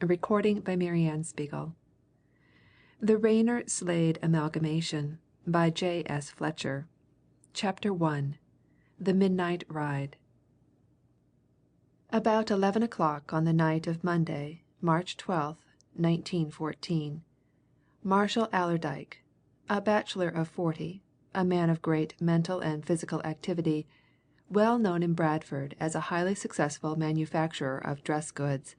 The Rayner-Slade Amalgamation by J.S. Fletcher. Chapter I. The Midnight Ride. About 11 o'clock on the night of Monday, March 12th, 1914, Marshall Allerdyke, a bachelor of 40, a man of great mental and physical activity, well known in Bradford as a highly successful manufacturer of dress goods,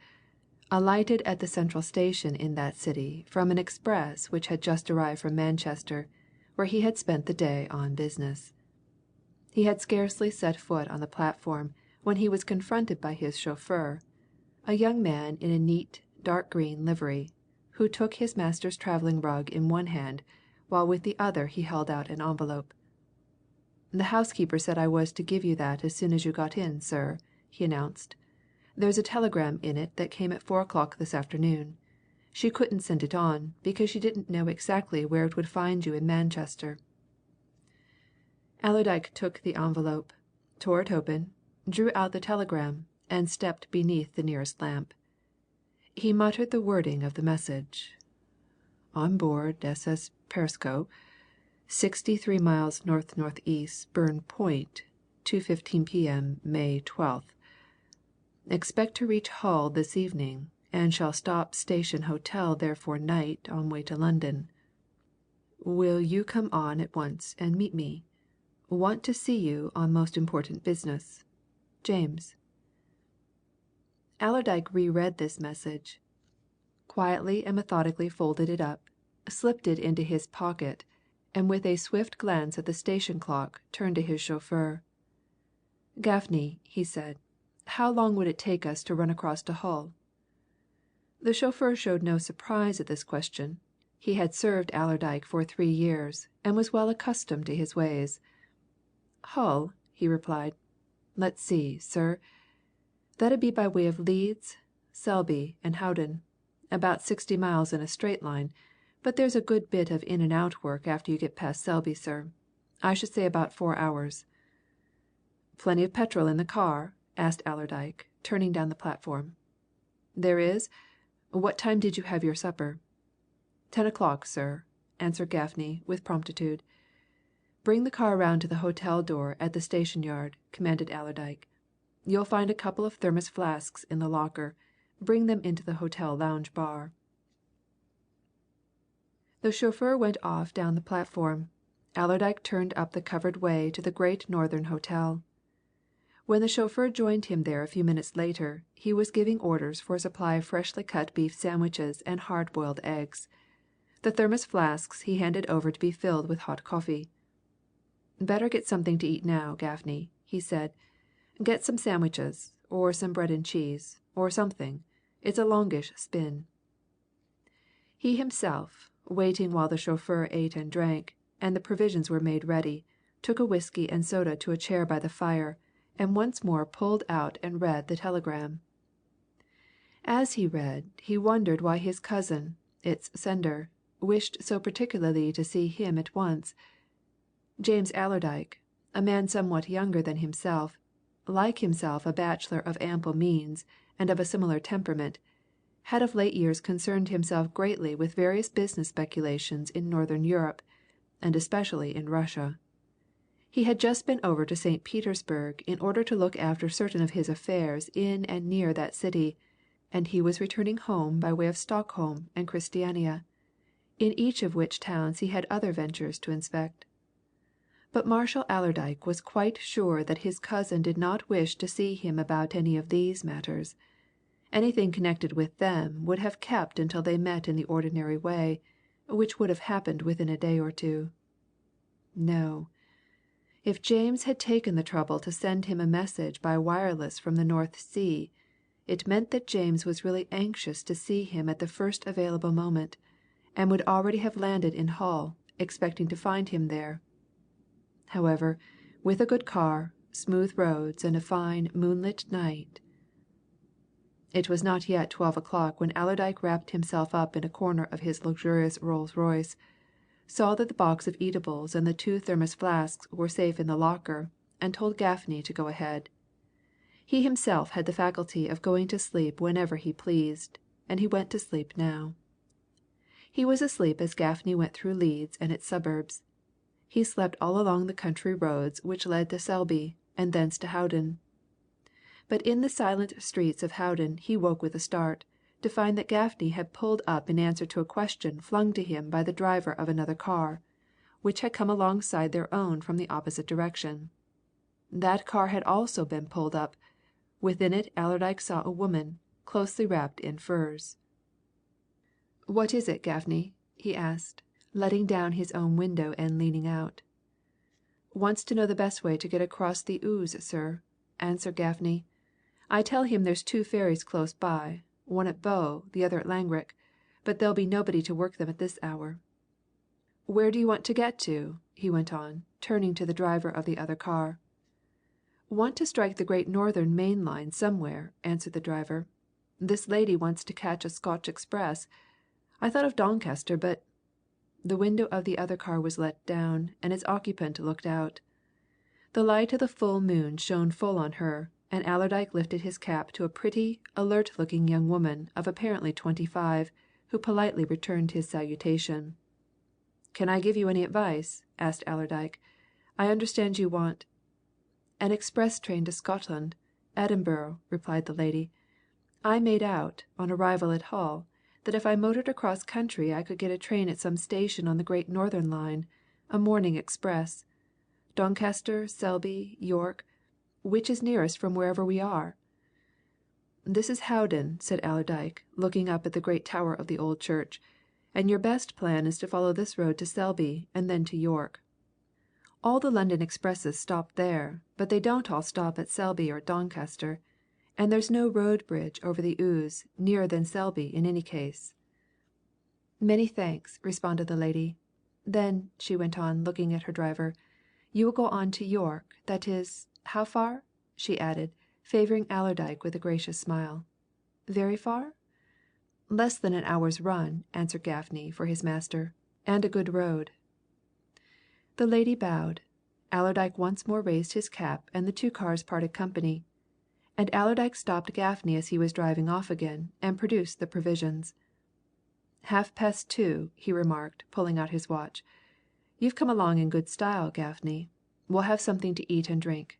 alighted at the central station in that city from an express which had just arrived from Manchester, where he had spent the day on business. He had scarcely set foot on the platform when he was confronted by his chauffeur, a young man in a neat dark green livery, who took his master's travelling rug in one hand, while with the other he held out an envelope. "The housekeeper said I was to give you that as soon as you got in, sir," he announced. "There's a telegram in it that came at 4 o'clock this afternoon. She couldn't send it on, because she didn't know exactly where it would find you in Manchester." Allerdyke took the envelope, tore it open, drew out the telegram, and stepped beneath the nearest lamp. He muttered the wording of the message: "On board SS Perisco, 63 miles north-northeast Burn Point, 2:15 p.m. May 12th. Expect to reach Hull this evening, and shall stop Station Hotel there for night on way to London. Will you come on at once and meet me? Want to see you on most important business. James." Allerdyke reread this message, quietly and methodically folded it up, slipped it into his pocket, and with a swift glance at the station clock turned to his chauffeur. "Gaffney," he said, "how long would it take us to run across to Hull?" The chauffeur showed no surprise at this question. He had served Allerdyke for 3 years, and was well accustomed to his ways. "Hull?" he replied. "Let's see, sir. That'd be by way of Leeds, Selby, and Howden. About 60 miles in a straight line, but there's a good bit of in and out work after you get past Selby, sir. I should say about 4 hours." "Plenty of petrol in the car?" asked Allerdyke, turning down the platform. "There is? What time did you have your supper?" "10 o'clock, sir," answered Gaffney with promptitude. "Bring the car round to the hotel door at the station yard," commanded Allerdyke. "You'll find a couple of thermos flasks in the locker. Bring them into the hotel lounge bar." The chauffeur went off down the platform. Allerdyke turned up the covered way to the Great Northern Hotel. When the chauffeur joined him there a few minutes later, he was giving orders for a supply of freshly cut beef sandwiches and hard boiled eggs. The thermos flasks he handed over to be filled with hot coffee. "Better get something to eat now, Gaffney," he said. "Get some sandwiches, or some bread and cheese, or something. It's a longish spin." He himself, waiting while the chauffeur ate and drank, and the provisions were made ready, took a whisky and soda to a chair by the fire, and once more pulled out and read the telegram. As he read, he wondered why his cousin, its sender, wished so particularly to see him at once. James Allerdyke, a man somewhat younger than himself, like himself a bachelor of ample means and of a similar temperament, had of late years concerned himself greatly with various business speculations in Northern Europe, and especially in Russia. He had just been over to St. Petersburg in order to look after certain of his affairs in and near that city, and he was returning home by way of Stockholm and Christiania, in each of which towns he had other ventures to inspect. But Marshall Allerdyke was quite sure that his cousin did not wish to see him about any of these matters. Anything connected with them would have kept until they met in the ordinary way, which would have happened within a day or two. No. If James had taken the trouble to send him a message by wireless from the North Sea, it meant that James was really anxious to see him at the first available moment, and would already have landed in Hull, expecting to find him there. However, with a good car, smooth roads, and a fine moonlit night. It was not yet 12 o'clock when Allerdyke wrapped himself up in a corner of his luxurious Rolls Royce, saw that the box of eatables and the 2 thermos flasks were safe in the locker, and told Gaffney to go ahead. He himself had the faculty of going to sleep whenever he pleased, and he went to sleep now. He was asleep as Gaffney went through Leeds and its suburbs. He slept all along the country roads which led to Selby, and thence to Howden. But in the silent streets of Howden he woke with a start, to find that Gaffney had pulled up in answer to a question flung to him by the driver of another car, which had come alongside their own from the opposite direction. That car had also been pulled up. Within it Allerdyke saw a woman, closely wrapped in furs. "What is it, Gaffney?" he asked, letting down his own window and leaning out. "Wants to know the best way to get across the Ouse, sir," answered Gaffney. "I tell him there's two ferries close by, one at Bow, the other at Langrick, but there'll be nobody to work them at this hour. Where do you want to get to?" he went on, turning to the driver of the other car. "Want to strike the Great Northern main line somewhere," answered the driver. "This lady wants to catch a Scotch express. I thought of Doncaster, but " The window of the other car was let down, and its occupant looked out. The light of the full moon shone full on her, and Allerdyke lifted his cap to a pretty, alert looking young woman of apparently 25, who politely returned his salutation. "Can I give you any advice?" asked Allerdyke. "I understand you want " "An express train to Scotland Edinburgh," replied the lady. "I made out, on arrival at Hull, that if I motored across country I could get a train at some station on the Great Northern line a morning express. Doncaster, Selby, York which is nearest from wherever we are?" "This is Howden," said Allerdyke, looking up at the great tower of the old church, "and your best plan is to follow this road to Selby and then to York. All the London expresses stop there, but they don't all stop at Selby or at Doncaster, and there's no road bridge over the Ouse nearer than Selby in any case." "Many thanks," responded the lady. "Then," she went on, looking at her driver, "you will go on to York that is, how far?" she added, favouring Allerdyke with a gracious smile. "Very far?" "Less than an hour's run," answered Gaffney for his master, "and a good road." The lady bowed. Allerdyke once more raised his cap and the two cars parted company. And Allerdyke stopped Gaffney as he was driving off again, and produced the provisions. "2:30," he remarked, pulling out his watch. "You've come along in good style, Gaffney. We'll have something to eat and drink.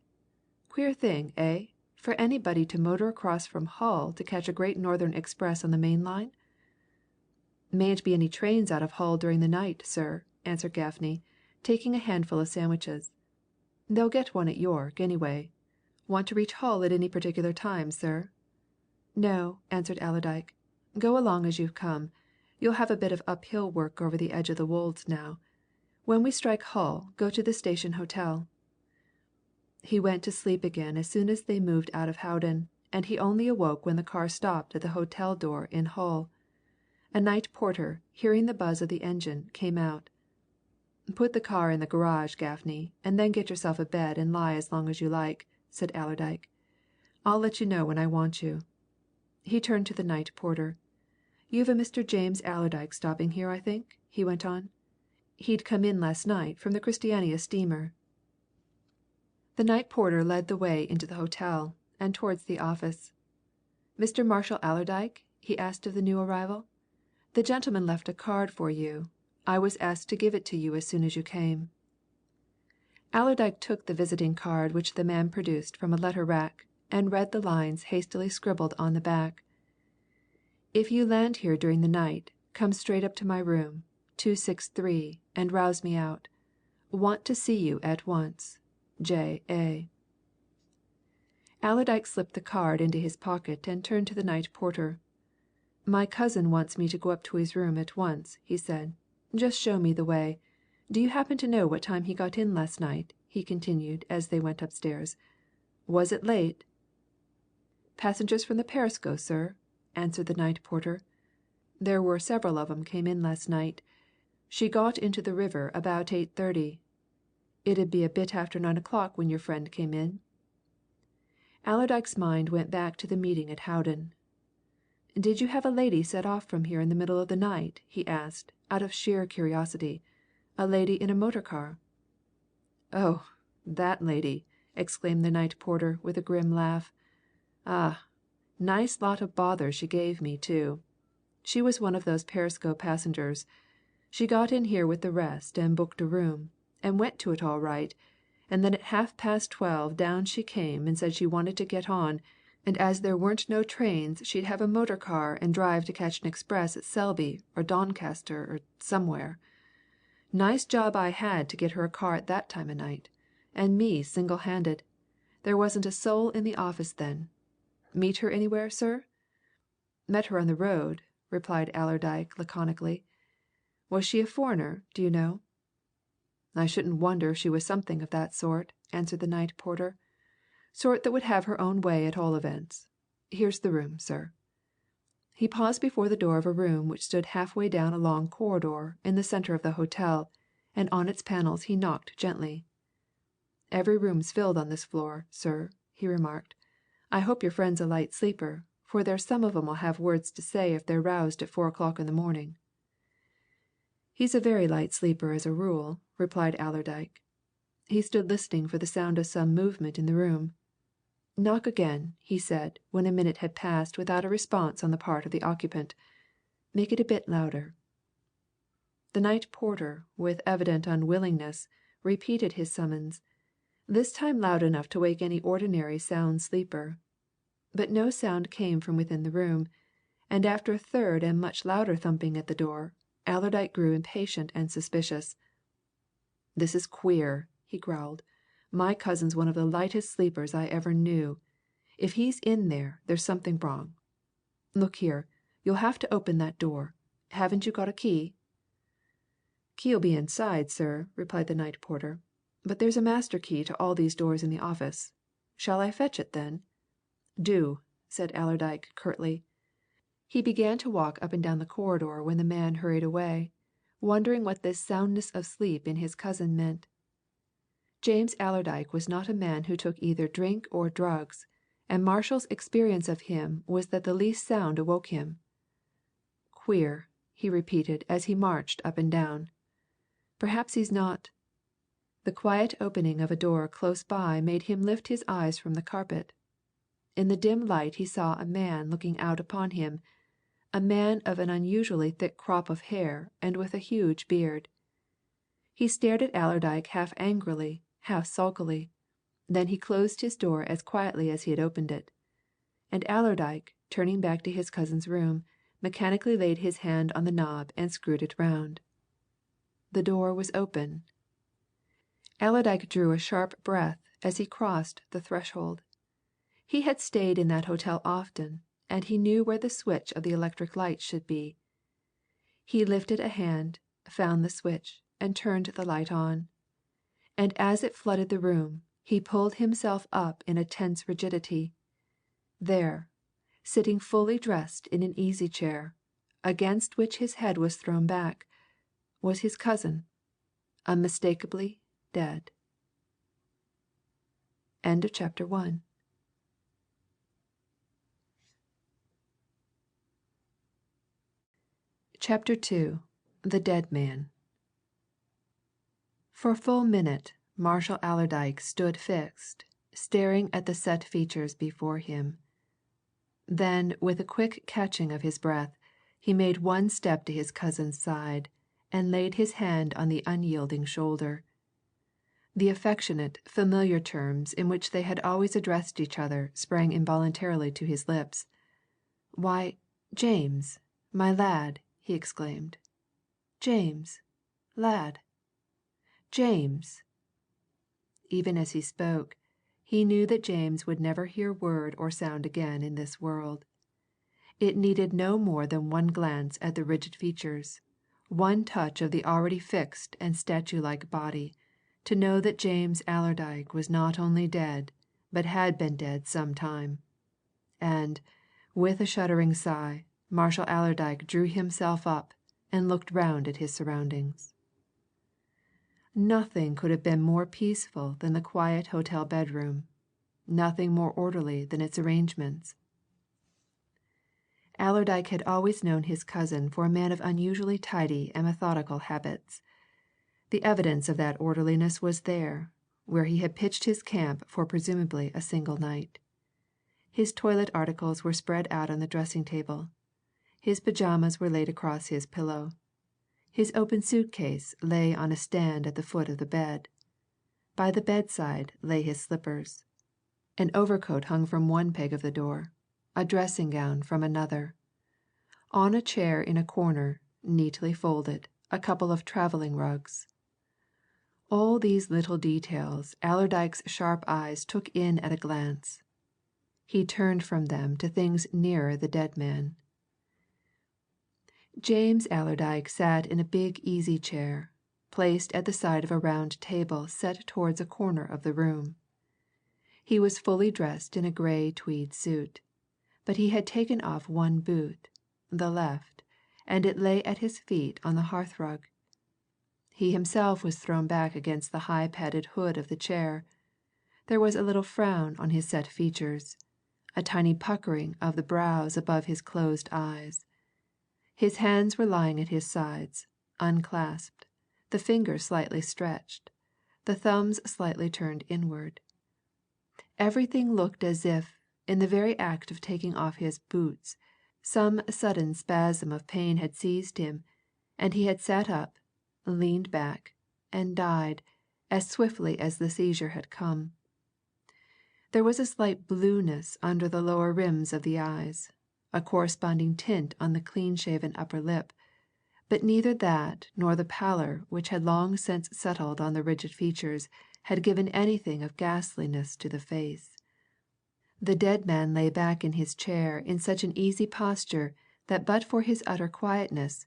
Queer thing, eh, for anybody to motor across from Hull to catch a Great Northern express on the main line?" "Mayn't be any trains out of Hull during the night, sir," answered Gaffney, taking a handful of sandwiches. "They'll get one at York, anyway. Want to reach Hull at any particular time, sir?" "No," answered Allerdyke. "Go along as you've come. You'll have a bit of uphill work over the edge of the wolds now. When we strike Hull, go to the Station Hotel." He went to sleep again as soon as they moved out of Howden, and he only awoke when the car stopped at the hotel door in Hull. A night porter, hearing the buzz of the engine, came out. "Put the car in the garage, Gaffney, and then get yourself a bed and lie as long as you like," said Allerdyke. "I'll let you know when I want you." He turned to the night porter. "You've a Mr. James Allerdyke stopping here, I think?" he went on. "He'd come in last night from the Christiania steamer." The night porter led the way into the hotel, and towards the office. "Mr. Marshall Allerdyke?" he asked of the new arrival. "The gentleman left a card for you. I was asked to give it to you as soon as you came." Allerdyke took the visiting card which the man produced from a letter rack, and read the lines hastily scribbled on the back. "If you land here during the night, come straight up to my room, 263, and rouse me out. Want to see you at once. J. A." Allerdyke slipped the card into his pocket and turned to the night porter. "My cousin wants me to go up to his room at once," he said. "Just show me the way. Do you happen to know what time he got in last night?" he continued as they went upstairs. "Was it late?" "Passengers from the Perisco, sir," answered the night porter. "There were several of 'em came in last night. She got into the river about 8:30. It'd be a bit after 9 o'clock when your friend came in." Allerdyke's mind went back to the meeting at Howden. "Did you have a lady set off from here in the middle of the night?" he asked, out of sheer curiosity. "A lady in a motor car?" "Oh, that lady!" exclaimed the night porter with a grim laugh. "Ah, nice lot of bother she gave me, too. She was one of those Perisco passengers. She got in here with the rest and booked a room, and went to it all right, and then at 12:30 down she came and said she wanted to get on, and as there weren't no trains she'd have a motor car and drive to catch an express at Selby or Doncaster or somewhere. Nice job I had to get her a car at that time of night, and me single-handed. There wasn't a soul in the office then. Meet her anywhere, sir?" "Met her on the road," replied Allerdyke laconically. "Was she a foreigner, do you know?" "I shouldn't wonder if she was something of that sort," answered the night porter. "Sort that would have her own way at all events. Here's the room, sir." He paused before the door of a room which stood halfway down a long corridor in the centre of the hotel, and on its panels he knocked gently. "Every room's filled on this floor, sir," he remarked. "I hope your friend's a light sleeper, for there's some of 'em'll have words to say if they're roused at 4 o'clock in the morning." "He's a very light sleeper as a rule," replied Allerdyke. He stood listening for the sound of some movement in the room. "Knock again," he said when a minute had passed without a response on the part of the occupant. "Make it a bit louder." The night porter, with evident unwillingness, repeated his summons, this time loud enough to wake any ordinary sound sleeper. But no sound came from within the room, and after a third and much louder thumping at the door, Allerdyke grew impatient and suspicious. "This is queer," he growled. "My cousin's one of the lightest sleepers I ever knew. If he's in there, there's something wrong. Look here, you'll have to open that door. Haven't you got a key?" "Key'll be inside, sir," replied the night porter. "But there's a master key to all these doors in the office. Shall I fetch it, then?" "Do," said Allerdyke curtly. He began to walk up and down the corridor when the man hurried away, wondering what this soundness of sleep in his cousin meant. James Allerdyke was not a man who took either drink or drugs, and Marshall's experience of him was that the least sound awoke him. "Queer," he repeated as he marched up and down. "Perhaps he's not " The quiet opening of a door close by made him lift his eyes from the carpet. In the dim light he saw a man looking out upon him, a man of an unusually thick crop of hair and with a huge beard. He stared at Allerdyke half angrily, half sulkily, then he closed his door as quietly as he had opened it. And Allerdyke, turning back to his cousin's room, mechanically laid his hand on the knob and screwed it round. The door was open. Allerdyke drew a sharp breath as he crossed the threshold. He had stayed in that hotel often, and he knew where the switch of the electric light should be. He lifted a hand, found the switch, and turned the light on. And as it flooded the room, he pulled himself up in a tense rigidity. There, sitting fully dressed in an easy chair, against which his head was thrown back, was his cousin, unmistakably dead. End of chapter 1. Chapter 2. The Dead Man. For a full minute Marshall Allerdyke stood fixed, staring at the set features before him. Then, with a quick catching of his breath, he made one step to his cousin's side, and laid his hand on the unyielding shoulder. The affectionate, familiar terms in which they had always addressed each other sprang involuntarily to his lips. "Why, James, my lad!" he exclaimed. "James, lad! James!" Even as he spoke, he knew that James would never hear word or sound again in this world. It needed no more than one glance at the rigid features, one touch of the already fixed and statue-like body, to know that James Allerdyke was not only dead, but had been dead some time. And, with a shuddering sigh, Marshall Allerdyke drew himself up and looked round at his surroundings. Nothing could have been more peaceful than the quiet hotel bedroom, nothing more orderly than its arrangements. Allerdyke had always known his cousin for a man of unusually tidy and methodical habits. The evidence of that orderliness was there, where he had pitched his camp for presumably a single night. His toilet articles were spread out on the dressing table. His pajamas were laid across his pillow. His open suitcase lay on a stand at the foot of the bed. By the bedside lay his slippers. An overcoat hung from one peg of the door, a dressing gown from another. On a chair in a corner, neatly folded, a couple of travelling rugs. All these little details Allerdyke's sharp eyes took in at a glance. He turned from them to things nearer the dead man. James Allerdyke sat in a big easy chair, placed at the side of a round table set towards a corner of the room. He was fully dressed in a grey tweed suit, but he had taken off one boot, the left, and it lay at his feet on the hearthrug. He himself was thrown back against the high padded hood of the chair. There was a little frown on his set features, a tiny puckering of the brows above his closed eyes. His hands were lying at his sides, unclasped, the fingers slightly stretched, the thumbs slightly turned inward. Everything looked as if, in the very act of taking off his boots, some sudden spasm of pain had seized him, and he had sat up, leaned back, and died, as swiftly as the seizure had come. There was a slight blueness under the lower rims of the eyes, a corresponding tint on the clean-shaven upper lip, but neither that nor the pallor which had long since settled on the rigid features had given anything of ghastliness to the face. The dead man lay back in his chair in such an easy posture that but for his utter quietness,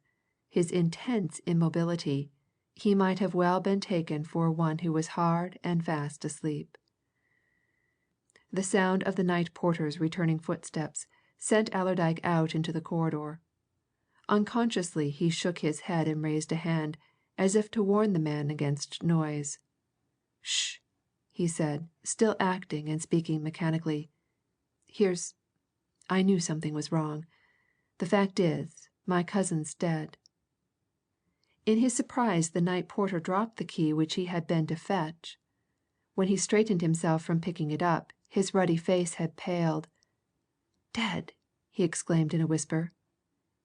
his intense immobility, he might have well been taken for one who was hard and fast asleep. The sound of the night porter's returning footsteps sent Allerdyke out into the corridor. Unconsciously he shook his head and raised a hand, as if to warn the man against noise. "Sh!" he said, still acting and speaking mechanically. I knew something was wrong. The fact is, my cousin's dead." In his surprise the night porter dropped the key which he had been to fetch. When he straightened himself from picking it up, his ruddy face had paled. "Dead!" he exclaimed in a whisper.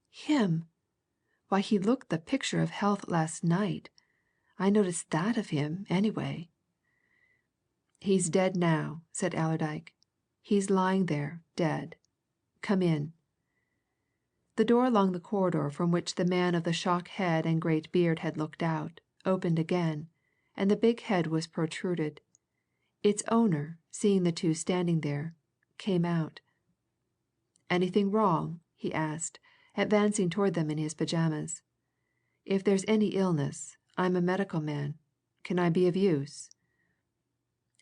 "Him! Why, he looked the picture of health last night. I noticed that of him, anyway." "He's dead now," said Allerdyke. "He's lying there, dead. Come in." The door along the corridor from which the man of the shock head and great beard had looked out, opened again, and the big head was protruded. Its owner, seeing the two standing there, came out. "Anything wrong?" he asked, advancing toward them in his pajamas. "If there's any illness, I'm a medical man. Can I be of use?"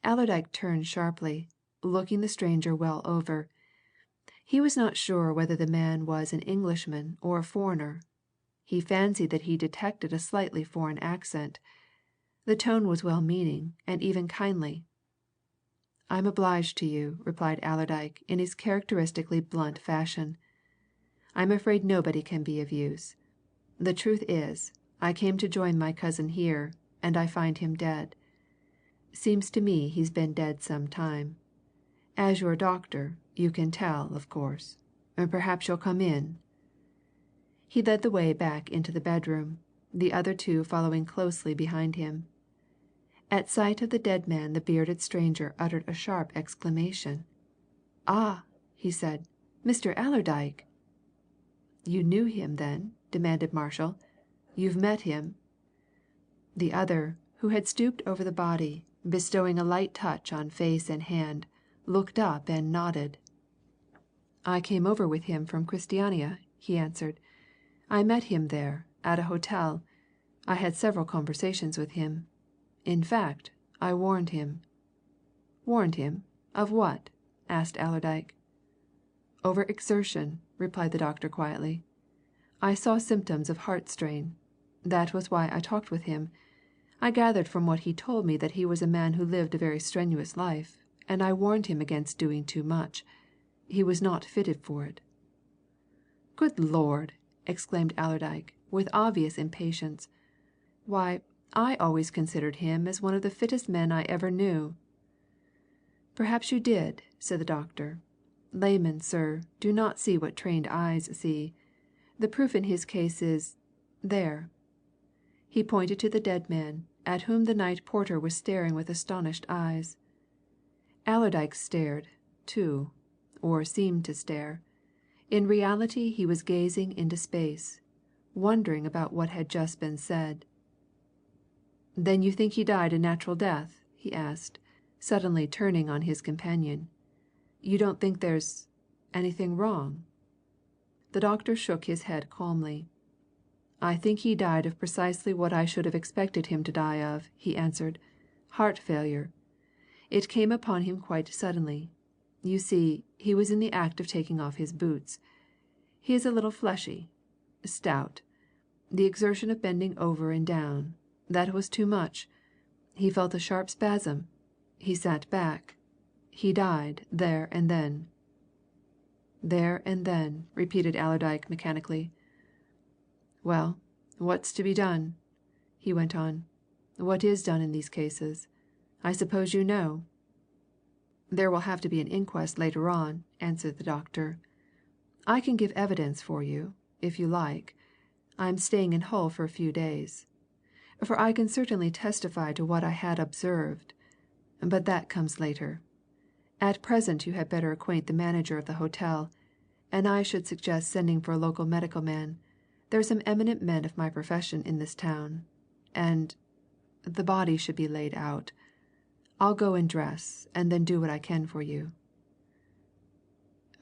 Allerdyke turned sharply, looking the stranger well over. He was not sure whether the man was an Englishman or a foreigner. He fancied that he detected a slightly foreign accent. The tone was well-meaning and even kindly. "I'm obliged to you," replied Allerdyke in his characteristically blunt fashion. "I'm afraid nobody can be of use. The truth is, I came to join my cousin here, and I find him dead. Seems to me he's been dead some time. As you're a doctor, you can tell, of course. Perhaps you'll come in." He led the way back into the bedroom, the other two following closely behind him. At sight of the dead man the bearded stranger uttered a sharp exclamation. "Ah!" he said. "Mr. Allerdyke!" "You knew him, then?" demanded Marshall. "You've met him?" The other, who had stooped over the body, bestowing a light touch on face and hand, looked up and nodded. "I came over with him from Christiania," he answered. "I met him there, at a hotel. I had several conversations with him. In fact, I warned him." "Warned him? Of what?" asked Allerdyke. "Over exertion," replied the doctor quietly. "I saw symptoms of heart strain. That was why I talked with him. I gathered from what he told me that he was a man who lived a very strenuous life, and I warned him against doing too much. He was not fitted for it." "Good Lord!" exclaimed Allerdyke, with obvious impatience. "Why, I always considered him as one of the fittest men I ever knew." "Perhaps you did," said the doctor. "Laymen, sir, do not see what trained eyes see. The proof in his case is there." He pointed to the dead man, at whom the night porter was staring with astonished eyes. Allerdyke stared, too, or seemed to stare. In reality he was gazing into space, wondering about what had just been said. "Then you think he died a natural death?" he asked, suddenly turning on his companion. "You don't think there's anything wrong?" The doctor shook his head calmly. "I think he died of precisely what I should have expected him to die of," he answered. "Heart failure. It came upon him quite suddenly. You see, he was in the act of taking off his boots. He is a little fleshy, stout. The exertion of bending over and down that was too much. He felt a sharp spasm. He sat back. He died there and then." "There and then," repeated Allerdyke mechanically. "Well, what's to be done?" he went on. "What is done in these cases? I suppose you know?" "There will have to be an inquest later on," answered the doctor. "I can give evidence for you, if you like. I'm staying in Hull for a few days. For I can certainly testify to what I had observed. But that comes later. At present you had better acquaint the manager of the hotel, and I should suggest sending for a local medical man. There are some eminent men of my profession in this town. And the body should be laid out. I'll go and dress, and then do what I can for you."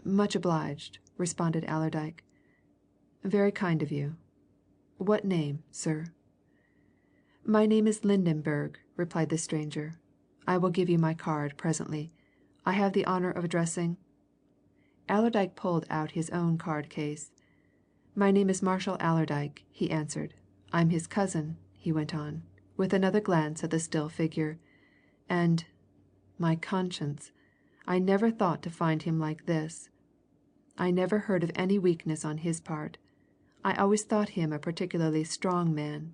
"Much obliged," responded Allerdyke. "Very kind of you. What name, sir?" "My name is Lydenberg," replied the stranger. "I will give you my card presently. I have the honour of addressing Allerdyke pulled out his own card case. "My name is Marshall Allerdyke," he answered. "I'm his cousin," he went on, with another glance at the still figure. "And my conscience! I never thought to find him like this. I never heard of any weakness on his part. I always thought him a particularly strong man."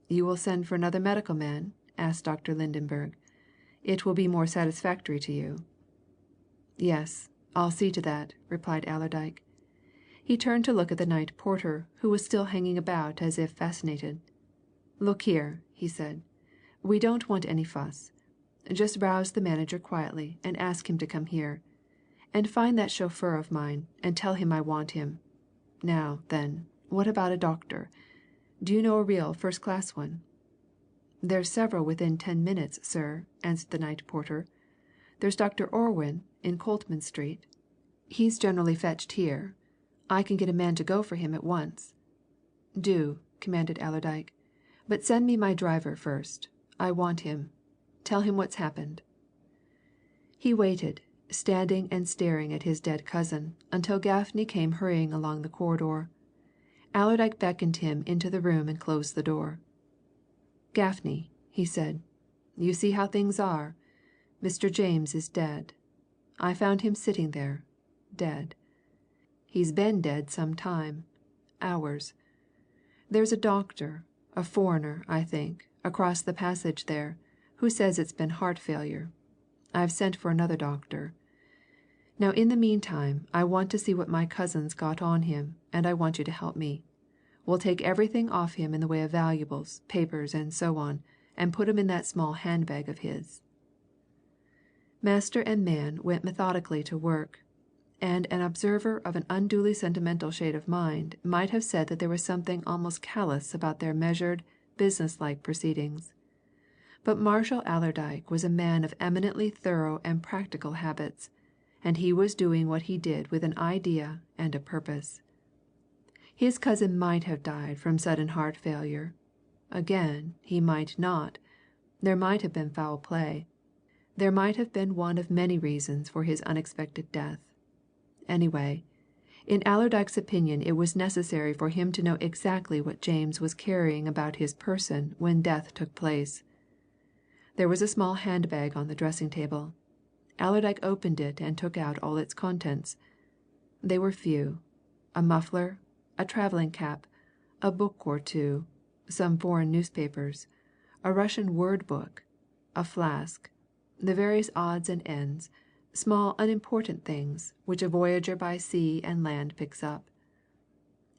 "You will send for another medical man?" asked Dr. Lydenberg. "It will be more satisfactory to you." "Yes, I'll see to that," replied Allerdyke. He turned to look at the night porter, who was still hanging about as if fascinated. "Look here," he said. "We don't want any fuss. Just rouse the manager quietly and ask him to come here. And find that chauffeur of mine and tell him I want him. Now, then, what about a doctor? Do you know a real first class one?" "There's several within 10 minutes, sir," answered the night porter. "There's Dr. Orwin, in Coltman Street. He's generally fetched here. I can get a man to go for him at once." "Do," commanded Allerdyke. "But send me my driver first. I want him. Tell him what's happened." He waited, standing and staring at his dead cousin, until Gaffney came hurrying along the corridor. Allerdyke beckoned him into the room and closed the door. "Gaffney," he said, "you see how things are. Mr. James is dead. I found him sitting there dead. He's been dead some time hours. There's a doctor, a foreigner, I think, across the passage there, who says it's been heart failure. I've sent for another doctor. Now in the meantime I want to see what my cousin's got on him, and I want you to help me. We'll take everything off him in the way of valuables, papers, and so on, and put 'em in that small handbag of his." Master and man went methodically to work, and an observer of an unduly sentimental shade of mind might have said that there was something almost callous about their measured, businesslike proceedings. But Marshall Allerdyke was a man of eminently thorough and practical habits, and he was doing what he did with an idea and a purpose. His cousin might have died from sudden heart failure. Again, he might not. There might have been foul play. There might have been one of many reasons for his unexpected death. Anyway, in Allerdyke's opinion it was necessary for him to know exactly what James was carrying about his person when death took place. There was a small handbag on the dressing table. Allerdyke opened it and took out all its contents. They were few a muffler, a travelling cap, a book or two, some foreign newspapers, a Russian word book, a flask, the various odds and ends, small unimportant things which a voyager by sea and land picks up.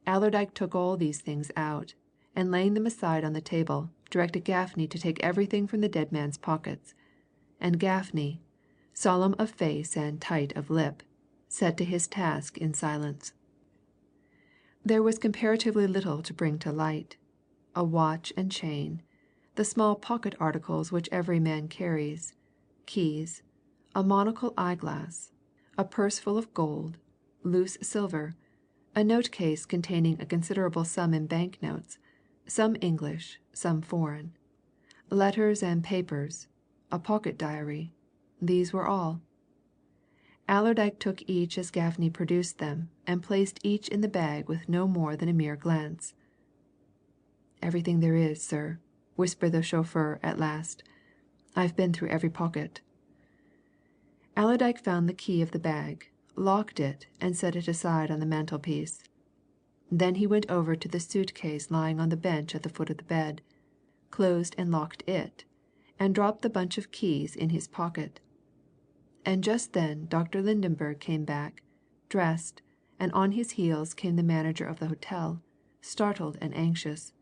Allerdyke took all these things out, and laying them aside on the table, directed Gaffney to take everything from the dead man's pockets, and Gaffney, solemn of face and tight of lip, set to his task in silence. There was comparatively little to bring to light a watch and chain, the small pocket articles which every man carries, keys, a monocle eyeglass, a purse full of gold, loose silver, a note case containing a considerable sum in bank notes, some English, some foreign, letters and papers, a pocket diary. These were all. Allerdyke took each as Gaffney produced them, and placed each in the bag with no more than a mere glance. "Everything there is, sir," whispered the chauffeur at last. "I've been through every pocket." Allerdyke found the key of the bag, locked it, and set it aside on the mantelpiece. Then he went over to the suit case lying on the bench at the foot of the bed, closed and locked it, and dropped the bunch of keys in his pocket. And just then Dr. Lydenberg came back, dressed, and on his heels came the manager of the hotel, startled and anxious,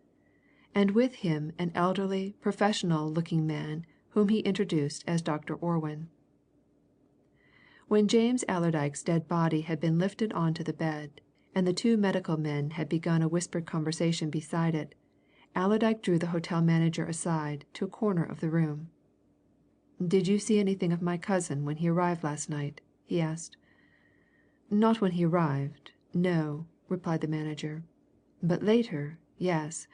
and with him an elderly, professional-looking man whom he introduced as Dr. Orwin. When James Allerdyke's dead body had been lifted on to the bed, and the two medical men had begun a whispered conversation beside it, Allerdyke drew the hotel manager aside to a corner of the room. "Did you see anything of my cousin when he arrived last night?" he asked. "Not when he arrived, no," replied the manager. "But later, yes.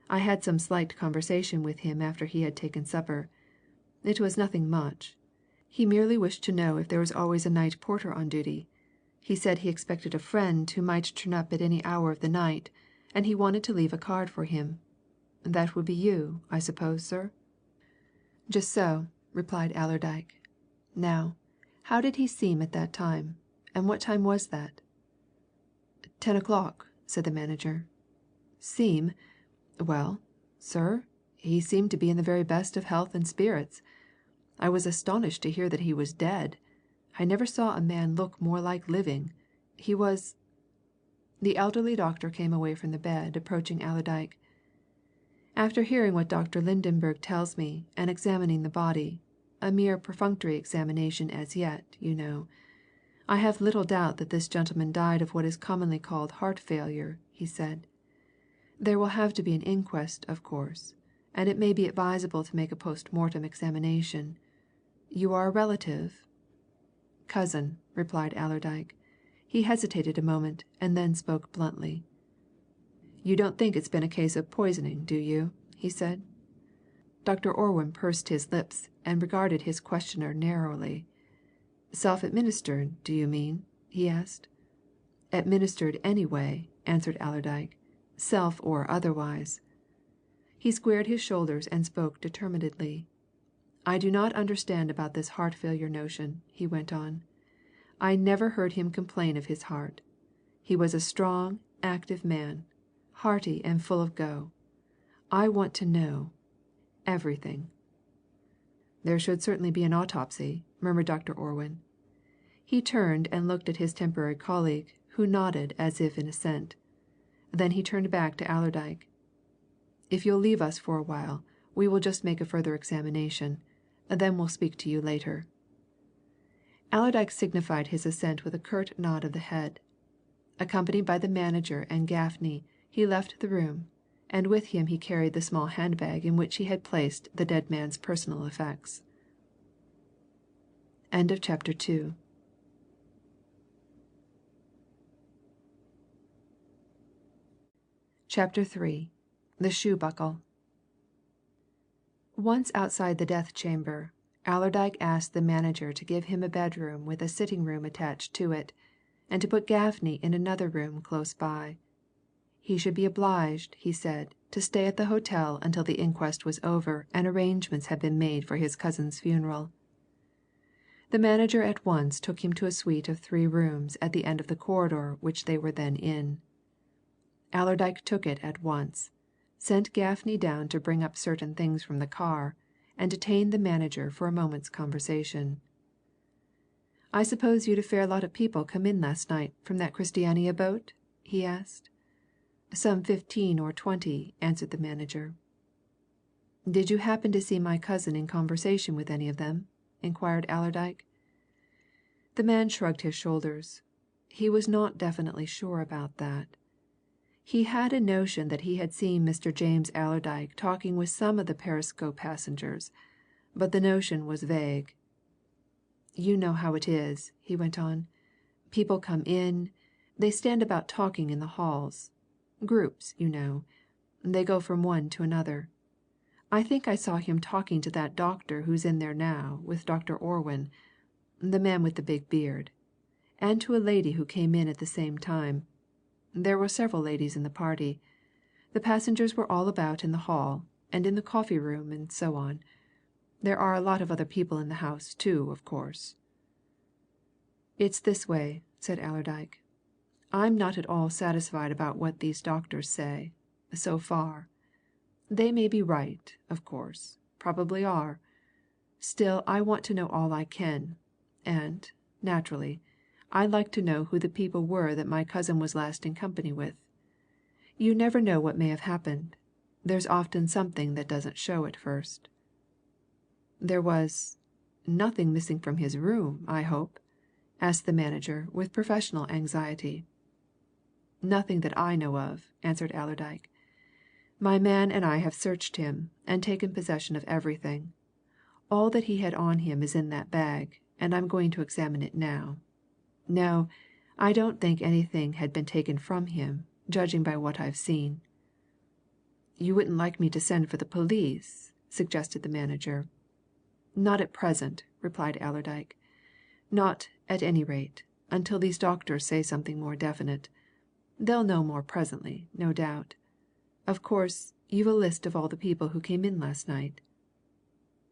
I had some slight conversation with him after he had taken supper. It was nothing much. He merely wished to know if there was always a night porter on duty. He said he expected a friend who might turn up at any hour of the night, and he wanted to leave a card for him. That would be you, I suppose, sir?" "Just so," replied Allerdyke. "Now, how did he seem at that time, and what time was that?" 10 o'clock, said the manager. "Seem? Well, sir, he seemed to be in the very best of health and spirits. I was astonished to hear that he was dead. I never saw a man look more like living. He was..." The elderly doctor came away from the bed, approaching Allerdyke. "After hearing what Dr. Lydenberg tells me, and examining the body a mere perfunctory examination as yet, you know I have little doubt that this gentleman died of what is commonly called heart failure," he said. "There will have to be an inquest, of course, and it may be advisable to make a post mortem examination. You are a relative?" "Cousin," replied Allerdyke. He hesitated a moment, and then spoke bluntly. "You don't think it's been a case of poisoning, do you?" he said. Dr. Orwin pursed his lips and regarded his questioner narrowly. "Self-administered, do you mean?" he asked. "Administered any way," answered Allerdyke. "Self or otherwise." He squared his shoulders and spoke determinedly. "I do not understand about this heart failure notion," he went on. "I never heard him complain of his heart. He was a strong, active man, hearty and full of go. I want to know everything." "There should certainly be an autopsy," murmured Dr. Orwin. He turned and looked at his temporary colleague, who nodded as if in assent. Then he turned back to Allerdyke. "If you'll leave us for a while, we will just make a further examination. Then we'll speak to you later." Allerdyke signified his assent with a curt nod of the head. Accompanied by the manager and Gaffney, he left the room, and with him he carried the small handbag in which he had placed the dead man's personal effects. End of chapter 2. Chapter 3. The Shoe Buckle. Once outside the death chamber, Allerdyke asked the manager to give him a bedroom with a sitting room attached to it, and to put Gaffney in another room close by. He should be obliged, he said, to stay at the hotel until the inquest was over and arrangements had been made for his cousin's funeral. The manager at once took him to a suite of 3 rooms at the end of the corridor which they were then in. Allerdyke took it at once, sent Gaffney down to bring up certain things from the car, and detained the manager for a moment's conversation. "I suppose you'd a fair lot of people come in last night from that Christiania boat?" he asked. "Some 15 or 20," answered the manager. "Did you happen to see my cousin in conversation with any of them?" inquired Allerdyke. The man shrugged his shoulders. He was not definitely sure about that. He had a notion that he had seen Mr. James Allerdyke talking with some of the Perisco passengers, but the notion was vague. "You know how it is," he went on. "People come in they stand about talking in the halls. Groups, you know. They go from one to another. I think I saw him talking to that doctor who's in there now, with Dr. Orwin, the man with the big beard, and to a lady who came in at the same time. There were several ladies in the party. The passengers were all about in the hall, and in the coffee room, and so on. There are a lot of other people in the house, too, of course." "It's this way," said Allerdyke. "I'm not at all satisfied about what these doctors say so far. They may be right, of course probably are. Still, I want to know all I can, and, naturally, I'd like to know who the people were that my cousin was last in company with. You never know what may have happened there's often something that doesn't show at first." "There was nothing missing from his room, I hope?" asked the manager with professional anxiety. "Nothing that I know of," answered Allerdyke. "My man and I have searched him and taken possession of everything. All that he had on him is in that bag, and I'm going to examine it now. No, I don't think anything had been taken from him, judging by what I've seen." "You wouldn't like me to send for the police?" suggested the manager. "Not at present," replied Allerdyke. "Not, at any rate, until these doctors say something more definite. They'll know more presently, no doubt. Of course, you've a list of all the people who came in last night?"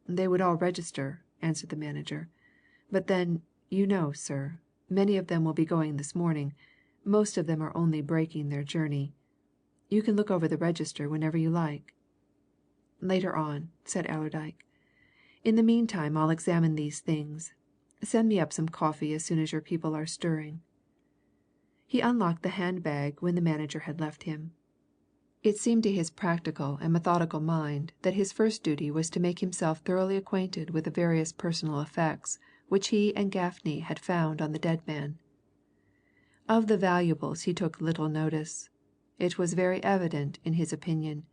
"They would all register," answered the manager. "But then, you know, sir, many of them will be going this morning most of them are only breaking their journey. You can look over the register whenever you like." "Later on," said Allerdyke. "In the meantime I'll examine these things. Send me up some coffee as soon as your people are stirring." He unlocked the hand bag when the manager had left him. It seemed to his practical and methodical mind that his first duty was to make himself thoroughly acquainted with the various personal effects which he and Gaffney had found on the dead man. Of the valuables he took little notice. It was very evident, in his opinion,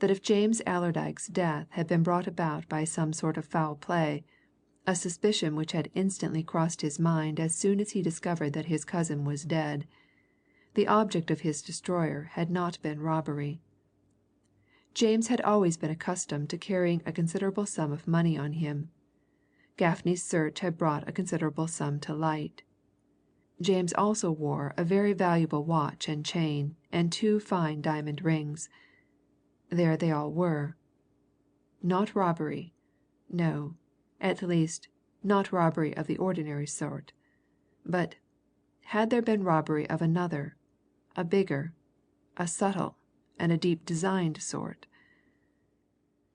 that if James Allerdyke's death had been brought about by some sort of foul play, a suspicion which had instantly crossed his mind as soon as he discovered that his cousin was dead, the object of his destroyer had not been robbery. James had always been accustomed to carrying a considerable sum of money on him. Gaffney's search had brought a considerable sum to light. James also wore a very valuable watch and chain and 2 fine diamond rings. There they all were. Not robbery no, at least, not robbery of the ordinary sort. But had there been robbery of another, a bigger, a subtle, and a deep designed sort?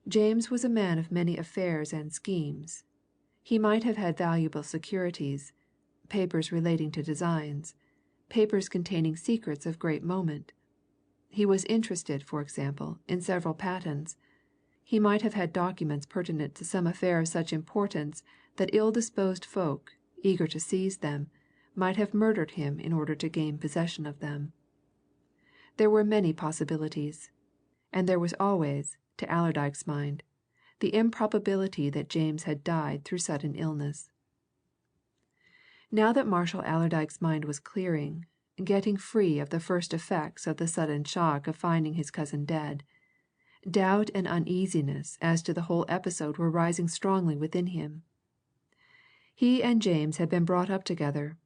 James was a man of many affairs and schemes. He might have had valuable securities, papers relating to designs, papers containing secrets of great moment. He was interested, for example, in several patents. He might have had documents pertinent to some affair of such importance that ill-disposed folk, eager to seize them, might have murdered him in order to gain possession of them. There were many possibilities, and there was always, to Allerdyke's mind, the improbability that James had died through sudden illness. Now that Marshall Allerdyke's mind was clearing, getting free of the first effects of the sudden shock of finding his cousin dead, doubt and uneasiness as to the whole episode were rising strongly within him. He and James had been brought up together.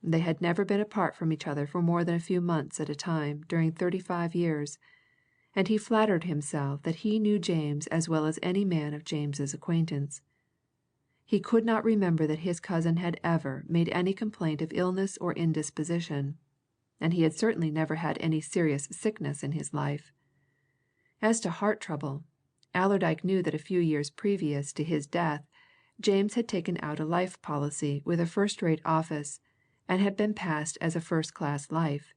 They had never been apart from each other for more than a few months at a time during 35 years, and he flattered himself that he knew James as well as any man of James's acquaintance. He could not remember that his cousin had ever made any complaint of illness or indisposition, and he had certainly never had any serious sickness in his life. As to heart trouble, Allerdyke knew that a few years previous to his death James had taken out a life policy with a first-rate office and had been passed as a first-class life.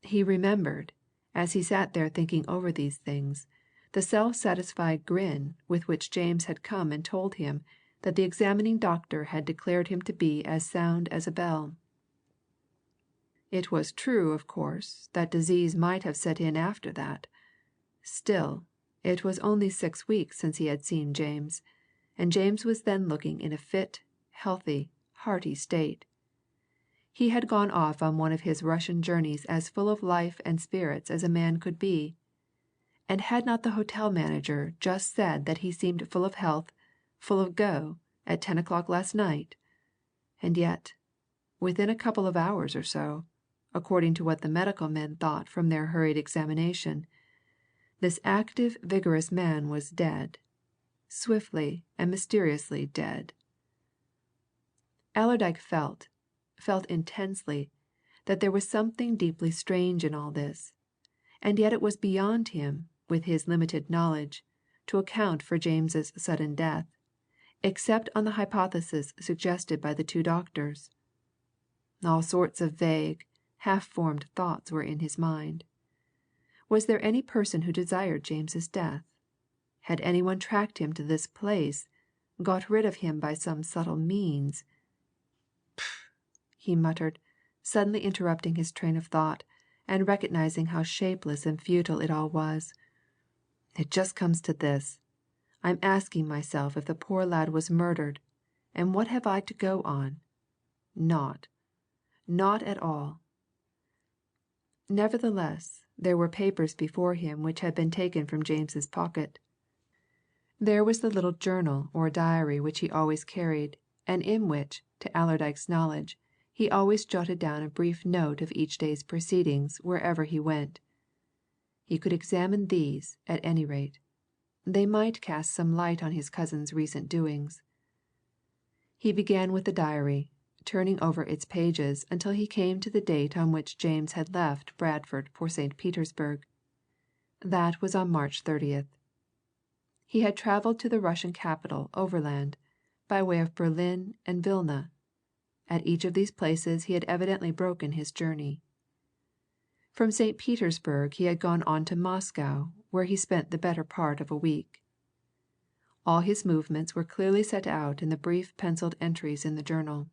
He remembered, As he sat there thinking over these things, the self-satisfied grin with which James had come and told him that the examining doctor had declared him to be as sound as a bell. It was true, of course, that disease might have set in after that. Still, it was only 6 weeks since he had seen James, and James was then looking in a fit, healthy, hearty state. He had gone off on one of his Russian journeys as full of life and spirits as a man could be. And had not the hotel manager just said that he seemed full of health, full of go, at 10 o'clock last night? And yet, within a couple of hours or so, according to what the medical men thought from their hurried examination, this active, vigorous man was dead, swiftly and mysteriously dead. Allerdyke felt intensely, that there was something deeply strange in all this, and yet it was beyond him, with his limited knowledge, to account for James's sudden death, except on the hypothesis suggested by the two doctors. All sorts of vague, half-formed thoughts were in his mind. Was there any person who desired James's death? Had anyone tracked him to this place, got rid of him by some subtle means? He muttered, suddenly interrupting his train of thought, and recognizing how shapeless and futile it all was. It just comes to this. I'm asking myself if the poor lad was murdered, and what have I to go on? Not at all. Nevertheless, there were papers before him which had been taken from James's pocket. There was the little journal or diary which he always carried, and in which, to Allerdyke's knowledge, he always jotted down a brief note of each day's proceedings wherever he went. He could examine these, at any rate. They might cast some light on his cousin's recent doings. He began with the diary, turning over its pages until he came to the date on which James had left Bradford for St. Petersburg. That was on March 30th. He had travelled to the Russian capital overland, by way of Berlin and Vilna. At each of these places he had evidently broken his journey. From St. Petersburg he had gone on to Moscow, where he spent the better part of a week. All his movements were clearly set out in the brief pencilled entries in the journal.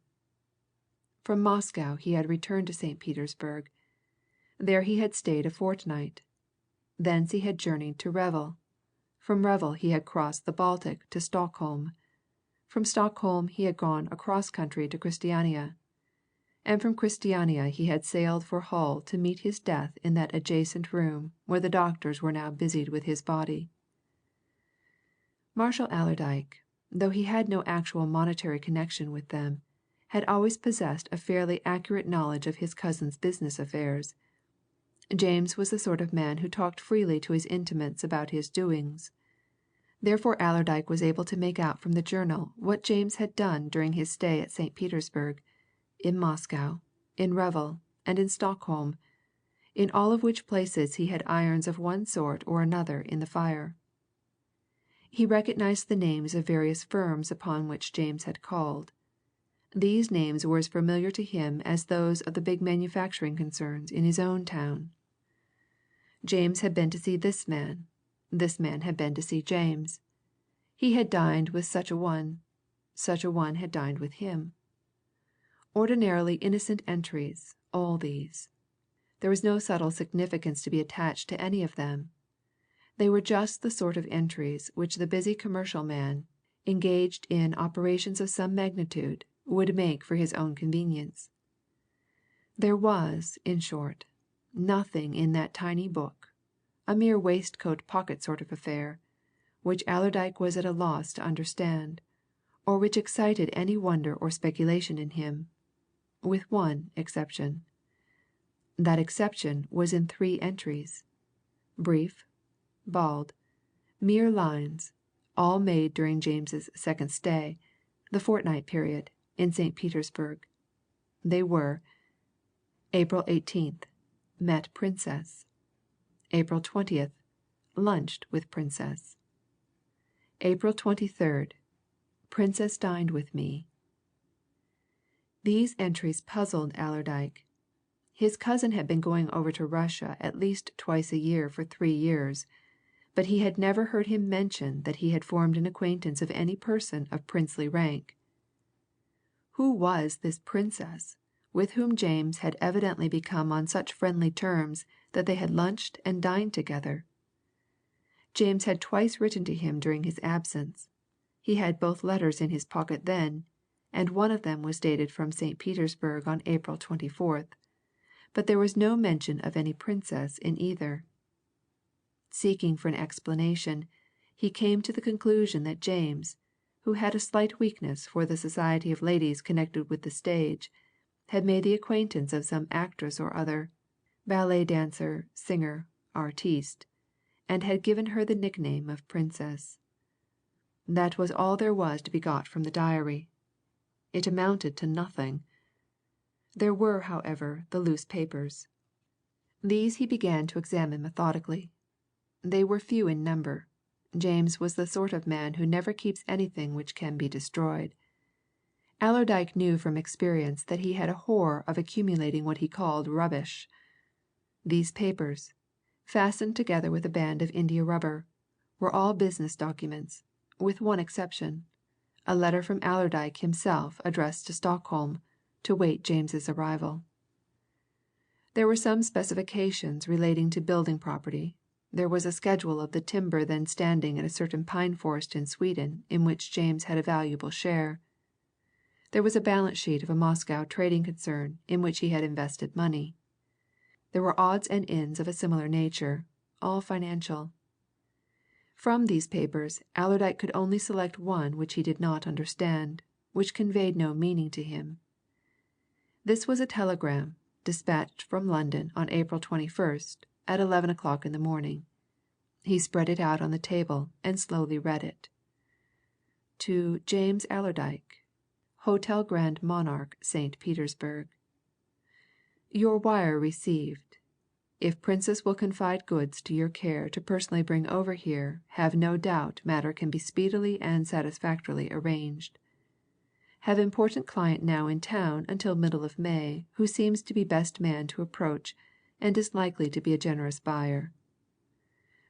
From Moscow he had returned to St. Petersburg. There he had stayed a fortnight. Thence he had journeyed to Revel. From Revel he had crossed the Baltic to Stockholm. From Stockholm he had gone across country to Christiania, and from Christiania he had sailed for Hull to meet his death in that adjacent room where the doctors were now busied with his body. Marshall Allerdyke, though he had no actual monetary connection with them, had always possessed a fairly accurate knowledge of his cousin's business affairs. James was the sort of man who talked freely to his intimates about his doings. Therefore Allerdyke was able to make out from the journal what James had done during his stay at St. Petersburg, in Moscow, in Revel, and in Stockholm, in all of which places he had irons of one sort or another in the fire. He recognized the names of various firms upon which James had called. These names were as familiar to him as those of the big manufacturing concerns in his own town. James had been to see this man had been to see James. He had dined with such a one had dined with him. Ordinarily innocent entries, all these. There was no subtle significance to be attached to any of them. They were just the sort of entries which the busy commercial man, engaged in operations of some magnitude, would make for his own convenience. There was, in short, nothing in that tiny book, a mere waistcoat pocket sort of affair, which Allerdyke was at a loss to understand, or which excited any wonder or speculation in him, with one exception. That exception was in 3 entries, brief, bald, mere lines, all made during James's second stay, the fortnight period, in St. Petersburg. They were: April 18th, met Princess. April 20th, lunched with Princess. April 23rd, Princess dined with me. These entries puzzled Allerdyke. His cousin had been going over to Russia at least twice a year for 3 years, but he had never heard him mention that he had formed an acquaintance of any person of princely rank. Who was this Princess, with whom James had evidently become on such friendly terms that they had lunched and dined together? James had twice written to him during his absence. He had both letters in his pocket then, and one of them was dated from St. Petersburg on April 24th, but there was no mention of any princess in either. Seeking for an explanation, he came to the conclusion that James, who had a slight weakness for the society of ladies connected with the stage, had made the acquaintance of some actress or other, ballet dancer, singer, artiste, and had given her the nickname of Princess. That was all there was to be got from the diary. It amounted to nothing. There were, however, the loose papers. These he began to examine methodically. They were few in number. James was the sort of man who never keeps anything which can be destroyed. Allerdyke knew from experience that he had a horror of accumulating what he called rubbish. These papers, fastened together with a band of india rubber, were all business documents, with one exception, a letter from Allerdyke himself addressed to Stockholm, to wait James's arrival. There were some specifications relating to building property. There was a schedule of the timber then standing in a certain pine forest in Sweden in which James had a valuable share. There was a balance sheet of a Moscow trading concern in which he had invested money. There were odds and ends of a similar nature, all financial. From these papers Allerdyke could only select one which he did not understand, which conveyed no meaning to him. This was a telegram, dispatched from London on April 21st at 11 o'clock in the morning. He spread it out on the table and slowly read it. To James Allerdyke, Hotel Grand Monarch, St. Petersburg. Your wire received. If Princess will confide goods to your care to personally bring over here, have no doubt matter can be speedily and satisfactorily arranged. Have important client now in town until middle of May who seems to be best man to approach and is likely to be a generous buyer.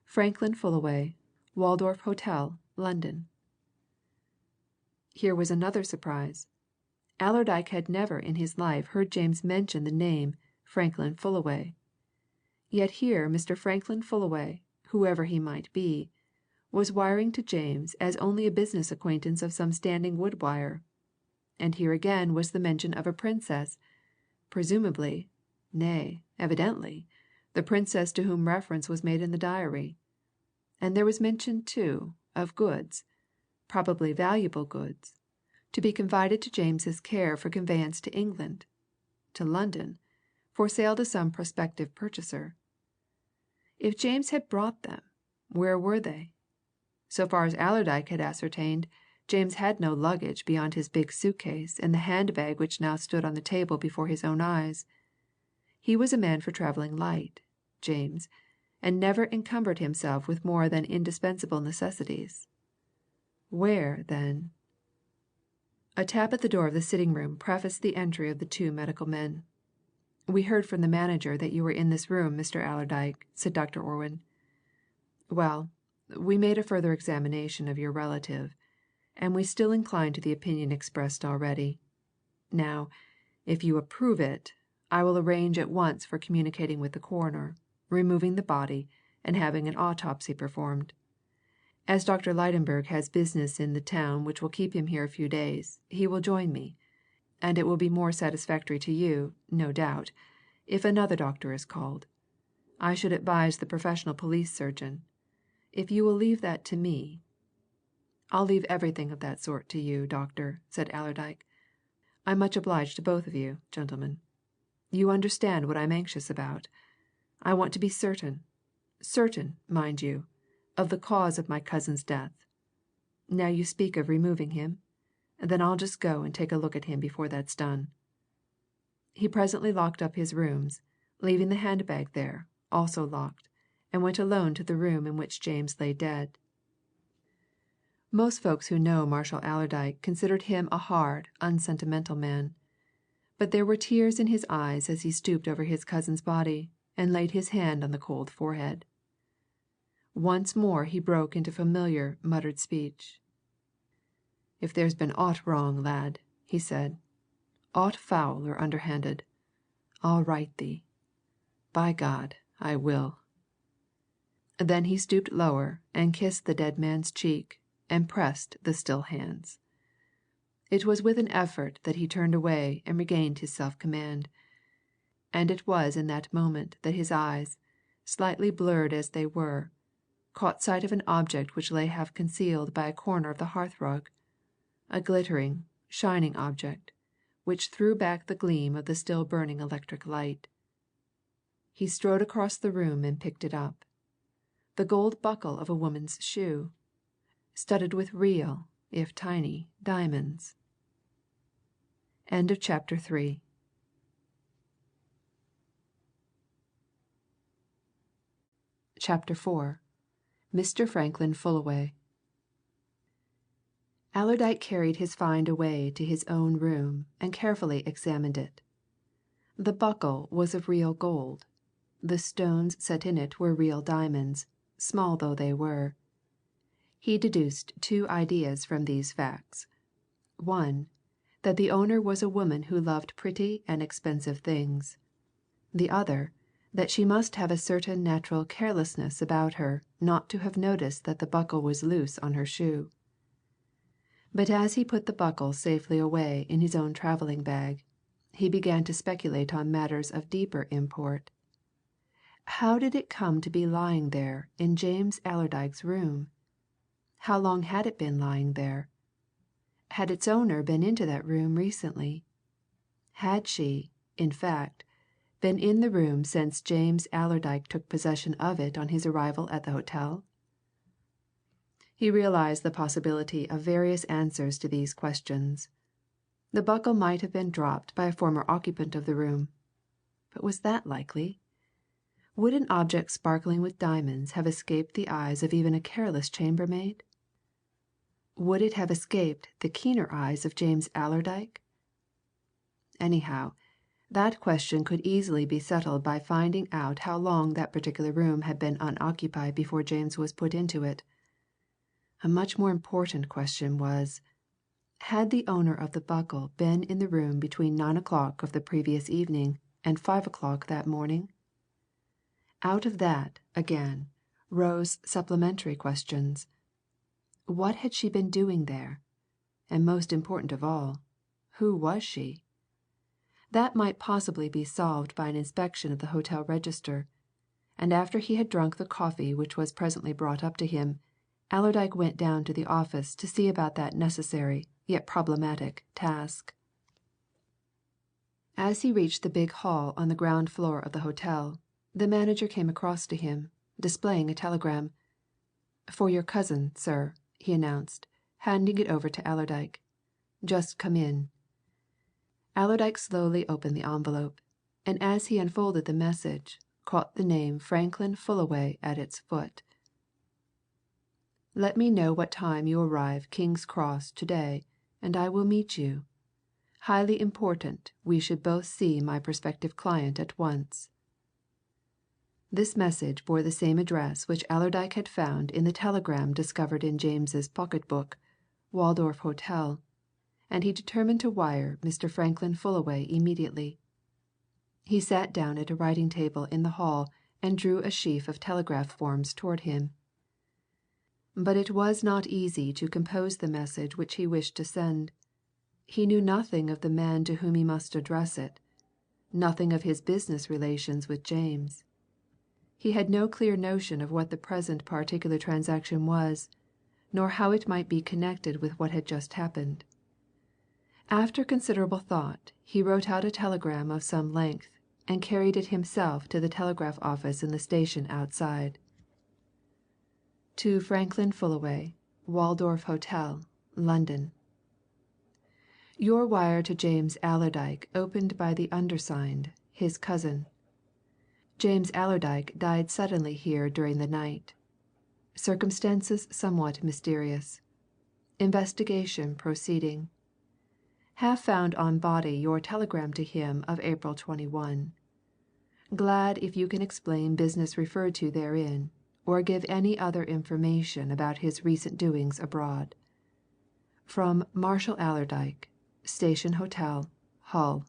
Franklin Fullaway, Waldorf Hotel, London. Here was another surprise. Allerdyke had never in his life heard James mention the name Franklin Fullaway. Yet here Mr. Franklin Fullaway, whoever he might be, was wiring to James as only a business acquaintance of some standing would wire. And here again was the mention of a princess, presumably, nay, evidently, the princess to whom reference was made in the diary. And there was mention, too, of goods, probably valuable goods, to be confided to James's care for conveyance to England, to London, for sale to some prospective purchaser. If James had brought them, where were they? So far as Allerdyke had ascertained, James had no luggage beyond his big suitcase and the handbag which now stood on the table before his own eyes. He was a man for travelling light, James, and never encumbered himself with more than indispensable necessities. Where, then? A tap at the door of the sitting room prefaced the entry of the two medical men. "We heard from the manager that you were in this room, Mr. Allerdyke," said Dr. Orwin. "Well, we made a further examination of your relative, and we still incline to the opinion expressed already. Now, if you approve it, I will arrange at once for communicating with the coroner, removing the body, and having an autopsy performed. As Dr. Lydenberg has business in the town which will keep him here a few days, he will join me, and it will be more satisfactory to you, no doubt, if another doctor is called. I should advise the professional police surgeon. If you will leave that to me." "I'll leave everything of that sort to you, doctor," said Allerdyke. "I'm much obliged to both of you, gentlemen. You understand what I'm anxious about. I want to be certain certain, mind you of the cause of my cousin's death. Now you speak of removing him? Then I'll just go and take a look at him before that's done." He presently locked up his rooms, leaving the handbag there, also locked, and went alone to the room in which James lay dead. Most folks who know Marshall Allerdyke considered him a hard, unsentimental man. but there were tears in his eyes as he stooped over his cousin's body and laid his hand on the cold forehead. Once more he broke into familiar, muttered speech. "If there's been aught wrong, lad," he said, "aught foul or underhanded, I'll right thee. By God, I will." Then he stooped lower and kissed the dead man's cheek and pressed the still hands. It was with an effort that he turned away and regained his self command, and it was in that moment that his eyes, slightly blurred as they were, caught sight of an object which lay half concealed by a corner of the hearthrug, a glittering, shining object, which threw back the gleam of the still burning electric light. He strode across the room and picked it up. The gold buckle of a woman's shoe, studded with real, if tiny, diamonds. End of chapter 3. Chapter 4. Mr. Franklin Fullaway. Allerdyke carried his find away to his own room and carefully examined it. The buckle was of real gold. The stones set in it were real diamonds, small though they were. He deduced two ideas from these facts. One, that the owner was a woman who loved pretty and expensive things. The other, that she must have a certain natural carelessness about her not to have noticed that the buckle was loose on her shoe. But as he put the buckle safely away in his own travelling bag, he began to speculate on matters of deeper import. How did it come to be lying there in James Allerdyke's room? How long had it been lying there? Had its owner been into that room recently? Had she, in fact, been in the room since James Allerdyke took possession of it on his arrival at the hotel? He realized the possibility of various answers to these questions. The buckle might have been dropped by a former occupant of the room. But was that likely? Would an object sparkling with diamonds have escaped the eyes of even a careless chambermaid? Would it have escaped the keener eyes of James Allerdyke? Anyhow, that question could easily be settled by finding out how long that particular room had been unoccupied before James was put into it. A much more important question was, had the owner of the buckle been in the room between 9 o'clock of the previous evening and 5 o'clock that morning? Out of that, again, rose supplementary questions. What had she been doing there? And most important of all, who was she? That might possibly be solved by an inspection of the hotel register, and after he had drunk the coffee which was presently brought up to him, Allerdyke went down to the office to see about that necessary, yet problematic, task. As he reached the big hall on the ground floor of the hotel, the manager came across to him, displaying a telegram. "For your cousin, sir," he announced, handing it over to Allerdyke. "Just come in." Allerdyke slowly opened the envelope, and as he unfolded the message, caught the name Franklin Fullaway at its foot. "Let me know what time you arrive King's Cross to day, and I will meet you. Highly important we should both see my prospective client at once." This message bore the same address which Allerdyke had found in the telegram discovered in James's pocket book, Waldorf Hotel, and he determined to wire Mr. Franklin Fullaway immediately. He sat down at a writing table in the hall and drew a sheaf of telegraph forms toward him. But it was not easy to compose the message which he wished to send. He knew nothing of the man to whom he must address it, nothing of his business relations with James. He had no clear notion of what the present particular transaction was, nor how it might be connected with what had just happened. After considerable thought, he wrote out a telegram of some length, and carried it himself to the telegraph office in the station outside. To Franklin Fullaway, Waldorf Hotel, London. Your wire to James Allerdyke opened by the undersigned, his cousin. James Allerdyke died suddenly here during the night. Circumstances somewhat mysterious. Investigation proceeding. Have found on body your telegram to him of April 21. Glad if you can explain business referred to therein, or give any other information about his recent doings abroad. From Marshall Allerdyke, Station Hotel, Hull.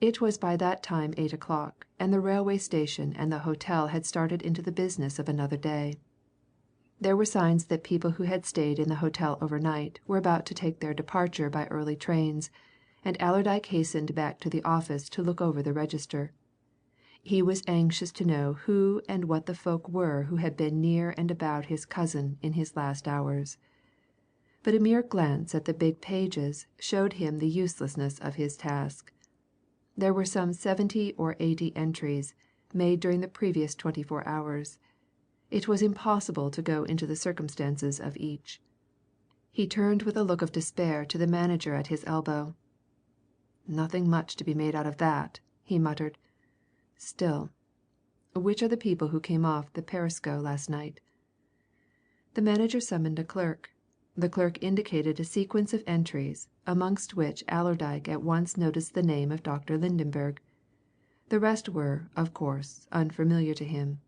It was by that time 8 o'clock, and the railway station and the hotel had started into the business of another day. There were signs that people who had stayed in the hotel overnight were about to take their departure by early trains, and Allerdyke hastened back to the office to look over the register. He was anxious to know who and what the folk were who had been near and about his cousin in his last hours. But a mere glance at the big pages showed him the uselessness of his task. There were some 70 or 80 entries made during the previous 24 hours. It was impossible to go into the circumstances of each. He turned with a look of despair to the manager at his elbow. "Nothing much to be made out of that," he muttered. "Still, which are the people who came off the Perisco last night?" The manager summoned a clerk. The clerk indicated a sequence of entries, amongst which Allerdyke at once noticed the name of Dr. Lydenberg. The rest were, of course, unfamiliar to him.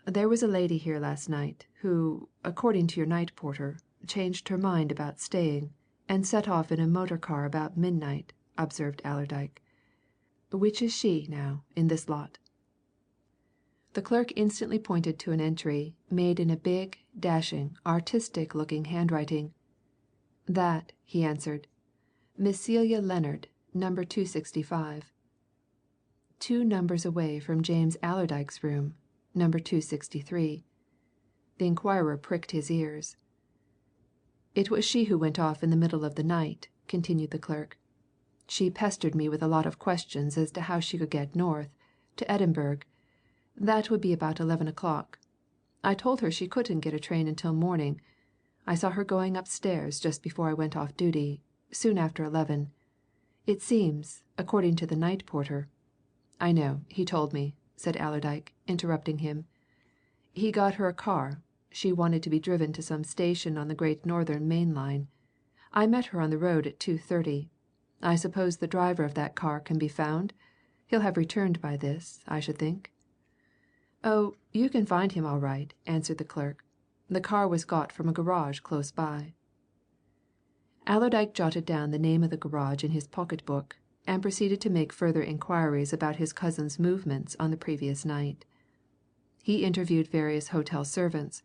"There was a lady here last night, who, according to your night porter, changed her mind about staying, and set off in a motor car about midnight," observed Allerdyke. "Which is she, now, in this lot?" The clerk instantly pointed to an entry, made in a big, dashing, artistic looking handwriting. "That," he answered. "Miss Celia Lennard, number 265. 2 numbers away from James Allerdyke's room, number 263. The inquirer pricked his ears. "It was she who went off in the middle of the night," continued the clerk. "She pestered me with a lot of questions as to how she could get north, to Edinburgh. That would be about 11 o'clock. I told her she couldn't get a train until morning. I saw her going upstairs just before I went off duty, soon after 11. It seems, according to the night porter " "I know, he told me," said Allerdyke, interrupting him. "He got her a car she wanted to be driven to some station on the Great Northern main line. I met her on the road at 2:30. I suppose the driver of that car can be found? He'll have returned by this, I should think." "Oh, you can find him all right," answered the clerk. "The car was got from a garage close by." Allerdyke jotted down the name of the garage in his pocket book, and proceeded to make further inquiries about his cousin's movements on the previous night. He interviewed various hotel servants,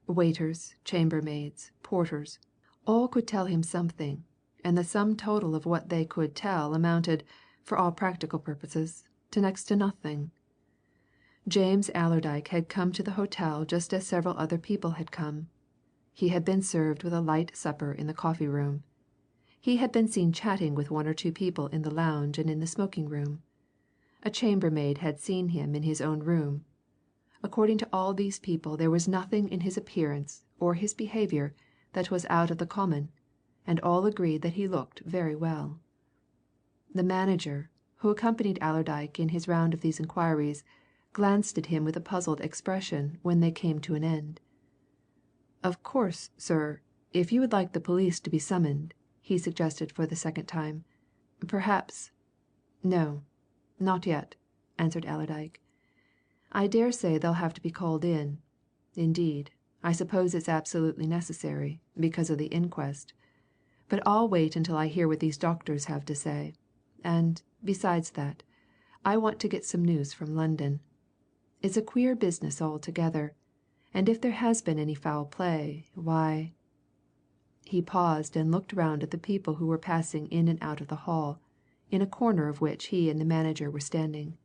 waiters, chambermaids, porters. All could tell him something, and the sum total of what they could tell amounted, for all practical purposes, to next to nothing. James Allerdyke had come to the hotel just as several other people had come. He had been served with a light supper in the coffee room. He had been seen chatting with 1 or 2 people in the lounge and in the smoking room. A chambermaid had seen him in his own room. According to all these people there was nothing in his appearance or his behaviour that was out of the common, and all agreed that he looked very well. The manager, who accompanied Allerdyke in his round of these inquiries, glanced at him with a puzzled expression when they came to an end. "Of course, sir, if you would like the police to be summoned," he suggested for the second time, "perhaps " "No, not yet," answered Allerdyke. "I dare say they'll have to be called in. Indeed, I suppose it's absolutely necessary, because of the inquest. But I'll wait until I hear what these doctors have to say. And, besides that, I want to get some news from London. It's a queer business altogether, and if there has been any foul play, why " He paused and looked round at the people who were passing in and out of the hall, in a corner of which he and the manager were standing.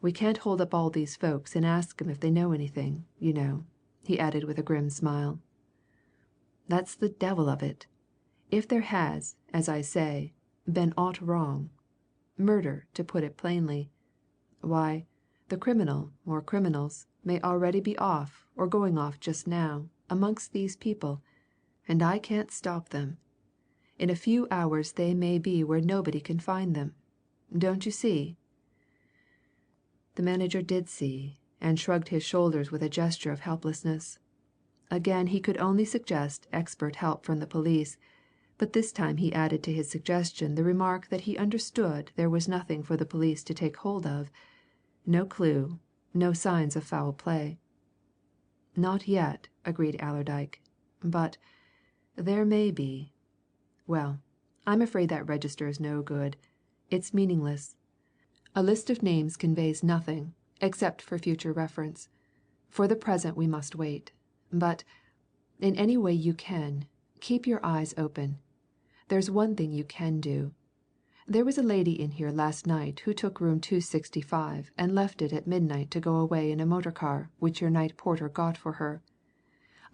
"We can't hold up all these folks and ask 'em if they know anything, you know," he added with a grim smile. "That's the devil of it. If there has, as I say, been aught wrong murder, to put it plainly why, the criminal or criminals may already be off or going off just now, amongst these people, and I can't stop them. In a few hours they may be where nobody can find them. Don't you see?" The manager did see, and shrugged his shoulders with a gesture of helplessness. Again he could only suggest expert help from the police, but this time he added to his suggestion the remark that he understood there was nothing for the police to take hold of, no clue, no signs of foul play. "Not yet," agreed Allerdyke. "But there may be. Well, I'm afraid that register is no good. It's meaningless. A list of names conveys nothing, except for future reference. For the present we must wait. But, in any way you can, keep your eyes open. There's one thing you can do. There was a lady in here last night who took room 265 and left it at midnight to go away in a motor car which your night porter got for her.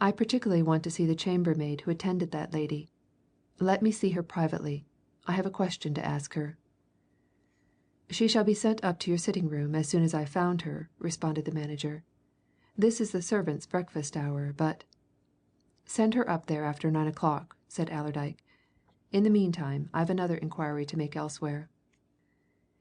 I particularly want to see the chambermaid who attended that lady. Let me see her privately. I have a question to ask her." "She shall be sent up to your sitting room as soon as I've found her," responded the manager. "This is the servants' breakfast hour, but " "Send her up there after 9 o'clock," said Allerdyke. "In the meantime I've another inquiry to make elsewhere."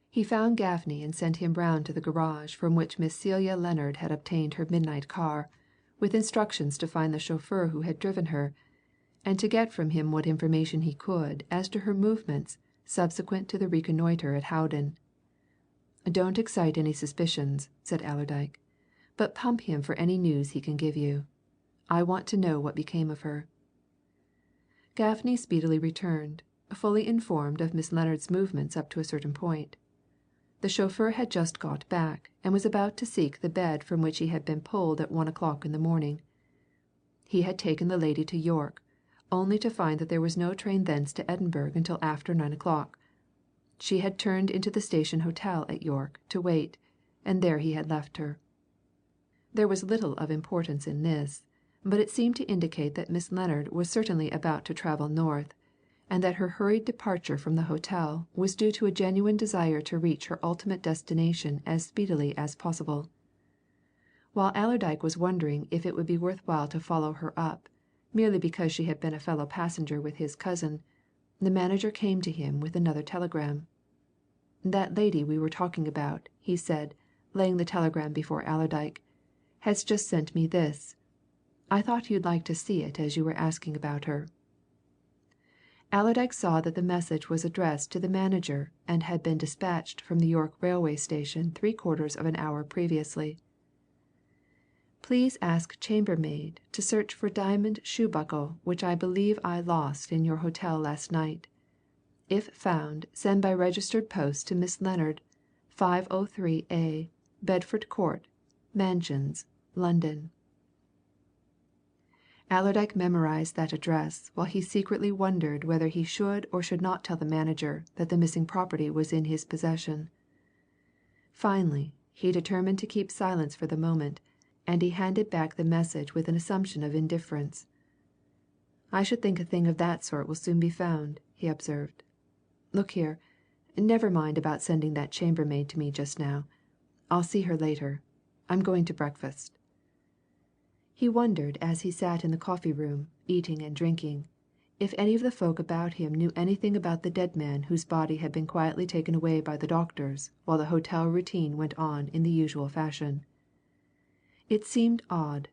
He found Gaffney and sent him round to the garage from which Miss Celia Lennard had obtained her midnight car, with instructions to find the chauffeur who had driven her, and to get from him what information he could as to her movements subsequent to the reconnoitre at Howden. "Don't excite any suspicions," said Allerdyke, "but pump him for any news he can give you. I want to know what became of her." Gaffney speedily returned, fully informed of Miss Lennard's movements up to a certain point. The chauffeur had just got back, and was about to seek the bed from which he had been pulled at 1 o'clock in the morning. He had taken the lady to York, only to find that there was no train thence to Edinburgh until after 9 o'clock. She had turned into the station hotel at York to wait, and there he had left her. There was little of importance in this, but it seemed to indicate that Miss Lennard was certainly about to travel north, and that her hurried departure from the hotel was due to a genuine desire to reach her ultimate destination as speedily as possible. While Allerdyke was wondering if it would be worth while to follow her up, merely because she had been a fellow passenger with his cousin, the manager came to him with another telegram. "That lady we were talking about," he said, laying the telegram before Allerdyke, "has just sent me this. I thought you'd like to see it as you were asking about her." Allerdyke saw that the message was addressed to the manager and had been dispatched from the York railway station 3/4 of an hour previously. "Please ask chambermaid to search for diamond shoe buckle which I believe I lost in your hotel last night. If found, send by registered post to Miss Lennard, 503A, Bedford Court, Mansions, London." Allerdyke memorized that address while he secretly wondered whether he should or should not tell the manager that the missing property was in his possession. Finally, he determined to keep silence for the moment, and he handed back the message with an assumption of indifference. "I should think a thing of that sort will soon be found," he observed. "Look here never mind about sending that chambermaid to me just now. I'll see her later. I'm going to breakfast." He wondered as he sat in the coffee room, eating and drinking, if any of the folk about him knew anything about the dead man whose body had been quietly taken away by the doctors while the hotel routine went on in the usual fashion. It seemed odd,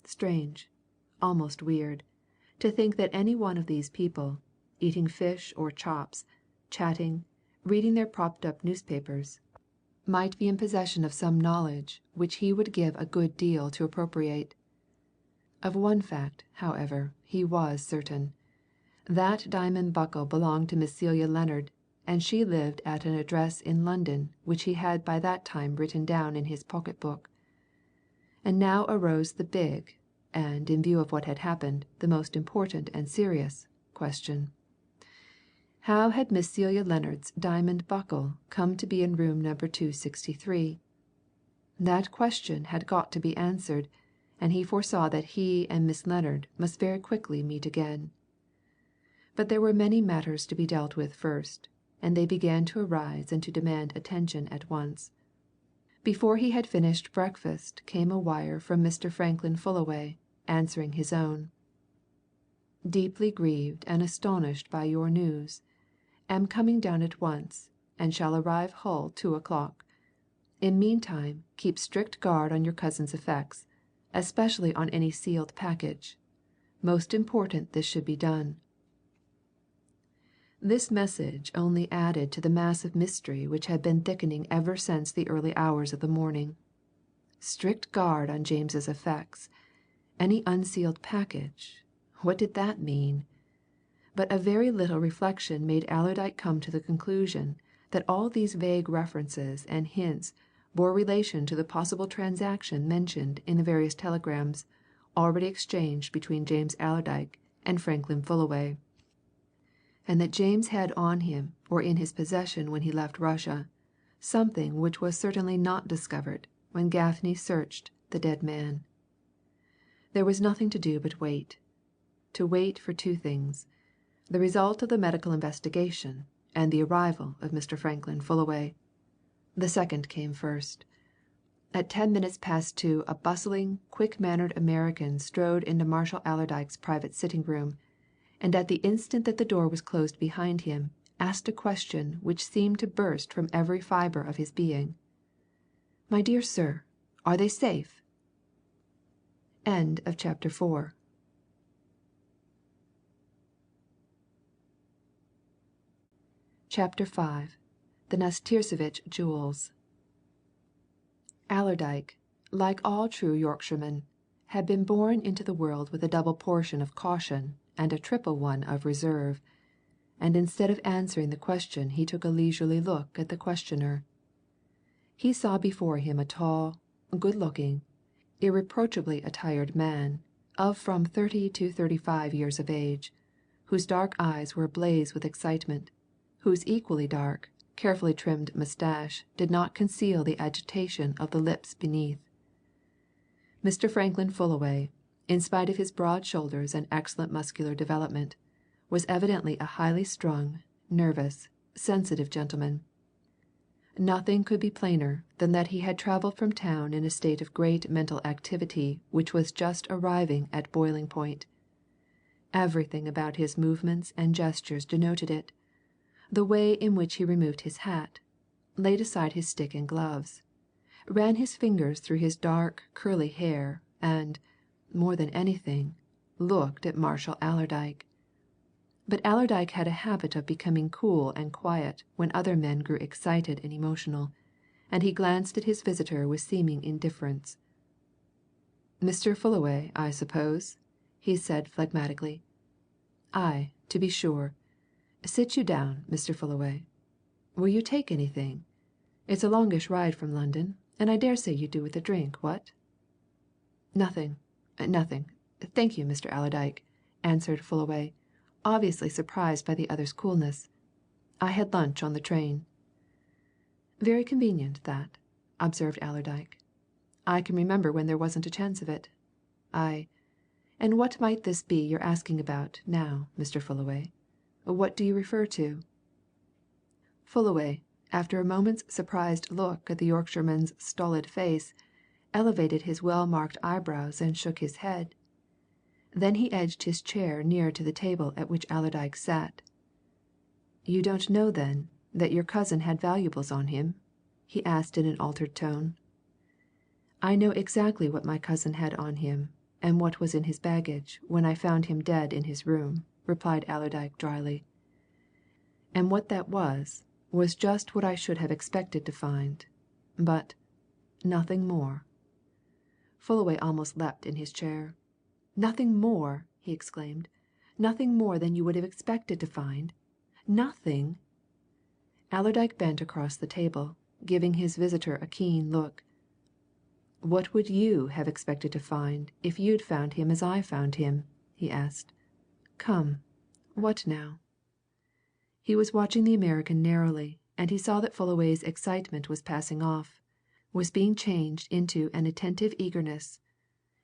strange, almost weird, to think that any one of these people, eating fish or chops, chatting, reading their propped up newspapers, might be in possession of some knowledge which he would give a good deal to appropriate. Of one fact, however, he was certain. That diamond buckle belonged to Miss Celia Lennard, and she lived at an address in London which he had by that time written down in his pocket book. And now arose the big, and, in view of what had happened, the most important and serious, question. How had Miss Celia Lennard's diamond buckle come to be in room number 263? That question had got to be answered, and he foresaw that he and Miss Lennard must very quickly meet again. But there were many matters to be dealt with first, and they began to arise and to demand attention at once. Before he had finished breakfast came a wire from Mr. Franklin Fullaway, answering his own. "Deeply grieved and astonished by your news. Am coming down at once, and shall arrive Hull 2 o'clock. In meantime, keep strict guard on your cousin's effects. especially on any sealed package. Most important this should be done." This message only added to the mass of mystery which had been thickening ever since the early hours of the morning. Strict guard on James's effects. Any unsealed package. What did that mean? But a very little reflection made Allerdyke come to the conclusion that all these vague references and hints bore relation to the possible transaction mentioned in the various telegrams already exchanged between James Allerdyke and Franklin Fullaway, and that James had on him or in his possession when he left Russia something which was certainly not discovered when Gaffney searched the dead man. There was nothing to do but wait. To wait for two things: the result of the medical investigation and the arrival of Mr. Franklin Fullaway. The second came first. At 2:10 a bustling, quick-mannered American strode into Marshal Allerdyke's private sitting-room, and at the instant that the door was closed behind him, asked a question which seemed to burst from every fibre of his being. "My dear sir, are they safe?" End of chapter 4. Chapter 5. The NASTIRSEVITCH Jewels. Allerdyke, like all true Yorkshiremen, had been born into the world with a double portion of caution and a triple one of reserve, and instead of answering the question he took a leisurely look at the questioner. He saw before him a tall, good-looking, irreproachably attired man, of from 30 to 35 years of age, whose dark eyes were ablaze with excitement, whose equally dark, carefully trimmed moustache did not conceal the agitation of the lips beneath. Mr. Franklin Fullaway, in spite of his broad shoulders and excellent muscular development, was evidently a highly strung, nervous, sensitive gentleman. Nothing could be plainer than that he had travelled from town in a state of great mental activity which was just arriving at boiling point. Everything about his movements and gestures denoted it. The way in which he removed his hat, laid aside his stick and gloves, ran his fingers through his dark, curly hair, and, more than anything, looked at Marshal Allerdyke. But Allerdyke had a habit of becoming cool and quiet when other men grew excited and emotional, and he glanced at his visitor with seeming indifference. "Mr. Fullaway, I suppose?" he said phlegmatically. "Aye, to be sure. Sit you down, Mr. Fullaway. Will you take anything? It's a longish ride from London, and I daresay you do with a drink, what?" "Nothing, nothing, thank you, Mr. Allerdyke," answered Fullaway, obviously surprised by the other's coolness. "I had lunch on the train." "Very convenient, that," observed Allerdyke. "I can remember when there wasn't a chance of it. Aye, and what might this be you're asking about, now, Mr. Fullaway? What do you refer to?" Fullaway, after a moment's surprised look at the Yorkshireman's stolid face, elevated his well-marked eyebrows and shook his head. Then he edged his chair nearer to the table at which Allerdyke sat. "You don't know, then, that your cousin had valuables on him?" he asked in an altered tone. "I know exactly what my cousin had on him, and what was in his baggage, when I found him dead in his room," replied Allerdyke drily. "And what that was just what I should have expected to find. But nothing more." Fullaway almost leapt in his chair. "Nothing more!" he exclaimed. "Nothing more than you would have expected to find? Nothing?" Allerdyke bent across the table, giving his visitor a keen look. "What would you have expected to find if you'd found him as I found him?" he asked. "Come, what now?" He was watching the American narrowly, and he saw that Fullaway's excitement was passing off, was being changed into an attentive eagerness.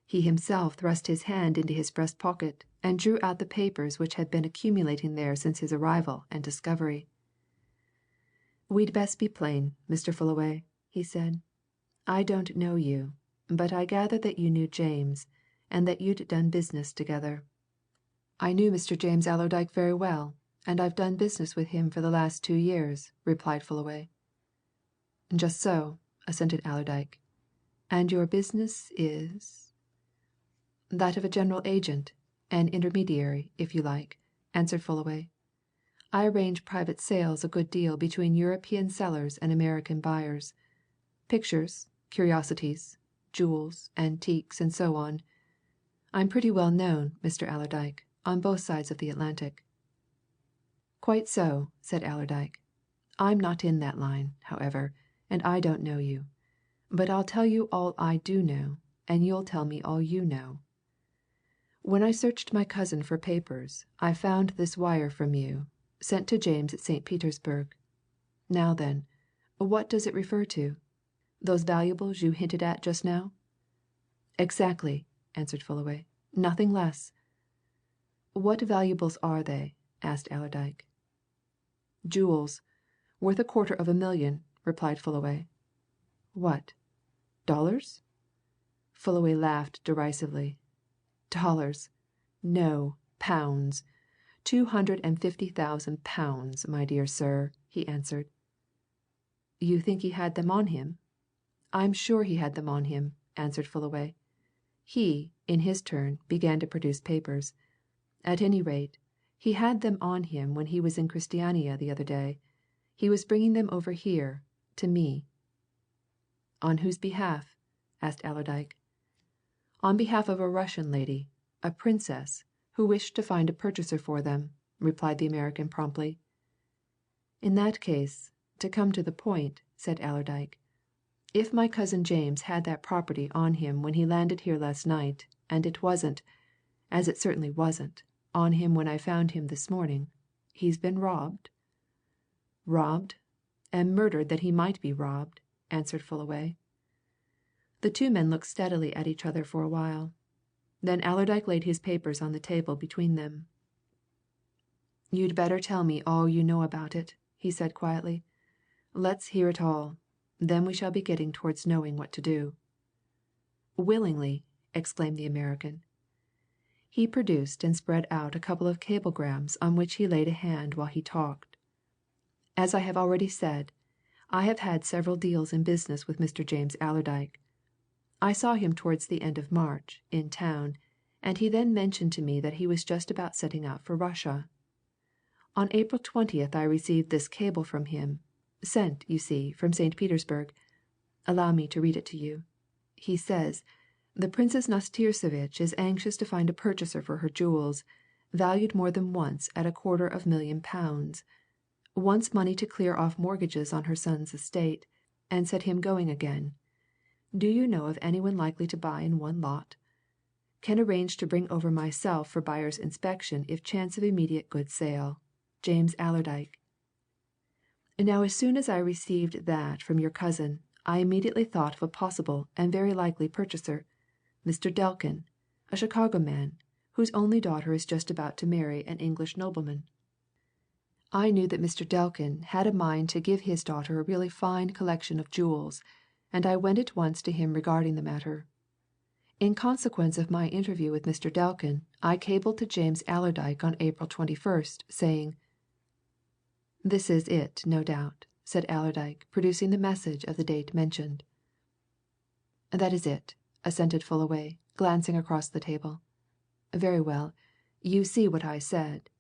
He himself thrust his hand into his breast pocket and drew out the papers which had been accumulating there since his arrival and discovery. "We'd best be plain, Mr. Fullaway," he said. "I don't know you, but I gather that you knew James, and that you'd done business together." "I knew Mr. James Allerdyke very well, and I've done business with him for the last 2 years," replied Fullaway. "Just so," assented Allerdyke. "And your business is That of a general agent, an intermediary, if you like," answered Fullaway. "I arrange private sales a good deal between European sellers and American buyers. Pictures, curiosities, jewels, antiques, and so on. I'm pretty well known, Mr. Allerdyke, on both sides of the Atlantic." "Quite so," said Allerdyke. "I'm not in that line, however, and I don't know you. But I'll tell you all I do know, and you'll tell me all you know. When I searched my cousin for papers, I found this wire from you, sent to James at St. Petersburg. Now then, what does it refer to? Those valuables you hinted at just now?" "Exactly," answered Fullaway. "Nothing less." "What valuables are they?" asked Allerdyke. "Jewels worth $250,000,000," replied Fullaway. "What? Dollars?" Fullaway laughed derisively. "Dollars! No, pounds. £250,000, my dear sir," he answered. "You think he had them on him?" "I'm sure he had them on him," answered Fullaway. He, in his turn, began to produce papers. "At any rate, he had them on him when he was in Christiania the other day. He was bringing them over here to me." "On whose behalf?" asked Allerdyke. "On behalf of a Russian lady, a princess, who wished to find a purchaser for them," replied the American promptly. "In that case, to come to the point," said Allerdyke, "if my cousin James had that property on him when he landed here last night, and it wasn't as it certainly wasn't on him when I found him this morning, he's been robbed?" "Robbed and murdered that he might be robbed," answered Fullaway. The two men looked steadily at each other for a while. Then Allerdyke laid his papers on the table between them. "You'd better tell me all you know about it," he said quietly. "Let's hear it all then we shall be getting towards knowing what to do." "Willingly!" exclaimed the American. He produced and spread out a couple of cablegrams on which he laid a hand while he talked. "As I have already said, I have had several deals in business with Mr. James Allerdyke. I saw him towards the end of March, in town, and he then mentioned to me that he was just about setting out for Russia. On April 20th I received this cable from him, sent, you see, from St. Petersburg. Allow me to read it to you. He says, 'The Princess Nastirsevitch is anxious to find a purchaser for her jewels, valued more than once at £250,000. Wants money to clear off mortgages on her son's estate, and set him going again. Do you know of anyone likely to buy in one lot? Can arrange to bring over myself for buyer's inspection if chance of immediate good sale. James Allerdyke.' Now as soon as I received that from your cousin, I immediately thought of a possible and very likely purchaser, Mr. Delkin, a Chicago man, whose only daughter is just about to marry an English nobleman. I knew that Mr. Delkin had a mind to give his daughter a really fine collection of jewels, and I went at once to him regarding the matter. In consequence of my interview with Mr. Delkin, I cabled to James Allerdyke on April 21st, saying " "This is it, no doubt," said Allerdyke, producing the message of the date mentioned. "That is it," assented Fullaway, glancing across the table. "Very well you see what I said.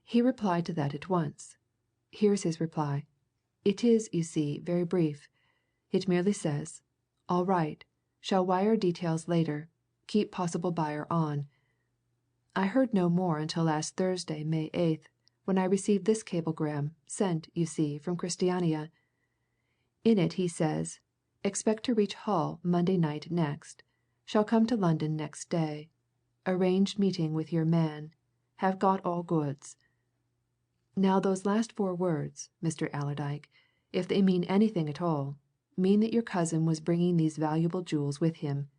He replied to that at once. Here's his reply. It is, you see, very brief. It merely says, 'All right. Shall wire details later. Keep possible buyer on.' I heard no more until last Thursday, May 8th, when I received this cablegram, sent, you see, from Christiania. In it he says, 'Expect to reach Hull Monday night next. Shall come to London next day. Arranged meeting with your man. Have got all goods.' Now those last four words, Mr. Allerdyke, if they mean anything at all, mean that your cousin was bringing these valuable jewels with him.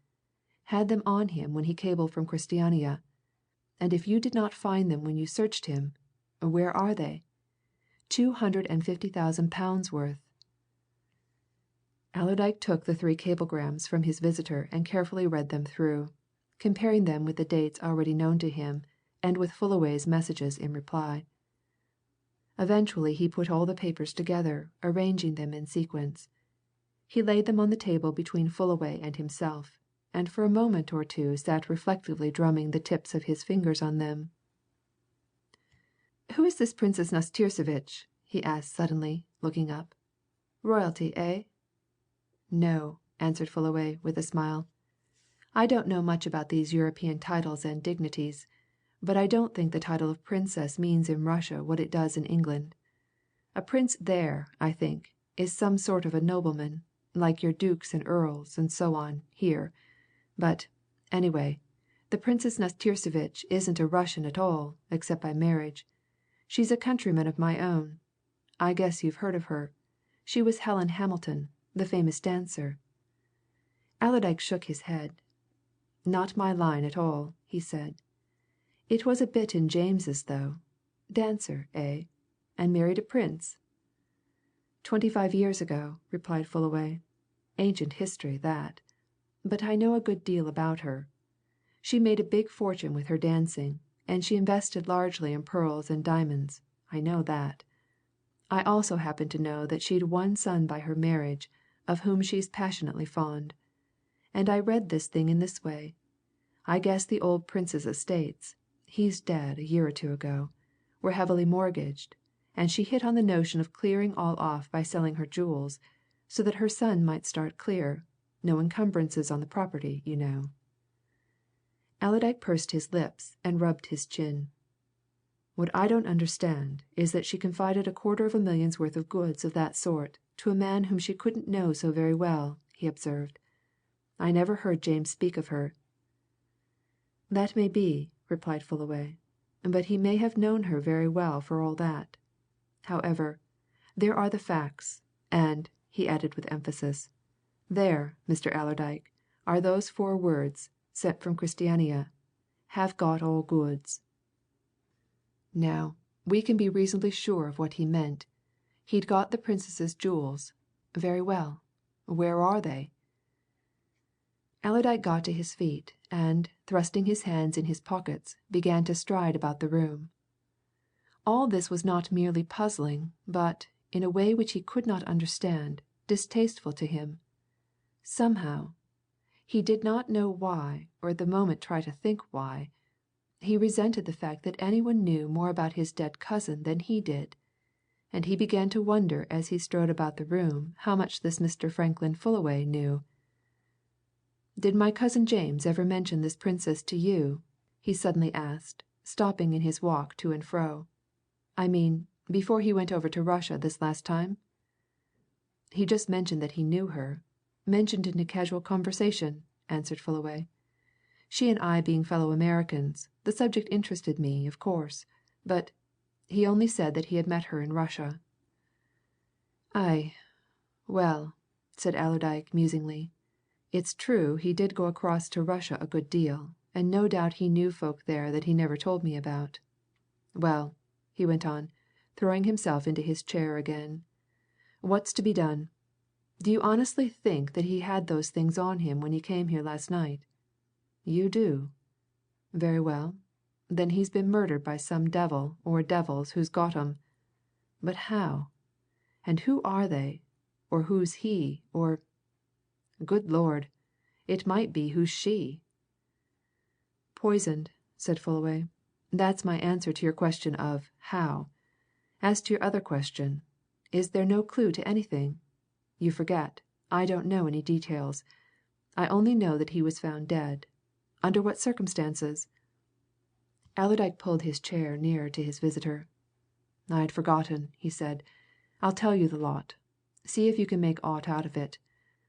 Had them on him when he cabled from Christiania. And if you did not find them when you searched him, where are they? £250,000 worth." Allerdyke took the three cablegrams from his visitor and carefully read them through, comparing them with the dates already known to him and with Fullaway's messages in reply. Eventually he put all the papers together, arranging them in sequence. He laid them on the table between Fullaway and himself. and for a moment or two sat reflectively drumming the tips of his fingers on them. "Who is this Princess Nastirsevitch?" he asked suddenly, looking up. "Royalty, eh?" "No," answered Fullaway, with a smile. "I don't know much about these European titles and dignities, but I don't think the title of Princess means in Russia what it does in England. A prince there, I think, is some sort of a nobleman, like your dukes and earls and so on, here. But, anyway, the Princess Nastirsevitch isn't a Russian at all, except by marriage. She's a countryman of my own. I guess you've heard of her. She was Helen Hamilton, the famous dancer." Allerdyke shook his head. "Not my line at all," he said. "It was a bit in James's, though. Dancer, eh? And married a prince?" "25 years ago," replied Fullaway. "Ancient history, that. But I know a good deal about her. She made a big fortune with her dancing, and she invested largely in pearls and diamonds I know that. I also happen to know that she'd one son by her marriage, of whom she's passionately fond. And I read this thing in this way. I guess the old prince's estates he's dead a year or two ago were heavily mortgaged, and she hit on the notion of clearing all off by selling her jewels, so that her son might start clear no encumbrances on the property, you know." Allerdyke pursed his lips and rubbed his chin. "What I don't understand is that she confided $250,000 worth of goods of that sort to a man whom she couldn't know so very well," he observed. "I never heard James speak of her." "That may be," replied Fullaway, "but he may have known her very well for all that. However, there are the facts, and," he added with emphasis, "there, Mr. Allerdyke, are those 4 words, sent from Christiania, 'have got all goods.' Now, we can be reasonably sure of what he meant. He'd got the Princess's jewels. Very well. Where are they?" Allerdyke got to his feet, and, thrusting his hands in his pockets, began to stride about the room. All this was not merely puzzling, but, in a way which he could not understand, distasteful to him. Somehow he did not know why, or at the moment try to think why he resented the fact that anyone knew more about his dead cousin than he did, and he began to wonder as he strode about the room how much this Mr. Franklin Fullaway knew. "Did my cousin James ever mention this Princess to you?" he suddenly asked, stopping in his walk to and fro. "I mean, before he went over to Russia this last time?" "He just mentioned that he knew her mentioned it in casual conversation," answered Fullaway. "She and I being fellow Americans, the subject interested me, of course. But he only said that he had met her in Russia." "Aye well," said Allerdyke musingly. "It's true he did go across to Russia a good deal, and no doubt he knew folk there that he never told me about. Well," he went on, throwing himself into his chair again, "what's to be done? Do you honestly think that he had those things on him when he came here last night? You do? Very well. Then he's been murdered by some devil or devils who's got 'em. But how? And who are they? Or who's he? Or good Lord! It might be who's she?" "Poisoned," said Fullaway. "That's my answer to your question of 'how?' As to your other question is there no clue to anything? You forget, I don't know any details. I only know that he was found dead. Under what circumstances?" Allerdyke pulled his chair nearer to his visitor. "I'd forgotten," he said. "I'll tell you the lot. See if you can make aught out of it.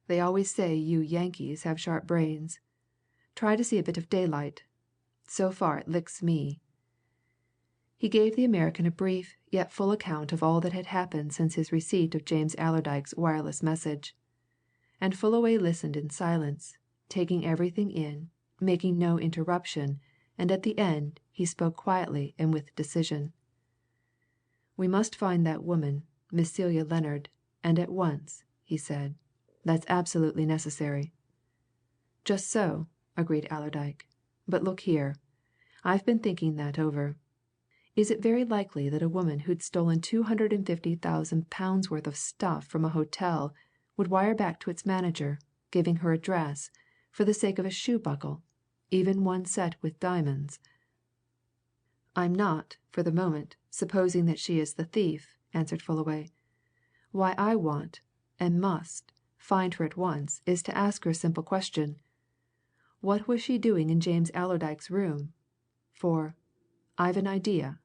They always say you Yankees have sharp brains. Try to see a bit of daylight. So far it licks me." He gave the American a brief yet full account of all that had happened since his receipt of James Allerdyke's wireless message. And Fullaway listened in silence, taking everything in, making no interruption, and at the end he spoke quietly and with decision. "We must find that woman, Miss Celia Lennard, and at once," he said. "That's absolutely necessary." "Just so," agreed Allerdyke. "But look here I've been thinking that over. Is it very likely that a woman who'd stolen £250,000 worth of stuff from a hotel would wire back to its manager, giving her address, for the sake of a shoe buckle, even one set with diamonds. I'm not, for the moment, supposing that she is the thief, answered Fullaway. Why I want, and must, find her at once is to ask her a simple question. What was she doing in James Allerdyke's room? For I've an idea."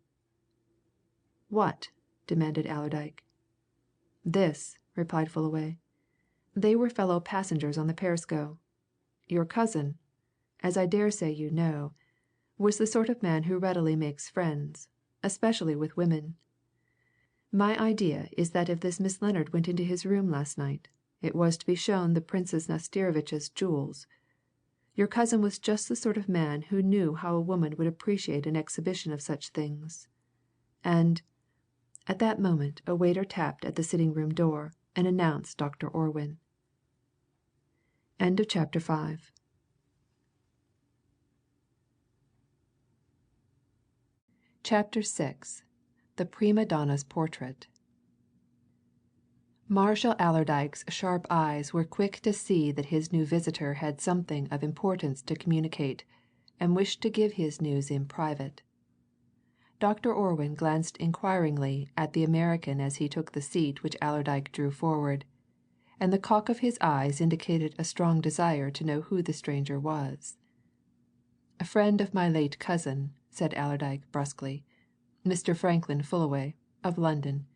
"What?" demanded Allerdyke. "This," replied Fullaway. "They were fellow passengers on the Perisco. Your cousin, as I dare say you know, was the sort of man who readily makes friends, especially with women. My idea is that if this Miss Lennard went into his room last night, it was to be shown the Princess Nastirsevitch's jewels. Your cousin was just the sort of man who knew how a woman would appreciate an exhibition of such things. And " At that moment a waiter tapped at the sitting room door and announced Dr. Orwin. Chapter VI. The Prima Donna's Portrait. Marshal Allerdyke's sharp eyes were quick to see that his new visitor had something of importance to communicate, and wished to give his news in private. Dr. Orwin glanced inquiringly at the American as he took the seat which Allerdyke drew forward, and the cock of his eyes indicated a strong desire to know who the stranger was. "A friend of my late cousin," said Allerdyke brusquely. "Mr. Franklin Fullaway, of London.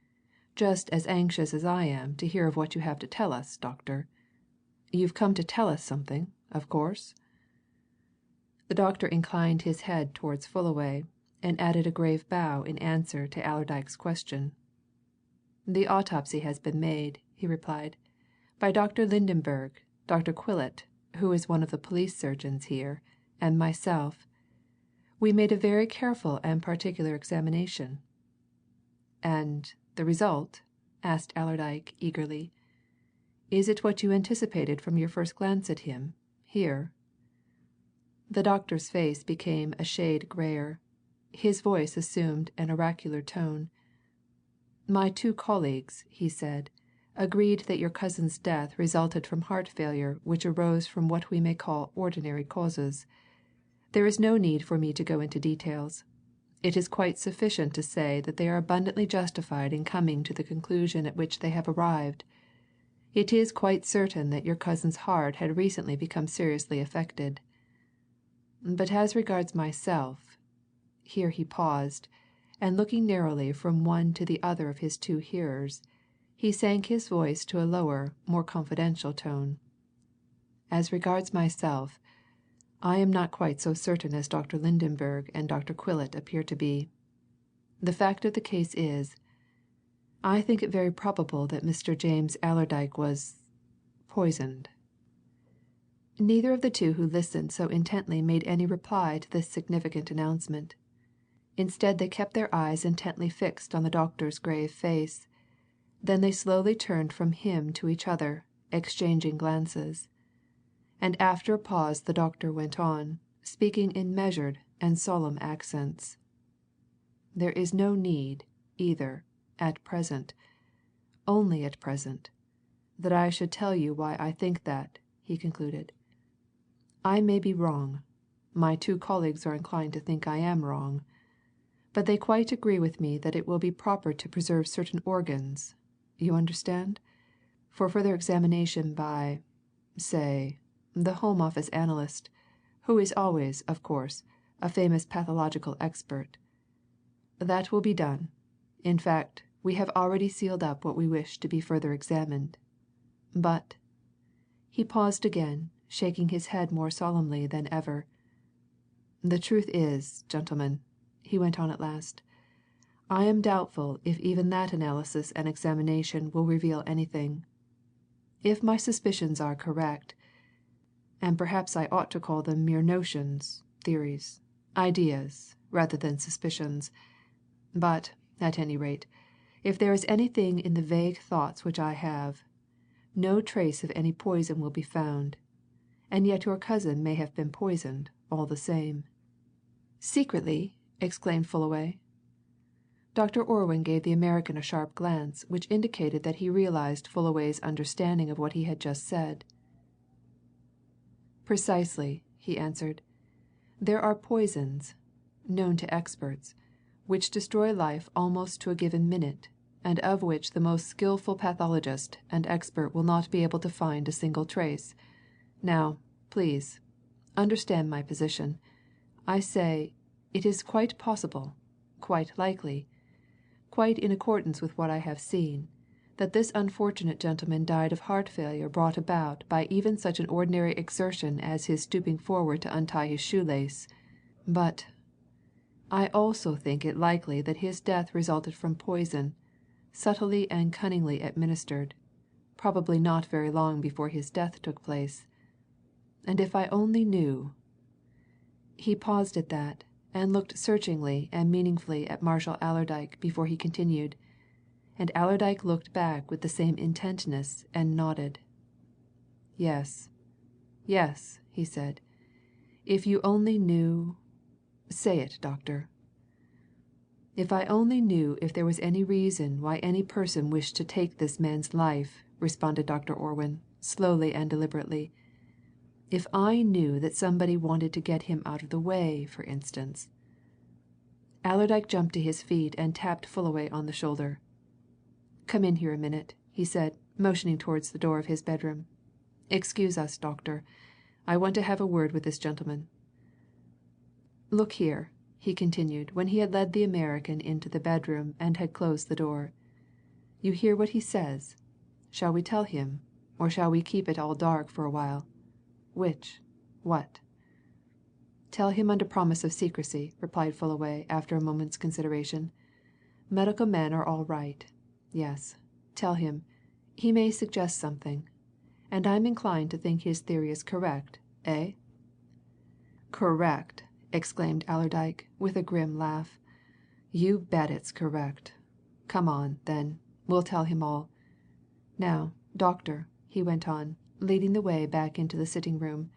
Just as anxious as I am to hear of what you have to tell us, doctor. You've come to tell us something, of course?" The doctor inclined his head towards Fullaway, and added a grave bow in answer to Allerdyke's question. "The autopsy has been made," he replied, "by Dr. Lydenberg, Dr. Quillet, who is one of the police surgeons here, and myself. We made a very careful and particular examination." "And the result?" asked Allerdyke eagerly. "Is it what you anticipated from your first glance at him here?" The doctor's face became a shade greyer. His voice assumed an oracular tone. "My two colleagues," he said, "agreed that your cousin's death resulted from heart failure which arose from what we may call ordinary causes. There is no need for me to go into details. It is quite sufficient to say that they are abundantly justified in coming to the conclusion at which they have arrived. It is quite certain that your cousin's heart had recently become seriously affected. But as regards myself," here he paused, and looking narrowly from one to the other of his two hearers, he sank his voice to a lower, more confidential tone. "As regards myself, I am not quite so certain as Dr. Lydenberg and Dr. Quillet appear to be. The fact of the case is, I think it very probable that Mr. James Allerdyke was poisoned." Neither of the two who listened so intently made any reply to this significant announcement. Instead they kept their eyes intently fixed on the doctor's grave face. Then they slowly turned from him to each other, exchanging glances. And after a pause the doctor went on, speaking in measured and solemn accents. "There is no need, either, at present only at present that I should tell you why I think that," he concluded. "I may be wrong my two colleagues are inclined to think I am wrong. But they quite agree with me that it will be proper to preserve certain organs you understand? For further examination by, say, the Home Office analyst, who is always, of course, a famous pathological expert. That will be done in fact, we have already sealed up what we wish to be further examined. But" he paused again, shaking his head more solemnly than ever. "The truth is, gentlemen," he went on at last, "I am doubtful if even that analysis and examination will reveal anything. If my suspicions are correct and perhaps I ought to call them mere notions, theories, ideas, rather than suspicions but, at any rate, if there is anything in the vague thoughts which I have, no trace of any poison will be found, and yet your cousin may have been poisoned, all the same." "Secretly?" exclaimed Fullaway. Dr. Orwin gave the American a sharp glance which indicated that he realized Fullaway's understanding of what he had just said. Precisely, he answered. There are poisons, known to experts, which destroy life almost to a given minute, and of which the most skilful pathologist and expert will not be able to find a single trace. Now, please, understand my position. I say, it is quite possible, quite likely, quite in accordance with what I have seen, that this unfortunate gentleman died of heart failure brought about by even such an ordinary exertion as his stooping forward to untie his shoelace. But I also think it likely that his death resulted from poison, subtly and cunningly administered, probably not very long before his death took place. And if I only knew—" He paused at that, and looked searchingly and meaningfully at Marshall Allerdyke before he continued, and Allerdyke looked back with the same intentness and nodded. "Yes, yes," he said. "If you only knew say it, doctor." "If I only knew if there was any reason why any person wished to take this man's life," responded Dr. Orwin, slowly and deliberately. "If I knew that somebody wanted to get him out of the way, for instance." Allerdyke jumped to his feet and tapped Fullaway on the shoulder. "Come in here a minute," he said, motioning towards the door of his bedroom. "Excuse us, doctor. I want to have a word with this gentleman. Look here," he continued when he had led the American into the bedroom and had closed the door. "You hear what he says. Shall we tell him, or shall we keep it all dark for a while? Which? What?" "Tell him under promise of secrecy," replied Fullaway after a moment's consideration. "Medical men are all right. Yes, tell him. He may suggest something. And I'm inclined to think his theory is correct, eh?" "Correct!" exclaimed Allerdyke, with a grim laugh. "You bet it's correct. Come on, then we'll tell him all. Now, doctor," he went on, leading the way back into the sitting room,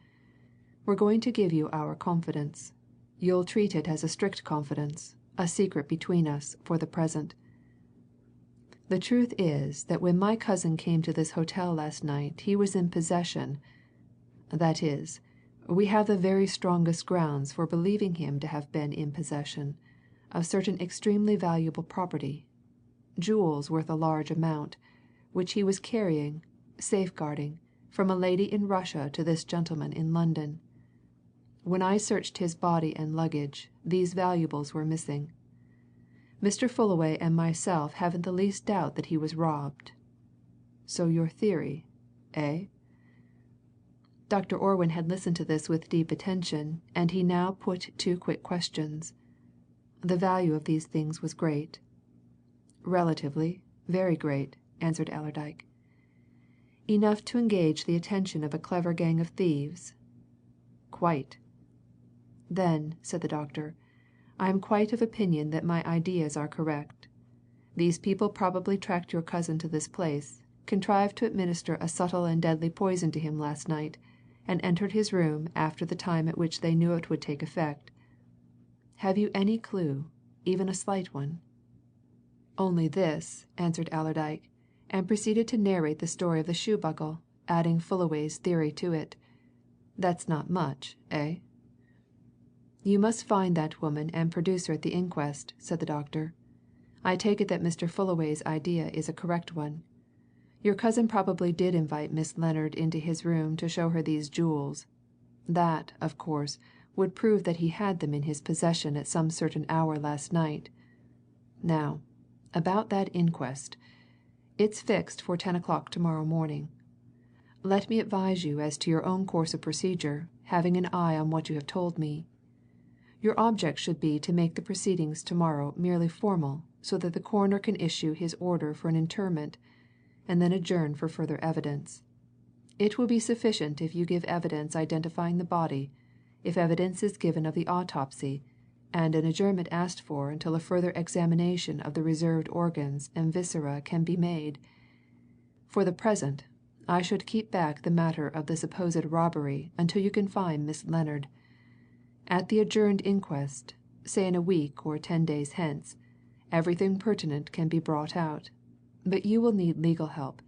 "we're going to give you our confidence. You'll treat it as a strict confidence, a secret between us, for the present. The truth is that when my cousin came to this hotel last night he was in possession that is, we have the very strongest grounds for believing him to have been in possession of certain extremely valuable property, jewels worth a large amount, which he was carrying, safeguarding, from a lady in Russia to this gentleman in London. When I searched his body and luggage, these valuables were missing. Mr. Fullaway and myself haven't the least doubt that he was robbed. So your theory, eh?" Dr. Orwin had listened to this with deep attention, and he now put two quick questions. "The value of these things was great?" "Relatively, very great," answered Allerdyke. "Enough to engage the attention of a clever gang of thieves?" "Quite." "Then," said the doctor, "I am quite of opinion that my ideas are correct. These people probably tracked your cousin to this place, contrived to administer a subtle and deadly poison to him last night, and entered his room after the time at which they knew it would take effect. Have you any clue, even a slight one?" "Only this," answered Allerdyke, and proceeded to narrate the story of the shoe buckle, adding Fullaway's theory to it. "That's not much, eh?" "You must find that woman and produce her at the inquest," said the doctor. "I take it that Mr. Fullaway's idea is a correct one. Your cousin probably did invite Miss Lennard into his room to show her these jewels. That, of course, would prove that he had them in his possession at some certain hour last night. Now, about that inquest. It's fixed for 10 o'clock to morrow morning. Let me advise you as to your own course of procedure, having an eye on what you have told me. Your object should be to make the proceedings to morrow merely formal, so that the coroner can issue his order for an interment, and then adjourn for further evidence. It will be sufficient if you give evidence identifying the body, if evidence is given of the autopsy, and an adjournment asked for until a further examination of the reserved organs and viscera can be made. For the present, I should keep back the matter of the supposed robbery until you can find Miss Lennard. At the adjourned inquest, say in a week or 10 days hence, everything pertinent can be brought out. But you will need legal help.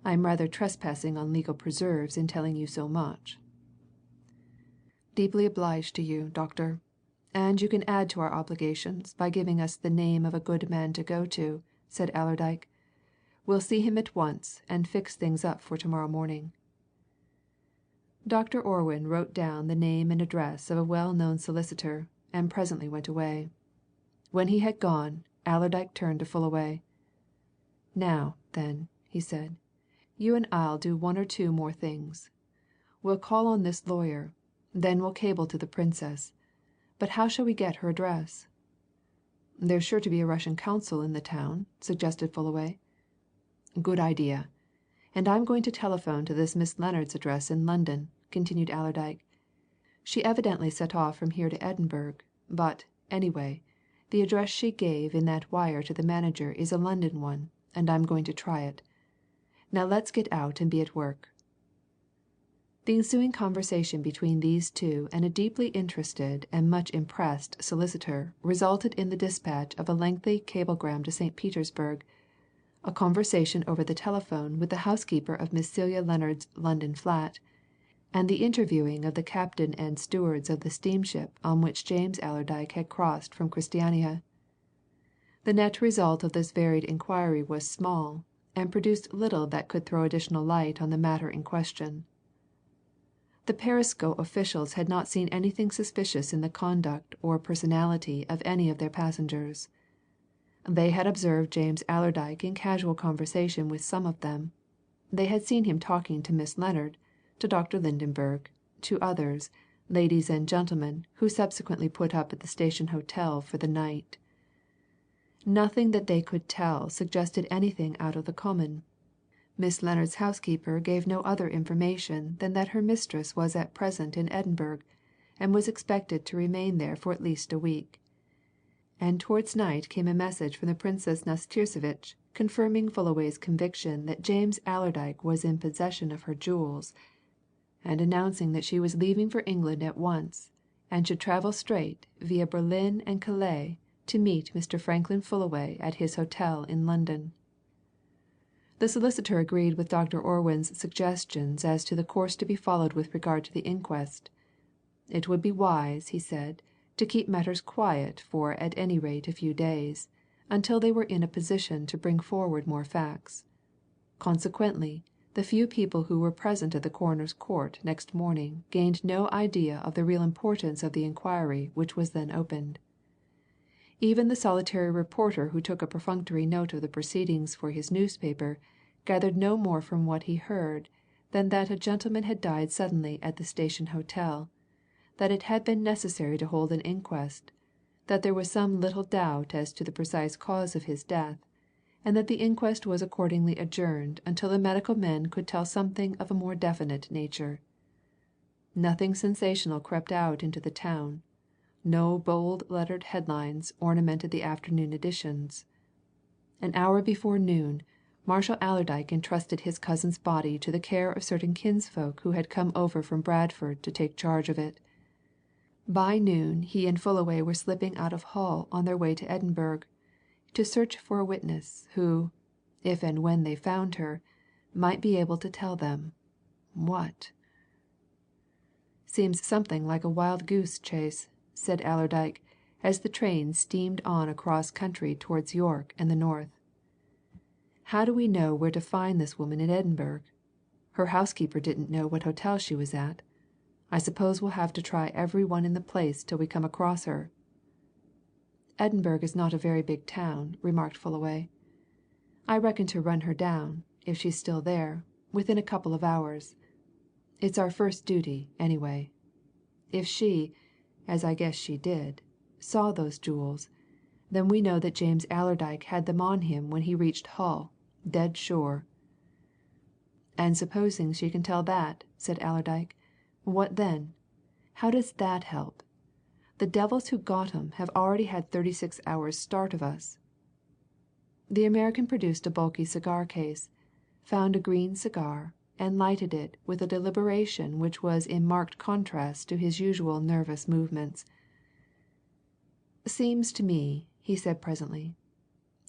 I am rather trespassing on legal preserves in telling you so much." Deeply obliged to you, doctor. And you can add to our obligations by giving us the name of a good man to go to," said Allerdyke. "We'll see him at once and fix things up for to morrow morning." Dr. Orwin wrote down the name and address of a well known solicitor, and presently went away. When he had gone, Allerdyke turned to Fullaway. "Now, then," he said, "you and I'll do one or two more things. We'll call on this lawyer, then we'll cable to the Princess. But how shall we get her address?" "There's sure to be a Russian consul in the town," suggested Fullaway. "Good idea. And I'm going to telephone to this Miss Lennard's address in London," continued Allerdyke. "She evidently set off from here to Edinburgh, but, anyway, the address she gave in that wire to the manager is a London one, and I'm going to try it. Now let's get out and be at work." The ensuing conversation between these two and a deeply interested and much impressed solicitor resulted in the dispatch of a lengthy cablegram to St. Petersburg, a conversation over the telephone with the housekeeper of Miss Celia Lennard's London flat, and the interviewing of the captain and stewards of the steamship on which James Allerdyke had crossed from Christiania. The net result of this varied inquiry was small, and produced little that could throw additional light on the matter in question. The Perisco officials had not seen anything suspicious in the conduct or personality of any of their passengers. They had observed James Allerdyke in casual conversation with some of them; they had seen him talking to Miss Lennard, to Dr. Lydenberg, to others, ladies and gentlemen who subsequently put up at the Station Hotel for the night. Nothing that they could tell suggested anything out of the common. Miss Lennard's housekeeper gave no other information than that her mistress was at present in Edinburgh, and was expected to remain there for at least a week. And towards night came a message from the Princess NASTIRSEVITCH confirming Fullaway's conviction that James Allerdyke was in possession of her jewels, and announcing that she was leaving for England at once, and should travel straight via Berlin and Calais to meet Mr. Franklin Fullaway at his hotel in London. The solicitor agreed with Dr. Orwin's suggestions as to the course to be followed with regard to the inquest. It would be wise, he said, to keep matters quiet for at any rate a few days, until they were in a position to bring forward more facts. Consequently, the few people who were present at the coroner's court next morning gained no idea of the real importance of the inquiry which was then opened. Even the solitary reporter who took a perfunctory note of the proceedings for his newspaper gathered no more from what he heard than that a gentleman had died suddenly at the Station Hotel, that it had been necessary to hold an inquest, that there was some little doubt as to the precise cause of his death, and that the inquest was accordingly adjourned until the medical men could tell something of a more definite nature. Nothing sensational crept out into the town. No bold lettered headlines ornamented the afternoon editions. An hour before noon, Marshal Allerdyke entrusted his cousin's body to the care of certain kinsfolk who had come over from Bradford to take charge of it. By noon he and Fullaway were slipping out of Hull on their way to Edinburgh, to search for a witness who, if and when they found her, might be able to tell them what? "Seems something like a wild goose chase," said Allerdyke, as the train steamed on across country towards York and the north. "How do we know where to find this woman in Edinburgh? Her housekeeper didn't know what hotel she was at. I suppose we'll have to try every one in the place till we come across her." "Edinburgh is not a very big town," remarked Fullaway. "I reckon to run her down, if she's still there, within a couple of hours. It's our first duty, anyway. If she, as I guess she did, saw those jewels, then we know that James Allerdyke had them on him when he reached Hull, dead sure." "And supposing she can tell that," said Allerdyke, "what then? How does that help? The devils who got 'em have already had 36 hours' start of us." The American produced a bulky cigar case, found a green cigar, and lighted it with a deliberation which was in marked contrast to his usual nervous movements. "Seems to me," he said presently,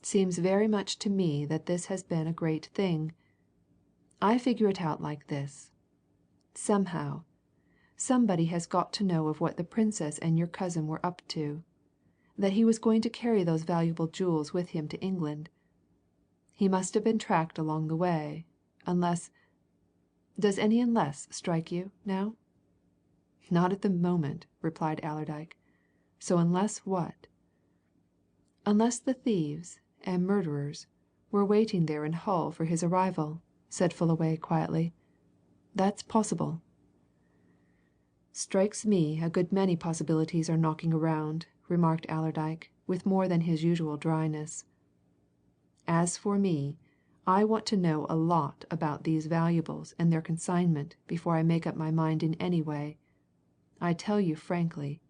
"seems very much to me that this has been a great thing. I figure it out like this. Somehow Somebody has got to know of what the Princess and your cousin were up to that he was going to carry those valuable jewels with him to England. He must have been tracked along the way, unless does any unless strike you, now?" "Not at the moment," replied Allerdyke. "So unless what?" "Unless the thieves and murderers were waiting there in Hull for his arrival," said Fullaway quietly. "That's possible." "Strikes me a good many possibilities are knocking around," remarked Allerdyke, with more than his usual dryness. "As for me, I want to know a lot about these valuables and their consignment before I make up my mind in any way. I tell you frankly,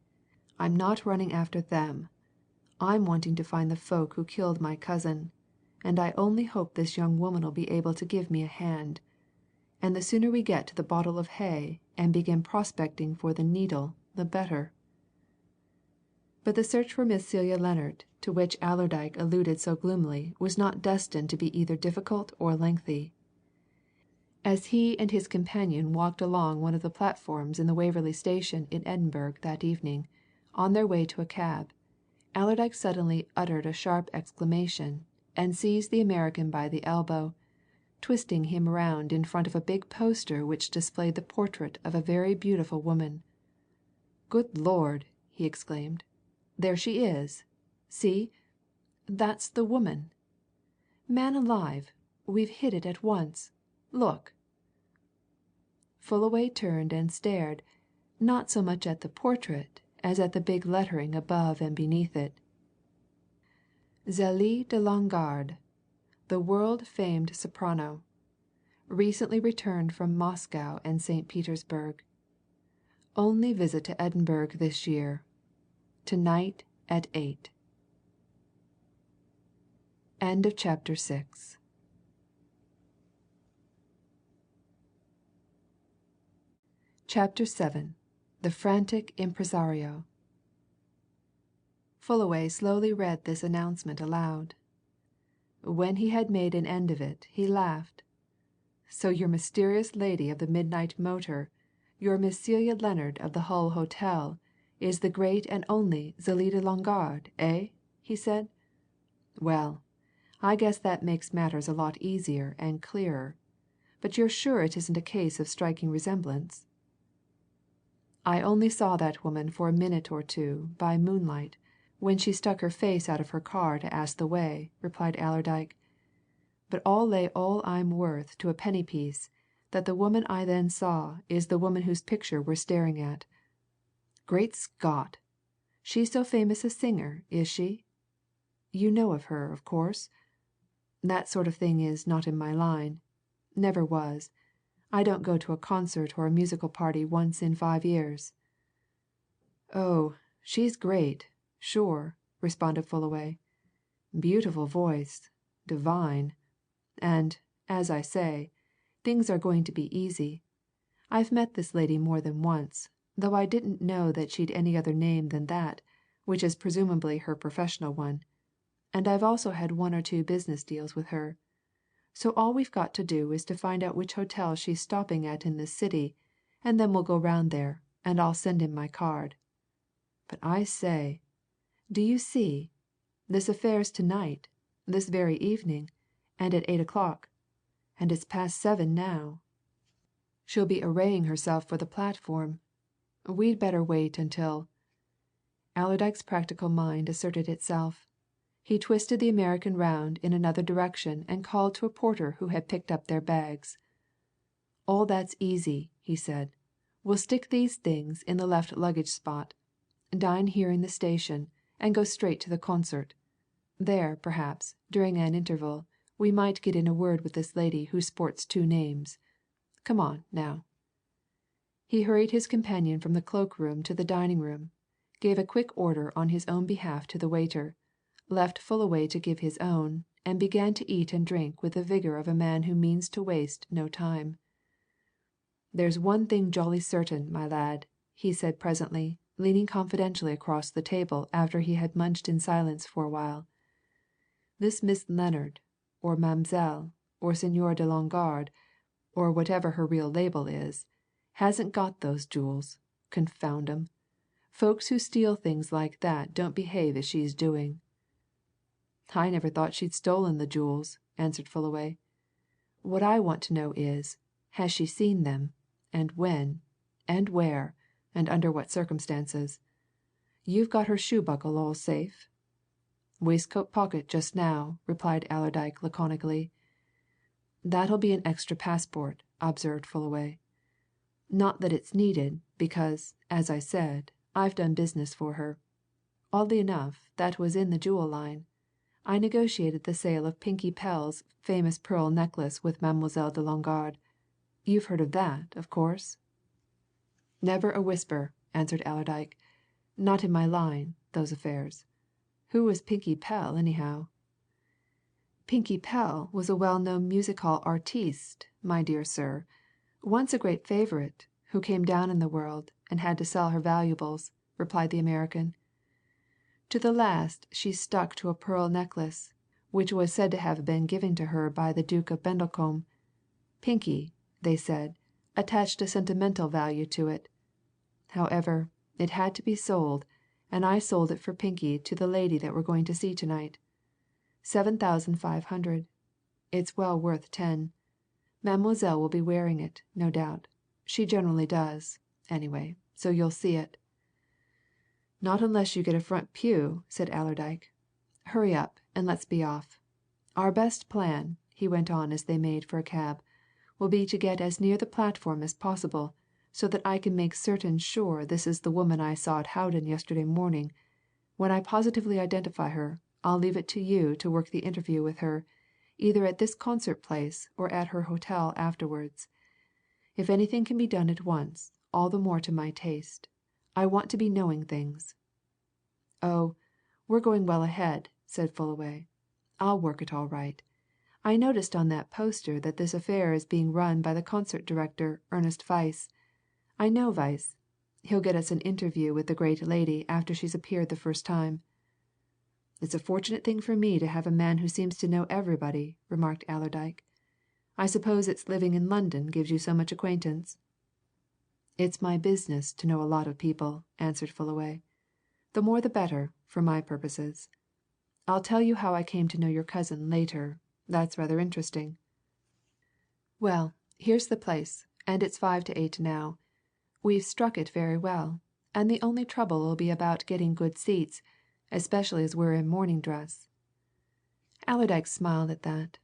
I'm not running after them. I'm wanting to find the folk who killed my cousin, and I only hope this young woman'll be able to give me a hand. And the sooner we get to the bottle of hay and begin prospecting for the needle the better." But the search for Miss Celia Lennard, to which Allerdyke alluded so gloomily, was not destined to be either difficult or lengthy. As he and his companion walked along one of the platforms in the Waverley Station in Edinburgh that evening, on their way to a cab, Allerdyke suddenly uttered a sharp exclamation and seized the American by the elbow, twisting him round in front of a big poster which displayed the portrait of a very beautiful woman. "Good Lord!" he exclaimed. "There she is! See? That's the woman! Man alive, we've hit it at once! Look!" Fullaway turned and stared, not so much at the portrait as at the big lettering above and beneath it. "Zélie de Longarde, the world famed soprano. Recently returned from Moscow and St. Petersburg. Only visit to Edinburgh this year. Tonight at 8." End of chapter 6. Chapter 7 The Frantic Impresario. Fullaway slowly read this announcement aloud. When he had made an end of it, he laughed. "So your mysterious lady of the midnight motor, your Miss Celia Lennard of the Hull Hotel, is the great and only Zélie de Longarde, eh?" he said. "Well, I guess that makes matters a lot easier and clearer. But you're sure it isn't a case of striking resemblance?" "I only saw that woman for a minute or two, by moonlight, when she stuck her face out of her car to ask the way," replied Allerdyke. "But I'll lay all I'm worth to a penny piece that the woman I then saw is the woman whose picture we're staring at. Great Scott! She's so famous a singer, is she? You know of her, of course? That sort of thing is not in my line. Never was. I don't go to a concert or a musical party once in 5 years." "Oh, she's great, sure," responded Fullaway. "Beautiful voice divine. And, as I say, things are going to be easy. I've met this lady more than once, though I didn't know that she'd any other name than that, which is presumably her professional one, and I've also had one or two business deals with her. So all we've got to do is to find out which hotel she's stopping at in this city, and then we'll go round there, and I'll send in my card. But I say do you see? This affair's to night, this very evening, and at 8 o'clock. And it's past 7 now. She'll be arraying herself for the platform. We'd better wait until " Allerdyke's practical mind asserted itself. He twisted the American round in another direction and called to a porter who had picked up their bags. "All that's easy," he said. "We'll stick these things in the left luggage spot, dine here in the station, and go straight to the concert. There, perhaps, during an interval, we might get in a word with this lady who sports 2 names. Come on, now." He hurried his companion from the cloak room to the dining room, gave a quick order on his own behalf to the waiter, left Fullaway to give his own, and began to eat and drink with the vigour of a man who means to waste no time. "There's one thing jolly certain, my lad," he said presently, leaning confidentially across the table after he had munched in silence for a while. "This Miss Lennard, or Mamselle, or Signor de Longarde, or whatever her real label is, hasn't got those jewels, Confound 'em! Folks who steal things like that don't behave as she's doing." "I never thought she'd stolen the jewels," answered Fullaway. "What I want to know is, has she seen them, and when, and where, and under what circumstances? You've got her shoe buckle all safe?" "Waistcoat pocket just now," replied Allerdyke laconically. "That'll be an extra passport," observed Fullaway. "Not that it's needed, because, as I said, I've done business for her. Oddly enough, that was in the jewel line. I negotiated the sale of Pinkie Pell's famous pearl necklace with Mademoiselle de Longarde. You've heard of that, of course?" "Never a whisper," answered Allerdyke. "Not in my line, those affairs. Who was Pinkie Pell, anyhow?" "Pinkie Pell was a well known music hall artiste, my dear sir once a great favourite, who came down in the world and had to sell her valuables," replied the American. "To the last she stuck to a pearl necklace, which was said to have been given to her by the Duke of Bendlecombe. Pinkie, they said, attached a sentimental value to it. However, it had to be sold, and I sold it for Pinkie to the lady that we're going to see to night. 7,500. It's well worth 10. Mademoiselle will be wearing it, no doubt. She generally does, anyway, so you'll see it." "Not unless you get a front pew," said Allerdyke. "Hurry up, and let's be off. Our best plan," he went on as they made for a cab, "will be to get as near the platform as possible, so that I can make certain sure this is the woman I saw at Howden yesterday morning. When I positively identify her, I'll leave it to you to work the interview with her, either at this concert place or at her hotel afterwards. If anything can be done at once, all the more to my taste. I want to be knowing things." "Oh, we're going well ahead," said Fullaway. "I'll work it all right. I noticed on that poster that this affair is being run by the concert director, Ernest Weiss. I know Weiss. He'll get us an interview with the great lady after she's appeared the first time." "It's a fortunate thing for me to have a man who seems to know everybody," remarked Allerdyke. "I suppose it's living in London gives you so much acquaintance?" "It's my business to know a lot of people," answered Fullaway. "The more the better, for my purposes. I'll tell you how I came to know your cousin later that's rather interesting. Well, here's the place, and it's 5 to 8 now. We've struck it very well, and the only trouble'll be about getting good seats, especially as we're in morning dress." Allerdyke smiled at that.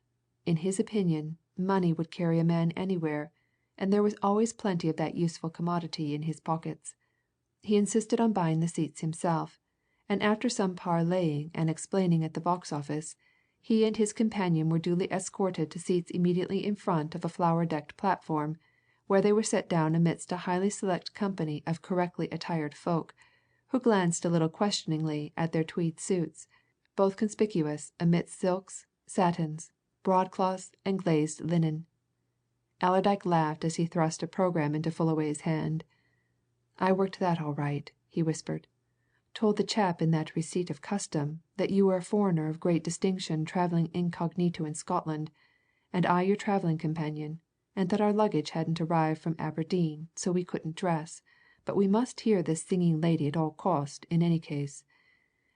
In his opinion, money would carry a man anywhere, and there was always plenty of that useful commodity in his pockets. He insisted on buying the seats himself, and after some parleying and explaining at the box office, he and his companion were duly escorted to seats immediately in front of a flower decked platform, where they were set down amidst a highly select company of correctly attired folk, who glanced a little questioningly at their tweed suits, both conspicuous amidst silks, satins, broadcloths, and glazed linen. Allerdyke laughed as he thrust a programme into Fullaway's hand. "I worked that all right," he whispered. "Told the chap in that receipt of custom that you were a foreigner of great distinction travelling incognito in Scotland, and I your travelling companion, and that our luggage hadn't arrived from Aberdeen, so we couldn't dress, but we must hear this singing lady at all cost, in any case.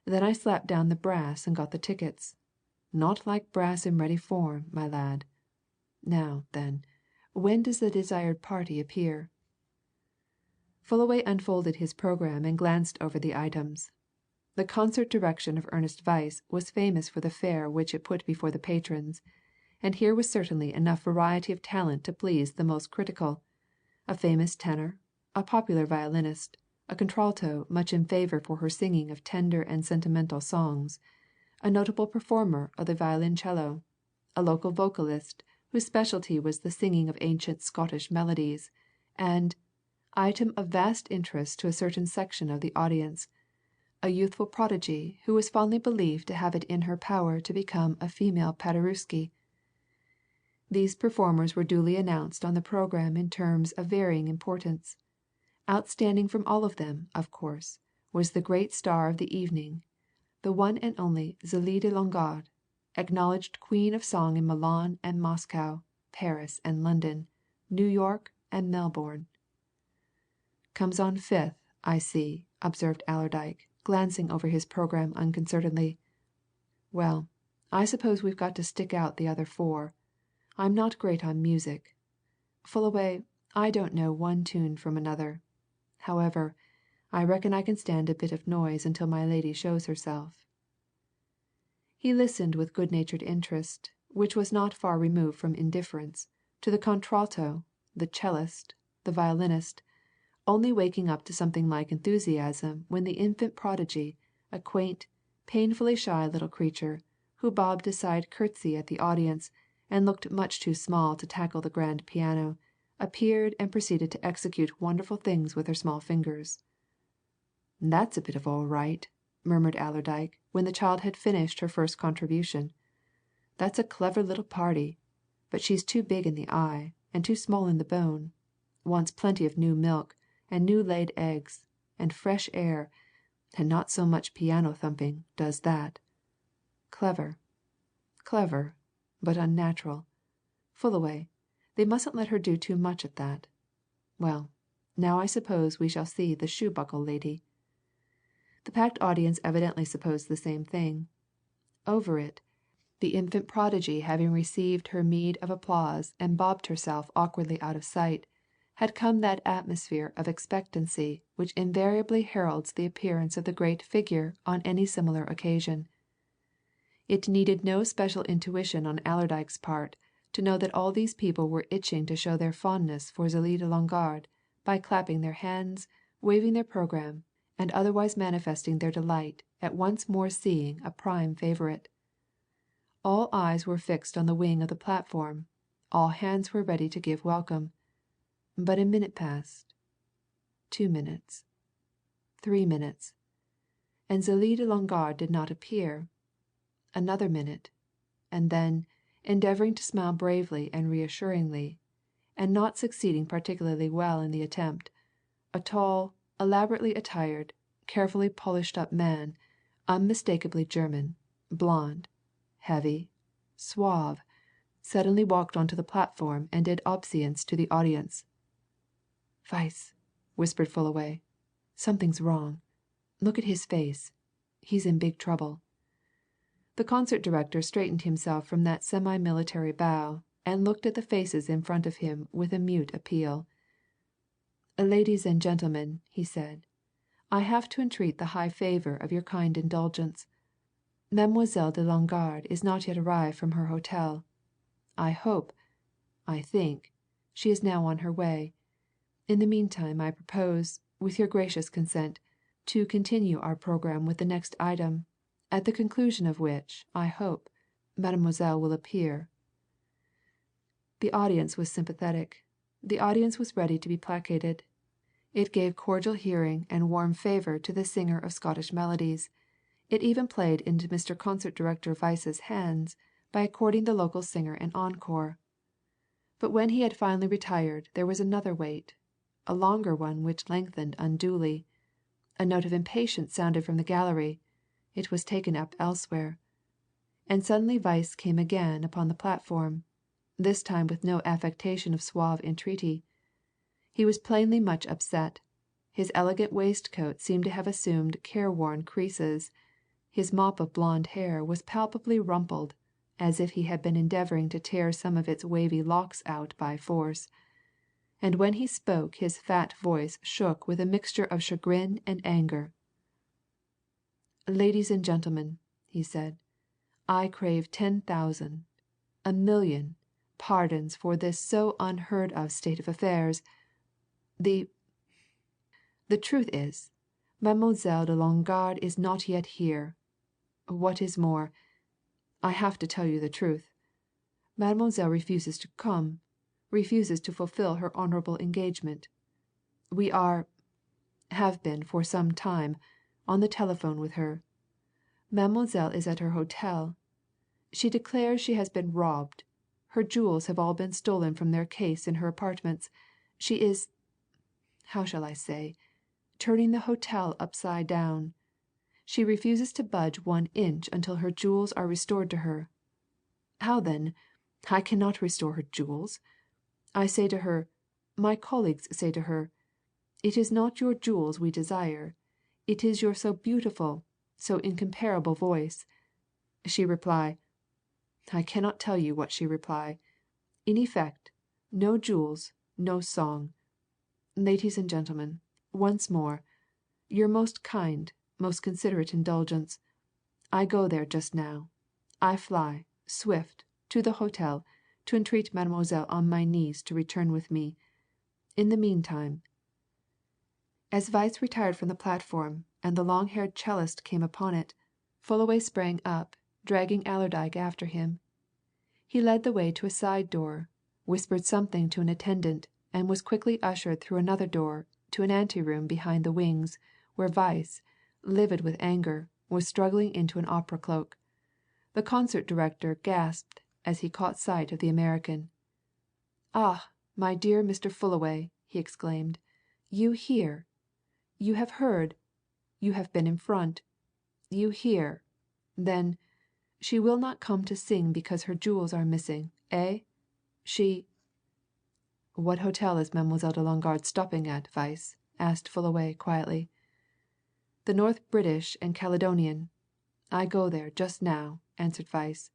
Then I slapped down the brass and got the tickets. Not like brass in ready form, my lad. Now, then, when does the desired party appear?" Fullaway unfolded his programme and glanced over the items. The concert direction of Ernest Weiss was famous for the fare which it put before the patrons, and here was certainly enough variety of talent to please the most critical a famous tenor, a popular violinist, a contralto much in favour for her singing of tender and sentimental songs, a notable performer of the violoncello, a local vocalist whose specialty was the singing of ancient Scottish melodies, and item of vast interest to a certain section of the audience a youthful prodigy who was fondly believed to have it in her power to become a female Paderewski. These performers were duly announced on the programme in terms of varying importance. Outstanding from all of them, of course, was the great star of the evening, the one and only Zélie de Longarde, acknowledged queen of song in Milan and Moscow, Paris and London, New York and Melbourne. Comes on fifth, I see," observed Allerdyke, glancing over his programme unconcernedly. "Well, I suppose we've got to stick out the other four. I'm not great on music. Fullaway, I don't know one tune from another. However, I reckon I can stand a bit of noise until my lady shows herself." He listened with good natured interest, which was not far removed from indifference, to the contralto, the cellist, the violinist, only waking up to something like enthusiasm when the infant prodigy, a quaint, painfully shy little creature, who bobbed a side curtsy at the audience and looked much too small to tackle the grand piano, appeared and proceeded to execute wonderful things with her small fingers. "That's a bit of all right," murmured Allerdyke when the child had finished her first contribution. "That's a clever little party, but she's too big in the eye, and too small in the bone. Wants plenty of new milk, and new laid eggs, and fresh air, and not so much piano thumping, does that. Clever, clever, but unnatural. Fullaway, they mustn't let her do too much at that. Well, now I suppose we shall see the shoe buckle lady." The packed audience evidently supposed the same thing. Over it, the infant prodigy having received her meed of applause and bobbed herself awkwardly out of sight, had come that atmosphere of expectancy which invariably heralds the appearance of the great figure on any similar occasion. It needed no special intuition on Allerdyke's part to know that all these people were itching to show their fondness for Zélie de Longarde by clapping their hands, waving their programme, and otherwise manifesting their delight at once more seeing a prime favourite. All eyes were fixed on the wing of the platform, all hands were ready to give welcome. But a minute passed, 2 minutes, 3 minutes, and Zélie de Longarde did not appear. Another minute, and then, endeavouring to smile bravely and reassuringly, and not succeeding particularly well in the attempt, a tall, elaborately attired, carefully polished up man, unmistakably German, blond, heavy, suave, suddenly walked onto the platform and did obeisance to the audience. "Weiss," whispered Fullaway, "something's wrong. Look at his face. He's in big trouble." The concert director straightened himself from that semi military bow and looked at the faces in front of him with a mute appeal. "Ladies and gentlemen," he said, "I have to entreat the high favour of your kind indulgence. Mademoiselle de Longarde is not yet arrived from her hotel. I think, she is now on her way. In the meantime I propose, with your gracious consent, to continue our programme with the next item, at the conclusion of which, I hope, Mademoiselle will appear." The audience was sympathetic. The audience was ready to be placated. It gave cordial hearing and warm favour to the singer of Scottish melodies. It even played into Mr. Concert Director Weiss's hands by according the local singer an encore. But when he had finally retired there was another wait, a longer one which lengthened unduly. A note of impatience sounded from the gallery it was taken up elsewhere. And suddenly Weiss came again upon the platform, this time with no affectation of suave entreaty. He was plainly much upset. His elegant waistcoat seemed to have assumed careworn creases, his mop of blond hair was palpably rumpled, as if he had been endeavouring to tear some of its wavy locks out by force. And when he spoke his fat voice shook with a mixture of chagrin and anger. "Ladies and gentlemen," he said, "I crave 10,000, a million, pardons for this so unheard of state of affairs. The truth is, Mademoiselle de Longarde is not yet here. What is more, I have to tell you the truth. Mademoiselle refuses to come, refuses to fulfil her honourable engagement. We have been for some time, on the telephone with her. Mademoiselle is at her hotel. She declares she has been robbed. Her jewels have all been stolen from their case in her apartments. She is how shall I say turning the hotel upside down. She refuses to budge 1 inch until her jewels are restored to her. How then? I cannot restore her jewels. I say to her, my colleagues say to her, It is not your jewels we desire. It is your so beautiful, so incomparable voice." She reply, I cannot tell you what she reply. In effect, no jewels, no song. Ladies and gentlemen, once more, your most kind, most considerate indulgence. I go there just now. I fly, swift, to the hotel, to entreat Mademoiselle on my knees to return with me. In the meantime, as Weiss retired from the platform and the long haired cellist came upon it, Fullaway sprang up, dragging Allerdyke after him. He led the way to a side door, whispered something to an attendant, and was quickly ushered through another door to an anteroom behind the wings, where Weiss, livid with anger, was struggling into an opera cloak. The concert director gasped as he caught sight of the American. "Ah, my dear Mr. Fullaway!" he exclaimed. "You here? You have heard? You have been in front? You hear? Then she will not come to sing because her jewels are missing, eh? She " "What hotel is Mademoiselle de Longarde stopping at, Weiss?" asked Fullaway quietly. "The North British and Caledonian. I go there just now," answered Weiss.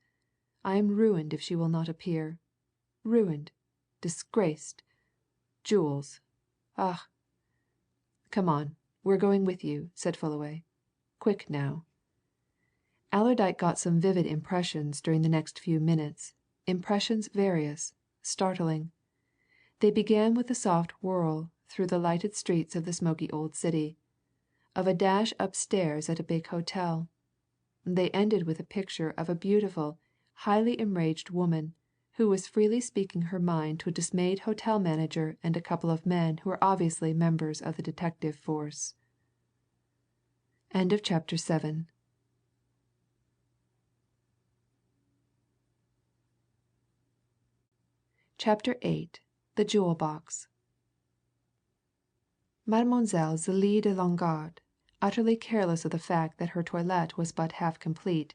"I am ruined if she will not appear. Ruined, disgraced. Jewels ah!" "Come on, we're going with you," said Fullaway. "Quick, now." Allerdyke got some vivid impressions during the next few minutes, impressions various, startling. They began with a soft whirl through the lighted streets of the smoky old city, of a dash upstairs at a big hotel. They ended with a picture of a beautiful, highly enraged woman who was freely speaking her mind to a dismayed hotel manager and a couple of men who were obviously members of the detective force. End of chapter 7. Chapter 8 The Jewel Box Mademoiselle Zélie de Longarde, utterly careless of the fact that her toilette was but half complete,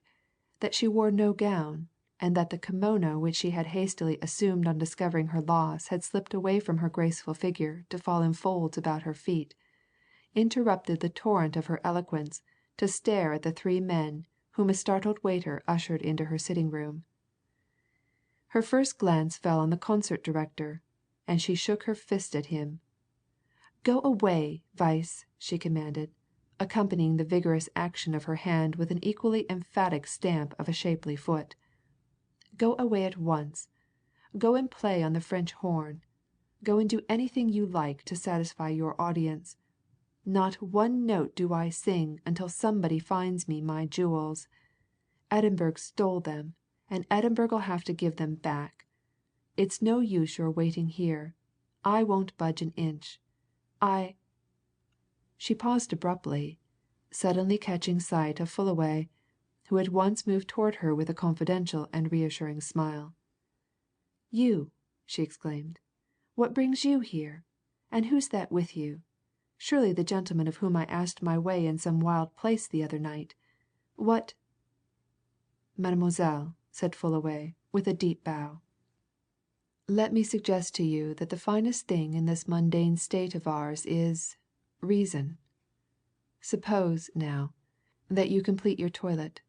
that she wore no gown, and that the kimono which she had hastily assumed on discovering her loss had slipped away from her graceful figure to fall in folds about her feet, interrupted the torrent of her eloquence to stare at the three men whom a startled waiter ushered into her sitting room. Her first glance fell on the concert director, and she shook her fist at him. "Go away, Weiss!" she commanded, accompanying the vigorous action of her hand with an equally emphatic stamp of a shapely foot. "Go away at once! Go and play on the French horn! Go and do anything you like to satisfy your audience! Not one note do I sing until somebody finds me my jewels. Edinburgh stole them, and Edinburgh'll have to give them back. It's no use your waiting here. I won't budge an inch. She paused abruptly, suddenly catching sight of Fullaway, who at once moved toward her with a confidential and reassuring smile. "You!" she exclaimed. "What brings you here? And who's that with you? Surely the gentleman of whom I asked my way in some wild place the other night. What " "Mademoiselle," said Fullaway, with a deep bow, "let me suggest to you that the finest thing in this mundane state of ours is reason. Suppose, now, that you complete your toilet.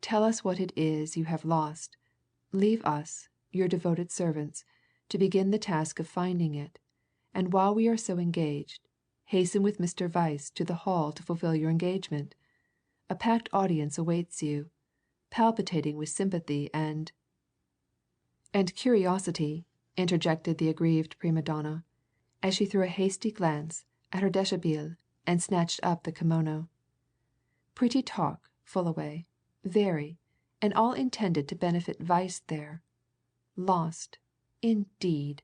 Tell us what it is you have lost. Leave us, your devoted servants, to begin the task of finding it, and while we are so engaged, hasten with Mr. Weiss to the hall to fulfill your engagement. A packed audience awaits you, palpitating with sympathy and curiosity," interjected the aggrieved prima donna, as she threw a hasty glance at her deshabille and snatched up the kimono. "Pretty talk, Fullaway, very, and all intended to benefit Weiss there. Lost, indeed!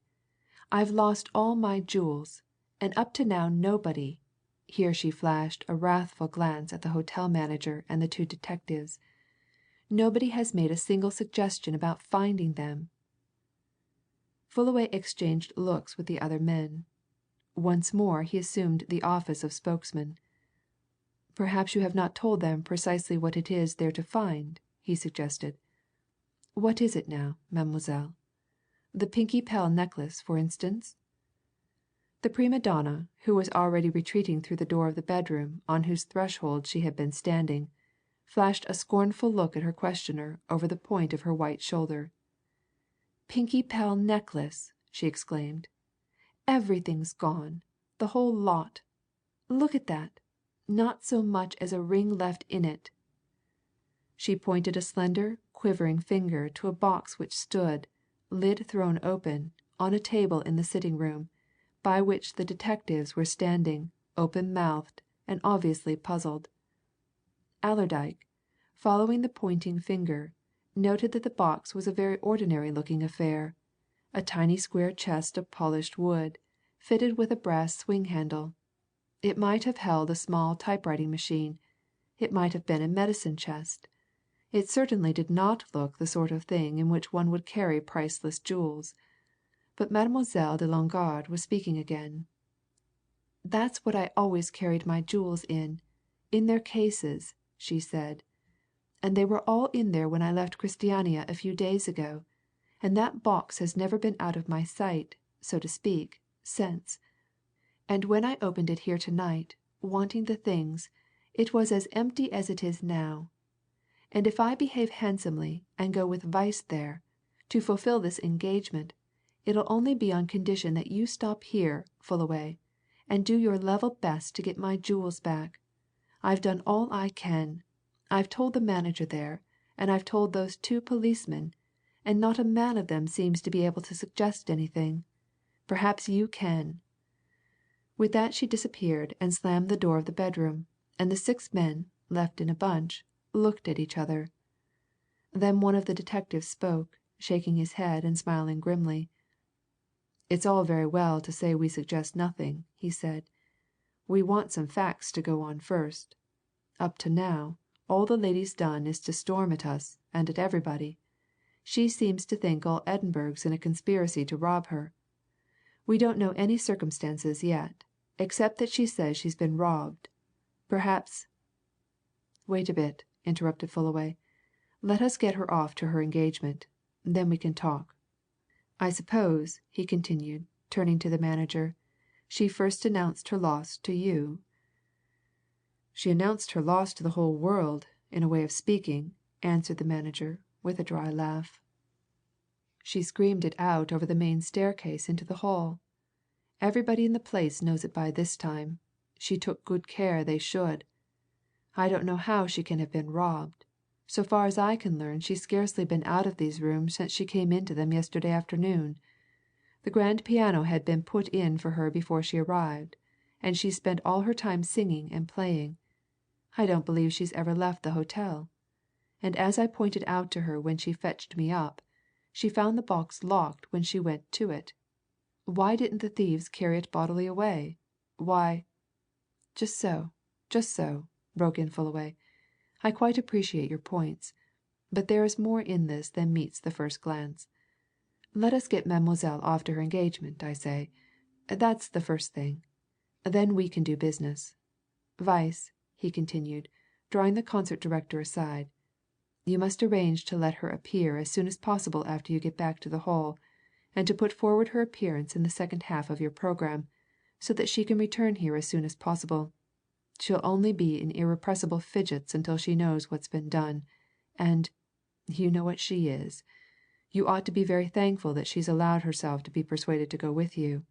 I've lost all my jewels, and up to now nobody" here she flashed a wrathful glance at the hotel manager and the two detectives "nobody has made a single suggestion about finding them." Fullaway exchanged looks with the other men. Once more he assumed the office of spokesman. "Perhaps you have not told them precisely what it is they're to find?" he suggested. "What is it now, Mademoiselle? The Pinkie Pell necklace, for instance?" The prima donna, who was already retreating through the door of the bedroom on whose threshold she had been standing, flashed a scornful look at her questioner over the point of her white shoulder. "Pinkie Pell necklace!" she exclaimed. "Everything's gone the whole lot. Look at that not so much as a ring left in it." She pointed a slender, quivering finger to a box which stood, lid thrown open, on a table in the sitting room, by which the detectives were standing, open mouthed and obviously puzzled. Allerdyke, following the pointing finger, noted that the box was a very ordinary looking affair a tiny square chest of polished wood, fitted with a brass swing handle. It might have held a small typewriting machine, it might have been a medicine chest. It certainly did not look the sort of thing in which one would carry priceless jewels. But Mademoiselle de Longarde was speaking again. "That's what I always carried my jewels in their cases," she said. "And they were all in there when I left Christiania a few days ago, and that box has never been out of my sight, so to speak, since. And when I opened it here to night, wanting the things, it was as empty as it is now. And if I behave handsomely and go with Weiss there, to fulfil this engagement, it'll only be on condition that you stop here, Fullaway, and do your level best to get my jewels back. I've done all I can. I've told the manager there, and I've told those two policemen, and not a man of them seems to be able to suggest anything. Perhaps you can." With that she disappeared and slammed the door of the bedroom, and the six men, left in a bunch, looked at each other. Then one of the detectives spoke, shaking his head and smiling grimly. "It's all very well to say we suggest nothing," he said. "We want some facts to go on first. Up to now, all the lady's done is to storm at us and at everybody. She seems to think all Edinburgh's in a conspiracy to rob her. We don't know any circumstances yet, except that she says she's been robbed. Perhaps " "Wait a bit," interrupted Fullaway. "Let us get her off to her engagement. Then we can talk. I suppose," he continued, turning to the manager, "she first announced her loss to you?" "She announced her loss to the whole world, in a way of speaking," answered the manager, with a dry laugh. "She screamed it out over the main staircase into the hall. Everybody in the place knows it by this time she took good care they should. I don't know how she can have been robbed. So far as I can learn she's scarcely been out of these rooms since she came into them yesterday afternoon. The grand piano had been put in for her before she arrived, and she's spent all her time singing and playing. I don't believe she's ever left the hotel. And as I pointed out to her when she fetched me up, she found the box locked when she went to it. Why didn't the thieves carry it bodily away? Why " "Just so, just so," broke in Fullaway. "I quite appreciate your points. But there is more in this than meets the first glance. Let us get Mademoiselle off to her engagement, I say. That's the first thing. Then we can do business. Weiss," he continued, drawing the concert director aside, "you must arrange to let her appear as soon as possible after you get back to the hall, and to put forward her appearance in the second half of your programme, so that she can return here as soon as possible. She'll only be in irrepressible fidgets until she knows what's been done, and you know what she is. You ought to be very thankful that she's allowed herself to be persuaded to go with you.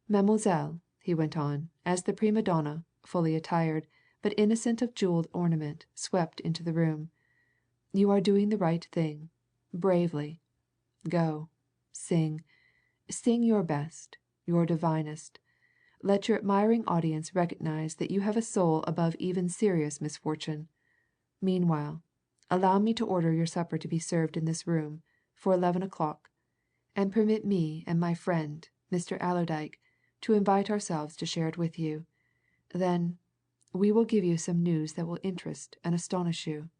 Mademoiselle," he went on, as the prima donna, fully attired, but innocent of jewelled ornament, swept into the room, "you are doing the right thing bravely. Go sing your best, your divinest. Let your admiring audience recognize that you have a soul above even serious misfortune. Meanwhile, allow me to order your supper to be served in this room, for 11 o'clock, and permit me and my friend, Mr. Allerdyke, to invite ourselves to share it with you. Then, we will give you some news that will interest and astonish you."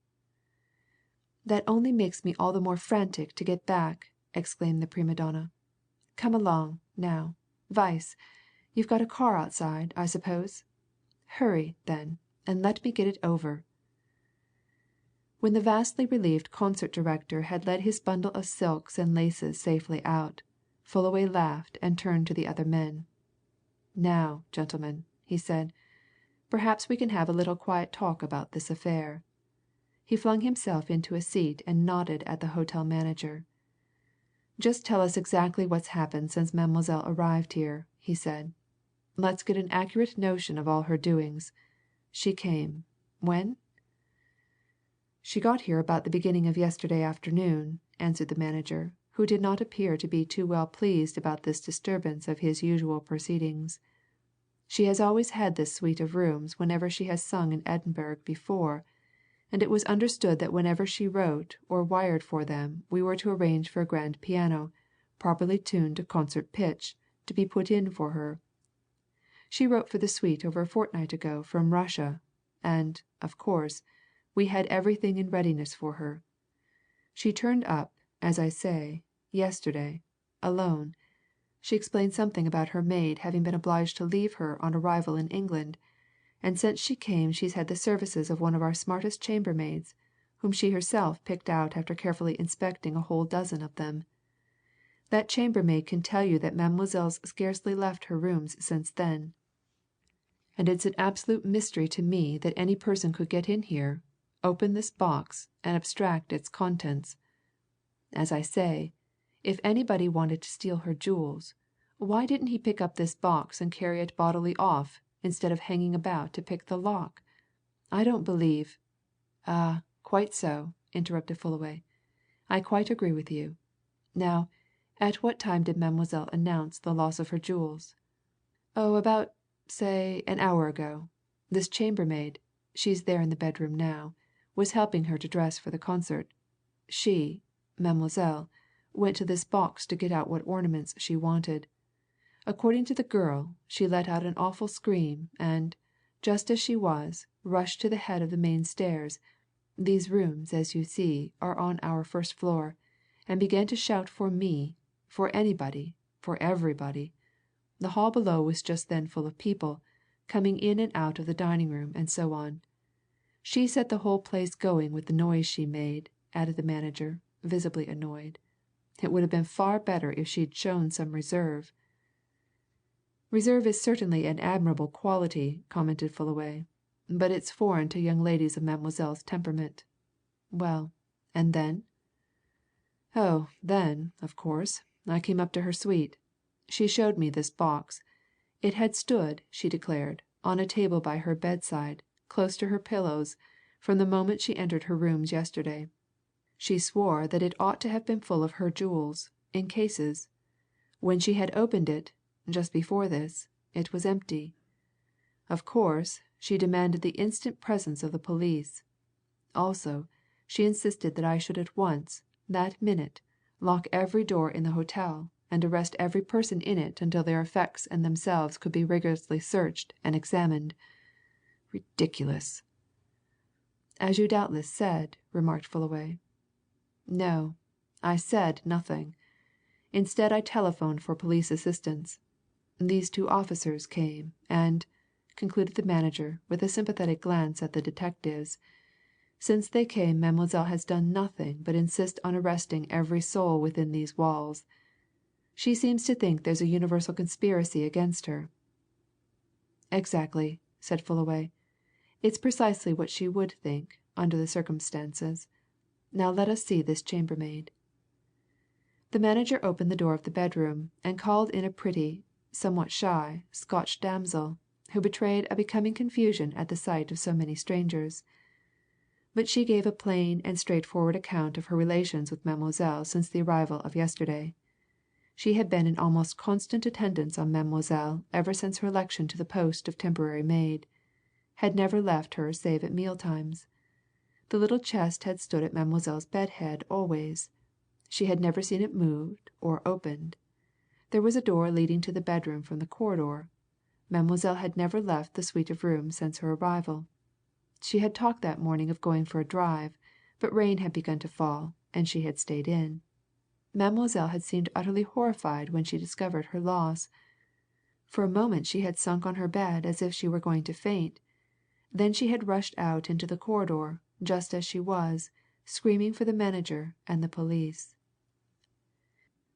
"That only makes me all the more frantic to get back!" exclaimed the prima donna. "Come along, now, Weiss you've got a car outside, I suppose? Hurry, then, and let me get it over." When the vastly relieved concert director had led his bundle of silks and laces safely out, Fullaway laughed and turned to the other men. "Now, gentlemen," he said, "perhaps we can have a little quiet talk about this affair." He flung himself into a seat and nodded at the hotel manager. "Just tell us exactly what's happened since Mademoiselle arrived here," he said. "Let's get an accurate notion of all her doings. She came when?" "She got here about the beginning of yesterday afternoon," answered the manager, who did not appear to be too well pleased about this disturbance of his usual proceedings. "She has always had this suite of rooms whenever she has sung in Edinburgh before, and it was understood that whenever she wrote or wired for them we were to arrange for a grand piano, properly tuned to concert pitch, to be put in for her. She wrote for the suite over a fortnight ago from Russia, and, of course, we had everything in readiness for her. She turned up, as I say, yesterday, alone. She explained something about her maid having been obliged to leave her on arrival in England, and since she came she's had the services of one of our smartest chambermaids, whom she herself picked out after carefully inspecting a whole dozen of them. That chambermaid can tell you that Mademoiselle's scarcely left her rooms since then, and it's an absolute mystery to me that any person could get in here, open this box, and abstract its contents. As I say, if anybody wanted to steal her jewels, why didn't he pick up this box and carry it bodily off, instead of hanging about to pick the lock? I don't believe " "Ah, quite so," interrupted Fullaway. "I quite agree with you. Now, at what time did Mademoiselle announce the loss of her jewels?" "Oh, about, say, an hour ago. This chambermaid she's there in the bedroom now was helping her to dress for the concert. She Mademoiselle went to this box to get out what ornaments she wanted. According to the girl, she let out an awful scream, and, just as she was, rushed to the head of the main stairs these rooms, as you see, are on our first floor and began to shout for me, for anybody, for everybody. The hall below was just then full of people, coming in and out of the dining room and so on. She set the whole place going with the noise she made," added the manager, visibly annoyed. "It would have been far better if she'd shown some reserve." "Reserve is certainly an admirable quality," commented Fullaway, "but it's foreign to young ladies of Mademoiselle's temperament. Well, and then?" "Oh, then, of course, I came up to her suite. She showed me this box. It had stood, she declared, on a table by her bedside, close to her pillows, from the moment she entered her rooms yesterday. She swore that it ought to have been full of her jewels, in cases. When she had opened it, just before this, it was empty. Of course, she demanded the instant presence of the police. Also, she insisted that I should at once, that minute, lock every door in the hotel, and arrest every person in it until their effects and themselves could be rigorously searched and examined. Ridiculous!" "As you doubtless said," remarked Fullaway. "No, I said nothing. Instead, I telephoned for police assistance. These two officers came, and," concluded the manager, with a sympathetic glance at the detectives, "since they came Mademoiselle has done nothing but insist on arresting every soul within these walls. She seems to think there's a universal conspiracy against her." "Exactly," said Fullaway. "It's precisely what she would think, under the circumstances. Now let us see this chambermaid." The manager opened the door of the bedroom and called in a pretty, somewhat shy, Scotch damsel, who betrayed a becoming confusion at the sight of so many strangers. But she gave a plain and straightforward account of her relations with Mademoiselle since the arrival of yesterday. She had been in almost constant attendance on Mademoiselle ever since her election to the post of temporary maid, had never left her save at meal times. The little chest had stood at Mademoiselle's bed head always. She had never seen it moved or opened. There was a door leading to the bedroom from the corridor. Mademoiselle had never left the suite of rooms since her arrival. She had talked that morning of going for a drive, but rain had begun to fall, and she had stayed in. Mademoiselle had seemed utterly horrified when she discovered her loss. For a moment she had sunk on her bed as if she were going to faint. Then she had rushed out into the corridor, just as she was, screaming for the manager and the police.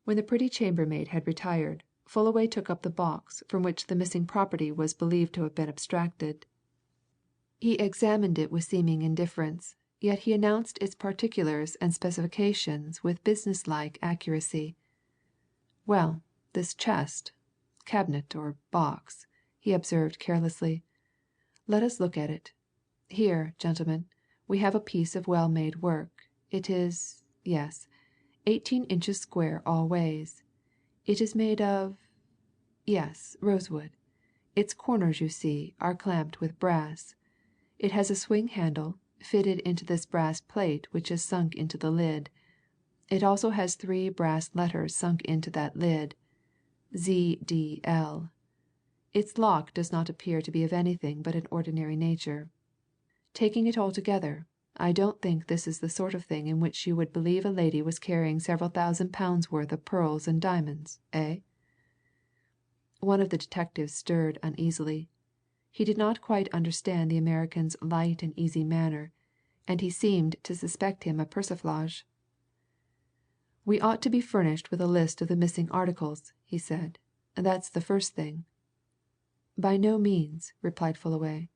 When the pretty chambermaid had retired, Fullaway took up the box from which the missing property was believed to have been abstracted. He examined it with seeming indifference, yet he announced its particulars and specifications with businesslike accuracy. "Well, this chest cabinet or box," he observed carelessly. "Let us look at it. Here, gentlemen, we have a piece of well made work. It is yes 18 inches square all ways. It is made of yes, rosewood. Its corners, you see, are clamped with brass. It has a swing handle, fitted into this brass plate which is sunk into the lid. It also has 3 brass letters sunk into that lid ZDL. Its lock does not appear to be of anything but an ordinary nature. Taking it all together, I don't think this is the sort of thing in which you would believe a lady was carrying several £1,000s worth of pearls and diamonds, eh?" One of the detectives stirred uneasily. He did not quite understand the American's light and easy manner, and he seemed to suspect him of persiflage. "We ought to be furnished with a list of the missing articles," he said. "That's the first thing." "By no means," replied Fullaway.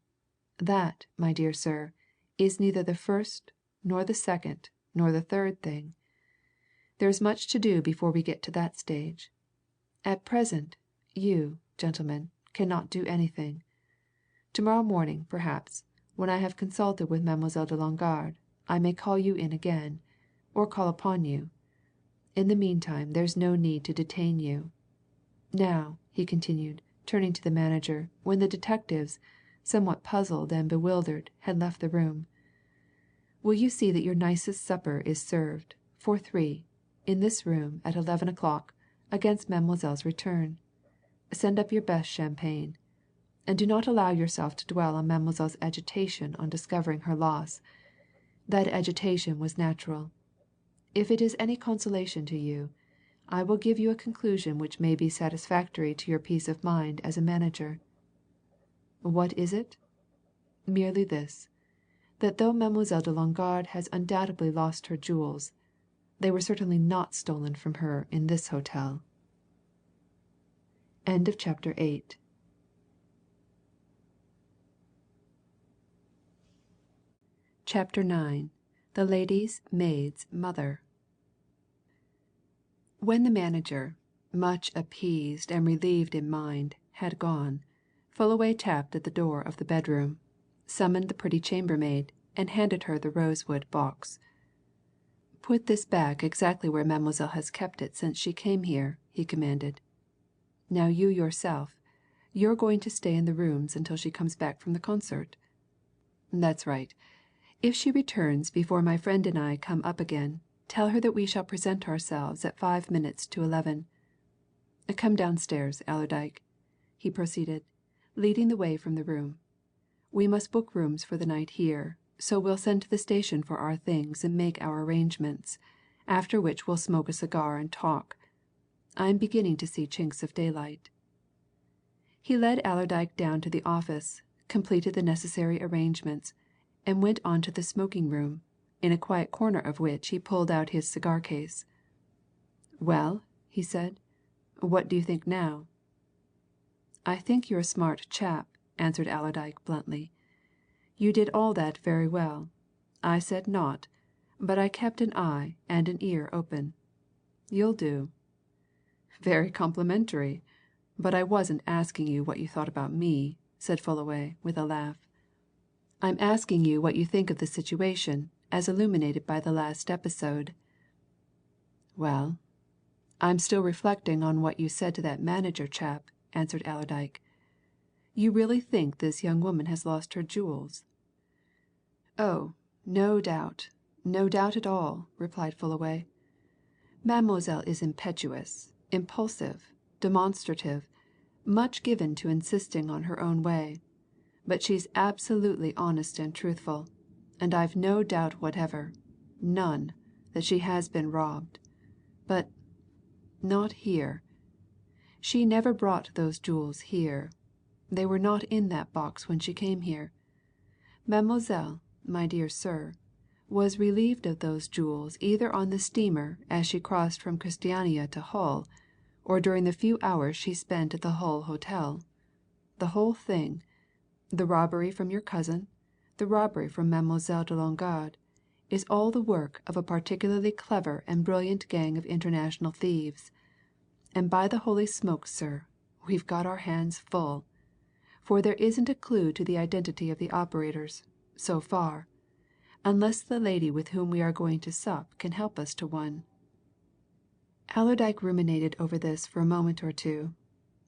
"That, my dear sir, is neither the first, nor the second, nor the third thing. There is much to do before we get to that stage. At present, you, gentlemen, cannot do anything. Tomorrow morning, perhaps, when I have consulted with Mademoiselle de Longarde, I may call you in again, or call upon you. In the meantime there's no need to detain you. Now," he continued, turning to the manager, when the detectives, somewhat puzzled and bewildered, had left the room, "will you see that your nicest supper is served, for 3, in this room at 11 o'clock, against Mademoiselle's return? Send up your best champagne. And do not allow yourself to dwell on Mademoiselle's agitation on discovering her loss. That agitation was natural. If it is any consolation to you, I will give you a conclusion which may be satisfactory to your peace of mind as a manager." "What is it?" "Merely this that though Mademoiselle de Longarde has undoubtedly lost her jewels, they were certainly not stolen from her in this hotel." Chapter IX. The Lady's Maid's Mother. When the manager, much appeased and relieved in mind, had gone, Fullaway tapped at the door of the bedroom, summoned the pretty chambermaid, and handed her the rosewood box. "Put this back exactly where Mademoiselle has kept it since she came here," he commanded. "Now you yourself, you're going to stay in the rooms until she comes back from the concert? That's right. If she returns before my friend and I come up again, tell her that we shall present ourselves at 5 minutes to 11. Come downstairs, Allerdyke," he proceeded, leading the way from the room. "We must book rooms for the night here, so we'll send to the station for our things and make our arrangements, after which we'll smoke a cigar and talk. I'm beginning to see chinks of daylight." He led Allerdyke down to the office, completed the necessary arrangements, and went on to the smoking room, in a quiet corner of which he pulled out his cigar case. "Well?" he said. "What do you think now?" "I think you're a smart chap," answered Allerdyke bluntly. "You did all that very well. I said naught, but I kept an eye and an ear open. You'll do." "Very complimentary. But I wasn't asking you what you thought about me," said Fullaway, with a laugh. "I'm asking you what you think of the situation as illuminated by the last episode." "Well, I'm still reflecting on what you said to that manager chap," answered Allerdyke. "You really think this young woman has lost her jewels?" "Oh, no doubt no doubt at all," replied Fullaway. "Mademoiselle is impetuous, impulsive, demonstrative, much given to insisting on her own way. But she's absolutely honest and truthful, and I've no doubt whatever none that she has been robbed. But not here. She never brought those jewels here. They were not in that box when she came here. Mademoiselle, my dear sir, was relieved of those jewels either on the steamer as she crossed from Christiania to Hull, or during the few hours she spent at the Hull Hotel. The whole thing, the robbery from your cousin, the robbery from Mademoiselle de Longarde, is all the work of a particularly clever and brilliant gang of international thieves. And by the holy smoke, sir, we've got our hands full. For there isn't a clue to the identity of the operators, so far, unless the lady with whom we are going to sup can help us to one." Allerdyke ruminated over this for a moment or two.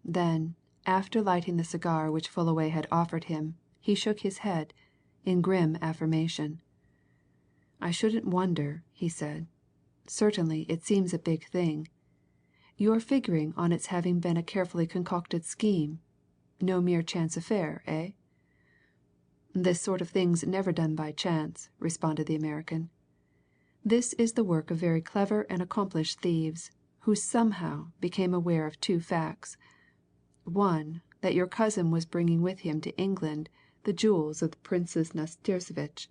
Then, after lighting the cigar which Fullaway had offered him, he shook his head, in grim affirmation. "I shouldn't wonder," he said. "Certainly it seems a big thing. You're figuring on its having been a carefully concocted scheme no mere chance affair, eh?" "This sort of thing's never done by chance," responded the American. "This is the work of very clever and accomplished thieves, who somehow became aware of two facts. One, that your cousin was bringing with him to England the jewels of the Princess NASTIRSEVITCH.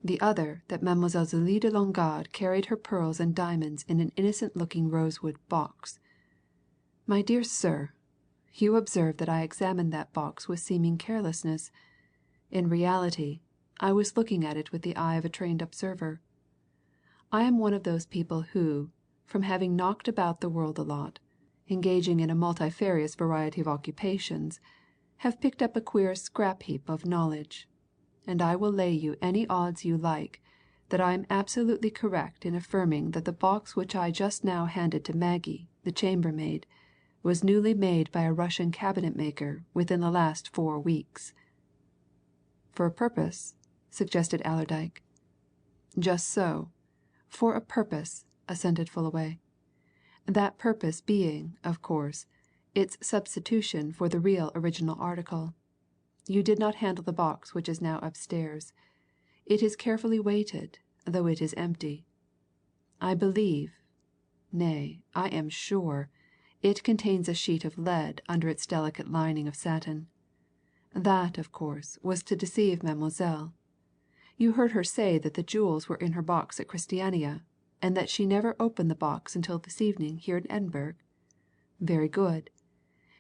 The other, that Mademoiselle Zélie de Longarde carried her pearls and diamonds in an innocent-looking rosewood box. My dear sir, you observe that I examined that box with seeming carelessness. In reality, I was looking at it with the eye of a trained observer. I am one of those people who, from having knocked about the world a lot, engaging in a multifarious variety of occupations, have picked up a queer scrap heap of knowledge. And I will lay you any odds you like that I am absolutely correct in affirming that the box which I just now handed to Maggie, the chambermaid, was newly made by a Russian cabinet maker within the last 4 weeks." "For a purpose?" suggested Allerdyke. "Just so for a purpose," assented Fullaway. "That purpose being, of course, its substitution for the real original article. You did not handle the box which is now upstairs. It is carefully weighted, though it is empty. I believe nay, I am sure it contains a sheet of lead under its delicate lining of satin. That, of course, was to deceive Mademoiselle. You heard her say that the jewels were in her box at Christiania, and that she never opened the box until this evening here in Edinburgh? Very good.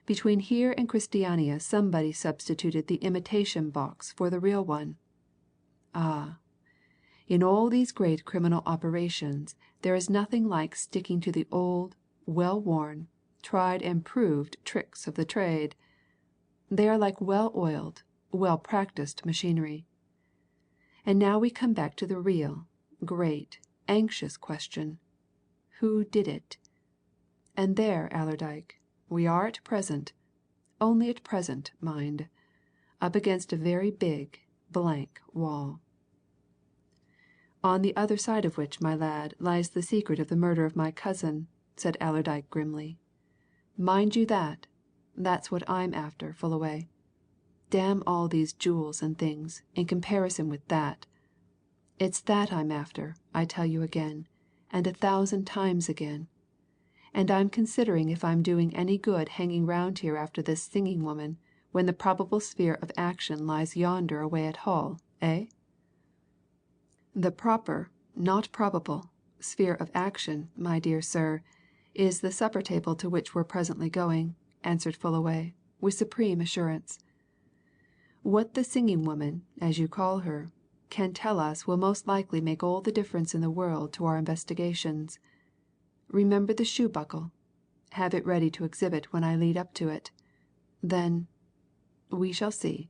Between here and Christiania somebody substituted the imitation box for the real one. Ah! In all these great criminal operations there is nothing like sticking to the old, well-worn, tried and proved tricks of the trade. They are like well-oiled, well-practised machinery. And now we come back to the real, great, anxious question. Who did it? And there, Allerdyke, we are at present only at present, mind up against a very big, blank wall. On the other side of which, my lad, lies the secret of the murder of my cousin," said Allerdyke grimly. "Mind you that that's what I'm after, Fullaway. Damn all these jewels and things in comparison with that. It's that I'm after, I tell you again, and 1,000 times again. And I'm considering if I'm doing any good hanging round here after this singing woman when the probable sphere of action lies yonder away at Hull, eh?" "The proper, not probable, sphere of action, my dear sir, is the supper table to which we're presently going," answered Fullaway, with supreme assurance. "What the singing woman, as you call her, can tell us will most likely make all the difference in the world to our investigations. Remember the shoe buckle have it ready to exhibit when I lead up to it. Then we shall see."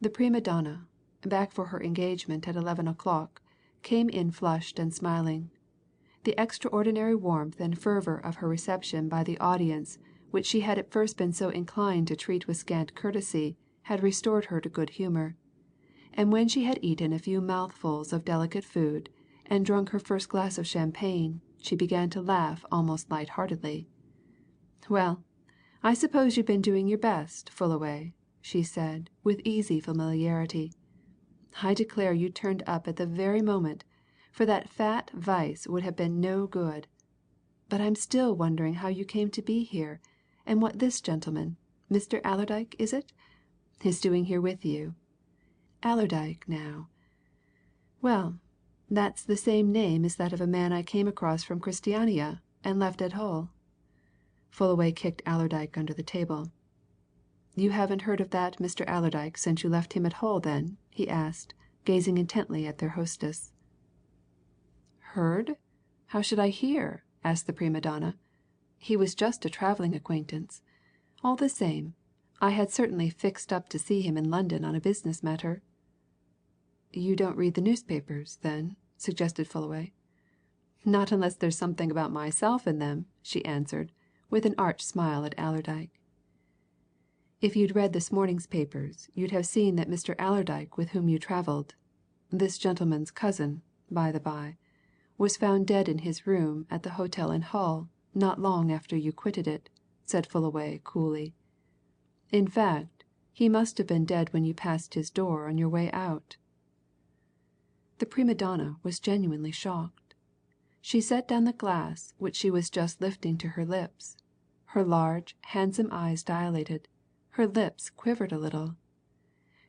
The prima donna, back for her engagement at 11 o'clock, came in flushed and smiling. The extraordinary warmth and fervour of her reception by the audience which she had at first been so inclined to treat with scant courtesy had restored her to good humour, and when she had eaten a few mouthfuls of delicate food and drunk her first glass of champagne, she began to laugh almost light-heartedly. "Well, I suppose you've been doing your best, Fullaway," she said, with easy familiarity. "I declare you turned up at the very moment, for that fat Weiss would have been no good. But I'm still wondering how you came to be here, and what this gentleman Mr. Allerdyke, is it? Is doing here with you. Allerdyke, now well, that's the same name as that of a man I came across from Christiania, and left at Hull." Fullaway kicked Allerdyke under the table. "You haven't heard of that Mr. Allerdyke since you left him at Hull, then?" he asked, gazing intently at their hostess. "Heard? How should I hear?" asked the prima donna. "He was just a travelling acquaintance. All the same, I had certainly fixed up to see him in London on a business matter." "You don't read the newspapers, then?" suggested Fullaway. "Not unless there's something about myself in them," she answered, with an arch smile at Allerdyke. "If you'd read this morning's papers you'd have seen that Mr. Allerdyke with whom you travelled this gentleman's cousin, by the by was found dead in his room at the hotel in Hull not long after you quitted it," said Fullaway coolly. "In fact, he must have been dead when you passed his door on your way out." The prima donna was genuinely shocked. She set down the glass which she was just lifting to her lips. Her large, handsome eyes dilated, her lips quivered a little.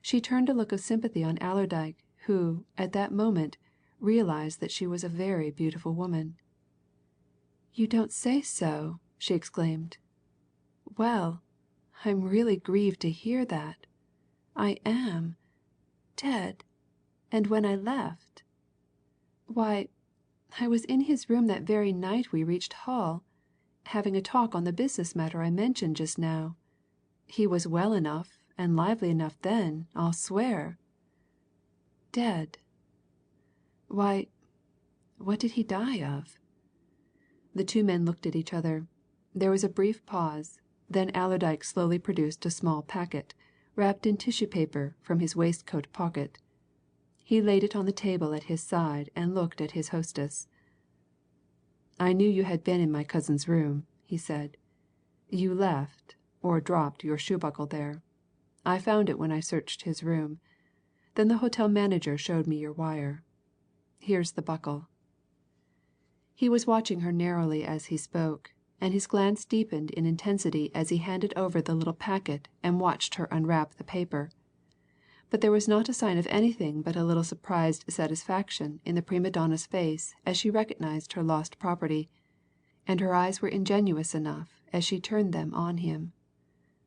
She turned a look of sympathy on Allerdyke, who, at that moment, realized that she was a very beautiful woman. "You don't say so!" she exclaimed. "Well, I'm really grieved to hear that. I am. Dead. And when I left. Why, I was in his room that very night we reached Hull, having a talk on the business matter I mentioned just now. He was well enough and lively enough then, I'll swear. Dead. Why, what did he die of?" The two men looked at each other. There was a brief pause, then Allerdyke slowly produced a small packet, wrapped in tissue paper, from his waistcoat pocket. He laid it on the table at his side and looked at his hostess. "I knew you had been in my cousin's room," he said. "You left, or dropped your shoe buckle there. I found it when I searched his room. Then the hotel manager showed me your wire. Here's the buckle." He was watching her narrowly as he spoke, and his glance deepened in intensity as he handed over the little packet and watched her unwrap the paper. But there was not a sign of anything but a little surprised satisfaction in the prima donna's face as she recognized her lost property, and her eyes were ingenuous enough as she turned them on him.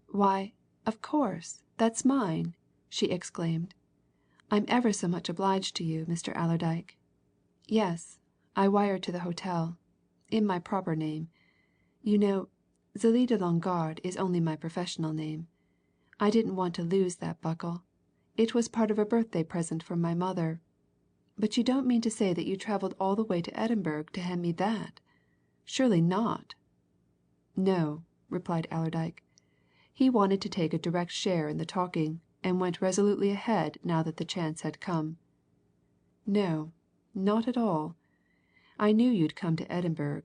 "Why, of course, that's mine!" she exclaimed. "I'm ever so much obliged to you, Mr. Allerdyke. Yes, I wired to the hotel in my proper name. You know, Zélie de Longarde is only my professional name. I didn't want to lose that buckle. It was part of a birthday present from my mother. But you don't mean to say that you travelled all the way to Edinburgh to hand me that? Surely not!" "No," replied Allerdyke. He wanted to take a direct share in the talking, and went resolutely ahead now that the chance had come. "No, not at all. I knew you'd come to Edinburgh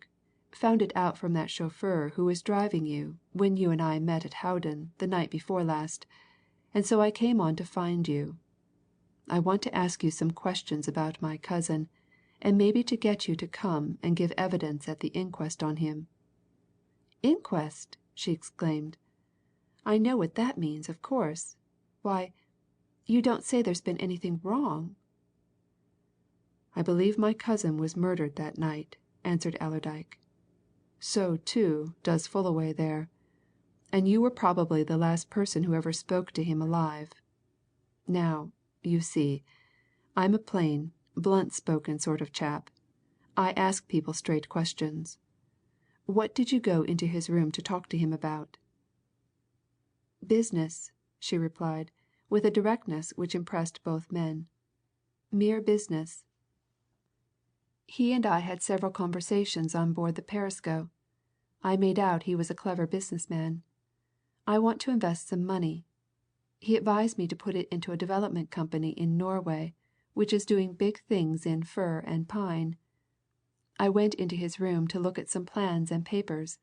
found it out from that chauffeur who was driving you when you and I met at Howden the night before last, and so I came on to find you. I want to ask you some questions about my cousin, and maybe to get you to come and give evidence at the inquest on him." "Inquest!" she exclaimed. "I know what that means, of course. Why, you don't say there's been anything wrong?" "I believe my cousin was murdered that night," answered Allerdyke. "So, too, does Fullaway there. And you were probably the last person who ever spoke to him alive. Now, you see, I'm a plain, blunt spoken sort of chap. I ask people straight questions. What did you go into his room to talk to him about?" "Business," she replied, with a directness which impressed both men. "Mere business. He and I had several conversations on board the Perisco. I made out he was a clever business man. I want to invest some money. He advised me to put it into a development company in Norway which is doing big things in fir and pine. I went into his room to look at some plans and papers.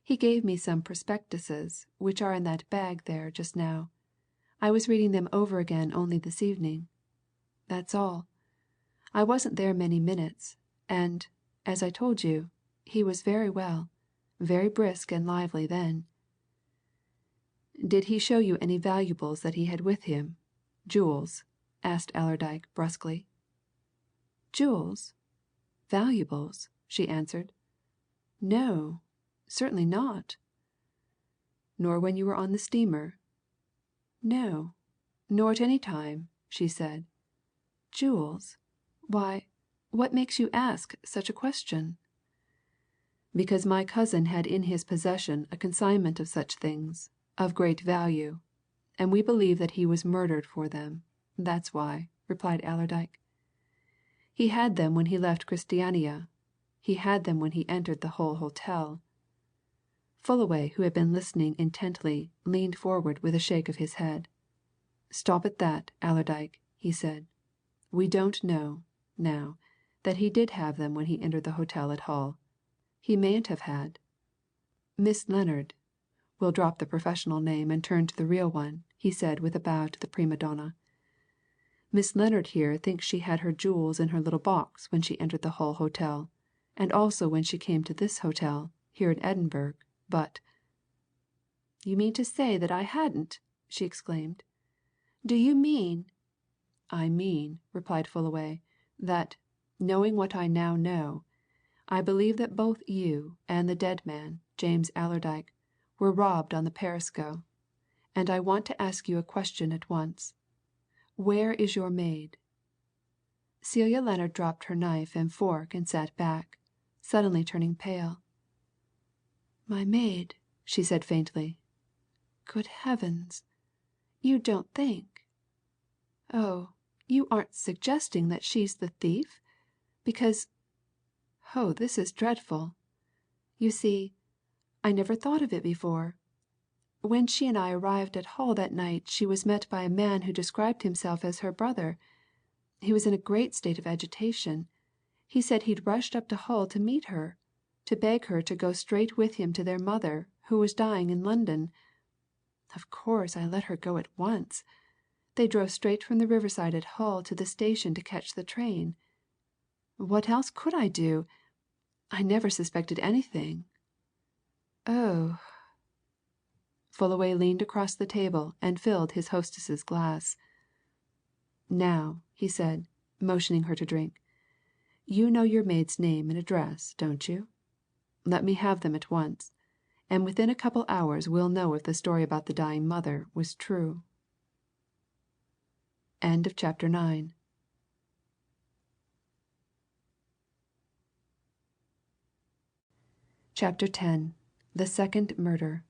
He gave me some prospectuses which are in that bag there just now. I was reading them over again only this evening. That's all. I wasn't there many minutes, and, as I told you, he was very well, very brisk and lively then." "Did he show you any valuables that he had with him jewels?" asked Allerdyke brusquely. "Jewels? Valuables?" she answered. No, certainly not. Nor when you were on the steamer? No, nor at any time, she said. Jewels? Why, what makes you ask such a question? Because my cousin had in his possession a consignment of such things, of great value, and we believe that he was murdered for them. That's why, replied Allerdyke. He had them when he left Christiania. He had them when he entered the Hull Hotel. Fullaway, who had been listening intently, leaned forward with a shake of his head. Stop at that, Allerdyke, he said. We don't know, now, that he did have them when he entered the hotel at Hull. He mayn't have had. Miss Lennard we'll drop the professional name and turn to the real one, he said with a bow to the prima donna. Miss Lennard here thinks she had her jewels in her little box when she entered the Hull Hotel, and also when she came to this hotel, here in Edinburgh, but You mean to say that I hadn't? She exclaimed. Do you mean I mean, replied Fullaway, that, knowing what I now know, I believe that both you and the dead man, James Allerdyke, were robbed on the Perisco, and I want to ask you a question at once. Where is your maid?" Celia Lennard dropped her knife and fork and sat back, suddenly turning pale. "My maid," she said faintly. "Good heavens! You don't think Oh, you aren't suggesting that she's the thief? Because Oh, this is dreadful. You see, I never thought of it before. When she and I arrived at Hull that night she was met by a man who described himself as her brother. He was in a great state of agitation. He said he'd rushed up to Hull to meet her, to beg her to go straight with him to their mother, who was dying in London. Of course I let her go at once. They drove straight from the riverside at Hull to the station to catch the train. What else could I do? I never suspected anything." "Oh!" Fullaway leaned across the table and filled his hostess's glass. "Now," he said, motioning her to drink, "you know your maid's name and address, don't you? Let me have them at once, and within a couple hours we'll know if the story about the dying mother was true." End of chapter 9. Chapter 10 The Second Murder.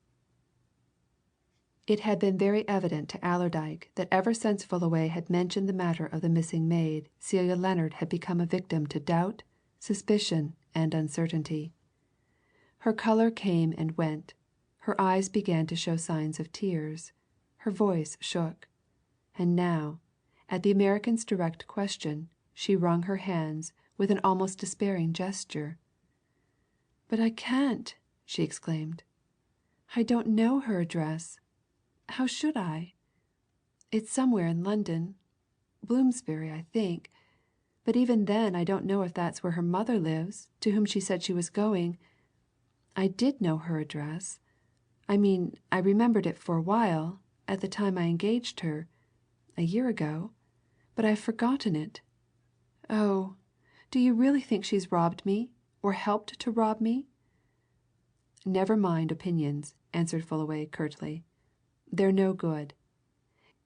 It had been very evident to Allerdyke that ever since Fullaway had mentioned the matter of the missing maid, Celia Lennard had become a victim to doubt, suspicion, and uncertainty. Her colour came and went, her eyes began to show signs of tears, her voice shook, and now, at the American's direct question, she wrung her hands with an almost despairing gesture. "But I can't!" she exclaimed. "I don't know her address. How should I? It's somewhere in London Bloomsbury, I think. But even then I don't know if that's where her mother lives, to whom she said she was going. I did know her address. I mean, I remembered it for a while, at the time I engaged her, a year ago, but I've forgotten it. Oh, do you really think she's robbed me, or helped to rob me?" "Never mind opinions," answered Fullaway curtly. "They're no good.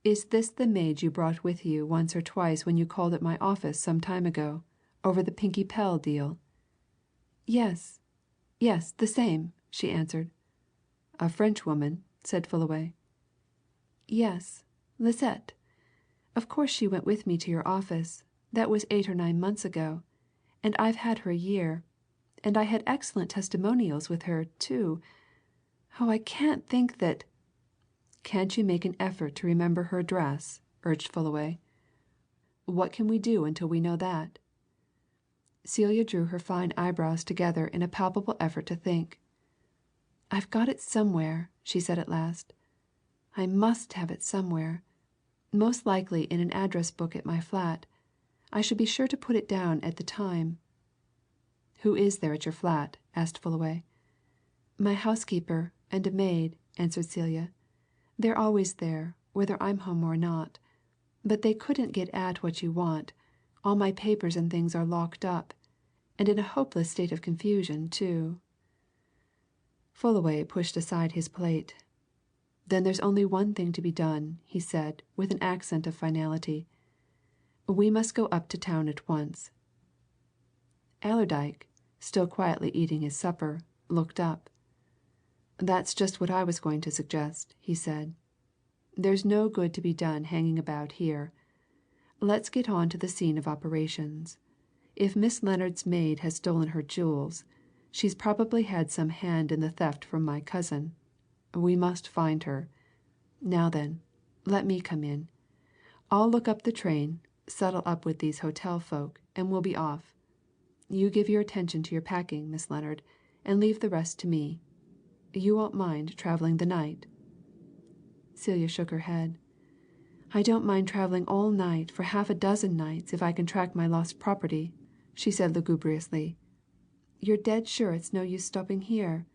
Is this the maid you brought with you once or twice when you called at my office some time ago, over the Pinkie Pell deal?" Yes, the same," she answered. "A Frenchwoman?" said Fullaway. "Yes, Lisette. Of course she went with me to your office that was 8 or 9 months ago, and I've had her a year, and I had excellent testimonials with her, too. Oh, I can't think that "Can't you make an effort to remember her address?" urged Fullaway. "What can we do until we know that?" Celia drew her fine eyebrows together in a palpable effort to think. "I've got it somewhere," she said at last. "I must have it somewhere. Most likely in an address book at my flat. I should be sure to put it down at the time." "Who is there at your flat?" asked Fullaway. "My housekeeper and a maid," answered Celia. "They're always there, whether I'm home or not. But they couldn't get at what you want. All my papers and things are locked up, and in a hopeless state of confusion, too. Fullaway pushed aside his plate. "Then there's only one thing to be done," he said, with an accent of finality. "We must go up to town at once." Allerdyke, still quietly eating his supper, looked up. "That's just what I was going to suggest," he said. "There's no good to be done hanging about here. Let's get on to the scene of operations. If Miss Lennard's maid has stolen her jewels, she's probably had some hand in the theft from my cousin. We must find her. Now then, let me come in. I'll look up the train, settle up with these hotel folk, and we'll be off. You give your attention to your packing, Miss Lennard, and leave the rest to me. You won't mind travelling the night?" Celia shook her head. "I don't mind travelling all night for half a dozen nights if I can track my lost property," she said lugubriously. "You're dead sure it's no use stopping here?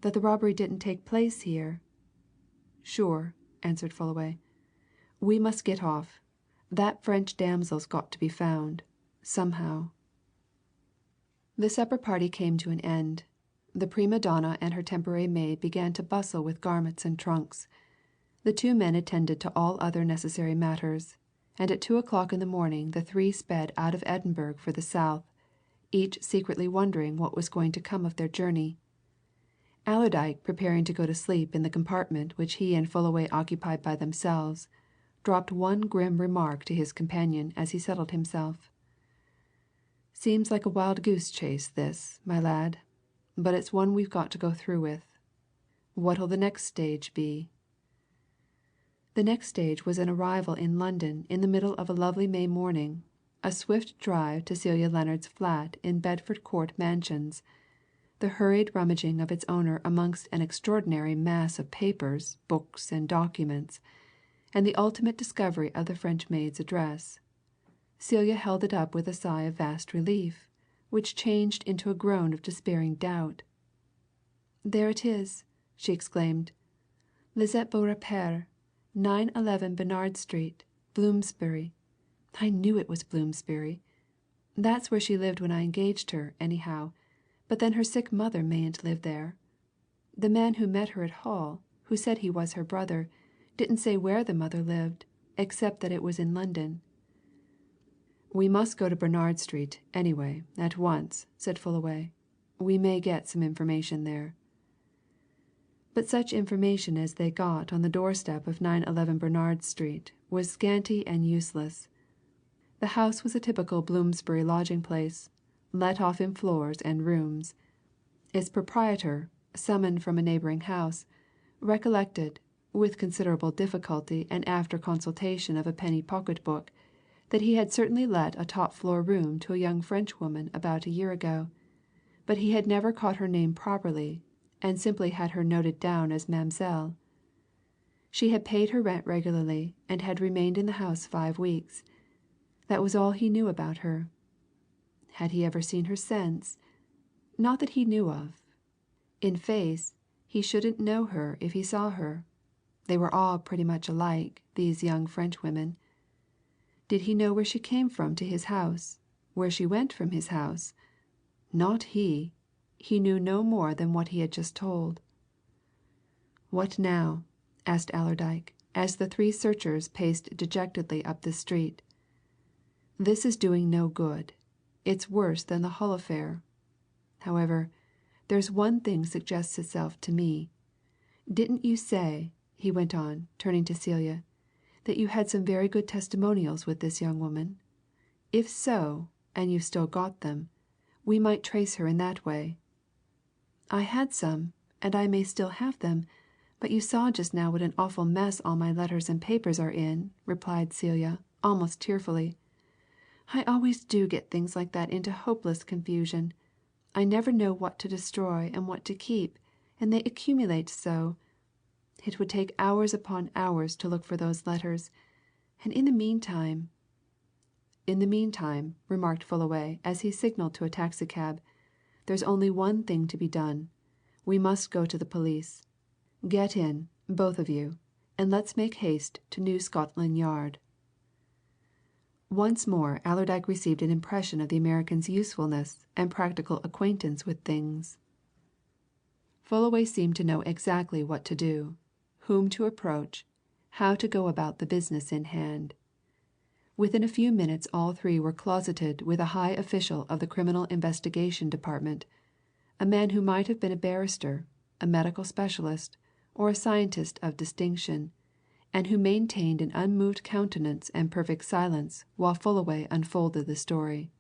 That the robbery didn't take place here?" "Sure," answered Fullaway. "We must get off. That French damsel's got to be found somehow." The supper party came to an end. The prima donna and her temporary maid began to bustle with garments and trunks. The two men attended to all other necessary matters, and at 2 o'clock in the morning the three sped out of Edinburgh for the south, each secretly wondering what was going to come of their journey. Allerdyke, preparing to go to sleep in the compartment which he and Fullaway occupied by themselves, dropped one grim remark to his companion as he settled himself. "Seems like a wild goose chase, this, my lad, but it's one we've got to go through with. What'll the next stage be?" The next stage was an arrival in London in the middle of a lovely May morning, a swift drive to Celia Lennard's flat in Bedford Court Mansions, the hurried rummaging of its owner amongst an extraordinary mass of papers, books, and documents, and the ultimate discovery of the French maid's address. Celia held it up with a sigh of vast relief, which changed into a groan of despairing doubt. "There it is!" she exclaimed. "Lisette Beaurepaire, 911 Bernard Street, Bloomsbury. I knew it was Bloomsbury. That's where she lived when I engaged her, anyhow, but then her sick mother mayn't live there. The man who met her at Hull, who said he was her brother, didn't say where the mother lived, except that it was in London." "We must go to Bernard Street, anyway, at once," said Fullaway. "We may get some information there." But such information as they got on the doorstep of 911 Bernard Street was scanty and useless. The house was a typical Bloomsbury lodging place, let off in floors and rooms. Its proprietor, summoned from a neighbouring house, recollected, with considerable difficulty and after consultation of a penny pocket book, that he had certainly let a top floor room to a young Frenchwoman about a year ago, but he had never caught her name properly, and simply had her noted down as Mamselle. She had paid her rent regularly and had remained in the house 5 weeks. That was all he knew about her. Had he ever seen her since? Not that he knew of. In face, he shouldn't know her if he saw her. They were all pretty much alike, these young Frenchwomen. Did he know where she came from to his house, where she went from his house? Not he! He knew no more than what he had just told. "What now?" asked Allerdyke, as the three searchers paced dejectedly up the street. "This is doing no good. It's worse than the Hull affair. However, there's one thing suggests itself to me. Didn't you say," he went on, turning to Celia, "that you had some very good testimonials with this young woman? If so, and you've still got them, we might trace her in that way." "I had some, and I may still have them, but you saw just now what an awful mess all my letters and papers are in," replied Celia, almost tearfully. "I always do get things like that into hopeless confusion. I never know what to destroy and what to keep, and they accumulate so. It would take hours upon hours to look for those letters, and in the meantime " "In the meantime," remarked Fullaway as he signalled to a taxi cab, "there's only one thing to be done. We must go to the police. Get in, both of you, and let's make haste to New Scotland Yard." Once more Allerdyke received an impression of the American's usefulness and practical acquaintance with things. Fullaway seemed to know exactly what to do, whom to approach, how to go about the business in hand. Within a few minutes all three were closeted with a high official of the Criminal Investigation Department, a man who might have been a barrister, a medical specialist, or a scientist of distinction, and who maintained an unmoved countenance and perfect silence while Fullaway unfolded the story.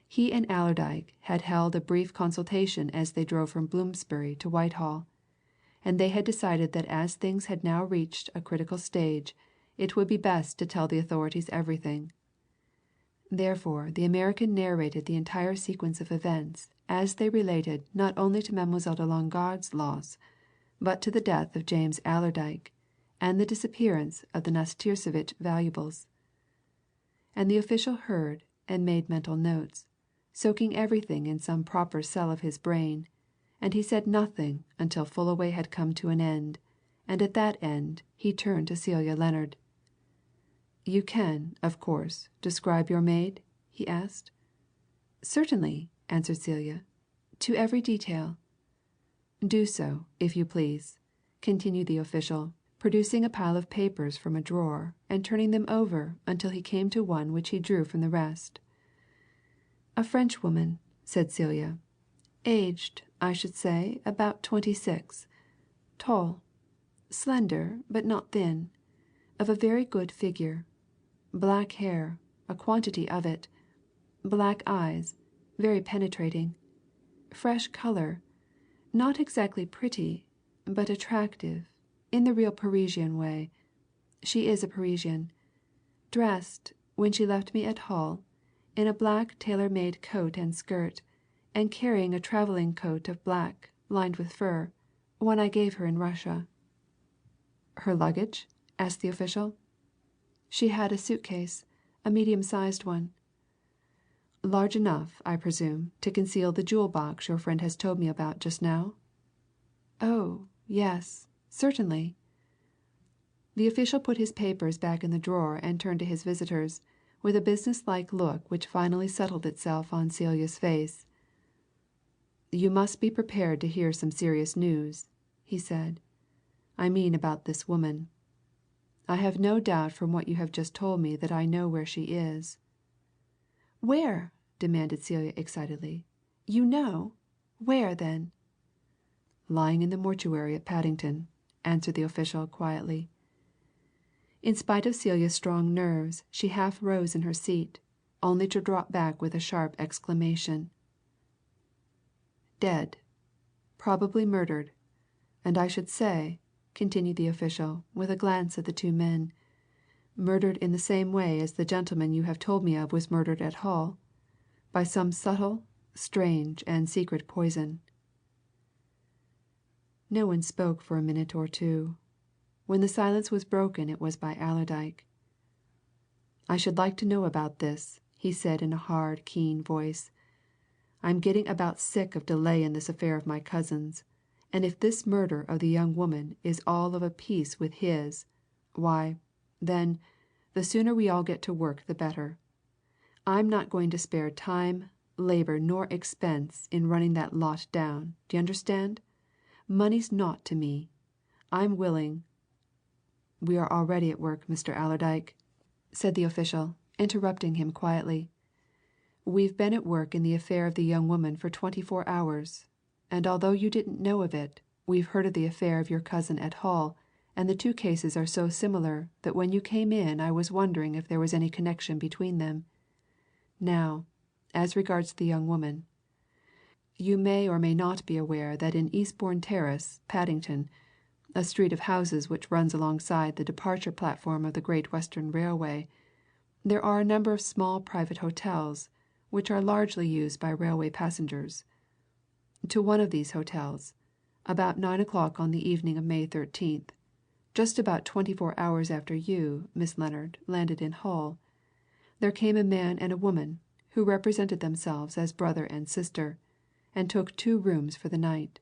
He and Allerdyke had held a brief consultation as they drove from Bloomsbury to Whitehall, and they had decided that as things had now reached a critical stage, it would be best to tell the authorities everything. Therefore the American narrated the entire sequence of events as they related not only to Mademoiselle de Longarde's loss, but to the death of James Allerdyke and the disappearance of the NASTIRSEVITCH valuables. And the official heard and made mental notes, soaking everything in some proper cell of his brain, and he said nothing until Fullaway had come to an end, and at that end he turned to Celia Lennard. "You can, of course, describe your maid?" he asked. "Certainly," answered Celia. "To every detail." "Do so, if you please," continued the official, producing a pile of papers from a drawer and turning them over until he came to one which he drew from the rest. "A Frenchwoman," said Celia. "Aged, I should say, about 26. Tall. Slender, but not thin. Of a very good figure. Black hair, a quantity of it. Black eyes, very penetrating. Fresh colour. Not exactly pretty, but attractive, in the real Parisian way. She is a Parisian. Dressed, when she left me at Hull, in a black tailor-made coat and skirt, and carrying a travelling coat of black, lined with fur, one I gave her in Russia." "Her luggage?" asked the official. "She had a suitcase, a medium-sized one." "Large enough, I presume, to conceal the jewel box your friend has told me about just now?" "Oh, yes, certainly." The official put his papers back in the drawer and turned to his visitors, with a business-like look which finally settled itself on Celia's face. "You must be prepared to hear some serious news," he said. "I mean about this woman. I have no doubt from what you have just told me that I know where she is." "Where?" demanded Celia excitedly. "You know? Where, then?" "Lying in the mortuary at Paddington," answered the official quietly. In spite of Celia's strong nerves, she half rose in her seat, only to drop back with a sharp exclamation. "Dead. Probably murdered. And I should say," continued the official, with a glance at the two men, "murdered in the same way as the gentleman you have told me of was murdered at Hull by some subtle, strange, and secret poison." No one spoke for a minute or two. When the silence was broken it was by Allerdyke. "I should like to know about this," he said in a hard, keen voice. "I'm getting about sick of delay in this affair of my cousin's, and if this murder of the young woman is all of a piece with his, why, then, the sooner we all get to work the better. I'm not going to spare time, labour, nor expense in running that lot down, d'ye understand? Money's naught to me. I'm willing " "We are already at work, Mr. Allerdyke," said the official, interrupting him quietly. "We've been at work in the affair of the young woman for 24 hours, and although you didn't know of it, we've heard of the affair of your cousin at Hull, and the two cases are so similar that when you came in I was wondering if there was any connection between them. Now, as regards the young woman. You may or may not be aware that in Eastbourne Terrace, Paddington, a street of houses which runs alongside the departure platform of the Great Western Railway, there are a number of small private hotels, which are largely used by railway passengers. To one of these hotels, about 9 o'clock on the evening of May 13th, just about 24 hours after you, Miss Lennard, landed in Hull, there came a man and a woman who represented themselves as brother and sister, and took 2 rooms for the night.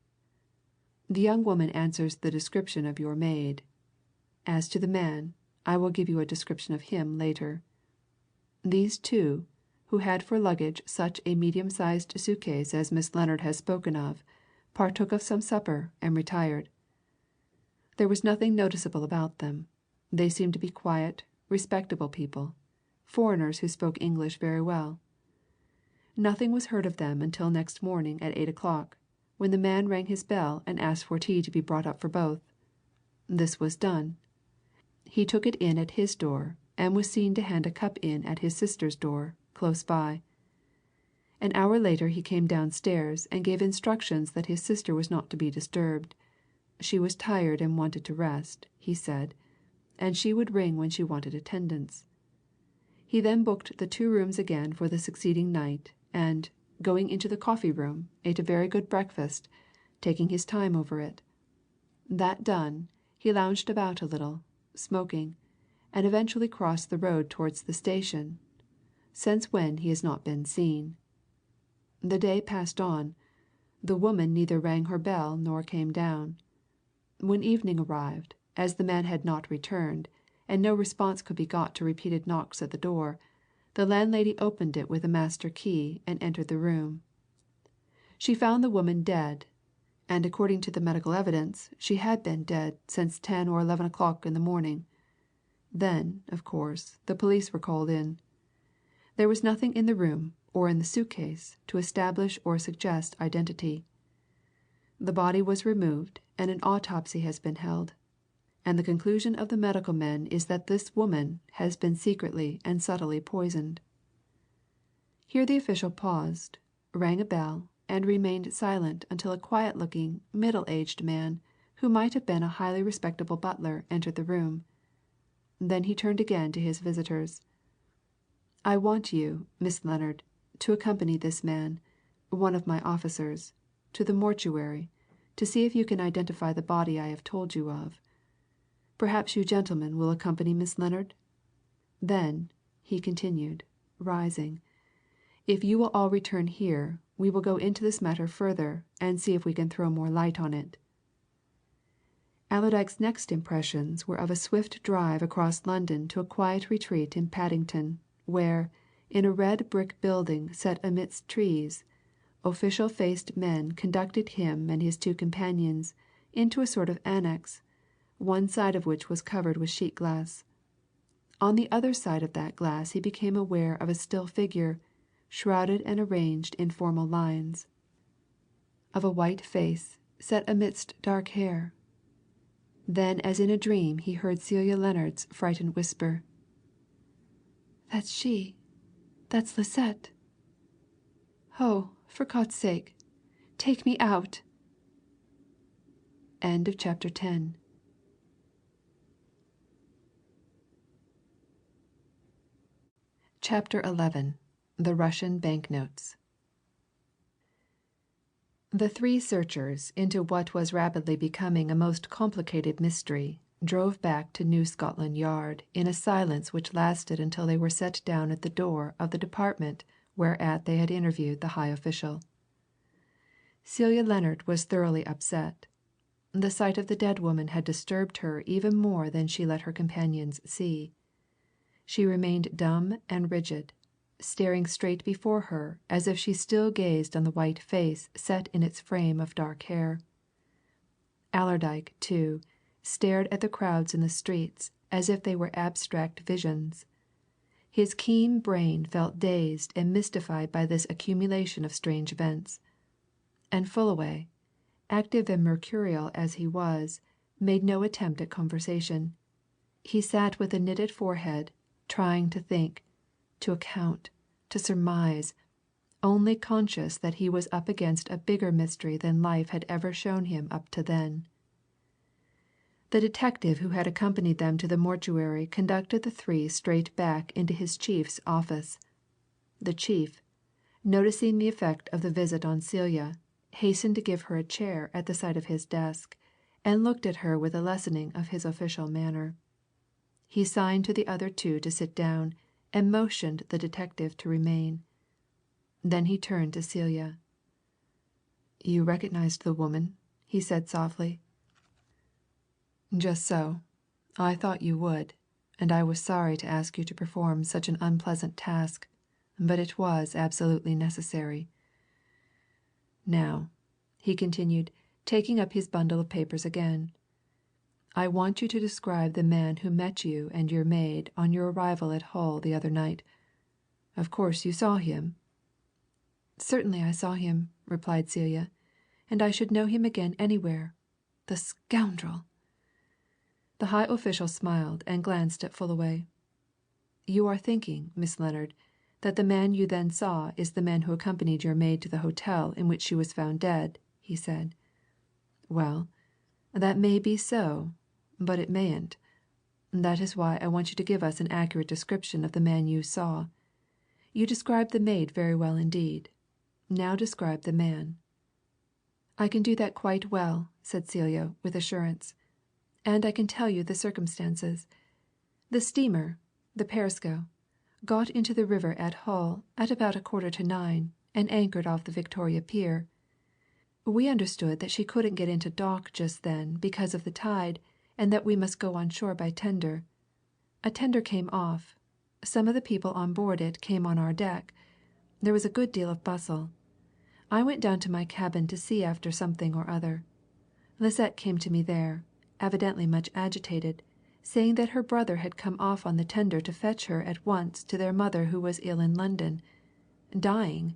The young woman answers the description of your maid. As to the man, I will give you a description of him later. These two, who had for luggage such a medium-sized suitcase as Miss Lennard has spoken of, partook of some supper, and retired. There was nothing noticeable about them. They seemed to be quiet, respectable people, foreigners who spoke English very well. Nothing was heard of them until next morning at 8 o'clock, when the man rang his bell and asked for tea to be brought up for both. This was done. He took it in at his door, and was seen to hand a cup in at his sister's door, close by. An hour later he came downstairs and gave instructions that his sister was not to be disturbed. She was tired and wanted to rest, he said, and she would ring when she wanted attendance. He then booked the 2 rooms again for the succeeding night, and, going into the coffee room, ate a very good breakfast, taking his time over it. That done, he lounged about a little, smoking, and eventually crossed the road towards the station, since when he has not been seen. The day passed on. The woman neither rang her bell nor came down. When evening arrived, as the man had not returned, and no response could be got to repeated knocks at the door, the landlady opened it with a master key and entered the room. She found the woman dead, and according to the medical evidence, she had been dead since 10 or 11 o'clock in the morning. Then, of course, the police were called in. There was nothing in the room or in the suitcase to establish or suggest identity. The body was removed and an autopsy has been held, and the conclusion of the medical men is that this woman has been secretly and subtly poisoned. Here the official paused, rang a bell, and remained silent until a quiet-looking, middle-aged man, who might have been a highly respectable butler, entered the room. Then he turned again to his visitors. "I want you, Miss Lennard, to accompany this man, one of my officers, to the mortuary, to see if you can identify the body I have told you of. Perhaps you gentlemen will accompany Miss Lennard? Then," he continued, rising, "if you will all return here, we will go into this matter further and see if we can throw more light on it." Allerdyke's next impressions were of a swift drive across London to a quiet retreat in Paddington, where, in a red brick building set amidst trees, official-faced men conducted him and his 2 companions into a sort of annex, one side of which was covered with sheet glass. On the other side of that glass he became aware of a still figure, shrouded and arranged in formal lines, of a white face set amidst dark hair. Then as in a dream he heard Celia Lennard's frightened whisper, "That's she. That's Lisette. Oh, for God's sake, take me out." End of chapter 10. Chapter 11. The Russian Banknotes. The 3 searchers into what was rapidly becoming a most complicated mystery drove back to New Scotland Yard in a silence which lasted until they were set down at the door of the department whereat they had interviewed the high official. Celia Lennard was thoroughly upset. The sight of the dead woman had disturbed her even more than she let her companions see. She remained dumb and rigid, staring straight before her as if she still gazed on the white face set in its frame of dark hair. Allerdyke, too, stared at the crowds in the streets as if they were abstract visions. His keen brain felt dazed and mystified by this accumulation of strange events. And Fullaway, active and mercurial as he was, made no attempt at conversation. He sat with a knitted forehead, trying to think, to account, to surmise, only conscious that he was up against a bigger mystery than life had ever shown him up to then. The detective who had accompanied them to the mortuary conducted the 3 straight back into his chief's office. The chief, noticing the effect of the visit on Celia, hastened to give her a chair at the side of his desk, and looked at her with a lessening of his official manner. He signed to the other 2 to sit down, and motioned the detective to remain. Then he turned to Celia. "You recognized the woman?" he said softly. "Just so. I thought you would, and I was sorry to ask you to perform such an unpleasant task, but it was absolutely necessary. Now, he continued, taking up his bundle of papers again. "I want you to describe the man who met you and your maid on your arrival at Hull the other night. Of course you saw him?" "Certainly I saw him," replied Celia, "and I should know him again anywhere. The scoundrel!" The high official smiled and glanced at Fullaway. "You are thinking, Miss Lennard, that the man you then saw is the man who accompanied your maid to the hotel in which she was found dead," he said. "Well, that may be so, but it mayn't. That is why I want you to give us an accurate description of the man you saw. You described the maid very well indeed. Now describe the man." "I can do that quite well," said Celia, with assurance. "And I can tell you the circumstances. The steamer, the Perisco, got into the river at Hull at about 9:15 and anchored off the Victoria Pier. We understood that she couldn't get into dock just then because of the tide and that we must go on shore by tender. A tender came off. Some of the people on board it came on our deck. There was a good deal of bustle. I went down to my cabin to see after something or other. Lisette came to me there, evidently much agitated, saying that her brother had come off on the tender to fetch her at once to their mother who was ill in London. Dying.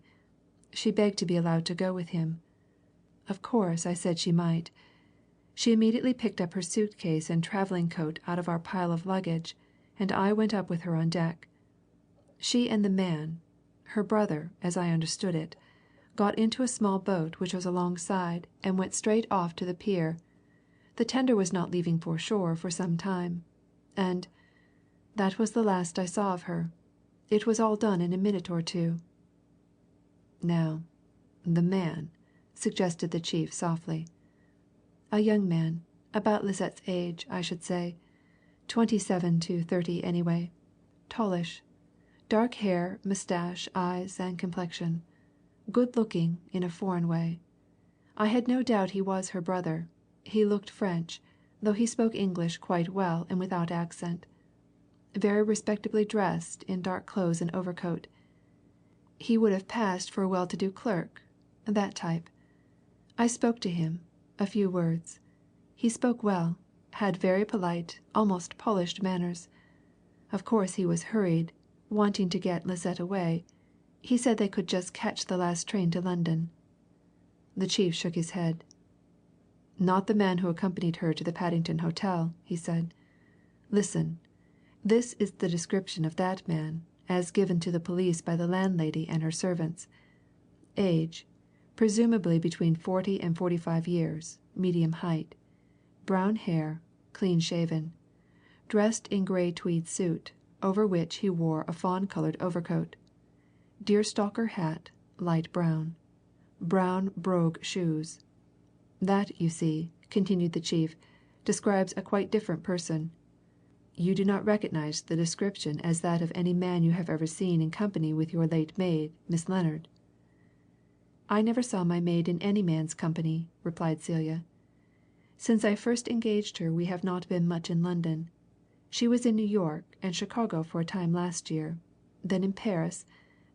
She begged to be allowed to go with him. Of course I said she might. She immediately picked up her suitcase and travelling coat out of our pile of luggage, and I went up with her on deck. She and the man, her brother, as I understood it, got into a small boat which was alongside and went straight off to the pier. The tender was not leaving for shore for some time. And that was the last I saw of her. It was all done in a minute or two." "Now, the man," suggested the chief softly. "A young man, about Lisette's age, I should say. 27 to 30 anyway. Tallish. Dark hair, moustache, eyes, and complexion. Good looking in a foreign way. I had no doubt he was her brother. He looked French, though he spoke English quite well and without accent. Very respectably dressed in dark clothes and overcoat. He would have passed for a well-to-do clerk, that type. I spoke to him, a few words. He spoke well, had very polite, almost polished manners. Of course he was hurried, wanting to get Lisette away. He said they could just catch the last train to London." The chief shook his head. "Not the man who accompanied her to the Paddington Hotel," he said. "Listen. This is the description of that man, as given to the police by the landlady and her servants. Age, presumably between 40 and 45 years, medium height. Brown hair, clean shaven. Dressed in grey tweed suit, over which he wore a fawn-coloured overcoat. Deerstalker hat, light brown. Brown brogue shoes. That, you see," continued the chief, "describes a quite different person. You do not recognize the description as that of any man you have ever seen in company with your late maid, Miss Lennard." "I never saw my maid in any man's company," replied Celia. "Since I first engaged her we have not been much in London. She was in New York and Chicago for a time last year, then in Paris,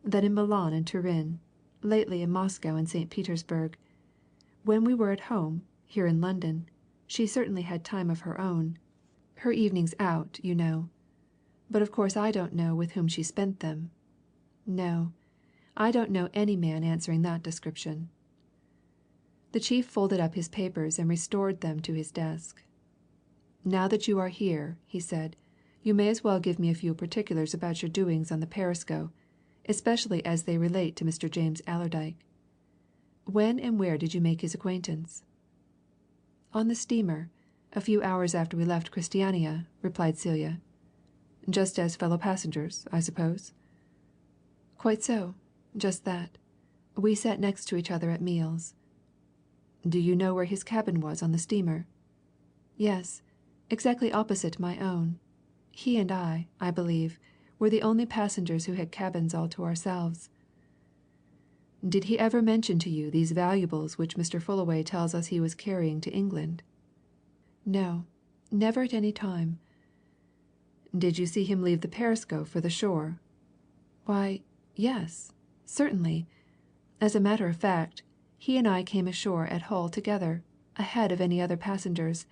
then in Milan and Turin, lately in Moscow and St. Petersburg. When we were at home, here in London, she certainly had time of her own. Her evenings out, you know. But of course I don't know with whom she spent them. No, I don't know any man answering that description." The chief folded up his papers and restored them to his desk. "Now that you are here," he said, "you may as well give me a few particulars about your doings on the Perisco, especially as they relate to Mr. James Allerdyke. When and where did you make his acquaintance?" "On the steamer, a few hours after we left Christiania," replied Celia. "Just as fellow passengers, I suppose?" "Quite so just that. We sat next to each other at meals." "Do you know where his cabin was on the steamer?" "Yes, exactly opposite my own. He and I believe, were the only passengers who had cabins all to ourselves." "Did he ever mention to you these valuables which Mr. Fullaway tells us he was carrying to England?" "No, never at any time." "Did you see him leave the Perisco for the shore?" "Why, yes, certainly. As a matter of fact, He and I came ashore at Hull together, ahead of any other passengers.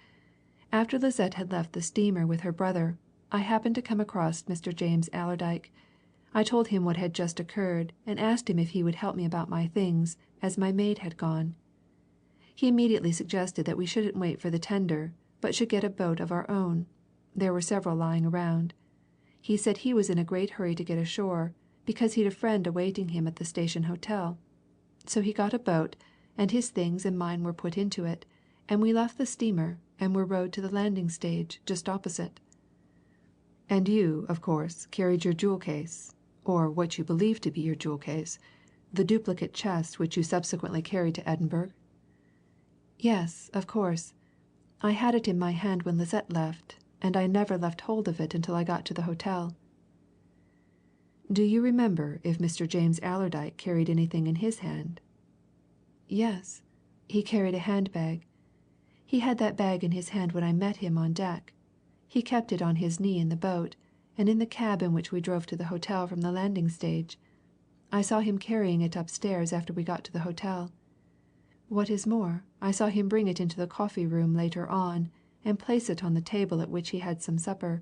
After Lisette had left the steamer with her brother, I happened to come across Mr. James Allerdyke. I told him what had just occurred and asked him if he would help me about my things, as my maid had gone. He immediately suggested that we shouldn't wait for the tender, but should get a boat of our own. There were several lying around. He said he was in a great hurry to get ashore, because he'd a friend awaiting him at the station hotel. So he got a boat, and his things and mine were put into it, and we left the steamer and were rowed to the landing stage just opposite. And you, of course, carried your jewel case, or what you believed to be your jewel case, the duplicate chest which you subsequently carried to Edinburgh? Yes, of course. I had it in my hand when Lisette left, and I never left hold of it until I got to the hotel. Do you remember if Mr. James Allerdyke carried anything in his hand? Yes, he carried a handbag. He had that bag in his hand when I met him on deck. He kept it on his knee in the boat, and in the cab in which we drove to the hotel from the landing stage. I saw him carrying it upstairs after we got to the hotel. What is more, I saw him bring it into the coffee room later on, and place it on the table at which he had some supper.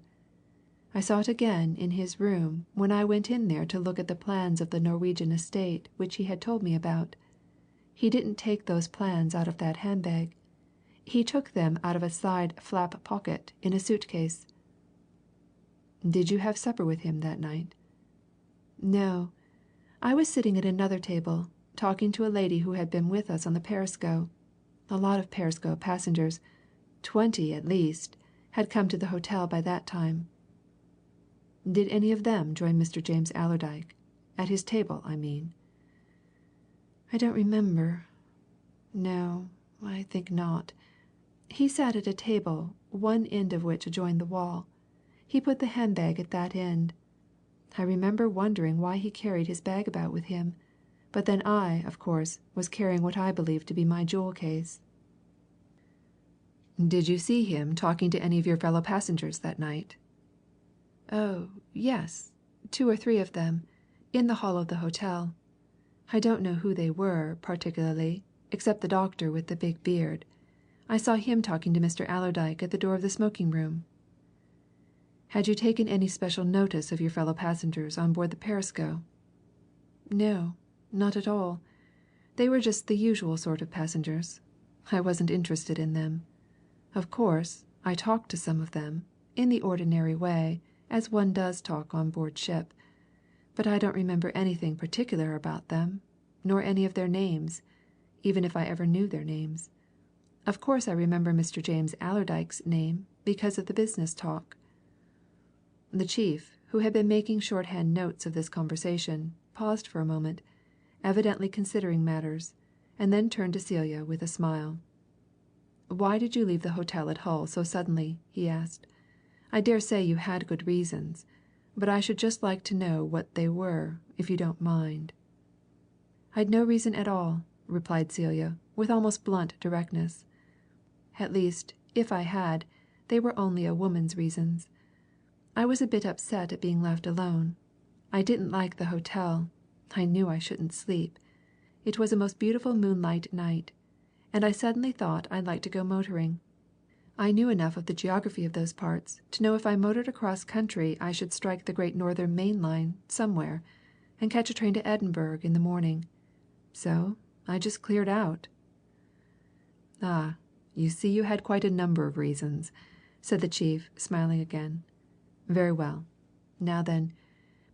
I saw it again in his room when I went in there to look at the plans of the Norwegian estate which he had told me about. He didn't take those plans out of that handbag. He took them out of a side flap pocket in a suitcase. Did you have supper with him that night? No. I was sitting at another table, talking to a lady who had been with us on the Perisco. A lot of Perisco passengers, 20 at least, had come to the hotel by that time. Did any of them join Mr. James Allerdyke? At his table, I mean. I don't remember. No, I think not. He sat at a table, one end of which adjoined the wall. He put the handbag at that end. I remember wondering why he carried his bag about with him, but then I, of course, was carrying what I believed to be my jewel case. Did you see him talking to any of your fellow passengers that night? Oh, yes, 2 or 3 of them, in the hall of the hotel. I don't know who they were, particularly, except the doctor with the big beard. I saw him talking to Mr. Allerdyke at the door of the smoking room. Had you taken any special notice of your fellow passengers on board the Perisco? No, not at all. They were just the usual sort of passengers. I wasn't interested in them. Of course, I talked to some of them, in the ordinary way, as one does talk on board ship. But I don't remember anything particular about them, nor any of their names, even if I ever knew their names. Of course I remember Mr. James Allerdyke's name because of the business talk. The chief, who had been making shorthand notes of this conversation, paused for a moment, evidently considering matters, and then turned to Celia with a smile. Why did you leave the hotel at Hull so suddenly? He asked. I dare say you had good reasons, but I should just like to know what they were, if you don't mind. I'd no reason at all, replied Celia, with almost blunt directness. At least, if I had, they were only a woman's reasons. I was a bit upset at being left alone. I didn't like the hotel. I knew I shouldn't sleep. It was a most beautiful moonlight night, and I suddenly thought I'd like to go motoring. I knew enough of the geography of those parts to know if I motored across country I should strike the Great Northern Main Line somewhere and catch a train to Edinburgh in the morning. So I just cleared out. Ah, you see you had quite a number of reasons, said the chief, smiling again. Very well. Now then,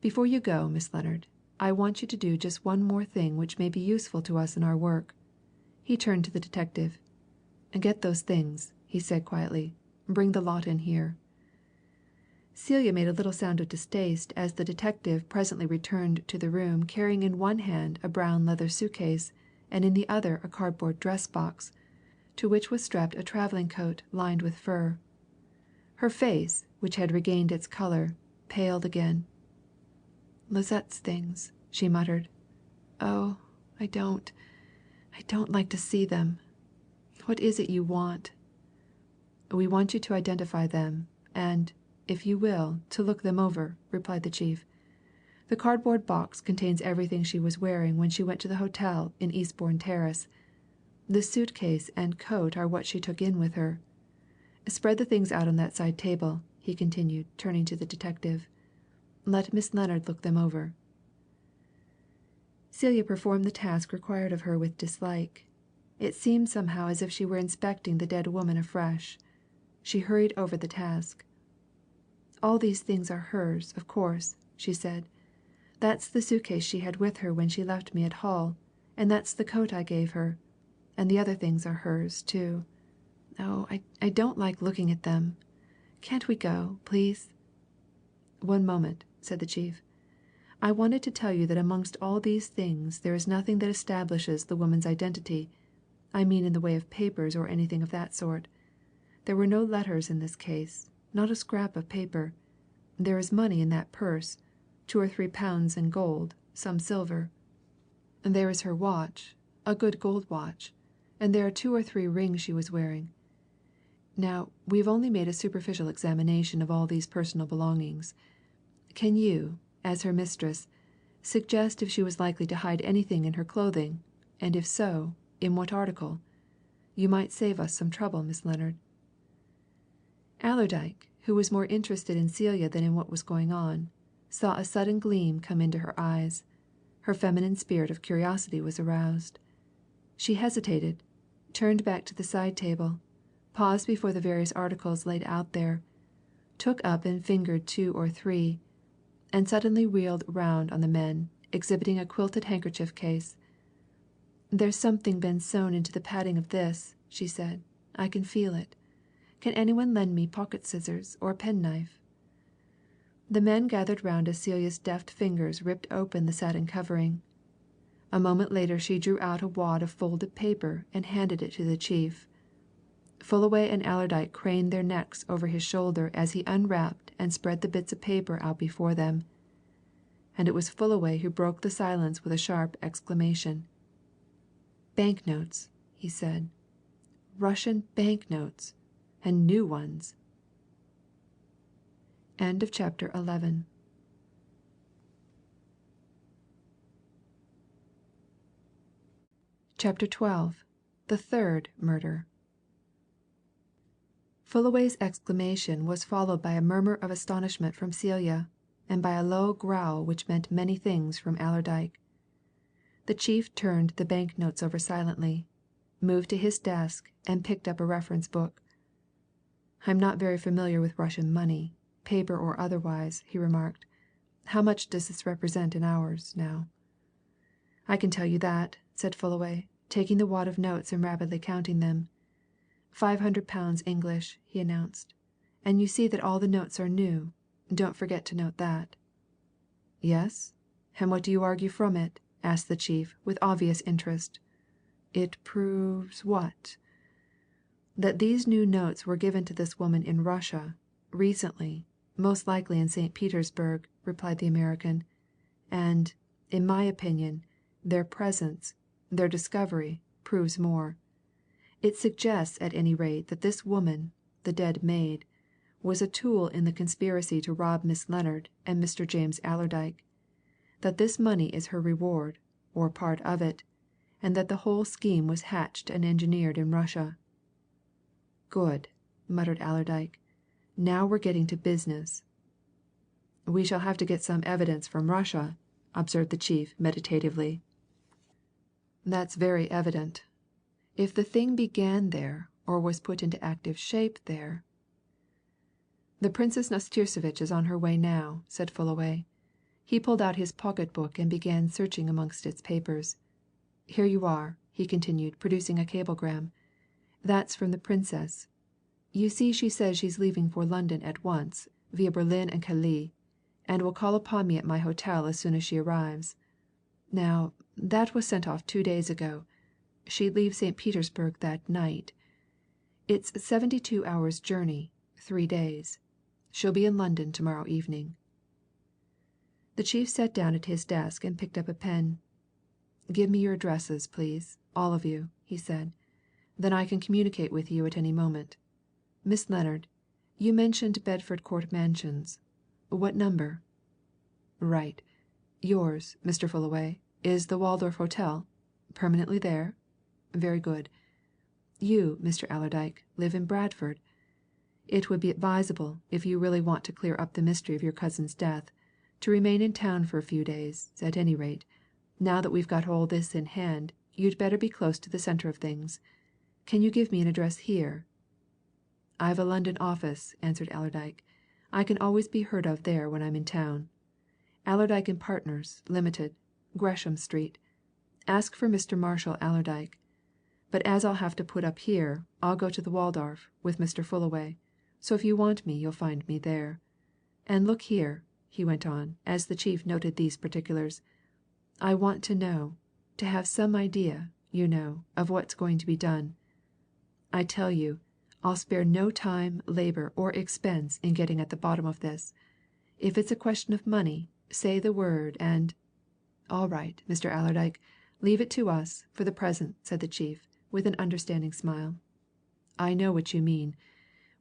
before you go, Miss Lennard, I want you to do just one more thing which may be useful to us in our work. He turned to the detective. Get those things, he said quietly. Bring the lot in here. Celia made a little sound of distaste as the detective presently returned to the room carrying in one hand a brown leather suitcase and in the other a cardboard dress box, to which was strapped a travelling coat lined with fur. Her face, which had regained its colour, paled again. Lisette's things, she muttered. Oh, I don't like to see them. What is it you want? We want you to identify them, and, if you will, to look them over, replied the chief. The cardboard box contains everything she was wearing when she went to the hotel in Eastbourne Terrace, The suitcase and coat are what she took in with her. Spread the things out on that side table," he continued, turning to the detective. "Let Miss Lennard look them over." Celia performed the task required of her with dislike. It seemed somehow as if she were inspecting the dead woman afresh. She hurried over the task. "All these things are hers, of course," she said. "That's the suitcase she had with her when she left me at Hull, and that's the coat I gave her. And the other things are hers, too. Oh, I don't like looking at them. Can't we go, please?" "One moment," said the chief. "I wanted to tell you that amongst all these things there is nothing that establishes the woman's identity. I mean in the way of papers or anything of that sort. There were no letters in this case, not a scrap of paper. There is money in that purse, 2 or 3 pounds in gold, some silver. There is her watch, a good gold watch, and there are 2 or 3 rings she was wearing. Now, we've only made a superficial examination of all these personal belongings. Can you, as her mistress, suggest if she was likely to hide anything in her clothing, and if so, in what article? You might save us some trouble, Miss Lennard." Allerdyke, who was more interested in Celia than in what was going on, saw a sudden gleam come into her eyes. Her feminine spirit of curiosity was aroused. She hesitated, turned back to the side table, paused before the various articles laid out there, took up and fingered 2 or 3, and suddenly wheeled round on the men, exhibiting a quilted handkerchief case. "There's something been sewn into the padding of this," she said. "I can feel it. Can anyone lend me pocket scissors or a penknife?" The men gathered round as Celia's deft fingers ripped open the satin covering. A moment later she drew out a wad of folded paper and handed it to the chief. Fullaway and Allerdyke craned their necks over his shoulder as he unwrapped and spread the bits of paper out before them. And it was Fullaway who broke the silence with a sharp exclamation. "Bank notes," he said. "Russian bank notes, and new ones." End of chapter 11. Chapter 12. The Third Murder. Fullaway's exclamation was followed by a murmur of astonishment from Celia, and by a low growl which meant many things from Allerdyke. The chief turned the bank notes over silently, moved to his desk, and picked up a reference book. "I'm not very familiar with Russian money, paper or otherwise," he remarked. "How much does this represent in ours, now?" "I can tell you that," said Fullaway, taking the wad of notes and rapidly counting them. £500 English," he announced. "And you see that all the notes are new. Don't forget to note that." "Yes? And what do you argue from it?" asked the chief, with obvious interest. "It proves what?" "That these new notes were given to this woman in Russia, recently, most likely in St. Petersburg," replied the American. "And, in my opinion, their presence, their discovery, proves more. It suggests at any rate that this woman, the dead maid, was a tool in the conspiracy to rob Miss Lennard and Mr. James Allerdyke, that this money is her reward, or part of it, and that the whole scheme was hatched and engineered in Russia." "Good!" muttered Allerdyke. "Now we're getting to business." "We shall have to get some evidence from Russia," observed the chief meditatively. "That's very evident. If the thing began there, or was put into active shape there " "The Princess Nastirsevitch is on her way now," said Fullaway. He pulled out his pocket book and began searching amongst its papers. "Here you are," he continued, producing a cablegram. "That's from the Princess. You see she says she's leaving for London at once, via Berlin and Calais, and will call upon me at my hotel as soon as she arrives. Now, that was sent off 2 days ago. She'd leave St. Petersburg that night. It's 72 hours' journey, 3 days. She'll be in London to morrow evening." The chief sat down at his desk and picked up a pen. "Give me your addresses, please, all of you," he said. "Then I can communicate with you at any moment. Miss Lennard, you mentioned Bedford Court Mansions. What number?" "Right. Yours, Mr. Fullaway, is the Waldorf Hotel? Permanently there? Very good. You, Mr. Allerdyke, live in Bradford. It would be advisable, if you really want to clear up the mystery of your cousin's death, to remain in town for a few days, at any rate. Now that we've got all this in hand, you'd better be close to the centre of things. Can you give me an address here?" "I've a London office," answered Allerdyke. "I can always be heard of there when I'm in town. Allerdyke and Partners, Limited, Gresham Street. Ask for Mr. Marshall Allerdyke. But as I'll have to put up here, I'll go to the Waldorf, with Mr. Fullaway, so if you want me you'll find me there. And look here," he went on, as the chief noted these particulars, "I want to know to have some idea, you know, of what's going to be done. I tell you, I'll spare no time, labour, or expense in getting at the bottom of this. If it's a question of money, say the word, and " "All right, Mr. Allerdyke, leave it to us, for the present," said the chief, with an understanding smile. "I know what you mean.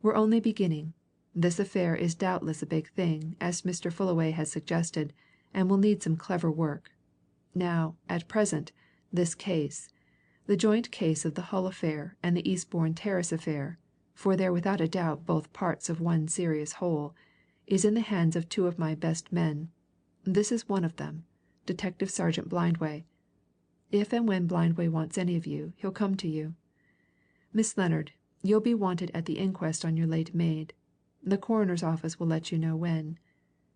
We're only beginning. This affair is doubtless a big thing, as Mr. Fullaway has suggested, and will need some clever work. Now, at present, this case the joint case of the Hull affair and the Eastbourne Terrace affair, for they're without a doubt both parts of one serious whole, is in the hands of two of my best men. This is one of them, Detective Sergeant Blindway. If and when Blindway wants any of you, he'll come to you. Miss Lennard, you'll be wanted at the inquest on your late maid. The coroner's office will let you know when.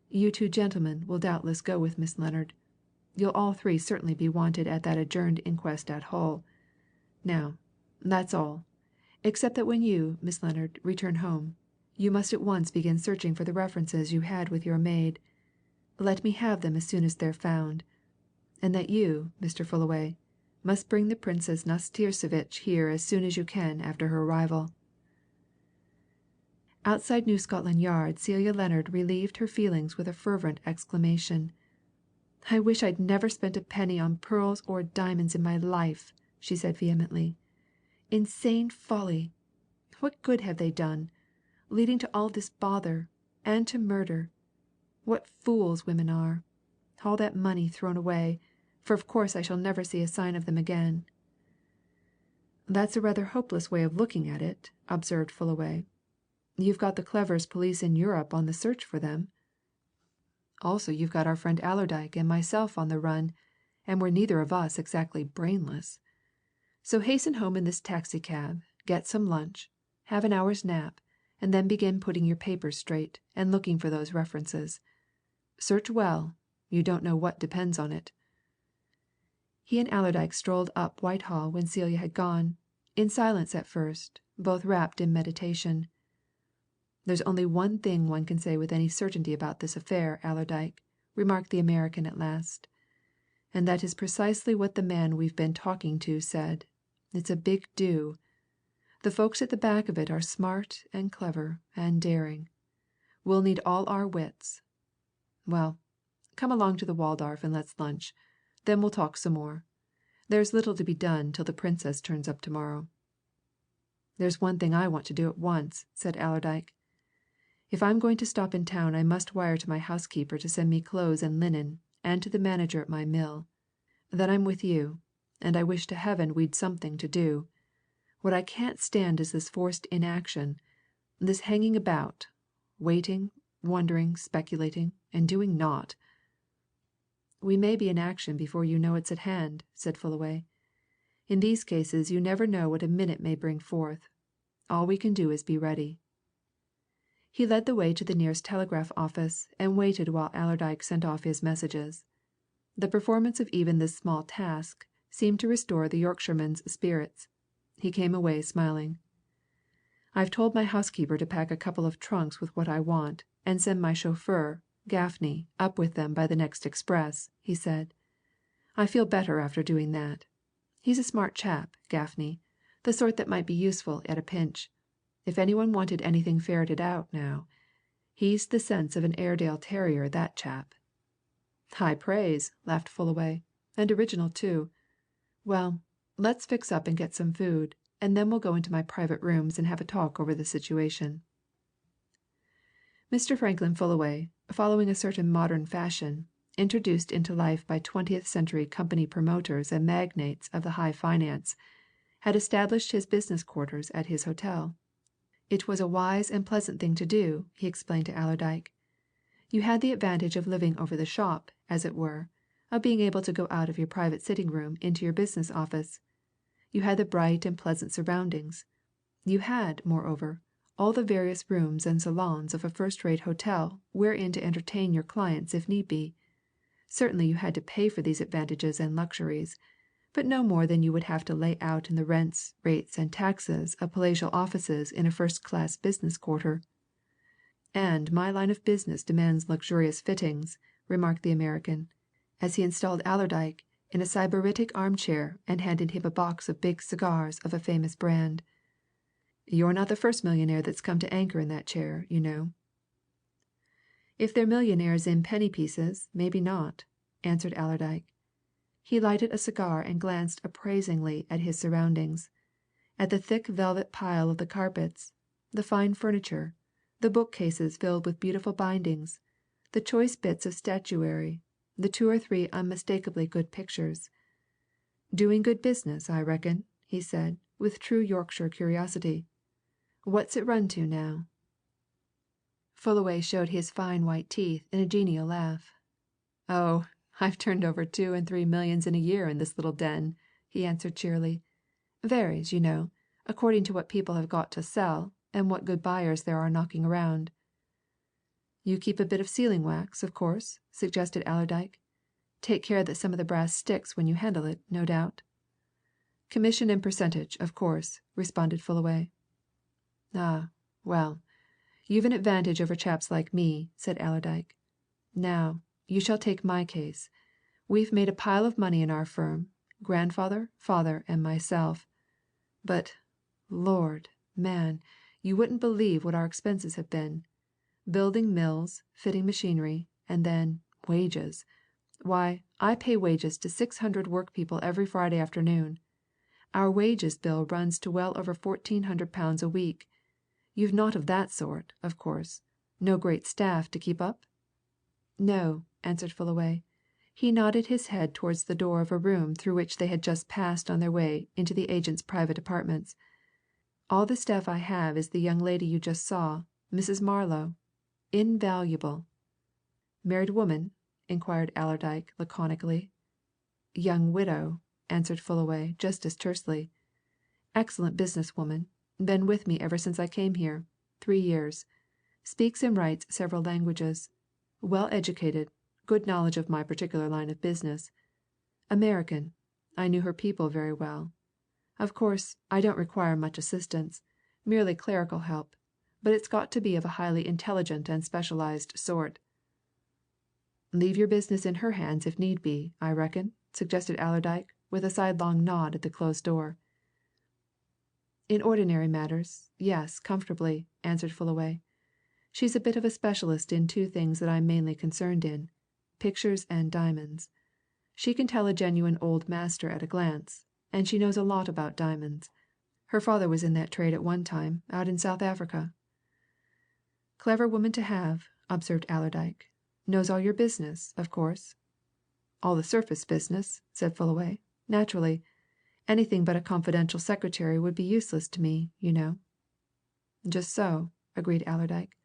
You two gentlemen will doubtless go with Miss Lennard. You'll all three certainly be wanted at that adjourned inquest at Hull. Now, that's all. Except that when you, Miss Lennard, return home, you must at once begin searching for the references you had with your maid. Let me have them as soon as they're found. And that you, Mr. Fullaway, must bring the Princess NASTIRSEVITCH here as soon as you can after her arrival." Outside New Scotland Yard Celia Lennard relieved her feelings with a fervent exclamation. "I wish I'd never spent a penny on pearls or diamonds in my life!" she said vehemently. "Insane folly! What good have they done? Leading to all this bother, and to murder. What fools women are! All that money thrown away, for of course I shall never see a sign of them again." "That's a rather hopeless way of looking at it," observed Fullaway. "You've got the cleverest police in Europe on the search for them. Also you've got our friend Allerdyke and myself on the run, and we're neither of us exactly brainless. So hasten home in this taxi cab, get some lunch, have an hour's nap, and then begin putting your papers straight and looking for those references. Search well you don't know what depends on it." He and Allerdyke strolled up Whitehall when Celia had gone, in silence at first, both wrapped in meditation. "There's only one thing one can say with any certainty about this affair, Allerdyke," remarked the American at last. "And that is precisely what the man we've been talking to said. It's a big do. The folks at the back of it are smart and clever and daring. We'll need all our wits. Well, come along to the Waldorf and let's lunch. Then we'll talk some more. There's little to be done till the Princess turns up tomorrow." "There's one thing I want to do at once," said Allerdyke. "If I'm going to stop in town I must wire to my housekeeper to send me clothes and linen, and to the manager at my mill. Then I'm with you, and I wish to heaven we'd something to do. What I can't stand is this forced inaction, this hanging about, waiting, wondering, speculating, and doing naught." "We may be in action before you know it's at hand," said Fullaway. "In these cases you never know what a minute may bring forth. All we can do is be ready." He led the way to the nearest telegraph office and waited while Allerdyke sent off his messages. The performance of even this small task seemed to restore the Yorkshireman's spirits. He came away smiling. "I've told my housekeeper to pack a couple of trunks with what I want, and send my chauffeur, Gaffney, up with them by the next express," he said. "I feel better after doing that. He's a smart chap, Gaffney, the sort that might be useful at a pinch. If anyone wanted anything ferreted out, now, he's the sense of an Airedale terrier, that chap." "High praise," laughed Fullaway. "And original, too. Well, let's fix up and get some food, and then we'll go into my private rooms and have a talk over the situation." Mr. Franklin Fullaway, following a certain modern fashion, introduced into life by 20th century company promoters and magnates of the high finance, had established his business quarters at his hotel. It was a wise and pleasant thing to do, he explained to Allerdyke. You had the advantage of living over the shop, as it were, of being able to go out of your private sitting room into your business office. You had the bright and pleasant surroundings. You had, moreover, all the various rooms and salons of a first-rate hotel wherein to entertain your clients if need be. Certainly you had to pay for these advantages and luxuries, but no more than you would have to lay out in the rents, rates, and taxes of palatial offices in a first-class business quarter. And my line of business demands luxurious fittings, remarked the American, as he installed Allerdyke in a sybaritic armchair and handed him a box of big cigars of a famous brand. You're not the first millionaire that's come to anchor in that chair, you know. If they're millionaires in penny pieces, maybe not, answered Allerdyke. He lighted a cigar and glanced appraisingly at his surroundings, at the thick velvet pile of the carpets, the fine furniture, the bookcases filled with beautiful bindings, the choice bits of statuary, the 2 or 3 unmistakably good pictures. Doing good business, I reckon, he said, with true Yorkshire curiosity. What's it run to now? Fullaway showed his fine white teeth in a genial laugh. Oh, I've turned over 2 and 3 millions in a year in this little den, he answered cheerily. Varies, you know, according to what people have got to sell and what good buyers there are knocking around. You keep a bit of sealing wax, of course, suggested Allerdyke. Take care that some of the brass sticks when you handle it, no doubt. Commission and percentage, of course, responded Fullaway. Ah, well, you've an advantage over chaps like me, said Allerdyke. Now, you shall take my case. We've made a pile of money in our firm, grandfather, father, and myself. But, Lord, man, you wouldn't believe what our expenses have been. Building mills, fitting machinery, and then wages. Why, I pay wages to 600 workpeople every Friday afternoon. Our wages bill runs to well over £1,400 a week. You've naught of that sort, of course. No great staff to keep up? No, answered Fullaway. He nodded his head towards the door of a room through which they had just passed on their way into the agent's private apartments. All the staff I have is the young lady you just saw, Mrs. Marlow. Invaluable. Married woman? inquired Allerdyke laconically. Young widow, answered Fullaway just as tersely. Excellent business woman. Been with me ever since I came here. 3 years. Speaks and writes several languages. Well educated. Good knowledge of my particular line of business. American. I knew her people very well. Of course, I don't require much assistance, merely clerical help, but it's got to be of a highly intelligent and specialized sort. Leave your business in her hands if need be, I reckon, suggested Allerdyke, with a sidelong nod at the closed door. In ordinary matters, yes, comfortably, answered Fullaway. She's a bit of a specialist in 2 things that I'm mainly concerned in pictures and diamonds. She can tell a genuine old master at a glance, and she knows a lot about diamonds. Her father was in that trade at one time, out in South Africa. Clever woman to have, observed Allerdyke. Knows all your business, of course. All the surface business, said Fullaway. Naturally. Anything but a confidential secretary would be useless to me, you know. Just so, agreed Allerdyke.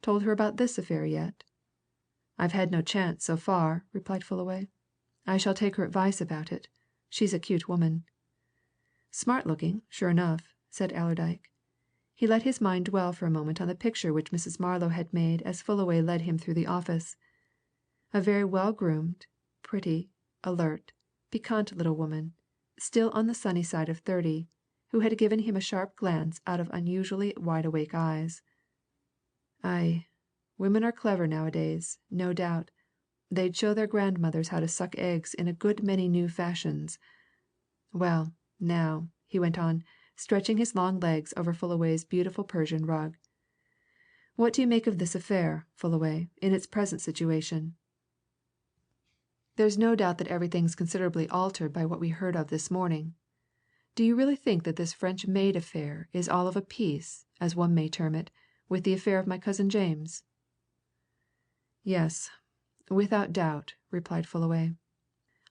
Told her about this affair yet? I've had no chance so far, replied Fullaway. I shall take her advice about it. She's a cute woman. Smart looking, sure enough, said Allerdyke. He let his mind dwell for a moment on the picture which Mrs. Marlow had made as Fullaway led him through the office. A very well-groomed, pretty, alert, piquant little woman, still on the sunny side of 30, who had given him a sharp glance out of unusually wide-awake eyes. Aye, women are clever nowadays, no doubt. They'd show their grandmothers how to suck eggs in a good many new fashions. Well, now, he went on, stretching his long legs over Fullaway's beautiful Persian rug. What do you make of this affair, Fullaway, in its present situation? There's no doubt that everything's considerably altered by what we heard of this morning. Do you really think that this French maid affair is all of a piece, as one may term it, with the affair of my cousin James? Yes, without doubt, replied Fullaway.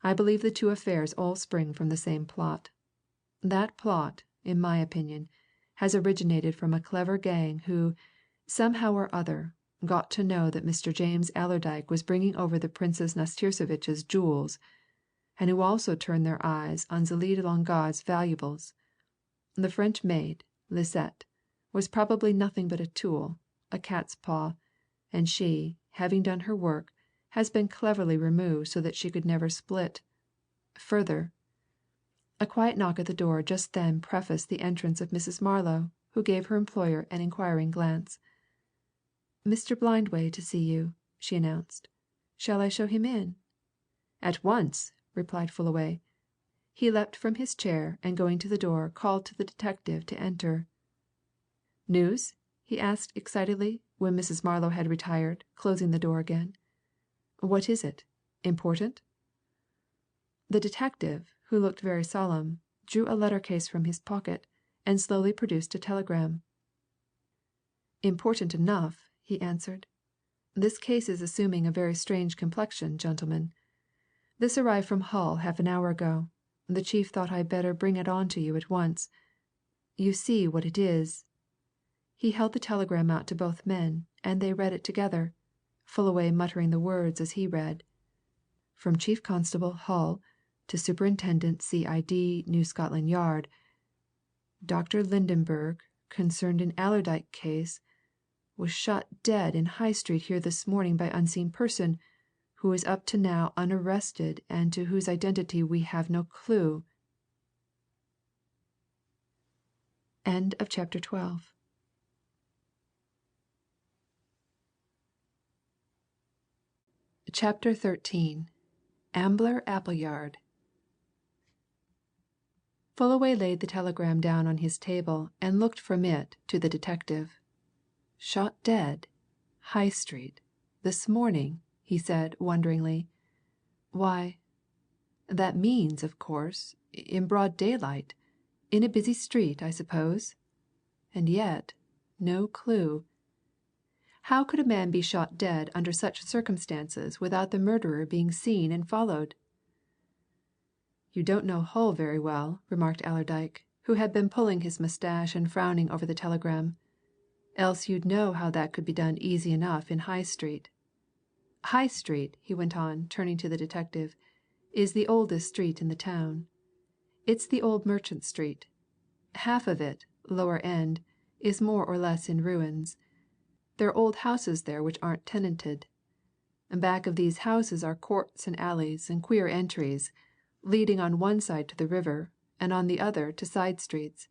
I believe the 2 affairs all spring from the same plot. That plot, in my opinion, has originated from a clever gang who, somehow or other, got to know that Mr. James Allerdyke was bringing over the Princess Nastirsevitch's jewels, and who also turned their eyes on Zélie de Longarde's valuables. The French maid, Lisette, was probably nothing but a tool, a cat's paw, and she, having done her work, has been cleverly removed so that she could never split. Further " A quiet knock at the door just then prefaced the entrance of Mrs. Marlow, who gave her employer an inquiring glance. "Mr. Blindway to see you," she announced. "Shall I show him in?" "At once!" replied Fullaway. He leapt from his chair and going to the door called to the detective to enter. "News?" he asked excitedly, when Mrs. Marlow had retired, closing the door again. "What is it? Important?" The detective, who looked very solemn, drew a letter case from his pocket, and slowly produced a telegram. "Important enough," he answered. "This case is assuming a very strange complexion, gentlemen. This arrived from Hull half an hour ago. The chief thought I'd better bring it on to you at once. You see what it is." He held the telegram out to both men, and they read it together, Fullaway muttering the words as he read. "From Chief Constable, Hull, to Superintendent C.I.D., New Scotland Yard. Dr. Lydenberg, concerned in Allerdyke case, was shot dead in High Street here this morning by unseen person, who is up to now unarrested and to whose identity we have no clue." End of chapter 12. Chapter 13. AMBLER Appleyard. Fullaway laid the telegram down on his table and looked from it to the detective. "Shot dead High Street this morning?" he said wonderingly. "Why, that means, of course, in broad daylight, in a busy street, I suppose? And yet, no clue. How could a man be shot dead under such circumstances without the murderer being seen and followed?" "You don't know Hull very well," remarked Allerdyke, who had been pulling his moustache and frowning over the telegram. "Else you'd know how that could be done easy enough in High Street. High Street," he went on, turning to the detective, "is the oldest street in the town. It's the old Merchant Street. Half of it, lower end, is more or less in ruins. There are old houses there which aren't tenanted. Back of these houses are courts and alleys and queer entries, leading on one side to the river and on the other to side streets.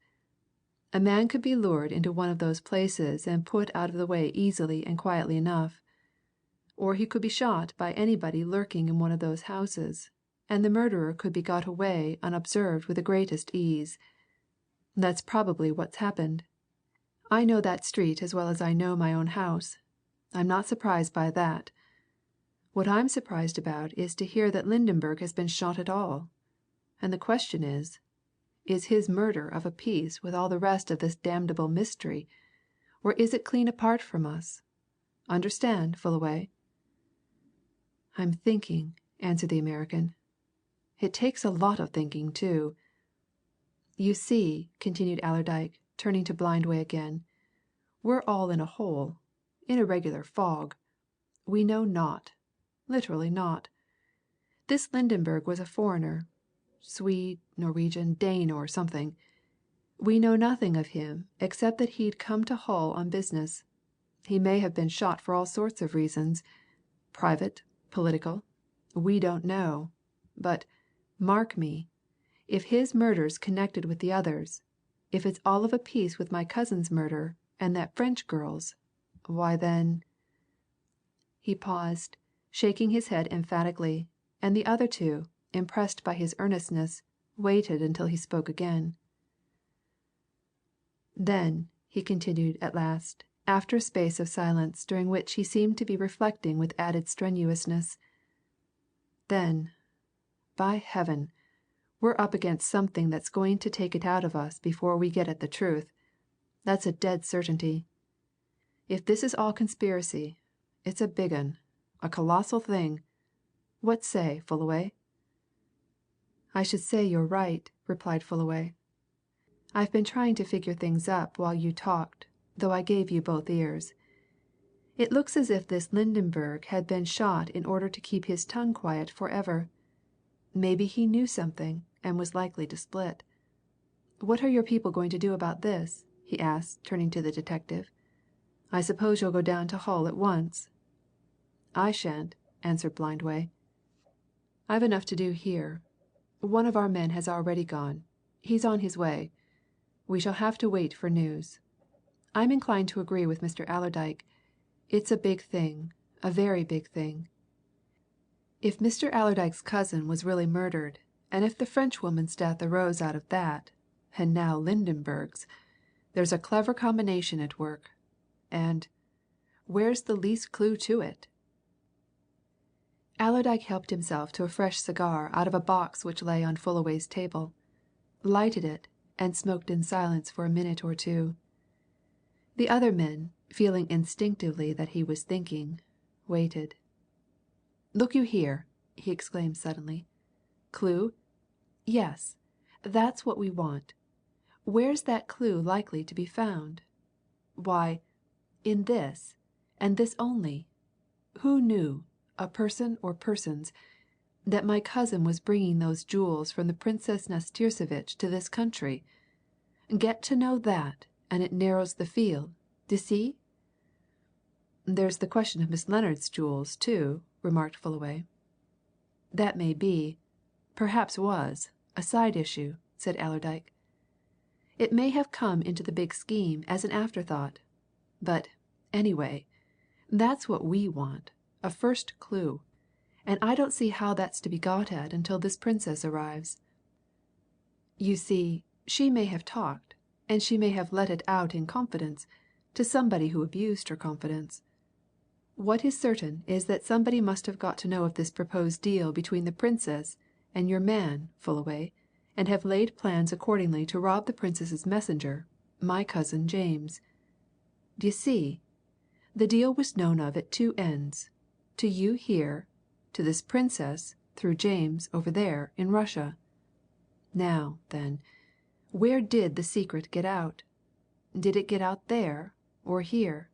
A man could be lured into one of those places and put out of the way easily and quietly enough. Or he could be shot by anybody lurking in one of those houses, and the murderer could be got away unobserved with the greatest ease. That's probably what's happened. I know that street as well as I know my own house. I'm not surprised by that. What I'm surprised about is to hear that Lydenberg has been shot at all. And the question is his murder of a piece with all the rest of this damnable mystery, or is it clean apart from us? Understand, Fullaway?" "I'm thinking," answered the American. "It takes a lot of thinking, too. You see," continued Allerdyke, turning to Blindway again, "we're all in a hole in a regular fog. We know naught literally naught. This Lydenberg was a foreigner Swede, Norwegian, Dane, or something. We know nothing of him except that he'd come to Hull on business. He may have been shot for all sorts of reasons private, political we don't know. But, mark me, if his murder's connected with the others, if it's all of a piece with my cousin's murder and that French girl's, why then " He paused, shaking his head emphatically, and the other two, impressed by his earnestness, waited until he spoke again. "Then," he continued at last, after a space of silence during which he seemed to be reflecting with added strenuousness, "then, by heaven, we're up against something that's going to take it out of us before we get at the truth. That's a dead certainty. If this is all conspiracy, it's a big 'un, a colossal thing. What say, Fullaway?" "I should say you're right," replied Fullaway. I've been trying to figure things up while you talked, though I gave you both ears. It looks as if this Lydenberg had been shot in order to keep his tongue quiet forever. Maybe he knew something, and was likely to split. What are your people going to do about this?" he asked, turning to the detective. "I suppose you'll go down to Hull at once?" "I shan't," answered Blindway. "I've enough to do here. One of our men has already gone. He's on his way. We shall have to wait for news. I'm inclined to agree with Mr. Allerdyke. It's a big thing, a very big thing. If Mr. Allerdyke's cousin was really murdered, and if the Frenchwoman's death arose out of that, and now Lydenberg's, there's a clever combination at work. And where's the least clue to it?" Allerdyke helped himself to a fresh cigar out of a box which lay on Fullaway's table, lighted it, and smoked in silence for a minute or two. The other men, feeling instinctively that he was thinking, waited. "Look you here!" he exclaimed suddenly. "Clue? Yes, that's what we want. Where's that clue likely to be found? Why, in this, and this only. Who knew, a person or persons, that my cousin was bringing those jewels from the Princess NASTIRSEVITCH to this country? Get to know that, and it narrows the field, d'ye see?" "There's the question of Miss Lennard's jewels, too," remarked Fullaway. "That may be perhaps was a side issue," said Allerdyke. "It may have come into the big scheme as an afterthought. But, anyway, that's what we want, a first clue. And I don't see how that's to be got at until this Princess arrives. You see, she may have talked, and she may have let it out in confidence, to somebody who abused her confidence. What is certain is that somebody must have got to know of this proposed deal between the Princess and your man, Fullaway, and have laid plans accordingly to rob the Princess's messenger, my cousin James. D'ye see? The deal was known of at two ends to you here, to this Princess, through James, over there, in Russia. Now, then, where did the secret get out? Did it get out there, or here?"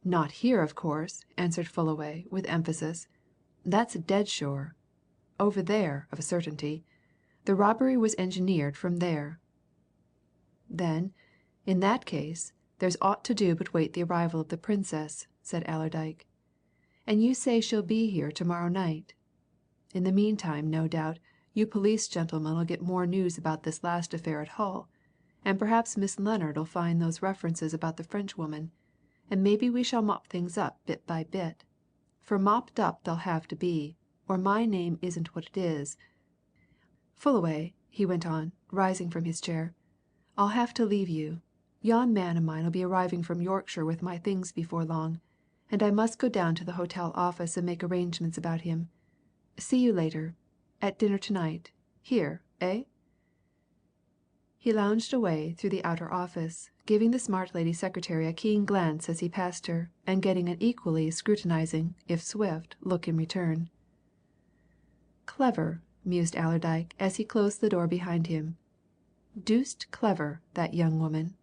"Not here, of course," answered Fullaway, with emphasis. "That's dead sure. Over there, of a certainty. The robbery was engineered from there." "Then, in that case, there's aught to do but wait the arrival of the Princess," said Allerdyke. "And you say she'll be here to morrow night. In the meantime, no doubt, you police gentlemen'll get more news about this last affair at Hull, and perhaps Miss Lennard'll find those references about the Frenchwoman, and maybe we shall mop things up bit by bit. For mopped up they'll have to be, or my name isn't what it is. Fullaway," he went on, rising from his chair, "I'll have to leave you. Yon man of mine'll be arriving from Yorkshire with my things before long, and I must go down to the hotel office and make arrangements about him. See you later at dinner to night here, eh?" He lounged away through the outer office, giving the smart lady secretary a keen glance as he passed her, and getting an equally scrutinizing, if swift, look in return. "Clever," mused Allerdyke as he closed the door behind him. "Deuced clever, that young woman.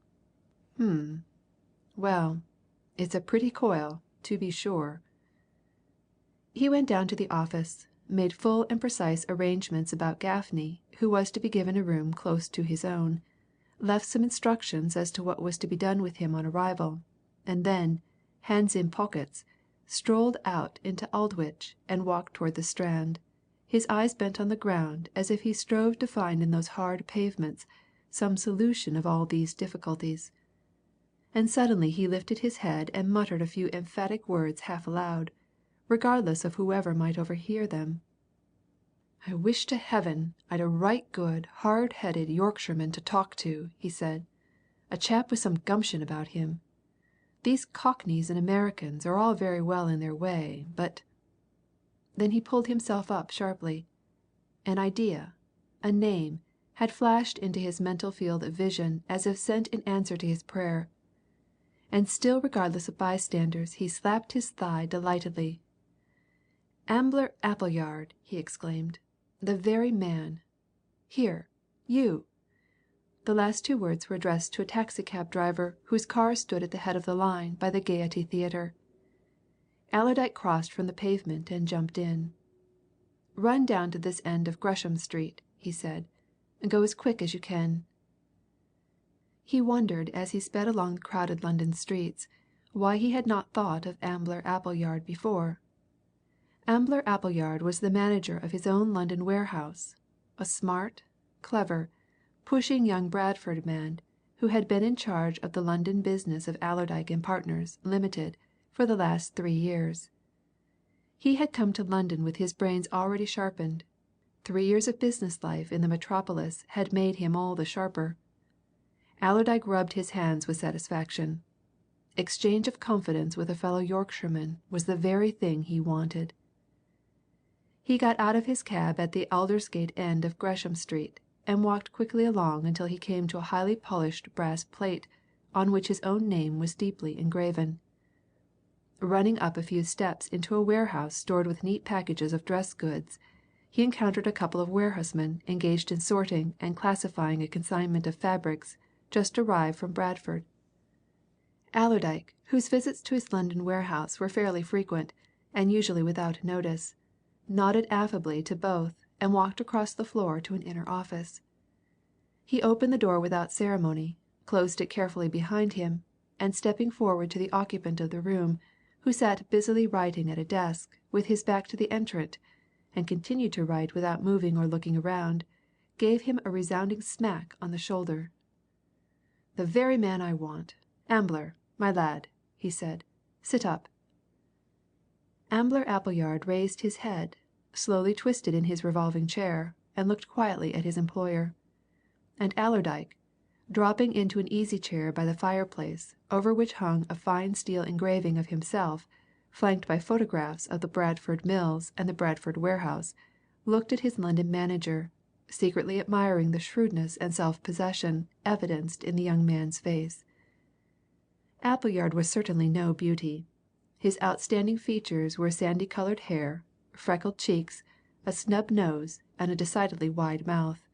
Well, it's a pretty coil, to be sure." He went down to the office, made full and precise arrangements about Gaffney, who was to be given a room close to his own, left some instructions as to what was to be done with him on arrival, and then, hands in pockets, strolled out into Aldwych and walked toward the Strand, his eyes bent on the ground as if he strove to find in those hard pavements some solution of all these difficulties. And suddenly he lifted his head and muttered a few emphatic words half aloud, regardless of whoever might overhear them. "I wish to heaven I'd a right good, hard headed Yorkshireman to talk to," he said. "A chap with some gumption about him. These Cockneys and Americans are all very well in their way, but " Then he pulled himself up sharply. An idea, a name, had flashed into his mental field of vision as if sent in answer to his prayer. And still regardless of bystanders he slapped his thigh delightedly. "Ambler Appleyard!" he exclaimed. "The very man! Here, you! The last two words were addressed to a taxicab driver whose car stood at the head of the line by the Gaiety Theatre. Allerdyke crossed from the pavement and jumped in. "Run down to this end of Gresham Street," he said. "Go as quick as you can." He wondered as he sped along the crowded London streets why he had not thought of Ambler Appleyard before. Ambler Appleyard was the manager of his own London warehouse, a smart, clever, pushing young Bradford man who had been in charge of the London business of Allerdyke and Partners, Limited, for the last 3 years. He had come to London with his brains already sharpened. 3 years of business life in the metropolis had made him all the sharper. Allerdyke rubbed his hands with satisfaction. Exchange of confidence with a fellow Yorkshireman was the very thing he wanted. He got out of his cab at the Aldersgate end of Gresham Street and walked quickly along until he came to a highly polished brass plate on which his own name was deeply engraven. Running up a few steps into a warehouse stored with neat packages of dress goods, he encountered a couple of warehousemen engaged in sorting and classifying a consignment of fabrics just arrived from Bradford. Allerdyke, whose visits to his London warehouse were fairly frequent, and usually without notice, nodded affably to both and walked across the floor to an inner office. He opened the door without ceremony, closed it carefully behind him, and stepping forward to the occupant of the room, who sat busily writing at a desk with his back to the entrant, and continued to write without moving or looking around, gave him a resounding smack on the shoulder. "The very man I want. Ambler, my lad," he said. "Sit up." Ambler Appleyard raised his head, slowly twisted in his revolving chair, and looked quietly at his employer. And Allerdyke, dropping into an easy chair by the fireplace over which hung a fine steel engraving of himself, flanked by photographs of the Bradford mills and the Bradford warehouse, looked at his London manager, secretly admiring the shrewdness and self-possession evidenced in the young man's face. Appleyard was certainly no beauty. His outstanding features were sandy coloured hair, freckled cheeks, a snub nose, and a decidedly wide mouth.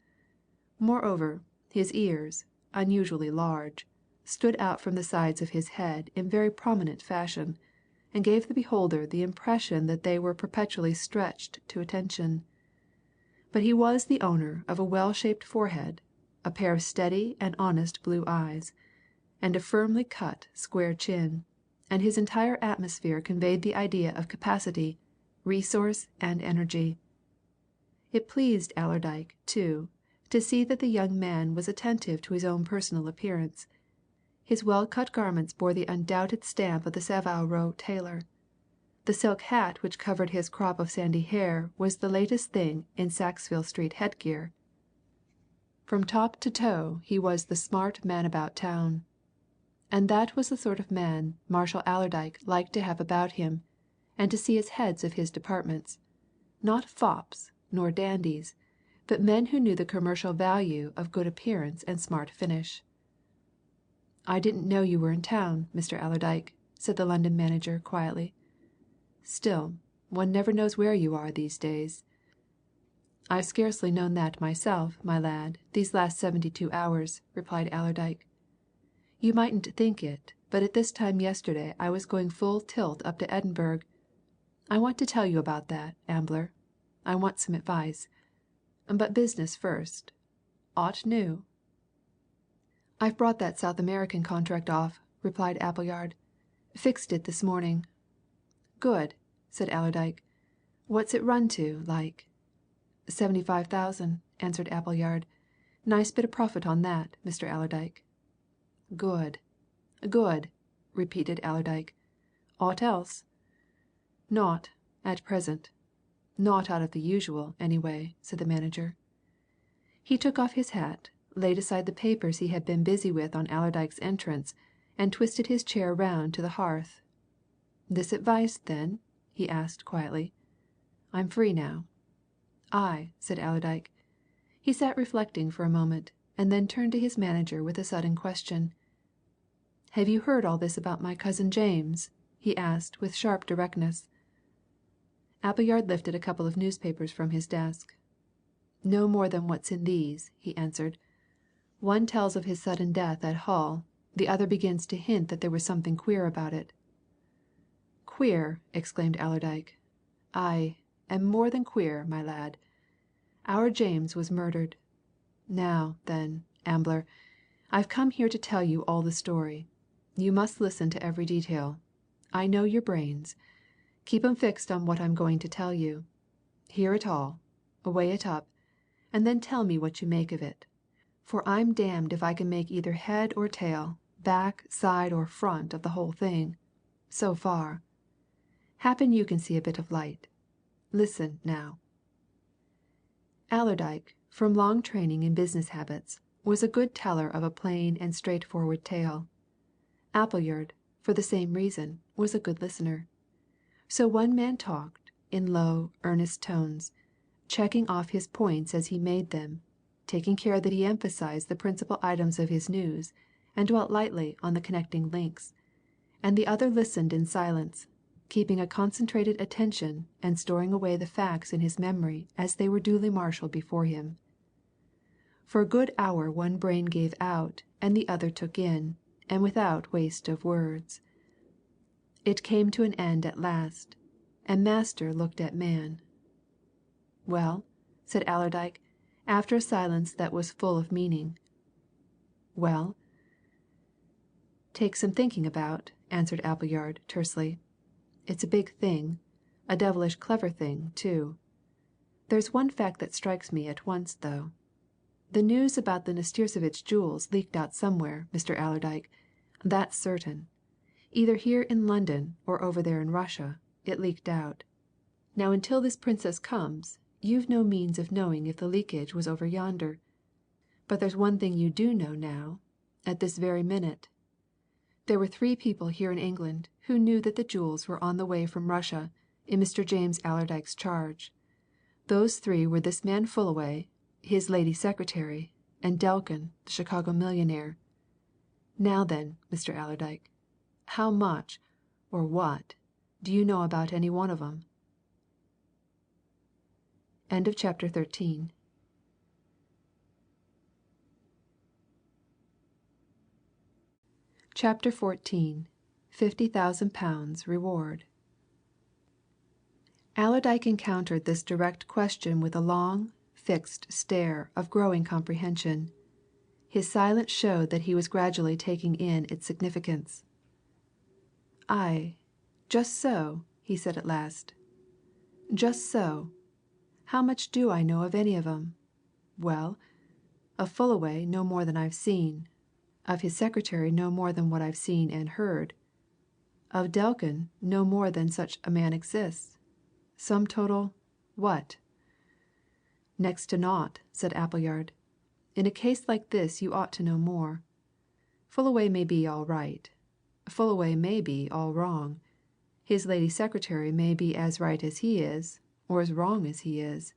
Moreover, his ears, unusually large, stood out from the sides of his head in very prominent fashion, and gave the beholder the impression that they were perpetually stretched to attention. But he was the owner of a well-shaped forehead, a pair of steady and honest blue eyes, and a firmly cut, square chin, and his entire atmosphere conveyed the idea of capacity, resource, and energy. It pleased Allerdyke, too, to see that the young man was attentive to his own personal appearance. His well-cut garments bore the undoubted stamp of the Savile Row tailor. The silk hat which covered his crop of sandy hair was the latest thing in Sackville Street headgear. From top to toe he was the smart man about town. And that was the sort of man Marshall Allerdyke liked to have about him, and to see as heads of his departments not fops nor dandies, but men who knew the commercial value of good appearance and smart finish. "I didn't know you were in town, Mr. Allerdyke," said the London manager quietly. "Still, one never knows where you are these days." "I've scarcely known that myself, my lad, these last 72 hours," replied Allerdyke. "You mightn't think it, but at this time yesterday I was going full tilt up to Edinburgh. I want to tell you about that, Ambler. I want some advice. But business first. Aught new?" "I've brought that South American contract off," replied Appleyard. "Fixed it this morning." "Good!" said Allerdyke. "What's it run to, like?" "75,000," answered Appleyard. "Nice bit of profit on that, Mr. Allerdyke." "Good! Good!" repeated Allerdyke. "Aught else?" "Naught at present. Naught out of the usual, anyway," said the manager. He took off his hat, laid aside the papers he had been busy with on Allerdyke's entrance, and twisted his chair round to the hearth. "This advice, then?" he asked quietly. "I'm free now." "Aye," said Allerdyke. He sat reflecting for a moment, and then turned to his manager with a sudden question. "Have you heard all this about my cousin James?" he asked with sharp directness. Appleyard lifted a couple of newspapers from his desk. "No more than what's in these," he answered. One tells of his sudden death at Hull, the other begins to hint that there was something queer about it." "Queer!" exclaimed Allerdyke. "Aye, and more than queer, my lad. Our James was murdered. Now, then, Ambler, I've come here to tell you all the story. You must listen to every detail. I know your brains. Keep 'em fixed on what I'm going to tell you. Hear it all, weigh it up, and then tell me what you make of it. For I'm damned if I can make either head or tail, back, side, or front of the whole thing so far. Happen you can see a bit of light. Listen, now." Allerdyke, from long training in business habits, was a good teller of a plain and straightforward tale. Appleyard, for the same reason, was a good listener. So one man talked, in low, earnest tones, checking off his points as he made them, taking care that he emphasized the principal items of his news and dwelt lightly on the connecting links, and the other listened in silence, keeping a concentrated attention and storing away the facts in his memory as they were duly marshalled before him. For a good hour one brain gave out and the other took in, and without waste of words. It came to an end at last, and master looked at man. "Well?" said Allerdyke, after a silence that was full of meaning. "Well?" "Takes some thinking about," answered Appleyard tersely. "It's a big thing a devilish clever thing, too. There's one fact that strikes me at once, though. The news about the NASTIRSEVITCH jewels leaked out somewhere, Mr. Allerdyke, that's certain. Either here in London or over there in Russia, it leaked out. Now until this Princess comes, you've no means of knowing if the leakage was over yonder. But there's one thing you do know now, at this very minute. There were 3 people here in England who knew that the jewels were on the way from Russia in Mr. James Allerdyke's charge. Those 3 were this man Fullaway, his lady secretary, and Delkin, the Chicago millionaire. Now then, Mr. Allerdyke, how much, or what, do you know about any one of 'em?" End of chapter 13. Chapter 14 £50,000 Reward. Allerdyke encountered this direct question with a long, fixed stare of growing comprehension. His silence showed that he was gradually taking in its significance. "Aye, just so," he said at last. "Just so. How much do I know of any of 'em? Well, of Fullaway no more than I've seen, of his secretary no more than what I've seen and heard, of Delkin no more than such a man exists. Sum total what?" "Next to naught," said Appleyard. "In a case like this you ought to know more. Fullaway may be all right. Fullaway may be all wrong. His lady secretary may be as right as he is, or as wrong as he is.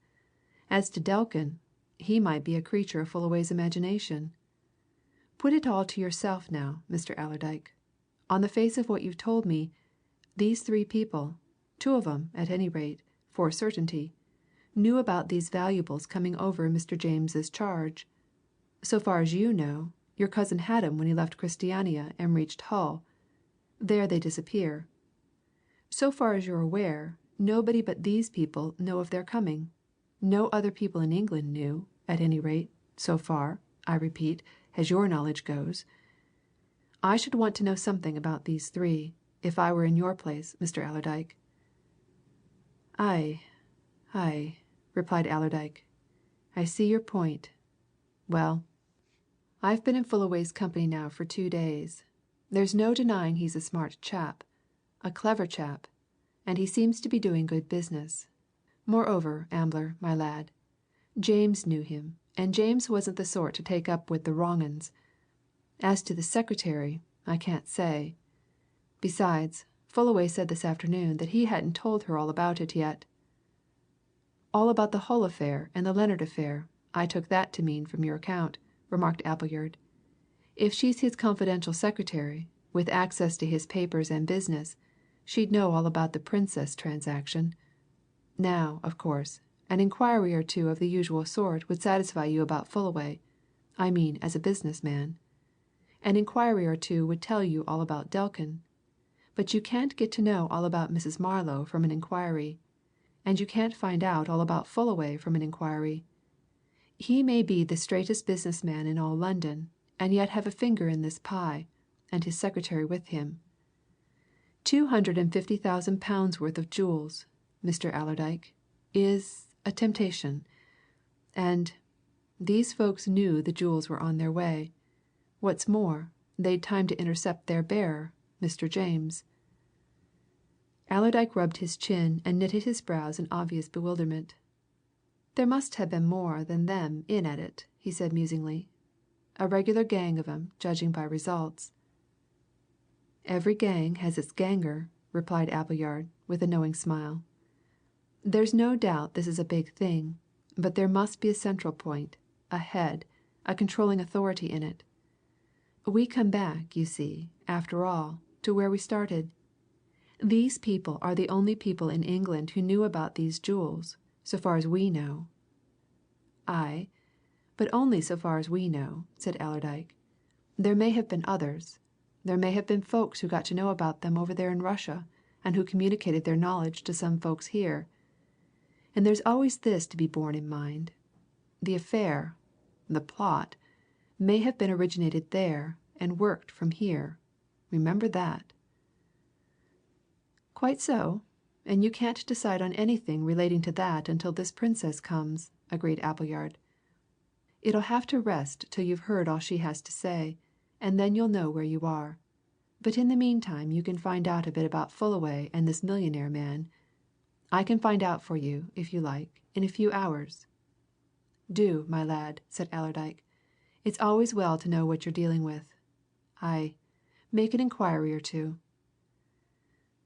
As to Delkin, he might be a creature of Fullaway's imagination. Put it all to yourself now, Mr. Allerdyke. On the face of what you've told me, these 3 people, 2 of 'em, at any rate, for a certainty, knew about these valuables coming over in Mr. James's charge. So far as you know, your cousin had 'em when he left Christiania and reached Hull. There they disappear. So far as you're aware, nobody but these people know of their coming. No other people in England knew, at any rate, so far, I repeat, as your knowledge goes. I should want to know something about these 3, if I were in your place, Mr. Allerdyke." "Aye, aye," replied Allerdyke. "I see your point. Well, I've been in Fullaway's company now for 2 days. There's no denying he's a smart chap, a clever chap, and he seems to be doing good business. Moreover, Ambler, my lad, James knew him, and James wasn't the sort to take up with the wrong 'uns. As to the secretary, I can't say. Besides, Fullaway said this afternoon that he hadn't told her all about it yet." "All about the Hull affair and the Lennard affair, I took that to mean from your account," remarked Appleyard. "If she's his confidential secretary, with access to his papers and business, she'd know all about the Princess transaction. Now, of course, an inquiry or two of the usual sort would satisfy you about Fullaway. I mean as a business man. An inquiry or two would tell you all about Delkin, but you can't get to know all about Mrs. Marlow from an inquiry, and you can't find out all about Fullaway from an inquiry. He may be the straightest business man in all London, and yet have a finger in this pie, and his secretary with him. £250,000 worth of jewels, Mr. Allerdyke, is a temptation. And these folks knew the jewels were on their way. What's more, they'd time to intercept their bearer, Mr. James." Allerdyke rubbed his chin and knitted his brows in obvious bewilderment. "There must have been more than them in at it," he said musingly. "A regular gang of 'em, judging by results." "Every gang has its ganger," replied Appleyard, with a knowing smile. "There's no doubt this is a big thing, but there must be a central point, a head, a controlling authority in it. We come back, you see, after all, to where we started. These people are the only people in England who knew about these jewels, so far as we know." "Aye, but only so far as we know," said Allerdyke. "There may have been others. There may have been folks who got to know about them over there in Russia, and who communicated their knowledge to some folks here. And there's always this to be borne in mind the affair, the plot, may have been originated there and worked from here. Remember that." "Quite so and you can't decide on anything relating to that until this Princess comes," agreed Appleyard. "It'll have to rest till you've heard all she has to say, and then you'll know where you are. But in the meantime you can find out a bit about Fullaway and this millionaire man. I can find out for you, if you like, in a few hours." "Do, my lad," said Allerdyke. "It's always well to know what you're dealing with. Aye, make an inquiry or two."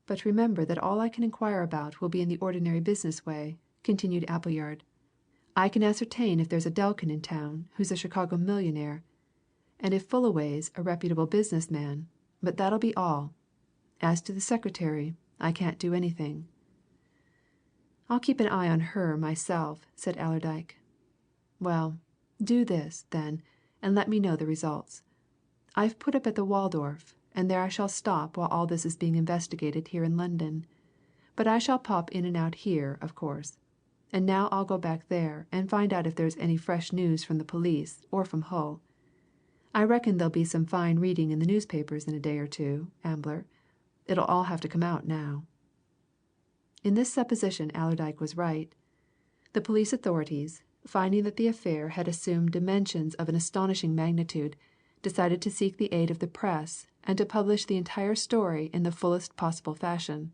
"But remember that all I can inquire about will be in the ordinary business way," continued Appleyard. "I can ascertain if there's a Delkin in town who's a Chicago millionaire, and if Fullaway's a reputable business man, but that'll be all. As to the secretary, I can't do anything." "I'll keep an eye on her myself," said Allerdyke. "Well, do this, then, and let me know the results. I've put up at the Waldorf, and there I shall stop while all this is being investigated here in London. But I shall pop in and out here, of course. And now I'll go back there and find out if there's any fresh news from the police or from Hull. I reckon there'll be some fine reading in the newspapers in a day or two, Ambler. It'll all have to come out now." In this supposition Allerdyke was right. The police authorities, finding that the affair had assumed dimensions of an astonishing magnitude, decided to seek the aid of the press and to publish the entire story in the fullest possible fashion.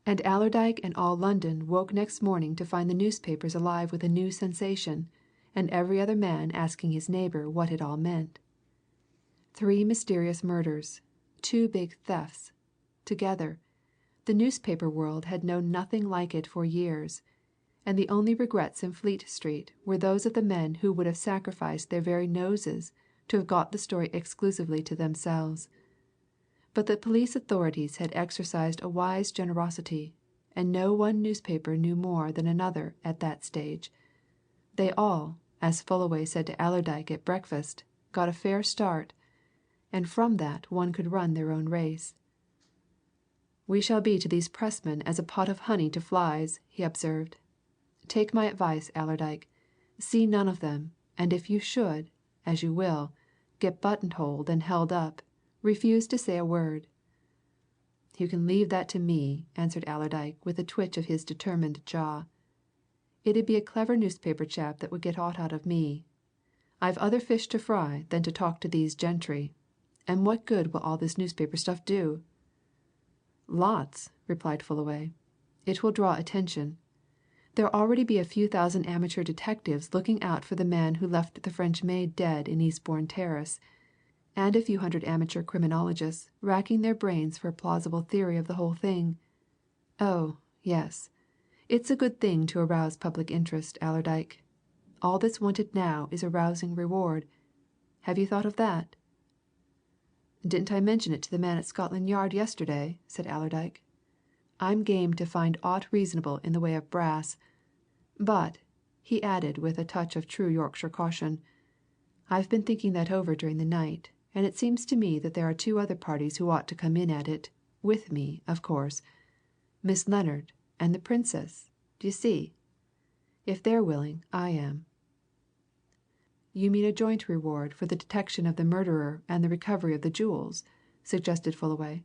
And Allerdyke and all London woke next morning to find the newspapers alive with a new sensation, and every other man asking his neighbour what it all meant. 3 mysterious murders, 2 big thefts. Together, the newspaper world had known nothing like it for years, and the only regrets in Fleet Street were those of the men who would have sacrificed their very noses to have got the story exclusively to themselves. But the police authorities had exercised a wise generosity, and no one newspaper knew more than another at that stage. They all, as Fullaway said to Allerdyke at breakfast, got a fair start, and from that one could run their own race. "We shall be to these pressmen as a pot of honey to flies," he observed. "Take my advice, Allerdyke see none of them, and if you should, as you will, get buttonholed and held up, refuse to say a word." "You can leave that to me," answered Allerdyke with a twitch of his determined jaw. "It'd be a clever newspaper chap that would get aught out of me. I've other fish to fry than to talk to these gentry. And what good will all this newspaper stuff do?" "Lots," replied Fullaway. "It will draw attention. There'll already be a few thousand amateur detectives looking out for the man who left the French maid dead in Eastbourne Terrace, and a few hundred amateur criminologists racking their brains for a plausible theory of the whole thing. Oh, yes, it's a good thing to arouse public interest, Allerdyke. All that's wanted now is a rousing reward. Have you thought of that?" "Didn't I mention it to the man at Scotland Yard yesterday?" said Allerdyke. "I'm game to find aught reasonable in the way of brass. But," he added with a touch of true Yorkshire caution, I've been thinking that over during the night, and it seems to me that there are two other parties who ought to come in at it, with me, of course Miss Lennard and the Princess, d'ye see? If they're willing, I am." "You mean a joint reward for the detection of the murderer and the recovery of the jewels?" suggested Fullaway.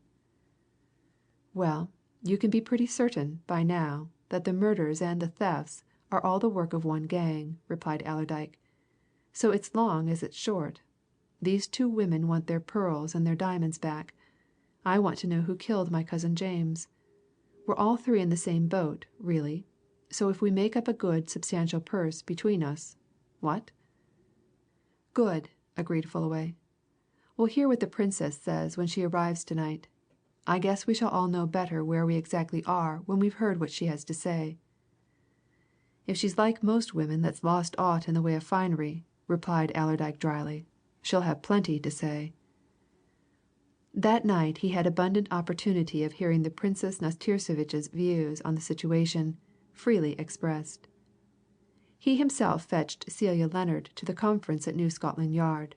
"Well, you can be pretty certain, by now, that the murders and the thefts are all the work of one gang," replied Allerdyke. "So it's long as it's short. These two women want their pearls and their diamonds back. I want to know who killed my cousin James. We're all three in the same boat, really, so if we make up a good, substantial purse between us what?" "Good!" agreed Fullaway. "We'll hear what the Princess says when she arrives to night. I guess we shall all know better where we exactly are when we've heard what she has to say." "If she's like most women that's lost aught in the way of finery," replied Allerdyke dryly, "she'll have plenty to say." That night he had abundant opportunity of hearing the Princess Nastirsevitch's views on the situation, freely expressed. He himself fetched Celia Lennard to the conference at New Scotland Yard.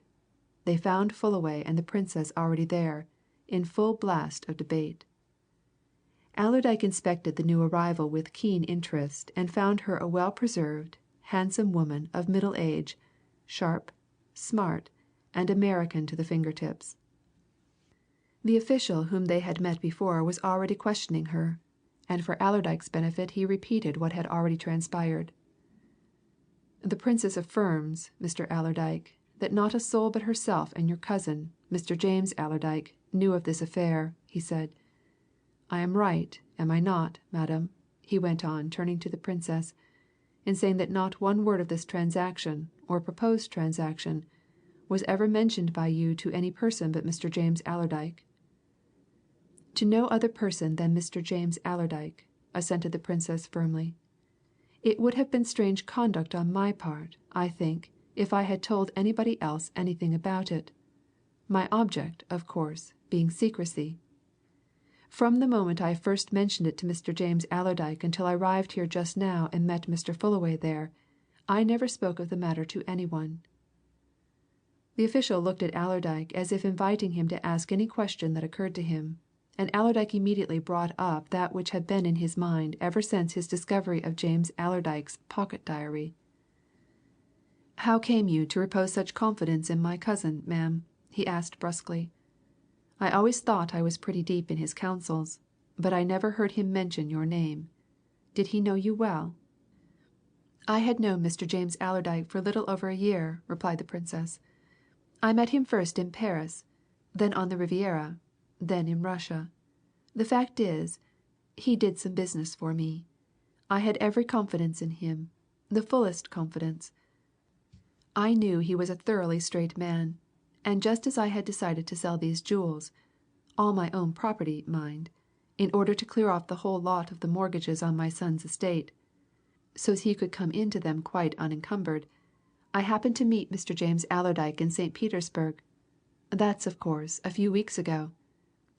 They found Fullaway and the Princess already there, in full blast of debate. Allerdyke inspected the new arrival with keen interest and found her a well preserved, handsome woman of middle age, sharp, smart, and American to the finger tips. The official whom they had met before was already questioning her, and for Allerdyke's benefit he repeated what had already transpired. "The Princess affirms, Mr. Allerdyke, that not a soul but herself and your cousin, Mr. James Allerdyke, knew of this affair," he said. "I am right, am I not, madam," he went on, turning to the Princess, "in saying that not one word of this transaction, or proposed transaction, was ever mentioned by you to any person but Mr. James Allerdyke?" "To no other person than Mr. James Allerdyke," assented the Princess firmly. "It would have been strange conduct on my part, I think, if I had told anybody else anything about it my object, of course, being secrecy. From the moment I first mentioned it to Mr. James Allerdyke until I arrived here just now and met Mr. Fullaway there, I never spoke of the matter to any one." The official looked at Allerdyke as if inviting him to ask any question that occurred to him, and Allerdyke immediately brought up that which had been in his mind ever since his discovery of James Allerdyke's pocket diary. "How came you to repose such confidence in my cousin, ma'am?" he asked brusquely. "I always thought I was pretty deep in his counsels, but I never heard him mention your name. Did he know you well?" "I had known Mr. James Allerdyke for a little over a year," replied the Princess. "I met him first in Paris, then on the Riviera, then in Russia. The fact is, he did some business for me. I had every confidence in him the fullest confidence. I knew he was a thoroughly straight man, and just as I had decided to sell these jewels all my own property, mind in order to clear off the whole lot of the mortgages on my son's estate, so's he could come into them quite unencumbered, I happened to meet Mr. James Allerdyke in St. Petersburg that's, of course, a few weeks ago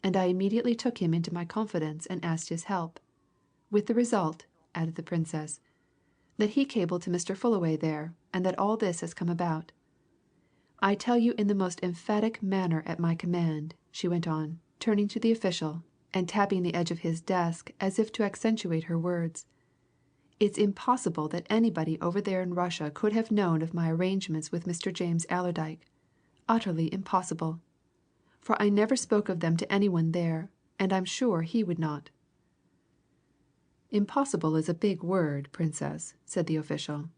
and I immediately took him into my confidence and asked his help. With the result," added the Princess, "that he cabled to Mr. Fullaway there, and that all this has come about. I tell you in the most emphatic manner at my command," she went on, turning to the official and tapping the edge of his desk as if to accentuate her words. "It's impossible that anybody over there in Russia could have known of my arrangements with Mr. James Allerdyke utterly impossible. For I never spoke of them to any one there, and I'm sure he would not." "Impossible is a big word, Princess," said the official.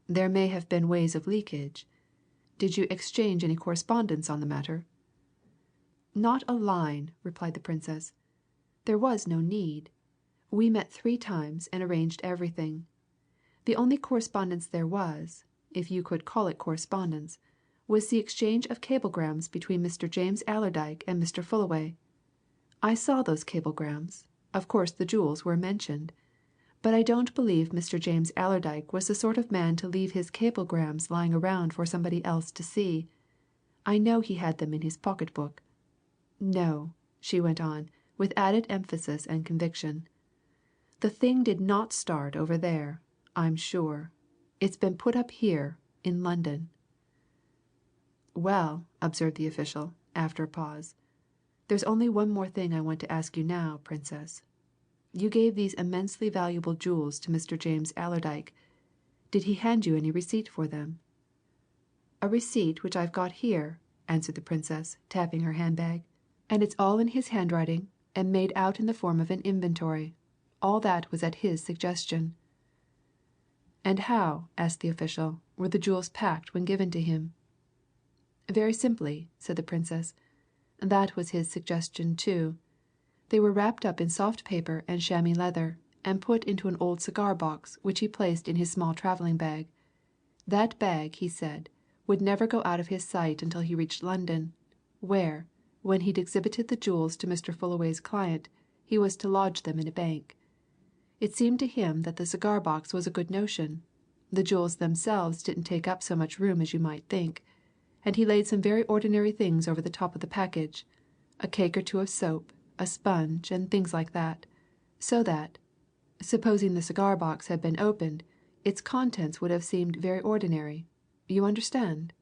"There may have been ways of leakage. Did you exchange any correspondence on the matter?" "Not a line," replied the Princess. "There was no need. We met 3 times and arranged everything. The only correspondence there was, if you could call it correspondence, was the exchange of cablegrams between Mr. James Allerdyke and Mr. Fullaway. I saw those cablegrams of course the jewels were mentioned. But I don't believe Mr. James Allerdyke was the sort of man to leave his cablegrams lying around for somebody else to see. I know he had them in his pocket book. No," she went on, with added emphasis and conviction. "The thing did not start over there, I'm sure. It's been put up here, in London." "Well," observed the official, after a pause, "there's only one more thing I want to ask you now, Princess. You gave these immensely valuable jewels to Mr. James Allerdyke. Did he hand you any receipt for them?" "A receipt which I've got here," answered the Princess, tapping her handbag. "And it's all in his handwriting, and made out in the form of an inventory. All that was at his suggestion." "And how," asked the official, "were the jewels packed when given to him?" "Very simply," said the Princess. "That was his suggestion, too. They were wrapped up in soft paper and chamois leather, and put into an old cigar box which he placed in his small travelling bag. That bag, he said, would never go out of his sight until he reached London, where, when he'd exhibited the jewels to Mr. Fullaway's client, he was to lodge them in a bank. It seemed to him that the cigar box was a good notion the jewels themselves didn't take up so much room as you might think and he laid some very ordinary things over the top of the package a cake or two of soap, a sponge, and things like that, so that, supposing the cigar box had been opened, its contents would have seemed very ordinary. You understand?"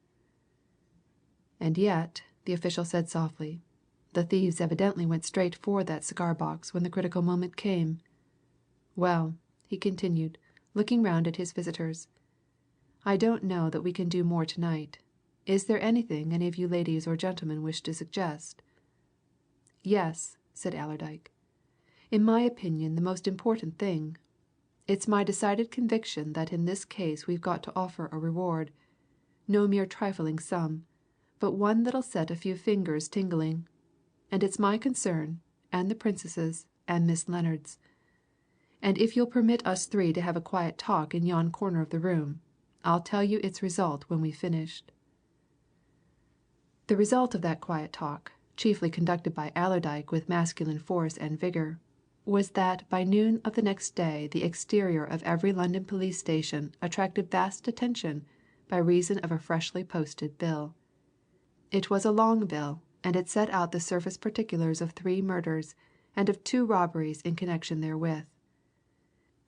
"And yet," the official said softly, "the thieves evidently went straight for that cigar box when the critical moment came. Well," he continued, looking round at his visitors, "I don't know that we can do more to night. Is there anything any of you ladies or gentlemen wish to suggest?" "Yes," said Allerdyke. "In my opinion the most important thing. It's my decided conviction that in this case we've got to offer a reward no mere trifling sum, but one that'll set a few fingers tingling. And it's my concern, and the Princess's, and Miss Lennard's. And if you'll permit us three to have a quiet talk in yon corner of the room, I'll tell you its result when we've finished." The result of that quiet talk, chiefly conducted by Allerdyke with masculine force and vigour, was that by noon of the next day the exterior of every London police station attracted vast attention by reason of a freshly posted bill. It was a long bill, and it set out the surface particulars of 3 murders and of 2 robberies in connection therewith.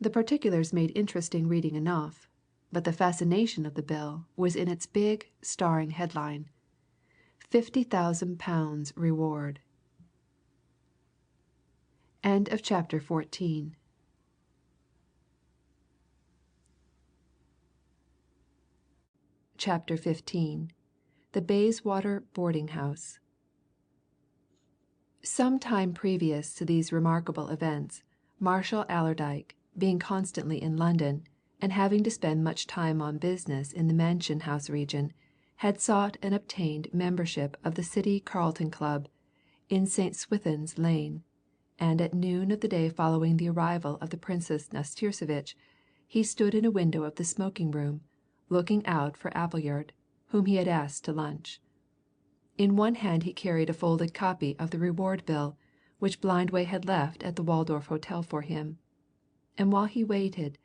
The particulars made interesting reading enough, but the fascination of the bill was in its big, starring headline £50,000 reward. End of chapter 14. Chapter 15. The Bayswater Boarding House. Some time previous to these remarkable events, Marshall Allerdyke, being constantly in London, and having to spend much time on business in the Mansion House region, had sought and obtained membership of the City Carlton Club in St. Swithin's Lane, and at noon of the day following the arrival of the Princess NASTIRSEVITCH, he stood in a window of the smoking room, looking out for Appleyard, whom he had asked to lunch. In one hand he carried a folded copy of the reward bill, which Blindway had left at the Waldorf Hotel for him. And while he waited,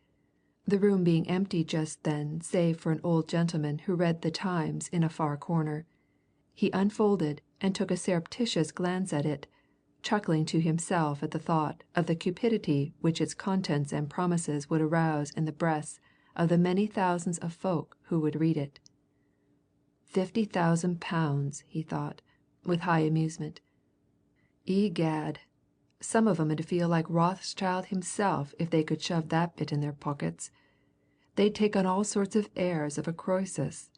the room being empty just then save for an old gentleman who read the Times in a far corner, he unfolded and took a surreptitious glance at it, chuckling to himself at the thought of the cupidity which its contents and promises would arouse in the breasts of the many thousands of folk who would read it. £50,000, he thought, with high amusement. Egad, some of 'em 'ud feel like Rothschild himself if they could shove that bit in their pockets. They'd take on all sorts of airs of a Croesus.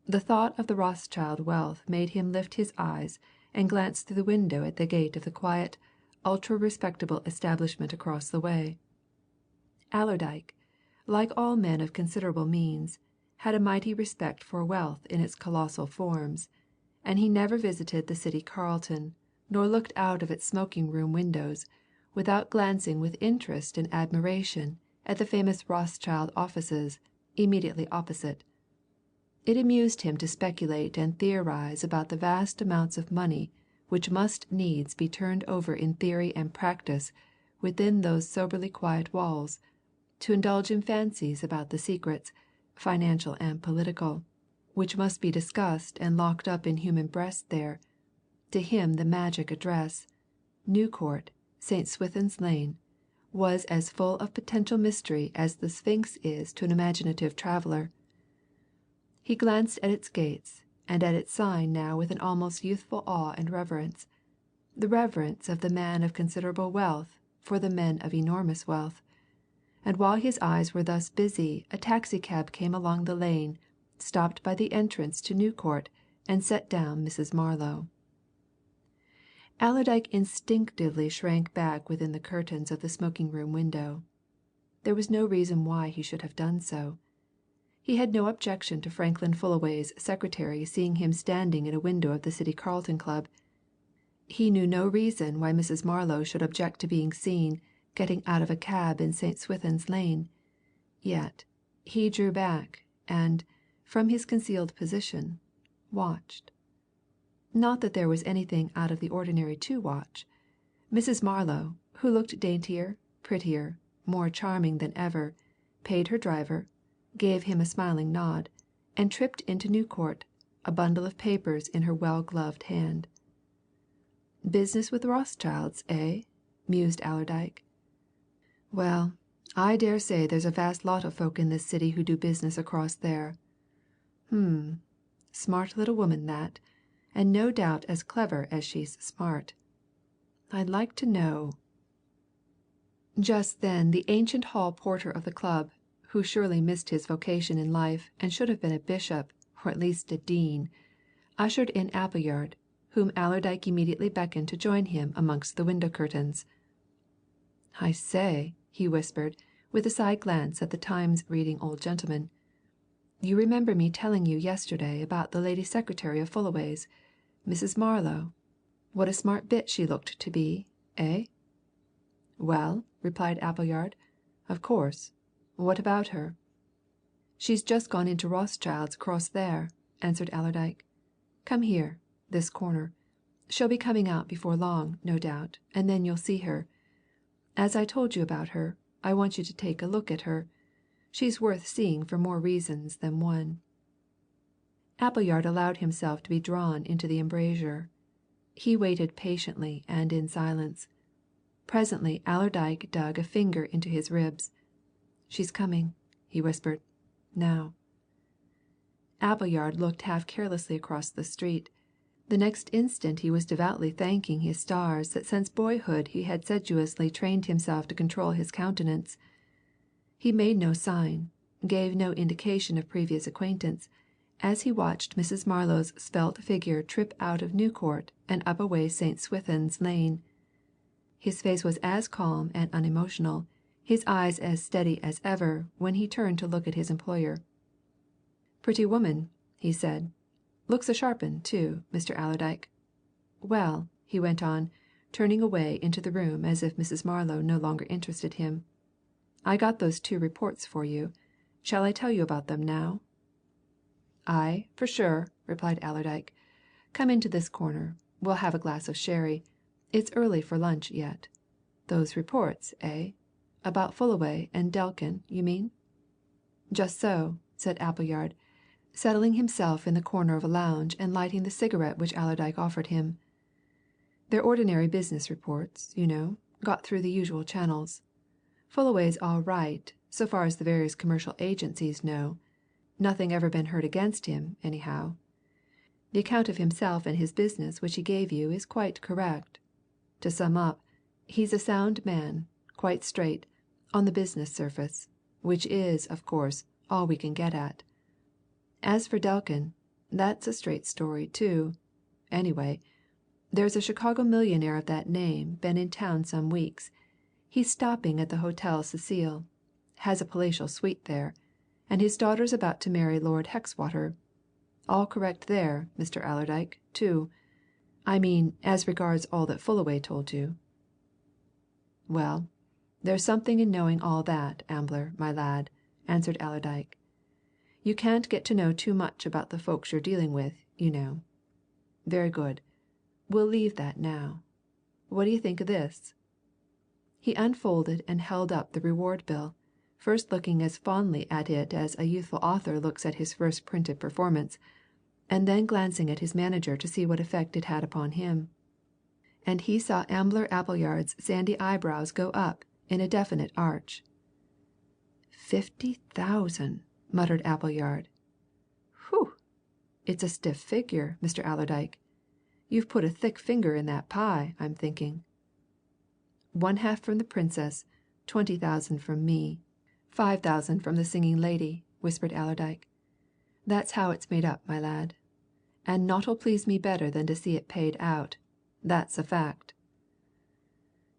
The thought of the Rothschild wealth made him lift his eyes and glance through the window at the gate of the quiet, ultra-respectable establishment across the way. Allerdyke, like all men of considerable means, had a mighty respect for wealth in its colossal forms, and he never visited the City Carlton, nor looked out of its smoking room windows, without glancing with interest and admiration at the famous Rothschild offices immediately opposite. It amused him to speculate and theorize about the vast amounts of money which must needs be turned over in theory and practice within those soberly quiet walls, to indulge in fancies about the secrets, financial and political, which must be discussed and locked up in human breasts there. To him the magic address, New Court, St. Swithin's Lane, was as full of potential mystery as the Sphinx is to an imaginative traveller. He glanced at its gates, and at its sign now with an almost youthful awe and reverence, the reverence of the man of considerable wealth for the men of enormous wealth, and while his eyes were thus busy a taxi cab came along the lane, stopped by the entrance to New Court, and set down Mrs. Marlow. Allerdyke instinctively shrank back within the curtains of the smoking room window. There was no reason why he should have done so. He had no objection to Franklin Fullaway's secretary seeing him standing in a window of the City Carlton Club. He knew no reason why Mrs. Marlow should object to being seen getting out of a cab in St. Swithin's Lane. Yet he drew back, and, from his concealed position, watched. Not that there was anything out of the ordinary to watch. Mrs. Marlow, who looked daintier, prettier, more charming than ever, paid her driver, gave him a smiling nod, and tripped into New Court, a bundle of papers in her well-gloved hand. "Business with Rothschilds, eh?" mused Allerdyke. "Well, I dare say there's a vast lot of folk in this city who do business across there. Smart little woman that, and no doubt as clever as she's smart. I'd like to know." Just then the ancient hall porter of the club, who surely missed his vocation in life and should have been a bishop, or at least a dean, ushered in Appleyard, whom Allerdyke immediately beckoned to join him amongst the window curtains. "I say," he whispered, with a side glance at the Times reading old gentleman, "you remember me telling you yesterday about the lady secretary of Fullaway's, Mrs. Marlow? What a smart bit she looked to be, eh?" "Well," replied Appleyard, "of course. What about her?" "She's just gone into Rothschild's across there," answered Allerdyke. "Come here this corner. She'll be coming out before long, no doubt, and then you'll see her. As I told you about her, I want you to take a look at her. She's worth seeing for more reasons than one." Appleyard allowed himself to be drawn into the embrasure. He waited patiently and in silence. Presently Allerdyke dug a finger into his ribs. "She's coming," he whispered. "Now." Appleyard looked half carelessly across the street. The next instant he was devoutly thanking his stars that since boyhood he had sedulously trained himself to control his countenance. He made no sign, gave no indication of previous acquaintance, as he watched Mrs. Marlow's svelte figure trip out of New Court and up away St. Swithin's Lane. His face was as calm and unemotional, his eyes as steady as ever when he turned to look at his employer. "Pretty woman," he said. "Looks a sharp 'un, too, Mr. Allerdyke. Well," he went on, turning away into the room as if Mrs. Marlow no longer interested him, "I got those 2 reports for you. Shall I tell you about them now?" "Aye, for sure," replied Allerdyke. "Come into this corner we'll have a glass of sherry. It's early for lunch yet. Those reports, eh? About Fullaway and Delkin, you mean?" "Just so," said Appleyard, settling himself in the corner of a lounge and lighting the cigarette which Allerdyke offered him. "They're ordinary business reports, you know, got through the usual channels. Fullaway's all right, so far as the various commercial agencies know. Nothing ever been heard against him, anyhow. The account of himself and his business which he gave you is quite correct. To sum up, he's a sound man, quite straight, on the business surface, which is, of course, all we can get at. As for Delkin, that's a straight story, too. Anyway, there's a Chicago millionaire of that name been in town some weeks. He's stopping at the Hotel Cecil, has a palatial suite there, and his daughter's about to marry Lord Hexwater. All correct there, Mr. Allerdyke, too. I mean, as regards all that Fullaway told you." "Well, there's something in knowing all that, Ambler, my lad," answered Allerdyke. "You can't get to know too much about the folks you're dealing with, you know. Very good. We'll leave that now. What d'ye think of this?" He unfolded and held up the reward bill, first looking as fondly at it as a youthful author looks at his first printed performance, and then glancing at his manager to see what effect it had upon him. And he saw Ambler Appleyard's sandy eyebrows go up in a definite arch. "50,000!" muttered Appleyard. "Whew! It's a stiff figure, Mr. Allerdyke. You've put a thick finger in that pie, I'm thinking." "1/2 from the Princess, 20,000 from me, 5,000 from the singing lady," whispered Allerdyke. "That's how it's made up, my lad. And naught'll please me better than to see it paid out. That's a fact."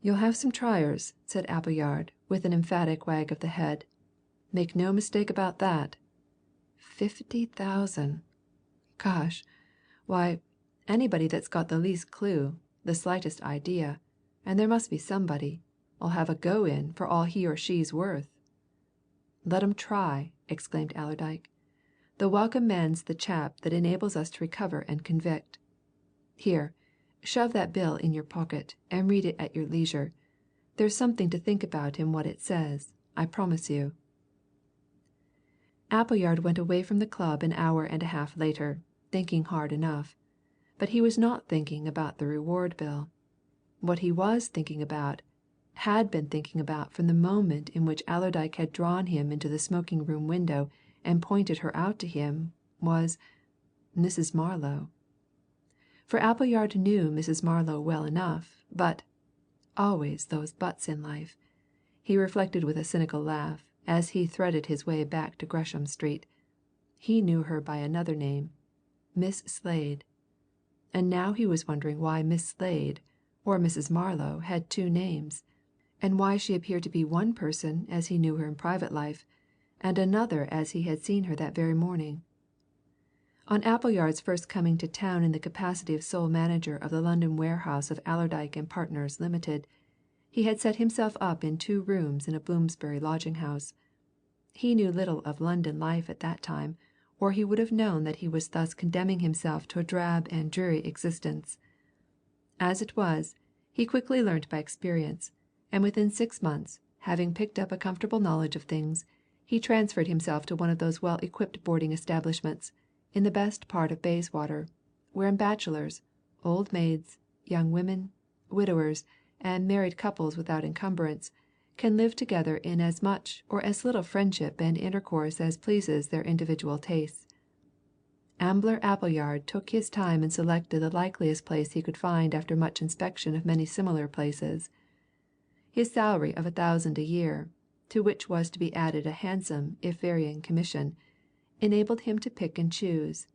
"You'll have some triers," said Appleyard, with an emphatic wag of the head. "Make no mistake about that. 50,000! Gosh! Why, anybody that's got the least clue, the slightest idea, and there must be somebody, 'll have a go in for all he or she's worth." "Let 'em try!" exclaimed Allerdyke. "The welcome man's the chap that enables us to recover and convict. Here, shove that bill in your pocket, and read it at your leisure. There's something to think about in what it says, I promise you." Appleyard went away from the club an hour and a half later, thinking hard enough. But he was not thinking about the reward bill. What he was thinking about, had been thinking about from the moment in which Allerdyke had drawn him into the smoking room window and pointed her out to him, was Mrs. Marlow. For Appleyard knew Mrs. Marlow well enough, but always those buts in life, he reflected with a cynical laugh as he threaded his way back to Gresham Street. He knew her by another name, Miss Slade. And now he was wondering why Miss Slade or Mrs. Marlow had two names, and why she appeared to be one person as he knew her in private life, and another as he had seen her that very morning. On Appleyard's first coming to town in the capacity of sole manager of the London warehouse of Allerdyke and Partners Limited, he had set himself up in 2 rooms in a Bloomsbury lodging house. He knew little of London life at that time, or he would have known that he was thus condemning himself to a drab and dreary existence. As it was, he quickly learnt by experience, and within 6 months, having picked up a comfortable knowledge of things, he transferred himself to one of those well equipped boarding establishments, in the best part of Bayswater, wherein bachelors, old maids, young women, widowers, and married couples without encumbrance, can live together in as much or as little friendship and intercourse as pleases their individual tastes. Ambler Appleyard took his time and selected the likeliest place he could find after much inspection of many similar places. His salary of 1,000 a year, to which was to be added a handsome if varying commission, enabled him to pick and choose.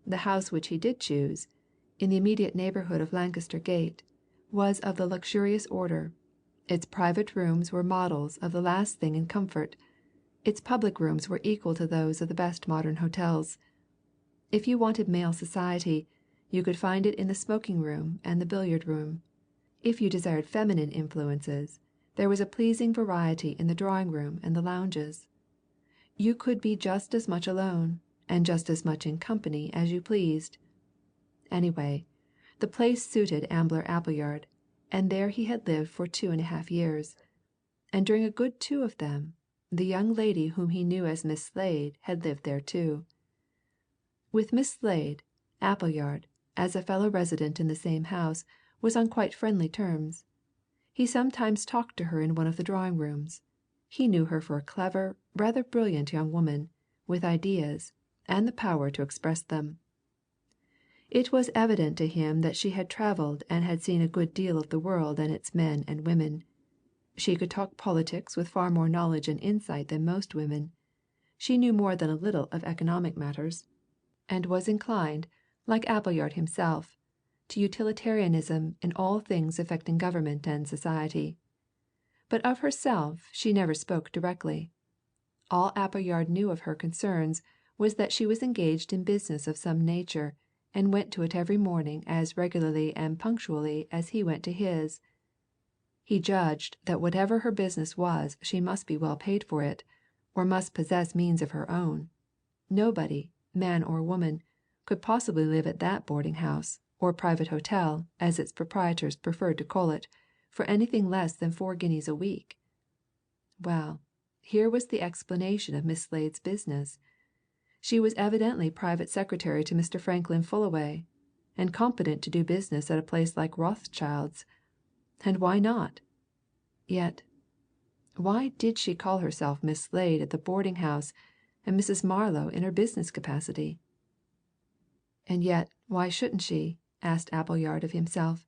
The house which he did choose, in the immediate neighbourhood of Lancaster Gate, was of the luxurious order. Its private rooms were models of the last thing in comfort. Its public rooms were equal to those of the best modern hotels. If you wanted male society, you could find it in the smoking room and the billiard room. If you desired feminine influences, there was a pleasing variety in the drawing room and the lounges. You could be just as much alone, and just as much in company as you pleased. Anyway, the place suited Ambler Appleyard, and there he had lived for 2.5 years. And during a good 2 of them, the young lady whom he knew as Miss Slade had lived there too. With Miss Slade, Appleyard, as a fellow resident in the same house, was on quite friendly terms. He sometimes talked to her in one of the drawing rooms. He knew her for a clever, rather brilliant young woman, with ideas, and the power to express them. It was evident to him that she had travelled and had seen a good deal of the world and its men and women. She could talk politics with far more knowledge and insight than most women. She knew more than a little of economic matters, and was inclined, like Appleyard himself, to utilitarianism in all things affecting government and society. But of herself she never spoke directly. All Appleyard knew of her concerns was that she was engaged in business of some nature, and went to it every morning as regularly and punctually as he went to his. He judged that whatever her business was she must be well paid for it, or must possess means of her own. Nobody, man or woman, could possibly live at that boarding house, or private hotel, as its proprietors preferred to call it, for anything less than 4 guineas a week. Well, here was the explanation of Miss Slade's business. She was evidently private secretary to Mr. Franklin Fullaway, and competent to do business at a place like Rothschild's. And why not? Yet, why did she call herself Miss Slade at the boarding house, and Mrs. Marlow in her business capacity? And yet, why shouldn't she? Asked Appleyard of himself.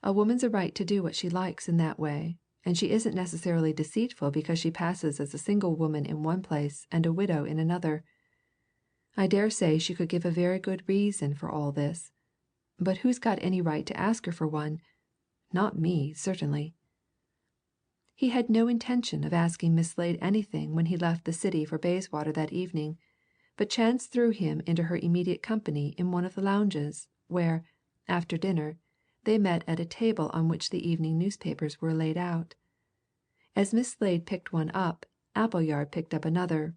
A woman's a right to do what she likes in that way, and she isn't necessarily deceitful because she passes as a single woman in one place and a widow in another. I dare say she could give a very good reason for all this. But who's got any right to ask her for one? Not me, certainly. He had no intention of asking Miss Slade anything when he left the city for Bayswater that evening, but chance threw him into her immediate company in one of the lounges, where, after dinner, they met at a table on which the evening newspapers were laid out. As Miss Slade picked one up, Appleyard picked up another.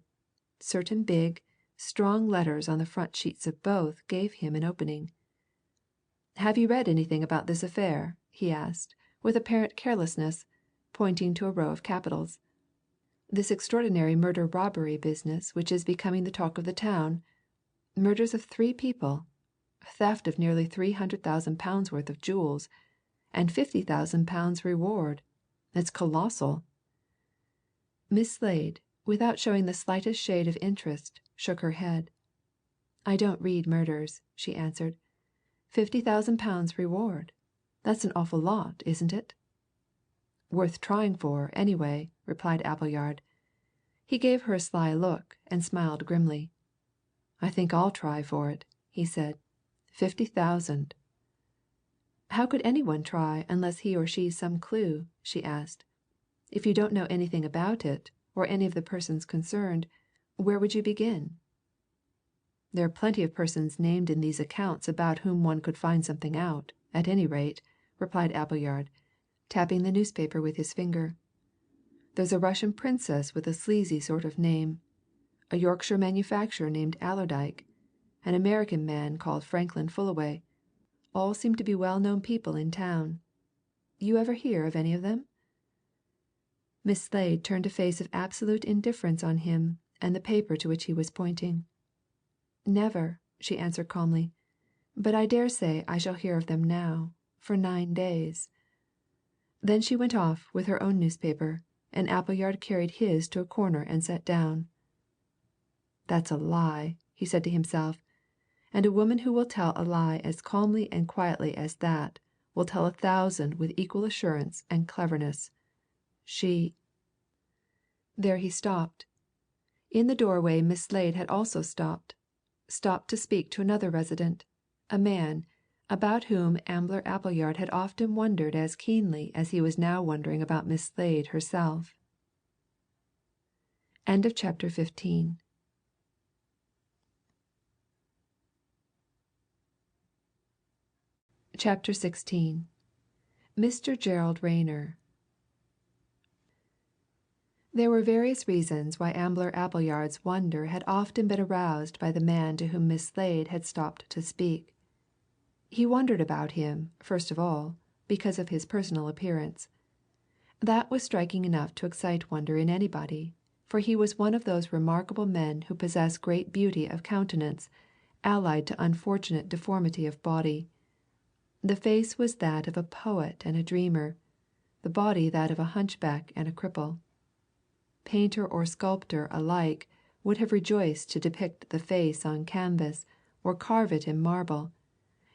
Certain big, strong letters on the front sheets of both gave him an opening. "Have you read anything about this affair?" he asked, with apparent carelessness, pointing to a row of capitals. "This extraordinary murder-robbery business which is becoming the talk of the town? Murders of 3 people, theft of nearly £300,000 worth of jewels, and £50,000 reward. It's colossal." Miss Slade, without showing the slightest shade of interest, shook her head. "I don't read murders," she answered. £50,000 reward? That's an awful lot, isn't it?" "Worth trying for, anyway," replied Appleyard. He gave her a sly look and smiled grimly. "I think I'll try for it," he said. 50,000. "How could any one try unless he or she's some clue?" she asked. "If you don't know anything about it, or any of the persons concerned, where would you begin?" "There are plenty of persons named in these accounts about whom one could find something out, at any rate," replied Appleyard, tapping the newspaper with his finger. "There's a Russian princess with a sleazy sort of name, a Yorkshire manufacturer named Allerdyke, an American man called Franklin Fullaway all seem to be well-known people in town. You ever hear of any of them?" Miss Slade turned a face of absolute indifference on him and the paper to which he was pointing. "Never," she answered calmly. "But I dare say I shall hear of them now, for 9 days." Then she went off with her own newspaper, and Appleyard carried his to a corner and sat down. "That's a lie," he said to himself, "and a woman who will tell a lie as calmly and quietly as that will tell 1,000 with equal assurance and cleverness. She " There he stopped. In the doorway Miss Slade had also stopped to speak to another resident, a man, about whom Ambler Appleyard had often wondered as keenly as he was now wondering about Miss Slade herself. End of chapter 15. Chapter 16. Mr. Gerald Rayner. There were various reasons why Ambler Appleyard's wonder had often been aroused by the man to whom Miss Slade had stopped to speak. He wondered about him, first of all, because of his personal appearance. That was striking enough to excite wonder in anybody, for he was one of those remarkable men who possess great beauty of countenance, allied to unfortunate deformity of body. The face was that of a poet and a dreamer, the body that of a hunchback and a cripple. Painter or sculptor alike would have rejoiced to depict the face on canvas or carve it in marble.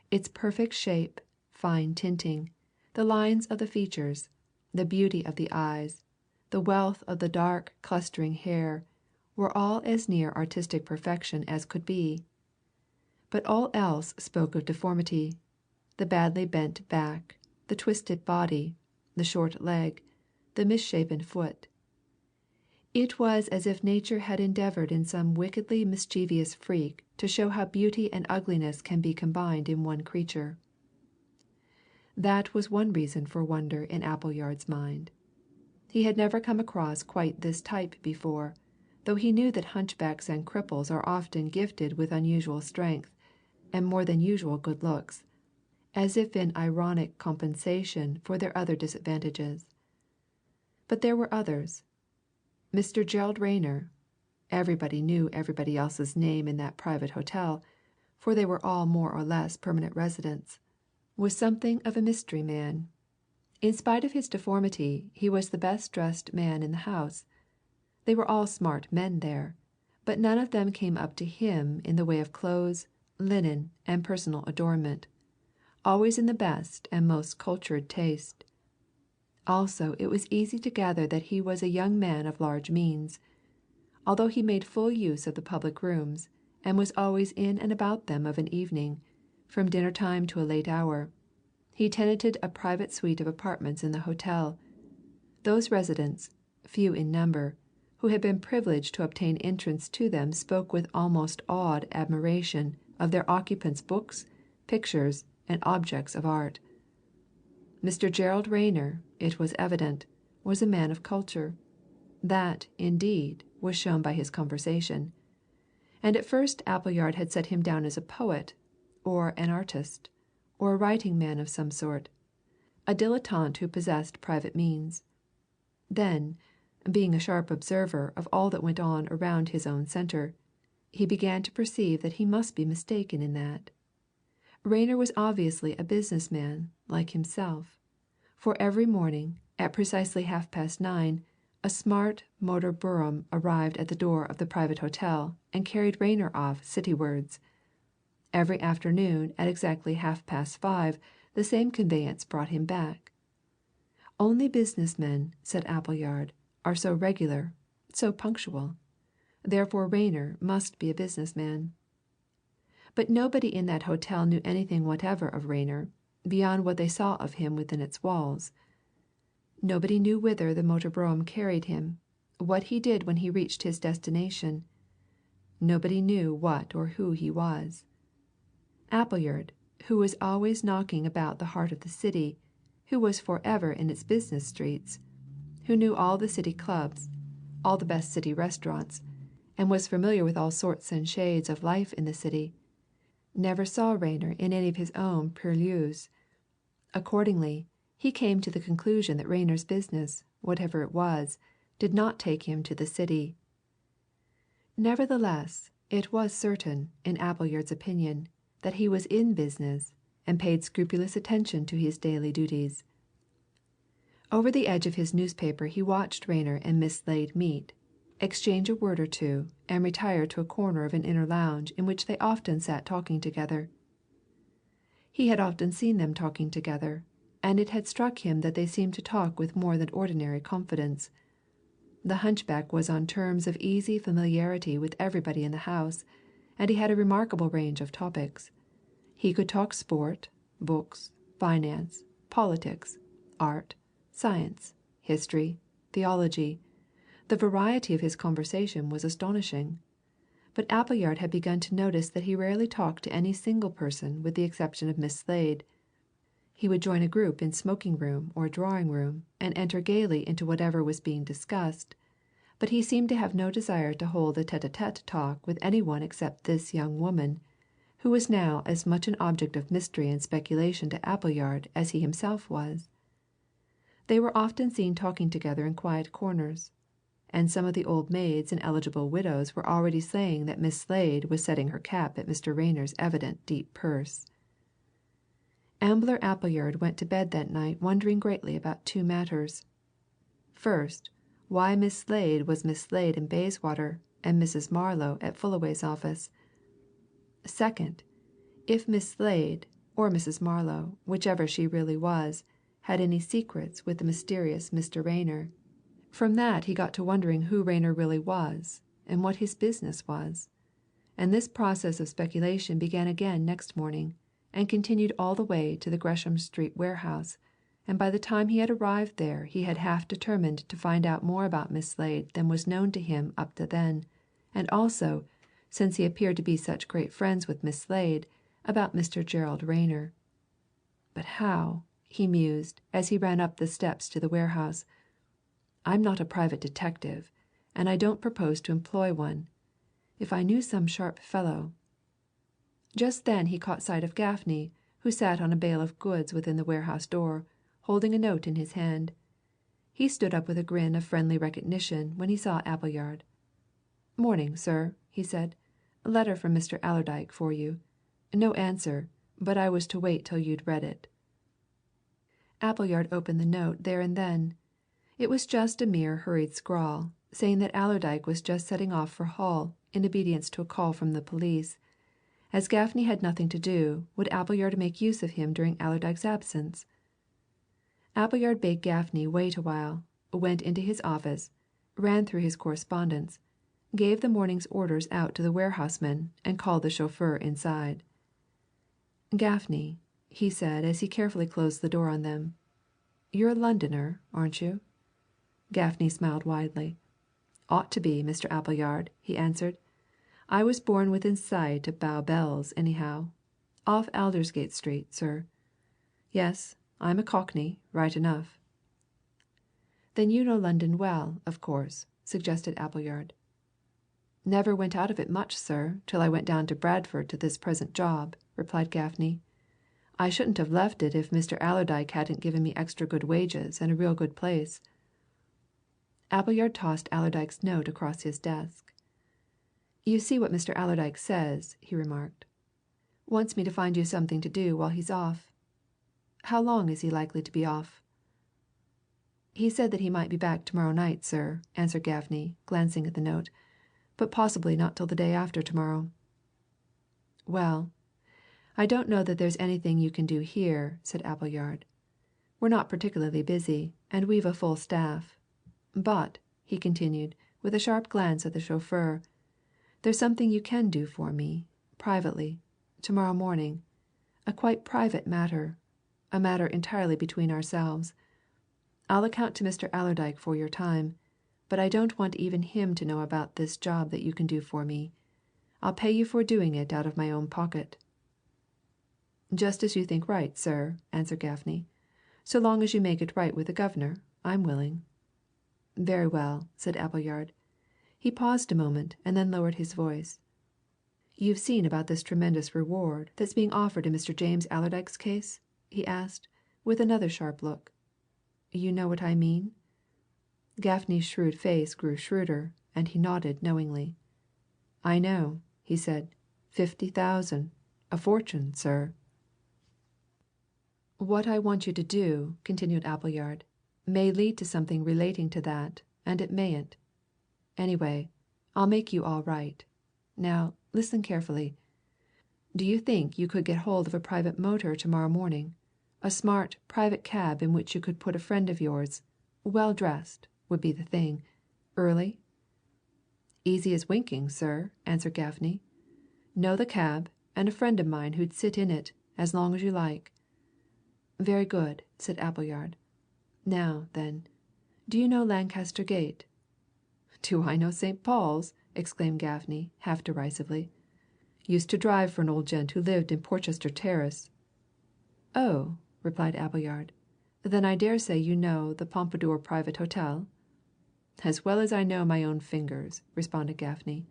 Its perfect shape, fine tinting, the lines of the features, the beauty of the eyes, the wealth of the dark, clustering hair, were all as near artistic perfection as could be. But all else spoke of deformity, the badly bent back, the twisted body, the short leg, the misshapen foot. It was as if nature had endeavoured in some wickedly mischievous freak to show how beauty and ugliness can be combined in one creature. That was one reason for wonder in Appleyard's mind. He had never come across quite this type before, though he knew that hunchbacks and cripples are often gifted with unusual strength, and more than usual good looks, as if in ironic compensation for their other disadvantages. But there were others. Mr. Gerald Rayner, everybody knew everybody else's name in that private hotel, for they were all more or less permanent residents, was something of a mystery man. In spite of his deformity, he was the best dressed man in the house. They were all smart men there, but none of them came up to him in the way of clothes, linen, and personal adornment, always in the best and most cultured taste. Also, it was easy to gather that he was a young man of large means. Although he made full use of the public rooms, and was always in and about them of an evening, from dinner time to a late hour, he tenanted a private suite of apartments in the hotel. Those residents, few in number, who had been privileged to obtain entrance to them spoke with almost awed admiration of their occupants' books, pictures, and objects of art. Mr. Gerald Rayner, it was evident, was a man of culture. That, indeed, was shown by his conversation. And at first Appleyard had set him down as a poet, or an artist, or a writing man of some sort, a dilettante who possessed private means. Then, being a sharp observer of all that went on around his own centre, he began to perceive that he must be mistaken in that. Rayner was obviously a business man, like himself, for every morning, at precisely 9:30, a smart motor brougham arrived at the door of the private hotel and carried Rayner off citywards. Every afternoon at exactly 5:30 the same conveyance brought him back. Only business men, said Appleyard, are so regular, so punctual. Therefore Rayner must be a business man. But nobody in that hotel knew anything whatever of Rayner, beyond what they saw of him within its walls. Nobody knew whither the motor brougham carried him, what he did when he reached his destination. Nobody knew what or who he was. Appleyard, who was always knocking about the heart of the city, who was forever in its business streets, who knew all the city clubs, all the best city restaurants, and was familiar with all sorts and shades of life in the city, never saw Rayner in any of his own purlieus. Accordingly, he came to the conclusion that Rayner's business, whatever it was, did not take him to the city. Nevertheless, it was certain, in Appleyard's opinion, that he was in business, and paid scrupulous attention to his daily duties. Over the edge of his newspaper he watched Rayner and Miss Slade meet, exchange a word or two, and retire to a corner of an inner lounge in which they often sat talking together. He had often seen them talking together, and it had struck him that they seemed to talk with more than ordinary confidence. The hunchback was on terms of easy familiarity with everybody in the house, and he had a remarkable range of topics. He could talk sport, books, finance, politics, art, science, history, theology. The variety of his conversation was astonishing. But Appleyard had begun to notice that he rarely talked to any single person with the exception of Miss Slade. He would join a group in smoking room or drawing room and enter gaily into whatever was being discussed, but he seemed to have no desire to hold a tête-à-tête talk with any one except this young woman, who was now as much an object of mystery and speculation to Appleyard as he himself was. They were often seen talking together in quiet corners, and some of the old maids and eligible widows were already saying that Miss Slade was setting her cap at Mr. Rayner's evident deep purse. Ambler Appleyard went to bed that night wondering greatly about two matters. First, why Miss Slade was Miss Slade in Bayswater and Mrs. Marlowe at Fullaway's office. Second, if Miss Slade, or Mrs. Marlowe, whichever she really was, had any secrets with the mysterious Mr. Rayner. From that he got to wondering who Rayner really was, and what his business was. And this process of speculation began again next morning, and continued all the way to the Gresham Street warehouse, and by the time he had arrived there he had half determined to find out more about Miss Slade than was known to him up to then, and also, since he appeared to be such great friends with Miss Slade, about Mr. Gerald Rayner. But how? He mused as he ran up the steps to the warehouse. I'm not a private detective, and I don't propose to employ one. If I knew some sharp fellow. Just then he caught sight of Gaffney, who sat on a bale of goods within the warehouse door, holding a note in his hand. He stood up with a grin of friendly recognition when he saw Appleyard. "Morning, sir," he said. "Letter from Mr. Allerdyke for you. No answer, but I was to wait till you'd read it." Appleyard opened the note there and then. It was just a mere hurried scrawl, saying that Allerdyke was just setting off for Hull in obedience to a call from the police, As Gaffney had nothing to do, would Appleyard make use of him during Allerdyke's absence? Appleyard bade Gaffney wait a while, went into his office, ran through his correspondence, gave the morning's orders out to the warehouseman, and called the chauffeur inside. "Gaffney," he said as he carefully closed the door on them, "you're a Londoner, aren't you?" Gaffney smiled widely. "Ought to be, Mr. Appleyard," he answered. "I was born within sight of Bow Bells, anyhow off Aldersgate Street, sir. Yes, I'm a Cockney, right enough." "Then you know London well, of course," suggested Appleyard. "Never went out of it much, sir, till I went down to Bradford to this present job," replied Gaffney. "I shouldn't have left it if Mr. Allerdyke hadn't given me extra good wages and a real good place." Appleyard tossed Allerdyke's note across his desk. "You see what Mr. Allerdyke says," he remarked. "Wants me to find you something to do while he's off. How long is he likely to be off?" "He said that he might be back to morrow night, sir," answered Gaffney, glancing at the note, "but possibly not till the day after to morrow." "Well, I don't know that there's anything you can do here," said Appleyard. "We're not particularly busy, and we've a full staff. But," he continued, with a sharp glance at the chauffeur, "there's something you can do for me, privately, to morrow morning a quite private matter a matter entirely between ourselves. I'll account to Mr. Allerdyke for your time, but I don't want even him to know about this job that you can do for me. I'll pay you for doing it out of my own pocket." "Just as you think right, sir," answered Gaffney. "So long as you make it right with the governor, I'm willing." "Very well," said Appleyard. He paused a moment and then lowered his voice. "You've seen about this tremendous reward that's being offered in Mr. James Allerdyke's case?" he asked, with another sharp look. "You know what I mean?" Gaffney's shrewd face grew shrewder, and he nodded knowingly. "I know," he said. 50,000. A fortune, sir." "What I want you to do," continued Appleyard, "may lead to something relating to that, and it mayn't. Anyway, I'll make you all right. Now, listen carefully. Do you think you could get hold of a private motor to morrow morning? A smart, private cab in which you could put a friend of yours well dressed, would be the thing early?" "Easy as winking, sir," answered Gaffney. "Know the cab, and a friend of mine who'd sit in it, as long as you like." "Very good," said Appleyard. "Now, then, do you know Lancaster Gate?" "Do I know St. Paul's?" exclaimed Gaffney, half derisively. "Used to drive for an old gent who lived in Porchester Terrace." "Oh," replied Appleyard. "Then I dare say you know the Pompadour Private Hotel?" "As well as I know my own fingers," responded Gaffney.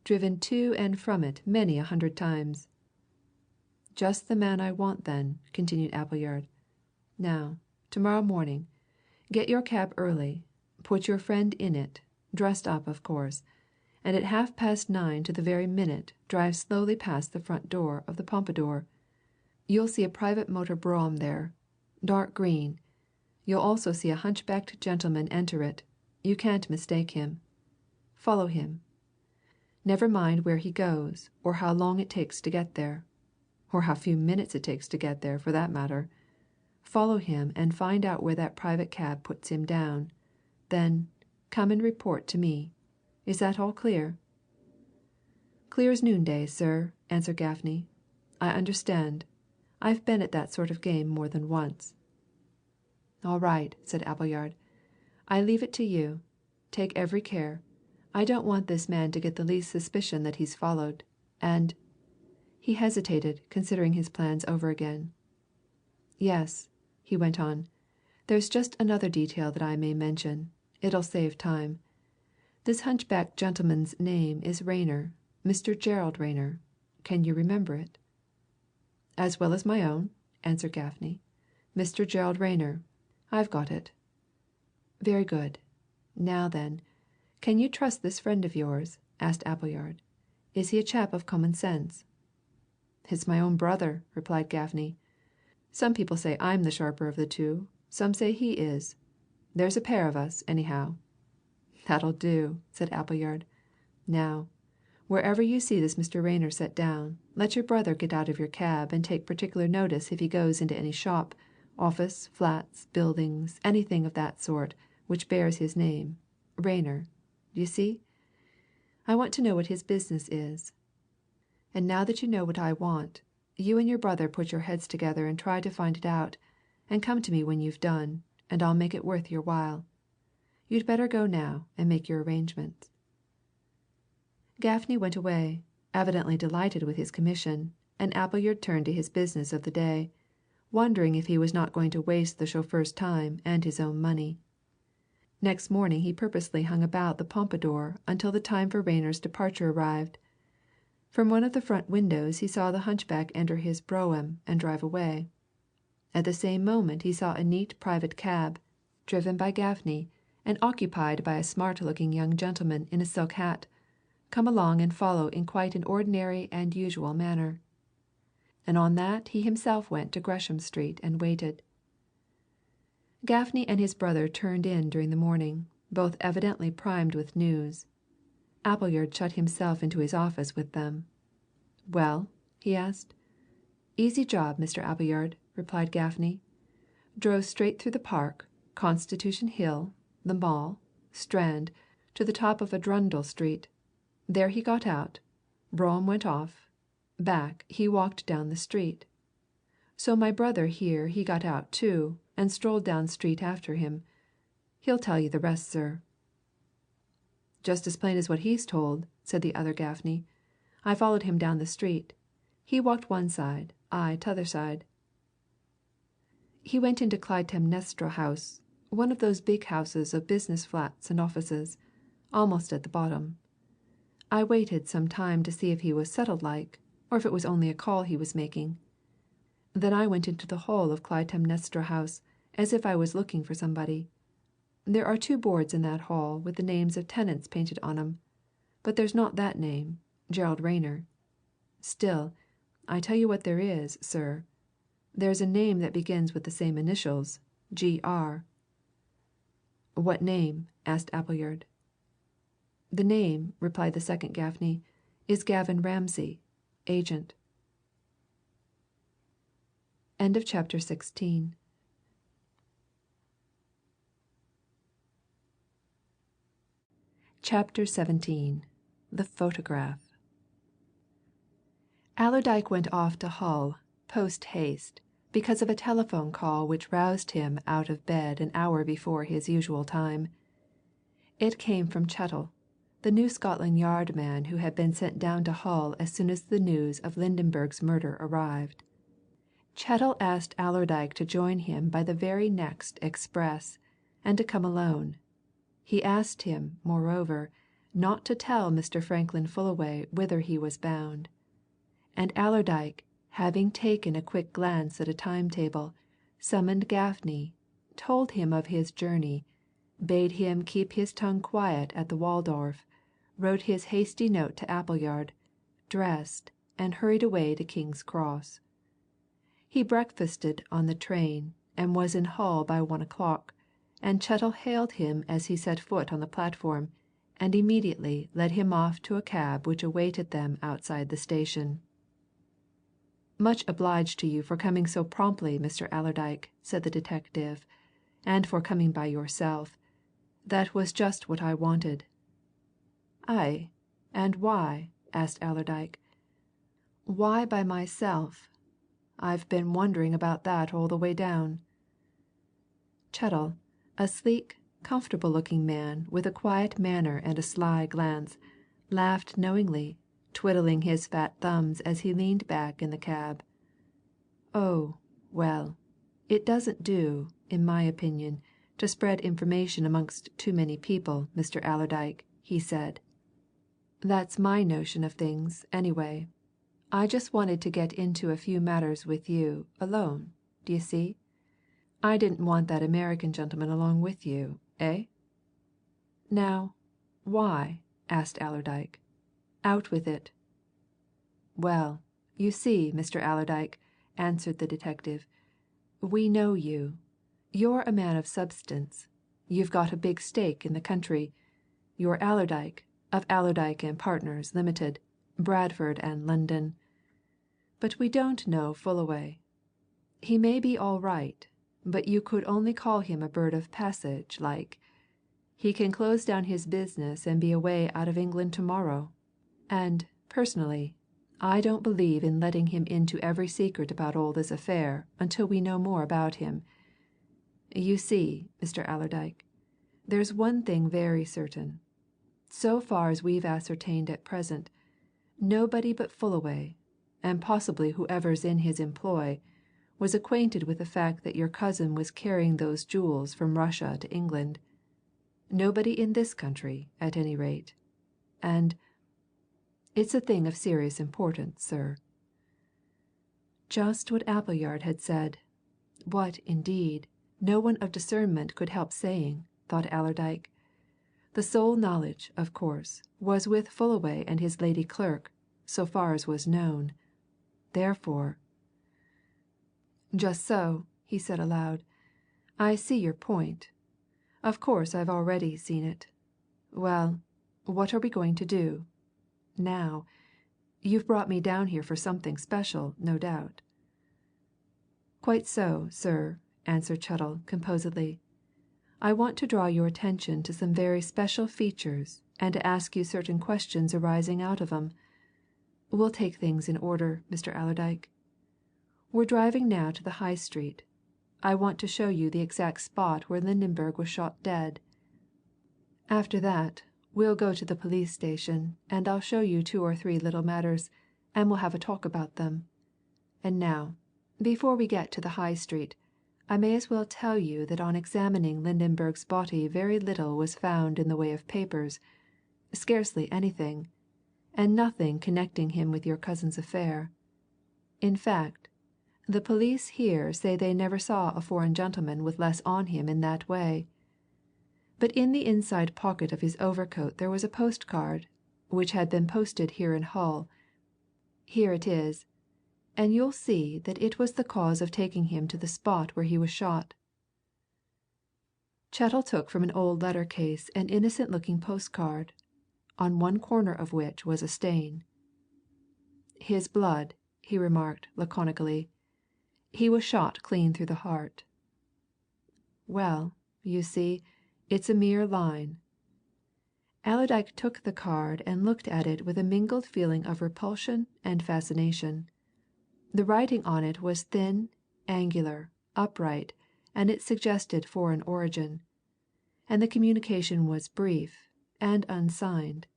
"Driven to and from it many 100 times." "Just the man I want, then," continued Appleyard. "Now, to morrow morning, get your cab early, put your friend in it, dressed up, of course, and at 9:30 to the very minute drive slowly past the front door of the Pompadour. You'll see a private motor brougham there dark green. You'll also see a hunchbacked gentleman enter it you can't mistake him. Follow him. Never mind where he goes, or how long it takes to get there or how few minutes it takes to get there, for that matter. Follow him and find out where that private cab puts him down. Then come and report to me. Is that all clear?" "Clear as noonday, sir," answered Gaffney. "I understand. I've been at that sort of game more than once." "All right," said Appleyard. "I leave it to you. Take every care. I don't want this man to get the least suspicion that he's followed. And " he hesitated, considering his plans over again. "Yes," he went on, "there's just another detail that I may mention. It'll save time. This hunchbacked gentleman's name is Rayner Mr. Gerald Rayner. Can you remember it?" "As well as my own," answered Gaffney. "Mr. Gerald Rayner. I've got it." "Very good. Now then, can you trust this friend of yours?" asked Appleyard. "Is he a chap of common sense?" "It's my own brother," replied Gaffney. "Some people say I'm the sharper of the two, some say he is. There's a pair of us, anyhow." "That'll do," said Appleyard. "Now, Wherever you see this Mr. Rayner set down, let your brother get out of your cab and take particular notice if he goes into any shop, office, flats, buildings, anything of that sort, which bears his name, Rayner. D'ye see? I want to know what his business is. And now that you know what I want, you and your brother put your heads together and try to find it out, and come to me when you've done, and I'll make it worth your while. You'd better go now and make your arrangements." Gaffney went away, evidently delighted with his commission, and Appleyard turned to his business of the day, wondering if he was not going to waste the chauffeur's time and his own money. Next morning he purposely hung about the Pompadour until the time for Rayner's departure arrived. From one of the front windows he saw the hunchback enter his brougham and drive away. At the same moment he saw a neat private cab, driven by Gaffney, and occupied by a smart-looking young gentleman in a silk hat, come along and follow in quite an ordinary and usual manner. And on that he himself went to Gresham Street and waited. Gaffney and his brother turned in during the morning, both evidently primed with news. Appleyard shut himself into his office with them. "Well?" he asked. "Easy job, Mr. Appleyard," replied Gaffney. "Drove straight through the Park, Constitution Hill, the Mall, Strand, to the top of Arundel Street. There he got out. Brougham went off. Back he walked down the street. So my brother here he got out too, and strolled down street after him. He'll tell you the rest, sir." "Just as plain as what he's told," said the other Gaffney. "I followed him down the street. He walked one side, I t'other side." "He went into Clytemnestra House, one of those big houses of business flats and offices, almost at the bottom. I waited some time to see if he was settled like, or if it was only a call he was making. Then I went into the hall of Clytemnestra House, as if I was looking for somebody. There are 2 boards in that hall with the names of tenants painted on 'em, but there's not that name, Gerald Rayner. Still, I tell you what there is, sir. There's a name that begins with the same initials, G.R." "What name?" asked Appleyard. "The name," replied the second Gaffney, "is Gavin Ramsay, agent." End of chapter 16. Chapter 17. The Photograph. Allerdyke went off to Hull, post haste, because of a telephone call which roused him out of bed an hour before his usual time. It came from Chettle, the New Scotland Yard man who had been sent down to Hull as soon as the news of Lydenberg's murder arrived. Chettle asked Allerdyke to join him by the very next express, and to come alone. He asked him, moreover, not to tell Mr. Franklin Fullaway whither he was bound. And Allerdyke, having taken a quick glance at a timetable, summoned Gaffney, told him of his journey, bade him keep his tongue quiet at the Waldorf, wrote his hasty note to Appleyard, dressed, and hurried away to King's Cross. He breakfasted on the train, and was in Hull by 1 o'clock, and Chettle hailed him as he set foot on the platform, and immediately led him off to a cab which awaited them outside the station. "Much obliged to you for coming so promptly, Mr. Allerdyke," said the detective, "and for coming by yourself. That was just what I wanted." "Aye, and why?" asked Allerdyke. "Why by myself? I've been wondering about that all the way down." Chettle, a sleek, comfortable-looking man with a quiet manner and a sly glance, laughed knowingly, twiddling his fat thumbs as he leaned back in the cab. "Oh, well, it doesn't do, in my opinion, to spread information amongst too many people, Mr. Allerdyke," he said. "That's my notion of things, anyway. I just wanted to get into a few matters with you, alone, d'ye see? I didn't want that American gentleman along with you, eh?" "Now, why?" asked Allerdyke. "Out with it." "Well, you see, Mr. Allerdyke," answered the detective, "we know you. You're a man of substance. You've got a big stake in the country. You're Allerdyke, of Allerdyke and Partners, Limited, Bradford and London. But we don't know Fullaway. He may be all right, but you could only call him a bird of passage, like. He can close down his business and be away out of England to morrow. And, personally, I don't believe in letting him into every secret about all this affair until we know more about him. You see, Mr. Allerdyke, there's one thing very certain. So far as we've ascertained at present, nobody but Fullaway, and possibly whoever's in his employ, was acquainted with the fact that your cousin was carrying those jewels from Russia to England. Nobody in this country, at any rate. And it's a thing of serious importance, sir." Just what Appleyard had said. What, indeed, no one of discernment could help saying, thought Allerdyke. The sole knowledge, of course, was with Fullaway and his lady clerk, so far as was known. Therefore, "Just so," he said aloud. "I see your point. Of course I've already seen it. Well, what are we going to do? Now, you've brought me down here for something special, no doubt." "Quite so, sir," answered Chettle composedly. "I want to draw your attention to some very special features and to ask you certain questions arising out of 'em. We'll take things in order, Mr. Allerdyke. We're driving now to the High Street. I want to show you the exact spot where Lydenberg was shot dead. After that, we'll go to the police station and I'll show you 2 or 3 little matters, and we'll have a talk about them. And now, before we get to the High Street, I may as well tell you that on examining Lydenberg's body very little was found in the way of papers, scarcely anything, and nothing connecting him with your cousin's affair. In fact, the police here say they never saw a foreign gentleman with less on him in that way. But in the inside pocket of his overcoat there was a postcard, which had been posted here in Hull. Here it is, and you'll see that it was the cause of taking him to the spot where he was shot." Chettle took from an old letter case an innocent looking postcard, on one corner of which was a stain. "His blood," he remarked laconically. "He was shot clean through the heart." "Well, you see, it's a mere line." Allerdyke took the card and looked at it with a mingled feeling of repulsion and fascination. The writing on it was thin, angular, upright, and it suggested foreign origin. And the communication was brief, and unsigned.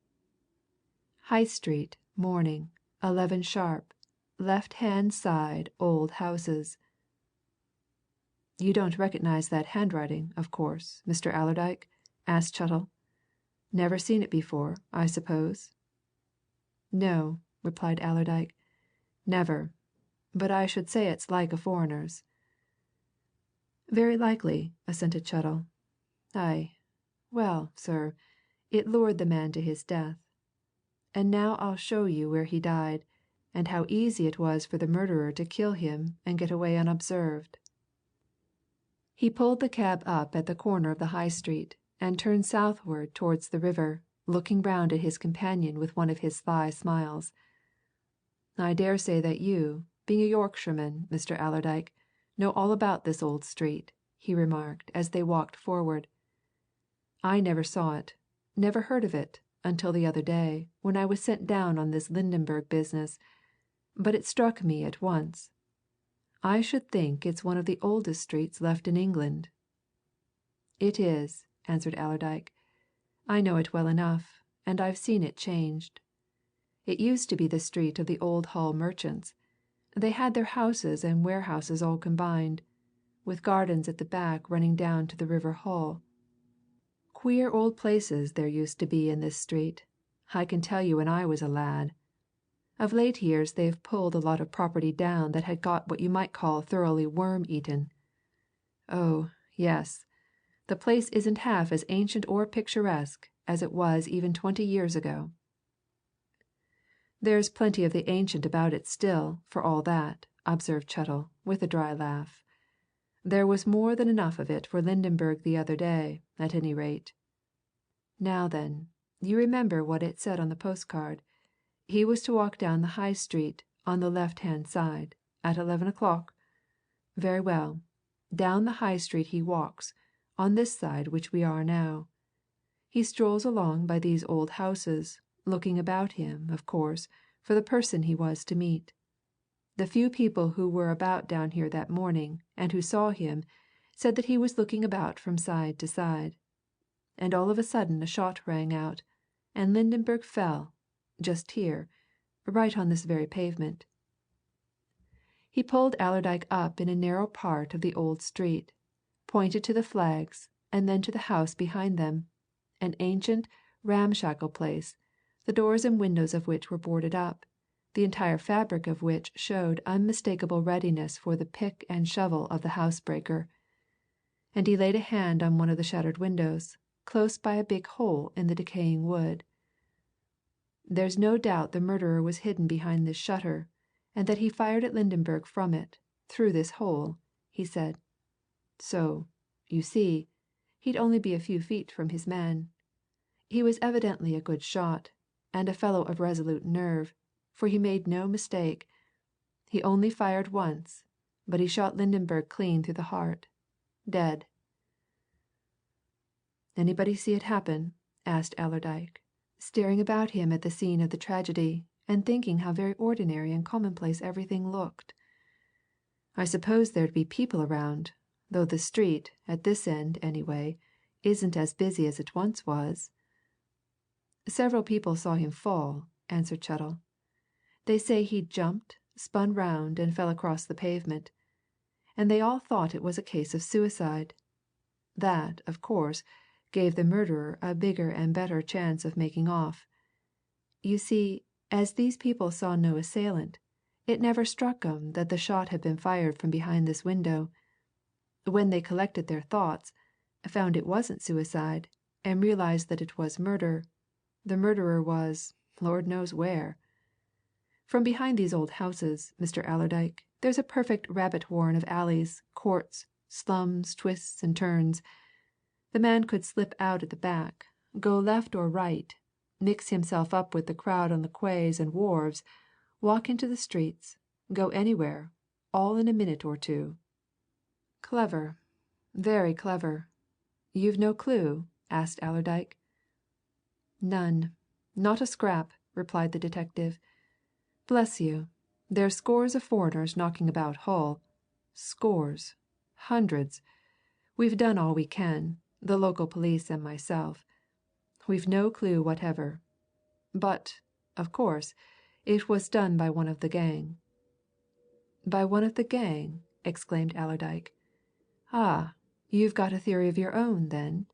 "High Street, morning, 11 sharp, left-hand side old houses." "You don't recognize that handwriting, of course, Mr. Allerdyke?" asked Chettle. "Never seen it before, I suppose?" "No," replied Allerdyke. "Never. But I should say it's like a foreigner's." "Very likely," assented Chettle. "Aye. Well, sir, it lured the man to his death. And now I'll show you where he died, and how easy it was for the murderer to kill him and get away unobserved." He pulled the cab up at the corner of the High Street and turned southward towards the river, looking round at his companion with one of his sly smiles. "I dare say that you, being a Yorkshireman, Mr. Allerdyke, know all about this old street," he remarked as they walked forward. "I never saw it, never heard of it, until the other day, when I was sent down on this Lydenberg business, but it struck me at once. I should think it's one of the oldest streets left in England." "It is," answered Allerdyke. "I know it well enough, and I've seen it changed. It used to be the street of the old Hull merchants. They had their houses and warehouses all combined, with gardens at the back running down to the river Hull. Queer old places there used to be in this street, I can tell you when I was a lad. Of late years they've pulled a lot of property down that had got what you might call thoroughly worm eaten. Oh, yes, the place isn't half as ancient or picturesque as it was even 20 years ago." "There's plenty of the ancient about it still, for all that," observed Chettle, with a dry laugh. "There was more than enough of it for Lydenberg the other day, at any rate. Now then, You remember what it said on the postcard. He was to walk down the High Street on the left-hand side, at 11 o'clock? Very well. Down the High Street he walks, on this side which we are now. He strolls along by these old houses, looking about him, of course, for the person he was to meet. The few people who were about down here that morning, and who saw him, said that he was looking about from side to side. And all of a sudden a shot rang out, and Lydenberg fell, just here, right on this very pavement. He pulled Allerdyke up in a narrow part of the old street, pointed to the flags and then to the house behind them, an ancient, ramshackle place, the doors and windows of which were boarded up, the entire fabric of which showed unmistakable readiness for the pick and shovel of the housebreaker. And he laid a hand on one of the shattered windows, close by a big hole in the decaying wood. There's no doubt the murderer was hidden behind this shutter, and that he fired at Lydenberg from it, through this hole, he said. So, you see, he'd only be a few feet from his man. He was evidently a good shot, and a fellow of resolute nerve, for he made no mistake. He only fired once, but he shot Lydenberg clean through the heart. Dead. Anybody see it happen? Asked Allerdyke, staring about him at the scene of the tragedy, and thinking how very ordinary and commonplace everything looked. I suppose there'd be people around, though the street, at this end anyway, isn't as busy as it once was. Several people saw him fall, answered Chettle. They say he jumped, spun round, and fell across the pavement, and they all thought it was a case of suicide. That, of course, gave the murderer a bigger and better chance of making off. You see, as these people saw no assailant, it never struck 'em that the shot had been fired from behind this window. When they collected their thoughts, found it wasn't suicide, and realized that it was murder, the murderer was, Lord knows where. From behind these old houses, Mr. Allerdyke, there's a perfect rabbit warren of alleys, courts, slums, twists and turns. The man could slip out at the back, go left or right, mix himself up with the crowd on the quays and wharves, walk into the streets, go anywhere, all in a minute or two. Clever, very clever. You've no clue? Asked Allerdyke. None, not a scrap, replied the detective. Bless you, there's scores of foreigners knocking about Hull. Scores, hundreds. We've done all we can, the local police and myself. We've no clue whatever. But, of course, it was done by one of the gang. By one of the gang? Exclaimed Allerdyke. Ah, you've got a theory of your own, then?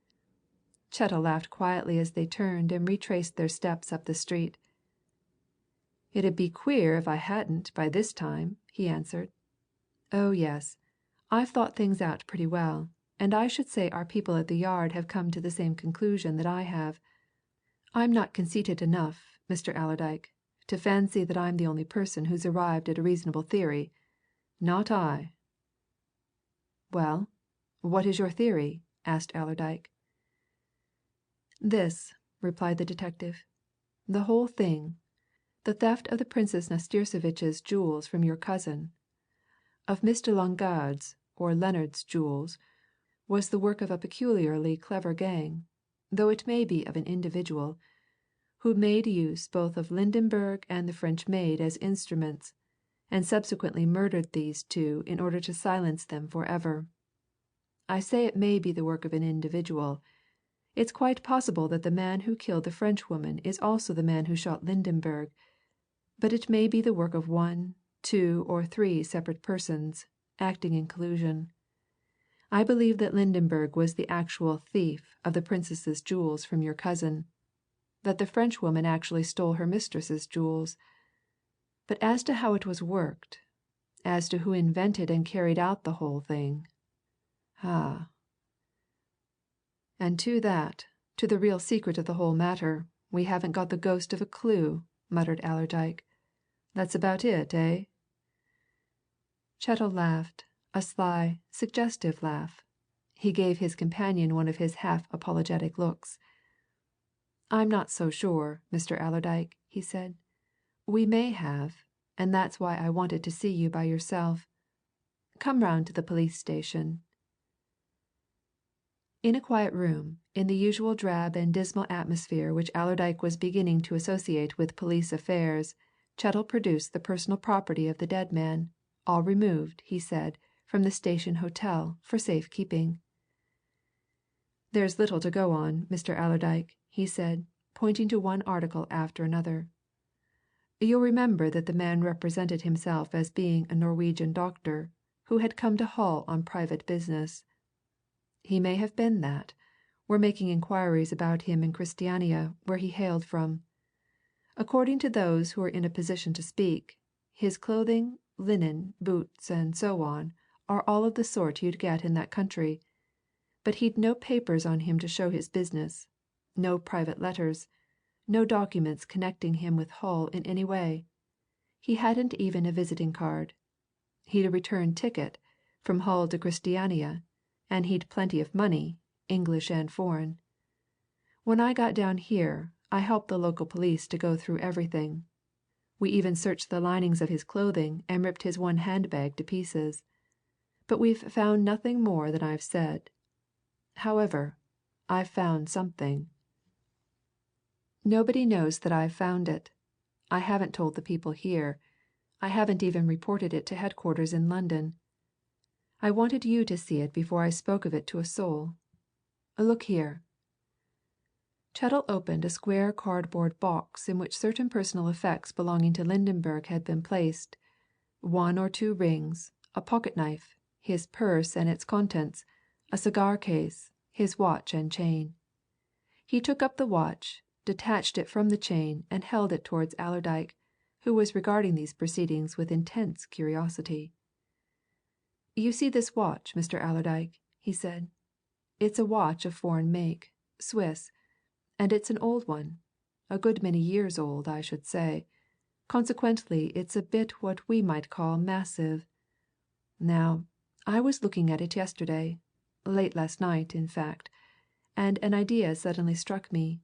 Chettle laughed quietly as they turned and retraced their steps up the street. It'd be queer if I hadn't by this time, he answered. Oh, yes, I've thought things out pretty well, and I should say our people at the Yard have come to the same conclusion that I have. I'm not conceited enough, Mr. Allerdyke, to fancy that I'm the only person who's arrived at a reasonable theory. Not I. Well, what is your theory? asked Allerdyke. This, replied the detective. The whole thing, the theft of the Princess Nastirsevitch's jewels from your cousin, of Mr. Lingard's or Leonard's jewels, was the work of a peculiarly clever gang, though it may be of an individual, who made use both of Lydenberg and the French maid as instruments, and subsequently murdered these two in order to silence them for ever. I say it may be the work of an individual. It's quite possible that the man who killed the Frenchwoman is also the man who shot Lydenberg, but it may be the work of one, two, or three separate persons, acting in collusion. I believe that Lydenberg was the actual thief of the Princess's jewels from your cousin, that the Frenchwoman actually stole her mistress's jewels. But as to how it was worked, as to who invented and carried out the whole thing, and to that, to the real secret of the whole matter, we haven't got the ghost of a clue, muttered Allerdyke. That's about it, eh? Chettle laughed, a sly, suggestive laugh. He gave his companion one of his half apologetic looks. I'm not so sure, Mr. Allerdyke, he said. We may have, and that's why I wanted to see you by yourself. Come round to the police station." In a quiet room, in the usual drab and dismal atmosphere which Allerdyke was beginning to associate with police affairs, Chettle produced the personal property of the dead man, all removed, he said, from the Station Hotel for safe keeping. "There's little to go on, Mr. Allerdyke," he said, pointing to one article after another. "You'll remember that the man represented himself as being a Norwegian doctor, who had come to Hull on private business. He may have been that we're making inquiries about him in Christiania, where he hailed from. According to those who are in a position to speak, his clothing, linen, boots, and so on are all of the sort you'd get in that country. But he'd no papers on him to show his business, no private letters, no documents connecting him with Hull in any way. He hadn't even a visiting card. He'd a return ticket, from Hull to Christiania, and he'd plenty of money, English and foreign. When I got down here, I helped the local police to go through everything. We even searched the linings of his clothing and ripped his one handbag to pieces. But we've found nothing more than I've said. However, I've found something. Nobody knows that I've found it. I haven't told the people here. I haven't even reported it to headquarters in London. I wanted you to see it before I spoke of it to a soul. Look here." Chettle opened a square cardboard box in which certain personal effects belonging to Lydenberg had been placed, 1 or 2 rings, a pocket knife, his purse and its contents, a cigar case, his watch and chain. He took up the watch, detached it from the chain, and held it towards Allerdyke, who was regarding these proceedings with intense curiosity. "You see this watch, Mr. Allerdyke?" he said. "It's a watch of foreign make, Swiss, and it's an old one, a good many years old, I should say. Consequently, it's a bit what we might call massive. Now, I was looking at it yesterday, late last night, in fact, and an idea suddenly struck me.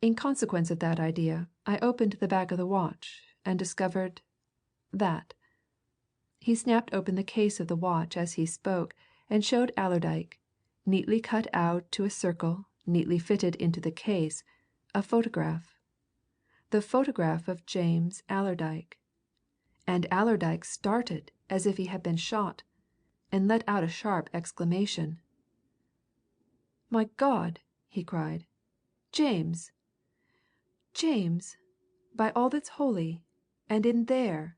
In consequence of that idea, I opened the back of the watch and discovered that." He snapped open the case of the watch as he spoke and showed Allerdyke, neatly cut out to a circle, neatly fitted into the case, a photograph. The photograph of James Allerdyke. And Allerdyke started as if he had been shot, and let out a sharp exclamation. "My God!" he cried. "James! James! By all that's holy! And in there!"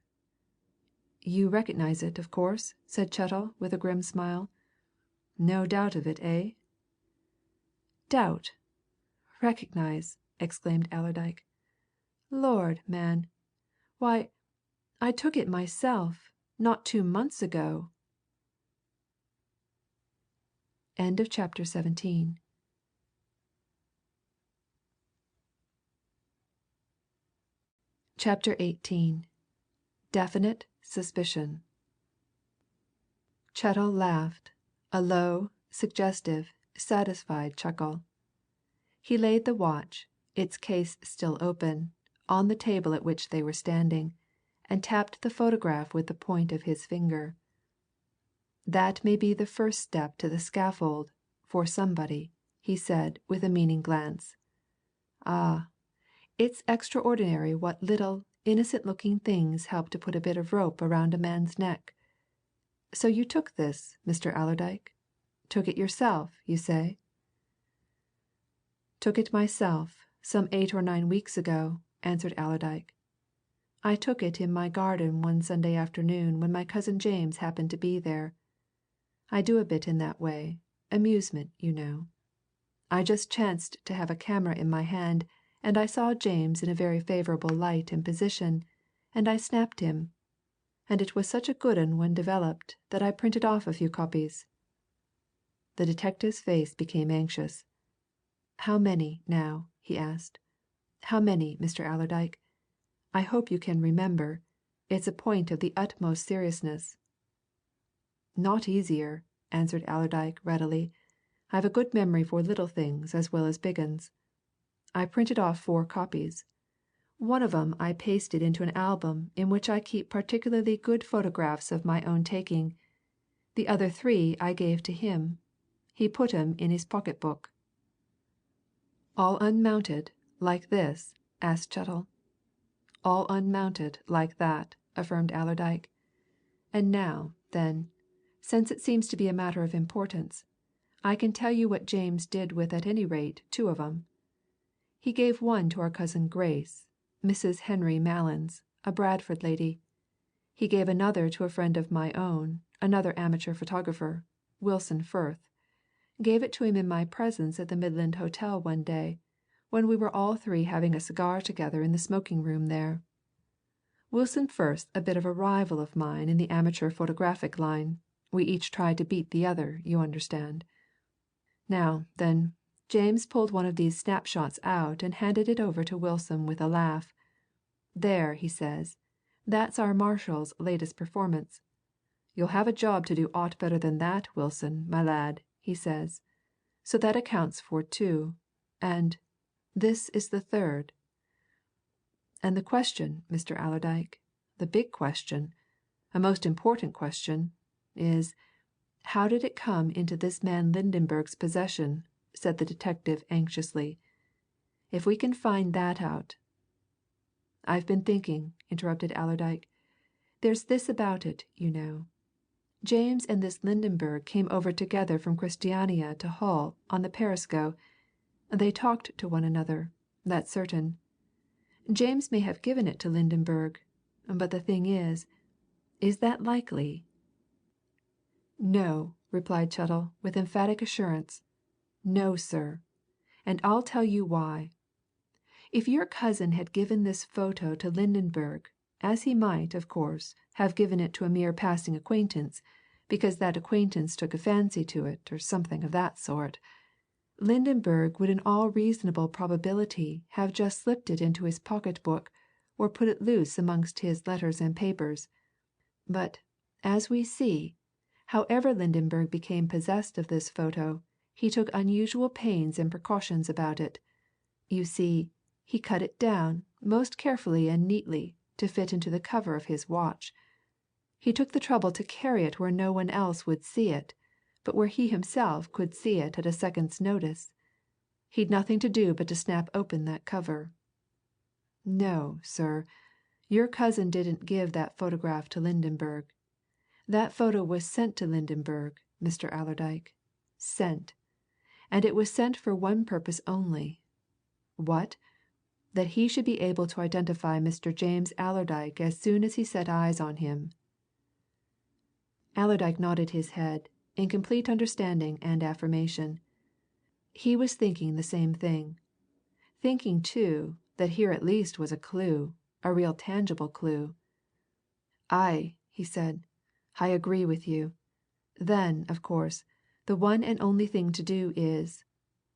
"You recognize it, of course?" said Chettle, with a grim smile. "No doubt of it, eh?" "Doubt! Recognize!" exclaimed Allerdyke. "Lord, man! Why, I took it myself, not 2 months ago!" End of chapter 17. Chapter 18. Definite Suspicion. Chettle laughed, a low, suggestive, satisfied chuckle. He laid the watch, its case still open, on the table at which they were standing, and tapped the photograph with the point of his finger. "That may be the first step to the scaffold for somebody," he said, with a meaning glance. "Ah, it's extraordinary what little, innocent looking things help to put a bit of rope around a man's neck. So you took this, Mr. Allerdyke? Took it yourself, you say?" "Took it myself, some 8 or 9 weeks ago," answered Allerdyke. "I took it in my garden one Sunday afternoon when my cousin James happened to be there. I do a bit in that way, amusement, you know. I just chanced to have a camera in my hand, and I saw James in a very favourable light and position, and I snapped him. And it was such a good 'un when developed that I printed off a few copies." The detective's face became anxious. "How many, now?" he asked. "How many, Mr. Allerdyke? I hope you can remember. It's a point of the utmost seriousness." "Not easier," answered Allerdyke readily. "I've a good memory for little things as well as big 'uns. I printed off 4 copies. One of 'em I pasted into an album in which I keep particularly good photographs of my own taking. The other 3 I gave to him. He put 'em in his pocket book." "All unmounted, like this?" asked Chettle. "All unmounted, like that," affirmed Allerdyke. "And now, then, since it seems to be a matter of importance, I can tell you what James did with at any rate 2 of 'em. He gave one to our cousin Grace, Mrs. Henry Mallins, a Bradford lady. He gave another to a friend of my own, another amateur photographer, Wilson Firth. Gave it to him in my presence at the Midland Hotel one day, when we were all 3 having a cigar together in the smoking room there. Wilson Firth's a bit of a rival of mine in the amateur photographic line we each try to beat the other, you understand. Now, then, James pulled one of these snapshots out and handed it over to Wilson with a laugh. 'There,' he says, 'that's our Marshal's latest performance. You'll have a job to do aught better than that, Wilson, my lad,' he says. 'So that accounts for 2. And this is the 3rd. And the question, Mr. Allerdyke, the big question, a most important question, is how did it come into this man Lydenberg's possession?" said the detective anxiously. "If we can find that out " "I've been thinking," interrupted Allerdyke. "There's this about it, you know. James and this Lydenberg came over together from Christiania to Hull on the Perisco. They talked to one another, that's certain. James may have given it to Lydenberg, but the thing is that likely?" "No," replied Chettle with emphatic assurance. "No, sir. And I'll tell you why. If your cousin had given this photo to Lydenberg, as he might, of course, have given it to a mere passing acquaintance, because that acquaintance took a fancy to it, or something of that sort, Lydenberg would in all reasonable probability have just slipped it into his pocket book, or put it loose amongst his letters and papers. But, as we see, however Lydenberg became possessed of this photo, he took unusual pains and precautions about it. You see, he cut it down most carefully and neatly to fit into the cover of his watch. He took the trouble to carry it where no one else would see it, but where he himself could see it at a second's notice. He'd nothing to do but to snap open that cover. No, sir, your cousin didn't give that photograph to Lydenberg. That photo was sent to Lydenberg, Mr. Allerdyke. Sent. And it was sent for one purpose only. What? That he should be able to identify Mr. James Allerdyke as soon as he set eyes on him." Allerdyke nodded his head, in complete understanding and affirmation. He was thinking the same thing. Thinking, too, that here at least was a clue, a real tangible clue. "Aye," he said, "I agree with you. Then, of course, the one and only thing to do is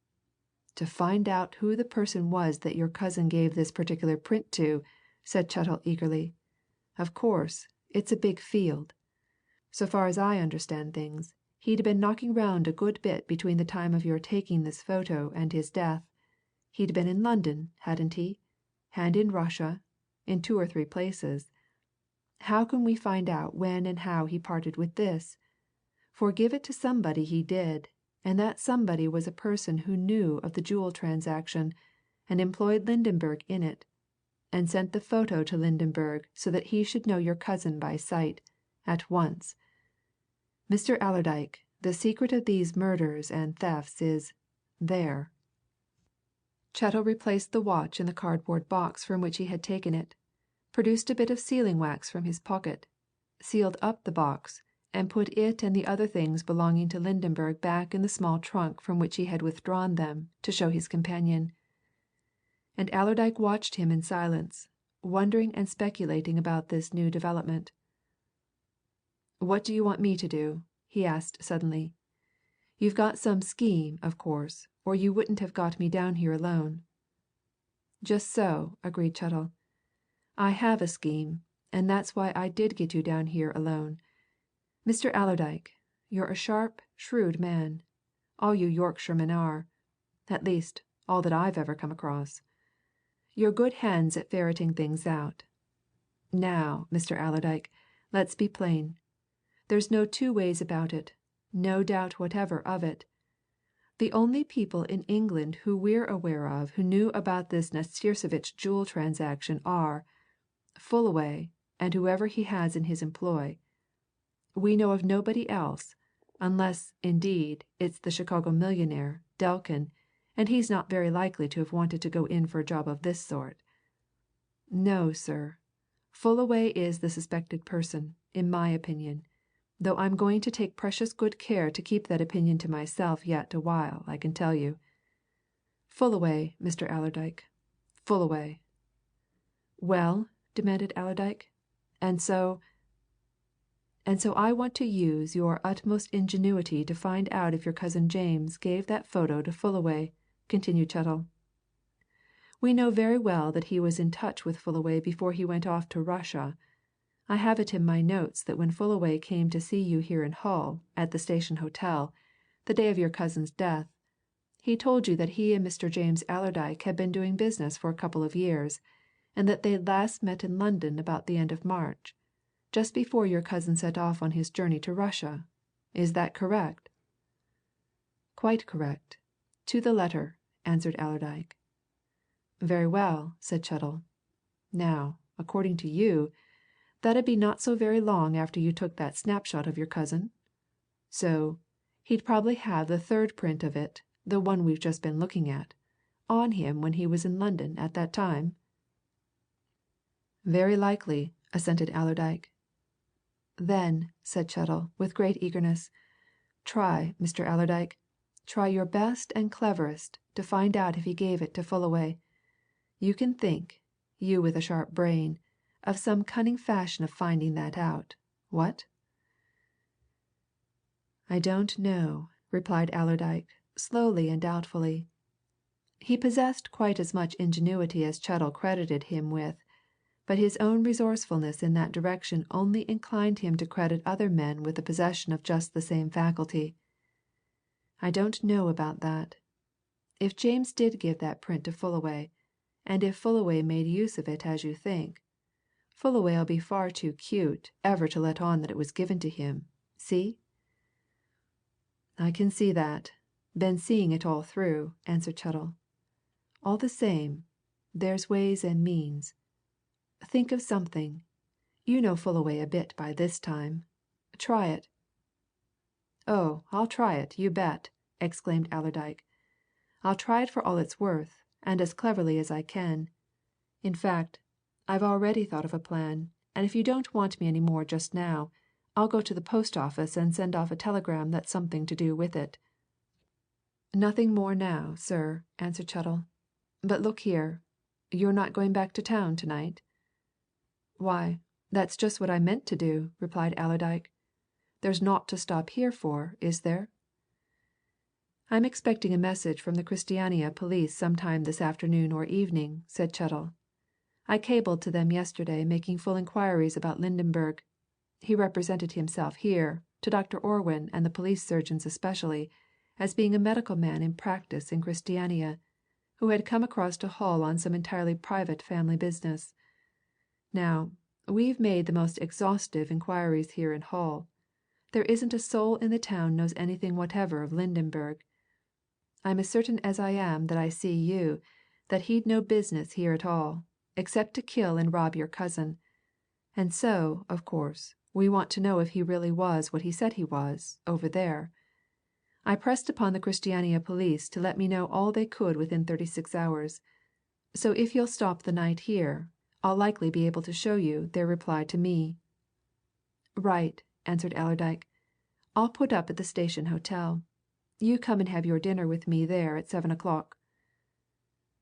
" "To find out who the person was that your cousin gave this particular print to," said Chettle eagerly. "Of course, it's a big field. So far as I understand things, he'd been knocking round a good bit between the time of your taking this photo and his death. He'd been in London, hadn't he? And in Russia in 2 or 3 places. How can we find out when and how he parted with this? For give it to somebody he did, and that somebody was a person who knew of the jewel transaction, and employed Lydenberg in it, and sent the photo to Lydenberg so that he should know your cousin by sight, at once. Mr. Allerdyke, the secret of these murders and thefts is there." Chettle replaced the watch in the cardboard box from which he had taken it, produced a bit of sealing wax from his pocket, sealed up the box, and put it and the other things belonging to Lydenberg back in the small trunk from which he had withdrawn them to show his companion. And Allerdyke watched him in silence, wondering and speculating about this new development. "What do you want me to do?" he asked suddenly. "You've got some scheme, of course, or you wouldn't have got me down here alone." "Just so," agreed Chettle. "I have a scheme, and that's why I did get you down here alone. Mr. Allerdyke, you're a sharp, shrewd man all you Yorkshiremen are. At least, all that I've ever come across. You're good hands at ferreting things out. Now, Mr. Allerdyke, let's be plain. There's no two ways about it, no doubt whatever of it. The only people in England who we're aware of who knew about this NASTIRSEVITCH jewel transaction are Fullaway and whoever he has in his employ. We know of nobody else, unless, indeed, it's the Chicago millionaire, Delkin, and he's not very likely to have wanted to go in for a job of this sort. No, sir. Fullaway is the suspected person, in my opinion, though I'm going to take precious good care to keep that opinion to myself yet a while, I can tell you. Fullaway, Mr. Allerdyke. Fullaway. Well, demanded Allerdyke. And so I want to use your utmost ingenuity to find out if your cousin James gave that photo to Fullaway, continued Chettle. We know very well that he was in touch with Fullaway before he went off to Russia. I have it in my notes that when Fullaway came to see you here in Hull, at the Station Hotel, the day of your cousin's death, he told you that he and Mr. James Allerdyke had been doing business for a couple of years, and that they'd last met in London about the end of March, just before your cousin set off on his journey to Russia. Is that correct? Quite correct. To the letter, answered Allerdyke. Very well, said Chettle. Now, according to you, that'd be not so very long after you took that snapshot of your cousin. So, he'd probably have the third print of it, the one we've just been looking at, on him when he was in London at that time? Very likely, assented Allerdyke. Then, said Chettle, with great eagerness, try, Mr. Allerdyke, try your best and cleverest to find out if he gave it to Fullaway. You can think, you with a sharp brain, of some cunning fashion of finding that out. What? I don't know, replied Allerdyke, slowly and doubtfully. He possessed quite as much ingenuity as Chettle credited him with, but his own resourcefulness in that direction only inclined him to credit other men with the possession of just the same faculty. I don't know about that. If James did give that print to Fullaway, and if Fullaway made use of it as you think, Fullaway'll be far too cute ever to let on that it was given to him. See? I can see that. Been seeing it all through, answered Chettle. All the same, there's ways and means. Think of something. You know Fullaway a bit by this time. Try it. Oh, I'll try it, you bet, exclaimed Allerdyke. I'll try it for all it's worth, and as cleverly as I can. In fact, I've already thought of a plan, and if you don't want me any more just now, I'll go to the post office and send off a telegram that's something to do with it. Nothing more now, sir, answered Chettle. But look here, you're not going back to town tonight? Why, that's just what I meant to do, replied Allerdyke. There's naught to stop here for, is there? I'm expecting a message from the Christiania police sometime this afternoon or evening, said Chettle. I cabled to them yesterday making full inquiries about Lydenberg. He represented himself here, to Dr. Orwin and the police surgeons especially, as being a medical man in practice in Christiania, who had come across to Hull on some entirely private family business. Now, we've made the most exhaustive inquiries here in Hull. There isn't a soul in the town knows anything whatever of Lydenberg. I'm as certain as I am that I see you that he'd no business here at all, except to kill and rob your cousin. And so, of course, we want to know if he really was what he said he was, over there. I pressed upon the Christiania police to let me know all they could within 36 hours. So if you'll stop the night here, I'll likely be able to show you their reply to me. Right, answered Allerdyke. I'll put up at the Station Hotel. You come and have your dinner with me there at 7 o'clock.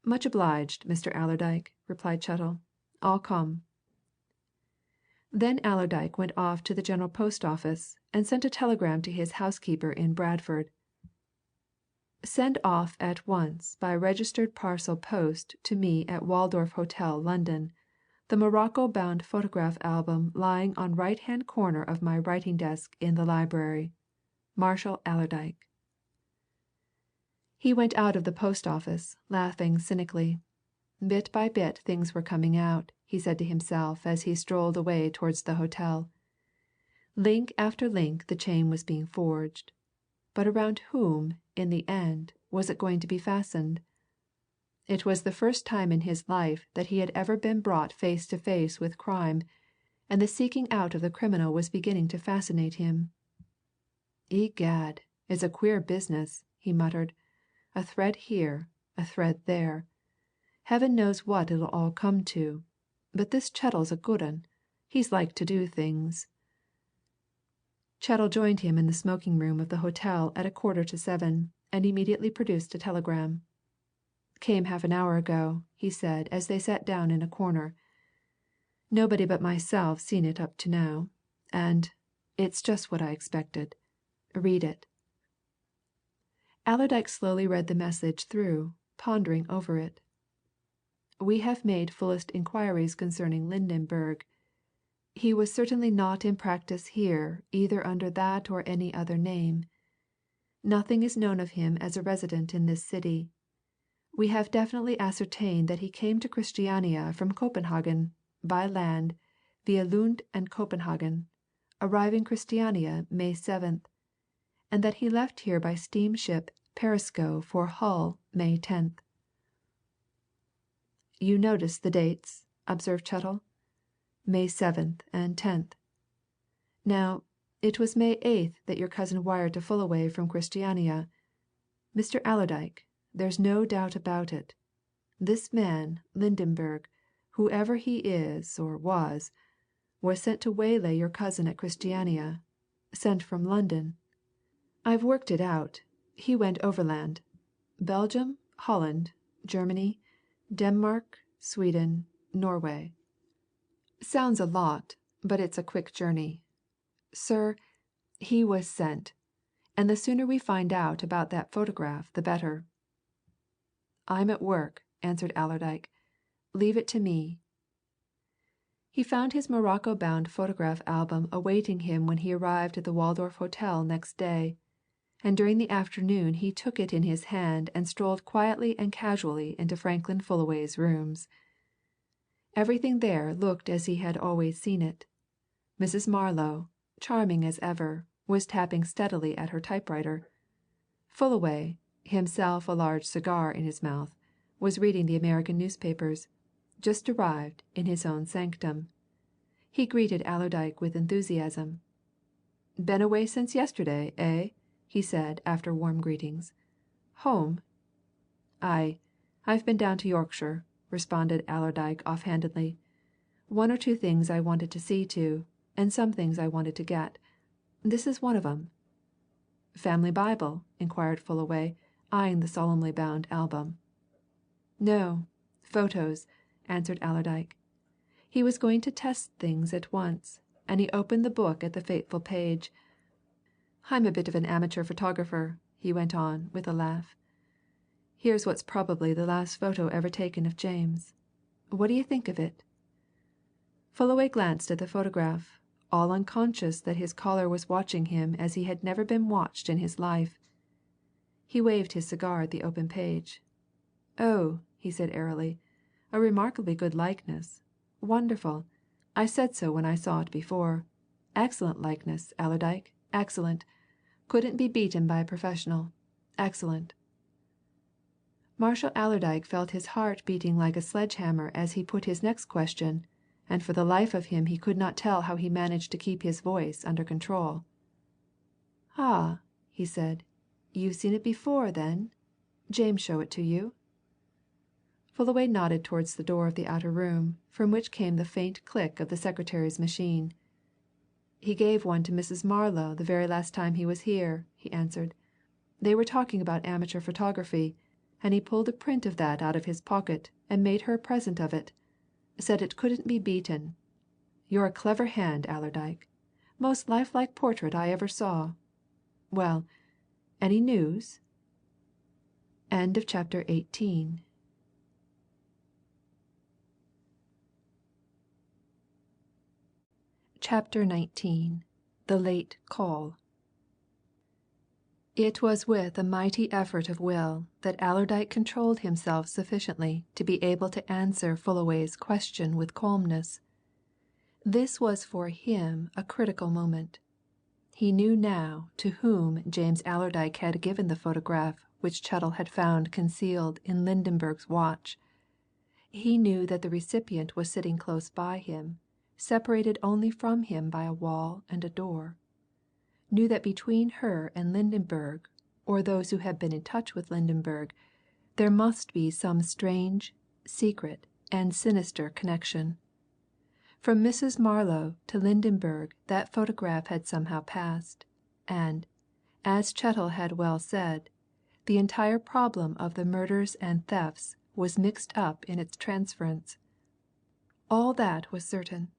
Much obliged, Mr. Allerdyke, replied Chettle. I'll come. Then Allerdyke went off to the General Post Office and sent a telegram to his housekeeper in Bradford. Send off at once by registered parcel post to me at Waldorf Hotel, London, the Morocco-bound photograph album lying on right-hand corner of my writing desk in the library. Marshall Allerdyke. He went out of the post office, laughing cynically. Bit by bit things were coming out, he said to himself as he strolled away towards the hotel. Link after link the chain was being forged. But around whom, in the end, was it going to be fastened? It was the first time in his life that he had ever been brought face to face with crime, and the seeking out of the criminal was beginning to fascinate him. "Egad, it's a queer business," he muttered. "A thread here, a thread there. Heaven knows what it'll all come to. But this Chettle's a good 'un. He's like to do things." Chettle joined him in the smoking room of the hotel at 7:15, and immediately produced a telegram. "Came half an hour ago," he said as they sat down in a corner. "Nobody but myself seen it up to now. And it's just what I expected. Read it." Allerdyke slowly read the message through, pondering over it. "We have made fullest inquiries concerning Lydenberg. He was certainly not in practice here either under that or any other name. Nothing is known of him as a resident in this city. We have definitely ascertained that he came to Christiania from Copenhagen, by land, via Lund and Copenhagen, arriving Christiania May 7th, and that he left here by steamship Perisco for Hull May 10th. "You notice the dates?" observed Chettle. "May 7th and 10th. Now, it was May 8th that your cousin wired to Fullaway from Christiania. Mr. Allerdyke, there's no doubt about it. This man, Lydenberg, whoever he is or was sent to waylay your cousin at Christiania sent from London. I've worked it out he went overland. Belgium, Holland, Germany, Denmark, Sweden, Norway. Sounds a lot, but it's a quick journey. Sir, he was sent, and the sooner we find out about that photograph the better." "I'm at work," answered Allerdyke. "Leave it to me." He found his morocco-bound photograph album awaiting him when he arrived at the Waldorf Hotel next day, and during the afternoon he took it in his hand and strolled quietly and casually into Franklin Fullaway's rooms. Everything there looked as he had always seen it. Mrs. Marlow, charming as ever, was tapping steadily at her typewriter. Fullaway, himself a large cigar in his mouth, was reading the American newspapers, just arrived in his own sanctum. He greeted Allerdyke with enthusiasm. "Been away since yesterday, eh?" he said after warm greetings. "Home?" "Aye, I've been down to Yorkshire," responded Allerdyke offhandedly. "One or two things I wanted to see to, and some things I wanted to get. This is one of 'em." "Family Bible?" inquired Fullaway, eyeing the solemnly bound album. "No photos," answered Allerdyke. He was going to test things at once, and he opened the book at the fateful page. "I'm a bit of an amateur photographer," he went on, with a laugh. "Here's what's probably the last photo ever taken of James. What do you think of it?" Fullaway glanced at the photograph, all unconscious that his caller was watching him as he had never been watched in his life. He waved his cigar at the open page. "Oh," he said airily, "a remarkably good likeness. Wonderful! I said so when I saw it before. Excellent likeness, Allerdyke, excellent! Couldn't be beaten by a professional. Excellent!" Marshall Allerdyke felt his heart beating like a sledge-hammer as he put his next question, and for the life of him he could not tell how he managed to keep his voice under control. "Ah!" he said. "You've seen it before, then? James show it to you?" Fullaway nodded towards the door of the outer room, from which came the faint click of the secretary's machine. "He gave one to Mrs. Marlow the very last time he was here," he answered. "They were talking about amateur photography, and he pulled a print of that out of his pocket and made her a present of it. Said it couldn't be beaten. You're a clever hand, Allerdyke. Most lifelike portrait I ever saw. Well, any news?" End of chapter 18. Chapter 19 The Late Call. It was with a mighty effort of will that Allerdyke controlled himself sufficiently to be able to answer Fullaway's question with calmness. This was for him a critical moment. He knew now to whom James Allerdyke had given the photograph which Chettle had found concealed in Lydenberg's watch. He knew that the recipient was sitting close by him, separated only from him by a wall and a door. Knew that between her and Lydenberg, or those who had been in touch with Lydenberg, there must be some strange, secret, and sinister connection. From Mrs. Marlow to Lydenberg that photograph had somehow passed, and, as Chettle had well said, the entire problem of the murders and thefts was mixed up in its transference. All that was certain.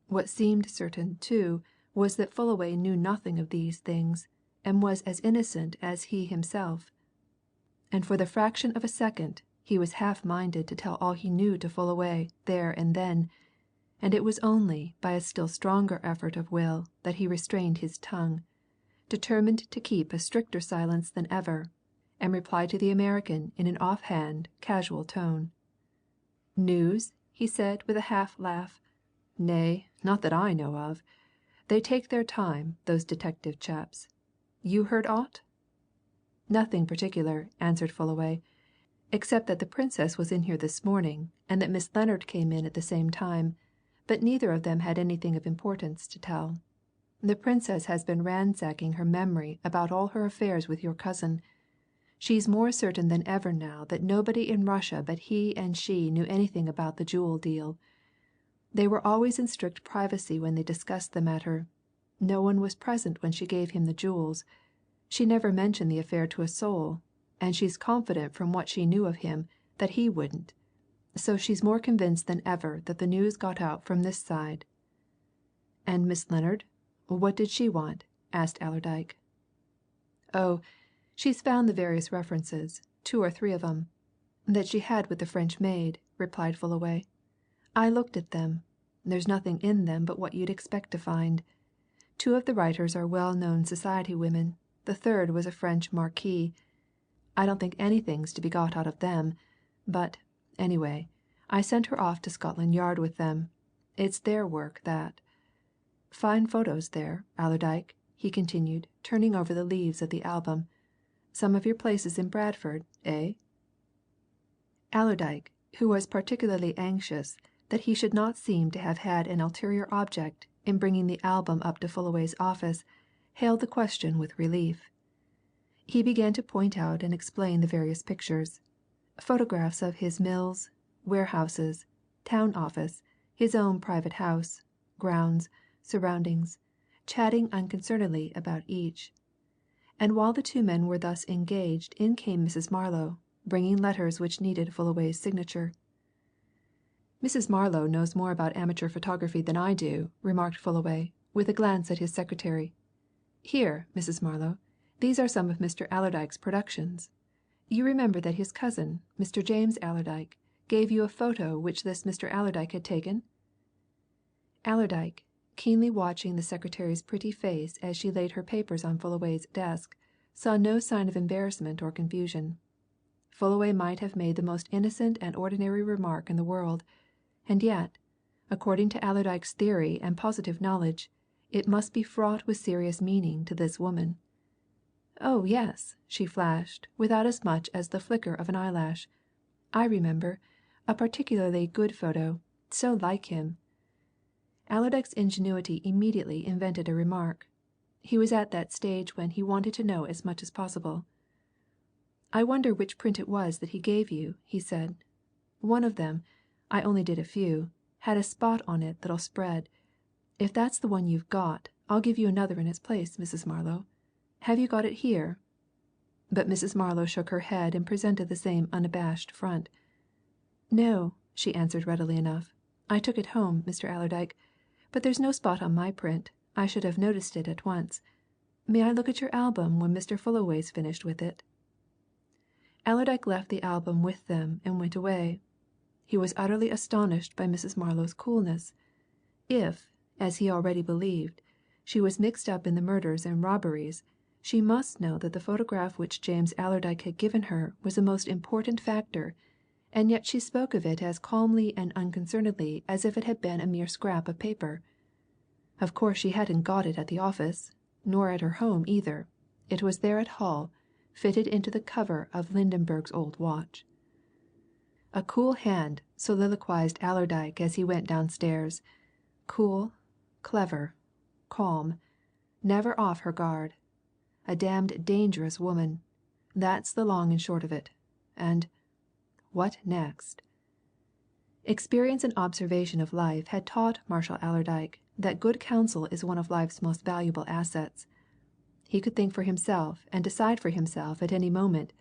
What seemed certain, too, was that Fullaway knew nothing of these things, and was as innocent as he himself. And for the fraction of a second he was half minded to tell all he knew to Fullaway there and then, and it was only by a still stronger effort of will that he restrained his tongue, determined to keep a stricter silence than ever, and replied to the American in an off-hand, casual tone. "News?" he said with a half laugh. "Nay, not that I know of. They take their time, those detective chaps. You heard aught?" "Nothing particular," answered Fullaway, "except that the Princess was in here this morning, and that Miss Lennard came in at the same time, but neither of them had anything of importance to tell. The Princess has been ransacking her memory about all her affairs with your cousin. She's more certain than ever now that nobody in Russia but he and she knew anything about the jewel deal. They were always in strict privacy when they discussed the matter. No one was present when she gave him the jewels. She never mentioned the affair to a soul, and she's confident from what she knew of him that he wouldn't. So she's more convinced than ever that the news got out from this side." "And Miss Lennard? What did she want?" asked Allerdyke. "Oh, she's found the various references, 2 or 3 of 'em, that she had with the French maid," replied Fullaway. "I looked at them. There's nothing in them but what you'd expect to find. 2 of the writers are well known society women, the third was a French marquis. I don't think anything's to be got out of them, but, anyway, I sent her off to Scotland Yard with them. It's their work, that. Fine photos there, Allerdyke," he continued, turning over the leaves of the album. "Some of your places in Bradford, eh?" Allerdyke, who was particularly anxious that he should not seem to have had an ulterior object in bringing the album up to Fullaway's office, hailed the question with relief. He began to point out and explain the various pictures photographs of his mills, warehouses, town office, his own private house, grounds, surroundings, chatting unconcernedly about each. And while the 2 men were thus engaged in came Mrs. Marlow, bringing letters which needed Fullaway's signature. "Mrs. Marlow knows more about amateur photography than I do," remarked Fullaway, with a glance at his secretary. "Here, Mrs. Marlow, these are some of Mr. Allerdyke's productions. You remember that his cousin, Mr. James Allerdyke, gave you a photo which this Mr. Allerdyke had taken?" Allerdyke, keenly watching the secretary's pretty face as she laid her papers on Fullaway's desk, saw no sign of embarrassment or confusion. Fullaway might have made the most innocent and ordinary remark in the world, and yet, according to Allerdyke's theory and positive knowledge, it must be fraught with serious meaning to this woman. "Oh, yes!" she flashed, without as much as the flicker of an eyelash. "I remember a particularly good photo so like him." Allerdyke's ingenuity immediately invented a remark. He was at that stage when he wanted to know as much as possible. "I wonder which print it was that he gave you," he said. "One of them I only did a few had a spot on it that'll spread. If that's the one you've got, I'll give you another in its place, Mrs. Marlow. Have you got it here?" But Mrs. Marlow shook her head and presented the same unabashed front. "No," she answered readily enough. "I took it home, Mr. Allerdyke. But there's no spot on my print I should have noticed it at once. May I look at your album when Mr. Fullaway's finished with it?" Allerdyke left the album with them and went away. He was utterly astonished by Mrs. Marlow's coolness. If, as he already believed, she was mixed up in the murders and robberies, She must know that the photograph which James Allerdyke had given her was a most important factor, and yet she spoke of it as calmly and unconcernedly as if it had been a mere scrap of paper. Of course she hadn't got it at the office, nor at her home either. It was there at Hull, fitted into the cover of Lydenberg's old watch. A cool hand, soliloquized Allerdyke as he went downstairs. Cool, clever, calm, never off her guard. A damned dangerous woman. That's the long and short of it. And what next? Experience and observation of life had taught Marshall Allerdyke that good counsel is one of life's most valuable assets. He could think for himself and decide for himself at any moment,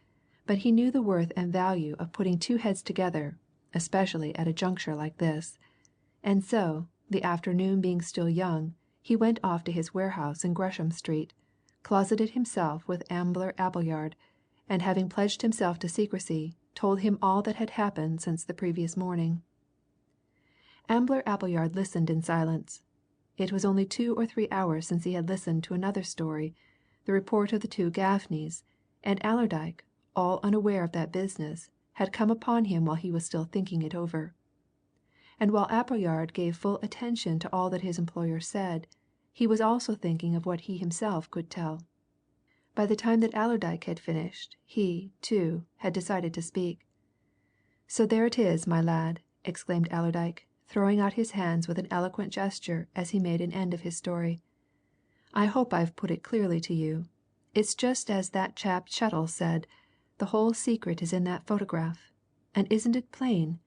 but he knew the worth and value of putting two heads together, especially at a juncture like this. And so, the afternoon being still young, he went off to his warehouse in Gresham Street, closeted himself with Ambler Appleyard, and having pledged himself to secrecy, told him all that had happened since the previous morning. Ambler Appleyard listened in silence. It was only 2 or 3 hours since he had listened to another story, the report of the two Gaffneys, and Allerdyke, all unaware of that business, had come upon him while he was still thinking it over. And while Appleyard gave full attention to all that his employer said, he was also thinking of what he himself could tell. By the time that Allerdyke had finished, he, too, had decided to speak. "So there it is, my lad!" exclaimed Allerdyke, throwing out his hands with an eloquent gesture as he made an end of his story. "I hope I've put it clearly to you. It's just as that chap Chettle said the whole secret is in that photograph. And isn't it plain?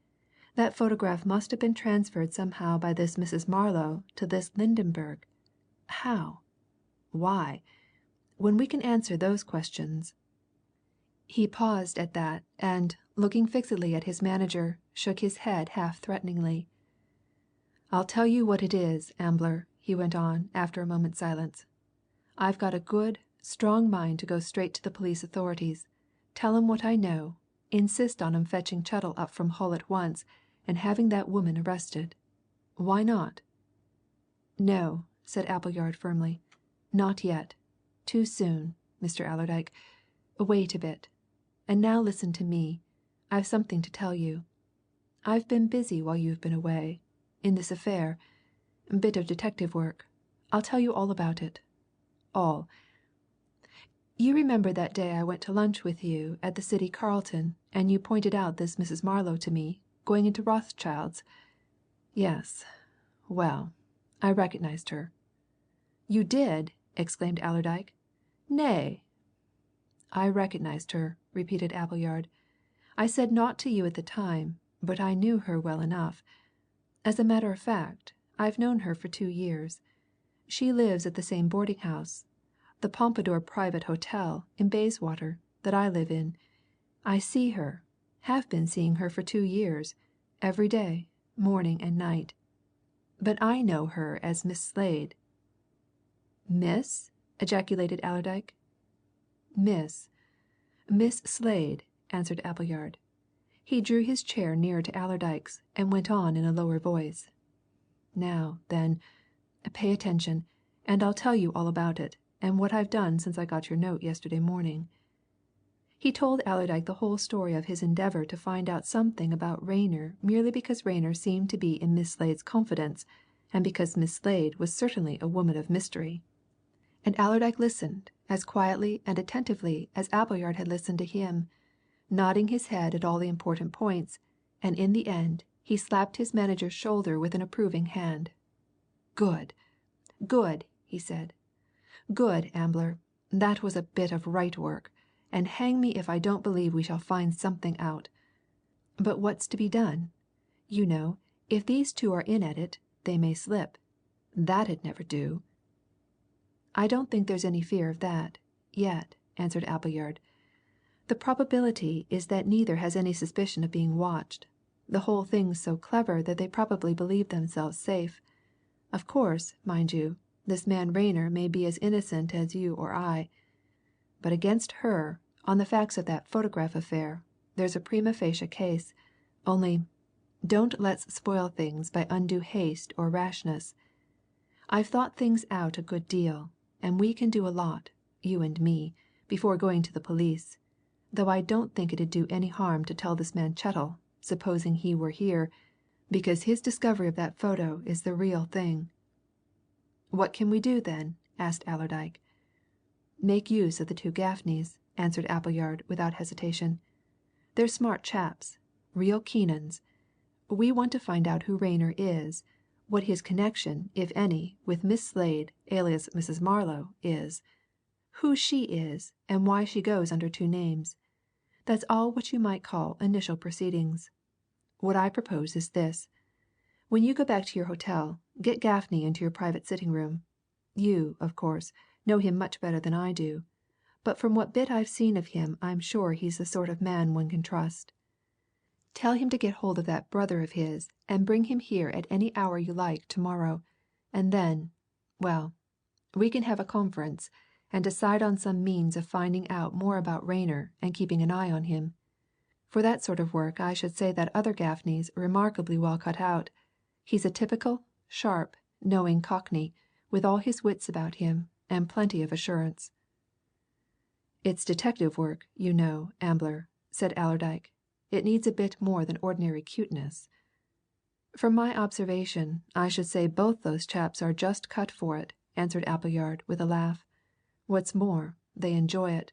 That photograph must have been transferred somehow by this Mrs. Marlow to this Lydenberg. How? Why? When we can answer those questions." He paused at that, and, looking fixedly at his manager, shook his head half threateningly. "I'll tell you what it is, Ambler," he went on, after a moment's silence. "I've got a good, strong mind to go straight to the police authorities, tell 'em what I know, insist on 'em fetching Chettle up from Hull at once, and having that woman arrested. Why not?" "No," said Appleyard firmly. "Not yet. Too soon, Mr. Allerdyke. Wait a bit. And now listen to me. I've something to tell you. I've been busy while you've been away in this affair. Bit of detective work. I'll tell you all about it. All. You remember that day I went to lunch with you at the City Carlton and you pointed out this Mrs. Marlow to me, going into Rothschild's? Yes. Well, I recognized her." "You did?" exclaimed Allerdyke. "Nay!" "I recognized her," repeated Appleyard. "I said naught to you at the time, but I knew her well enough. As a matter of fact, I've known her for 2 years. She lives at the same boarding house, the Pompadour Private Hotel, in Bayswater, that I live in. I see her, have been seeing her for 2 years, every day, morning and night. But I know her as Miss Slade." "Miss?" ejaculated Allerdyke. "Miss. Miss Slade," answered Appleyard. He drew his chair nearer to Allerdyke's and went on in a lower voice. "Now, then, pay attention, and I'll tell you all about it, and what I've done since I got your note yesterday morning." He told Allerdyke the whole story of his endeavour to find out something about Rayner merely because Rayner seemed to be in Miss Slade's confidence, and because Miss Slade was certainly a woman of mystery. And Allerdyke listened as quietly and attentively as Appleyard had listened to him, nodding his head at all the important points, and in the end he slapped his manager's shoulder with an approving hand. "Good! Good!" he said. "Good, Ambler! That was a bit of right work, and hang me if I don't believe we shall find something out. But what's to be done? You know, if these two are in at it, they may slip. That'd never do." "I don't think there's any fear of that yet," answered Appleyard. "The probability is that neither has any suspicion of being watched. The whole thing's so clever that they probably believe themselves safe. Of course, mind you, this man Rayner may be as innocent as you or I. But against her, on the facts of that photograph affair, there's a prima facie case. Only, don't let's spoil things by undue haste or rashness. I've thought things out a good deal, and we can do a lot, you and me, before going to the police, though I don't think it'd do any harm to tell this man Chettle, supposing he were here, because his discovery of that photo is the real thing." "What can we do, then?" asked Allerdyke. "Make use of the two Gaffneys," answered Appleyard without hesitation. "They're smart chaps real keen 'uns. We want to find out who Rayner is, what his connection, if any, with Miss Slade, alias Mrs. Marlow, is, who she is, and why she goes under two names. That's all what you might call initial proceedings. What I propose is this. When you go back to your hotel, get Gaffney into your private sitting room. You, of course, know him much better than I do, but from what bit I've seen of him I'm sure he's the sort of man one can trust. Tell him to get hold of that brother of his and bring him here at any hour you like to morrow, and then well, we can have a conference, and decide on some means of finding out more about Rayner and keeping an eye on him. For that sort of work I should say that other Gaffney's remarkably well cut out. He's a typical, sharp, knowing Cockney, with all his wits about him, and plenty of assurance." "It's detective work, you know, Ambler," said Allerdyke. "It needs a bit more than ordinary cuteness." "From my observation, I should say both those chaps are just cut for it," answered Appleyard with a laugh. "What's more, they enjoy it.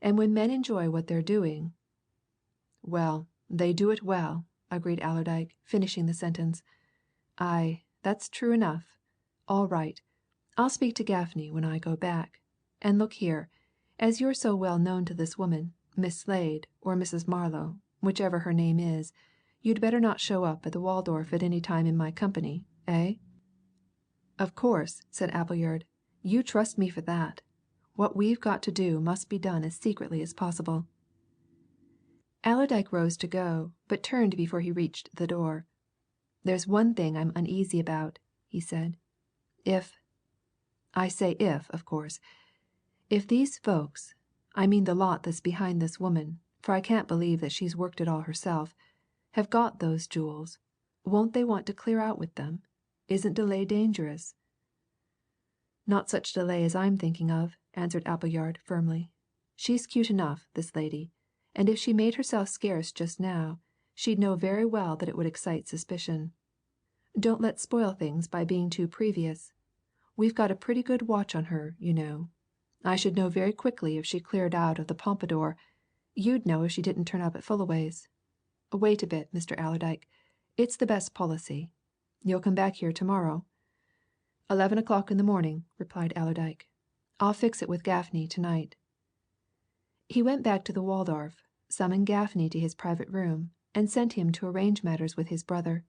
And when men enjoy what they're doing " "Well, they do it well," agreed Allerdyke, finishing the sentence. "Aye, that's true enough. All right. I'll speak to Gaffney when I go back. And look here as you're so well known to this woman, Miss Slade, or Mrs. Marlow, whichever her name is, you'd better not show up at the Waldorf at any time in my company, eh?" "Of course," said Appleyard. "You trust me for that. What we've got to do must be done as secretly as possible." Allerdyke rose to go, but turned before he reached the door. "There's one thing I'm uneasy about," he said. "If I say if, of course if these folks I mean the lot that's behind this woman, for I can't believe that she's worked it all herself have got those jewels, won't they want to clear out with them? Isn't delay dangerous?" "Not such delay as I'm thinking of," answered Appleyard firmly. "She's cute enough, this lady, and if she made herself scarce just now, she'd know very well that it would excite suspicion. Don't let's spoil things by being too previous. We've got a pretty good watch on her, you know. I should know very quickly if she cleared out of the Pompadour you'd know if she didn't turn up at Fullaway's. Wait a bit, Mr. Allerdyke it's the best policy. You'll come back here to morrow?" 11 o'clock in the morning," replied Allerdyke. "I'll fix it with Gaffney to night." He went back to the Waldorf, summoned Gaffney to his private room, and sent him to arrange matters with his brother.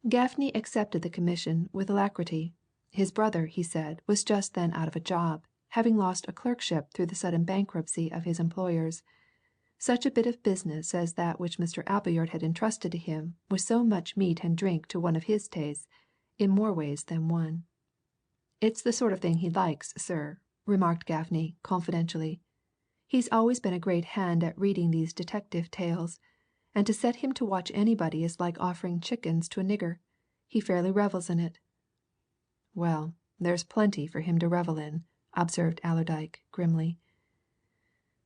Gaffney accepted the commission with alacrity. His brother, he said, was just then out of a job, having lost a clerkship through the sudden bankruptcy of his employers. Such a bit of business as that which Mr. Appleyard had entrusted to him was so much meat and drink to one of his tastes, in more ways than one. "It's the sort of thing he likes, sir," remarked Gaffney confidentially. "He's always been a great hand at reading these detective tales, and to set him to watch anybody is like offering chickens to a nigger. He fairly revels in it." "Well, there's plenty for him to revel in," observed Allerdyke grimly.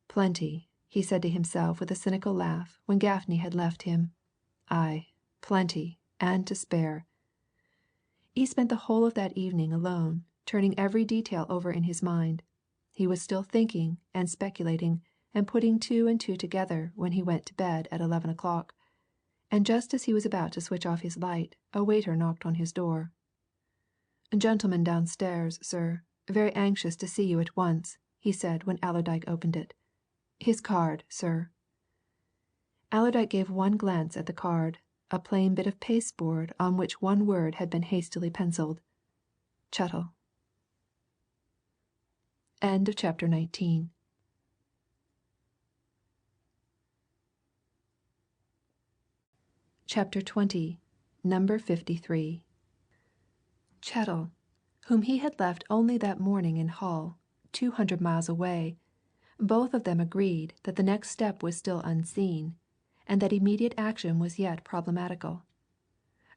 "Plenty," he said to himself with a cynical laugh when Gaffney had left him. "Aye, plenty, and to spare." He spent the whole of that evening alone, turning every detail over in his mind. He was still thinking and speculating and putting two and two together when he went to bed at 11 o'clock. And just as he was about to switch off his light, a waiter knocked on his door. "Gentleman downstairs, sir, very anxious to see you at once," he said when Allerdyke opened it. "His card, sir." Allerdyke gave one glance at the card, a plain bit of pasteboard on which one word had been hastily pencilled. Chettle. End of chapter 19. Chapter 20. Number 53. Chettle, whom he had left only that morning in Hull, 200 miles away, both of them agreed that the next step was still unseen, and that immediate action was yet problematical.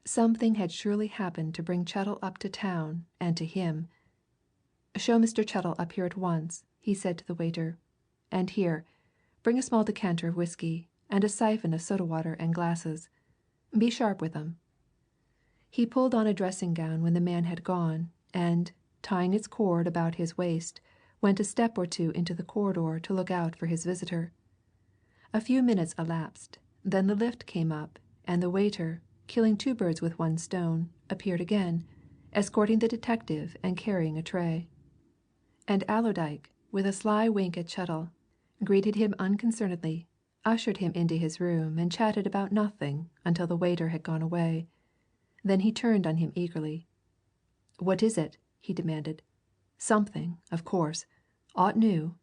Something had surely happened to bring Chettle up to town and to him. "Show Mr. Chettle up here at once," he said to the waiter. "And here, bring a small decanter of whiskey, and a siphon of soda water and glasses. Be sharp with 'em." He pulled on a dressing gown when the man had gone, and, tying its cord about his waist, went a step or two into the corridor to look out for his visitor. A few minutes elapsed, then the lift came up, and the waiter, killing two birds with one stone, appeared again, escorting the detective and carrying a tray. And Allerdyke, with a sly wink at Chettle, greeted him unconcernedly, ushered him into his room and chatted about nothing until the waiter had gone away. Then he turned on him eagerly. "What is it?" he demanded. "Something, of course. Aught new?"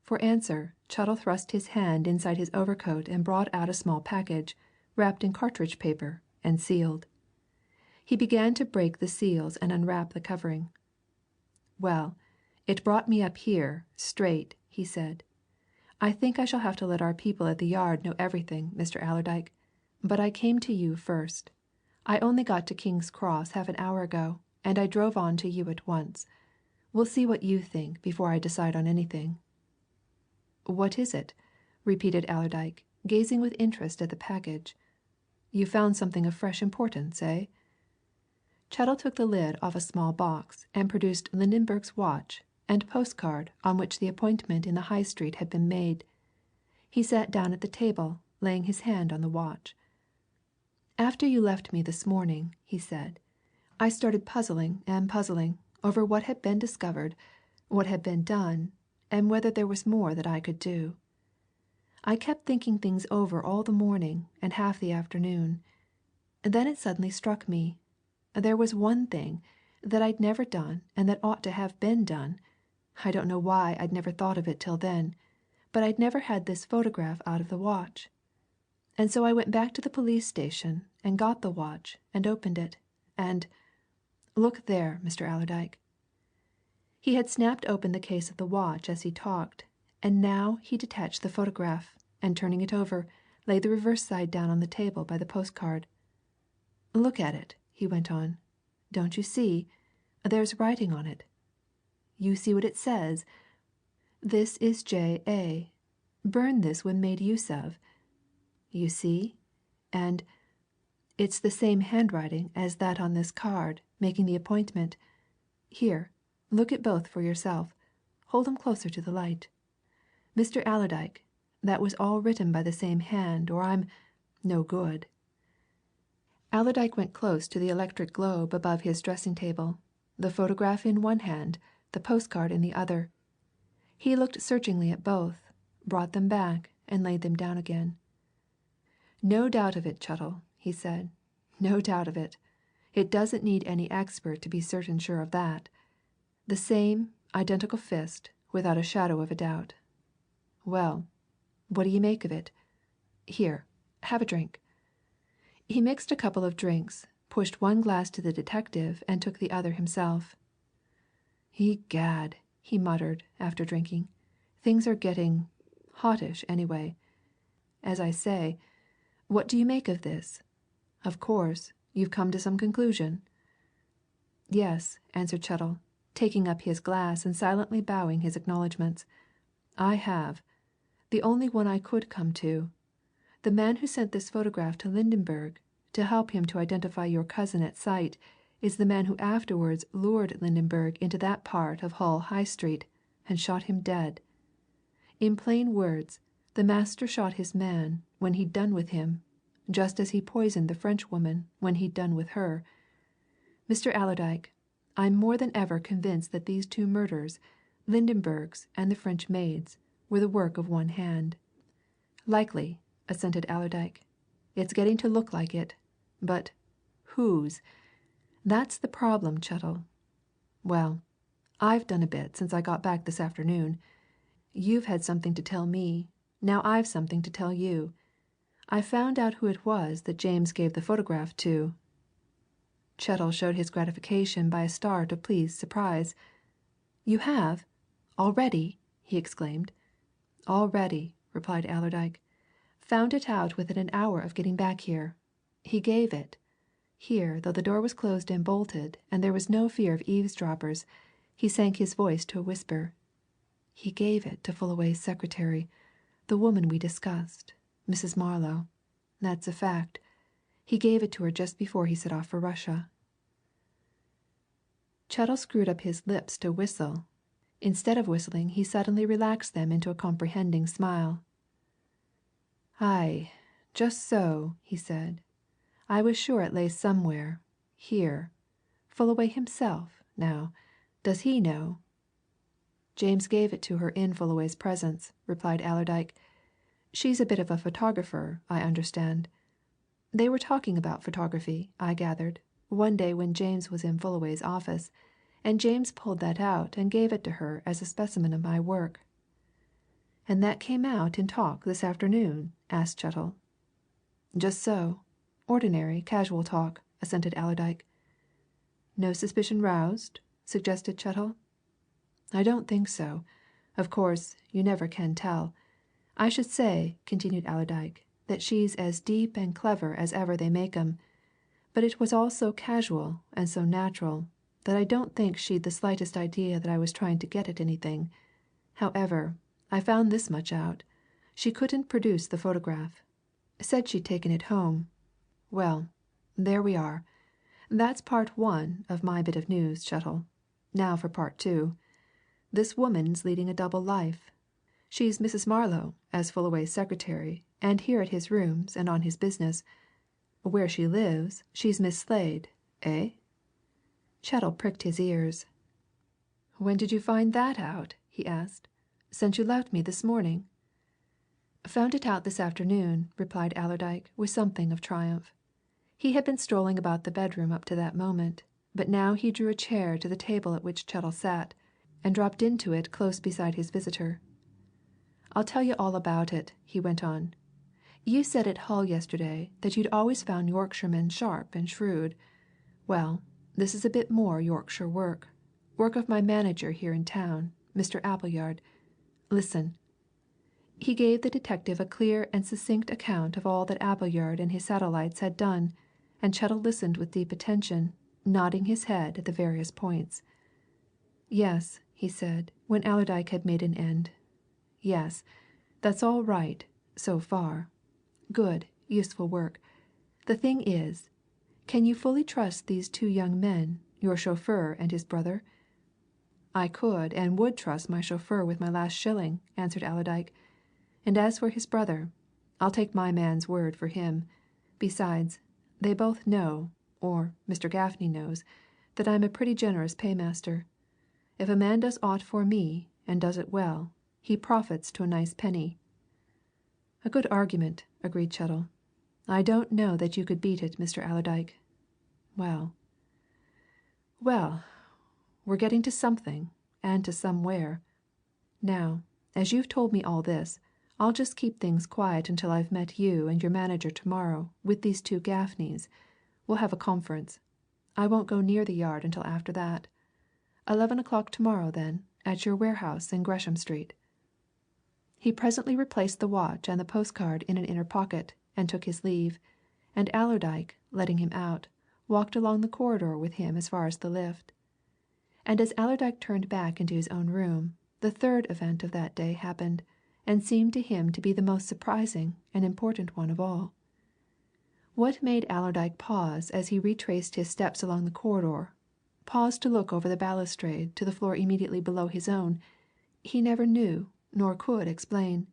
For answer, Chettle thrust his hand inside his overcoat and brought out a small package, wrapped in cartridge paper and sealed. He began to break the seals and unwrap the covering. "Well, it brought me up here, straight," he said. "I think I shall have to let our people at the Yard know everything, Mr. Allerdyke, but I came to you first. I only got to King's Cross half an hour ago, and I drove on to you at once. We'll see what you think before I decide on anything." "What is it?" repeated Allerdyke, gazing with interest at the package. "You found something of fresh importance, eh?" Chettle took the lid off a small box and produced Lydenberg's watch and postcard on which the appointment in the High Street had been made. He sat down at the table, laying his hand on the watch. "After you left me this morning," he said, "I started puzzling and puzzling over what had been discovered, what had been done, and whether there was more that I could do. I kept thinking things over all the morning and half the afternoon. Then it suddenly struck me. There was one thing that I'd never done and that ought to have been done. I don't know why I'd never thought of it till then, but I'd never had this photograph out of the watch. And so I went back to the police station and got the watch and opened it, and look there, Mr. Allerdyke." He had snapped open the case of the watch as he talked, and now he detached the photograph, and turning it over, laid the reverse side down on the table by the postcard. "Look at it," he went on. "Don't you see? There's writing on it. You see what it says? This is J.A. Burn this when made use of. You see? And it's the same handwriting as that on this card, making the appointment. Here, look at both for yourself. Hold 'em closer to the light. Mr. Allerdyke, that was all written by the same hand, or I'm no good." Allerdyke went close to the electric globe above his dressing table, the photograph in one hand, the postcard in the other. He looked searchingly at both, brought them back, and laid them down again. "No doubt of it, Chettle," he said. "No doubt of it. It doesn't need any expert to be certain sure of that. The same identical fist, without a shadow of a doubt. Well, what do you make of it? Here, have a drink." He mixed a couple of drinks, pushed one glass to the detective, and took the other himself. "Egad," he muttered, after drinking. "Things are getting hottish, anyway. As I say, what do you make of this? Of course, you've come to some conclusion?" "Yes," answered Chettle, taking up his glass and silently bowing his acknowledgments. "I have. The only one I could come to. The man who sent this photograph to Lydenberg, to help him to identify your cousin at sight, is the man who afterwards lured Lydenberg into that part of Hull High Street and shot him dead. In plain words, the master shot his man when he'd done with him, just as he poisoned the Frenchwoman when he'd done with her. Mr. Allerdyke, I'm more than ever convinced that these two murders, Lydenberg's and the French maid's, were the work of one hand." "Likely," assented Allerdyke. "It's getting to look like it. But whose? That's the problem, Chettle. Well, I've done a bit since I got back this afternoon. You've had something to tell me, now I've something to tell you. I've found out who it was that James gave the photograph to." Chettle showed his gratification by a start of pleased surprise. "You have? Already?" he exclaimed. "Already," replied Allerdyke. "Found it out within an hour of getting back here. He gave it." Here, though the door was closed and bolted, and there was no fear of eavesdroppers, he sank his voice to a whisper. He gave it to Fullaway's secretary, the woman we discussed, Mrs. Marlowe. That's a fact. He gave it to her just before he set off for Russia." Chettle screwed up his lips to whistle. Instead of whistling, he suddenly relaxed them into a comprehending smile. "Aye, just so," he said. "I was sure it lay somewhere here. Fullaway himself, now does he know?" "James gave it to her in Fullaway's presence," replied Allerdyke. "She's a bit of a photographer, I understand. They were talking about photography, I gathered, one day when James was in Fullaway's office, and James pulled that out and gave it to her as a specimen of my work." "And that came out in talk this afternoon?" asked Chettle. "Just so ordinary, casual talk," assented Allerdyke. "No suspicion roused?" suggested Chettle. "I don't think so. Of course, you never can tell. I should say," continued Allerdyke, "that she's as deep and clever as ever they make 'em. But it was all so casual and so natural that I don't think she'd the slightest idea that I was trying to get at anything. However, I found this much out she couldn't produce the photograph. Said she'd taken it home. Well, there we are. That's part one of my bit of news, Chettle. Now for part two. This woman's leading a double life. She's Mrs. Marlowe, as Fullaway's secretary, and here at his rooms and on his business. Where she lives, she's Miss Slade, eh?" Chettle pricked his ears. "When did you find that out?" he asked. "Since you left me this morning?" "Found it out this afternoon," replied Allerdyke, with something of triumph. He had been strolling about the bedroom up to that moment, but now he drew a chair to the table at which Chettle sat, and dropped into it close beside his visitor. "I'll tell you all about it," he went on. "You said at Hull yesterday that you'd always found Yorkshiremen sharp and shrewd. Well, this is a bit more Yorkshire work work of my manager here in town, Mr. Appleyard. Listen." He gave the detective a clear and succinct account of all that Appleyard and his satellites had done, and Chettle listened with deep attention, nodding his head at the various points. "Yes," he said, when Allerdyke had made an end. "Yes, that's all right, so far. Good, useful work. The thing is, can you fully trust these two young men, your chauffeur and his brother?" "I could and would trust my chauffeur with my last shilling," answered Allerdyke. "And as for his brother, I'll take my man's word for him. Besides, they both know, or Mr. Gaffney knows, that I'm a pretty generous paymaster. If a man does aught for me, and does it well, he profits to a nice penny." "A good argument," agreed Chettle. "I don't know that you could beat it, Mr. Allerdyke. Well, well, we're getting to something, and to somewhere. Now, as you've told me all this, I'll just keep things quiet until I've met you and your manager to morrow with these two Gaffneys. We'll have a conference. I won't go near the Yard until after that. 11 o'clock to morrow, then, at your warehouse in Gresham Street." He presently replaced the watch and the postcard in an inner pocket, and took his leave, and Allerdyke, letting him out, walked along the corridor with him as far as the lift. And as Allerdyke turned back into his own room, the third event of that day happened, and seemed to him to be the most surprising and important one of all. What made Allerdyke pause as he retraced his steps along the corridor, pause to look over the balustrade to the floor immediately below his own, he never knew nor could explain.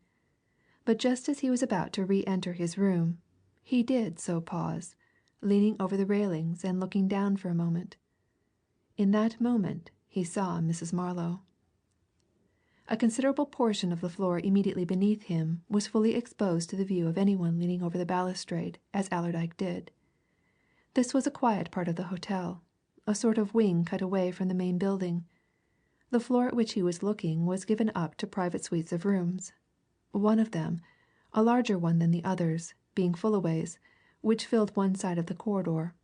But just as he was about to re enter his room, he did so pause, leaning over the railings and looking down for a moment. In that moment he saw Mrs. Marlowe. A considerable portion of the floor immediately beneath him was fully exposed to the view of anyone leaning over the balustrade as Allerdyke did. This was a quiet part of the hotel, a sort of wing cut away from the main building. The floor at which he was looking was given up to private suites of rooms. One of them, a larger one than the others, being Fullaway's, which filled one side of the corridor.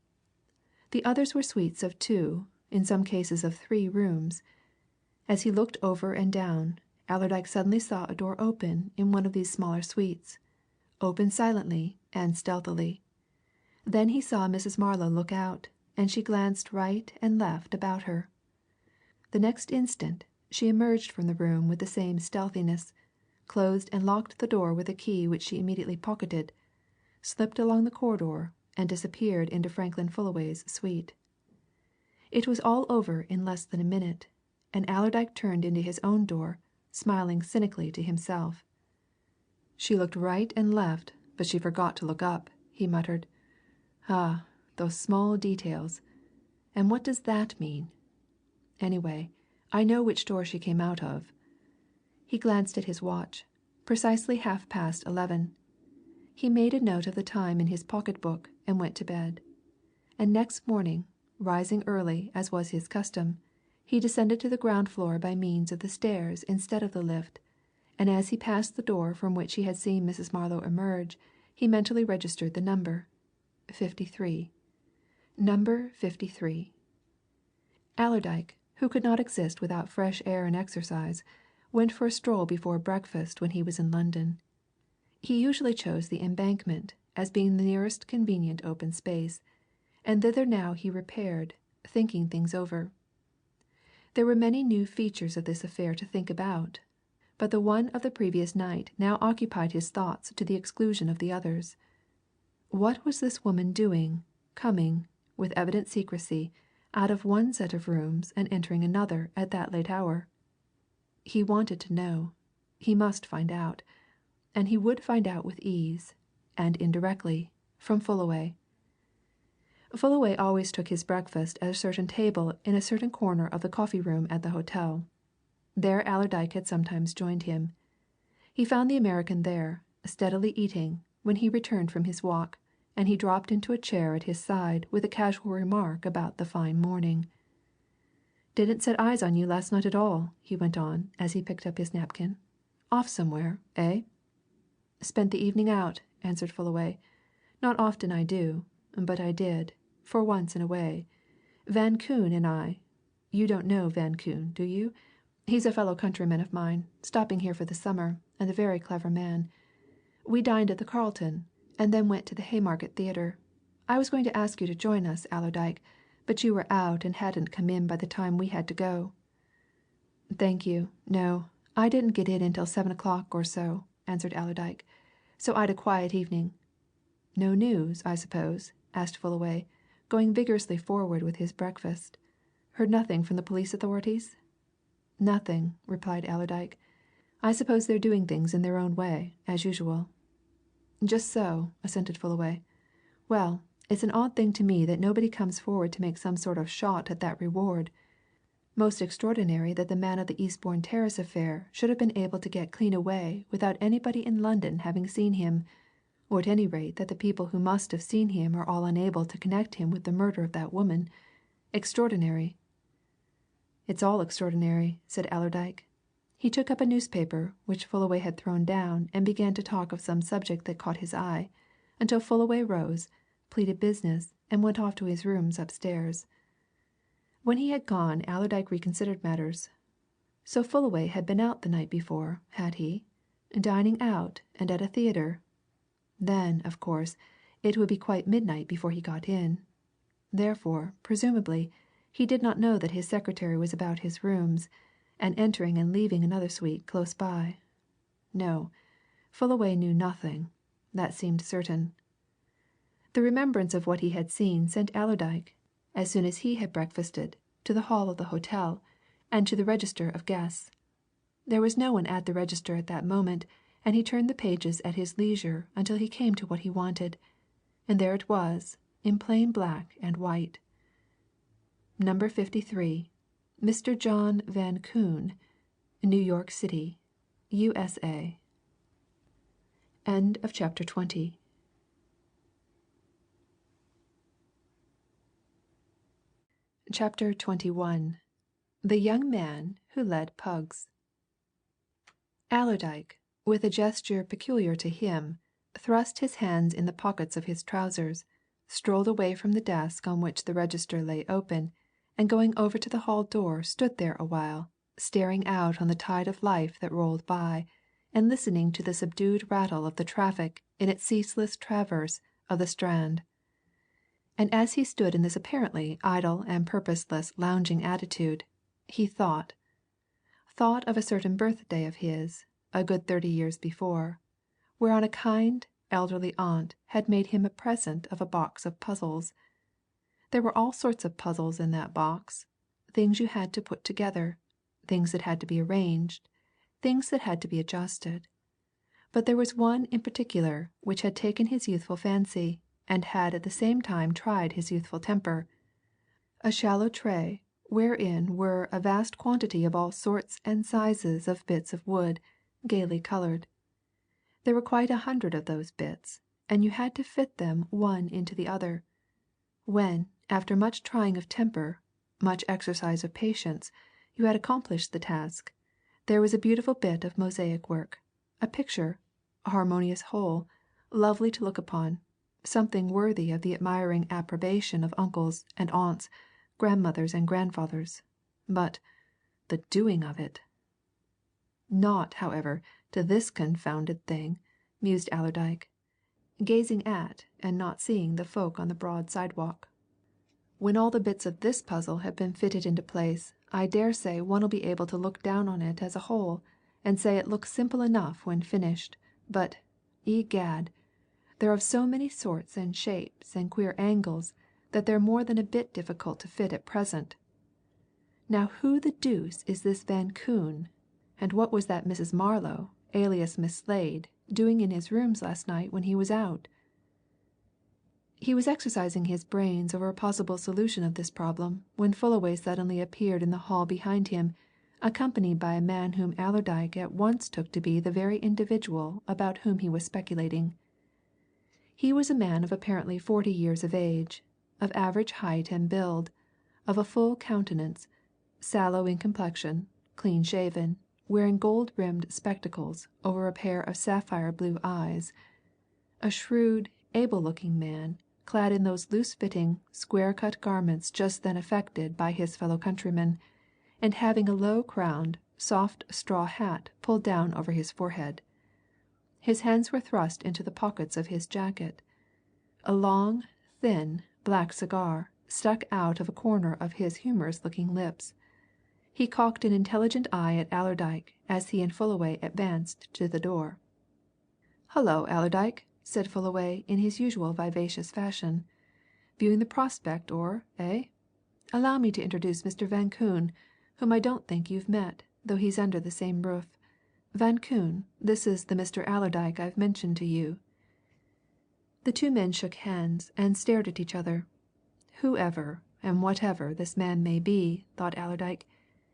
The others were suites of 2, in some cases of 3 rooms. As he looked over and down, Allerdyke suddenly saw a door open in one of these smaller suites, open silently and stealthily. Then he saw Mrs. Marlowe look out, and she glanced right and left about her. The next instant She emerged from the room with the same stealthiness, closed and locked the door with a key which she immediately pocketed, slipped along the corridor, and disappeared into Franklin Fullaway's suite. It was all over in less than a minute, and Allerdyke turned into his own door, smiling cynically to himself. "She looked right and left, but she forgot to look up," he muttered. "Ah, those small details! And what does that mean? Anyway, I know which door she came out of." He glanced at his watch. Precisely 11:30. He made a note of the time in his pocket book and went to bed. And next morning, rising early as was his custom, he descended to the ground floor by means of the stairs instead of the lift, and as he passed the door from which he had seen Mrs. Marlow emerge, he mentally registered the number 53. Number 53. Allerdyke, who could not exist without fresh air and exercise, went for a stroll before breakfast when he was in London. He usually chose the Embankment as being the nearest convenient open space, and thither now he repaired, thinking things over. There were many new features of this affair to think about, but the one of the previous night now occupied his thoughts to the exclusion of the others. What was this woman doing, coming, with evident secrecy, out of one set of rooms and entering another at that late hour? He wanted to know. He must find out. And he would find out with ease, and indirectly, from Fullaway. Fullaway always took his breakfast at a certain table in a certain corner of the coffee room at the hotel. There Allerdyke had sometimes joined him. He found the American there, steadily eating, when he returned from his walk, and he dropped into a chair at his side with a casual remark about the fine morning. "Didn't set eyes on you last night at all," he went on, as he picked up his napkin. "Off somewhere, eh?" "Spent the evening out," answered Fullaway. "Not often I do, but I did, for once in a way. Van Koon and I you don't know Van Koon, do you? He's a fellow countryman of mine, stopping here for the summer, and a very clever man. We dined at the Carlton, and then went to the Haymarket Theatre. I was going to ask you to join us, Allerdyke, but you were out and hadn't come in by the time we had to go." "Thank you, no, I didn't get in until 7 o'clock or so," answered Allerdyke. "So I'd a quiet evening." "No news, I suppose?" asked Fullaway, going vigorously forward with his breakfast. "Heard nothing from the police authorities?" "Nothing," replied Allerdyke. "I suppose they're doing things in their own way, as usual." "Just so," assented Fullaway. "Well, it's an odd thing to me that nobody comes forward to make some sort of shot at that reward. Most extraordinary that the man of the Eastbourne Terrace affair should have been able to get clean away without anybody in London having seen him, or at any rate that the people who must have seen him are all unable to connect him with the murder of that woman. Extraordinary." "It's all extraordinary," said Allerdyke. He took up a newspaper which Fullaway had thrown down and began to talk of some subject that caught his eye, until Fullaway rose, pleaded business, and went off to his rooms upstairs. When he had gone Allerdyke reconsidered matters. So Fullaway had been out the night before, had he? Dining out and at a theatre? Then, of course, it would be quite midnight before he got in. Therefore, presumably, he did not know that his secretary was about his rooms, and entering and leaving another suite close by. No, Fullaway knew nothing. That seemed certain. The remembrance of what he had seen sent Allerdyke, as soon as he had breakfasted, to the hall of the hotel, and to the register of guests. There was no one at the register at that moment, and he turned the pages at his leisure until he came to what he wanted, and there it was, in plain black and white. Number 53, Mr. John Van Koon, New York City, USA. End of chapter 20. Chapter 21. The Young Man Who Led Pugs. Allerdyke, with a gesture peculiar to him, thrust his hands in the pockets of his trousers, strolled away from the desk on which the register lay open, and going over to the hall door stood there a while, staring out on the tide of life that rolled by, and listening to the subdued rattle of the traffic in its ceaseless traverse of the Strand. And as he stood in this apparently idle and purposeless lounging attitude, he thought thought of a certain birthday of his, a good 30 years before, whereon a kind, elderly aunt had made him a present of a box of puzzles. There were all sorts of puzzles in that box, things you had to put together, things that had to be arranged, things that had to be adjusted. But there was one in particular which had taken his youthful fancy, and had at the same time tried his youthful temper. A shallow tray, wherein were a vast quantity of all sorts and sizes of bits of wood, gaily coloured. There were quite 100 of those bits, and you had to fit them one into the other. When, after much trying of temper, much exercise of patience, you had accomplished the task, there was a beautiful bit of mosaic work, a picture, a harmonious whole, lovely to look upon, something worthy of the admiring approbation of uncles and aunts, grandmothers and grandfathers. But the doing of it! Not, however, to this confounded thing, mused Allerdyke, gazing at and not seeing the folk on the broad sidewalk. When all the bits of this puzzle have been fitted into place, I dare say one'll be able to look down on it as a whole, and say it looks simple enough when finished, but, egad, they're of so many sorts and shapes and queer angles that they're more than a bit difficult to fit at present. Now who the deuce is this Van Koon, and what was that Mrs. Marlowe, alias Miss Slade, doing in his rooms last night when he was out? He was exercising his brains over a possible solution of this problem when Fullaway suddenly appeared in the hall behind him, accompanied by a man whom Allerdyke at once took to be the very individual about whom he was speculating. He was a man of apparently 40 years of age, of average height and build, of a full countenance, sallow in complexion, clean shaven, wearing gold-rimmed spectacles over a pair of sapphire blue eyes. A shrewd, able-looking man, clad in those loose-fitting, square-cut garments just then affected by his fellow-countrymen, and having a low-crowned, soft straw hat pulled down over his forehead. His hands were thrust into the pockets of his jacket. A long, thin, black cigar stuck out of a corner of his humorous-looking lips. He cocked an intelligent eye at Allerdyke as he and Fullaway advanced to the door. "Hullo, Allerdyke!" said Fullaway in his usual vivacious fashion. "Viewing the prospect, eh? Allow me to introduce Mr. Van Koon, whom I don't think you've met, though he's under the same roof. Van Koon, this is the Mr. Allerdyke I've mentioned to you." The two men shook hands and stared at each other. Whoever and whatever this man may be, thought Allerdyke,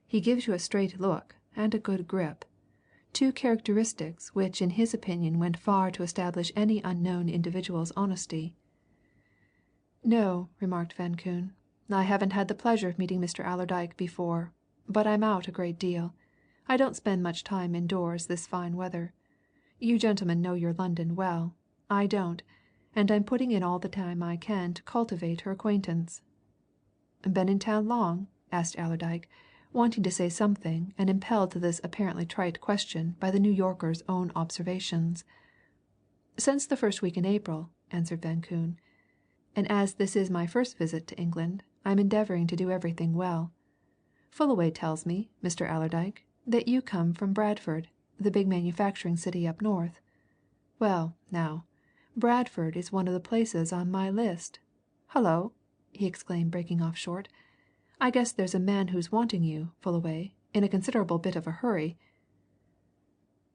he gives you a straight look and a good grip, two characteristics which in his opinion went far to establish any unknown individual's honesty. "No," remarked Van Koon, "I haven't had the pleasure of meeting Mr. Allerdyke before, but I'm out a great deal. I don't spend much time indoors this fine weather. You gentlemen know your London well. I don't, and I'm putting in all the time I can to cultivate her acquaintance." "Been in town long?" asked Allerdyke, wanting to say something and impelled to this apparently trite question by the New Yorker's own observations. "Since the first week in April," answered Van Koon. "And as this is my first visit to England, I'm endeavouring to do everything well. Fullaway tells me, Mr. Allerdyke, that you come from Bradford, the big manufacturing city up north. Well, now, Bradford is one of the places on my list. Hullo!" he exclaimed, breaking off short. "I guess there's a man who's wanting you, Fullaway, in a considerable bit of a hurry."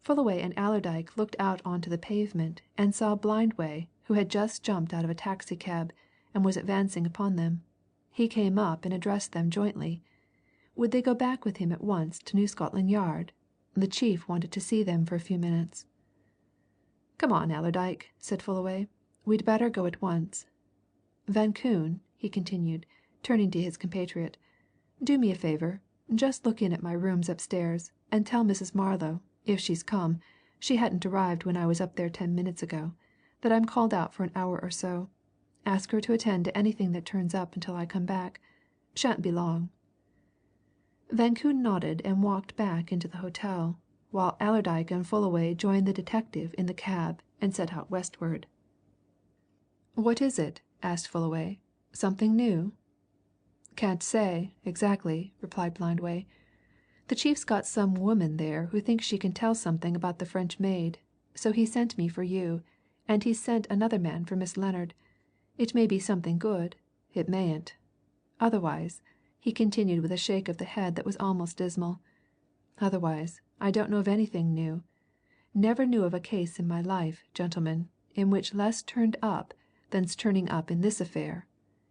Fullaway and Allerdyke looked out on to the pavement and saw Blindway, who had just jumped out of a taxi cab and was advancing upon them. He came up and addressed them jointly. Would they go back with him at once to New Scotland Yard? The chief wanted to see them for a few minutes. "Come on, Allerdyke," said Fullaway. "We'd better go at once. Van Koon," he continued, turning to his compatriot, "do me a favour. Just look in at my rooms upstairs and tell Mrs. Marlowe, if she's come she hadn't arrived when I was up there 10 minutes ago that I'm called out for an hour or so. Ask her to attend to anything that turns up until I come back. Shan't be long." Van Koon nodded and walked back into the hotel, while Allerdyke and Fullaway joined the detective in the cab and set out westward. "What is it?" asked Fullaway. "Something new?" "Can't say, exactly," replied Blindway. The chief's got some woman there who thinks she can tell something about the French maid, so he sent me for you, and he's sent another man for Miss Lennard. It may be something good, it mayn't. Otherwise," he continued with a shake of the head that was almost dismal, "otherwise, I don't know of anything new. Never knew of a case in my life, gentlemen, in which less turned up than's turning up in this affair,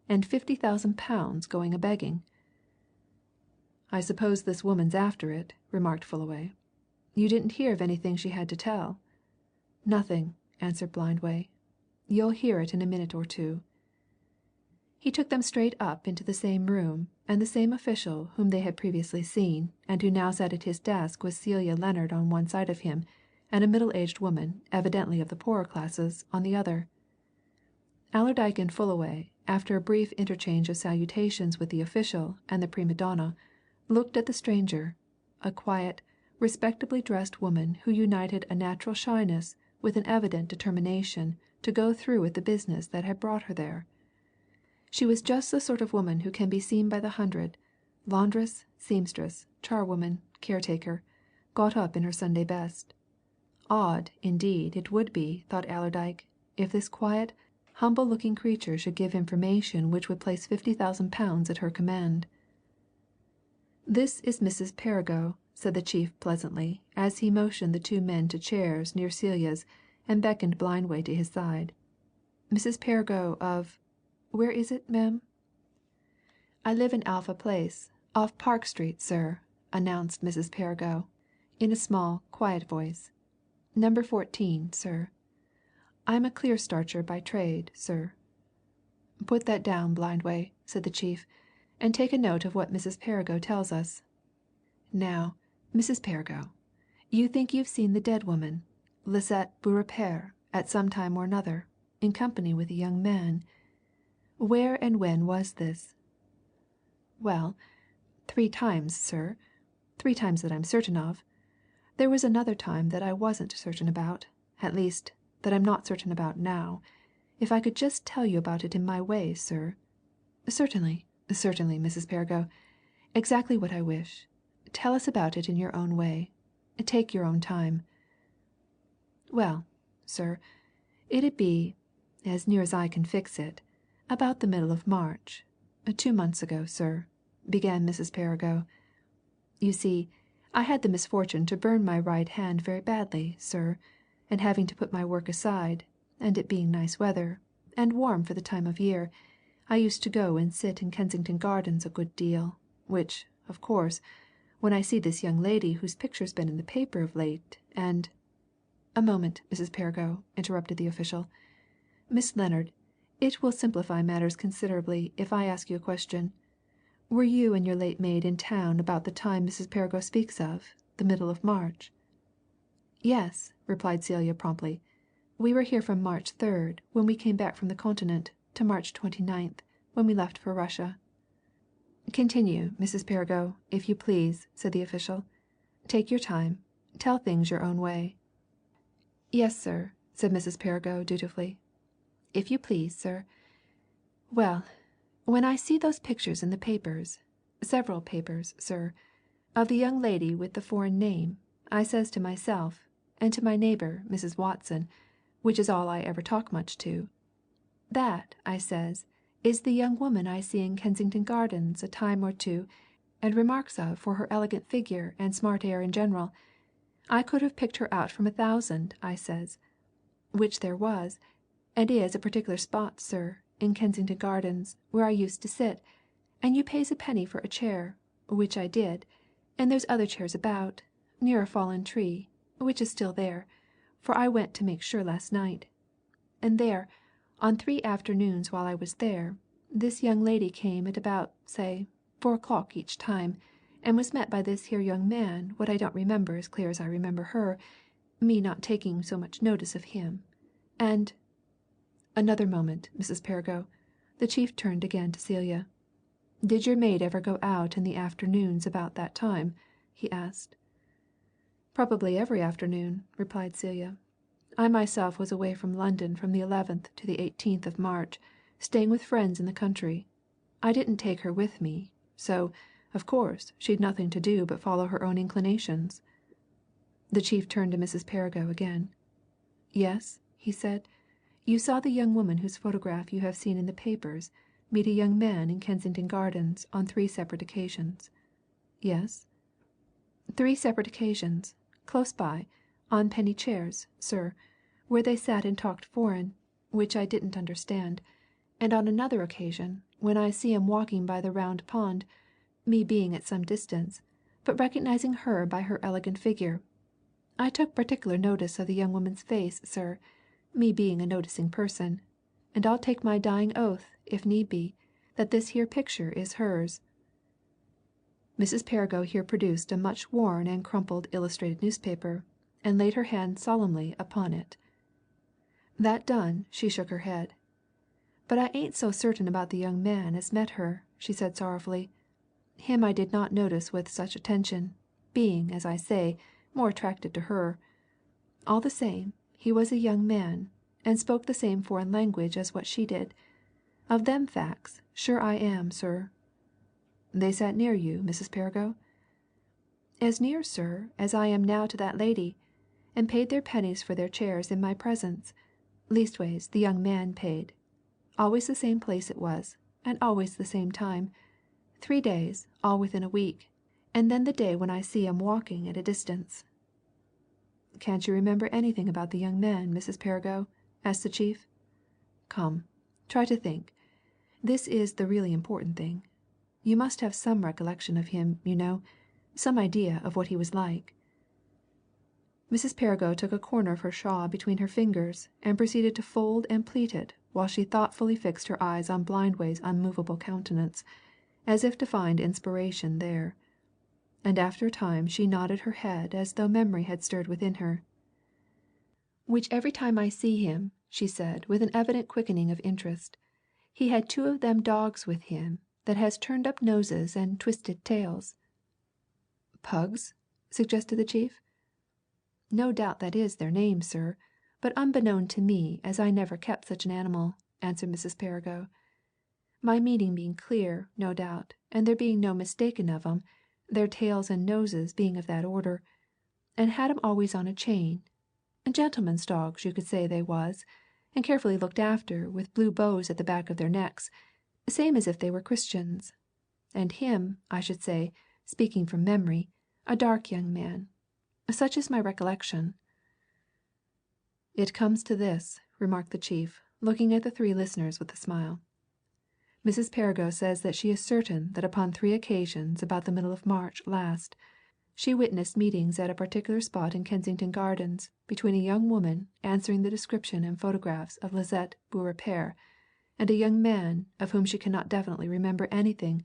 and £50,000 going a begging." "I suppose this woman's after it," remarked Fullaway. "You didn't hear of anything she had to tell?" "Nothing," answered Blindway. "You'll hear it in a minute or two." He took them straight up into the same room, and the same official whom they had previously seen, and who now sat at his desk with Celia Lennard on one side of him, and a middle-aged woman, evidently of the poorer classes, on the other. Allerdyke and Fullaway, after a brief interchange of salutations with the official and the prima donna, looked at the stranger, a quiet, respectably dressed woman who united a natural shyness with an evident determination to go through with the business that had brought her there. She was just the sort of woman who can be seen by the hundred, laundress, seamstress, charwoman, caretaker, got up in her Sunday best. Odd, indeed, it would be, thought Allerdyke, if this quiet, humble-looking creature should give information which would place £50,000 at her command. "This is Mrs. Perrigo," said the chief pleasantly, as he motioned the two men to chairs near Celia's and beckoned Blindway to his side. "Mrs. Perrigo of where is it, ma'am?" "I live in Alpha Place, off Park Street, sir," announced Mrs. Perrigo, in a small, quiet voice. "Number 14, sir. I'm a clear starcher by trade, sir." "Put that down, Blindway," said the chief, "and take a note of what Mrs. Perrigo tells us. Now, Mrs. Perrigo, you think you've seen the dead woman, Lisette Beaurepaire, at some time or another, in company with a young man. Where and when was this?" "Well, 3 times, sir. 3 times that I'm certain of. There was another time that I wasn't certain about, at least, that I'm not certain about now. If I could just tell you about it in my way, sir." "Certainly, certainly, Mrs. Perrigo. Exactly what I wish. Tell us about it in your own way. Take your own time." "Well, sir, it'd be, as near as I can fix it, about the middle of March, 2 months ago, sir," began Mrs. Perrigo. "You see, I had the misfortune to burn my right hand very badly, sir, and having to put my work aside, and it being nice weather, and warm for the time of year, I used to go and sit in Kensington Gardens a good deal, which, of course, when I see this young lady whose picture's been in the paper of late, and " "A moment, Mrs. Perrigo," interrupted the official. "Miss Lennard, it will simplify matters considerably if I ask you a question. Were you and your late maid in town about the time Mrs. Perrigo speaks of, the middle of March?" "Yes," replied Celia promptly. "We were here from March 3rd, when we came back from the Continent, to March 29th, when we left for Russia." "Continue, Mrs. Perrigo, if you please," said the official. "Take your time. Tell things your own way." "Yes, sir," said Mrs. Perrigo dutifully. "If you please, sir. Well, when I see those pictures in the papers, several papers, sir, of the young lady with the foreign name, I says to myself, and to my neighbour, Mrs. Watson, which is all I ever talk much to, 'That,' I says, 'is the young woman I see in Kensington Gardens a time or two and remarks of for her elegant figure and smart air in general. I could have picked her out from 1,000,' I says. Which there was, and is a particular spot, sir, in Kensington Gardens, where I used to sit, and you pays a penny for a chair, which I did, and there's other chairs about, near a fallen tree, which is still there, for I went to make sure last night. And there, on 3 afternoons while I was there, this young lady came at about, say, 4 o'clock each time, and was met by this here young man what I don't remember as clear as I remember her, me not taking so much notice of him. And " "Another moment, Mrs. Perrigo." The chief turned again to Celia. "Did your maid ever go out in the afternoons about that time?" he asked. "Probably every afternoon," replied Celia. "I myself was away from London from the 11th to the 18th of March, staying with friends in the country. I didn't take her with me, so, Of course, she'd nothing to do but follow her own inclinations." The chief turned to Mrs. Perrigo again. "Yes?" he said. "You saw the young woman whose photograph you have seen in the papers meet a young man in Kensington Gardens on 3 separate occasions. Yes?" "3 separate occasions, close by, on penny chairs, sir, where they sat and talked foreign, which I didn't understand, and on another occasion, when I see 'em walking by the Round Pond, me being at some distance, but recognizing her by her elegant figure. I took particular notice of the young woman's face, sir, me being a noticing person, and I'll take my dying oath, if need be, that this here picture is hers." Mrs. Perrigo here produced a much worn and crumpled illustrated newspaper, and laid her hand solemnly upon it. That done, she shook her head. "But I ain't so certain about the young man as met her," she said sorrowfully. "Him I did not notice with such attention, being, as I say, more attracted to her. All the same, he was a young man, and spoke the same foreign language as what she did. Of them facts, sure I am, sir." "They sat near you, Mrs. Perrigo?" "As near, sir, as I am now to that lady, and paid their pennies for their chairs in my presence. Leastways, the young man paid. Always the same place it was, and always the same time. 3 days, all within a week, and then the day when I see 'em walking at a distance." "Can't you remember anything about the young man, Mrs. Perrigo?" asked the chief. "Come, try to think. This is the really important thing. You must have some recollection of him, you know, some idea of what he was like." Mrs. Perrigo took a corner of her shawl between her fingers and proceeded to fold and pleat it while she thoughtfully fixed her eyes on Blindway's unmovable countenance, as if to find inspiration there. And after a time she nodded her head as though memory had stirred within her. "Which every time I see him," she said with an evident quickening of interest, "he had 2 of them dogs with him that has turned up noses and twisted tails." "Pugs?" suggested the chief. "No doubt that is their name, sir, but unbeknown to me as I never kept such an animal," answered Mrs. Perrigo. "My meaning being clear, no doubt, and there being no mistaking of 'em, their tails and noses being of that order, and had 'em always on a chain. Gentlemen's dogs you could say they was, and carefully looked after with blue bows at the back of their necks, same as if they were Christians. And him, I should say, speaking from memory, a dark young man. Such is my recollection." "It comes to this," remarked the chief, looking at the 3 listeners with a smile. "Mrs. Perrigo says that she is certain that upon 3 occasions about the middle of March last, she witnessed meetings at a particular spot in Kensington Gardens between a young woman answering the description and photographs of Lisette Beaurepaire, and a young man of whom she cannot definitely remember anything,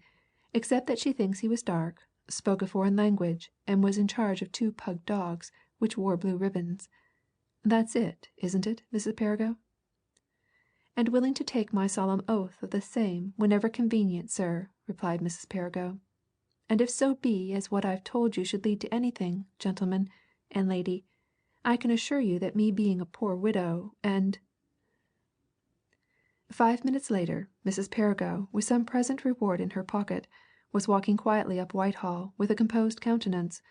except that she thinks he was dark, spoke a foreign language, and was in charge of 2 pug dogs which wore blue ribbons. That's it, isn't it, Mrs. Perrigo?" "And willing to take my solemn oath of the same whenever convenient, sir," replied Mrs. Perrigo. "And if so be as what I've told you should lead to anything, gentlemen and lady, I can assure you that me being a poor widow, and—" 5 minutes later, Mrs. Perrigo, with some present reward in her pocket, was walking quietly up Whitehall with a composed countenance,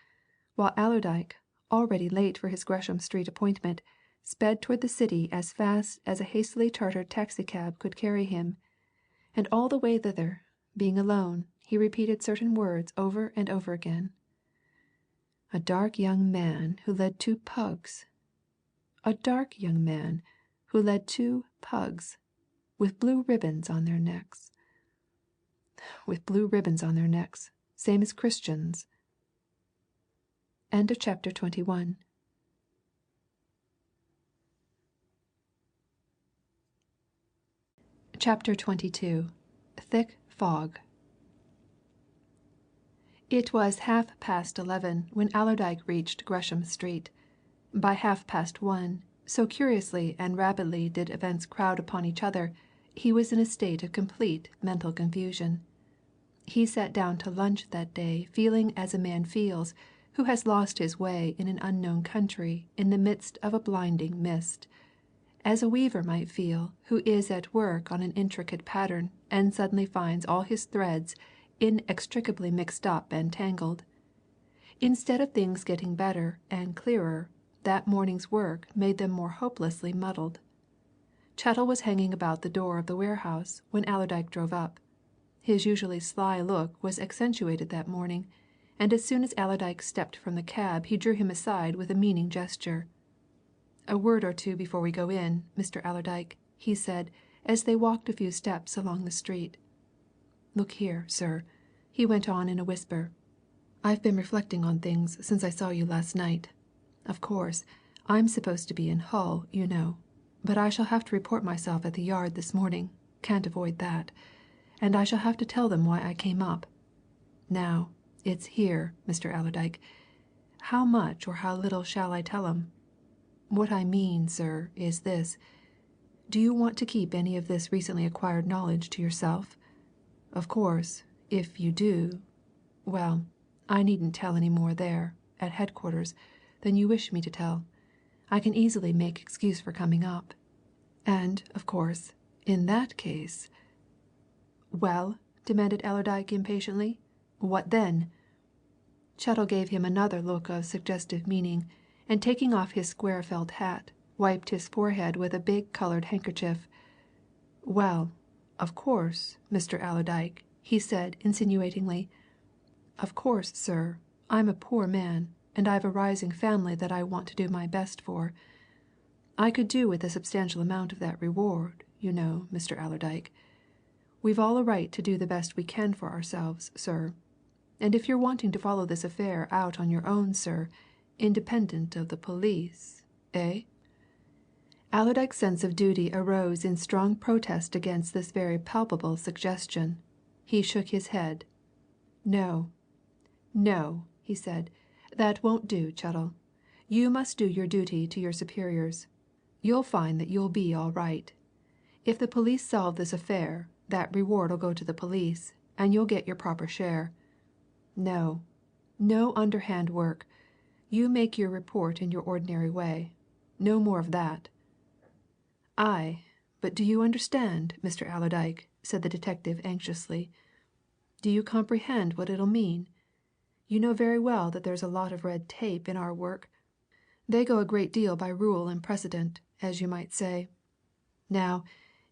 while Allerdyke, already late for his Gresham Street appointment, sped toward the city as fast as a hastily chartered taxicab could carry him, and all the way thither, being alone, he repeated certain words over and over again. "A dark young man who led 2 pugs. A dark young man who led 2 pugs, with blue ribbons on their necks. With blue ribbons on their necks, same as Christians." End of chapter 21. Chapter 22. Thick Fog. It was 11:30 when Allerdyke reached Gresham Street. By 1:30, so curiously and rapidly did events crowd upon each other, he was in a state of complete mental confusion. He sat down to lunch that day feeling as a man feels who has lost his way in an unknown country in the midst of a blinding mist, as a weaver might feel who is at work on an intricate pattern and suddenly finds all his threads inextricably mixed up and tangled. Instead of things getting better and clearer, that morning's work made them more hopelessly muddled. Chettle was hanging about the door of the warehouse when Allerdyke drove up. His usually sly look was accentuated that morning, and as soon as Allerdyke stepped from the cab he drew him aside with a meaning gesture. "A word or two before we go in, Mr. Allerdyke," he said, as they walked a few steps along the street. "Look here, sir," he went on in a whisper. "I've been reflecting on things since I saw you last night. Of course, I'm supposed to be in Hull, you know, but I shall have to report myself at the Yard this morning, can't avoid that, and I shall have to tell them why I came up. Now, it's here, Mr. Allerdyke. How much or how little shall I tell 'em? What I mean, sir, is this. Do you want to keep any of this recently acquired knowledge to yourself? Of course, if you do, well, I needn't tell any more there, at headquarters, than you wish me to tell. I can easily make excuse for coming up. And, of course, in that case..." "Well?" demanded Allerdyke impatiently. "What then?" Chettle gave him another look of suggestive meaning, and taking off his square felt hat, wiped his forehead with a big coloured handkerchief. "Well, of course, Mr. Allerdyke," he said insinuatingly. "Of course, sir, I'm a poor man, and I've a rising family that I want to do my best for. I could do with a substantial amount of that reward, you know, Mr. Allerdyke. We've all a right to do the best we can for ourselves, sir. And if you're wanting to follow this affair out on your own, sir, independent of the police, eh?" Allerdyke's sense of duty arose in strong protest against this very palpable suggestion. He shook his head. "No, no," he said. "That won't do, Chettle. You must do your duty to your superiors. You'll find that you'll be all right. If the police solve this affair, that reward'll go to the police, and you'll get your proper share. No, no underhand work. You make your report in your ordinary way. No more of that." "Aye, but do you understand, Mr. Allerdyke?" said the detective anxiously. "Do you comprehend what it'll mean? You know very well that there's a lot of red tape in our work. They go a great deal by rule and precedent, as you might say. Now,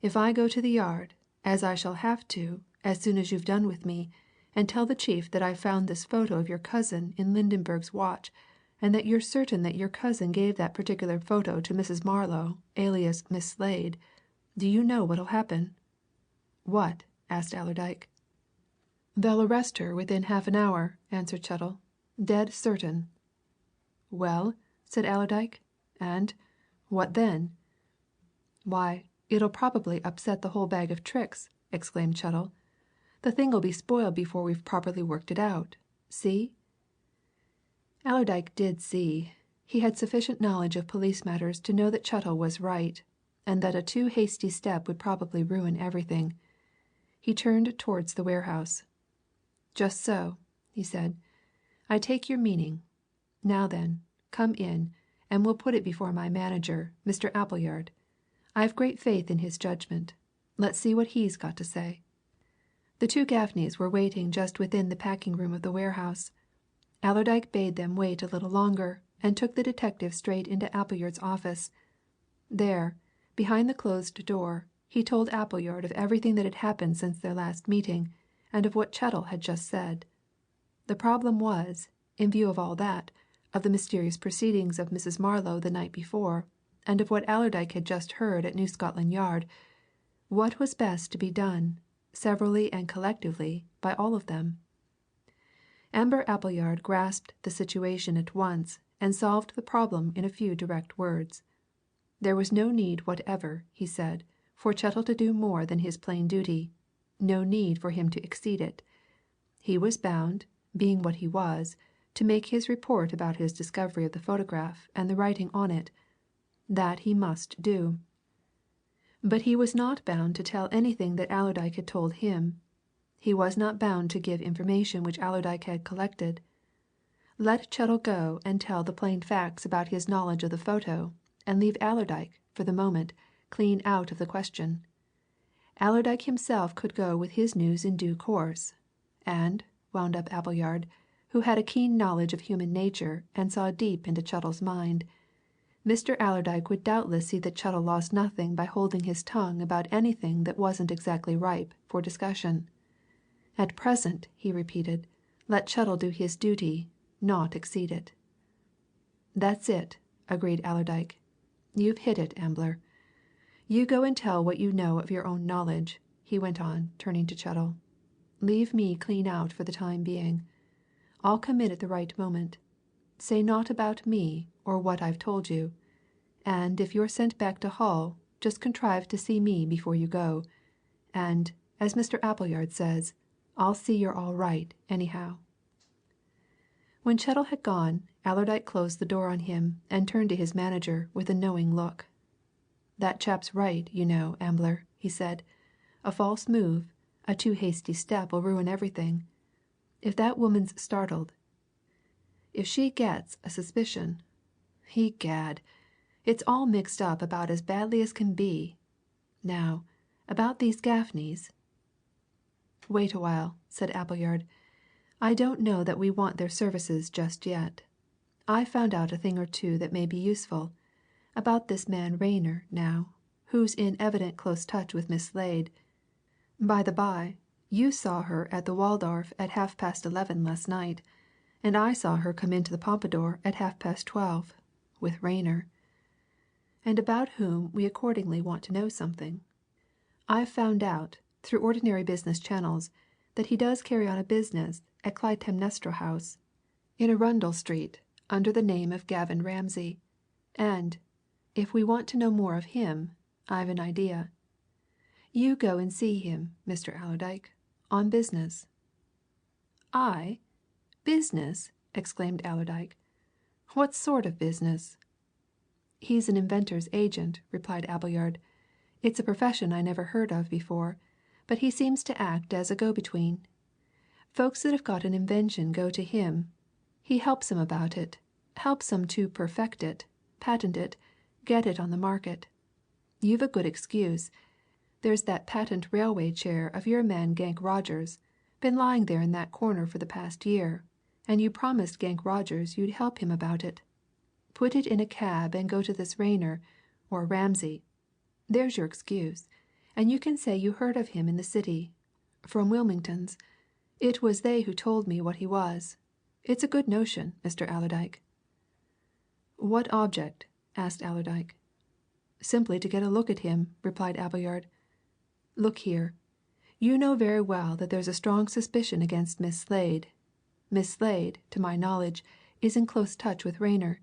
if I go to the Yard, as I shall have to, as soon as you've done with me, and tell the chief that I've found this photo of your cousin in Lydenberg's watch, and that you're certain that your cousin gave that particular photo to Mrs. Marlow, alias Miss Slade, do you know what'll happen?" "What?" asked Allerdyke. "They'll arrest her within half an hour," answered Chettle. "Dead certain." "Well?" said Allerdyke. "And what then?" "Why, it'll probably upset the whole bag of tricks!" exclaimed Chettle. "The thing'll be spoiled before we've properly worked it out. See?" Allerdyke did see. He had sufficient knowledge of police matters to know that Chettle was right, and that a too hasty step would probably ruin everything. He turned towards the warehouse. "Just so," he said. "I take your meaning. Now then, come in, and we'll put it before my manager, Mr. Appleyard. I've great faith in his judgment. Let's see what he's got to say." The two Gaffneys were waiting just within the packing room of the warehouse. Allerdyke bade them wait a little longer, and took the detective straight into Appleyard's office. There, behind the closed door, he told Appleyard of everything that had happened since their last meeting, and of what Chettle had just said. The problem was, in view of all that, of the mysterious proceedings of Mrs. Marlow the night before, and of what Allerdyke had just heard at New Scotland Yard, what was best to be done, severally and collectively, by all of them? Ambler Appleyard grasped the situation at once and solved the problem in a few direct words. There was no need whatever, he said, for Chettle to do more than his plain duty, no need for him to exceed it. He was bound, being what he was, to make his report about his discovery of the photograph and the writing on it. That he must do. But he was not bound to tell anything that Allerdyke had told him. He was not bound to give information which Allerdyke had collected. Let Chettle go and tell the plain facts about his knowledge of the photo, and leave Allerdyke, for the moment, clean out of the question. Allerdyke himself could go with his news in due course. And, wound up Appleyard, who had a keen knowledge of human nature and saw deep into Chuttle's mind, Mr. Allerdyke would doubtless see that Chettle lost nothing by holding his tongue about anything that wasn't exactly ripe for discussion. At present, he repeated, let Chettle do his duty, not exceed it. That's it, agreed Allerdyke. You've hit it, Ambler. You go and tell what you know of your own knowledge, he went on, turning to Chettle. Leave me clean out for the time being. I'll come in at the right moment. Say naught about me or what I've told you. And if you're sent back to Hull, just contrive to see me before you go. And, as Mr. Appleyard says, I'll see you're all right, anyhow. When Chettle had gone, Allerdyke closed the door on him and turned to his manager with a knowing look. That chap's right, you know, Ambler, he said. A false move, a too hasty step'll ruin everything. If that woman's startled, if she gets a suspicion, egad, it's all mixed up about as badly as can be. Now, about these Gaffneys. Wait a while, said Appleyard. I don't know that we want their services just yet. I've found out a thing or two that may be useful. About this man Rayner, now, who's in evident close touch with Miss Slade. By the by, you saw her at the Waldorf at 11:30 last night, and I saw her come into the Pompadour at 12:30, with Rayner. And about whom we accordingly want to know something. I've found out, through ordinary business channels, that he does carry on a business at Clytemnestra House, in Arundel Street, under the name of Gavin Ramsay. And, if we want to know more of him, I've an idea. You go and see him, Mr. Allerdyke, on business. I? Business? exclaimed Allerdyke. What sort of business? He's an inventor's agent, replied Appleyard. It's a profession I never heard of before, but he seems to act as a go-between. Folks that have got an invention go to him. He helps 'em about it, helps 'em to perfect it, patent it, get it on the market. You've a good excuse. There's that patent railway chair of your man Gank Rogers, been lying there in that corner for the past year, and you promised Gank Rogers you'd help him about it. Put it in a cab and go to this Rayner, or Ramsay. There's your excuse, and you can say you heard of him in the city, from Wilmington's. It was they who told me what he was. It's a good notion, Mr. Allerdyke. What object? asked Allerdyke. Simply to get a look at him, replied Appleyard. Look here. You know very well that there's a strong suspicion against Miss Slade. Miss Slade, to my knowledge, is in close touch with Rayner.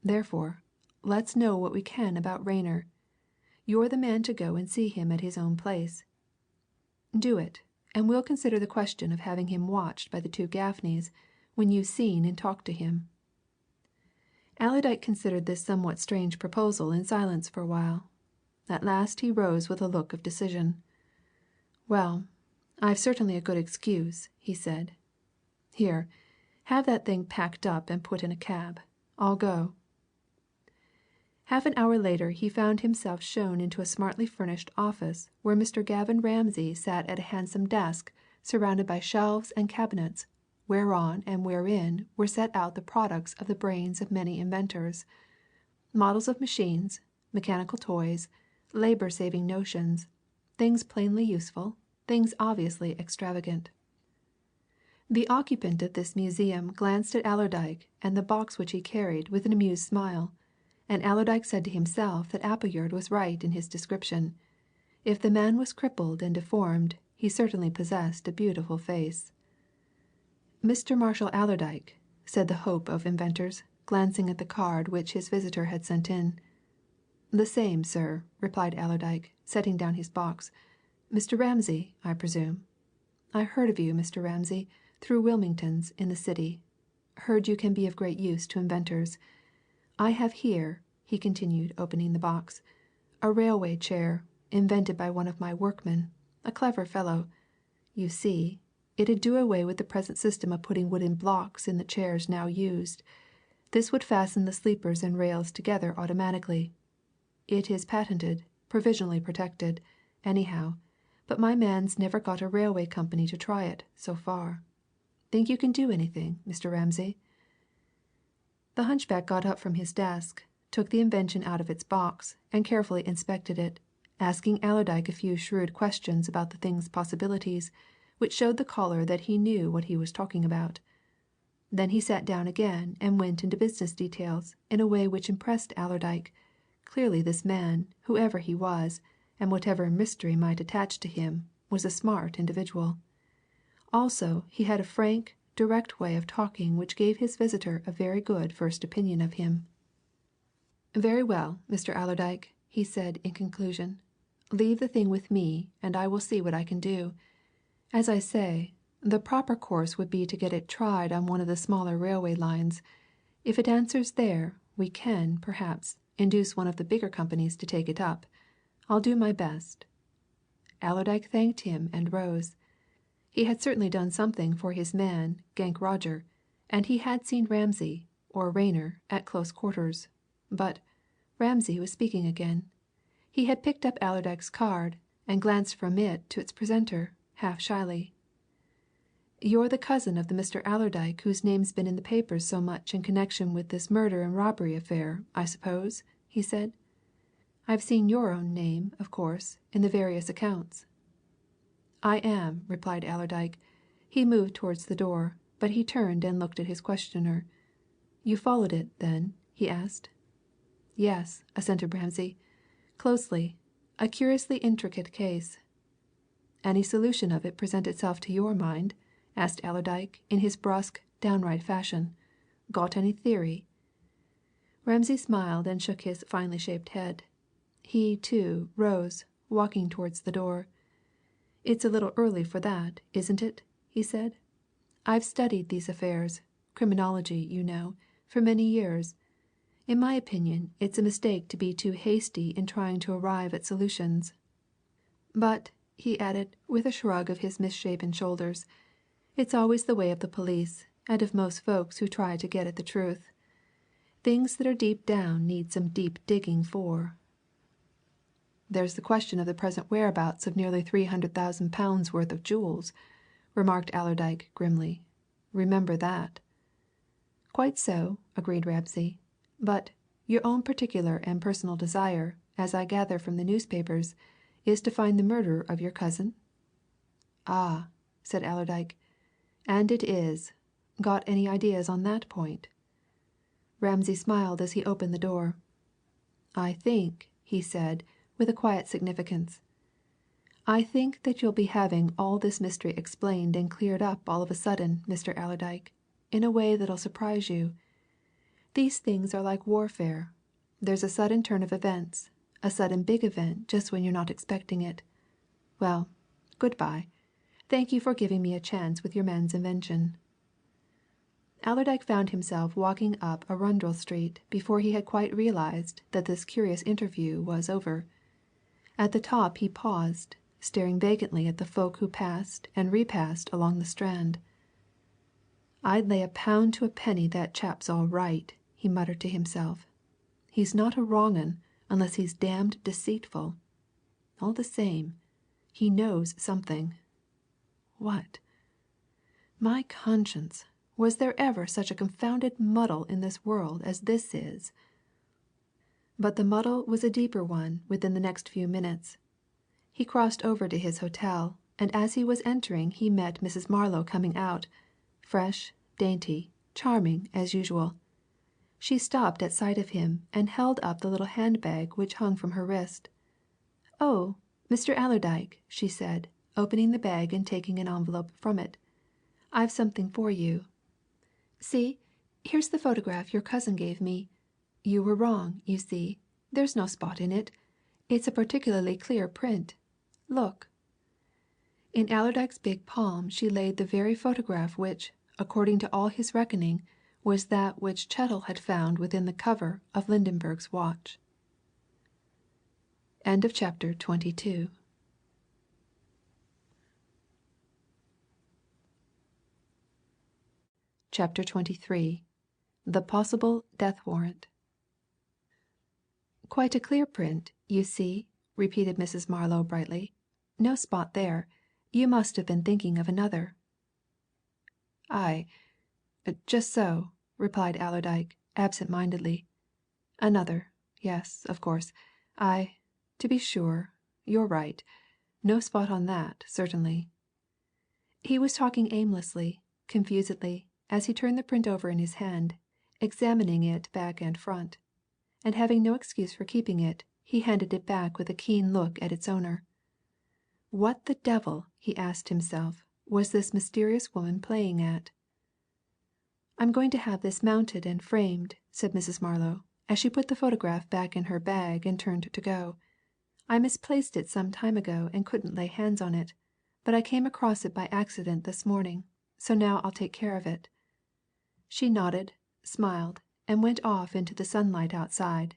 Therefore, let's know what we can about Rayner. You're the man to go and see him at his own place. Do it, and we'll consider the question of having him watched by the two Gaffneys when you've seen and talked to him. Allerdyke considered this somewhat strange proposal in silence for a while. At last he rose with a look of decision. Well, I've certainly a good excuse, he said. Here, have that thing packed up and put in a cab. I'll go. Half an hour later he found himself shown into a smartly furnished office where Mr. Gavin Ramsay sat at a handsome desk surrounded by shelves and cabinets, whereon and wherein were set out the products of the brains of many inventors. Models of machines, mechanical toys, labour-saving notions, things plainly useful, things obviously extravagant. The occupant of this museum glanced at Allerdyke and the box which he carried with an amused smile, and Allerdyke said to himself that Appleyard was right in his description. If the man was crippled and deformed, he certainly possessed a beautiful face. Mr. Marshall Allerdyke, said the hope of inventors, glancing at the card which his visitor had sent in. The same, sir, replied Allerdyke, setting down his box. Mr. Ramsay, I presume. I heard of you, Mr. Ramsay, through Wilmington's in the city. Heard you can be of great use to inventors. I have here, he continued, opening the box, a railway chair, invented by one of my workmen, a clever fellow. You see, it'd do away with the present system of putting wooden blocks in the chairs now used. This would fasten the sleepers and rails together automatically. It is patented, provisionally protected, anyhow, but my man's never got a railway company to try it, so far. Think you can do anything, Mr. Ramsay?" The hunchback got up from his desk, took the invention out of its box, and carefully inspected it, asking Allerdyke a few shrewd questions about the thing's possibilities, which showed the caller that he knew what he was talking about. Then he sat down again and went into business details in a way which impressed Allerdyke. Clearly this man, whoever he was, and whatever mystery might attach to him, was a smart individual. Also, he had a frank, direct way of talking which gave his visitor a very good first opinion of him. "Very well, Mr. Allerdyke," he said in conclusion. "Leave the thing with me, and I will see what I can do. As I say, the proper course would be to get it tried on one of the smaller railway lines. If it answers there, we can, perhaps, induce one of the bigger companies to take it up. I'll do my best." Allerdyke thanked him and rose. He had certainly done something for his man, Gank Roger, and he had seen Ramsay, or Rayner, at close quarters. But Ramsay was speaking again. He had picked up Allerdyke's card and glanced from it to its presenter, half shyly. "You're the cousin of the Mr. Allerdyke whose name's been in the papers so much in connection with this murder and robbery affair, I suppose?" he said. "I've seen your own name, of course, in the various accounts." "I am," replied Allerdyke. He moved towards the door, but he turned and looked at his questioner. "You followed it, then?" he asked. "Yes," assented Ramsay. "Closely. A curiously intricate case." "Any solution of it present itself to your mind?" asked Allerdyke in his brusque, downright fashion. "Got any theory?" Ramsay smiled and shook his finely shaped head. He, too, rose, walking towards the door. "It's a little early for that, isn't it?" he said. "I've studied these affairs criminology, you know for many years. In my opinion, it's a mistake to be too hasty in trying to arrive at solutions. But," he added, with a shrug of his misshapen shoulders, "it's always the way of the police, and of most folks who try to get at the truth. Things that are deep down need some deep digging for." "There's the question of the present whereabouts of nearly £300,000 worth of jewels," remarked Allerdyke grimly. "Remember that." "Quite so," agreed Ramsay. "But your own particular and personal desire, as I gather from the newspapers, is to find the murderer of your cousin?" "Ah!" said Allerdyke. "And it is. Got any ideas on that point?" Ramsay smiled as he opened the door. "I think," he said, with a quiet significance, "I think that you'll be having all this mystery explained and cleared up all of a sudden, Mr. Allerdyke, in a way that'll surprise you. These things are like warfare there's a sudden turn of events, a sudden big event just when you're not expecting it. Well, good bye. Thank you for giving me a chance with your man's invention." Allerdyke found himself walking up Arundel Street before he had quite realized that this curious interview was over. At the top he paused, staring vacantly at the folk who passed and repassed along the Strand. "I'd lay £1 to a penny that chap's all right," he muttered to himself. "He's not a wrong 'un unless he's damned deceitful. All the same, he knows something. What? My conscience, was there ever such a confounded muddle in this world as this is?" But the muddle was a deeper one within the next few minutes. He crossed over to his hotel, and as he was entering he met Mrs. Marlow coming out, fresh, dainty, charming as usual. She stopped at sight of him and held up the little handbag which hung from her wrist. "Oh, Mr. Allerdyke," she said, opening the bag and taking an envelope from it. "I've something for you. See, here's the photograph your cousin gave me. You were wrong, you see. There's no spot in it. It's a particularly clear print. Look." In Allerdyke's big palm she laid the very photograph which, according to all his reckoning, was that which Chettle had found within the cover of Lydenberg's watch. End of chapter 22. Chapter 23. The Possible Death Warrant. "Quite a clear print, you see," repeated Mrs. Marlow brightly. No spot there. You must have been thinking of another." "Aye, just so," replied Allerdyke, absent mindedly. "Another yes, of course. To be sure, you're right. No spot on that, certainly." He was talking aimlessly, confusedly, as he turned the print over in his hand, examining it back and front. And having no excuse for keeping it, he handed it back with a keen look at its owner. What the devil, he asked himself, was this mysterious woman playing at? "I'm going to have this mounted and framed," said Mrs. Marlow, as she put the photograph back in her bag and turned to go. "I misplaced it some time ago and couldn't lay hands on it, but I came across it by accident this morning, so now I'll take care of it." She nodded, smiled, and went off into the sunlight outside,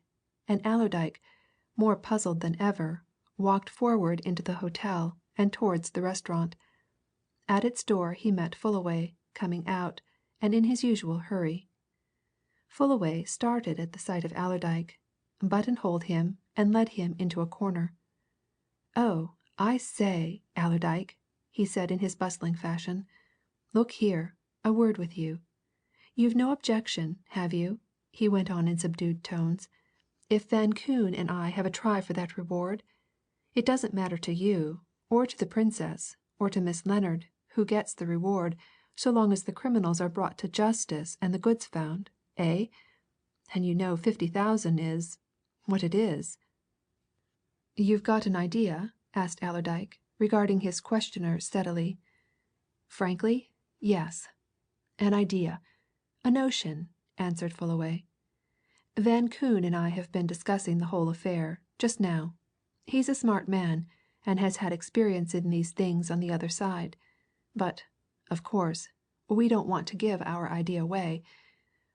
and Allerdyke, more puzzled than ever, walked forward into the hotel and towards the restaurant. At its door he met Fullaway, coming out, and in his usual hurry. Fullaway started at the sight of Allerdyke, buttonholed him, and led him into a corner. "Oh, I say, Allerdyke," he said in his bustling fashion. "Look here, a word with you. You've no objection, have you?" he went on in subdued tones. "If Van Koon and I have a try for that reward? It doesn't matter to you, or to the Princess, or to Miss Lennard, who gets the reward, so long as the criminals are brought to justice and the goods found, eh? And you know 50,000 is what it is." "You've got an idea?" asked Allerdyke, regarding his questioner steadily. "Frankly, yes. An idea. A notion," answered Fullaway. "Van Koon and I have been discussing the whole affair, just now. He's a smart man, and has had experience in these things on the other side. But, of course, we don't want to give our idea away.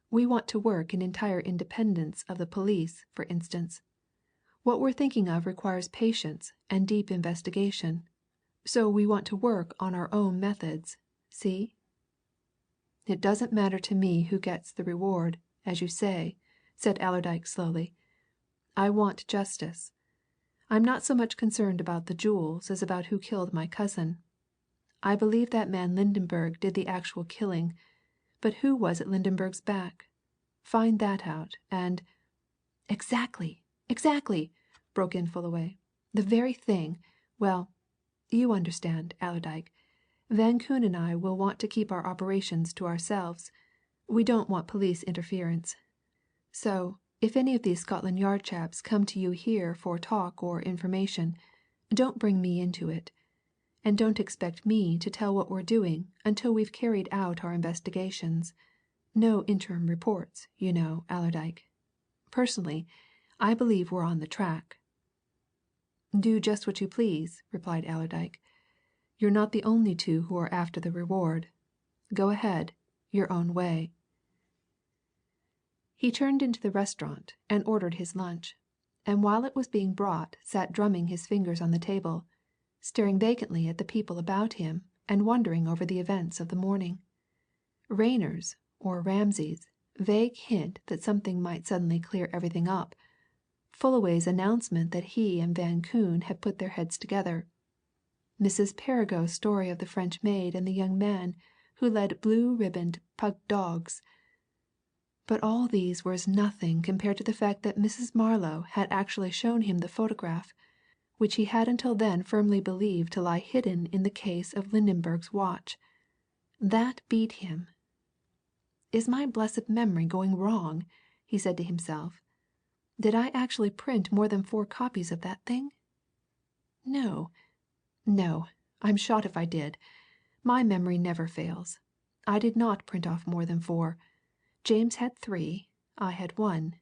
We want to work in entire independence of the police, for instance. What we're thinking of requires patience and deep investigation. So we want to work on our own methods. See?" "It doesn't matter to me who gets the reward, as you say," said Allerdyke slowly. "I want justice. I'm not so much concerned about the jewels as about who killed my cousin. I believe that man Lydenberg did the actual killing, but who was at Lydenberg's back? Find that out, and " "Exactly! Exactly!" broke in Fullaway. "The very thing. Well, you understand, Allerdyke. Van Koon and I will want to keep our operations to ourselves. We don't want police interference. So, if any of these Scotland Yard chaps come to you here for talk or information, don't bring me into it. And don't expect me to tell what we're doing until we've carried out our investigations. No interim reports, you know, Allerdyke. Personally, I believe we're on the track." "Do just what you please," replied Allerdyke. "You're not the only two who are after the reward. Go ahead, your own way." He turned into the restaurant and ordered his lunch, and while it was being brought sat drumming his fingers on the table, staring vacantly at the people about him and wondering over the events of the morning. Rayner's, or Ramsay's, vague hint that something might suddenly clear everything up, Fullaway's announcement that he and Van Koon had put their heads together, Mrs. Perrigo's story of the French maid and the young man who led blue-ribboned pug dogs. But all these were as nothing compared to the fact that Mrs. Marlow had actually shown him the photograph, which he had until then firmly believed to lie hidden in the case of Lydenberg's watch. That beat him. "Is my blessed memory going wrong?" he said to himself. "Did I actually print more than 4 copies of that thing? No, I'm shot if I did. My memory never fails. I did not print off more than 4. James had 3, I had 1.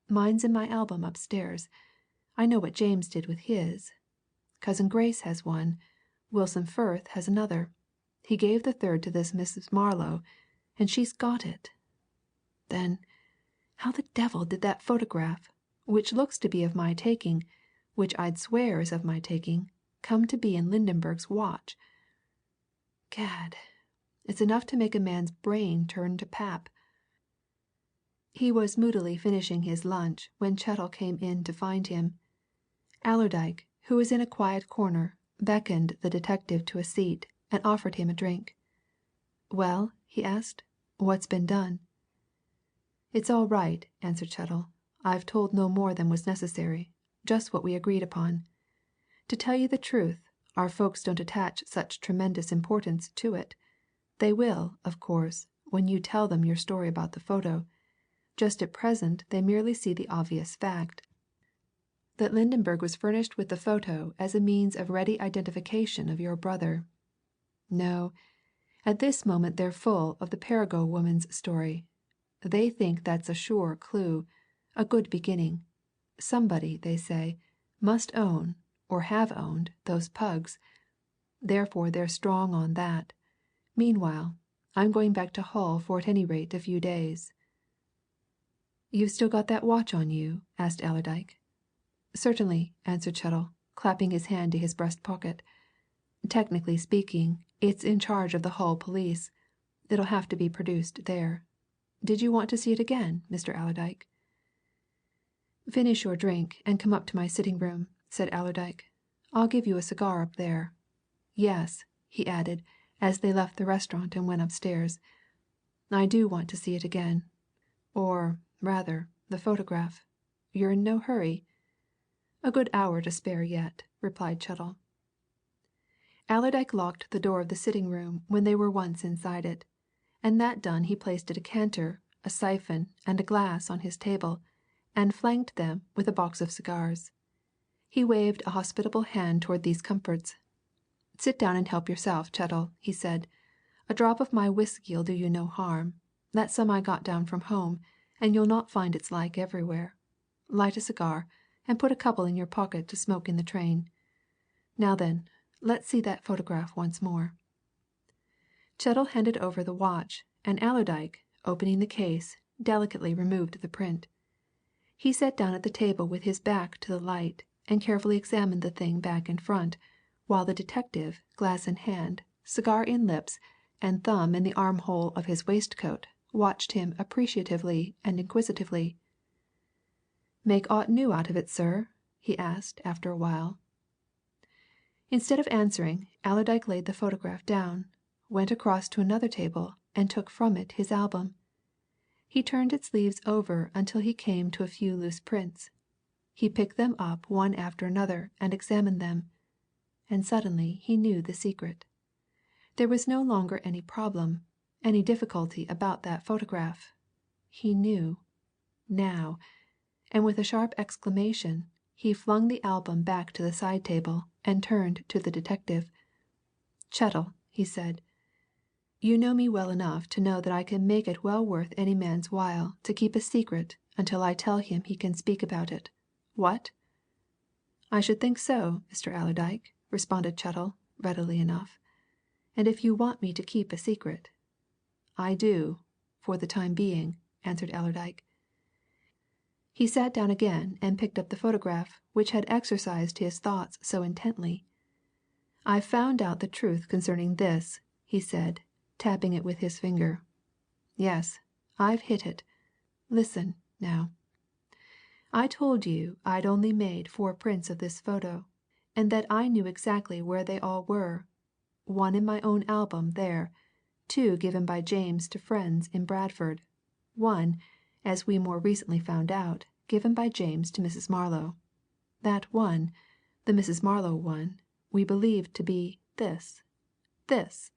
Mine's in my album upstairs. I know what James did with his. Cousin Grace has 1. Wilson Firth has another. He gave the third to this Mrs. Marlow, and she's got it. Then, how the devil did that photograph, which looks to be of my taking, which I'd swear is of my taking, come to be in Lydenberg's watch? Gad, it's enough to make a man's brain turn to pap." He was moodily finishing his lunch when Chettle came in to find him. Allerdyke, who was in a quiet corner, beckoned the detective to a seat, and offered him a drink. "Well?" he asked. "What's been done?" "It's all right," answered Chettle. "I've told no more than was necessary just what we agreed upon. To tell you the truth, our folks don't attach such tremendous importance to it. They will, of course, when you tell them your story about the photo. Just at present they merely see the obvious fact that Lydenberg was furnished with the photo as a means of ready identification of your brother. No, at this moment they're full of the Perrigo woman's story. They think that's a sure clue, a good beginning. Somebody, they say, must own, or have owned, those pugs. Therefore they're strong on that. Meanwhile, I'm going back to Hull for at any rate a few days." "You've still got that watch on you?" asked Allerdyke. "Certainly," answered Chettle, clapping his hand to his breast pocket. "Technically speaking, it's in charge of the Hull police. It'll have to be produced there. Did you want to see it again, Mr. Allerdyke?" "Finish your drink and come up to my sitting room," said Allerdyke. "I'll give you a cigar up there. Yes," he added, as they left the restaurant and went upstairs. "I do want to see it again. Or, rather, the photograph. You're in no hurry?" "A good hour to spare yet," replied Chettle. Allerdyke locked the door of the sitting room when they were once inside it, and that done he placed a decanter, a siphon, and a glass on his table, and flanked them with a box of cigars. He waved a hospitable hand toward these comforts. "Sit down and help yourself, Chettle," he said. "A drop of my whisky'll do you no harm. That's some I got down from home, and you'll not find its like everywhere. Light a cigar, and put a couple in your pocket to smoke in the train. Now then, let's see that photograph once more." Chettle handed over the watch, and Allerdyke, opening the case, delicately removed the print. He sat down at the table with his back to the light, and carefully examined the thing back and front, while the detective, glass in hand, cigar in lips, and thumb in the armhole of his waistcoat, watched him appreciatively and inquisitively. "Make aught new out of it, sir?" he asked after a while. Instead of answering, Allerdyke laid the photograph down, went across to another table, and took from it his album. He turned its leaves over until he came to a few loose prints. He picked them up one after another and examined them. And suddenly he knew the secret. There was no longer any problem, any difficulty about that photograph. He knew. Now. And with a sharp exclamation, he flung the album back to the side table and turned to the detective. "Chettle," he said, "you know me well enough to know that I can make it well worth any man's while to keep a secret until I tell him he can speak about it. What?" "I should think so, Mr. Allerdyke," responded Chettle, readily enough. "And if you want me to keep a secret " "I do for the time being," answered Allerdyke. He sat down again and picked up the photograph which had exercised his thoughts so intently. "I've found out the truth concerning this," he said, tapping it with his finger. "Yes, I've hit it. Listen, now. I told you I'd only made 4 prints of this photo, and that I knew exactly where they all were. One in my own album there, 2 given by James to friends in Bradford, one, as we more recently found out, given by James to Mrs. Marlow. That one, the Mrs. Marlow one, we believed to be this. This."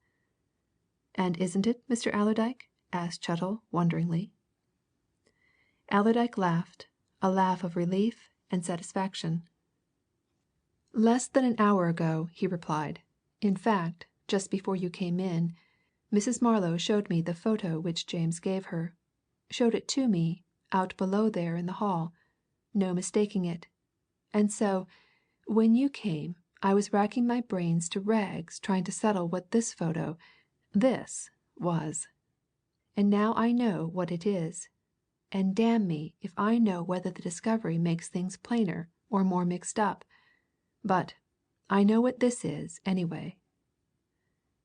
"And isn't it, Mr. Allerdyke?" asked Chettle wonderingly. Allerdyke laughed, a laugh of relief and satisfaction. "Less than an hour ago," he replied. "In fact, just before you came in, Mrs. Marlow showed me the photo which James gave her. Showed it to me, out below there in the hall. No mistaking it. And so, when you came, I was racking my brains to rags trying to settle what this photo this was. And now I know what it is. And damn me if I know whether the discovery makes things plainer or more mixed up. But I know what this is, anyway."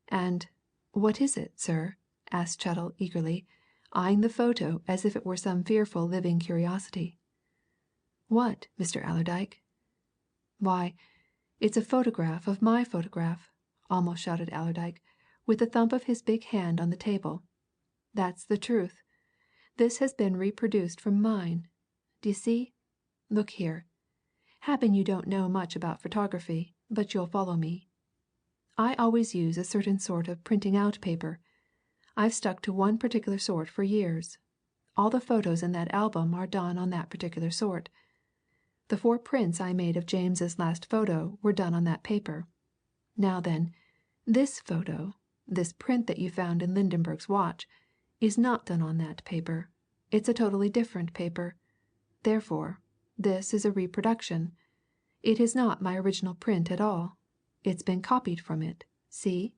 "And what is it, sir?" asked Chettle eagerly, eyeing the photo as if it were some fearful living curiosity. "What, Mr. Allerdyke?" "Why, It's a photograph of my photograph!" almost shouted Allerdyke, with the thump of his big hand on the table. "That's the truth. This has been reproduced from mine. D'ye see? Look here happen you don't know much about photography, but you'll follow me. I always use a certain sort of printing out paper. I've stuck to one particular sort for years. All the photos in that album are done on that particular sort. The 4 prints I made of James's last photo were done on that paper. Now then, this photo, this print that you found in Lydenberg's watch, is not done on that paper. It's a totally different paper. Therefore, this is a reproduction. It is not my original print at all. It's been copied from it. See?"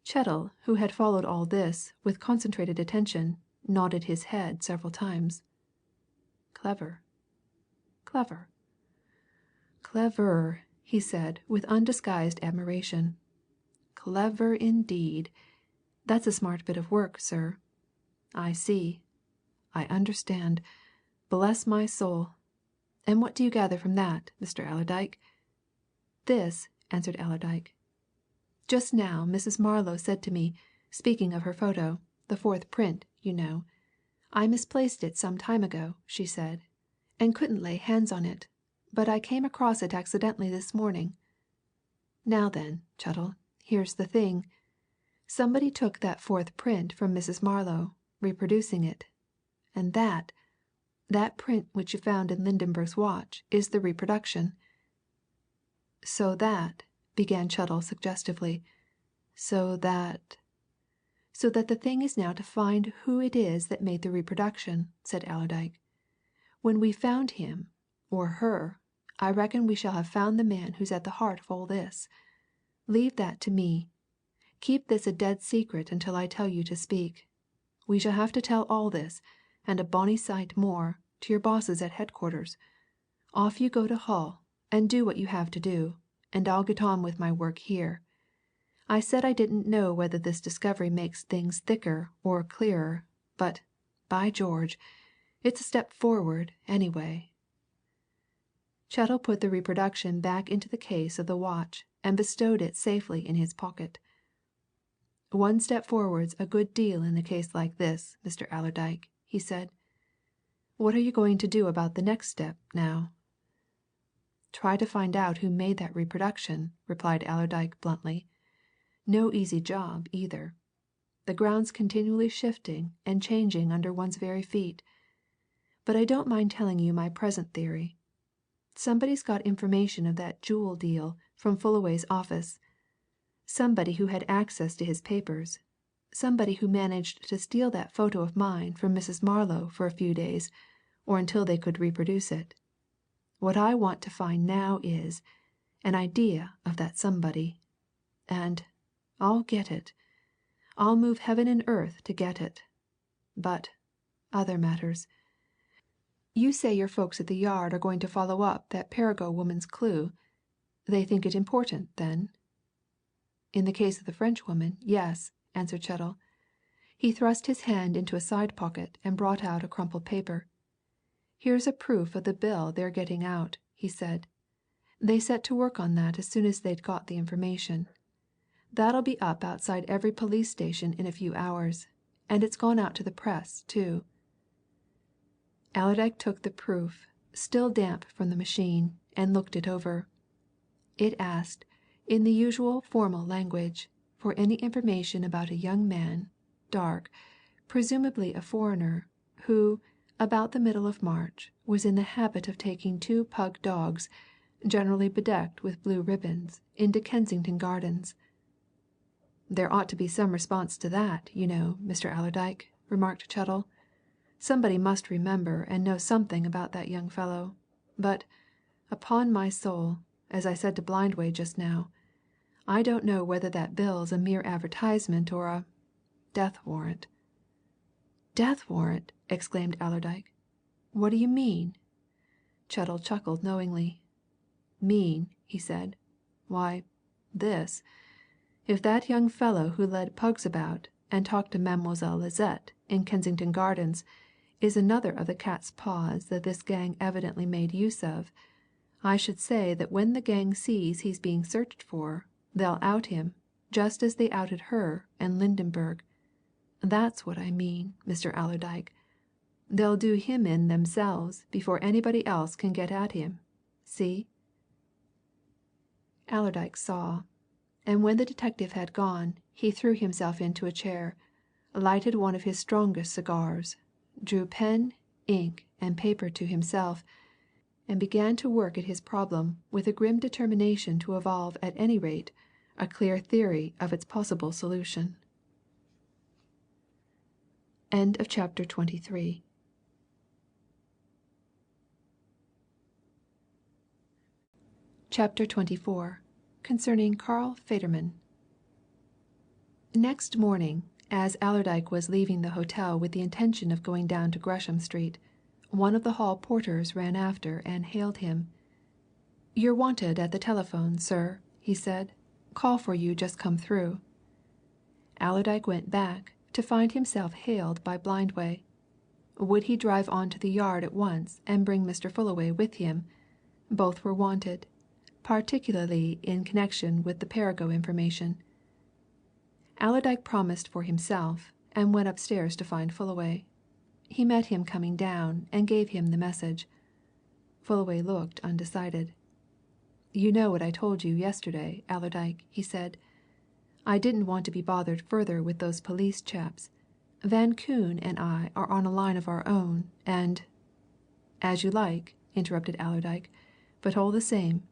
Chettle, who had followed all this with concentrated attention, nodded his head several times. "Clever clever clever," he said with undisguised admiration. "Clever indeed. That's a smart bit of work, sir. I see. I understand. Bless my soul! And what do you gather from that, Mr. Allerdyke?" "This," answered Allerdyke. "Just now Mrs. Marlow said to me, speaking of her photo, the 4th print, you know, 'I misplaced it some time ago,' she said, 'and couldn't lay hands on it, but I came across it accidentally this morning.' Now then, Chettle, here's the thing. Somebody took that 4th print from Mrs. Marlow, reproducing it. And that print which you found in Lydenberg's watch is the reproduction." "So that," began Chettle suggestively, "so that the thing is now to find who it is that made the reproduction," said Allerdyke. "When we've found him, or her, I reckon we shall have found the man who's at the heart of all this. Leave that to me. Keep this a dead secret until I tell you to speak. We shall have to tell all this, and a bonny sight more, to your bosses at headquarters. Off you go to Hull, and do what you have to do, and I'll get on with my work here. I said I didn't know whether this discovery makes things thicker or clearer, but, by George, it's a step forward, anyway." Chettle put the reproduction back into the case of the watch and bestowed it safely in his pocket. "One step forward's a good deal in a case like this, Mr. Allerdyke," he said. "What are you going to do about the next step, now?" "Try to find out who made that reproduction," replied Allerdyke bluntly. "No easy job, either. The ground's continually shifting and changing under one's very feet. But I don't mind telling you my present theory. Somebody's got information of that jewel deal from Fullaway's office. Somebody who had access to his papers. Somebody who managed to steal that photo of mine from Mrs. Marlow for a few days, or until they could reproduce it. What I want to find now is an idea of that somebody. And I'll get it. I'll move heaven and earth to get it. But other matters. You say your folks at the Yard are going to follow up that Perrigo woman's clue. They think it important, then?" "In the case of the Frenchwoman, yes," answered Chettle. He thrust his hand into a side pocket and brought out a crumpled paper. "Here's a proof of the bill they're getting out," he said. "They set to work on that as soon as they'd got the information. That'll be up outside every police station in a few hours, and it's gone out to the press, too." Allerdyke took the proof, still damp from the machine, and looked it over. It asked, in the usual formal language, for any information about a young man, dark, presumably a foreigner, who, about the middle of March, was in the habit of taking 2 pug dogs, generally bedecked with blue ribbons, into Kensington Gardens. "There ought to be some response to that, you know, Mr. Allerdyke," remarked Chettle. "Somebody must remember and know something about that young fellow. But, upon my soul, as I said to Blindway just now, I don't know whether that bill's a mere advertisement or a death warrant." "Death warrant!" exclaimed Allerdyke. "What do you mean?" Chettle chuckled knowingly. "Mean?" he said. "Why, this. If that young fellow who led Pugs about and talked to Mademoiselle Lisette in Kensington Gardens is another of the cat's paws that this gang evidently made use of, I should say that when the gang sees he's being searched for, they'll out him, just as they outed her and Lydenberg. That's what I mean, Mr. Allerdyke. They'll do him in themselves before anybody else can get at him. See?" Allerdyke saw, and when the detective had gone, he threw himself into a chair, lighted one of his strongest cigars, drew pen, ink, and paper to himself, and began to work at his problem with a grim determination to evolve at any rate a clear theory of its possible solution. End of chapter 23. Chapter 24. Concerning Karl Federman. Next morning, as Allerdyke was leaving the hotel with the intention of going down to Gresham Street, one of the hall porters ran after and hailed him. "You're wanted at the telephone, sir," he said. "Call for you just come through." Allerdyke went back, to find himself hailed by Blindway. Would he drive on to the Yard at once and bring Mr. Fullaway with him? Both were wanted, particularly in connection with the Perrigo information. Allerdyke promised for himself, and went upstairs to find Fullaway. He met him coming down, and gave him the message. Fullaway looked undecided. "You know what I told you yesterday, Allerdyke," he said. "I didn't want to be bothered further with those police chaps. Van Koon and I are on a line of our own, and " "As you like," interrupted Allerdyke. "But all the same,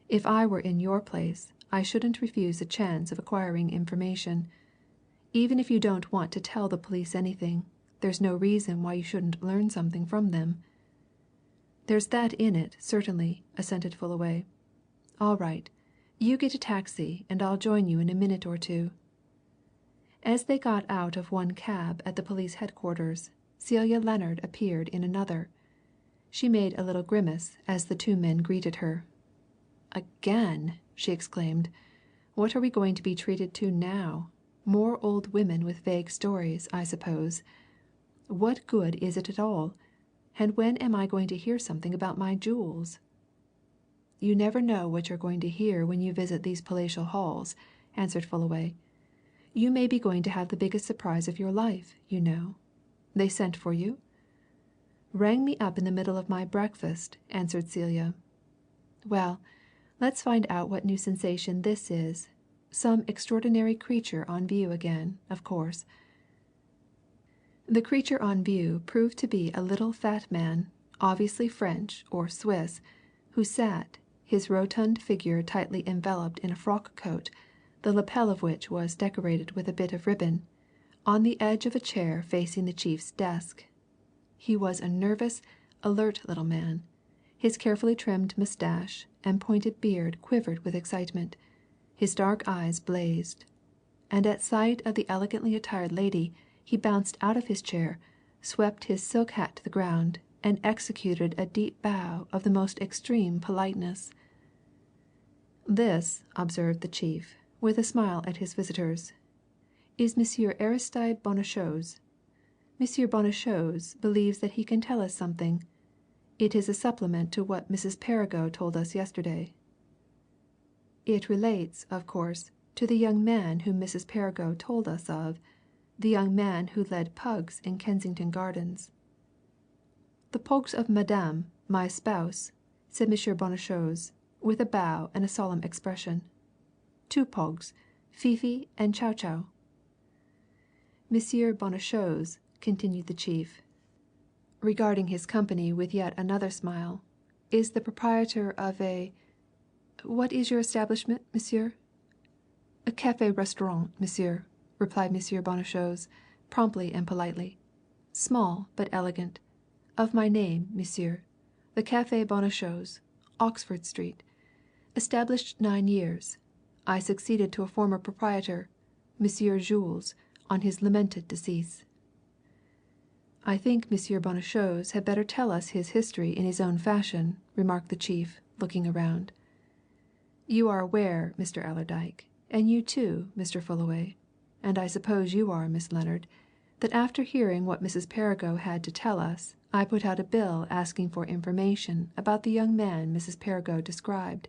if I were in your place, I shouldn't refuse a chance of acquiring information. Even if you don't want to tell the police anything, there's no reason why you shouldn't learn something from them." "There's that in it, certainly," assented Fullaway. "All right. You get a taxi, and I'll join you in a minute or two." As they got out of one cab at the police headquarters, Celia Lennard appeared in another. She made a little grimace as the two men greeted her. "Again!" she exclaimed. "What are we going to be treated to now? More old women with vague stories, I suppose. What good is it at all? And when am I going to hear something about my jewels?" "You never know what you're going to hear when you visit these palatial halls," answered Fullaway. "You may be going to have the biggest surprise of your life, you know. They sent for you?" "Rang me up in the middle of my breakfast," answered Celia. "Well, let's find out what new sensation this is. Some extraordinary creature on view again, of course." The creature on view proved to be a little fat man, obviously French or Swiss, who sat, his rotund figure tightly enveloped in a frock coat, the lapel of which was decorated with a bit of ribbon, on the edge of a chair facing the chief's desk. He was a nervous, alert little man. His carefully trimmed moustache and pointed beard quivered with excitement. His dark eyes blazed. And at sight of the elegantly attired lady, he bounced out of his chair, swept his silk hat to the ground, and executed a deep bow of the most extreme politeness. "This," observed the chief, with a smile at his visitors, "is Monsieur Aristide Bonnechose. Monsieur Bonnechose believes that he can tell us something. It is a supplement to what Mrs. Perrigo told us yesterday." "It relates, of course, to the young man whom Mrs. Perrigo told us of, the young man who led PUGS in Kensington Gardens." "The PUGS of Madame, my spouse," said Monsieur Bonnechose, with a bow and a solemn expression. "Two PUGS, Fifi and Chow Chow." "Monsieur Bonnechose," continued the chief, regarding his company with yet another smile, "is the proprietor of a what is your establishment, monsieur?" "A café restaurant, monsieur," replied Monsieur Bonnechose, promptly and politely. "Small but elegant. Of my name, monsieur. The Café Bonnechose, Oxford Street. Established 9 years. I succeeded to a former proprietor, Monsieur Jules, on his lamented decease." "I think Monsieur Bonnechose had better tell us his history in his own fashion," remarked the chief, looking around. "You are aware, Mr. Allerdyke, and you too, Mr. Fullaway, and I suppose you are, Miss Lennard, that after hearing what Mrs. Perrigo had to tell us, I put out a bill asking for information about the young man Mrs. Perrigo described,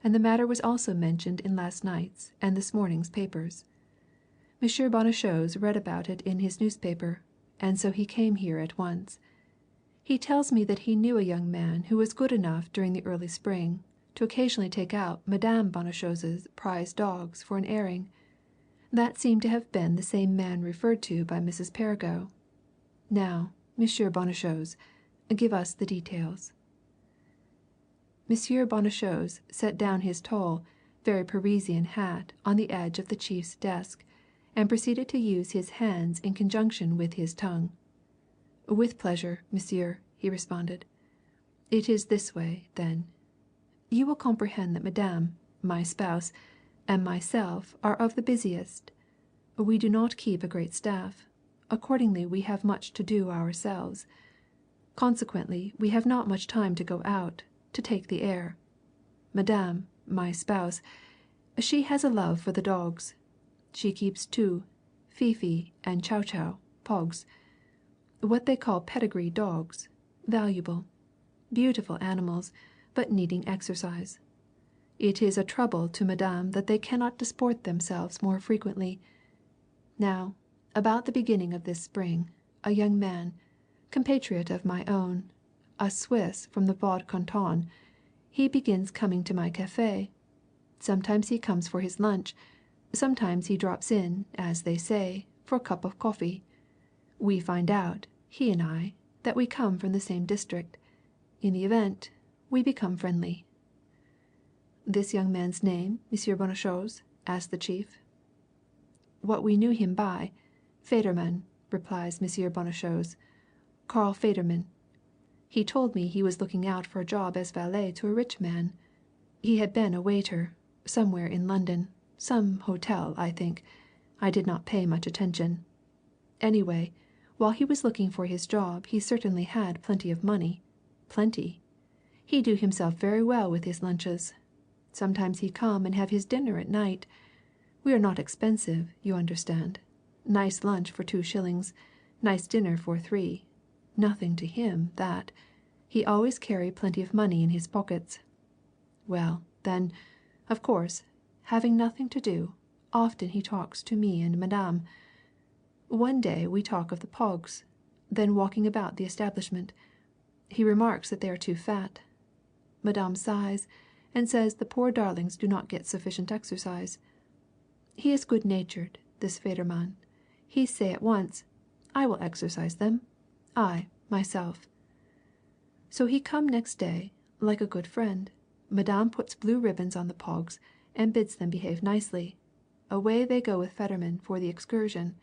and the matter was also mentioned in last night's and this morning's papers. Monsieur Bonnechose read about it in his newspaper, and so he came here at once. He tells me that he knew a young man who was good enough during the early spring to occasionally take out Madame Bonnechose's prize dogs for an airing. That seemed to have been the same man referred to by Mrs. Perrigo. Now, Monsieur Bonnechose, give us the details." Monsieur Bonnechose set down his tall, very Parisian hat on the edge of the chief's desk, and proceeded to use his hands in conjunction with his tongue. "With pleasure, monsieur," he responded. "It is this way, then. You will comprehend that Madame, my spouse, and myself are of the busiest. We do not keep a great staff. Accordingly, we have much to do ourselves. Consequently, we have not much time to go out, to take the air. Madame, my spouse, she has a love for the dogs. She keeps two, Fifi and Chow Chow, PUGS, what they call pedigree dogs, valuable, beautiful animals, but needing exercise. It is a trouble to Madame that they cannot disport themselves more frequently. Now, about the beginning of this spring, a young man, compatriot of my own, a Swiss from the Vaud Canton, he begins coming to my café. Sometimes he comes for his lunch, sometimes he drops in, as they say, for a cup of coffee. We find out, he and I, that we come from the same district. In the event, we become friendly." "This young man's name, Monsieur Bonnechose?" asked the chief. "What we knew him by, FEDERMAN," replies Monsieur Bonnechose. "Carl Federman. He told me he was looking out for a job as valet to a rich man. He had been a waiter, somewhere in London, some hotel, I think. I did not pay much attention. Anyway, while he was looking for his job he certainly had plenty of money. Plenty. He do himself very well with his lunches. Sometimes he come and have his dinner at night. We are not expensive, you understand. Nice lunch for 2 shillings, nice dinner for 3. Nothing to him, that. He always carry plenty of money in his pockets. Well, then, of course, having nothing to do, often he talks to me and Madame. One day we talk of the PUGS, then walking about the establishment. He remarks that they are too fat. Madame sighs and says the poor darlings do not get sufficient exercise. He is good-natured, this Federman. He say at once, 'I will exercise them. I, myself.' So he come next day, like a good friend. Madame puts blue ribbons on the PUGS and bids them behave nicely. Away they go with Federman for the excursion.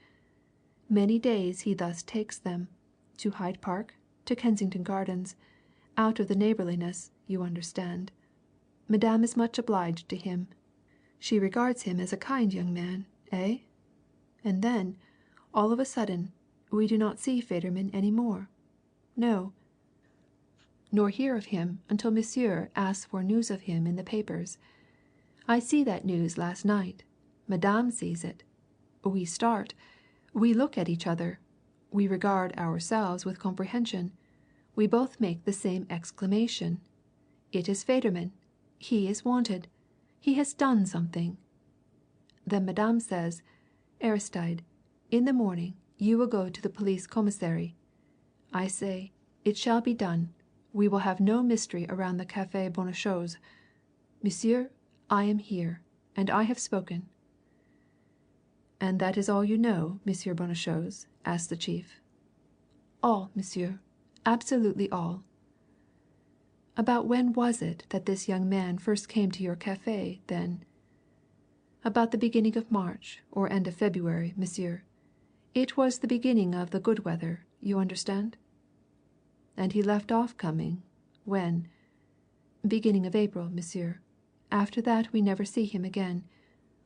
Many days he thus takes them, to Hyde Park, to Kensington Gardens, out of the neighborliness, you understand. Madame is much obliged to him. She regards him as a kind young man, eh? And then, all of a sudden, we do not see Federman any more. No. Nor hear of him until Monsieur asks for news of him in the papers. I see that news last night. Madame sees it. We start. We look at each other. We regard ourselves with comprehension. We both make the same exclamation. It is Federman. He is wanted. He has done something. Then Madame says, 'Aristide, in the morning you will go to the police commissary.' I say, 'It shall be done. We will have no mystery around the Café Bonnechose. Monsieur, I am here, and I have spoken.'" "And that is all you know, Monsieur Bonnechose?" asked the chief. "All, monsieur. Absolutely all." "About when was it that this young man first came to your café, then?" "About the beginning of March or end of February, monsieur. It was the beginning of the good weather, you understand." "And he left off coming when?" "Beginning of April, monsieur. After that we never see him again.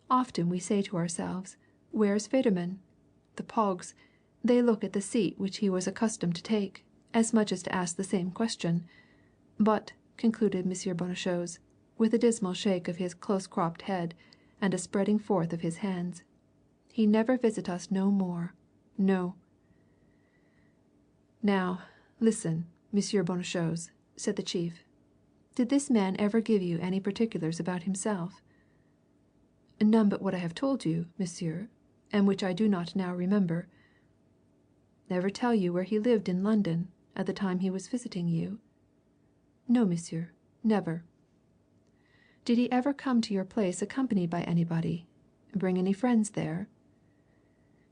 Often we say to ourselves, 'Where is Federman?' The PUGS, they look at the seat which he was accustomed to take, as much as to ask the same question. But," concluded Monsieur Bonnechose, with a dismal shake of his close-cropped head, and a spreading forth of his hands, "he never visit us no more. No. Now, listen, Monsieur Bonnechose, said the chief. Did this man ever give you any particulars about himself? None but what I have told you, monsieur, and which I do not now remember. Ever tell you where he lived in London at the time he was visiting you? No, monsieur, never. Did he ever come to your place accompanied by anybody? Bring any friends there?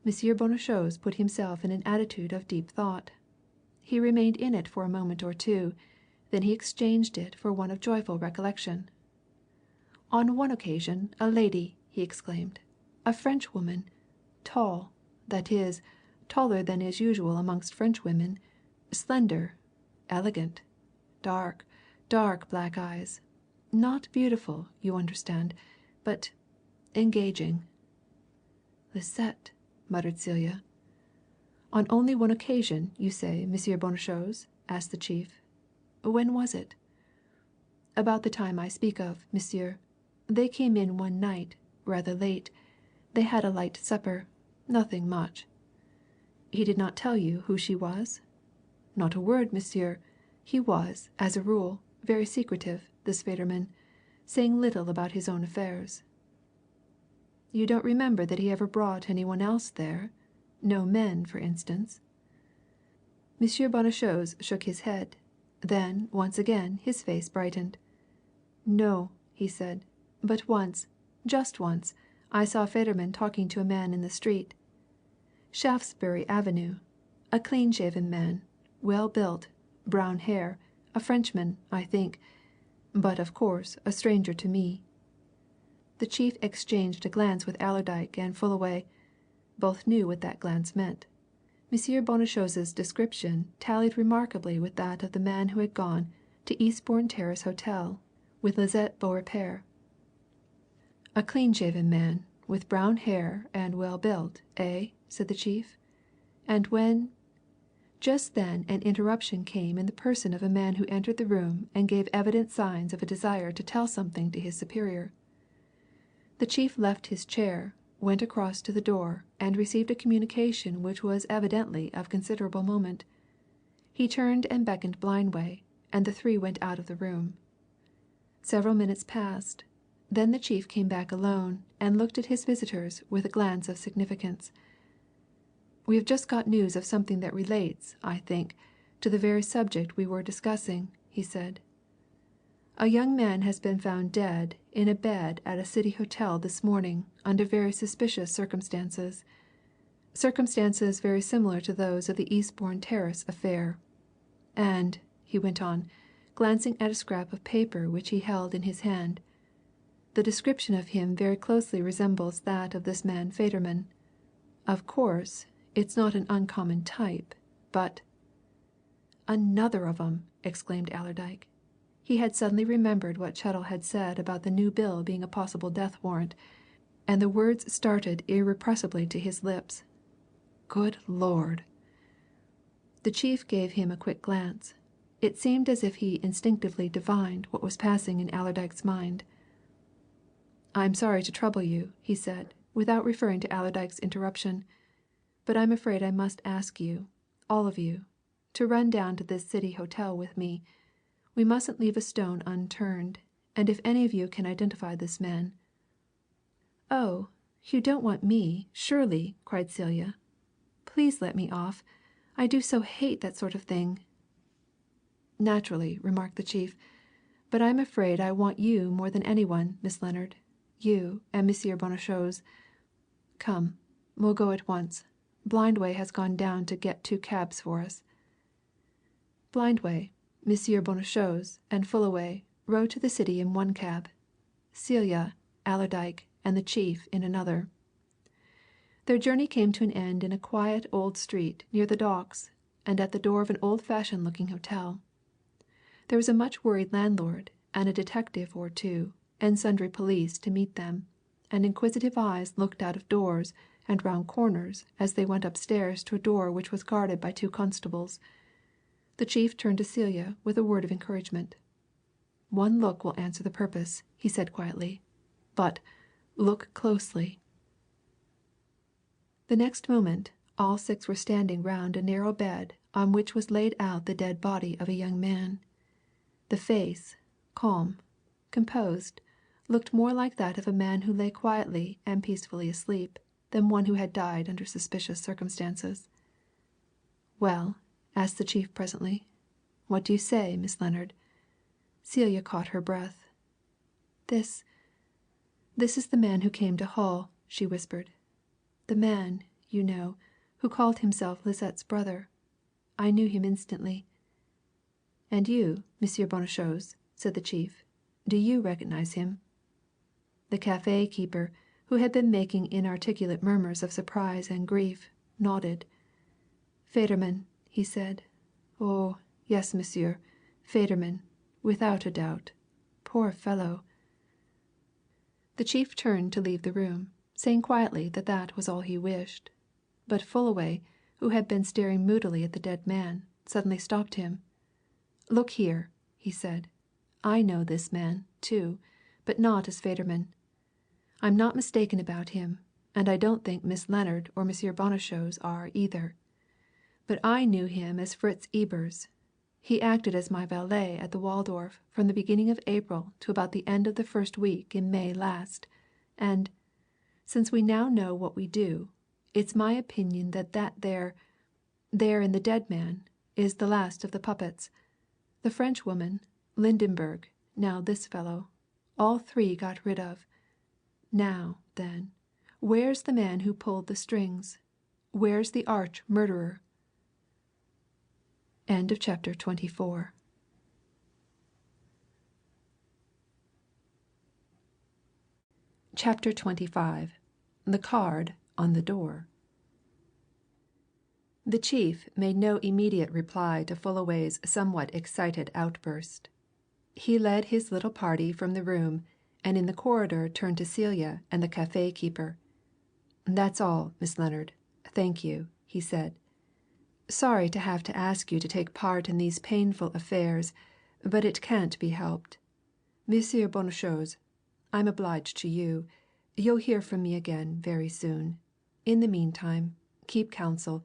Monsieur Bonnechose put himself in an attitude of deep thought. He remained in it for a moment or two, then he exchanged it for one of joyful recollection. On one occasion a lady, he exclaimed, a Frenchwoman, tall, that is, taller than is usual amongst Frenchwomen, slender, elegant, dark, dark black eyes, not beautiful, you understand, but engaging. Lisette, muttered Celia. On only one occasion, you say, Monsieur Bonnechose? Asked the chief. When was it? About the time I speak of, monsieur. They came in one night, rather late. They had a light supper, nothing much. He did not tell you who she was? Not a word, monsieur. He was, as a rule, very secretive, this FEDERMAN, saying little about his own affairs. You don't remember that he ever brought any one else there? No men, for instance? Monsieur Bonnechose shook his head. Then, once again, his face brightened. No, he said, but once, just once, I saw FEDERMAN talking to a man in the street. Shaftesbury Avenue. A clean-shaven man, well built, brown hair, a Frenchman, I think, but of course a stranger to me. The chief exchanged a glance with Allerdyke and Fullaway. Both knew what that glance meant. Monsieur Bonnechose's description tallied remarkably with that of the man who had gone to Eastbourne Terrace Hotel with Lisette Beaurepaire. A clean-shaven man, with brown hair and well built, eh? Said the chief. And when? Just then an interruption came in the person of a man who entered the room and gave evident signs of a desire to tell something to his superior. The chief left his chair, went across to the door, and received a communication which was evidently of considerable moment. He turned and beckoned Blindway, and the three went out of the room. Several minutes passed. Then the chief came back alone and looked at his visitors with a glance of significance. We have just got news of something that relates, I think, to the very subject we were discussing, he said. A young man has been found dead in a bed at a city hotel this morning under very suspicious circumstances. Circumstances very similar to those of the Eastbourne Terrace affair. And, he went on, glancing at a scrap of paper which he held in his hand, the description of him very closely resembles that of this man FEDERMAN. Of course, it's not an uncommon type, but Another of 'em! Exclaimed Allerdyke. He had suddenly remembered what Chettle had said about the new bill being a possible death warrant, and the words started irrepressibly to his lips. Good Lord! The chief gave him a quick glance. It seemed as if he instinctively divined what was passing in Allerdyke's mind. I'm sorry to trouble you, he said, without referring to Allerdyke's interruption, but I'm afraid I must ask you, all of you, to run down to this city hotel with me. We mustn't leave a stone unturned, and if any of you can identify this man. Oh, you don't want me, surely, cried Celia. Please let me off. I do so hate that sort of thing. Naturally, remarked the chief, but I'm afraid I want you more than anyone, Miss Lennard. You and Monsieur Bonnechose. Come, we'll go at once. Blindway has gone down to get 2 cabs for us. Blindway, Monsieur Bonnechose, and Fullaway rode to the city in one cab. Celia, Allerdyke, and the chief in another. Their journey came to an end in a quiet old street near the docks and at the door of an old-fashioned looking hotel. There was a much worried landlord and a detective or two and sundry police to meet them, and inquisitive eyes looked out of doors and round corners as they went upstairs to a door which was guarded by 2 constables. The chief turned to Celia with a word of encouragement. One look will answer the purpose, he said quietly. But look closely. The next moment, All 6 were standing round a narrow bed on which was laid out the dead body of a young man. The face, calm, composed, looked more like that of a man who lay quietly and peacefully asleep than one who had died under suspicious circumstances. "Well?" asked the chief presently. "What do you say, Miss Lennard?" Celia caught her breath. This is the man who came to Hull," she whispered. "The man, you know, who called himself Lisette's brother. I knew him instantly." "And you, Monsieur Bonnechose," said the chief, "do you recognize him?" The café keeper, who had been making inarticulate murmurs of surprise and grief, nodded. "FEDERMAN," he said. "Oh, yes, monsieur, FEDERMAN, without a doubt. Poor fellow!" The chief turned to leave the room, saying quietly that that was all he wished. But Fullaway, who had been staring moodily at the dead man, suddenly stopped him. "Look here," he said. "I know this man, too, but not as Federman. I'm not mistaken about him, and I don't think Miss Lennard or Monsieur Bonnechose are either. But I knew him as Fritz Ebers. He acted as my valet at the Waldorf from the beginning of April to about the end of the first week in May last, and, since we now know what we do, it's my opinion that there in the dead man, is the last of the puppets. The Frenchwoman, Lydenberg, now this fellow, all 3 got rid of. Now, then, where's the man who pulled the strings? Where's the arch murderer?" End of chapter 24. Chapter 25. The Card on the Door. The chief made no immediate reply to Fullaway's somewhat excited outburst. He led his little party from the room, and in the corridor turned to Celia and the café keeper. "That's all, Miss Lennard. Thank you," he said. "Sorry to have to ask you to take part in these painful affairs, but it can't be helped. Monsieur Bonnechose, I'm obliged to you. You'll hear from me again very soon. In the meantime, keep counsel.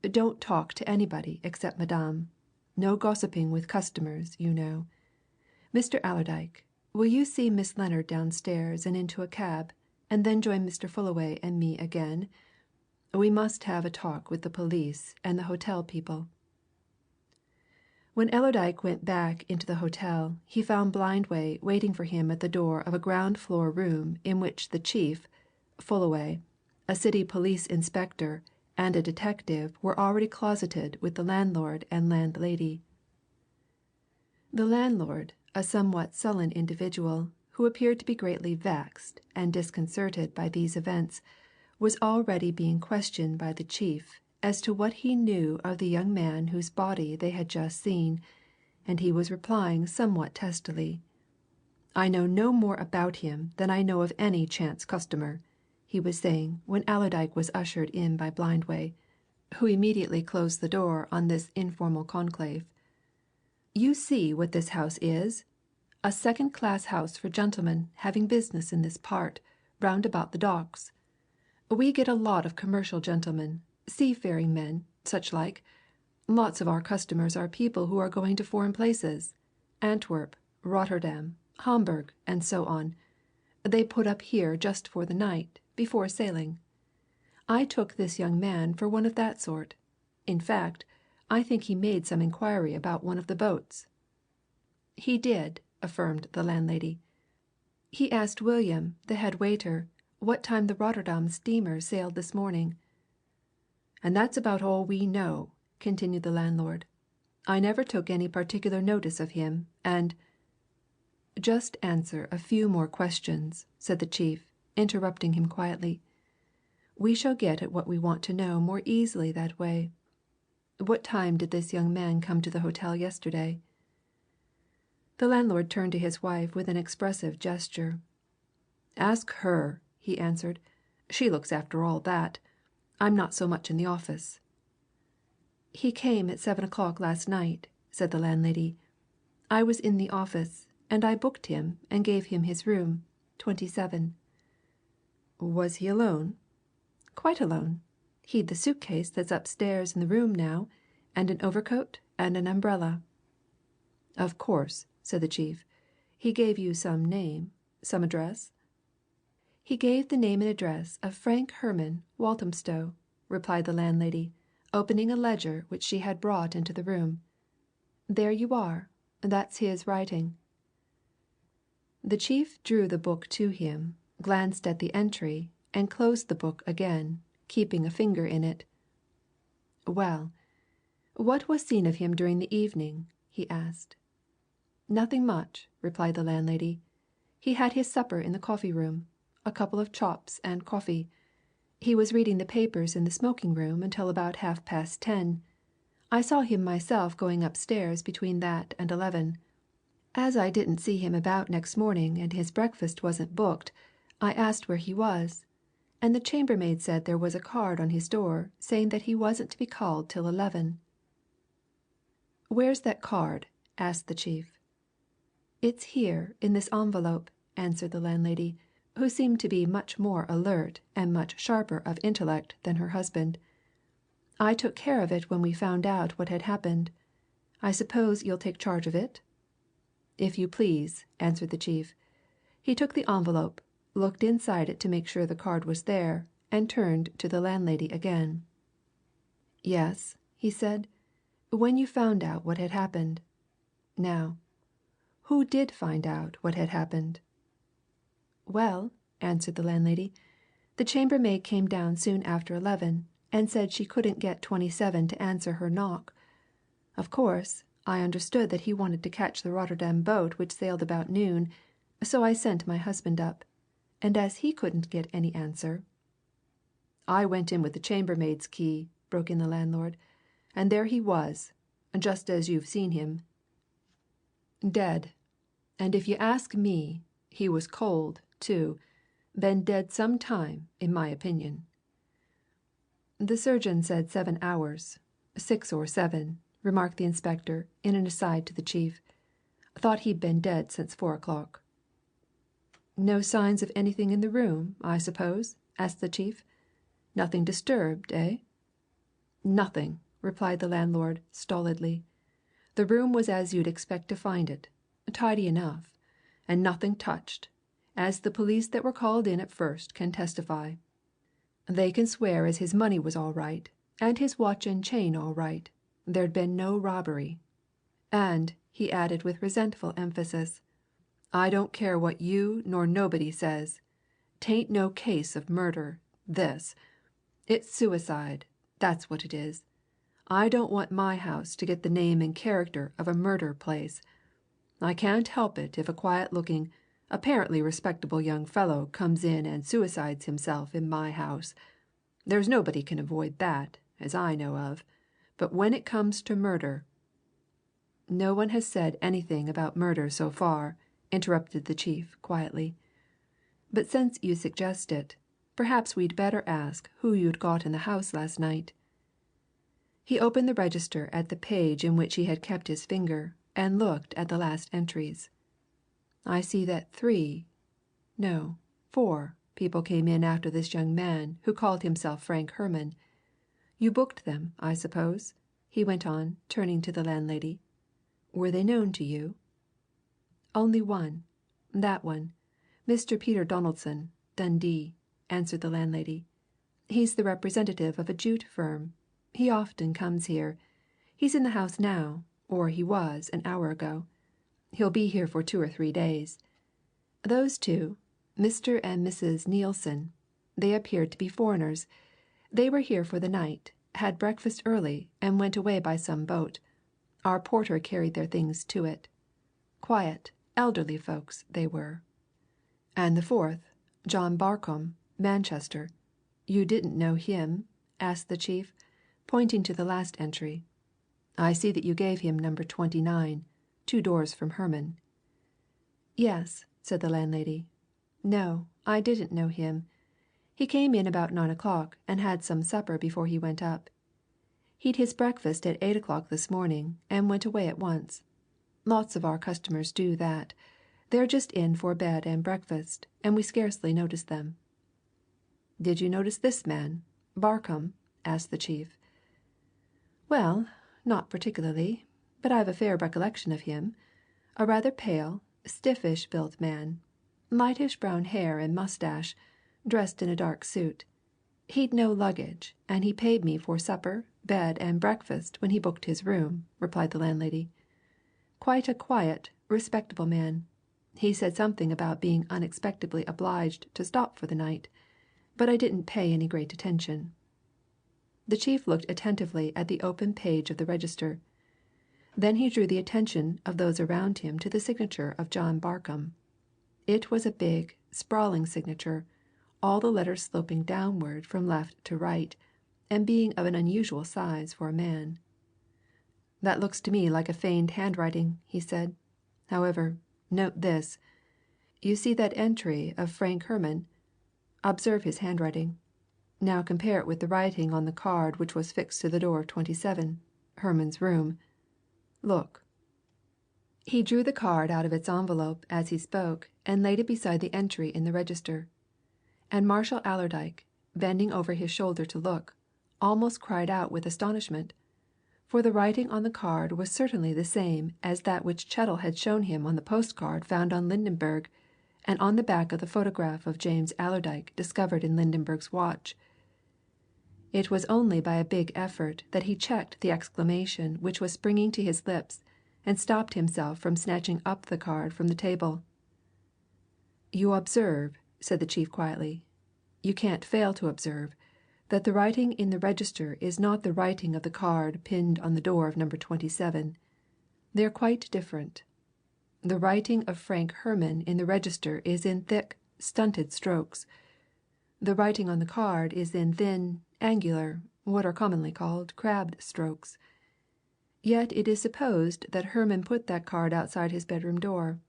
Don't talk to anybody except Madame. No gossiping with customers, you know. Mr. Allerdyke, will you see Miss Lennard downstairs and into a cab, and then join Mr. Fullaway and me again? We must have a talk with the police and the hotel people." When Allerdyke went back into the hotel, he found Blindway waiting for him at the door of a ground floor room in which the chief, Fullaway, a city police inspector, and a detective were already closeted with the landlord and landlady. The landlord, a somewhat sullen individual, who appeared to be greatly vexed and disconcerted by these events, was already being questioned by the chief as to what he knew of the young man whose body they had just seen, and he was replying somewhat testily. "I know no more about him than I know of any chance customer," he was saying when Allerdyke was ushered in by Blindway, who immediately closed the door on this informal conclave. "You see what this house is? A second-class house for gentlemen having business in this part, round about the docks. We get a lot of commercial gentlemen, seafaring men, such like. Lots of our customers are people who are going to foreign places Antwerp, Rotterdam, Hamburg, and so on. They put up here just for the night, before sailing. I took this young man for one of that sort. In fact, I think he made some inquiry about one of the boats." "He did," affirmed the landlady. "He asked William, the head waiter, what time the Rotterdam steamer sailed this morning." "And that's about all we know," continued the landlord. "I never took any particular notice of him, and " "Just answer a few more questions," said the chief, interrupting him quietly. "We shall get at what we want to know more easily that way. What time did this young man come to the hotel yesterday?" The landlord turned to his wife with an expressive gesture. "Ask her," he answered. "She looks after all that. I'm not so much in the office." "He came at 7 o'clock last night," said the landlady. "I was in the office, and I booked him and gave him his room, 27." "Was he alone?" "Quite alone. He'd the suitcase that's upstairs in the room now, and an overcoat and an umbrella." "Of course," said the chief. "He gave you some name, some address?" "He gave the name and address of Frank Herman, Walthamstow," replied the landlady, opening a ledger which she had brought into the room. "There you are that's his writing." The chief drew the book to him, glanced at the entry, and closed the book again, keeping a finger in it. "Well, what was seen of him during the evening?" he asked. "Nothing much," replied the landlady. "He had his supper in the coffee room a couple of chops and coffee. He was reading the papers in the smoking room until about 10:30. I saw him myself going upstairs between that and 11. As I didn't see him about next morning and his breakfast wasn't booked, I asked where he was, and the chambermaid said there was a card on his door saying that he wasn't to be called till 11. "Where's that card?" asked the chief. "It's here, in this envelope," answered the landlady, who seemed to be much more alert and much sharper of intellect than her husband. "I took care of it when we found out what had happened. I suppose you'll take charge of it?" "If you please," answered the chief. He took the envelope, looked inside it to make sure the card was there, and turned to the landlady again. "Yes?" he said. "When you found out what had happened. Now, who did find out what had happened?" "Well," answered the landlady, "the chambermaid came down soon after 11, and said she couldn't get 27 to answer her knock. Of course, I understood that he wanted to catch the Rotterdam boat which sailed about noon, so I sent my husband up, and as he couldn't get any answer—" "I went in with the chambermaid's key," broke in the landlord, "and there he was, just as you've seen him. Dead. And if you ask me, he was cold, too. Been dead some time, in my opinion." "The surgeon said 7 hours 6 or 7," remarked the inspector in an aside to the chief. "Thought he'd been dead since 4 o'clock." "No signs of anything in the room, I suppose?" asked the chief. "Nothing disturbed, eh?" "Nothing," replied the landlord stolidly. "The room was as you'd expect to find it tidy enough and nothing touched, as the police that were called in at first can testify. They can swear as his money was all right, and his watch and chain all right. There'd been no robbery. And," he added with resentful emphasis, "I don't care what you nor nobody says. 'Tain't no case of murder, this. It's suicide, that's what it is. I don't want my house to get the name and character of a murder place. I can't help it if a quiet looking, apparently respectable young fellow comes in and suicides himself in my house. There's nobody can avoid that, as I know of. But when it comes to murder—" "No one has said anything about murder so far," interrupted the chief quietly. "But since you suggest it, perhaps we'd better ask who you'd got in the house last night." He opened the register at the page in which he had kept his finger, and looked at the last entries. "I see that 3 no, 4 people came in after this young man who called himself Frank Herman. You booked them, I suppose?" he went on, turning to the landlady. "Were they known to you?" "Only one that one Mr. Peter Donaldson, Dundee," answered the landlady. "He's the representative of a jute firm. He often comes here. He's in the house now, or he was an hour ago. He'll be here for 2 or 3 days. Those two, Mr. and Mrs. Nielsen, they appeared to be foreigners. They were here for the night, had breakfast early, and went away by some boat. Our porter carried their things to it. Quiet, elderly folks, they were." "And the fourth, John Barcombe, Manchester. You didn't know him?" asked the chief, pointing to the last entry. "I see that you gave him number 29, 2 doors from Herman." "Yes," said the landlady. "No, I didn't know him. He came in about 9 o'clock and had some supper before he went up. He'd his breakfast at 8 o'clock this morning and went away at once. Lots of our customers do that. They're just in for bed and breakfast, and we scarcely notice them." "Did you notice this man, Barcombe?" asked the chief. "Well, not particularly, but I've a fair recollection of him. A rather pale, stiffish built man, lightish brown hair and moustache, dressed in a dark suit. He'd no luggage, and he paid me for supper, bed, and breakfast when he booked his room," replied the landlady. "Quite a quiet, respectable man. He said something about being unexpectedly obliged to stop for the night, but I didn't pay any great attention." The chief looked attentively at the open page of the register. Then he drew the attention of those around him to the signature of John Barcombe. It was a big, sprawling signature, all the letters sloping downward from left to right, and being of an unusual size for a man. "That looks to me like a feigned handwriting," he said. "However, note this. You see that entry of Frank Herman? Observe his handwriting. Now compare it with the writing on the card which was fixed to the door of 27, Herman's room. Look." He drew the card out of its envelope as he spoke and laid it beside the entry in the register. And Marshall Allerdyke, bending over his shoulder to look, almost cried out with astonishment. For the writing on the card was certainly the same as that which Chettle had shown him on the postcard found on Lydenberg, and on the back of the photograph of James Allerdyke discovered in Lydenberg's watch. It was only by a big effort that he checked the exclamation which was springing to his lips, and stopped himself from snatching up the card from the table. "You observe," said the chief quietly, "you can't fail to observe, that the writing in the register is not the writing of the card pinned on the door of number 27. They are quite different. The writing of Frank Herman in the register is in thick, stunted strokes. The writing on the card is in thin, angular, what are commonly called crabbed strokes. Yet it is supposed that Herman put that card outside his bedroom door.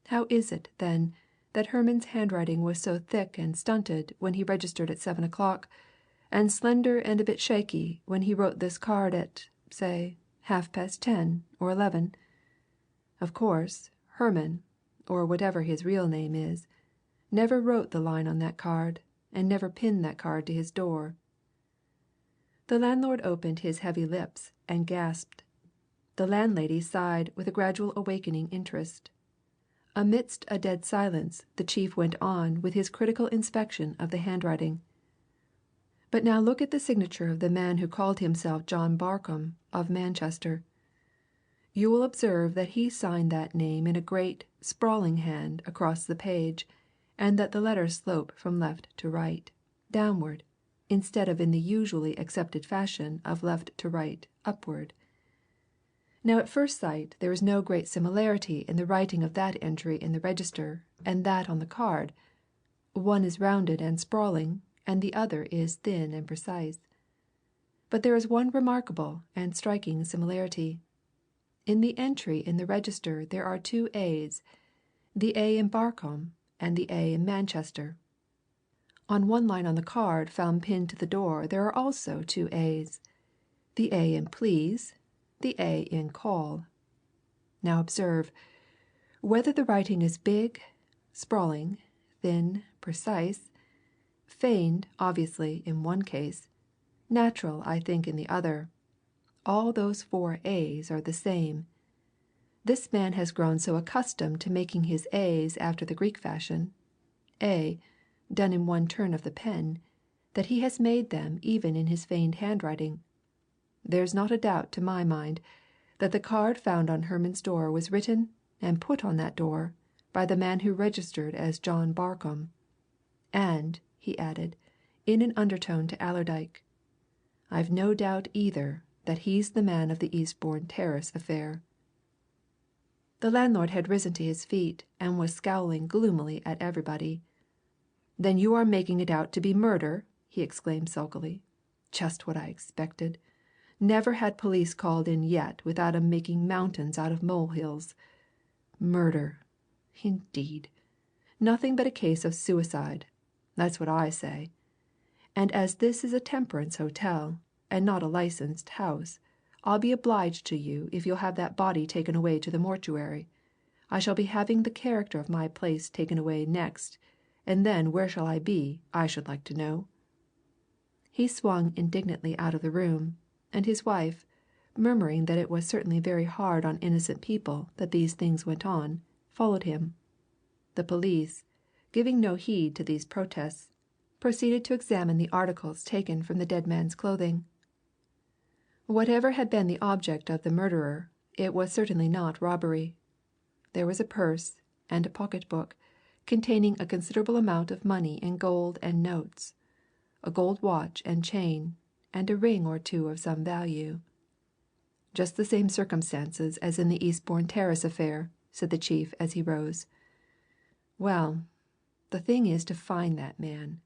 How is it, then, that Herman's handwriting was so thick and stunted when he registered at 7 o'clock, and slender and a bit shaky when he wrote this card at, say, 10:30 or 11? Of course, Herman, or whatever his real name is, never wrote the line on that card, and never pinned that card to his door." The landlord opened his heavy lips and gasped. The landlady sighed with a gradual awakening interest. Amidst a dead silence, the chief went on with his critical inspection of the handwriting. "But now look at the signature of the man who called himself John Barcombe, of Manchester. You will observe that he signed that name in a great, sprawling hand across the page, and that the letters slope from left to right, downward, instead of in the usually accepted fashion of left to right, upward. Now at first sight there is no great similarity in the writing of that entry in the register and that on the card. One is rounded and sprawling, and the other is thin and precise. But there is one remarkable and striking similarity. In the entry in the register there are two A's, the A in Barcombe and the A in Manchester. On one line on the card found pinned to the door there are also two A's, the A in please, the A in call. Now observe, whether the writing is big, sprawling, thin, precise, feigned, obviously, in one case, natural, I think, in the other, all those four A's are the same. This man has grown so accustomed to making his A's after the Greek fashion, A, done in one turn of the pen, that he has made them even in his feigned handwriting. There's not a doubt to my mind that the card found on Herman's door was written and put on that door by the man who registered as John Barcombe. And, he added, in an undertone to Allerdyke, I've no doubt either that he's the man of the Eastbourne Terrace affair." The landlord had risen to his feet and was scowling gloomily at everybody. "Then you are making it out to be murder?" he exclaimed sulkily. "Just what I expected. Never had police called in yet without 'em making mountains out of molehills. Murder, indeed! Nothing but a case of suicide. That's what I say. And as this is a temperance hotel, and not a licensed house, I'll be obliged to you if you'll have that body taken away to the mortuary. I shall be having the character of my place taken away next, and then where shall I be, I should like to know?" he swung indignantly out of the room, and his wife, murmuring that it was certainly very hard on innocent people that these things went on, followed him. The police, giving no heed to these protests, proceeded to examine the articles taken from the dead man's clothing. Whatever had been the object of the murderer, it was certainly not robbery. There was a purse and a pocket book, containing a considerable amount of money in gold and notes, a gold watch and chain, and a ring or two of some value. "Just the same circumstances as in the Eastbourne Terrace affair," said the chief as he rose. "Well, the thing is to find that man.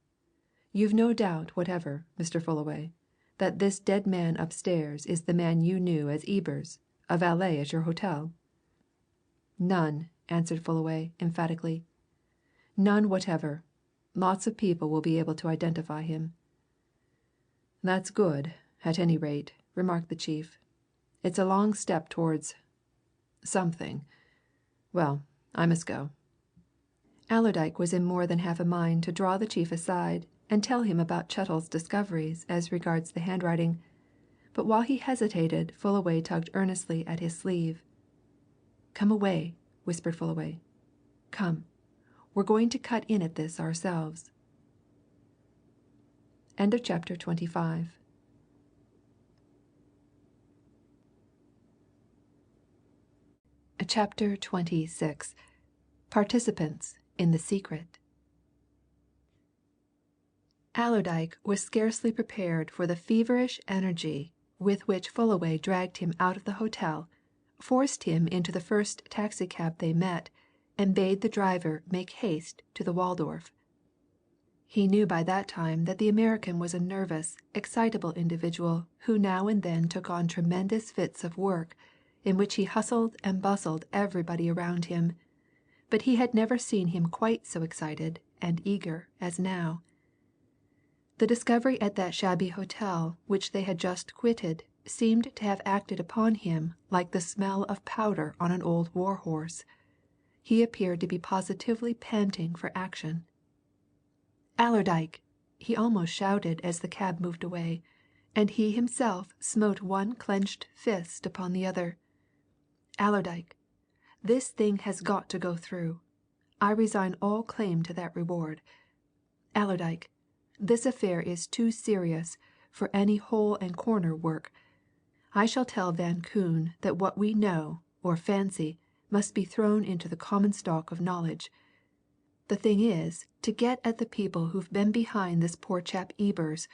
You've no doubt whatever, Mr. Fullaway, that this dead man upstairs is the man you knew as Ebers, a valet at your hotel?" "None," answered Fullaway emphatically. "None whatever. Lots of people will be able to identify him." "That's good, at any rate," remarked the chief. "It's a long step towards something. Well, I must go." Allerdyke was in more than half a mind to draw the chief aside and tell him about Chettle's discoveries as regards the handwriting, but while he hesitated Fullaway tugged earnestly at his sleeve. "Come away," whispered Fullaway. "Come. We're going to cut in at this ourselves." End of chapter 25. Chapter 26. Participants in the Secret. Allerdyke was scarcely prepared for the feverish energy with which Fullaway dragged him out of the hotel, forced him into the first taxi cab they met, and bade the driver make haste to the Waldorf. He knew by that time that the American was a nervous, excitable individual who now and then took on tremendous fits of work, in which he hustled and bustled everybody around him, but he had never seen him quite so excited and eager as now. The discovery at that shabby hotel which they had just quitted seemed to have acted upon him like the smell of powder on an old war horse. He appeared to be positively panting for action. "Allerdyke!" he almost shouted as the cab moved away, and he himself smote one clenched fist upon the other. "Allerdyke! This thing has got to go through. I resign all claim to that reward. Allerdyke! This affair is too serious for any hole and corner work. I shall tell Van Koon that what we know, or fancy, must be thrown into the common stock of knowledge. The thing is to get at the people who've been behind this poor chap Ebers,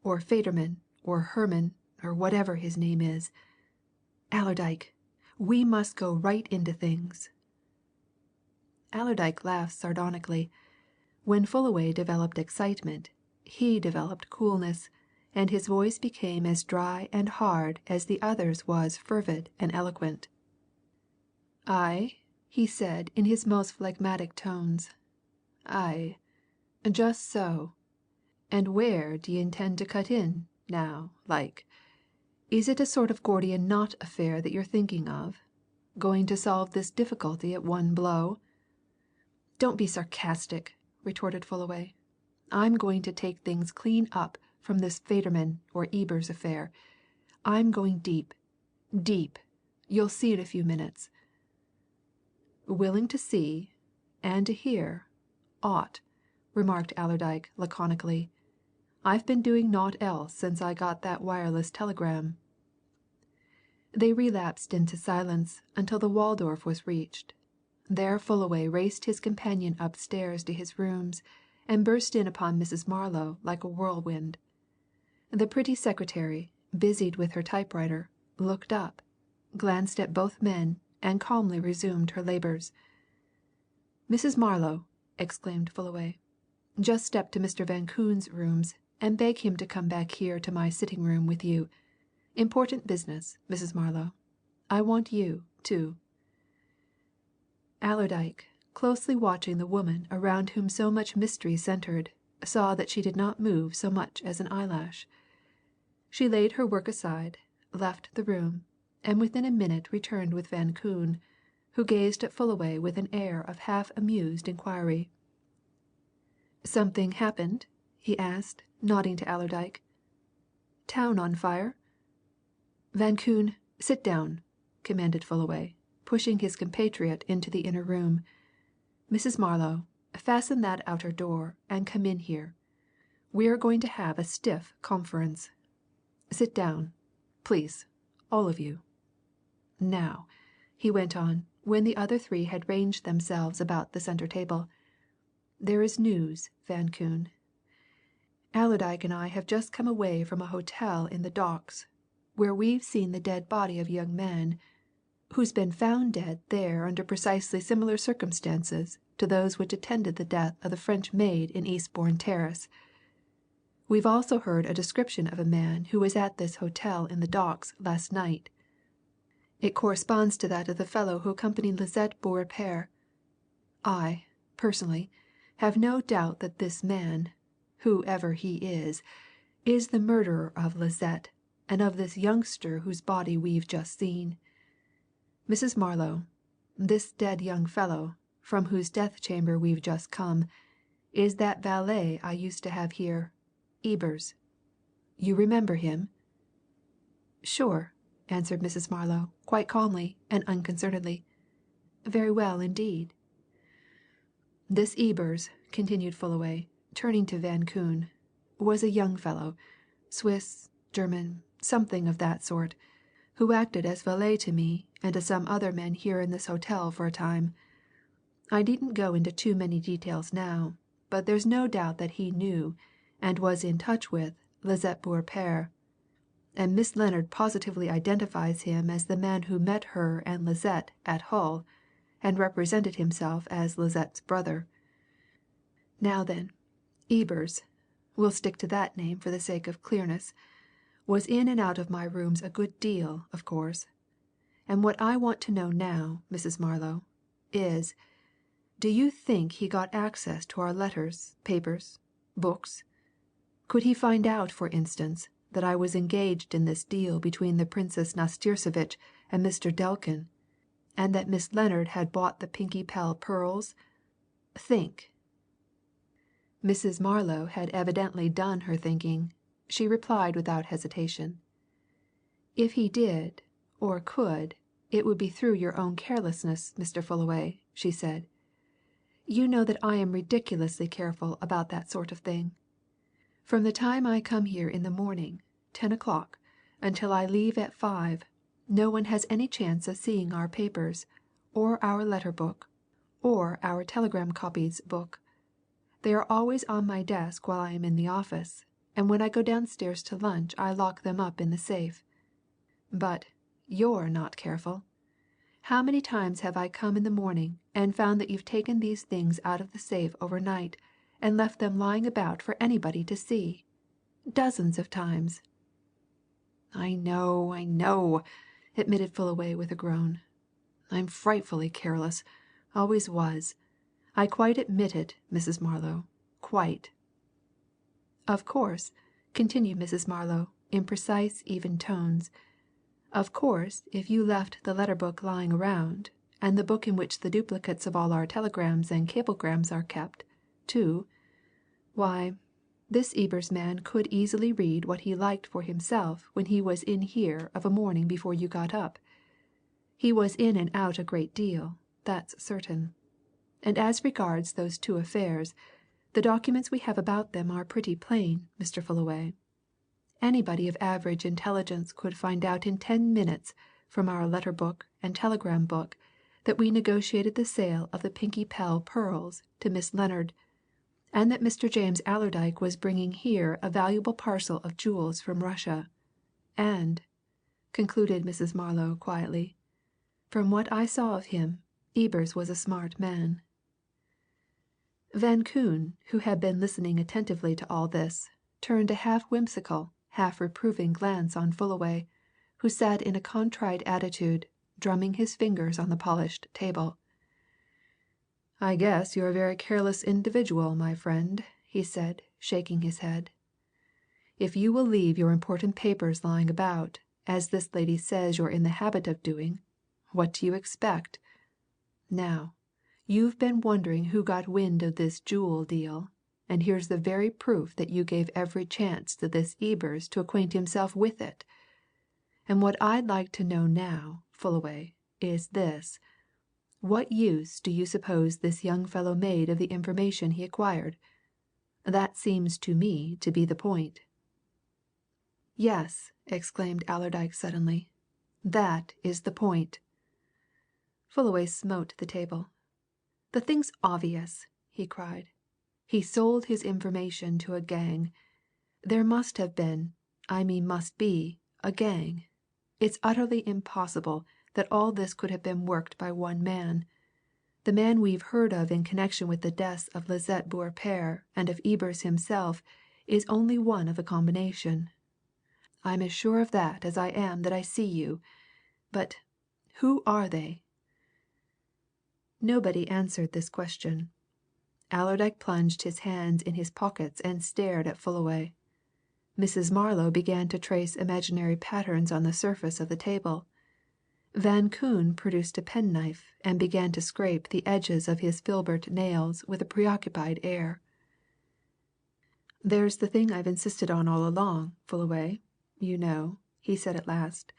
or Federman, or Herman, or whatever his name is. Allerdyke, we must go right into things." Allerdyke laughed sardonically. When Fullaway developed excitement, he developed coolness, and his voice became as dry and hard as the other's was fervid and eloquent. "Aye," he said in his most phlegmatic tones. "Aye, just so. And where d'ye intend to cut in, now, like? Is it a sort of Gordian knot affair that you're thinking of? Going to solve this difficulty at one blow?" "Don't be sarcastic," retorted Fullaway. "I'm going to take things clean up from this Federman or Ebers affair. I'm going deep deep. You'll see in a few minutes." "Willing to see and to hear aught," remarked Allerdyke laconically. "I've been doing naught else since I got that wireless telegram." They relapsed into silence until the Waldorf was reached. There Fullaway raced his companion upstairs to his rooms, and burst in upon Mrs. Marlow like a whirlwind. The pretty secretary, busied with her typewriter, looked up, glanced at both men, and calmly resumed her labours. "Mrs. Marlow," exclaimed Fullaway, "just step to Mr. Van Koon's rooms and beg him to come back here to my sitting room with you. Important business, Mrs. Marlow. I want you, too." Allerdyke, closely watching the woman around whom so much mystery centred, saw that she did not move so much as an eyelash. She laid her work aside, left the room, and within a minute returned with Van Koon, who gazed at Fullaway with an air of half amused inquiry. "Something happened?" he asked, nodding to Allerdyke. Town on fire?" "Van Koon, sit down," commanded Fullaway, pushing his compatriot into the inner room. "Mrs. Marlow, fasten that outer door, and come in here. We are going to have a stiff conference. Sit down, please, all of you. Now," he went on, when the other three had ranged themselves about the centre table, "there is news, Van Koon. Allerdyke and I have just come away from a hotel in the Docks, where we've seen the dead body of a young man, who's been found dead there under precisely similar circumstances to those which attended the death of the French maid in Eastbourne Terrace. We've also heard a description of a man who was at this hotel in the Docks last night. It corresponds to that of the fellow who accompanied Lisette Beaurepaire. I, personally, have no doubt that this man, whoever he is the murderer of Lisette and of this youngster whose body we've just seen. Mrs. Marlow, this dead young fellow, from whose death chamber we've just come, is that valet I used to have here, Ebers. You remember him?" "Sure," answered Mrs. Marlow, quite calmly and unconcernedly. "Very well indeed." "This Ebers," continued Fullaway, turning to Van Koon, "was a young fellow, Swiss, German, something of that sort, who acted as valet to me and to some other men here in this hotel for a time. I needn't go into too many details now, but there's no doubt that he knew, and was in touch with, Lisette Beaurepaire. And Miss Lennard positively identifies him as the man who met her and Lisette at Hull, and represented himself as Lisette's brother. Now then, Ebers we'll stick to that name for the sake of clearness was in and out of my rooms a good deal, of course. And what I want to know now, Mrs. Marlow, is do you think he got access to our letters, papers, books? Could he find out, for instance, that I was engaged in this deal between the Princess NASTIRSEVITCH and Mr. Delkin, and that Miss Lennard had bought the Pinkie Pell pearls? Think!" Mrs. Marlow had evidently done her thinking. She replied without hesitation. "If he did, or could, it would be through your own carelessness, Mr. Fullaway," she said. "You know that I am ridiculously careful about that sort of thing. From the time I come here in the morning, 10 o'clock, until I leave at 5, no one has any chance of seeing our papers, or our letter book, or our telegram copies book. They are always on my desk while I am in the office, and when I go downstairs to lunch I lock them up in the safe. But you're not careful. How many times have I come in the morning and found that you've taken these things out of the safe overnight and left them lying about for anybody to see? Dozens of times." I know," admitted Fullaway with a groan. "I'm frightfully careless always was. I quite admit it, Mrs. Marlow quite." "Of course," continued Mrs. Marlow, in precise, even tones, "of course, if you left the letter book lying around, and the book in which the duplicates of all our telegrams and cablegrams are kept, too, why, this Ebers man could easily read what he liked for himself when he was in here of a morning before you got up. He was in and out a great deal, that's certain. And as regards those two affairs, the documents we have about them are pretty plain, Mr. Fullaway. Anybody of average intelligence could find out in 10 minutes from our letter book and telegram book that we negotiated the sale of the Pinkie Pell pearls to Miss Lennard, and that Mr. James Allerdyke was bringing here a valuable parcel of jewels from Russia. And," concluded Mrs. Marlow quietly, "from what I saw of him, Ebers was a smart man." Van Koon, who had been listening attentively to all this, turned a half whimsical, half reproving glance on Fullaway, who sat in a contrite attitude, drumming his fingers on the polished table. "I guess you're a very careless individual, my friend," he said, shaking his head. "If you will leave your important papers lying about, as this lady says you're in the habit of doing, what do you expect? Now, you've been wondering who got wind of this jewel deal, and here's the very proof that you gave every chance to this Ebers to acquaint himself with it. And what I'd like to know now, Fullaway, is this. What use do you suppose this young fellow made of the information he acquired? That seems to me to be the point." "Yes!" exclaimed Allerdyke suddenly. "That is the point." Fullaway smote the table. "The thing's obvious!" he cried. "He sold his information to a gang. There must have been must be a gang. It's utterly impossible that all this could have been worked by one man. The man we've heard of in connection with the deaths of Lisette Beaurepaire and of Ebers himself is only one of a combination. I'm as sure of that as I am that I see you. But who are they?" Nobody answered this question. Allerdyke plunged his hands in his pockets and stared at Fullaway. Mrs. Marlow began to trace imaginary patterns on the surface of the table. Van Koon produced a penknife and began to scrape the edges of his filbert nails with a preoccupied air. "There's the thing I've insisted on all along, Fullaway, you know," he said at last,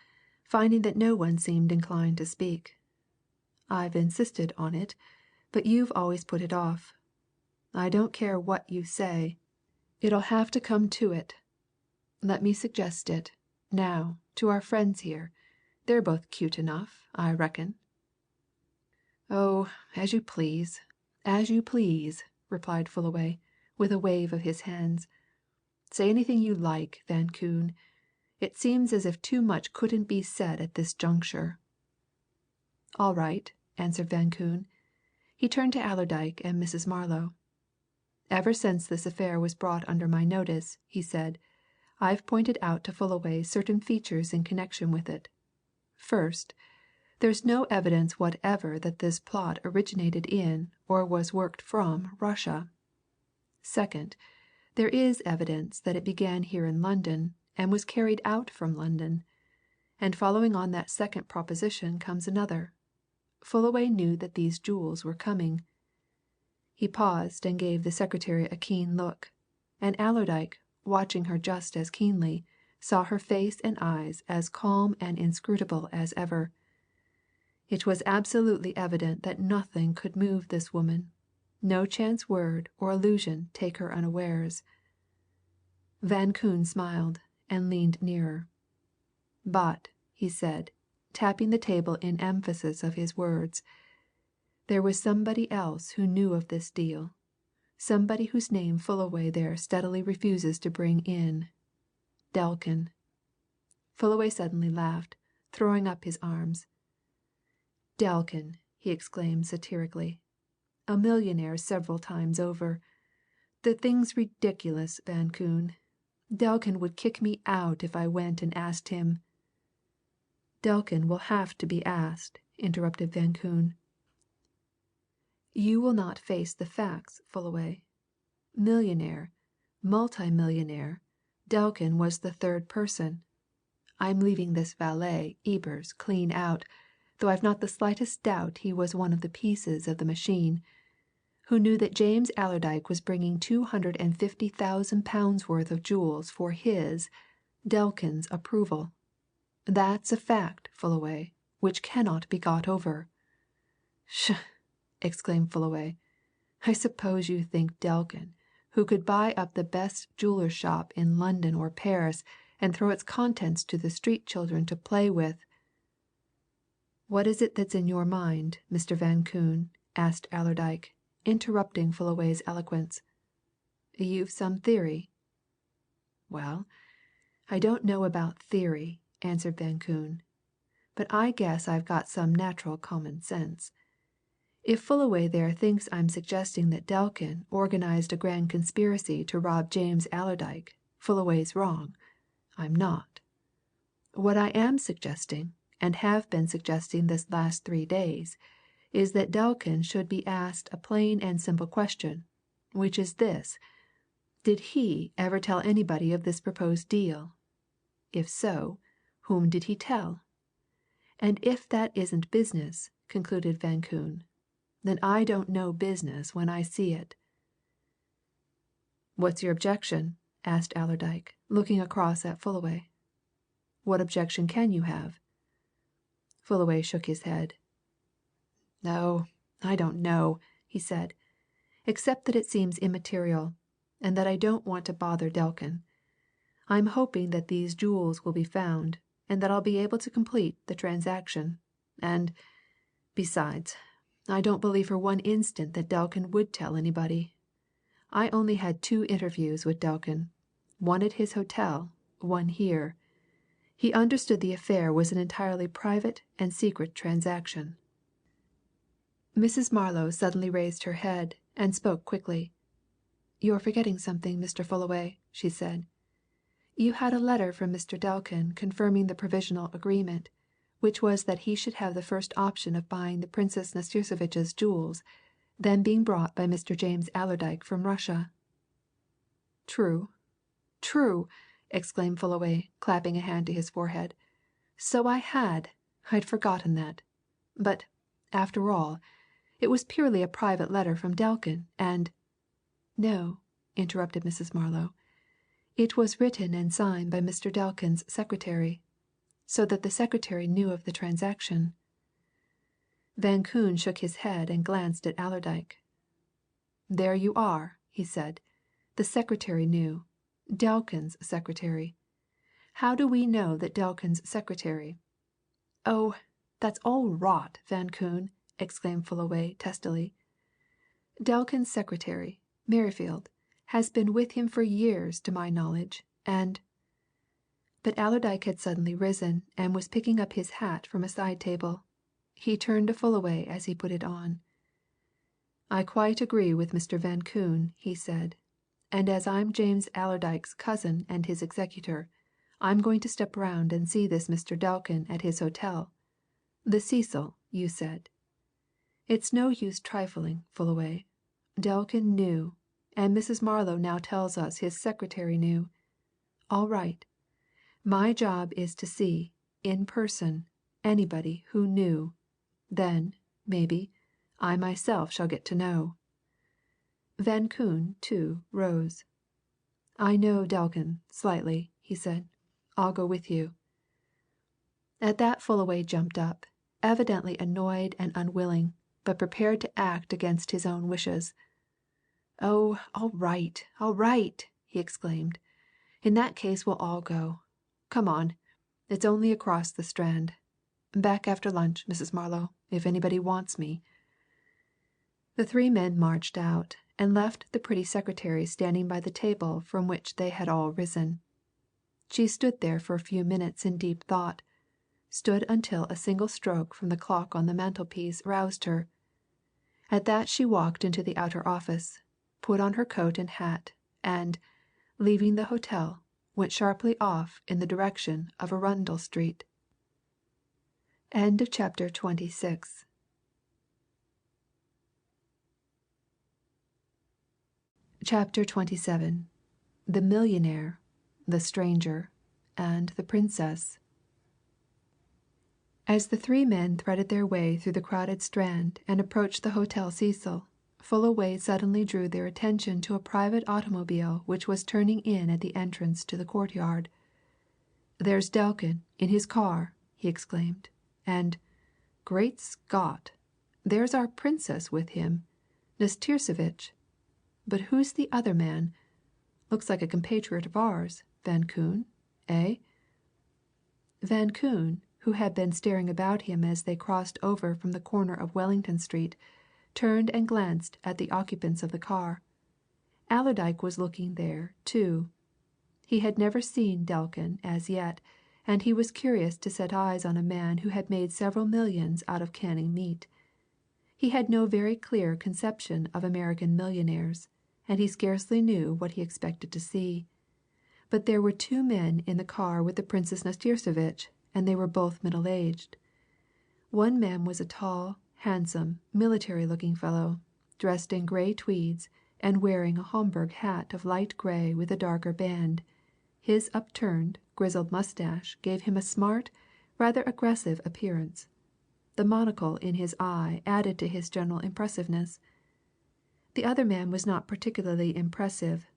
finding that no one seemed inclined to speak. "I've insisted on it, but you've always put it off. I don't care what you say. It'll have to come to it. Let me suggest it, now, to our friends here. They're both cute enough, I reckon." "Oh, as you please, as you please," replied Fullaway, with a wave of his hands. "Say anything you like, Van Koon. It seems as if too much couldn't be said at this juncture." "All right," answered Van Koon. He turned to Allerdyke and Mrs. Marlow. "Ever since this affair was brought under my notice," he said, "I've pointed out to Fullaway certain features in connection with it. First, there's no evidence whatever that this plot originated in, or was worked from, Russia. Second, there is evidence that it began here in London, and was carried out from London. And following on that second proposition comes another. Fullaway knew that these jewels were coming." He paused and gave the secretary a keen look, and Allerdyke, watching her just as keenly, saw her face and eyes as calm and inscrutable as ever. It was absolutely evident that nothing could move this woman, no chance word or allusion take her unawares. Van Koon smiled and leaned nearer. "But," he said, tapping the table in emphasis of his words, "there was somebody else who knew of this deal, somebody whose name Fullaway there steadily refuses to bring in. Delkin." Fullaway suddenly laughed, throwing up his arms. "Delkin!" he exclaimed satirically. "A millionaire several times over. The thing's ridiculous, Van Koon. Delkin would kick me out if I went and asked him." "Delkin will have to be asked," interrupted Van Koon. "You will not face the facts, Fullaway. Millionaire, multi-millionaire, Delkin was the third person. I'm leaving this valet, Ebers, clean out, though I've not the slightest doubt he was one of the pieces of the machine, who knew that James Allerdyke was bringing £250,000 worth of jewels for his, Delkin's, approval. That's a fact, Fullaway, which cannot be got over." "Pshaw!" exclaimed Fullaway. "I suppose you think Delkin, who could buy up the best jeweller's shop in London or Paris and throw its contents to the street children to play with." "What is it that's in your mind, Mr. Van Koon?" asked Allerdyke, interrupting Fullaway's eloquence. "You've some theory?" "Well, I don't know about theory," answered Van Koon, "but I guess I've got some natural common sense. If Fullaway there thinks I'm suggesting that Delkin organized a grand conspiracy to rob James Allerdyke, Fullaway's wrong. I'm not. What I am suggesting, and have been suggesting this last 3 days, is that Delkin should be asked a plain and simple question, which is this: did he ever tell anybody of this proposed deal? If so, whom did he tell? And if that isn't business," concluded Van Koon, "then I don't know business when I see it." "What's your objection?" asked Allerdyke, looking across at Fullaway. "What objection can you have?" Fullaway shook his head. "Oh, I don't know," he said, "except that it seems immaterial, and that I don't want to bother Delkin. I'm hoping that these jewels will be found, and that I'll be able to complete the transaction. And, besides, I don't believe for one instant that Delkin would tell anybody. I only had 2 interviews with Delkin, one at his hotel, one here. He understood the affair was an entirely private and secret transaction." Mrs. Marlow suddenly raised her head and spoke quickly. "You're forgetting something, Mr. Fullaway," she said. "You had a letter from Mr. Delkin confirming the provisional agreement, which was that he should have the first option of buying the Princess Nastirsevitch's jewels, then being brought by Mr. James Allerdyke from Russia." "True true!" exclaimed Fullaway, clapping a hand to his forehead. "So I had! I'd forgotten that. But, after all, it was purely a private letter from Delkin, and " "No," interrupted Mrs. Marlow. "It was written and signed by Mr. Delkin's secretary, so that the secretary knew of the transaction." Van Koon shook his head and glanced at Allerdyke. "There you are!" he said. "The secretary knew. Delkin's secretary. How do we know that Delkin's secretary " "Oh, that's all rot, Van Koon!" exclaimed Fullaway testily. "Delkin's secretary, Merrifield, has been with him for years, to my knowledge, and " But Allerdyke had suddenly risen and was picking up his hat from a side table. He turned to Fullaway as he put it on. "I quite agree with Mr. Van Koon," he said. "And as I'm James Allerdyke's cousin and his executor, I'm going to step round and see this Mr. Delkin at his hotel the Cecil, you said. It's no use trifling, Fullaway. Delkin knew, and Mrs. Marlow now tells us his secretary knew. All right. My job is to see, in person, anybody who knew. Then, maybe, I myself shall get to know." Van Koon, too, rose. "I know Delkin, slightly," he said. "I'll go with you." At that Fullaway jumped up, evidently annoyed and unwilling, but prepared to act against his own wishes. "Oh, all right, all right!" he exclaimed. "In that case we'll all go. Come on it's only across the Strand. Back after lunch, Mrs. Marlow, if anybody wants me." The 3 men marched out, and left the pretty secretary standing by the table from which they had all risen. She stood there for a few minutes in deep thought, stood until a single stroke from the clock on the mantelpiece roused her. At that she walked into the outer office, put on her coat and hat, and, leaving the hotel, went sharply off in the direction of Arundel Street. End of chapter 26. Chapter 27. The Millionaire, the Stranger, and the Princess. As the 3 men threaded their way through the crowded Strand and approached the Hotel Cecil, Fullaway suddenly drew their attention to a private automobile which was turning in at the entrance to the courtyard. "There's Delkin, in his car!" he exclaimed. "And great Scott! There's our Princess with him Nastirsevitch! But who's the other man? Looks like a compatriot of ours, Van Koon, eh?" Van Koon, who had been staring about him as they crossed over from the corner of Wellington Street, turned and glanced at the occupants of the car. Allerdyke was looking there, too. He had never seen Delkin as yet, and he was curious to set eyes on a man who had made several millions out of canning meat. He had no very clear conception of American millionaires, and he scarcely knew what he expected to see. But there were 2 men in the car with the Princess Nastirsevitch, and they were both middle aged. One man was a tall, handsome, military looking fellow, dressed in grey tweeds and wearing a Homburg hat of light grey with a darker band. His upturned, grizzled moustache gave him a smart, rather aggressive appearance. The monocle in his eye added to his general impressiveness. The other man was not particularly impressive.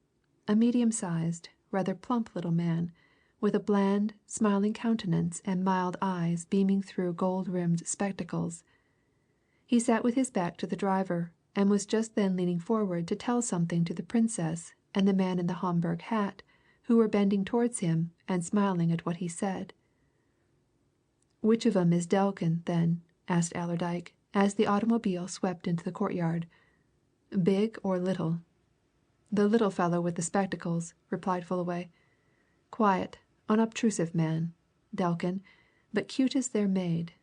a medium-sized, rather plump little man, with a bland, smiling countenance and mild eyes beaming through gold-rimmed spectacles. He sat with his back to the driver, and was just then leaning forward to tell something to the Princess and the man in the Homburg hat, who were bending towards him and smiling at what he said. "Which of 'em is Delkin, then?" asked Allerdyke, as the automobile swept into the courtyard. "Big or little?" "The little fellow with the spectacles," replied Fullaway. "Quiet, unobtrusive man, Delkin, but cute as they're made.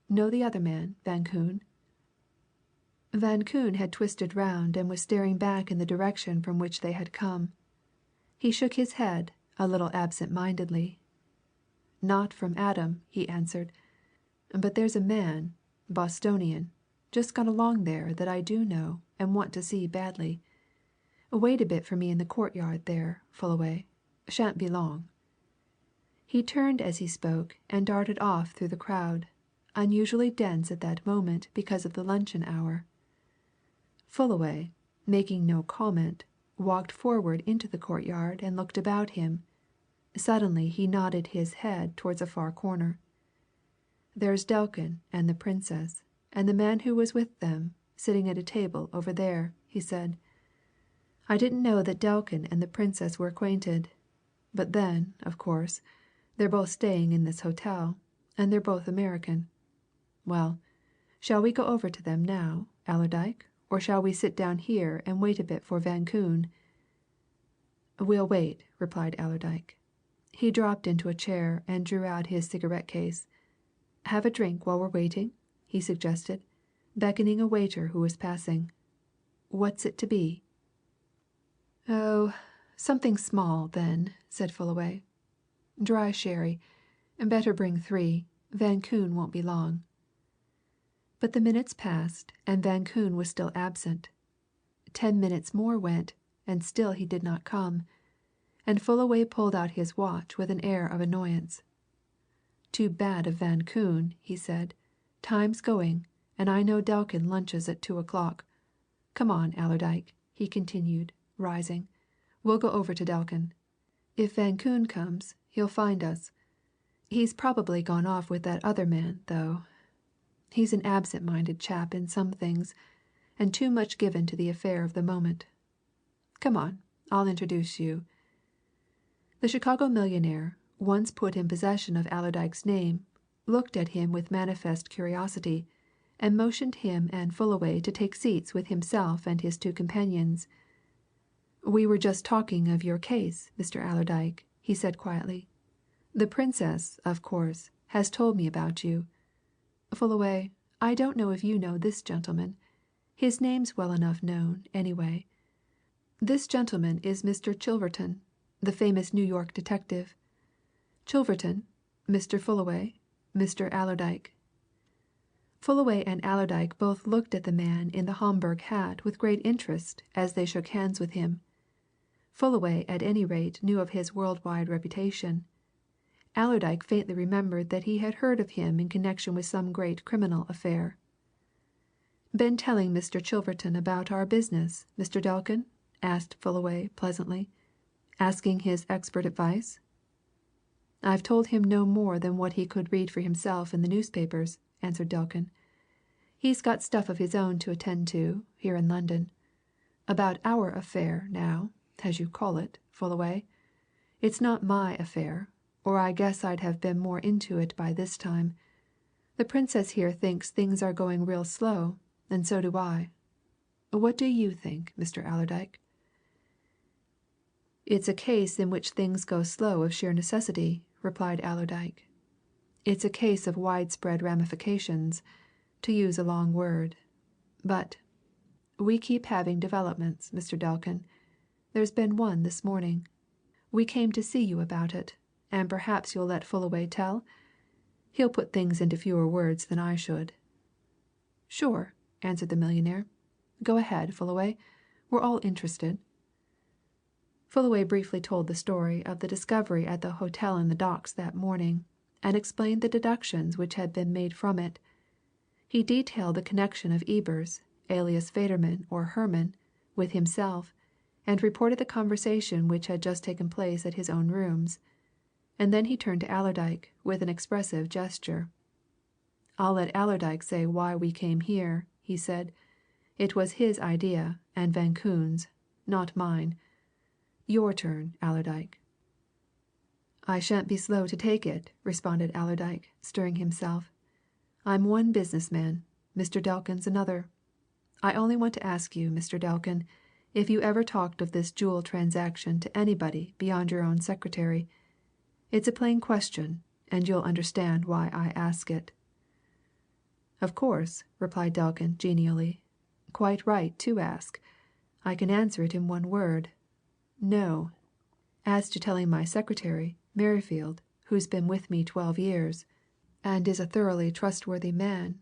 Know the other man, Van Koon?" Van Koon had twisted round and was staring back in the direction from which they had come. He shook his head, a little absent-mindedly. "Not from Adam," he answered. "But there's a man, Bostonian, just gone along there that I do know and want to see badly. Wait a bit for me in the courtyard there, Fullaway. Shan't be long." He turned as he spoke and darted off through the crowd, unusually dense at that moment because of the luncheon hour. Fullaway, making no comment, walked forward into the courtyard and looked about him. Suddenly he nodded his head towards a far corner. "There's Delkin and the Princess, and the man who was with them, sitting at a table over there," he said. "I didn't know that Delkin and the Princess were acquainted. But then, of course, they're both staying in this hotel, and they're both American. Well, shall we go over to them now, Allerdyke, or shall we sit down here and wait a bit for Van Koon?" "We'll wait," replied Allerdyke. He dropped into a chair and drew out his cigarette case. "Have a drink while we're waiting?" he suggested, beckoning a waiter who was passing. "What's it to be?" "Oh, something small, then," said Fullaway. "Dry sherry. Better bring 3. Van Koon won't be long." But the minutes passed and Van Koon was still absent. 10 minutes more went, and still he did not come. And Fullaway pulled out his watch with an air of annoyance. "Too bad of Van Koon," he said. "Time's going, and I know Delkin lunches at 2 o'clock. Come on, Allerdyke," he continued, rising. "We'll go over to Delkin. If Van Koon comes, he'll find us. He's probably gone off with that other man, though. He's an absent-minded chap in some things, and too much given to the affair of the moment. Come on, I'll introduce you." The Chicago millionaire, once put in possession of Allerdyke's name, looked at him with manifest curiosity, and motioned him and Fullaway to take seats with himself and his 2 companions. "We were just talking of your case, Mr. Allerdyke," he said quietly. "The Princess, of course, has told me about you. Fullaway, I don't know if you know this gentleman. His name's well enough known, anyway. This gentleman is Mr. Chilverton, the famous New York detective. Chilverton, Mr. Fullaway, Mr. Allerdyke." Fullaway and Allerdyke both looked at the man in the Homburg hat with great interest as they shook hands with him. Fullaway at any rate knew of his world-wide reputation. Allerdyke faintly remembered that he had heard of him in connection with some great criminal affair. "Been telling Mr. Chilverton about our business, Mr. Delkin?" asked Fullaway pleasantly. "Asking his expert advice?" "I've told him no more than what he could read for himself in the newspapers," answered Delkin. "He's got stuff of his own to attend to, here in London. About our affair, now, as you call it, Fullaway. It's not my affair, or I guess I'd have been more into it by this time. The Princess here thinks things are going real slow, and so do I. What do you think, Mr. Allerdyke?" "It's a case in which things go slow of sheer necessity," replied Allerdyke. "It's a case of widespread ramifications, to use a long word. But we keep having developments, Mr. Delkin. There's been one this morning. We came to see you about it, and perhaps you'll let Fullaway tell? He'll put things into fewer words than I should." "Sure," answered the millionaire. "Go ahead, Fullaway. We're all interested." Fullaway briefly told the story of the discovery at the hotel in the docks that morning, and explained the deductions which had been made from it. He detailed the connection of Ebers, alias Federman or Herman, with himself, and reported the conversation which had just taken place at his own rooms. And then he turned to Allerdyke with an expressive gesture. "I'll let Allerdyke say why we came here," he said. "It was his idea, and Van Koon's, not mine. Your turn, Allerdyke." "I shan't be slow to take it," responded Allerdyke, stirring himself. "I'm one business man, Mr. Delkin's another. I only want to ask you, Mr. Delkin, if you ever talked of this jewel transaction to anybody beyond your own secretary. It's a plain question, and you'll understand why I ask it." "Of course," replied Delkin genially. "Quite right to ask. I can answer it in one word no. As to telling my secretary, Merrifield, who's been with me 12 years, and is a thoroughly trustworthy man,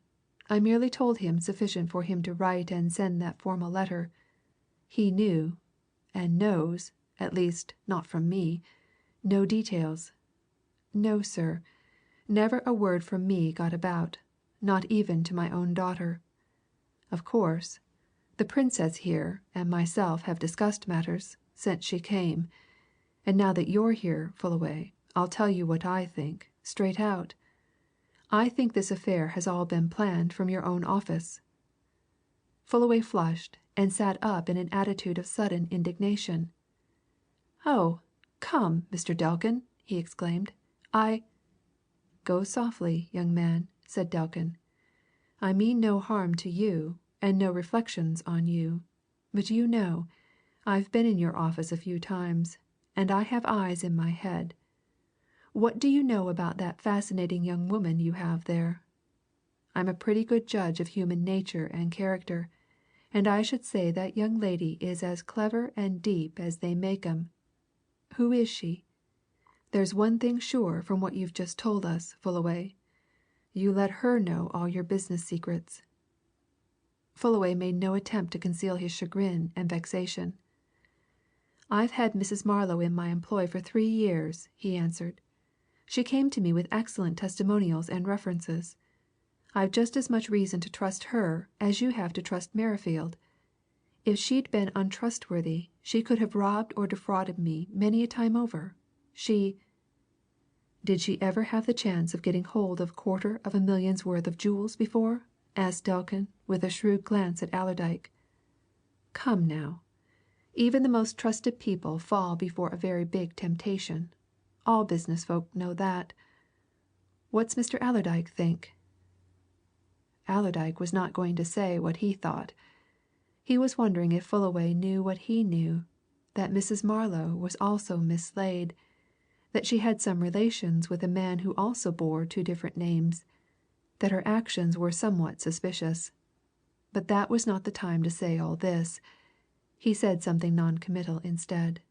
I merely told him sufficient for him to write and send that formal letter. He knew, and knows, at least, not from me, no details. No, sir, never a word from me got about, not even to my own daughter. Of course, the Princess here and myself have discussed matters since she came, and now that you're here, Fullaway, I'll tell you what I think, straight out. I think this affair has all been planned from your own office." Fullaway flushed and sat up in an attitude of sudden indignation. "Oh, come, Mr. Delkin!" he exclaimed. "I " "Go softly, young man," said Delkin. "I mean no harm to you, and no reflections on you. But you know, I've been in your office a few times, and I have eyes in my head. What do you know about that fascinating young woman you have there? I'm a pretty good judge of human nature and character, and I should say that young lady is as clever and deep as they make 'em. Who is she? There's one thing sure from what you've just told us, Fullaway. You let her know all your business secrets." Fullaway made no attempt to conceal his chagrin and vexation. "I've had Mrs. Marlow in my employ for 3 years," he answered. "She came to me with excellent testimonials and references. I've just as much reason to trust her as you have to trust Merrifield. If she'd been untrustworthy, she could have robbed or defrauded me many a time over. She " "Did she ever have the chance of getting hold of $250,000 worth of jewels before?" asked Delkin, with a shrewd glance at Allerdyke. "Come, now! Even the most trusted people fall before a very big temptation. All business folk know that. What's Mr. Allerdyke think?" Allerdyke was not going to say what he thought. He was wondering if Fullaway knew what he knew, that Mrs. Marlow was also Miss Slade, that she had some relations with a man who also bore 2 different names, that her actions were somewhat suspicious. But that was not the time to say all this. He said something non-committal instead.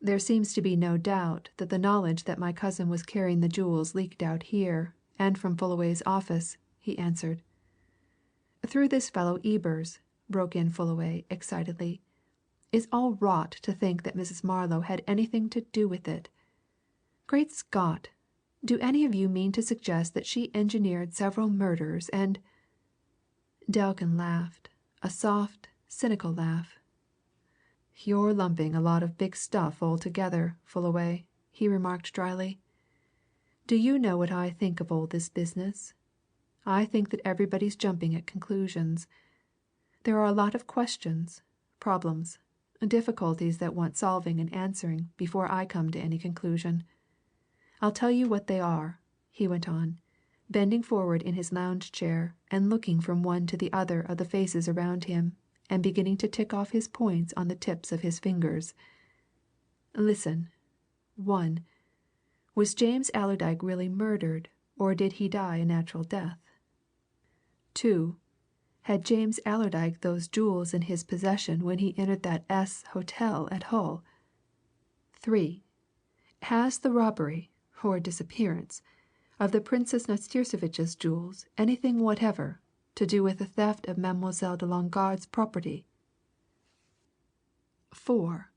"There seems to be no doubt that the knowledge that my cousin was carrying the jewels leaked out here, and from Fullaway's office," he answered. "Through this fellow Ebers," broke in Fullaway excitedly. "It's all rot to think that Mrs. Marlow had anything to do with it. Great Scott! Do any of you mean to suggest that she engineered several murders and " Delkin laughed, a soft, cynical laugh. "You're lumping a lot of big stuff all together, Fullaway," he remarked dryly. "Do you know what I think of all this business? I think that everybody's jumping at conclusions. There are a lot of questions, problems, difficulties that want solving and answering before I come to any conclusion. I'll tell you what they are," he went on, bending forward in his lounge chair and looking from one to the other of the faces around him, and beginning to tick off his points on the tips of his fingers. "Listen. 1. Was James Allerdyke really murdered, or did he die a natural death? 2. Had James Allerdyke those jewels in his possession when he entered that S hotel at Hull? 3. Has the robbery, or disappearance, of the Princess Nastirsevitch's jewels anything whatever to do with the theft of Mademoiselle de Longarde's property? 4.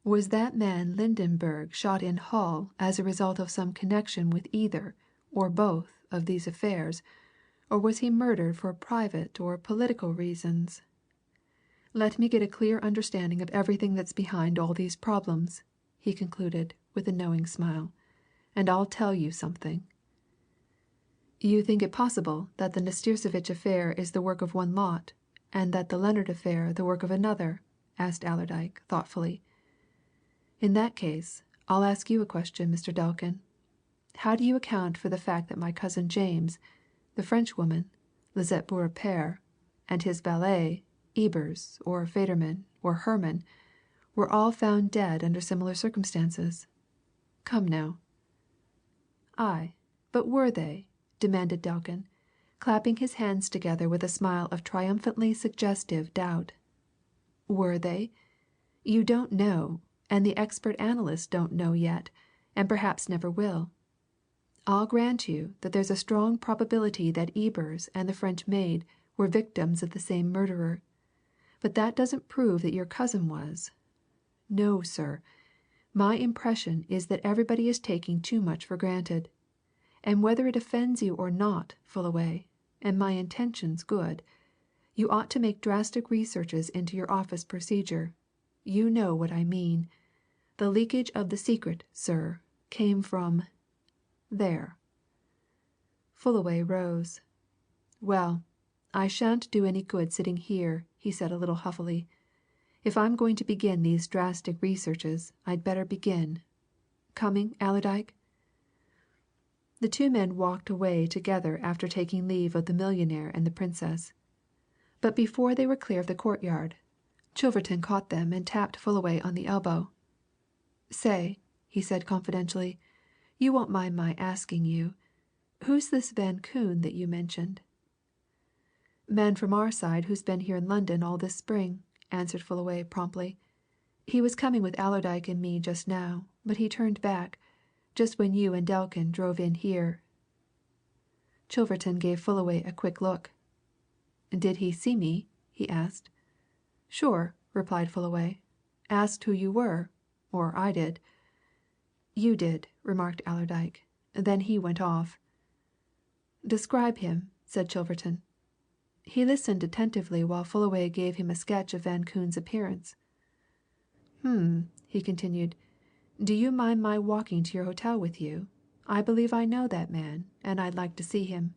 Was that man Lydenberg shot in Hull as a result of some connection with either, or both, of these affairs, or was he murdered for private or political reasons? Let me get a clear understanding of everything that's behind all these problems," he concluded, with a knowing smile, "and I'll tell you something." "You think it possible that the Nastirsevitch affair is the work of one lot, and that the Lennard affair the work of another?" asked Allerdyke thoughtfully. "In that case, I'll ask you a question, Mr. Delkin. How do you account for the fact that my cousin James, the Frenchwoman, Lisette Beaurepaire, and his valet, Ebers, or Federman, or Herman, were all found dead under similar circumstances? Come now." "Aye, but were they?" demanded Delkin, clapping his hands together with a smile of triumphantly suggestive doubt. "Were they? You don't know, and the expert analysts don't know yet, and perhaps never will. I'll grant you that there's a strong probability that Ebers and the French maid were victims of the same murderer. But that doesn't prove that your cousin was. No, sir. My impression is that everybody is taking too much for granted. And whether it offends you or not, Fullaway, and my intention's good, you ought to make drastic researches into your office procedure. You know what I mean. The leakage of the secret, sir, came from there." Fullaway rose. "Well, I shan't do any good sitting here," he said a little huffily. "If I'm going to begin these drastic researches, I'd better begin. Coming, Allerdyke?" The two men walked away together after taking leave of the millionaire and the Princess. But before they were clear of the courtyard, Chilverton caught them and tapped Fullaway on the elbow. "Say," he said confidentially, "you won't mind my asking you, who's this Van Koon that you mentioned?" "Man from our side who's been here in London all this spring," answered Fullaway promptly. "He was coming with Allerdyke and me just now, but he turned back, just when you and Delkin drove in here." Chilverton gave Fullaway a quick look. "Did he see me?" he asked. "Sure," replied Fullaway. "Asked who you were or I did." "You did," remarked Allerdyke. Then he went off. "Describe him," said Chilverton. He listened attentively while Fullaway gave him a sketch of Van Koon's appearance. He continued. "Do you mind my walking to your hotel with you? I believe I know that man, and I'd like to see him."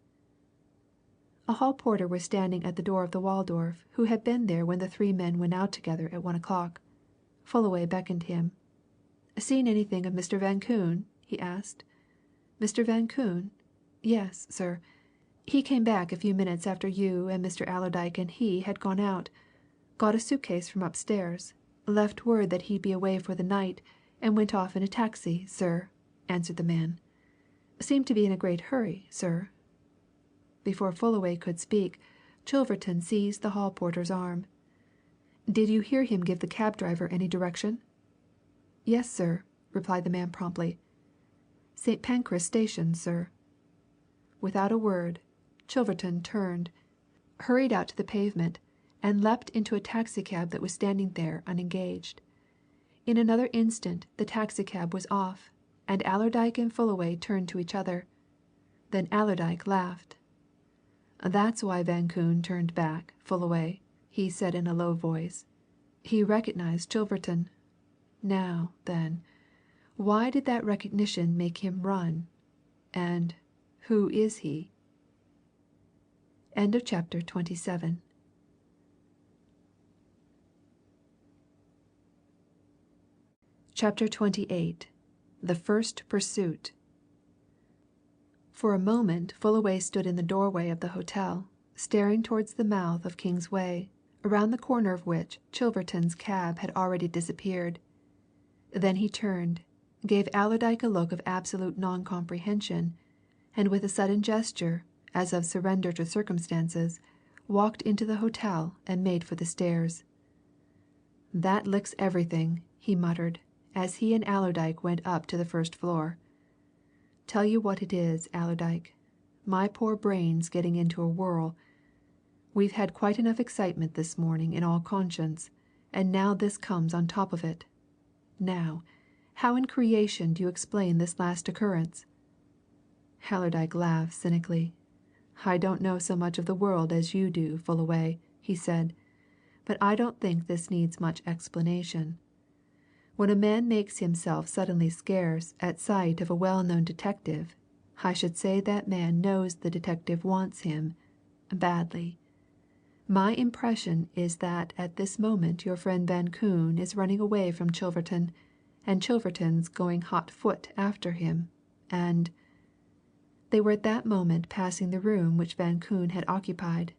A hall porter was standing at the door of the Waldorf who had been there when the three men went out together at 1 o'clock. Fullaway beckoned him. "Seen anything of Mr. Van Koon?" he asked. "Mr. Van Koon? Yes, sir. He came back a few minutes after you and Mr. Allerdyke and he had gone out. Got a suitcase from upstairs, left word that he'd be away for the night, and went off in a taxi, sir," answered the man. "Seemed to be in a great hurry, sir." Before Fullaway could speak, Chilverton seized the hall porter's arm. "Did you hear him give the cab driver any direction?" "Yes, sir," replied the man promptly. "St. Pancras Station, sir." Without a word, Chilverton turned, hurried out to the pavement, and leapt into a taxi cab that was standing there unengaged. In another instant the taxi cab was off, and Allerdyke and Fullaway turned to each other. Then Allerdyke laughed. "That's why Van Koon turned back, Fullaway," he said in a low voice. "He recognized Chilverton. Now, then, why did that recognition make him run? And who is he?" End of chapter 27. Chapter 28. The First Pursuit. For a moment Fullaway stood in the doorway of the hotel, staring towards the mouth of Kingsway, around the corner of which Chilverton's cab had already disappeared. Then he turned, gave Allerdyke a look of absolute non comprehension, and with a sudden gesture, as of surrender to circumstances, walked into the hotel and made for the stairs. "That licks everything," he muttered, as he and Allerdyke went up to the first floor. "Tell you what it is, Allerdyke my poor brain's getting into a whirl. We've had quite enough excitement this morning in all conscience, and now this comes on top of it. Now, how in creation do you explain this last occurrence?" Allerdyke laughed cynically. "I don't know so much of the world as you do, Fullaway," he said. but I don't think this needs much explanation. When a man makes himself suddenly scarce at sight of a well-known detective, I should say that man knows the detective wants him badly. My impression is that at this moment your friend Van Koon is running away from Chilverton, and Chilverton's going hot foot after him, and They were at that moment passing the room which Van Koon had occupied,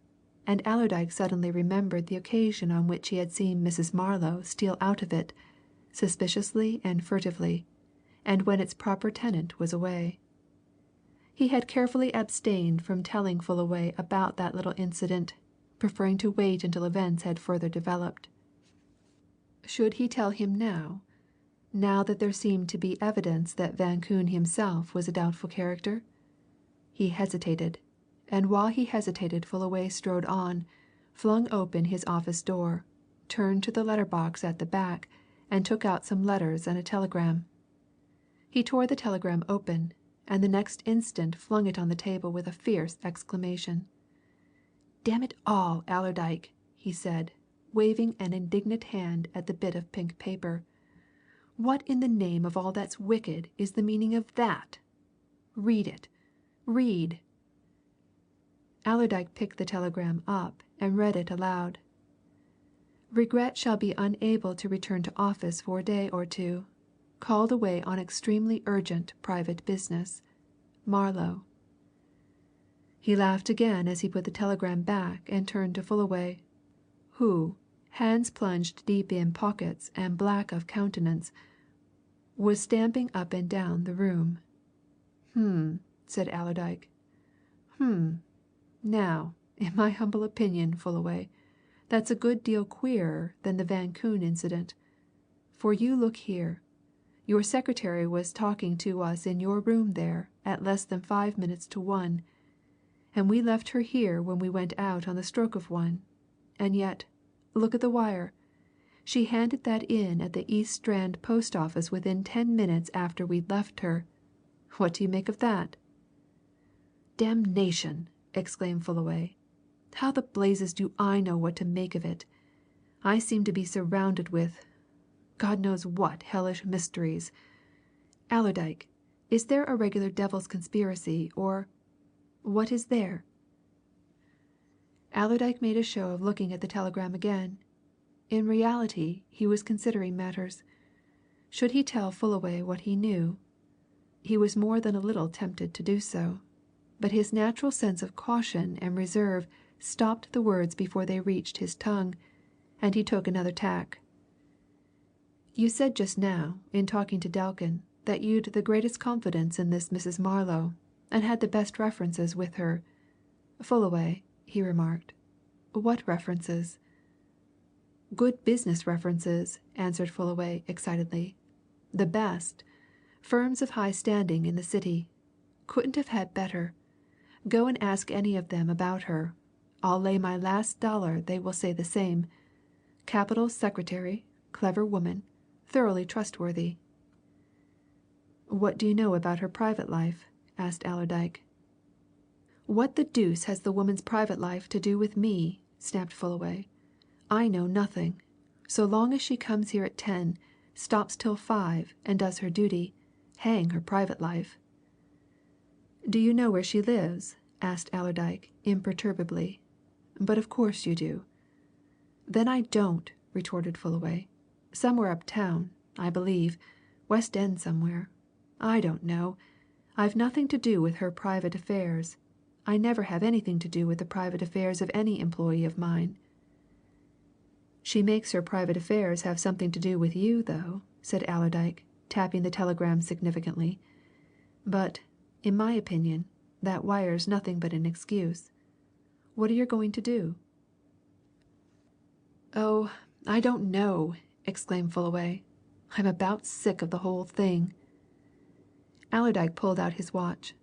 and Allerdyke suddenly remembered the occasion on which he had seen Mrs. Marlow steal out of it, suspiciously and furtively, and when its proper tenant was away. He had carefully abstained from telling Fullaway about that little incident, preferring to wait until events had further developed. Should he tell him now that there seemed to be evidence that Van Koon himself was a doubtful character? He hesitated, and while he hesitated Fullaway strode on, flung open his office door, turned to the letter box at the back, and took out some letters and a telegram. He tore the telegram open, and the next instant flung it on the table with a fierce exclamation. "Damn it all, Allerdyke!" he said, waving an indignant hand at the bit of pink paper. "What in the name of all that's wicked is the meaning of that? Read it! Read!" Allerdyke picked the telegram up and read it aloud. "Regret shall be unable to return to office for a day or two. Called away on extremely urgent private business. Marlow." He laughed again as he put the telegram back and turned to Fullaway, who, hands plunged deep in pockets and black of countenance, was stamping up and down the room. Said Allerdyke. Now, in my humble opinion, Fullaway, that's a good deal queerer than the Van Koon incident. For you look here. Your secretary was talking to us in your room there at less than 5 minutes to 1, and we left her here when we went out on the stroke of 1, and yet, look at the wire. She handed that in at the East Strand post office within 10 minutes after we'd left her. What do you make of that?" "Damnation!" exclaimed Fullaway. "How the blazes do I know what to make of it? I seem to be surrounded with God knows what hellish mysteries. Allerdyke, is there a regular devil's conspiracy, or what is there?" Allerdyke made a show of looking at the telegram again. In reality, he was considering matters. Should he tell Fullaway what he knew? He was more than a little tempted to do so, but his natural sense of caution and reserve stopped the words before they reached his tongue, and he took another tack. "You said just now, in talking to Delkin, that you'd the greatest confidence in this Mrs. Marlow, and had the best references with her. Fullaway," he remarked. "What references?" "Good business references," answered Fullaway excitedly. "The best. Firms of high standing in the city. Couldn't have had better. Go and ask any of them about her. I'll lay my last dollar they will say the same. Capital secretary, clever woman, thoroughly trustworthy." "What do you know about her private life?" asked Allerdyke. "What the deuce has the woman's private life to do with me?" snapped Fullaway. "I know nothing. So long as she comes here at 10, stops till 5, and does her duty, hang her private life." "Do you know where she lives?" asked Allerdyke imperturbably. "But of course you do." "Then I don't," retorted Fullaway. "Somewhere uptown, I believe West End somewhere. I don't know. I've nothing to do with her private affairs. I never have anything to do with the private affairs of any employee of mine." "She makes her private affairs have something to do with you, though," said Allerdyke, tapping the telegram significantly. "But, in my opinion, that wire's nothing but an excuse. What are you going to do?" "Oh, I don't know!" exclaimed Fullaway. "I'm about sick of the whole thing." Allerdyke pulled out his watch.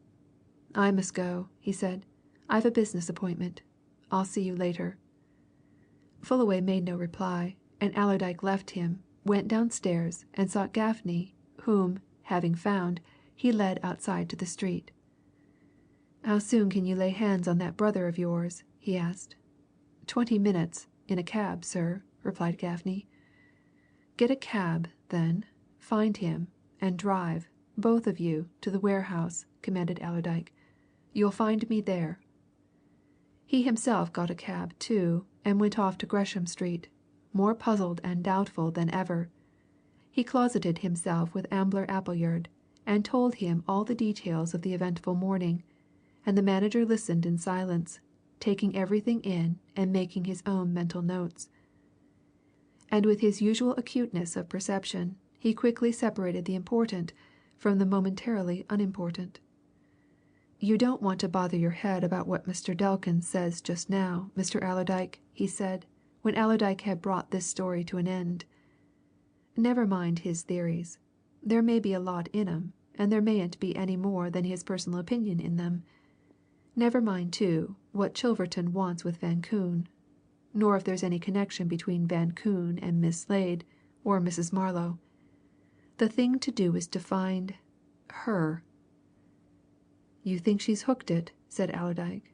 "I must go," he said. "I've a business appointment. I'll see you later." Fullaway made no reply, and Allerdyke left him, went downstairs, and sought Gaffney, whom, having found, he led outside to the street. "How soon can you lay hands on that brother of yours?" he asked. "20 minutes. In a cab, sir," replied Gaffney. "Get a cab, then, find him, and drive, both of you, to the warehouse," commanded Allerdyke. "You'll find me there." He himself got a cab, too, and went off to Gresham Street, more puzzled and doubtful than ever. He closeted himself with Ambler Appleyard, and told him all the details of the eventful morning, and the manager listened in silence, taking everything in and making his own mental notes. And with his usual acuteness of perception, he quickly separated the important from the momentarily unimportant. "You don't want to bother your head about what Mr. Delkin says just now, Mr. Allerdyke," he said, when Allerdyke had brought this story to an end. "Never mind his theories. There may be a lot in 'em, and there mayn't be any more than his personal opinion in them. Never mind, too, what Chilverton wants with Van Koon, nor if there's any connection between Van Koon and Miss Slade or Mrs. Marlow. The thing to do is to find her." "You think she's hooked it?" said Allerdyke.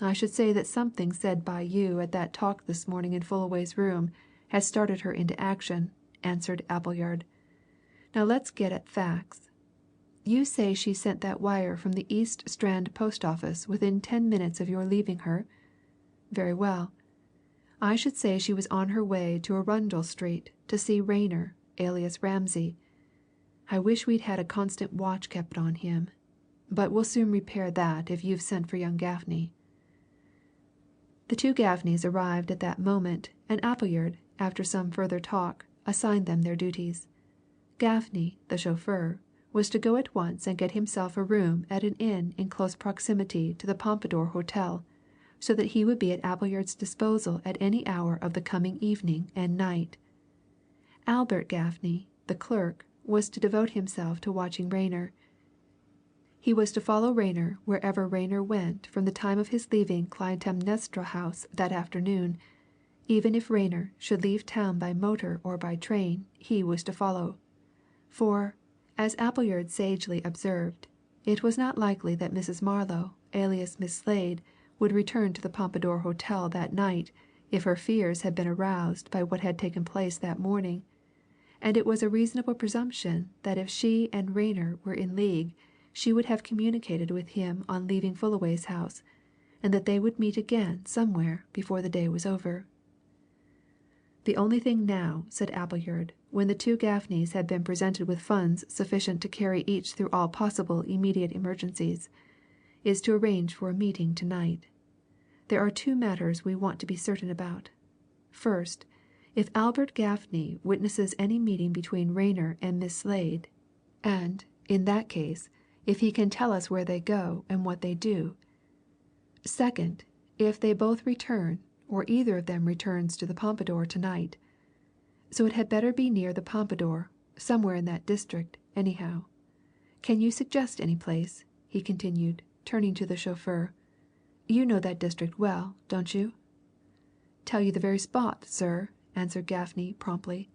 "I should say that something said by you at that talk this morning in Fullaway's room has started her into action," answered Appleyard. "Now let's get at facts. You say she sent that wire from the East Strand post office within 10 minutes of your leaving her? Very well. I should say she was on her way to Arundel Street to see Rayner, alias Ramsay. I wish we'd had a constant watch kept on him. But we'll soon repair that if you've sent for young Gaffney." The two Gaffneys arrived at that moment, and Appleyard, after some further talk, assigned them their duties. Gaffney, the chauffeur, was to go at once and get himself a room at an inn in close proximity to the Pompadour Hotel, so that he would be at Appleyard's disposal at any hour of the coming evening and night. Albert Gaffney, the clerk, was to devote himself to watching Rayner. He was to follow Rayner wherever Rayner went from the time of his leaving Clytemnestra House that afternoon. Even if Rayner should leave town by motor or by train, he was to follow. For, as Appleyard sagely observed, it was not likely that Mrs. Marlow, alias Miss Slade, would return to the Pompadour Hotel that night if her fears had been aroused by what had taken place that morning, and it was a reasonable presumption that if she and Rayner were in league she would have communicated with him on leaving Fullaway's house, and that they would meet again somewhere before the day was over. "The only thing now," said Appleyard, when the two Gaffneys had been presented with funds sufficient to carry each through all possible immediate emergencies, "is to arrange for a meeting to night. There are two matters we want to be certain about. First, if Albert Gaffney witnesses any meeting between Rayner and Miss Slade, and, in that case, if he can tell us where they go and what they do. Second, if they both return, or either of them returns to the Pompadour to night. So it had better be near the Pompadour, somewhere in that district, anyhow. Can you suggest any place?" he continued, turning to the chauffeur. "You know that district well, don't you?" "Tell you the very spot, sir," answered Gaffney promptly.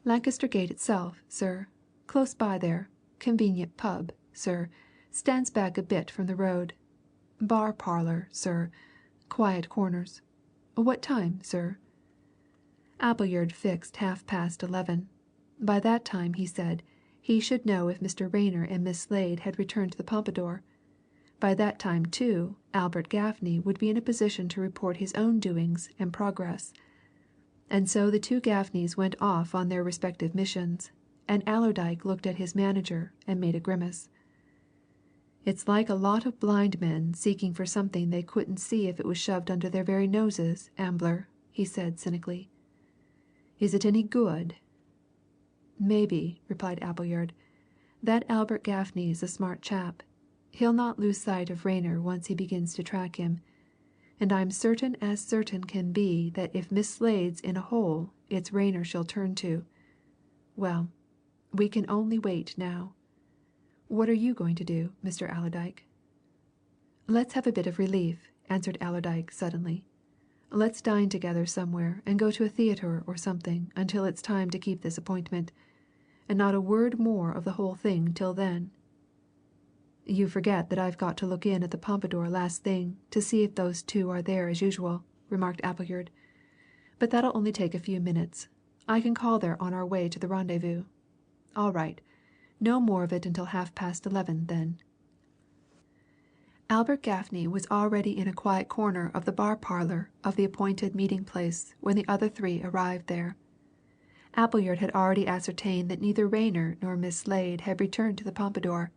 "Lancaster Gate itself, sir. Close by there. Convenient pub, sir. Stands back a bit from the road. Bar parlour, sir. Quiet corners. What time, sir?" Appleyard fixed 11:30. By that time, he said, he should know if Mr. Rayner and Miss Slade had returned to the Pompadour. By that time, too, Albert Gaffney would be in a position to report his own doings and progress. And so the two Gaffneys went off on their respective missions, and Allerdyke looked at his manager and made a grimace. "It's like a lot of blind men seeking for something they couldn't see if it was shoved under their very noses, Ambler," he said cynically. "Is it any good?" "Maybe," replied Appleyard. "That Albert Gaffney's a smart chap. He'll not lose sight of Rayner once he begins to track him. And I'm certain as certain can be that if Miss Slade's in a hole it's Rayner she'll turn to. Well, we can only wait now. What are you going to do, Mr. Allerdyke?" "Let's have a bit of relief," answered Allerdyke suddenly. "Let's dine together somewhere and go to a theatre or something until it's time to keep this appointment. And not a word more of the whole thing till then." "You forget that I've got to look in at the Pompadour last thing to see if those two are there as usual," remarked Appleyard. but that'll only take a few minutes. I can call there on our way to the rendezvous. All right. No more of it until 11:30, then." Albert Gaffney was already in a quiet corner of the bar parlour of the appointed meeting place when the other three arrived there. Appleyard had already ascertained that neither Rayner nor Miss Slade had returned to the Pompadour.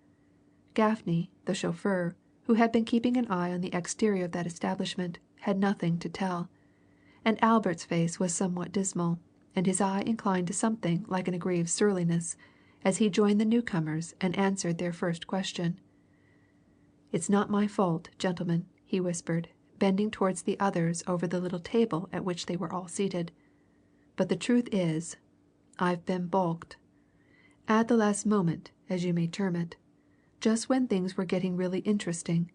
Gaffney, the chauffeur, who had been keeping an eye on the exterior of that establishment, had nothing to tell, and Albert's face was somewhat dismal, and his eye inclined to something like an aggrieved surliness as he joined the newcomers and answered their first question. "It's not my fault, gentlemen," he whispered, bending towards the others over the little table at which they were all seated. "But the truth is, I've been balked. At the last moment, as you may term it, just when things were getting really interesting."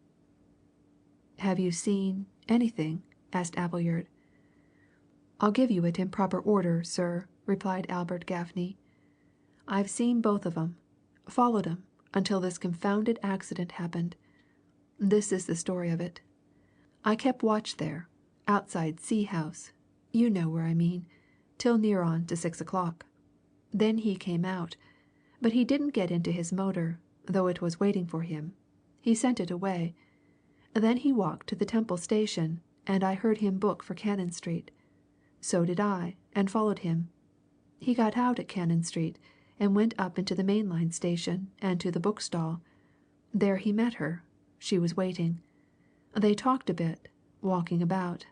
"Have you seen anything?" asked Appleyard. "I'll give you it in proper order, sir," replied Albert Gaffney. "I've seen both of 'em, followed 'em, until this confounded accident happened. This is the story of it. I kept watch there, outside C House, you know where I mean, till near on to 6 o'clock. Then he came out, but he didn't get into his motor, though it was waiting for him. He sent it away. Then he walked to the Temple Station, and I heard him book for Cannon Street. So did I, and followed him. He got out at Cannon Street, and went up into the main line station and to the bookstall. There he met her. She was waiting. They talked a bit, walking about.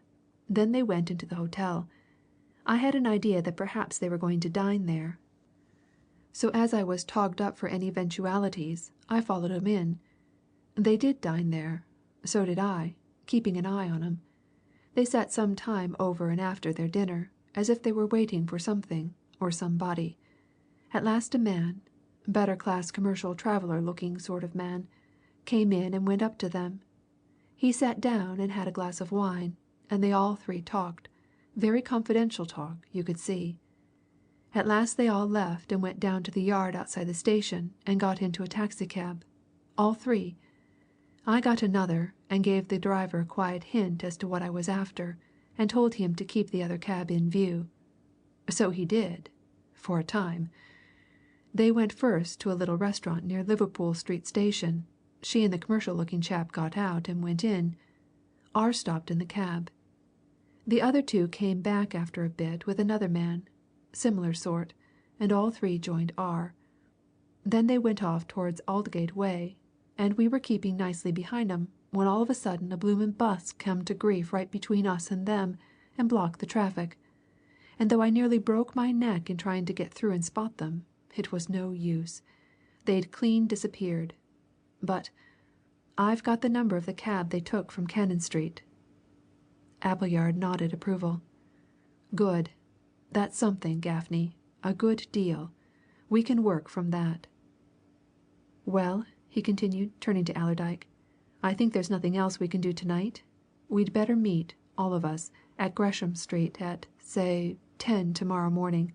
Then they went into the hotel. I had an idea that perhaps they were going to dine there. So as I was togged up for any eventualities, I followed 'em in. They did dine there. So did I, keeping an eye on 'em. They sat some time over and after their dinner, as if they were waiting for something or somebody. At last a man, better class commercial traveller looking sort of man, came in and went up to them. He sat down and had a glass of wine, and they all three talked, very confidential talk, you could see. At last they all left and went down to the yard outside the station and got into a taxicab. All three. I got another and gave the driver a quiet hint as to what I was after, and told him to keep the other cab in view. So he did, for a time. They went first to a little restaurant near Liverpool Street Station. She and the commercial-looking chap got out and went in. R stopped in the cab. The other two came back after a bit with another man, similar sort, and all three joined R. Then they went off towards Aldgate Way, and we were keeping nicely behind 'em when all of a sudden a bloomin' bus come to grief right between us and them and blocked the traffic. And though I nearly broke my neck in trying to get through and spot them, it was no use. They'd clean disappeared. But I've got the number of the cab they took from Cannon Street." Appleyard nodded approval. "Good. That's something, Gaffney. A good deal. We can work from that. Well," he continued, turning to Allerdyke, "I think there's nothing else we can do tonight. We'd better meet, all of us, at Gresham Street at, say, 10 tomorrow morning.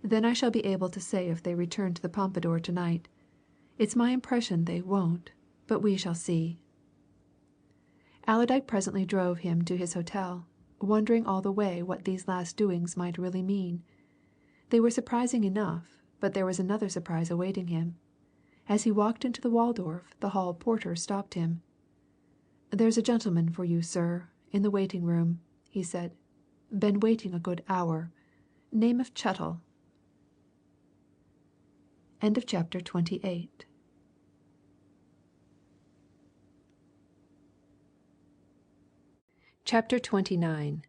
Then I shall be able to say if they return to the Pompadour tonight. It's my impression they won't, but we shall see." Allerdyke presently drove him to his hotel, wondering all the way what these last doings might really mean. They were surprising enough, but there was another surprise awaiting him. As he walked into the Waldorf, the hall porter stopped him. "There's a gentleman for you, sir, in the waiting room," he said. "Been waiting a good hour. Name of Chettle." End of chapter 28. Chapter 29.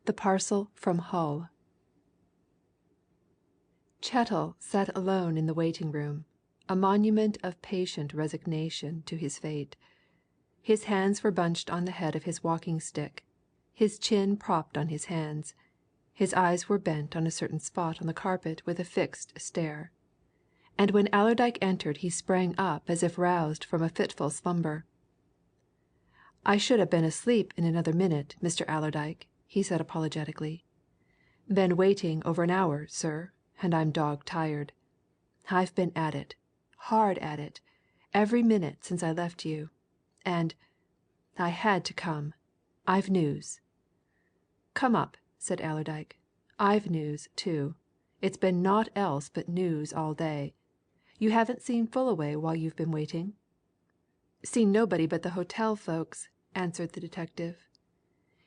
The Parcel from Hull. Chettle sat alone in the waiting room, a monument of patient resignation to his fate. His hands were bunched on the head of his walking stick, his chin propped on his hands. His eyes were bent on a certain spot on the carpet with a fixed stare. And when Allerdyke entered he sprang up as if roused from a fitful slumber. "I should ha' been asleep in another minute, Mr. Allerdyke," he said apologetically. "Been waiting over an hour, sir, and I'm dog tired. I've been at it, hard at it, every minute since I left you. And I had to come. I've news." "Come up," said Allerdyke. "I've news, too. It's been naught else but news all day. You haven't seen Fullaway while you've been waiting?" "Seen nobody but the hotel folks," answered the detective.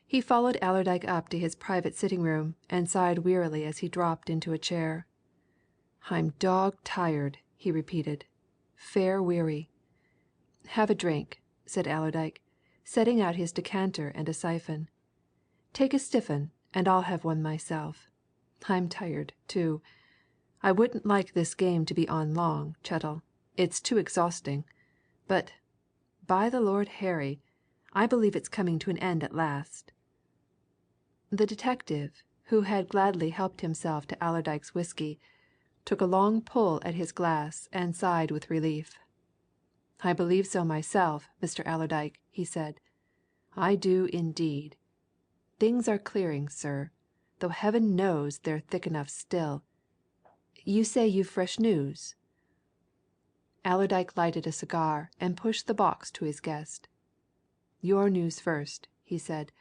He followed Allerdyke up to his private sitting room and sighed wearily as he dropped into a chair. "I'm dog tired," he repeated. "Fair weary." "Have a drink," said Allerdyke, setting out his decanter and a siphon. "Take a stiff'un, and I'll have one myself. I'm tired, too. I wouldn't like this game to be on long, Chettle. It's too exhausting. But, by the Lord Harry, I believe it's coming to an end at last." The detective, who had gladly helped himself to Allerdyke's whisky, took a long pull at his glass and sighed with relief. "I believe so myself, Mr. Allerdyke," he said. "I do indeed. Things are clearing, sir, though heaven knows they're thick enough still. You say you've fresh news?" Allerdyke lighted a cigar and pushed the box to his guest. "Your news first," he said.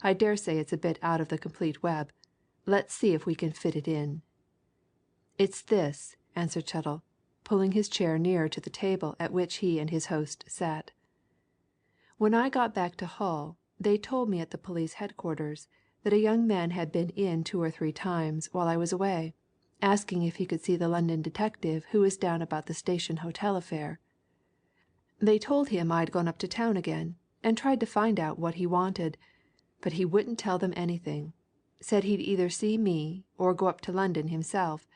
"I daresay it's a bit out of the complete web. Let's see if we can fit it in." "It's this," answered Chettle, pulling his chair nearer to the table at which he and his host sat. "When I got back to Hull, they told me at the police headquarters that a young man had been in 2 or 3 times while I was away, asking if he could see the London detective who was down about the Station Hotel affair. They told him I'd gone up to town again, and tried to find out what he wanted, but he wouldn't tell them anything said he'd either see me or go up to London himself.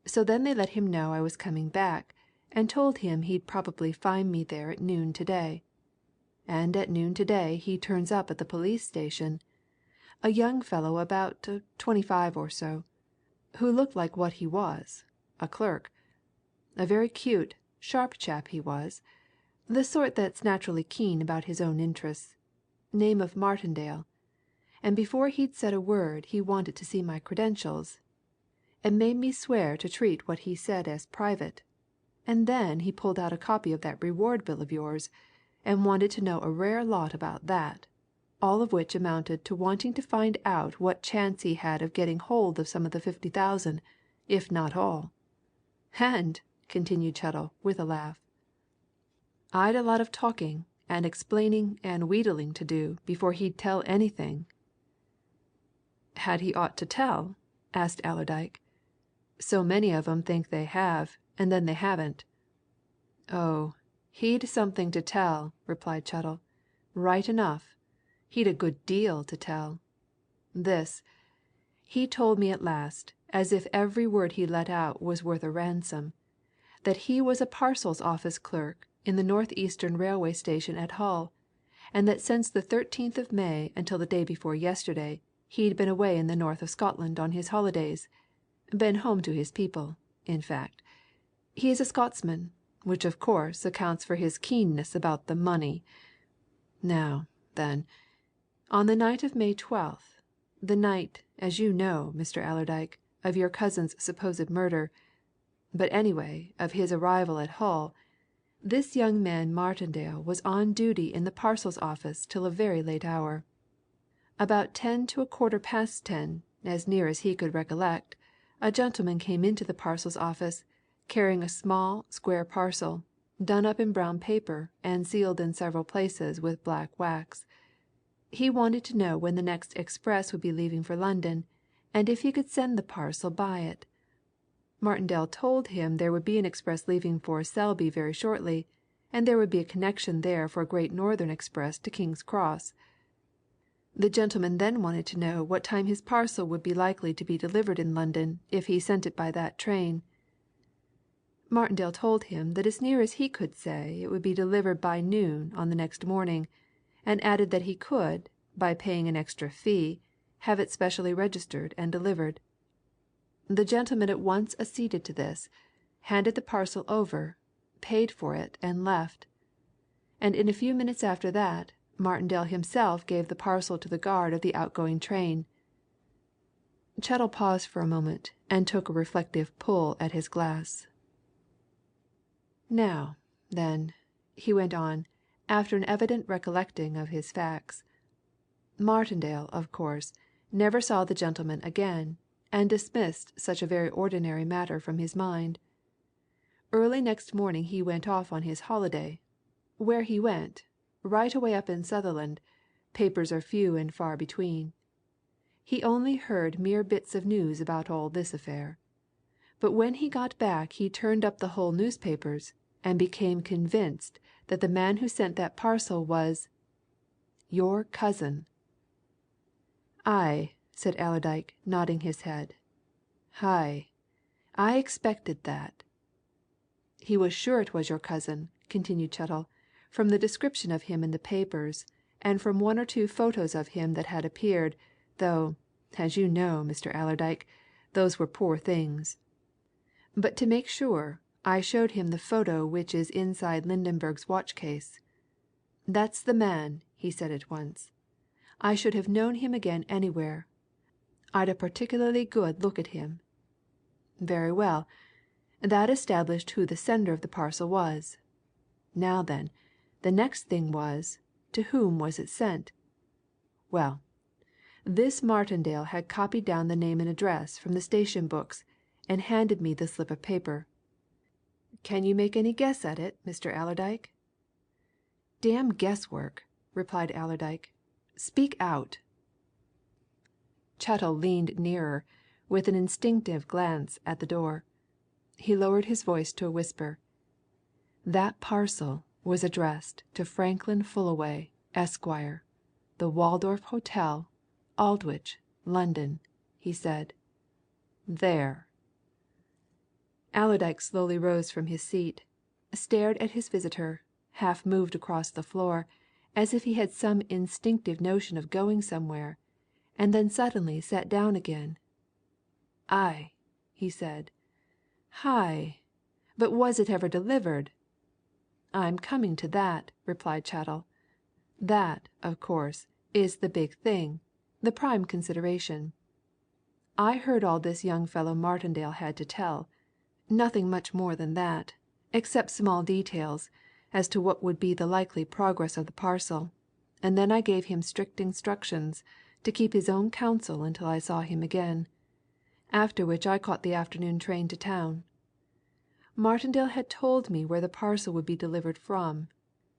So then they let him know I was coming back, and told him he'd probably find me there at noon today. And at noon today he turns up at the police station a young fellow about 25 or so, who looked like what he was, a clerk. A very cute, sharp chap he was, the sort that's naturally keen about his own interests. Name of Martindale. And before he'd said a word he wanted to see my credentials, and made me swear to treat what he said as private. And then he pulled out a copy of that reward bill of yours, and wanted to know a rare lot about that, all of which amounted to wanting to find out what chance he had of getting hold of some of the 50,000, if not all. And," continued Chettle, with a laugh, "I'd a lot of talking and explaining and wheedling to do before he'd tell anything." "Had he aught to tell?" asked Allerdyke. "So many of 'em think they have, and then they haven't." "Oh, he'd something to tell," replied Chettle. "Right enough. He'd a good deal to tell. This he told me at last, as if every word he let out was worth a ransom, that he was a parcels office clerk in the North Eastern Railway Station at Hull, and that since the 13th of May until the day before yesterday he'd been away in the north of Scotland on his holidays been home to his people, in fact. He is a Scotsman, which of course accounts for his keenness about the money. Now, then, on the night of May 12th, the night, as you know, Mr. Allerdyke, of your cousin's supposed murder, but anyway of his arrival at Hull, this young man Martindale was on duty in the parcels office till a very late hour. About 10 to a quarter past 10, as near as he could recollect, a gentleman came into the parcels office, carrying a small, square parcel, done up in brown paper and sealed in several places with black wax. He wanted to know when the next express would be leaving for London, and if he could send the parcel by it. Martindale told him there would be an express leaving for Selby very shortly, and there would be a connection there for a Great Northern express to King's Cross. The gentleman then wanted to know what time his parcel would be likely to be delivered in London if he sent it by that train. Martindale told him that as near as he could say it would be delivered by noon on the next morning, and added that he could, by paying an extra fee, have it specially registered and delivered. The gentleman at once acceded to this, handed the parcel over, paid for it, and left. And in a few minutes after that, Martindale himself gave the parcel to the guard of the outgoing train." Chettle paused for a moment and took a reflective pull at his glass. "Now, then," he went on, after an evident recollecting of his facts, "Martindale, of course, never saw the gentleman again, and dismissed such a very ordinary matter from his mind. Early next morning he went off on his holiday. Where he went, right away up in Sutherland, papers are few and far between. He only heard mere bits of news about all this affair. But when he got back he turned up the whole newspapers, and became convinced that the man who sent that parcel was your cousin." "Aye," said Allerdyke, nodding his head. "Aye, I expected that." "He was sure it was your cousin," continued Chettle, "from the description of him in the papers, and from one or two photos of him that had appeared, though, as you know, Mr. Allerdyke, those were poor things. But to make sure, I showed him the photo which is inside Lydenberg's watch case. 'That's the man,' he said at once. 'I should have known him again anywhere. I'd a particularly good look at him.' Very well that established who the sender of the parcel was. Now then, the next thing was, to whom was it sent? Well, this Martindale had copied down the name and address from the station books, and handed me the slip of paper. Can you make any guess at it, Mr. Allerdyke?" "Damn guesswork!" replied Allerdyke. "Speak out!" Chettle leaned nearer, with an instinctive glance at the door. He lowered his voice to a whisper. "That parcel was addressed to Franklin Fullaway, Esquire, the Waldorf Hotel, Aldwych, London," he said. "There!" Allerdyke slowly rose from his seat, stared at his visitor, half moved across the floor, as if he had some instinctive notion of going somewhere, and then suddenly sat down again. "Aye!" he said. "Aye! But was it ever delivered?" "I'm coming to that," replied Chettle. "That, of course, is the big thing, the prime consideration. I heard all this young fellow Martindale had to tell nothing much more than that, except small details as to what would be the likely progress of the parcel, and then I gave him strict instructions to keep his own counsel until I saw him again, after which I caught the afternoon train to town. Martindale had told me where the parcel would be delivered from,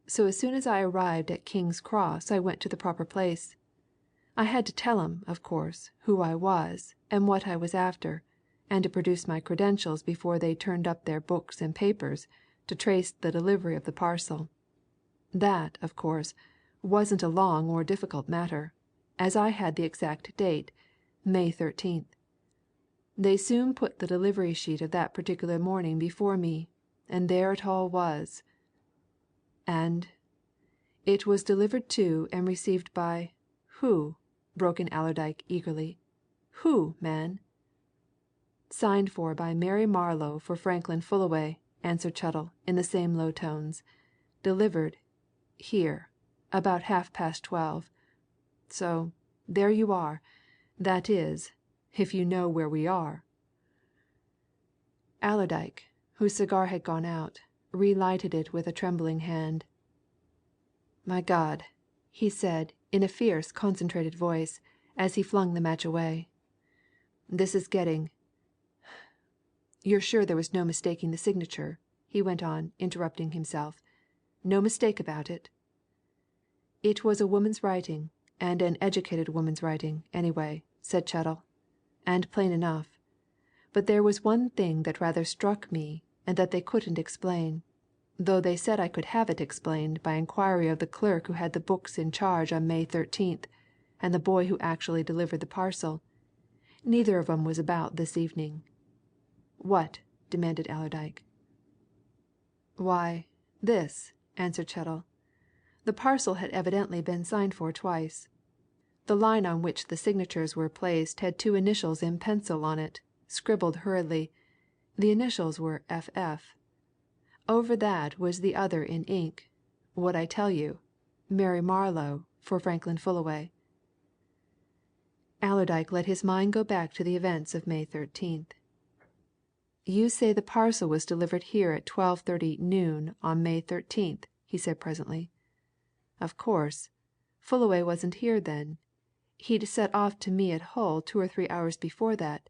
so as soon as I arrived at King's Cross I went to the proper place. I had to tell 'em, of course, who I was and what I was after, and to produce my credentials before they turned up their books and papers to trace the delivery of the parcel. That, of course, wasn't a long or difficult matter, as I had the exact date, May 13th. They soon put the delivery sheet of that particular morning before me, and there it all was. And it was delivered to and received by who?" broke in Allerdyke eagerly. "Who, man?" "Signed for by Mary Marlow for Franklin Fullaway," answered Chettle in the same low tones. "Delivered here about 12:30. So there you are that is, if you know where we are." Allerdyke, whose cigar had gone out, relighted it with a trembling hand. "My God!" he said in a fierce, concentrated voice, as he flung the match away. "This is getting You're sure there was no mistaking the signature?" he went on, interrupting himself. "No mistake about it?" "It was a woman's writing, and an educated woman's writing, anyway," said Chettle. "And plain enough. But there was one thing that rather struck me and that they couldn't explain, though they said I could have it explained by inquiry of the clerk who had the books in charge on May 13th, and the boy who actually delivered the parcel. Neither of 'em was about this evening." "What?" demanded Allerdyke. "Why, this," answered Chettle. "The parcel had evidently been signed for twice. The line on which the signatures were placed had two initials in pencil on it, scribbled hurriedly. The initials were F.F. Over that was the other in ink what I tell you Mary Marlow for Franklin Fullaway." Allerdyke let his mind go back to the events of May 13th. "You say the parcel was delivered here at 12:30 noon on May 13th?" he said presently. "Of course. Fullaway wasn't here then. He'd set off to me at Hull 2 or 3 hours before that.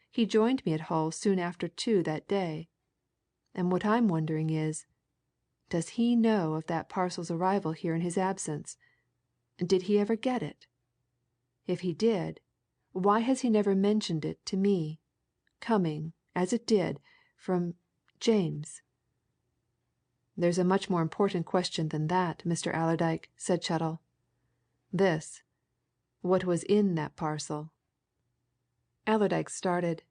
He joined me at Hull soon after 2 that day. And what I'm wondering is, does he know of that parcel's arrival here in his absence? Did he ever get it? If he did, why has he never mentioned it to me, coming, as it did, from James?" "There's a much more important question than that, Mr. Allerdyke," said Chettle. "This what was in that parcel?" Allerdyke started.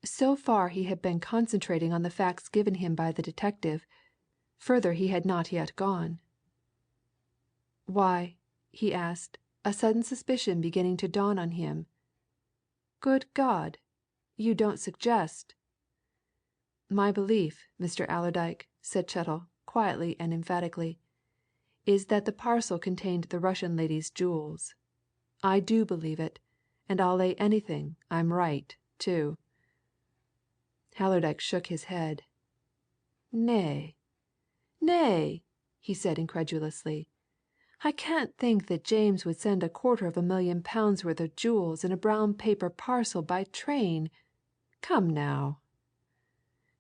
So far he had been concentrating on the facts given him by the detective, further he had not yet gone. "Why?" he asked, a sudden suspicion beginning to dawn on him. "Good God! You don't suggest "My belief, Mr. Allerdyke," said Chettle, quietly and emphatically, "is that the parcel contained the Russian lady's jewels. I do believe it, and I'll lay anything I'm right, too." Allerdyke shook his head. "Nay, nay!" he said incredulously. "I can't think that James would send £250,000 worth of jewels in a brown paper parcel by train. Come now!"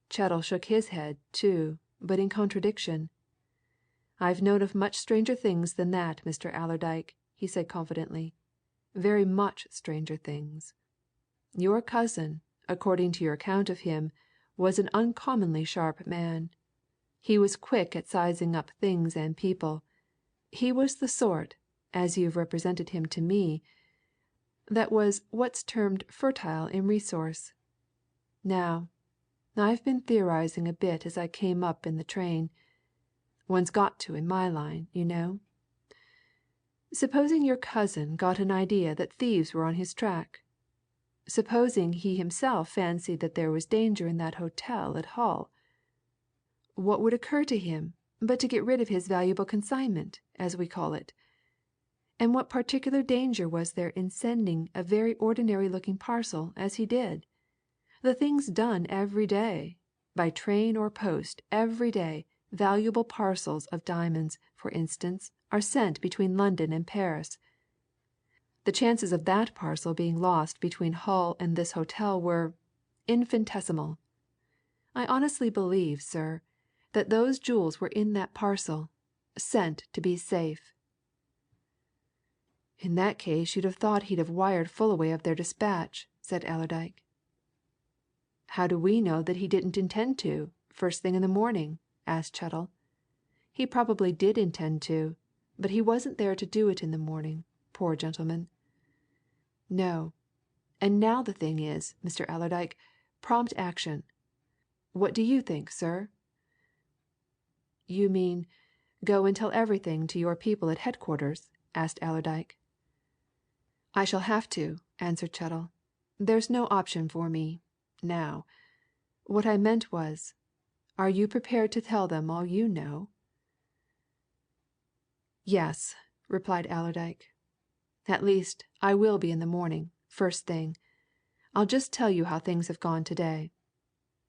Chettle shook his head, too, but in contradiction. "I've known of much stranger things than that, Mr. Allerdyke," he said confidently. "Very much stranger things. Your cousin, according to your account of him, was an uncommonly sharp man. He was quick at sizing up things and people. He was the sort, as you've represented him to me, that was what's termed fertile in resource. Now, I've been theorizing a bit as I came up in the train. One's got to in my line, you know. Supposing your cousin got an idea that thieves were on his track? Supposing he himself fancied that there was danger in that hotel at Hull? What would occur to him but to get rid of his valuable consignment, as we call it? And what particular danger was there in sending a very ordinary looking parcel as he did? The thing's done every day. By train or post, every day, valuable parcels of diamonds, for instance, are sent between London and Paris. The chances of that parcel being lost between Hull and this hotel were infinitesimal. I honestly believe, sir, that those jewels were in that parcel, sent to be safe." "In that case you'd have thought he'd have wired Fullaway of their dispatch," said Allerdyke. "How do we know that he didn't intend to, first thing in the morning?" asked Chettle. "He probably did intend to, but he wasn't there to do it in the morning, poor gentleman. No. And now the thing is, Mr. Allerdyke, prompt action. What do you think, sir?" "You mean, go and tell everything to your people at headquarters?" asked Allerdyke. "I shall have to," answered Chettle. "There's no option for me now. What I meant was, are you prepared to tell them all you know?" "Yes," replied Allerdyke. "At least, I will be in the morning, first thing. I'll just tell you how things have gone today.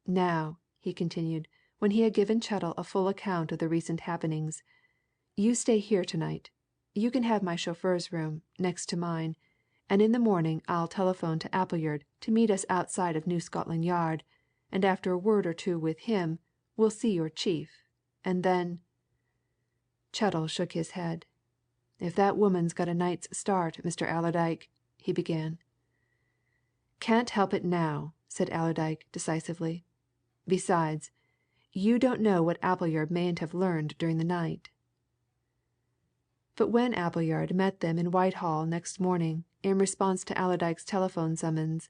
Now," he continued, when he had given Chettle a full account of the recent happenings, "you stay here to night. You can have my chauffeur's room, next to mine, and in the morning I'll telephone to Appleyard to meet us outside of New Scotland Yard, and after a word or two with him, we'll see your chief, and then " Chettle shook his head. "If that woman's got a night's start, Mr. Allerdyke " he began. "Can't help it now," said Allerdyke decisively. "Besides, you don't know what Appleyard mayn't have learned during the night." But when Appleyard met them in Whitehall next morning, in response to Allerdyke's telephone summons,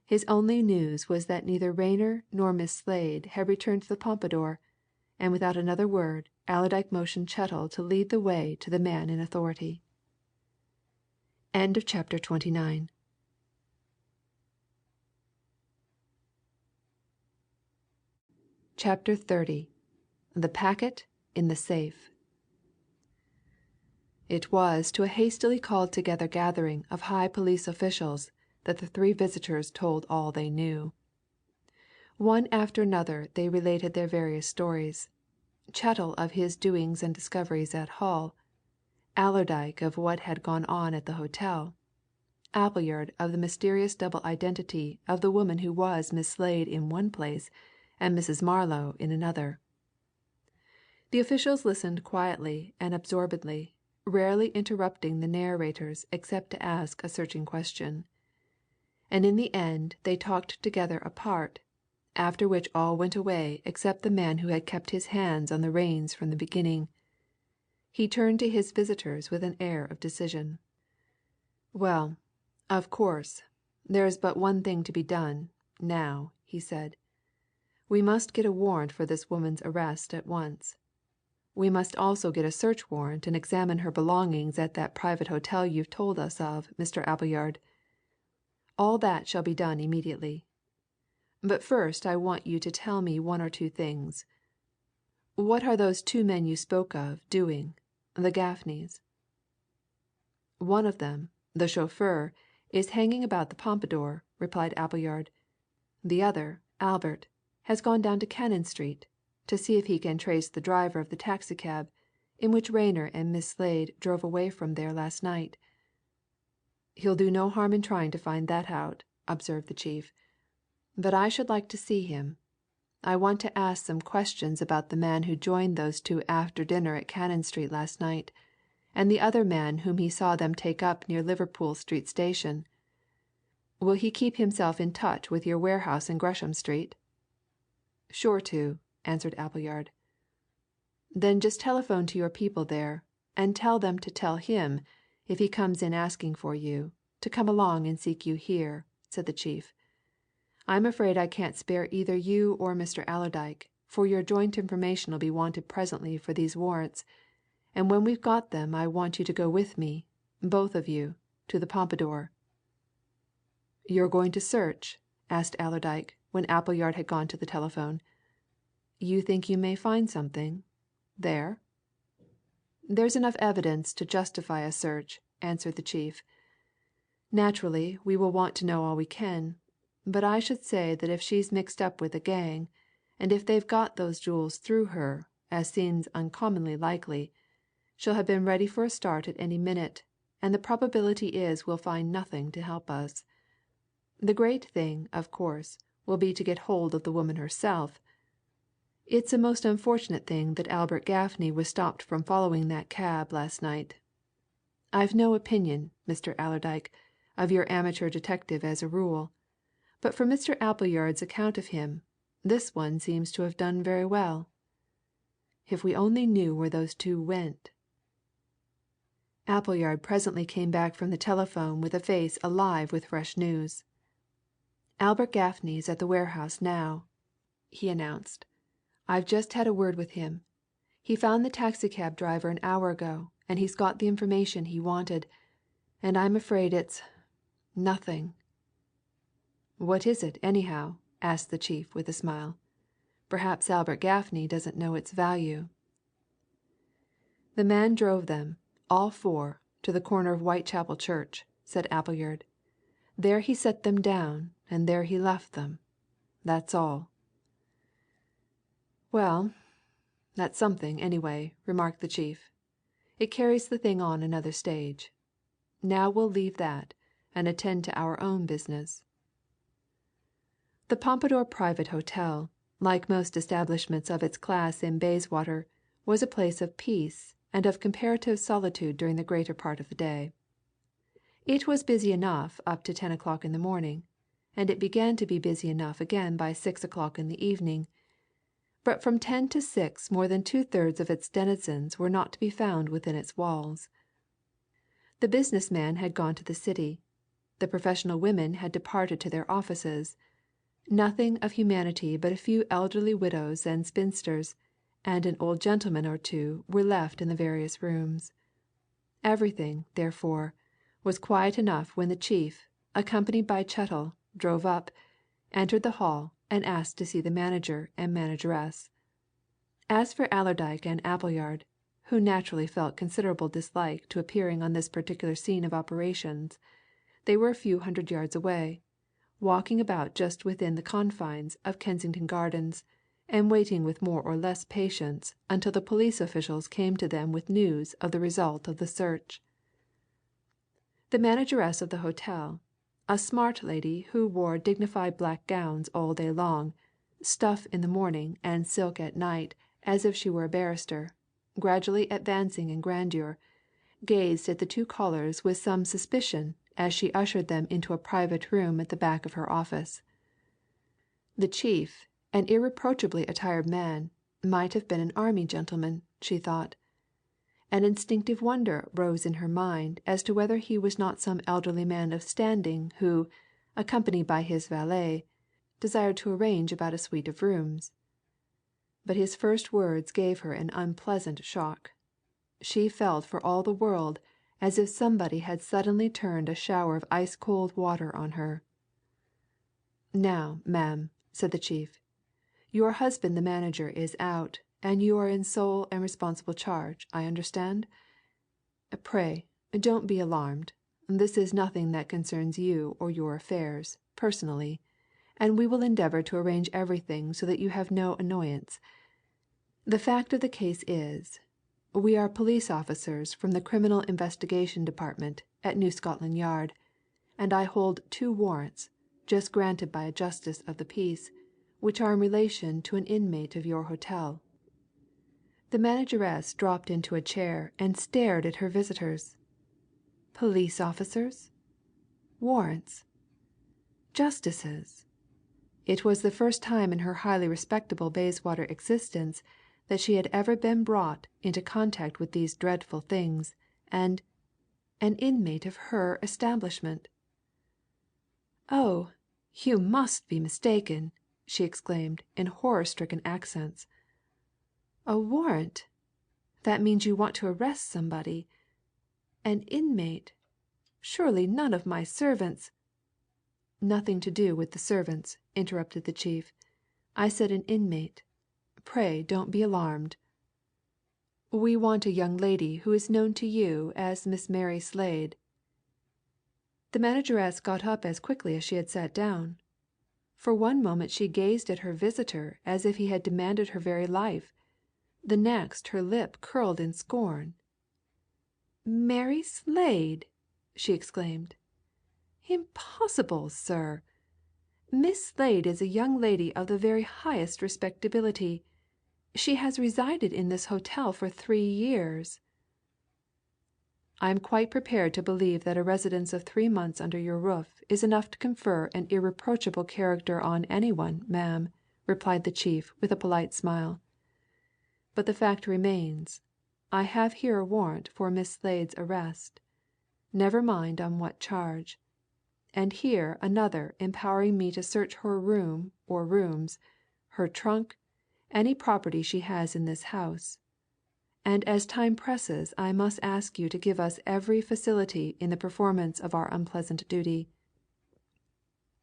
his only news was that neither Rayner nor Miss Slade had returned to the Pompadour, and without another word Allerdyke motioned Chettle to lead the way to the man in authority. Chapter 29 Chapter 30 The Packet in the Safe It was to a hastily called together gathering of high police officials that the three visitors told all they knew. One after another they related their various stories, Chettle of his doings and discoveries at Hull, Allerdyke of what had gone on at the hotel, Appleyard of the mysterious double identity of the woman who was Miss Slade in one place and Mrs. Marlow in another. The officials listened quietly and absorbedly, rarely interrupting the narrators except to ask a searching question. And in the end they talked together apart, after which all went away except the man who had kept his hands on the reins from the beginning. He turned to his visitors with an air of decision. "Well, of course, there is but one thing to be done, now," he said. "We must get a warrant for this woman's arrest at once. We must also get a search warrant and examine her belongings at that private hotel you've told us of, Mr. Appleyard. All that shall be done immediately. But first I want you to tell me one or two things. What are those two men you spoke of doing, the Gaffneys?" "One of them, the chauffeur, is hanging about the Pompadour," replied Appleyard. "The other, Albert, has gone down to Cannon Street to see if he can trace the driver of the taxi cab in which Rayner and Miss Slade drove away from there last night." "He'll do no harm in trying to find that out," observed the chief. "But I should like to see him. I want to ask some questions about the man who joined those two after dinner at Cannon Street last night, and the other man whom he saw them take up near Liverpool Street Station. Will he keep himself in touch with your warehouse in Gresham Street?" "Sure to," answered Appleyard. "Then just telephone to your people there, and tell them to tell him, if he comes in asking for you, to come along and seek you here," said the chief. "I'm afraid I can't spare either you or Mr. Allerdyke, for your joint information'll be wanted presently for these warrants, and when we've got them I want you to go with me, both of you, to the Pompadour." "You're going to search?" asked Allerdyke, when Appleyard had gone to the telephone. "You think you may find something there?" "There's enough evidence to justify a search," answered the chief. "Naturally, we will want to know all we can, but I should say that if she's mixed up with a gang, and if they've got those jewels through her, as seems uncommonly likely, she'll have been ready for a start at any minute, and the probability is we'll find nothing to help us. The great thing, of course, will be to get hold of the woman herself. It's a most unfortunate thing that Albert Gaffney was stopped from following that cab last night. I've no opinion, Mr. Allerdyke, of your amateur detective as a rule, but from Mr. Appleyard's account of him, this one seems to have done very well. If we only knew where those two went." Appleyard presently came back from the telephone with a face alive with fresh news. "Albert Gaffney's at the warehouse now," he announced. "I've just had a word with him. He found the taxi cab driver an hour ago, and he's got the information he wanted. And I'm afraid it's nothing." "What is it, anyhow?" asked the chief with a smile. "Perhaps Albert Gaffney doesn't know its value." "The man drove them, all four, to the corner of Whitechapel Church," said Appleyard. "There he set them down, and there he left them. That's all." "Well, that's something, anyway," remarked the chief. "It carries the thing on another stage. Now we'll leave that, and attend to our own business." The Pompadour Private Hotel, like most establishments of its class in Bayswater, was a place of peace and of comparative solitude during the greater part of the day. It was busy enough up to 10 o'clock in the morning, and it began to be busy enough again by 6 o'clock in the evening. But from 10 to 6 more than 2/3 of its denizens were not to be found within its walls. The business man had gone to the city, the professional women had departed to their offices, nothing of humanity but a few elderly widows and spinsters, and an old gentleman or two were left in the various rooms. Everything, therefore, was quiet enough when the chief, accompanied by Chettle, drove up, entered the hall, and asked to see the manager and manageress. As for Allerdyke and Appleyard, who naturally felt considerable dislike to appearing on this particular scene of operations, they were a few hundred yards away, walking about just within the confines of Kensington Gardens, and waiting with more or less patience until the police officials came to them with news of the result of the search. The manageress of the hotel, a smart lady who wore dignified black gowns all day long, stuff in the morning and silk at night as if she were a barrister, gradually advancing in grandeur, gazed at the two callers with some suspicion as she ushered them into a private room at the back of her office. The chief, an irreproachably attired man, might have been an army gentleman, she thought. An instinctive wonder rose in her mind as to whether he was not some elderly man of standing who, accompanied by his valet, desired to arrange about a suite of rooms. But his first words gave her an unpleasant shock. She felt for all the world as if somebody had suddenly turned a shower of ice-cold water on her. "Now, ma'am," said the chief, "your husband the manager is out, and you are in sole and responsible charge, I understand? Pray, don't be alarmed. This is nothing that concerns you or your affairs, personally, and we will endeavour to arrange everything so that you have no annoyance. The fact of the case is, we are police officers from the Criminal Investigation Department at New Scotland Yard, and I hold 2 warrants, just granted by a Justice of the Peace, which are in relation to an inmate of your hotel." The manageress dropped into a chair and stared at her visitors. Police officers? Warrants? Justices? It was the first time in her highly respectable Bayswater existence that she had ever been brought into contact with these dreadful things, and an inmate of her establishment. "Oh, you must be mistaken!" she exclaimed in horror-stricken accents. "A warrant? That means you want to arrest somebody. An inmate? Surely none of my servants—" "Nothing to do with the servants," interrupted the chief. "I said an inmate. Pray don't be alarmed. We want a young lady who is known to you as Miss Mary Slade." The manageress got up as quickly as she had sat down. For one moment she gazed at her visitor as if he had demanded her very life. The next her lip curled in scorn. "Mary Slade!" she exclaimed. "Impossible, sir! Miss Slade is a young lady of the very highest respectability. She has resided in this hotel for 3 years." "I am quite prepared to believe that a residence of 3 months under your roof is enough to confer an irreproachable character on any one, ma'am," replied the chief with a polite smile. "But the fact remains. I have here a warrant for Miss Slade's arrest. Never mind on what charge. And here another empowering me to search her room or rooms, her trunk, any property she has in this house. And as time presses I must ask you to give us every facility in the performance of our unpleasant duty.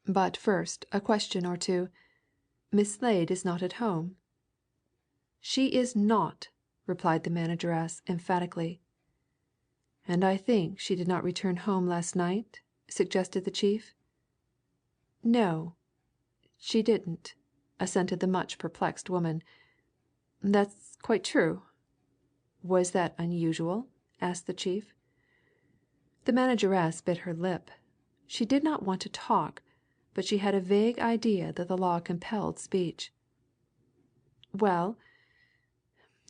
But first a question or two. Miss Slade is not at home?" "She is not!" replied the manageress emphatically. "And I think she did not return home last night?" suggested the chief. "No, she didn't," assented the much perplexed woman. "That's quite true." "Was that unusual?" asked the chief. The manageress bit her lip. She did not want to talk, but she had a vague idea that the law compelled speech. "Well,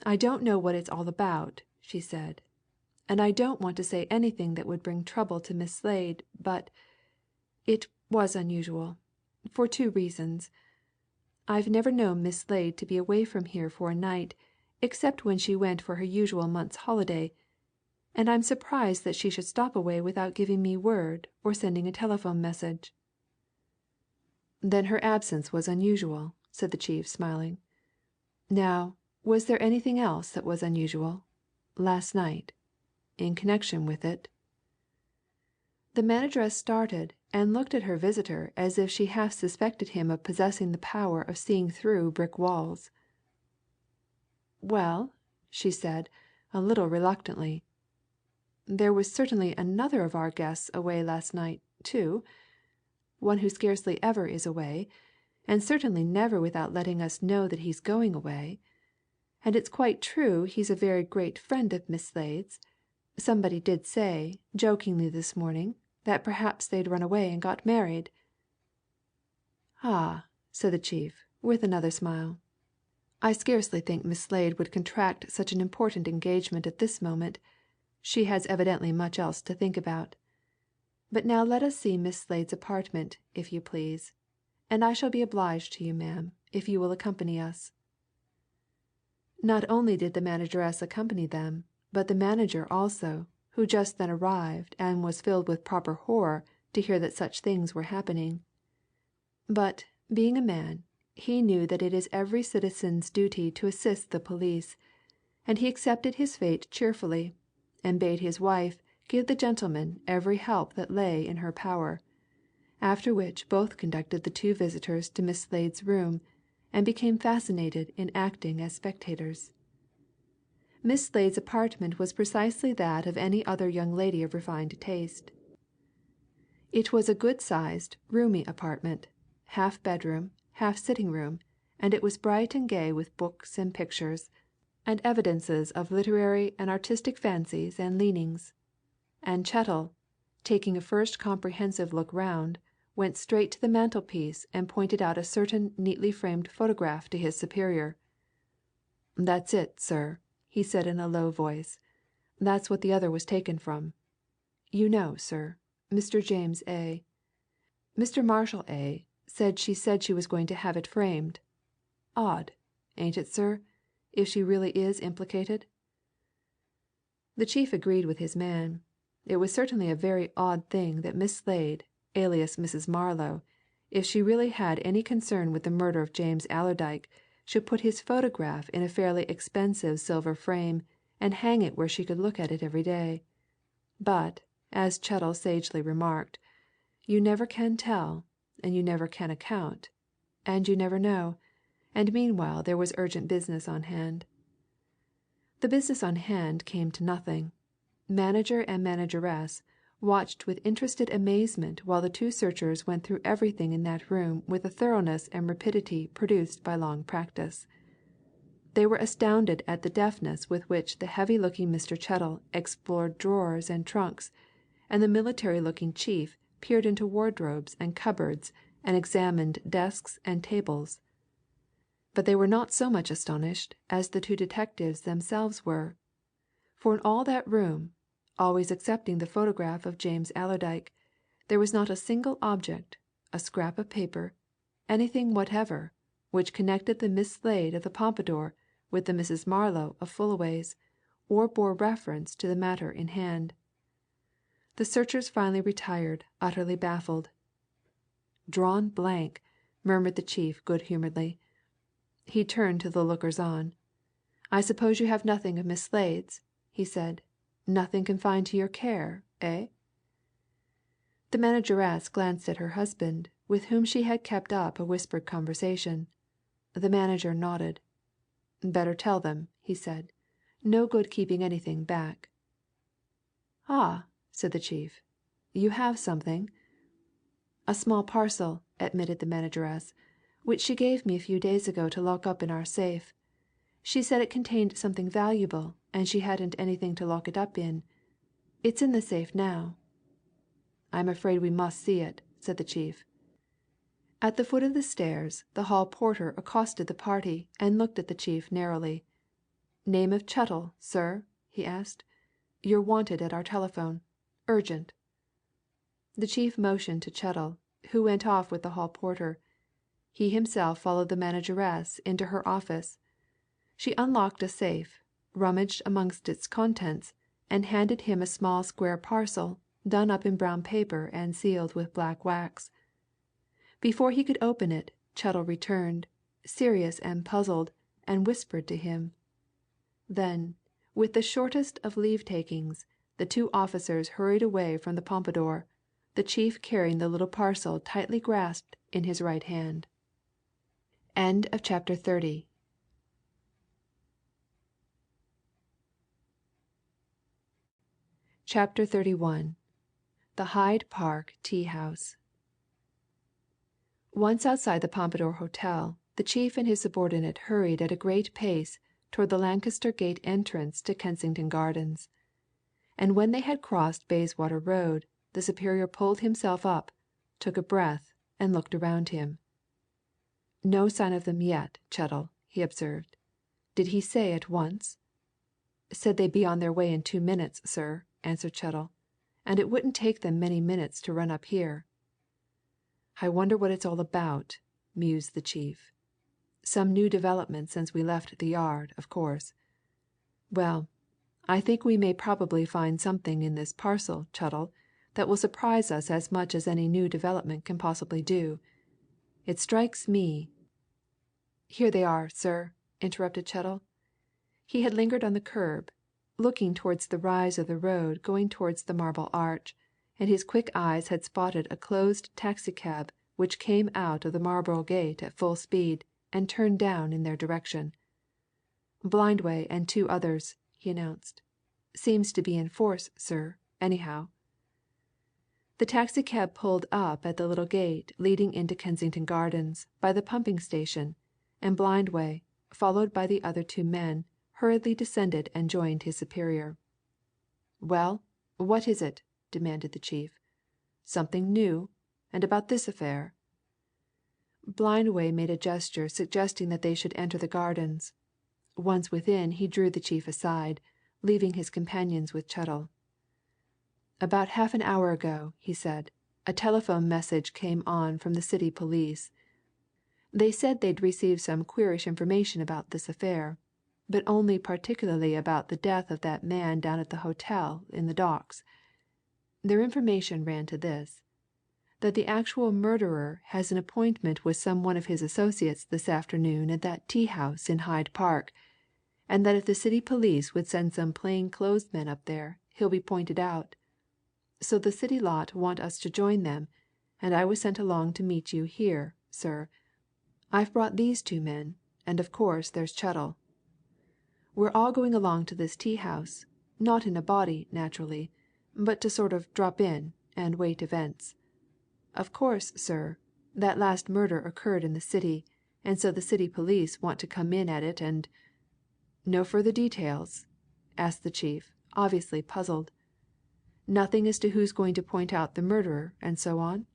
I don't know what it's all about," she said, "and I don't want to say anything that would bring trouble to Miss Slade, but it was unusual, for 2 reasons. I've never known Miss Slade to be away from here for a night, except when she went for her usual month's holiday, and I'm surprised that she should stop away without giving me word or sending a telephone message." "Then her absence was unusual," said the chief, smiling. "Now, was there anything else that was unusual last night in connection with it?" The manageress started and looked at her visitor as if she half suspected him of possessing the power of seeing through brick walls. "Well," she said, a little reluctantly, "there was certainly another of our guests away last night, too. One who scarcely ever is away, and certainly never without letting us know that he's going away. And it's quite true he's a very great friend of Miss Slade's, Somebody did say, jokingly this morning, that perhaps they'd run away and got married." "Ah!" said the chief, with another smile. "I scarcely think Miss Slade would contract such an important engagement at this moment. She has evidently much else to think about. But now let us see Miss Slade's apartment, if you please, and I shall be obliged to you, ma'am, if you will accompany us." Not only did the manageress accompany them, but the manager also, who just then arrived and was filled with proper horror to hear that such things were happening. But, being a man, he knew that it is every citizen's duty to assist the police, and he accepted his fate cheerfully, and bade his wife give the gentleman every help that lay in her power, after which both conducted the two visitors to Miss Slade's room, and became fascinated in acting as spectators. Miss Slade's apartment was precisely that of any other young lady of refined taste. It was a good-sized, roomy apartment, half bedroom, half sitting-room, and it was bright and gay with books and pictures, and evidences of literary and artistic fancies and leanings. And Chettle, taking a first comprehensive look round, went straight to the mantelpiece and pointed out a certain neatly framed photograph to his superior. "That's it, sir," he said in a low voice. "That's what the other was taken from. You know, sir, Mr. James A. Mr. Marshall A. said she was going to have it framed. Odd, ain't it, sir, if she really is implicated?" The chief agreed with his man. It was certainly a very odd thing that Miss Slade, alias Mrs. Marlow, if she really had any concern with the murder of James Allerdyke, should put his photograph in a fairly expensive silver frame and hang it where she could look at it every day. But, as Chettle sagely remarked, you never can tell, and you never can account, and you never know, and meanwhile there was urgent business on hand. The business on hand came to nothing. Manager and manageress watched with interested amazement while the two searchers went through everything in that room with a thoroughness and rapidity produced by long practice. They were astounded at the deftness with which the heavy-looking Mr. Chettle explored drawers and trunks, and the military-looking chief peered into wardrobes and cupboards and examined desks and tables. But they were not so much astonished as the two detectives themselves were, for in all that room, always excepting the photograph of James Allerdyke, there was not a single object, a scrap of paper, anything whatever, which connected the Miss Slade of the Pompadour with the Mrs. Marlow of Fullaway's, or bore reference to the matter in hand. The searchers finally retired, utterly baffled. "Drawn blank," murmured the chief good-humouredly. He turned to the lookers-on. "I suppose you have nothing of Miss Slade's?" he said. "Nothing confined to your care, eh?" The manageress glanced at her husband, with whom she had kept up a whispered conversation. The manager nodded. "Better tell them," he said. "No good keeping anything back." "Ah!" said the chief. "You have something?" "A small parcel," admitted the manageress, "which she gave me a few days ago to lock up in our safe. She said it contained something valuable, and she hadn't anything to lock it up in. It's in the safe now." "I'm afraid we must see it," said the chief. At the foot of the stairs, the hall porter accosted the party and looked at the chief narrowly. "Name of Chettle, sir?" he asked. "You're wanted at our telephone. Urgent." The chief motioned to Chettle, who went off with the hall porter. He himself followed the manageress into her office. She unlocked a safe, rummaged amongst its contents, and handed him a small square parcel, done up in brown paper and sealed with black wax. Before he could open it, Chettle returned, serious and puzzled, and whispered to him. Then, with the shortest of leave-takings, the two officers hurried away from the Pompadour, the chief carrying the little parcel tightly grasped in his right hand. End of chapter 30. Chapter 31. The Hyde Park Tea House. Once outside the Pompadour Hotel, the chief and his subordinate hurried at a great pace toward the Lancaster Gate entrance to Kensington Gardens. and when they had crossed Bayswater Road, the superior pulled himself up, took a breath, and looked around him. "No sign of them yet, Chettle," he observed. "Did he say at once?" "Said they'd be on their way in 2 minutes, sir," answered Chettle. "And it wouldn't take them many minutes to run up here." "I wonder what it's all about," mused the chief. "Some new development since we left the Yard, of course. Well, I think we may probably find something in this parcel, Chettle, that will surprise us as much as any new development can possibly do. It strikes me " "Here they are, sir," interrupted Chettle. He had lingered on the curb, looking towards the rise of the road going towards the Marble Arch, and his quick eyes had spotted a closed taxi cab which came out of the Marlborough Gate at full speed and turned down in their direction. "Blindway and 2 others," he announced. "Seems to be in force, sir, anyhow." The taxi cab pulled up at the little gate leading into Kensington Gardens by the pumping station, and Blindway, followed by the other 2 men, hurriedly descended and joined his superior. "Well, what is it?" demanded the chief. "Something new? And about this affair?" Blindway made a gesture suggesting that they should enter the Gardens. Once within he drew the chief aside, leaving his companions with Chettle. "About half an hour ago," he said, "a telephone message came on from the City police. They said they'd received some queerish information about this affair, but only particularly about the death of that man down at the hotel in the Docks. Their information ran to this that the actual murderer has an appointment with some one of his associates this afternoon at that tea house in Hyde Park, and that if the City police would send some plain clothes men up there, he'll be pointed out. So the City lot want us to join them, and I was sent along to meet you here, sir. I've brought these 2 men, and of course there's Chettle. We're all going along to this tea house, not in a body, naturally, but to sort of drop in and wait events. Of course, sir, that last murder occurred in the City, and so the City police want to come in at it and " "No further details?" asked the chief, obviously puzzled. "Nothing as to who's going to point out the murderer, and so on?"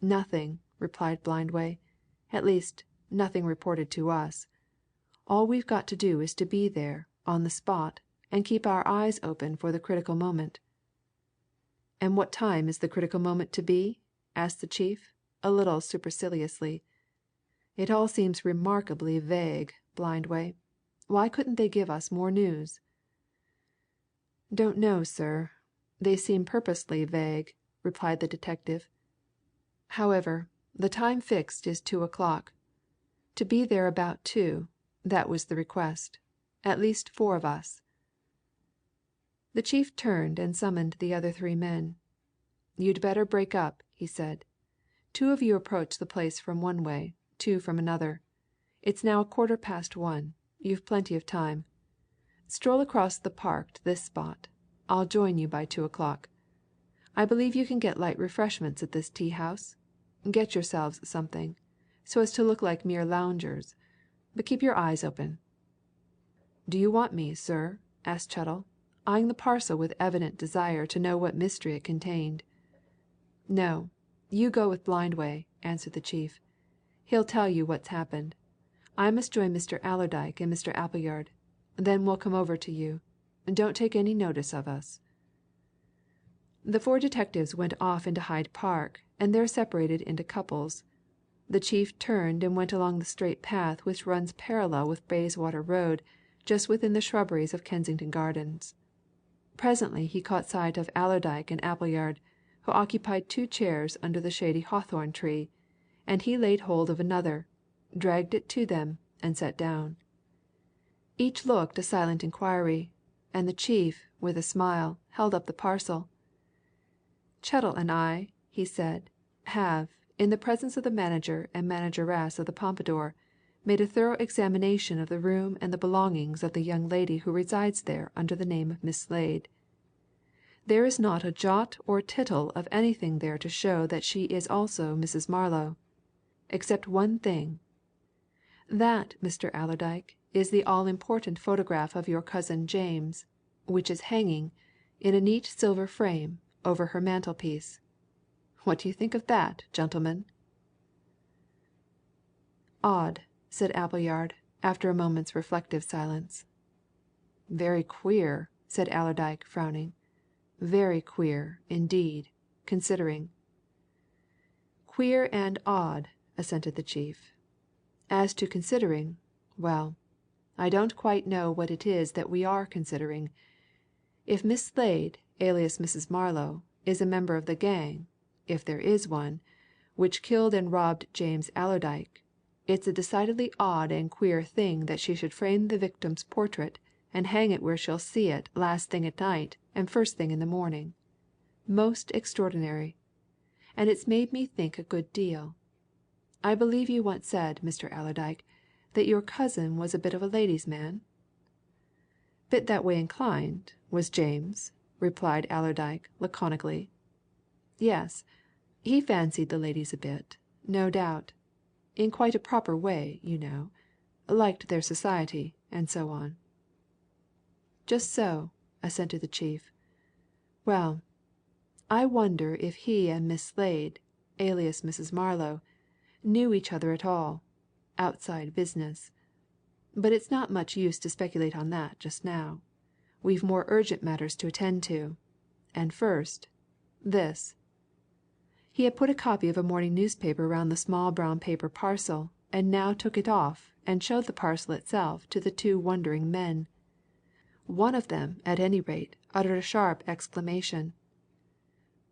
"Nothing," replied Blindway. "At least, nothing reported to us. All we've got to do is to be there, on the spot, and keep our eyes open for the critical moment." "And what time is the critical moment to be?" asked the chief, a little superciliously. "It all seems remarkably vague, Blindway. Why couldn't they give us more news?" "Don't know, sir. They seem purposely vague," replied the detective. "However, the time fixed is 2 o'clock. To be there about 2, that was the request. At least 4 of us." The chief turned and summoned the other 3 men. "You'd better break up," he said. "2 of you approach the place from one way, 2 from another. It's now 1:15. You've plenty of time. Stroll across the park to this spot. I'll join you by 2 o'clock. I believe you can get light refreshments at this tea house. Get yourselves something, so as to look like mere loungers, but keep your eyes open." "Do you want me, sir?" asked Chettle, eyeing the parcel with evident desire to know what mystery it contained. "No, you go with Blindway," answered the chief. "He'll tell you what's happened. I must join Mr. Allerdyke and Mr. Appleyard. Then we'll come over to you. Don't take any notice of us." The 4 detectives went off into Hyde Park, and there separated into couples. The chief turned and went along the straight path which runs parallel with Bayswater Road, just within the shrubberies of Kensington Gardens. Presently he caught sight of Allerdyke and Appleyard, who occupied 2 chairs under the shady hawthorn tree, and he laid hold of another, dragged it to them, and sat down. Each looked a silent inquiry, and the chief, with a smile, held up the parcel. "Chettle and I," he said, "have, in the presence of the manager and manageress of the Pompadour, made a thorough examination of the room and the belongings of the young lady who resides there under the name of Miss Slade. There is not a jot or tittle of anything there to show that she is also Mrs. Marlow. Except one thing. That, Mr. Allerdyke, is the all important photograph of your cousin James, which is hanging, in a neat silver frame, over her mantelpiece. What do you think of that, gentlemen?" "Odd," said Appleyard, after a moment's reflective silence. "Very queer," said Allerdyke, frowning. "Very queer, indeed, considering." "Queer and odd," assented the chief. "As to considering well, I don't quite know what it is that we are considering. If Miss Slade, alias Mrs. Marlow, is a member of the gang, if there is one, which killed and robbed James Allerdyke, it's a decidedly odd and queer thing that she should frame the victim's portrait and hang it where she'll see it last thing at night and first thing in the morning. Most extraordinary. And it's made me think a good deal. I believe you once said, Mr. Allerdyke, that your cousin was a bit of a ladies' man?" "Bit that way inclined, was James," replied Allerdyke laconically. "Yes, he fancied the ladies a bit, no doubt. In quite a proper way, you know. Liked their society, and so on." "Just so," assented the chief. "Well, I wonder if he and Miss Slade, alias Mrs. Marlow, knew each other at all outside business. But it's not much use to speculate on that just now. We've more urgent matters to attend to. And first this." He had put a copy of a morning newspaper round the small brown paper parcel, and now took it off and showed the parcel itself to the two wondering men. One of them, at any rate, uttered a sharp exclamation.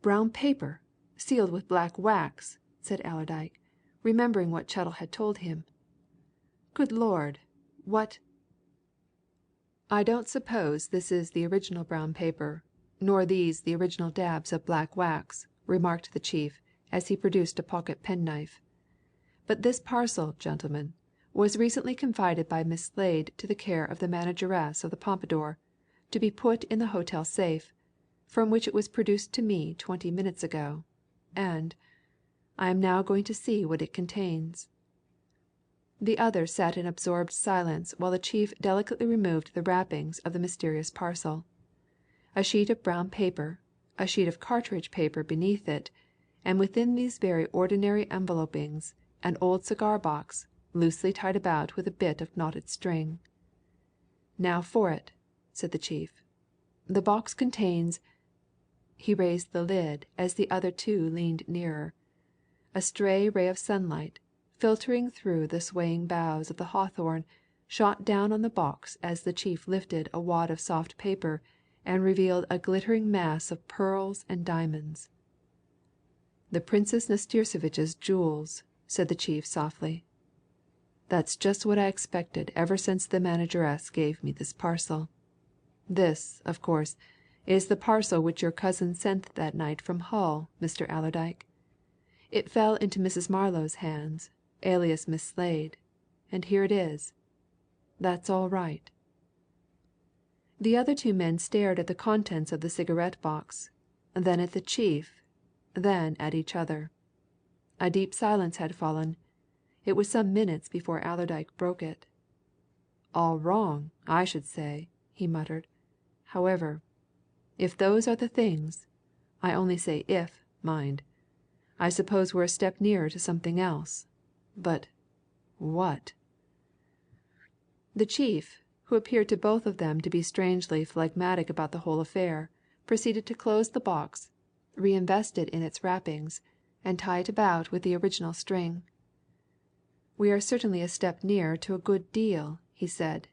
"Brown paper, sealed with black wax!" said Allerdyke, remembering what Chettle had told him. "Good Lord! What "I don't suppose this is the original brown paper, nor these the original dabs of black wax," remarked the chief as he produced a pocket penknife. "But this parcel, gentlemen, was recently confided by Miss Slade to the care of the manageress of the Pompadour, to be put in the hotel safe, from which it was produced to me 20 minutes ago, and I am now going to see what it contains." The others sat in absorbed silence while the chief delicately removed the wrappings of the mysterious parcel. A sheet of brown paper, a sheet of cartridge paper beneath it, and within these very ordinary envelopings an old cigar box, loosely tied about with a bit of knotted string. "Now for it," said the chief. "The box contains " He raised the lid as the other two leaned nearer. A stray ray of sunlight, filtering through the swaying boughs of the hawthorn, shot down on the box as the chief lifted a wad of soft paper and revealed a glittering mass of pearls and diamonds. "The Princess Nastirsevitch's jewels," said the chief softly. "That's just what I expected ever since the manageress gave me this parcel. This, of course, is the parcel which your cousin sent that night from Hull, Mr. Allerdyke. It fell into Mrs. Marlow's hands, alias Miss Slade, and here it is. That's all right." The other two men stared at the contents of the cigarette box, then at the chief, then at each other. A deep silence had fallen. It was some minutes before Allerdyke broke it. "All wrong, I should say," he muttered. "However, if those are the things I only say if, mind I suppose we're a step nearer to something else. But what?" The chief, who appeared to both of them to be strangely phlegmatic about the whole affair, proceeded to close the box, reinvest it in its wrappings, and tie it about with the original string. "We are certainly a step nearer to a good deal," he said,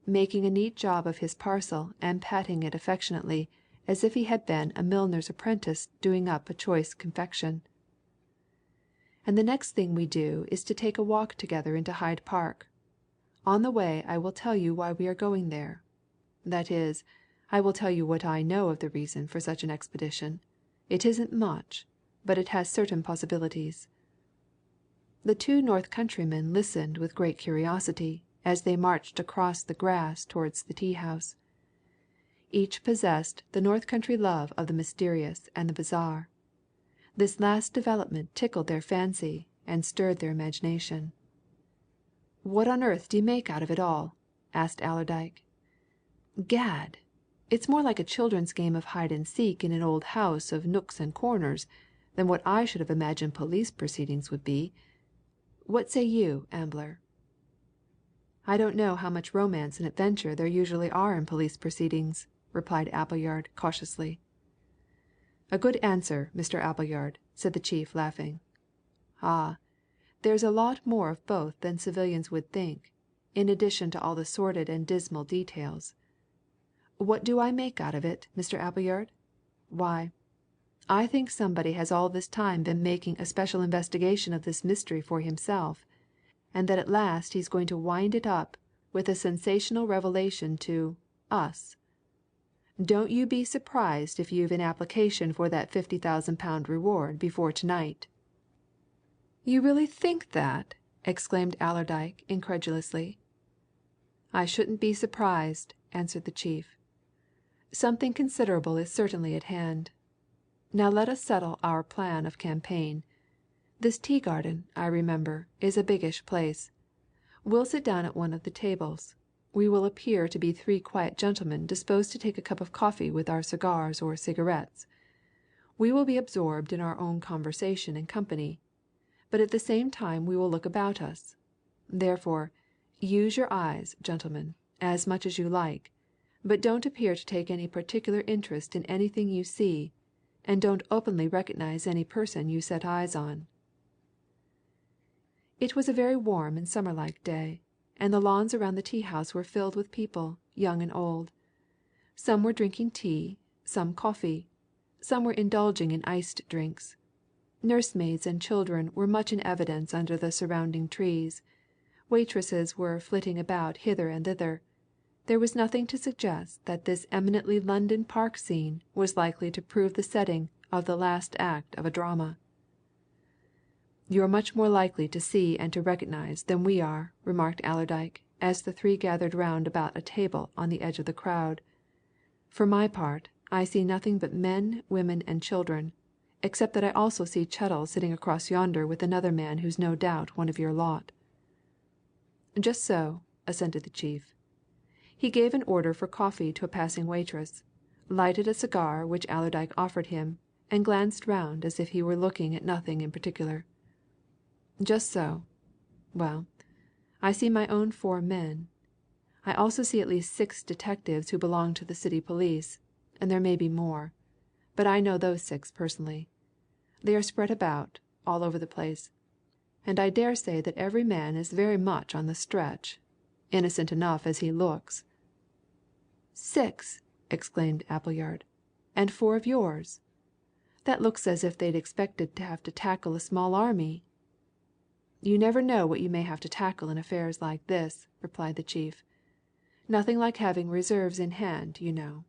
making a neat job of his parcel and patting it affectionately as if he had been a milliner's apprentice doing up a choice confection. "And the next thing we do is to take a walk together into Hyde Park. On the way I will tell you why we are going there. That is, I will tell you what I know of the reason for such an expedition. It isn't much, but it has certain possibilities." The two North countrymen listened with great curiosity as they marched across the grass towards the tea house. Each possessed the North country love of the mysterious and the bizarre. This last development tickled their fancy and stirred their imagination. "What on earth do you make out of it all?" asked Allerdyke. "Gad! It's more like a children's game of hide and seek in an old house of nooks and corners than what I should have imagined police proceedings would be. What say you, Ambler?" "I don't know how much romance and adventure there usually are in police proceedings," replied Appleyard cautiously. "A good answer, Mr. Appleyard," said the chief laughing. "Ah, there's a lot more of both than civilians would think, in addition to all the sordid and dismal details. What do I make out of it, Mr. Appleyard? Why, I think somebody has all this time been making a special investigation of this mystery for himself, and that at last he's going to wind it up with a sensational revelation to us. Don't you be surprised if you've an application for that £50,000 reward before to night." "You really think that?" exclaimed Allerdyke incredulously. "I shouldn't be surprised," answered the chief. "Something considerable is certainly at hand. Now let us settle our plan of campaign. This tea garden, I remember, is a biggish place. We'll sit down at one of the tables. We will appear to be three quiet gentlemen disposed to take a cup of coffee with our cigars or cigarettes. We will be absorbed in our own conversation and company, but at the same time we will look about us. Therefore, use your eyes, gentlemen, as much as you like, but don't appear to take any particular interest in anything you see, and don't openly recognize any person you set eyes on." It was a very warm and summer-like day, and the lawns around the tea house were filled with people, young and old. Some were drinking tea, some coffee, some were indulging in iced drinks. Nursemaids and children were much in evidence under the surrounding trees. Waitresses were flitting about hither and thither. There was nothing to suggest that this eminently London park scene was likely to prove the setting of the last act of a drama. "You're much more likely to see and to recognize than we are," remarked Allerdyke, as the three gathered round about a table on the edge of the crowd. "For my part, I see nothing but men, women, and children, except that I also see Chettle sitting across yonder with another man who's no doubt one of your lot." "Just so," assented the chief. He gave an order for coffee to a passing waitress, lighted a cigar which Allerdyke offered him, and glanced round as if he were looking at nothing in particular. "Just so. Well, I see my own 4 men. I also see at least 6 detectives who belong to the city police, and there may be more, but I know those 6 personally. They are spread about, all over the place, and I dare say that every man is very much on the stretch, innocent enough as he looks." "6!" exclaimed Appleyard. "And 4 of yours? That looks as if they'd expected to have to tackle a small army." "You never know what you may have to tackle in affairs like this," replied the chief. "Nothing like having reserves in hand, you know.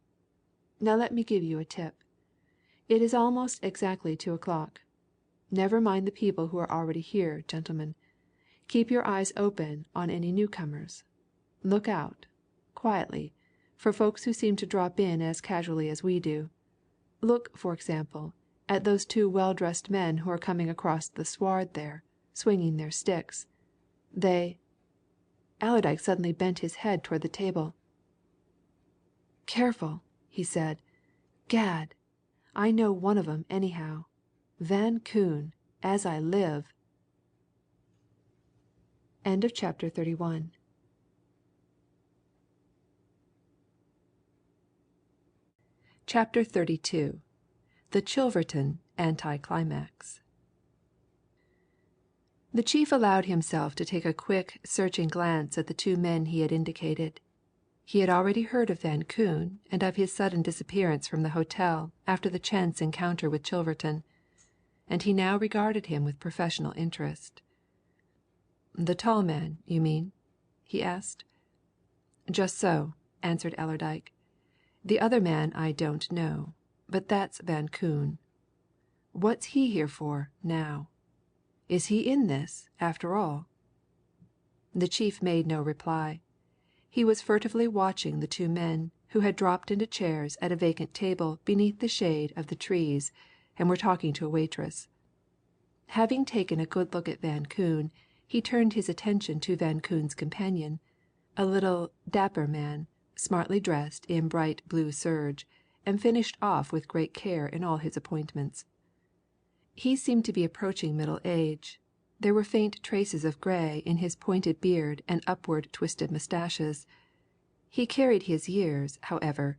Now let me give you a tip. It is almost exactly 2 o'clock. Never mind the people who are already here, gentlemen. Keep your eyes open on any newcomers. Look out, quietly, for folks who seem to drop in as casually as we do. Look, for example, at those 2 well-dressed men who are coming across the sward there, swinging their sticks. They—" Allerdyke suddenly bent his head toward the table. "Careful!" he said. "Gad! I know one of 'em, anyhow. Van Koon, as I live!" End of chapter 31. Chapter 32. The Chilverton Anti-Climax. The chief allowed himself to take a quick, searching glance at the 2 men he had indicated. He had already heard of Van Koon and of his sudden disappearance from the hotel after the chance encounter with Chilverton, and he now regarded him with professional interest. "The tall man, you mean?" he asked. "Just so," answered Allerdyke. "The other man I don't know, but that's Van Koon. What's he here for, now? Is he in this, after all?" The chief made no reply. He was furtively watching the 2 men, who had dropped into chairs at a vacant table beneath the shade of the trees and were talking to a waitress. Having taken a good look at Van Koon, he turned his attention to Van Koon's companion, a little, dapper man, smartly dressed in bright blue serge, and finished off with great care in all his appointments. He seemed to be approaching middle age. There were faint traces of grey in his pointed beard and upward twisted moustaches. He carried his years, however,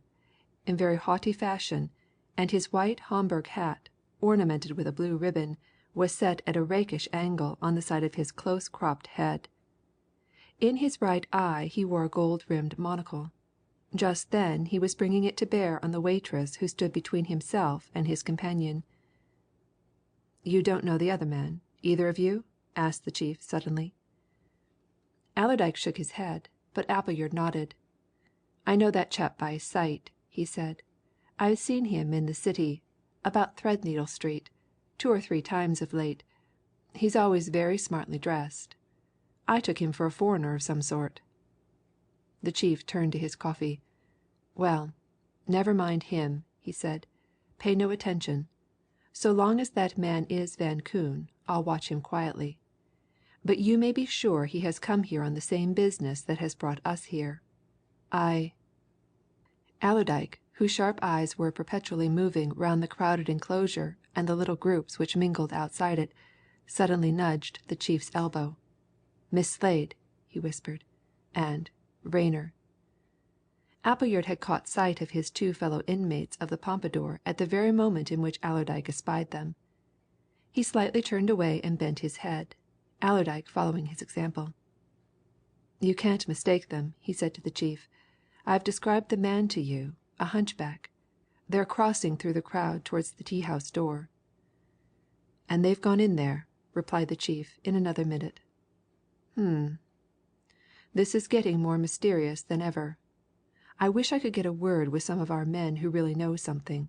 in very haughty fashion, and his white Homburg hat, ornamented with a blue ribbon, was set at a rakish angle on the side of his close-cropped head. In his right eye he wore a gold-rimmed monocle. Just then he was bringing it to bear on the waitress who stood between himself and his companion. "You don't know the other man, either of you?" asked the chief suddenly. Allerdyke shook his head, but Appleyard nodded. "I know that chap by sight," he said. "I've seen him in the City, about Threadneedle Street, 2 or 3 times of late. He's always very smartly dressed. I took him for a foreigner of some sort." The chief turned to his coffee. "Well, never mind him," he said. "Pay no attention. So long as that man is Van Koon, I'll watch him quietly. But you may be sure he has come here on the same business that has brought us here. Allerdyke, whose sharp eyes were perpetually moving round the crowded enclosure and the little groups which mingled outside it, suddenly nudged the chief's elbow. "Miss Slade," he whispered, "and Rayner." Appleyard had caught sight of his 2 fellow inmates of the Pompadour at the very moment in which Allerdyke espied them. He slightly turned away and bent his head, Allerdyke following his example. "You can't mistake them," he said to the chief. "I've described the man to you, a hunchback. They're crossing through the crowd towards the tea house door." "And they've gone in there," replied the chief in another minute. This is getting more mysterious than ever. I wish I could get a word with some of our men who really know something.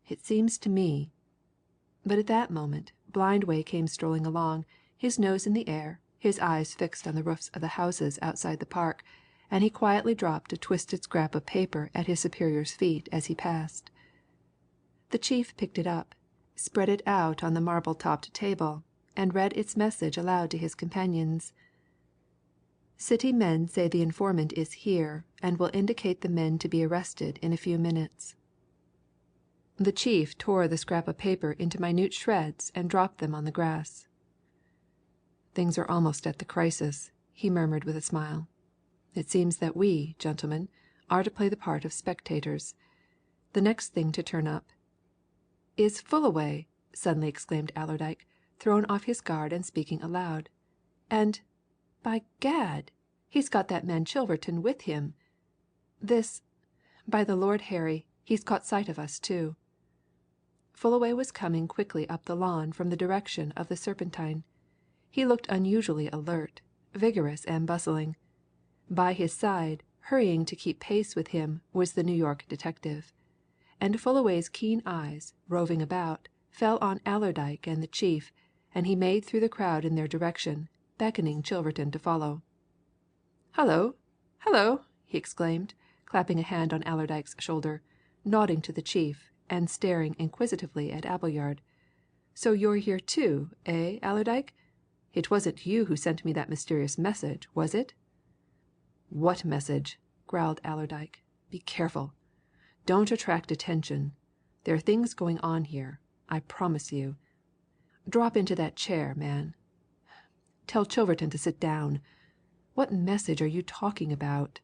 It seems to me " But at that moment Blindway came strolling along, his nose in the air, his eyes fixed on the roofs of the houses outside the park, and he quietly dropped a twisted scrap of paper at his superior's feet as he passed. The chief picked it up, spread it out on the marble-topped table, and read its message aloud to his companions. "City men say the informant is here and will indicate the men to be arrested in a few minutes." The chief tore the scrap of paper into minute shreds and dropped them on the grass. "Things are almost at the crisis," he murmured with a smile. "It seems that we, gentlemen, are to play the part of spectators. The next thing to turn up " "Is Fullaway!" suddenly exclaimed Allerdyke, thrown off his guard and speaking aloud. "And by Gad! He's got that man Chilverton with him. This by the Lord Harry, he's caught sight of us too." Fullaway was coming quickly up the lawn from the direction of the Serpentine. He looked unusually alert, vigorous and bustling. By his side, hurrying to keep pace with him, was the New York detective. And Fullaway's keen eyes, roving about, fell on Allerdyke and the chief, and he made through the crowd in their direction, beckoning Chilverton to follow. "Hullo! Hullo!" he exclaimed, clapping a hand on Allerdyke's shoulder, nodding to the chief, and staring inquisitively at Appleyard. "So you're here too, eh, Allerdyke? It wasn't you who sent me that mysterious message, was it?" "What message?" growled Allerdyke. "Be careful! Don't attract attention. There are things going on here, I promise you. Drop into that chair, man. Tell Chilverton to sit down. What message are you talking about?"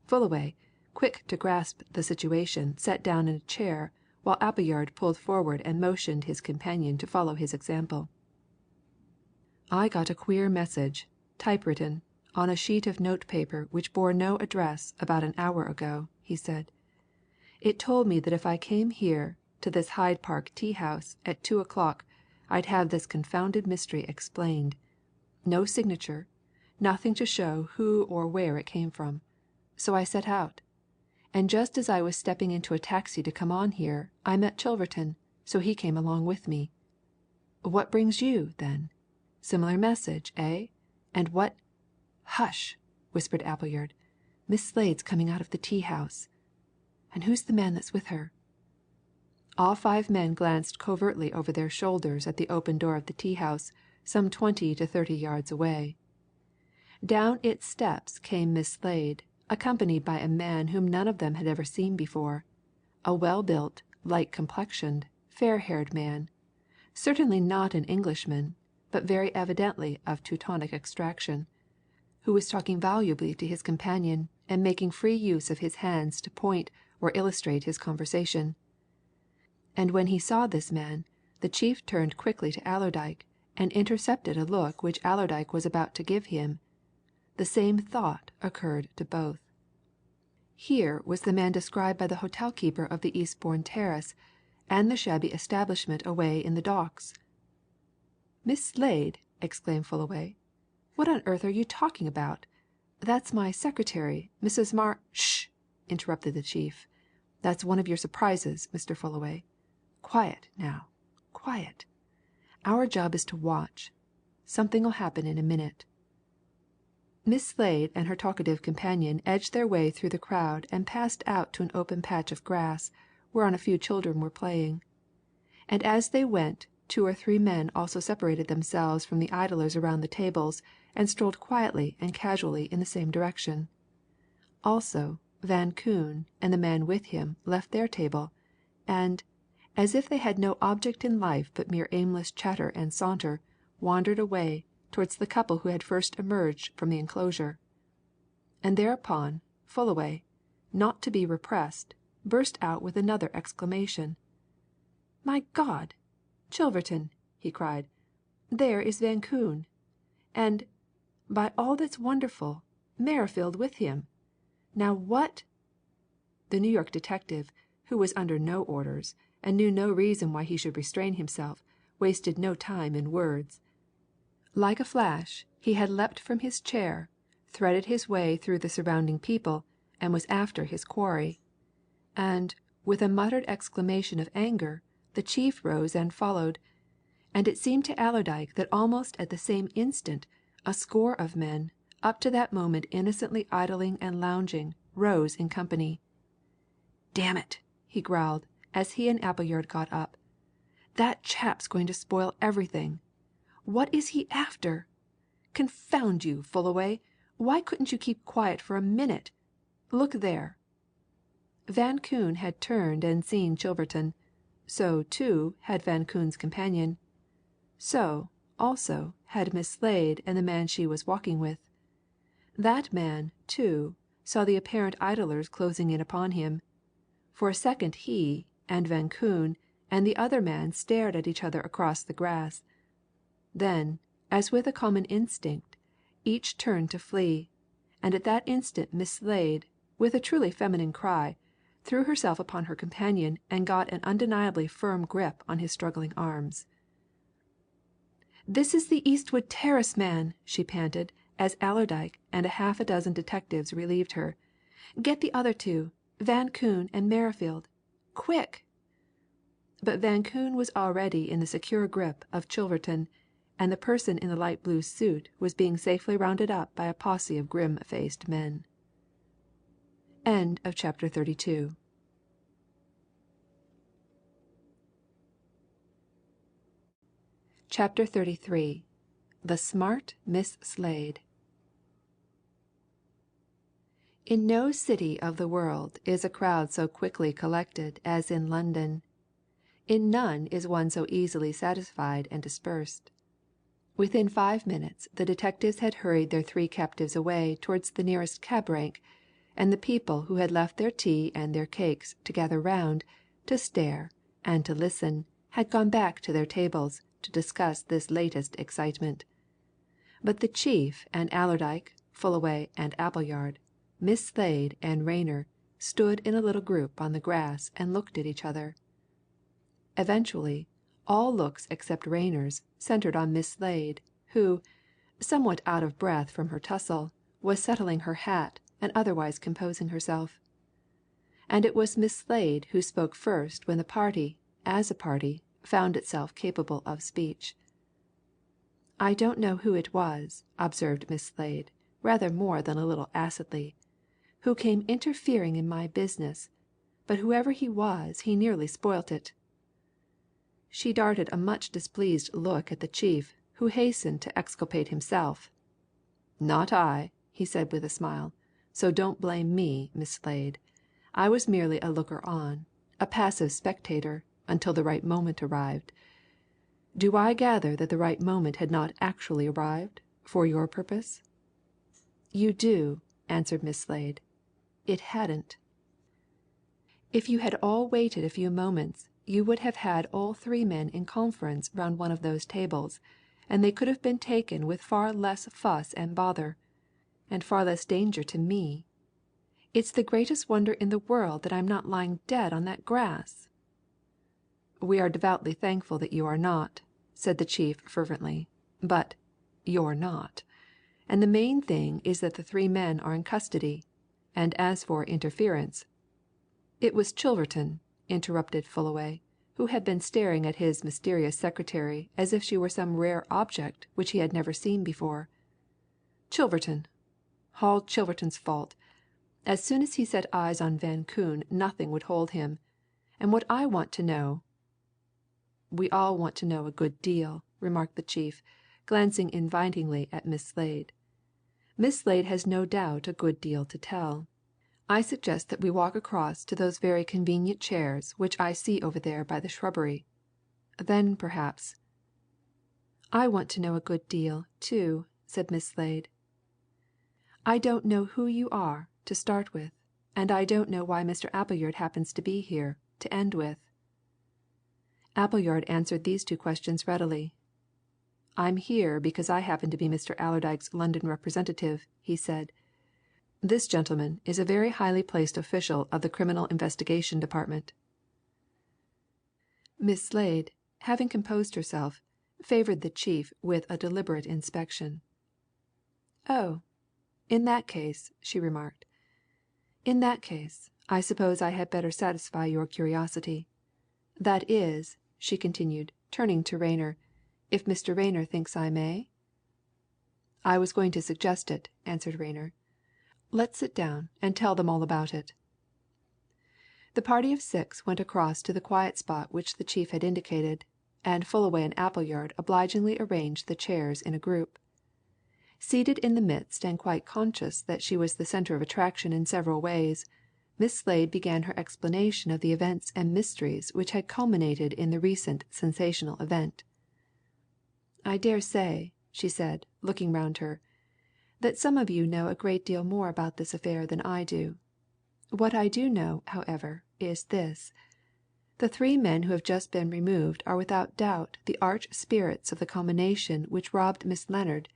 Fullaway, quick to grasp the situation, sat down in a chair, while Appleyard pulled forward and motioned his companion to follow his example. "I got a queer message, typewritten, on a sheet of note paper which bore no address about an hour ago," he said. "It told me that if I came here, to this Hyde Park tea house, at 2 o'clock, I'd have this confounded mystery explained. No signature, nothing to show who or where it came from. So I set out. And just as I was stepping into a taxi to come on here, I met Chilverton, so he came along with me. What brings you, then? Similar message, eh? And what " "Hush!" whispered Appleyard. "Miss Slade's coming out of the tea house. And who's the man that's with her?" All 5 men glanced covertly over their shoulders at the open door of the tea house, some 20 to 30 yards away. Down its steps came Miss Slade, accompanied by a man whom none of them had ever seen before, a well-built, light-complexioned, fair-haired man, certainly not an Englishman, but very evidently of Teutonic extraction, who was talking volubly to his companion and making free use of his hands to point or illustrate his conversation. And when he saw this man, the chief turned quickly to Allerdyke and intercepted a look which Allerdyke was about to give him. The same thought occurred to both. Here was the man described by the hotel keeper of the Eastbourne Terrace and the shabby establishment away in the docks. "Miss Slade!" exclaimed Fullaway. "What on earth are you talking about? That's my secretary, Mrs. "Shh!" interrupted the chief. "That's one of your surprises, Mr. Fullaway. Quiet, now, quiet. Our job is to watch. Something'll happen in a minute." Miss Slade and her talkative companion edged their way through the crowd and passed out to an open patch of grass whereon a few children were playing. And as they went, 2 or 3 men also separated themselves from the idlers around the tables and strolled quietly and casually in the same direction. Also, Van Koon and the man with him left their table, and, as if they had no object in life but mere aimless chatter and saunter, wandered away towards the couple who had first emerged from the enclosure. And thereupon, Fullaway, not to be repressed, burst out with another exclamation. "My God! Chilverton!" he cried. "There is Van Koon! And, by all that's wonderful, Merrifield with him! Now what—" The New York detective, who was under no orders, and knew no reason why he should restrain himself, wasted no time in words. Like a flash, he had leapt from his chair, threaded his way through the surrounding people, and was after his quarry. And, with a muttered exclamation of anger, the chief rose and followed, and it seemed to Allerdyke that almost at the same instant a score of men, up to that moment innocently idling and lounging, rose in company. "Damn it!" he growled, as he and Appleyard got up. "That chap's going to spoil everything! What is he after? Confound you, Fullaway! Why couldn't you keep quiet for a minute? Look there!" Van Koon had turned and seen Chilverton. So, too, had Van Koon's companion. So, also, had Miss Slade and the man she was walking with. That man, too, saw the apparent idlers closing in upon him. For a second he, and Van Koon, and the other man stared at each other across the grass. Then, as with a common instinct, each turned to flee, and at that instant Miss Slade, with a truly feminine cry, threw herself upon her companion and got an undeniably firm grip on his struggling arms. "This is the Eastwood Terrace man!" she panted, as Allerdyke and half a dozen detectives relieved her. "Get the other 2, Van Koon and Merrifield. Quick!" But Van Koon was already in the secure grip of Chilverton, and the person in the light blue suit was being safely rounded up by a posse of grim-faced men. End of chapter 32. Chapter 33. The Smart Miss Slade. In no city of the world is a crowd so quickly collected as in London. In none is one so easily satisfied and dispersed. Within 5 minutes the detectives had hurried their 3 captives away towards the nearest cab rank, and the people who had left their tea and their cakes to gather round, to stare, and to listen, had gone back to their tables to discuss this latest excitement. But the chief and Allerdyke, Fullaway and Appleyard, Miss Slade and Rayner, stood in a little group on the grass and looked at each other. Eventually, all looks except Rayner's centred on Miss Slade, who, somewhat out of breath from her tussle, was settling her hat and otherwise composing herself. And it was Miss Slade who spoke first when the party, as a party, found itself capable of speech. "I don't know who it was," observed Miss Slade, rather more than a little acidly, "who came interfering in my business, but whoever he was he nearly spoilt it." She darted a much displeased look at the chief, who hastened to exculpate himself. "Not I," he said with a smile. so don't blame me, Miss Slade. I was merely a looker on, a passive spectator, until the right moment arrived. Do I gather that the right moment had not actually arrived, for your purpose?" "You do," answered Miss Slade. "It hadn't." If you had all waited a few moments, you would have had all three men in conference round one of those tables, and they could have been taken with far less fuss and bother, and far less danger to me. It's the greatest wonder in the world that I'm not lying dead on that grass." "We are devoutly thankful that you are not," said the chief fervently, "but you're not. And the main thing is that the three men are in custody, and as for interference—" "It was Chilverton," interrupted Fullaway, who had been staring at his mysterious secretary as if she were some rare object which he had never seen before. "Chilverton! All Chilverton's fault. As soon as he set eyes on Van Koon nothing would hold him. And what I want to know—" "We all want to know a good deal," remarked the chief, glancing invitingly at Miss Slade. "Miss Slade has no doubt a good deal to tell. I suggest that we walk across to those very convenient chairs which I see over there by the shrubbery. Then perhaps—" "I want to know a good deal, too," said Miss Slade. "I don't know who you are, to start with, and I don't know why Mr. Appleyard happens to be here, to end with." Appleyard answered these two questions readily. "I'm here because I happen to be Mr. Allerdyke's London representative," he said. "This gentleman is a very highly placed official of the Criminal Investigation Department." Miss Slade, having composed herself, favoured the chief with a deliberate inspection. "Oh, in that case," she remarked, "in that case, I suppose I had better satisfy your curiosity. That is," she continued, turning to Rayner, "if Mr. Rayner thinks I may?" "I was going to suggest it," answered Rayner. "Let's sit down and tell them all about it." The party of six went across to the quiet spot which the chief had indicated, and Fullaway and Appleyard obligingly arranged the chairs in a group. Seated in the midst and quite conscious that she was the centre of attraction in several ways, Miss Slade began her explanation of the events and mysteries which had culminated in the recent sensational event. "I dare say," she said, looking round her, "that some of you know a great deal more about this affair than I do. What I do know, however, is this. The three men who have just been removed are without doubt the arch spirits of the combination which robbed Miss Lennard,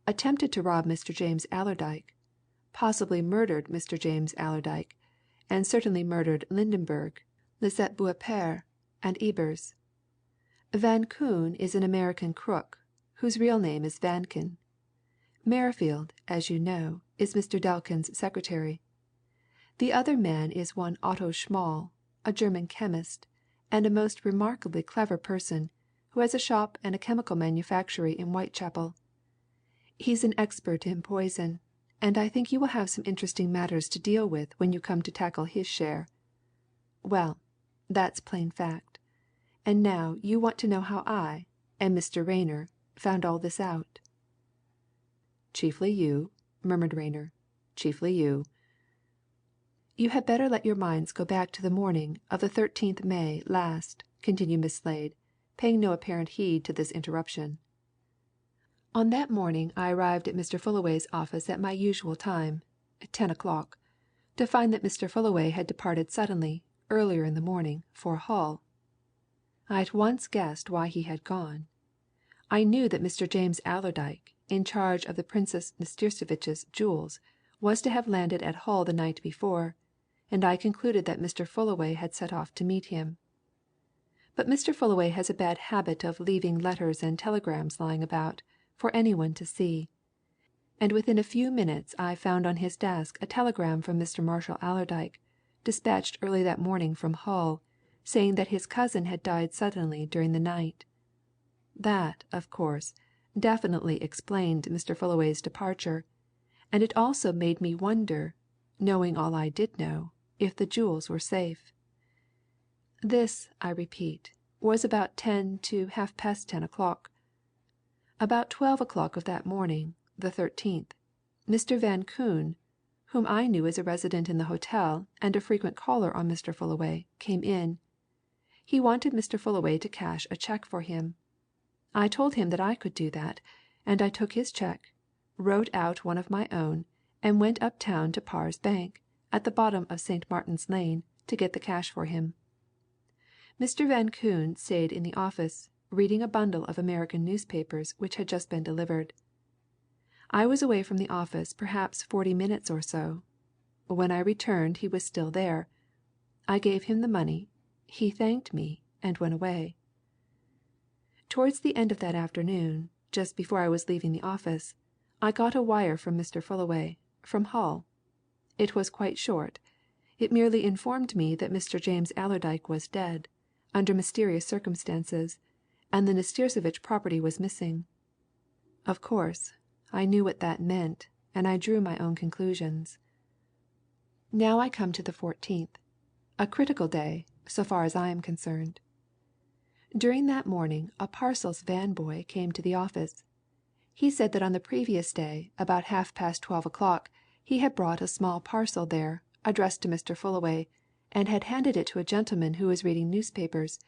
attempted to rob Mr. James Allerdyke, possibly murdered Mr. James Allerdyke, and certainly murdered Lydenberg, Lisette Beaupre, and Ebers. Van Koon is an American crook, whose real name is Vankin. Merrifield, as you know, is Mr. Delkin's secretary. The other man is one Otto Schmall, a German chemist, and a most remarkably clever person, who has a shop and a chemical manufactory in Whitechapel. He's an expert in poison, and I think you will have some interesting matters to deal with when you come to tackle his share. Well, that's plain fact. And now you want to know how I, and Mr. Rayner, found all this out." "Chiefly you," murmured Rayner. "Chiefly you." "You had better let your minds go back to the morning of the 13th May last," continued Miss Slade, paying no apparent heed to this interruption. "On that morning I arrived at Mr. Fullaway's office at my usual time 10 o'clock to find that Mr. Fullaway had departed suddenly, earlier in the morning, for Hull. I at once guessed why he had gone. I knew that Mr. James Allerdyke, in charge of the Princess NASTIRSEVITCH's jewels, was to have landed at Hull the night before, and I concluded that Mr. Fullaway had set off to meet him. But Mr. Fullaway has a bad habit of leaving letters and telegrams lying about, for anyone to see. And within a few minutes I found on his desk a telegram from Mr. Marshall Allerdyke, dispatched early that morning from Hull, saying that his cousin had died suddenly during the night. That, of course, definitely explained Mr. Fullaway's departure, and it also made me wonder, knowing all I did know, if the jewels were safe. This, I repeat, was about 10 to half past 10 o'clock. About 12 o'clock of that morning, the 13th, Mr. Van Koon, whom I knew as a resident in the hotel and a frequent caller on Mr. Fullaway, came in. He wanted Mr. Fullaway to cash a check for him. I told him that I could do that, and I took his check, wrote out one of my own, and went uptown to Parr's Bank, at the bottom of St. Martin's Lane, to get the cash for him. Mr. Van Koon stayed in the office, reading a bundle of American newspapers which had just been delivered. I was away from the office perhaps 40 minutes or so. When I returned he was still there. I gave him the money, he thanked me, and went away. Towards the end of that afternoon, just before I was leaving the office, I got a wire from Mr. Fullaway, from Hull. It was quite short. It merely informed me that Mr. James Allerdyke was dead, under mysterious circumstances, and the NASTIRSEVITCH property was missing. Of course, I knew what that meant, and I drew my own conclusions. Now I come to the 14th, a critical day, so far as I am concerned. During that morning a parcels van boy came to the office. He said that on the previous day, about 12:30 o'clock, he had brought a small parcel there, addressed to Mr. Fullaway, and had handed it to a gentleman who was reading newspapers,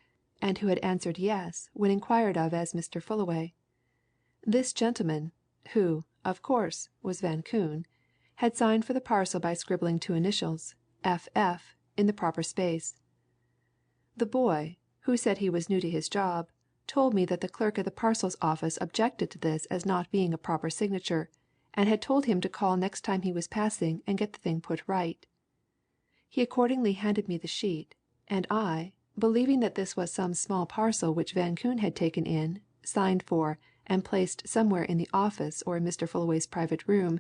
and who had answered yes when inquired of as Mr. Fullaway. This gentleman, who, of course, was Van Koon, had signed for the parcel by scribbling two initials, F.F., in the proper space. The boy, who said he was new to his job, told me that the clerk at the parcels office objected to this as not being a proper signature, and had told him to call next time he was passing and get the thing put right. He accordingly handed me the sheet, and I, believing that this was some small parcel which Van Koon had taken in, signed for, and placed somewhere in the office or in Mr. Fullaway's private room,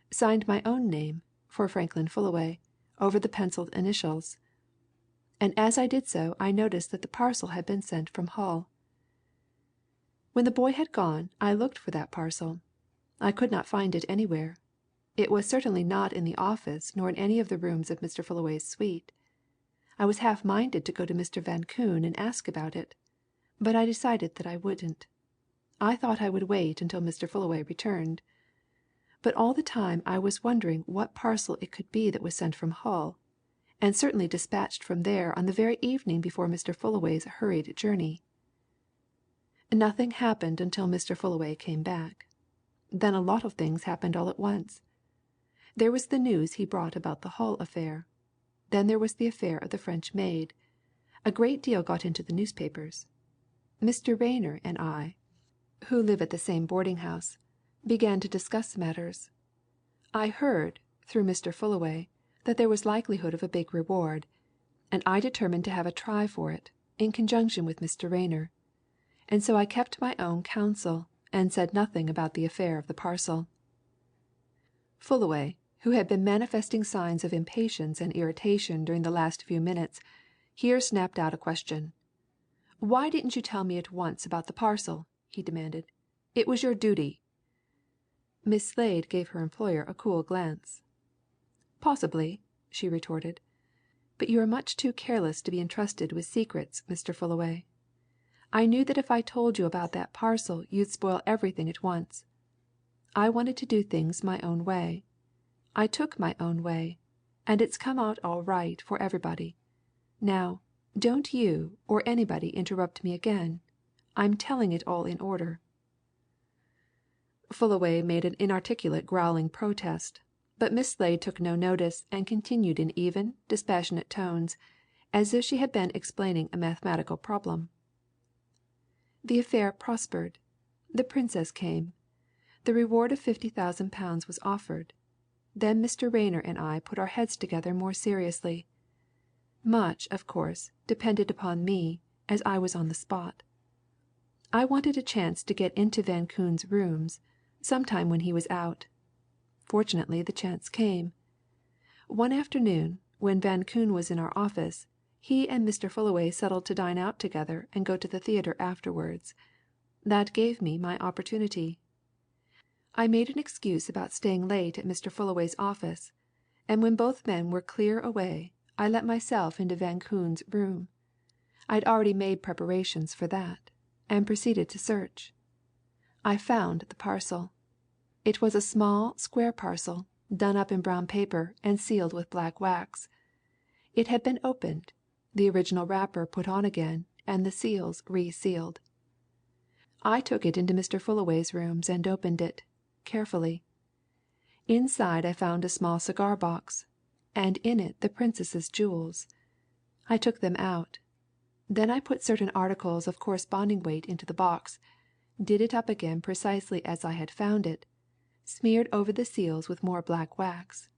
signed my own name, for Franklin Fullaway, over the pencilled initials. And as I did so I noticed that the parcel had been sent from Hull. When the boy had gone I looked for that parcel. I could not find it anywhere. It was certainly not in the office nor in any of the rooms of Mr. Fullaway's suite. I was half minded to go to Mr. Van Koon and ask about it, but I decided that I wouldn't. I thought I would wait until Mr. Fullaway returned. But all the time I was wondering what parcel it could be that was sent from Hull, and certainly dispatched from there on the very evening before Mr. Fullaway's hurried journey. Nothing happened until Mr. Fullaway came back. Then a lot of things happened all at once. There was the news he brought about the Hull affair. Then there was the affair of the French maid. A great deal got into the newspapers. Mr. Rayner and I, who live at the same boarding house, began to discuss matters. I heard, through Mr. Fullaway, that there was likelihood of a big reward, and I determined to have a try for it, in conjunction with Mr. Rayner. And so I kept my own counsel, and said nothing about the affair of the parcel. Fullaway, who had been manifesting signs of impatience and irritation during the last few minutes, here snapped out a question. "Why didn't you tell me at once about the parcel?" he demanded. "It was your duty." Miss Slade gave her employer a cool glance. "Possibly," she retorted. "But you are much too careless to be entrusted with secrets, Mr. Fullaway. I knew that if I told you about that parcel you'd spoil everything at once. I wanted to do things my own way. I took my own way, and it's come out all right for everybody. Now, don't you or anybody interrupt me again. I'm telling it all in order." Fullaway made an inarticulate growling protest, but Miss Slade took no notice and continued in even, dispassionate tones, as if she had been explaining a mathematical problem. The affair prospered. The Princess came. The reward of £50,000 was offered. Then Mr. Rayner and I put our heads together more seriously. Much, of course, depended upon me, as I was on the spot. I wanted a chance to get into Van Koon's rooms, sometime when he was out. Fortunately the chance came. One afternoon, when Van Koon was in our office, he and Mr. Fullaway settled to dine out together and go to the theatre afterwards. That gave me my opportunity. I made an excuse about staying late at Mr. Fullaway's office, and when both men were clear away I let myself into Van Koon's room. I'd already made preparations for that, and proceeded to search. I found the parcel. It was a small, square parcel, done up in brown paper and sealed with black wax. It had been opened, the original wrapper put on again, and the seals resealed. I took it into Mr. Fullaway's rooms and opened it, carefully. Inside I found a small cigar box, and in it the Princess's jewels. I took them out. Then I put certain articles of corresponding weight into the box, did it up again precisely as I had found it, smeared over the seals with more black wax,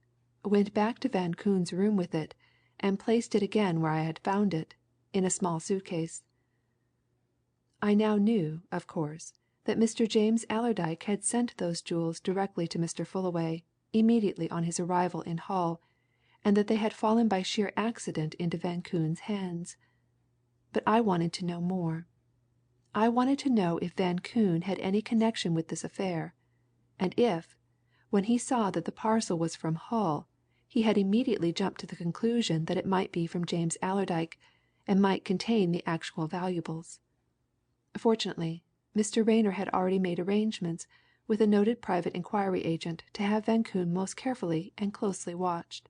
went back to Van Koon's room with it, and placed it again where I had found it, in a small suitcase. I now knew, of course, that Mr. James Allerdyke had sent those jewels directly to Mr. Fullaway immediately on his arrival in Hull, and that they had fallen by sheer accident into Van Koon's hands. But I wanted to know more. I wanted to know if Van Koon had any connection with this affair, and if, when he saw that the parcel was from Hull, he had immediately jumped to the conclusion that it might be from James Allerdyke and might contain the actual valuables. Fortunately, Mr. Rayner had already made arrangements with a noted private inquiry agent to have Van Koon most carefully and closely watched.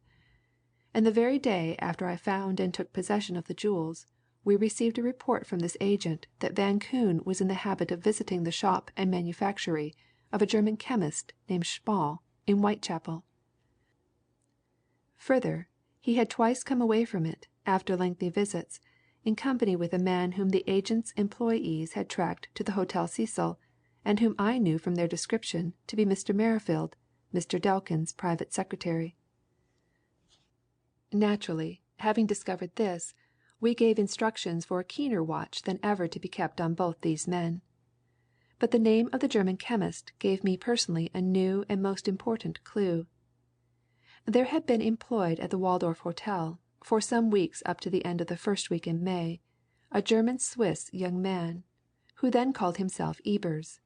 And the very day after I found and took possession of the jewels, we received a report from this agent that Van Koon was in the habit of visiting the shop and manufactory of a German chemist named Schmall in Whitechapel. Further, he had twice come away from it, after lengthy visits, in company with a man whom the agent's employees had tracked to the Hotel Cecil, and whom I knew from their description to be Mr. Merrifield, Mr. Delkin's private secretary. Naturally, having discovered this, we gave instructions for a keener watch than ever to be kept on both these men. But the name of the German chemist gave me personally a new and most important clue. There had been employed at the Waldorf Hotel, for some weeks up to the end of the first week in May, a German-Swiss young man, who then called himself Ebers.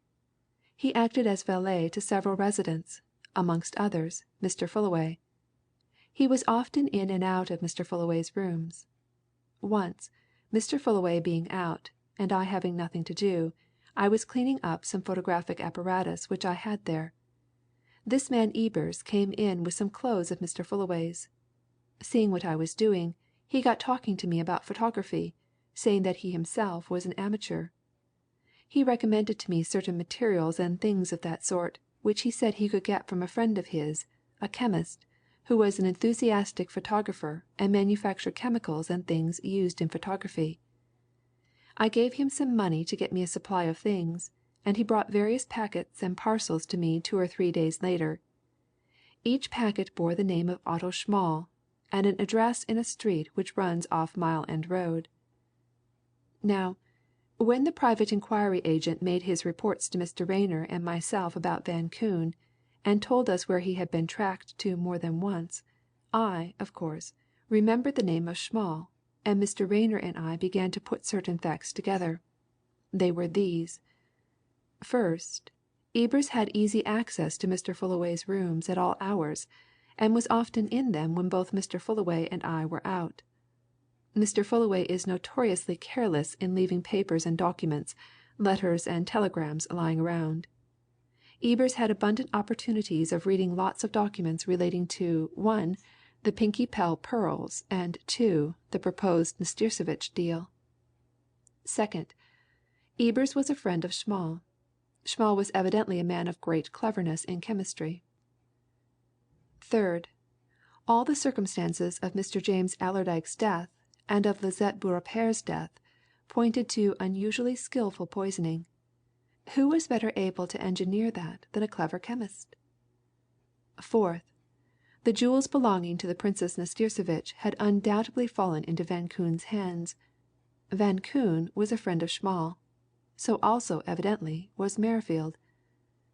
He acted as valet to several residents, amongst others, Mr. Fullaway. He was often in and out of Mr. Fullaway's rooms. Once, Mr. Fullaway being out, and I having nothing to do, I was cleaning up some photographic apparatus which I had there. This man Ebers came in with some clothes of Mr. Fullaway's. Seeing what I was doing, he got talking to me about photography, saying that he himself was an amateur. He recommended to me certain materials and things of that sort, which he said he could get from a friend of his, a chemist, who was an enthusiastic photographer and manufactured chemicals and things used in photography. I gave him some money to get me a supply of things, and he brought various packets and parcels to me 2 or 3 days later. Each packet bore the name of Otto Schmall, and an address in a street which runs off Mile End Road. Now, when the private inquiry agent made his reports to Mr. Rayner and myself about Van Koon, and told us where he had been tracked to more than once, I, of course, remembered the name of Schmall, and Mr. Rayner and I began to put certain facts together. They were these. First, Ebers had easy access to Mr. Fullaway's rooms at all hours, and was often in them when both Mr. Fullaway and I were out. Mr. Fullaway is notoriously careless in leaving papers and documents, letters and telegrams lying around. Ebers had abundant opportunities of reading lots of documents relating to 1. The Pinkie Pell pearls, and 2. The proposed NASTIRSEVITCH deal. Second, Ebers was a friend of Schmall. Schmall was evidently a man of great cleverness in chemistry. Third, all the circumstances of Mr. James Allerdyke's death and of Lisette Beaurepaire's death pointed to unusually skilful poisoning. Who was better able to engineer that than a clever chemist? Fourth, the jewels belonging to the Princess Nastirsevitch had undoubtedly fallen into Van Koon's hands. Van Koon was a friend of Schmall. So also, evidently, was Merrifield.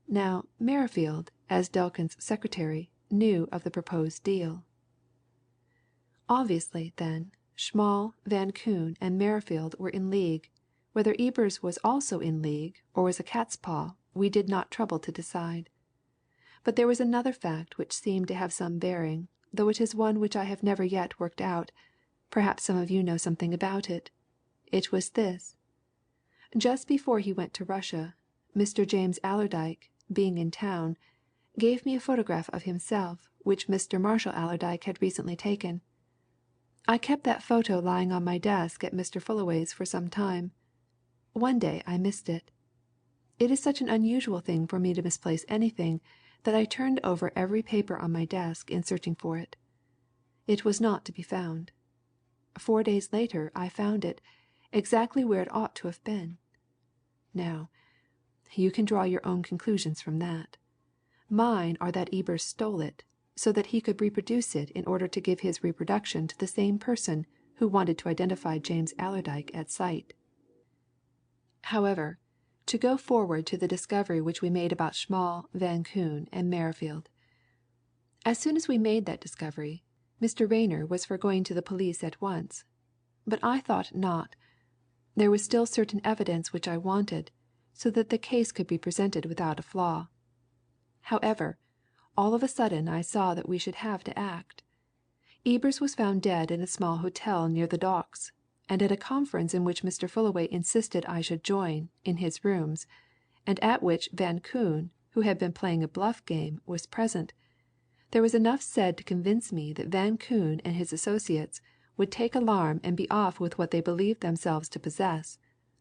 Now, Merrifield, as Delkin's secretary, knew of the proposed deal. Obviously, then, Schmall, Van Koon, and Merrifield were in league. Whether Ebers was also in league, or was a cat's paw, we did not trouble to decide. But there was another fact which seemed to have some bearing, though it is one which I have never yet worked out. Perhaps some of you know something about it. It was this. Just before he went to Russia, Mr. James Allerdyke, being in town, gave me a photograph of himself which Mr. Marshall Allerdyke had recently taken. I kept that photo lying on my desk at Mr. Fullaway's for some time. One day I missed it. It is such an unusual thing for me to misplace anything that I turned over every paper on my desk in searching for it. It was not to be found. 4 days later I found it, exactly where it ought to have been. Now, you can draw your own conclusions from that. Mine are that Ebers stole it, so that he could reproduce it in order to give his reproduction to the same person who wanted to identify James Allerdyke at sight. However, to go forward to the discovery which we made about Schmall, Van Koon, and Merrifield. As soon as we made that discovery, Mr. Rayner was for going to the police at once. But I thought not. There was still certain evidence which I wanted, so that the case could be presented without a flaw. However, all of a sudden I saw that we should have to act. Ebers was found dead in a small hotel near the docks, and at a conference in which Mr. Fullaway insisted I should join, in his rooms, and at which Van Koon, who had been playing a bluff game, was present, there was enough said to convince me that Van Koon and his associates would take alarm and be off with what they believed themselves to possess,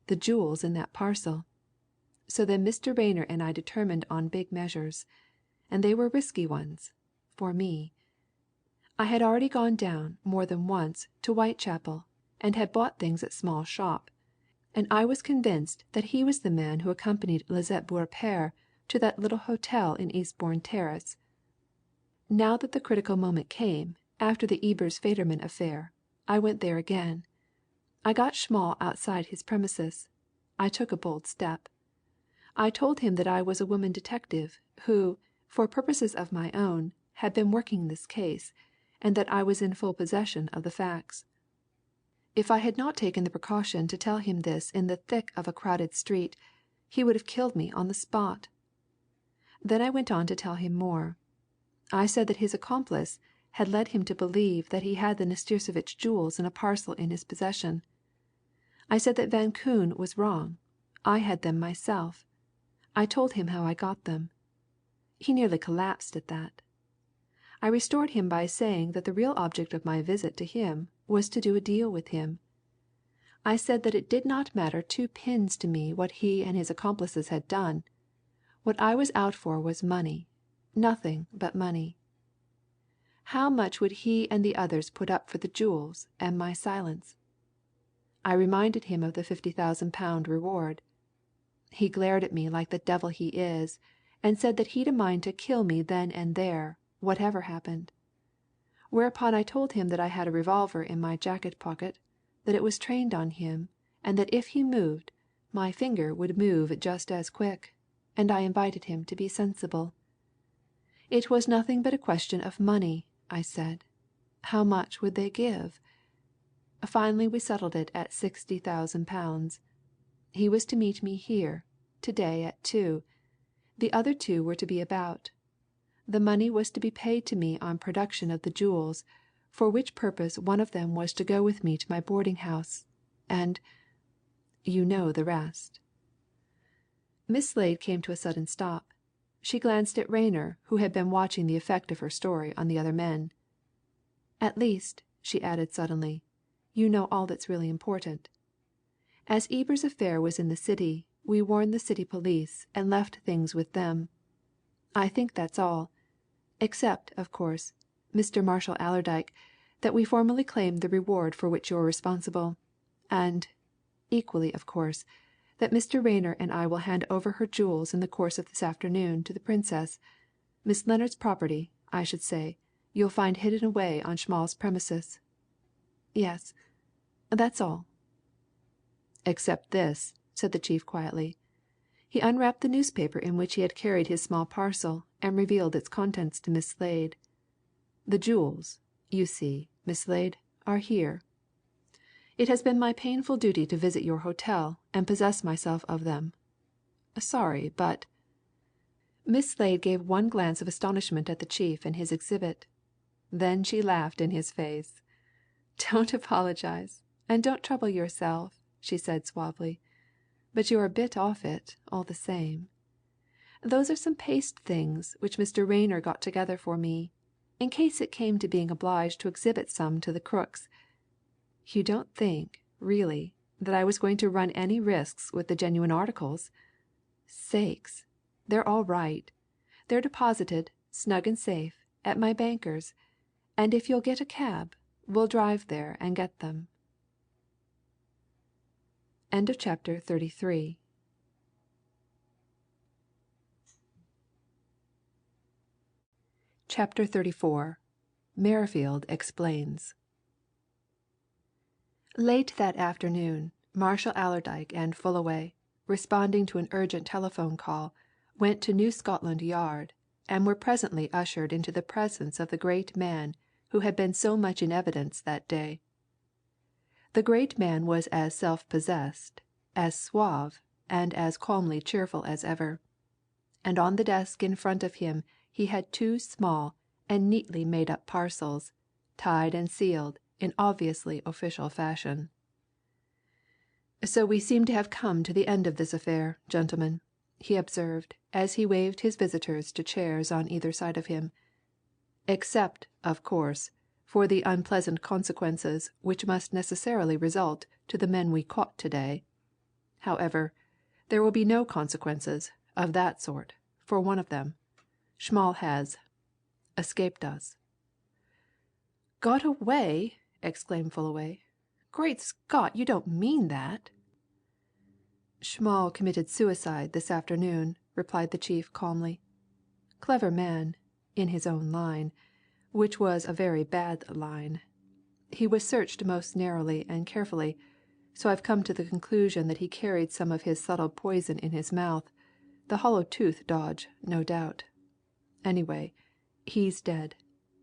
the jewels in that parcel. So then Mr. Rayner and I determined on big measures, and they were risky ones, for me. I had already gone down, more than once, to Whitechapel, and had bought things at Small's shop, and I was convinced that he was the man who accompanied Lisette Beaurepaire to that little hotel in Eastbourne Terrace. Now that the critical moment came, after the Ebers-Federman affair, I went there again. I got Schmall outside his premises. I took a bold step. I told him that I was a woman detective who, for purposes of my own, had been working this case, and that I was in full possession of the facts. If I had not taken the precaution to tell him this in the thick of a crowded street, he would have killed me on the spot. Then I went on to tell him more. I said that his accomplice had led him to believe that he had the NASTIRSEVITCH jewels in a parcel in his possession. I said that Van Koon was wrong. I had them myself. I told him how I got them. He nearly collapsed at that. I restored him by saying that the real object of my visit to him was to do a deal with him. I said that it did not matter 2 pins to me what he and his accomplices had done. What I was out for was money, nothing but money. How much would he and the others put up for the jewels and my silence? I reminded him of the £50,000 reward. He glared at me like the devil he is, and said that he'd a mind to kill me then and there, whatever happened. Whereupon I told him that I had a revolver in my jacket pocket, that it was trained on him, and that if he moved, my finger would move just as quick, and I invited him to be sensible. It was nothing but a question of money, I said. How much would they give? Finally we settled it at £60,000. He was to meet me here, to-day at 2. The other 2 were to be about. The money was to be paid to me on production of the jewels, for which purpose one of them was to go with me to my boarding house, and you know the rest. Miss Slade came to a sudden stop. She glanced at Rayner, who had been watching the effect of her story on the other men. At least, she added suddenly, you know all that's really important. As Ebers' affair was in the city, we warned the city police and left things with them. I think that's all. Except, of course, Mr. Marshall Allerdyke, that we formally claim the reward for which you're responsible, and, equally of course, that Mr. Rayner and I will hand over her jewels in the course of this afternoon to the Princess. Miss Lennard's property, I should say, you'll find hidden away on Schmall's premises. Yes, that's all. Except this, said the chief quietly. He unwrapped the newspaper in which he had carried his small parcel and revealed its contents to Miss Slade. The jewels, you see, Miss Slade, are here. It has been my painful duty to visit your hotel and possess myself of them. Sorry, but Miss Slade gave one glance of astonishment at the chief and his exhibit. Then she laughed in his face. Don't apologize, and don't trouble yourself, she said suavely. But you're a bit off it, all the same. Those are some paste things which Mr. Rayner got together for me, in case it came to being obliged to exhibit some to the crooks. You don't think, really, that I was going to run any risks with the genuine articles? Sakes! They're all right. They're deposited, snug and safe, at my banker's, and if you'll get a cab, we'll drive there and get them. End of chapter 33. Chapter 34. Merrifield Explains. Late that afternoon, Marshal Allerdyke and Fullaway, responding to an urgent telephone call, went to New Scotland Yard, and were presently ushered into the presence of the great man who had been so much in evidence that day. The great man was as self-possessed, as suave, and as calmly cheerful as ever, and on the desk in front of him he had two small and neatly made-up parcels, tied and sealed in obviously official fashion. "So we seem to have come to the end of this affair, gentlemen," he observed as he waved his visitors to chairs on either side of him. "Except, of course, for the unpleasant consequences which must necessarily result to the men we caught to-day. However, there will be no consequences of that sort for one of them. Schmall has escaped us." "Got away!" exclaimed Fullaway. "Great Scott, you don't mean that!" "Schmall committed suicide this afternoon," replied the chief calmly. "Clever man, in his own line, which was a very bad line. He was searched most narrowly and carefully, so I've come to the conclusion that he carried some of his subtle poison in his mouth, the hollow tooth dodge, no doubt. Anyway, he's dead.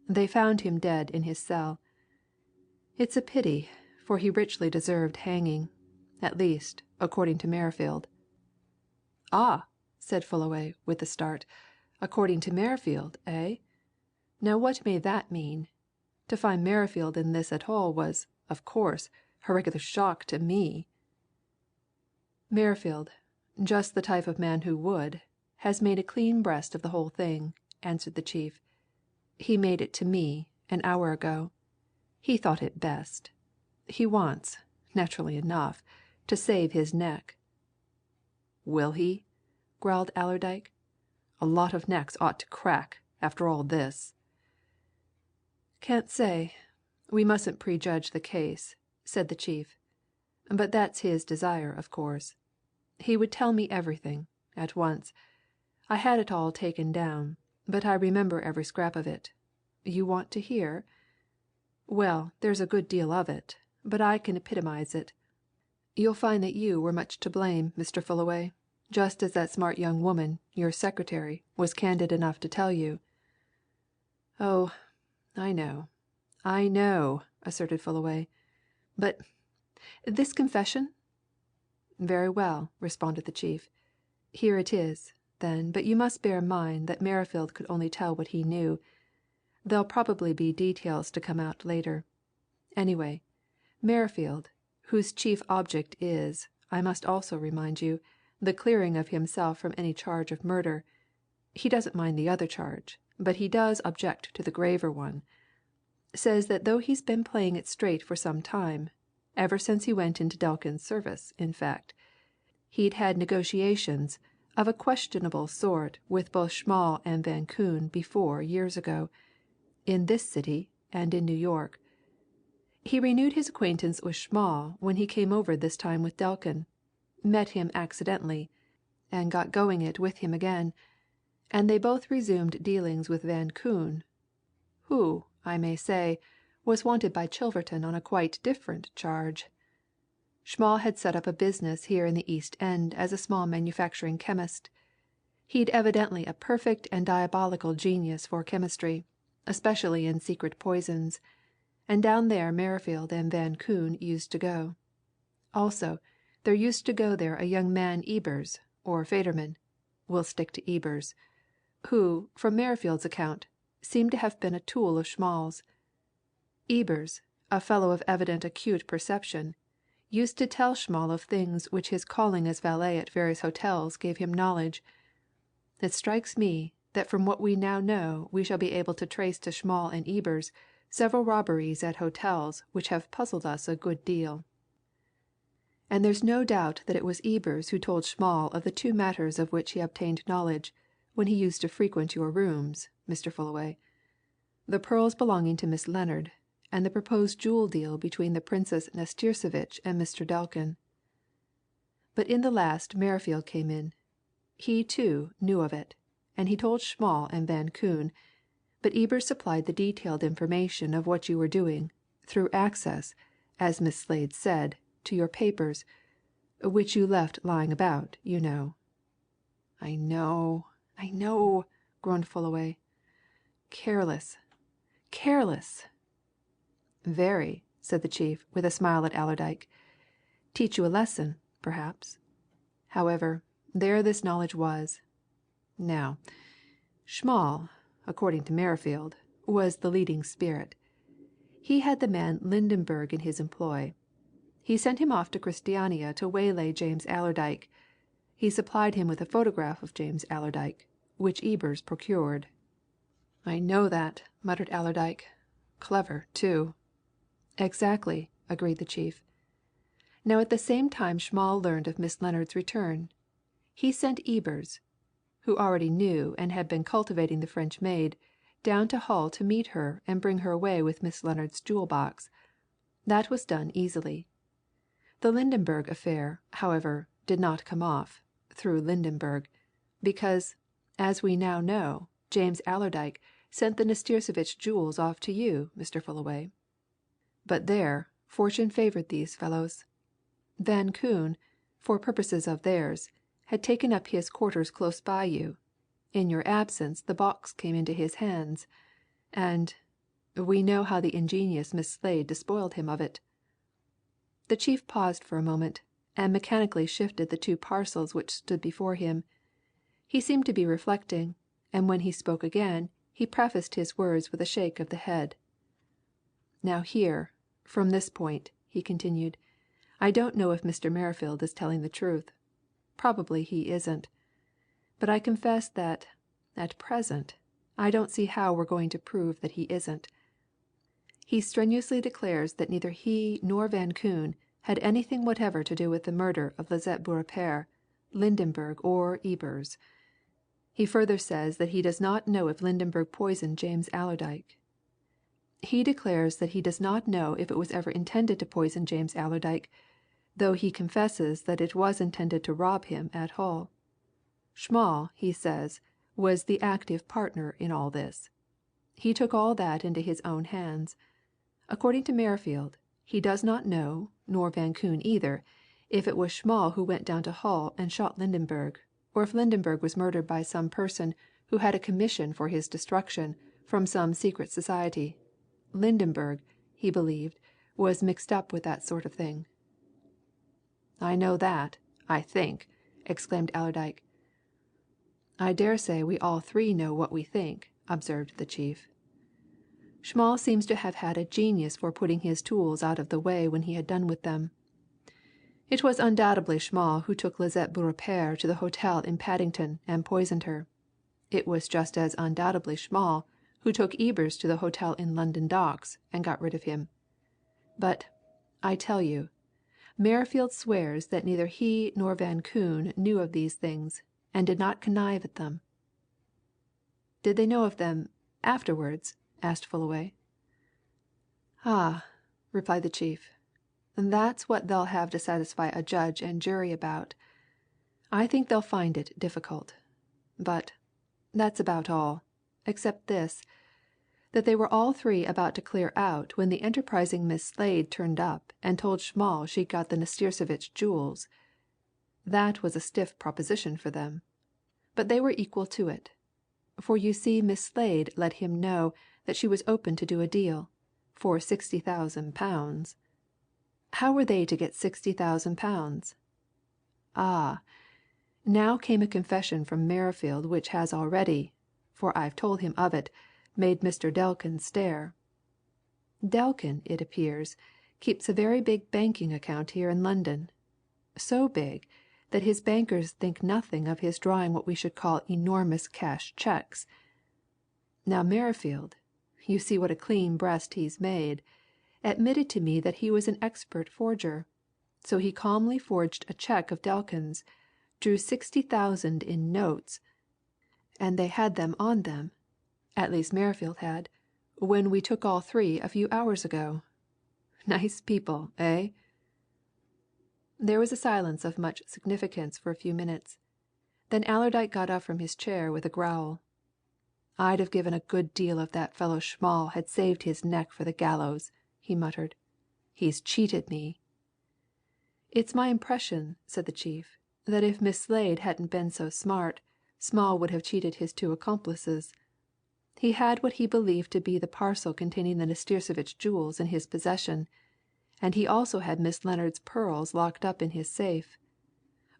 They found him dead in his cell. It's a pity, for he richly deserved hanging, at least, according to Merrifield." "Ah!" said Fullaway, with a start. "According to Merrifield, eh? Now what may that mean? To find Merrifield in this at all was, of course, a regular shock to me." "Merrifield, just the type of man who would, has made a clean breast of the whole thing," answered the chief. "He made it to me, an hour ago. He thought it best. He wants, naturally enough, to save his neck." "Will he?" growled Allerdyke. "A lot of necks ought to crack, after all this." "Can't say. We mustn't prejudge the case," said the chief. "But that's his desire, of course. He would tell me everything, at once. I had it all taken down, but I remember every scrap of it. You want to hear? Well, there's a good deal of it, but I can epitomize it. You'll find that you were much to blame, Mr. Fullaway, just as that smart young woman, your secretary, was candid enough to tell you." "Oh, I know, asserted Fullaway. "But this confession?" "Very well," responded the chief. "Here it is, then, but you must bear in mind that Merrifield could only tell what he knew. There'll probably be details to come out later. Anyway, Merrifield, whose chief object is, I must also remind you, the clearing of himself from any charge of murder he doesn't mind the other charge, but he does object to the graver one says that though he's been playing it straight for some time, ever since he went into Delkin's service, in fact, he'd had negotiations of a questionable sort with both Schmall and Van Koon before years ago, in this city and in New York. He renewed his acquaintance with Schmall when he came over this time with Delkin, met him accidentally, and got going it with him again, and they both resumed dealings with Van Koon, who, I may say, was wanted by Chilverton on a quite different charge. Schmall had set up a business here in the East End as a small manufacturing chemist. He'd evidently a perfect and diabolical genius for chemistry, especially in secret poisons, and down there Merrifield and Van Koon used to go. Also, there used to go there a young man Ebers, or Federman, we'll stick to Ebers, who, from Merrifield's account, seemed to have been a tool of Schmall's. Ebers, a fellow of evident acute perception, used to tell Schmall of things which his calling as valet at various hotels gave him knowledge. It strikes me that from what we now know we shall be able to trace to Schmall and Ebers several robberies at hotels which have puzzled us a good deal." "And there's no doubt that it was Ebers who told Schmall of the two matters of which he obtained knowledge when he used to frequent your rooms, Mr. Fullaway the pearls belonging to Miss Lennard, and the proposed jewel deal between the Princess Nastirsevitch and Mr. Delkin. But in the last Merrifield came in. He, too, knew of it, and he told Schmall and Van Koon, but Ebers supplied the detailed information of what you were doing, through access, as Miss Slade said, to your papers, which you left lying about, you know." I know," groaned Fullaway. "Careless careless!" "Very," said the chief, with a smile at Allerdyke. "Teach you a lesson, perhaps. However, there this knowledge was. Now, Schmall, according to Merrifield, was the leading spirit. He had the man Lydenberg in his employ. He sent him off to Christiania to waylay James Allerdyke. He supplied him with a photograph of James Allerdyke, which Ebers procured." "I know that," muttered Allerdyke. "Clever, too." "Exactly," agreed the chief. "Now at the same time Schmall learned of Miss Lennard's return. He sent Ebers, who already knew and had been cultivating the French maid, down to Hull to meet her and bring her away with Miss Lennard's jewel box. That was done easily. The Lydenberg affair, however, did not come off, through Lydenberg, because, as we now know, James Allerdyke sent the Nastirsevitch jewels off to you, Mr. Fullaway. But there, fortune favoured these fellows. Van Koon, for purposes of theirs, had taken up his quarters close by you. In your absence the box came into his hands, and we know how the ingenious Miss Slade despoiled him of it." The chief paused for a moment, and mechanically shifted the two parcels which stood before him. He seemed to be reflecting, and when he spoke again he prefaced his words with a shake of the head. "Now here, from this point," he continued, "I don't know if Mr. Merrifield is telling the truth. Probably he isn't. But I confess that, at present, I don't see how we're going to prove that he isn't. He strenuously declares that neither he nor Van Koon had anything whatever to do with the murder of Lisette Beaurepaire, Lydenberg, or Ebers. He further says that he does not know if Lydenberg poisoned James Allerdyke. He declares that he does not know if it was ever intended to poison James Allerdyke, though he confesses that it was intended to rob him at Hull. Schmall, he says, was the active partner in all this. He took all that into his own hands. According to Merrifield, he does not know, nor Van Koon either, if it was Schmall who went down to Hull and shot Lydenberg, or if Lydenberg was murdered by some person who had a commission for his destruction from some secret society. Lydenberg, he believed, was mixed up with that sort of thing. "I know that, I think," exclaimed Allerdyke. "I dare say we all three know what we think," observed the chief. "Schmall seems to have had a genius for putting his tools out of the way when he had done with them. It was undoubtedly Schmall who took Lisette Beaurepaire to the hotel in Paddington and poisoned her. It was just as undoubtedly Schmall who took Ebers to the hotel in London Docks and got rid of him. But, I tell you, Merrifield swears that neither he nor Van Koon knew of these things and did not connive at them." "Did they know of them afterwards?" asked Fullaway. "Ah!" replied the chief. "That's what they'll have to satisfy a judge and jury about. I think they'll find it difficult. But that's about all, except this that they were all three about to clear out when the enterprising Miss Slade turned up and told Schmall she'd got the Nastirsevitch jewels. That was a stiff proposition for them. But they were equal to it. For you see Miss Slade let him know that she was open to do a deal for £60,000. How were they to get £60,000? Ah! Now came a confession from Merrifield which has already, for I've told him of it, made Mr. Delkin stare. Delkin, it appears, keeps a very big banking account here in London. So big that his bankers think nothing of his drawing what we should call enormous cash cheques. Now Merrifield, you see what a clean breast he's made, admitted to me that he was an expert forger, so he calmly forged a cheque of Delkin's, drew 60,000 in notes, and they had them on them, at least Merrifield had, when we took all three a few hours ago. Nice people, eh?" There was a silence of much significance for a few minutes. Then Allerdyke got up from his chair with a growl. "I'd have given a good deal if that fellow Schmall had saved his neck for the gallows," he muttered. "He's cheated me." "It's my impression," said the chief, "that if Miss Slade hadn't been so smart, Schmall would have cheated his two accomplices. He had what he believed to be the parcel containing the Nastirsevitch jewels in his possession, and he also had Miss Lennard's pearls locked up in his safe.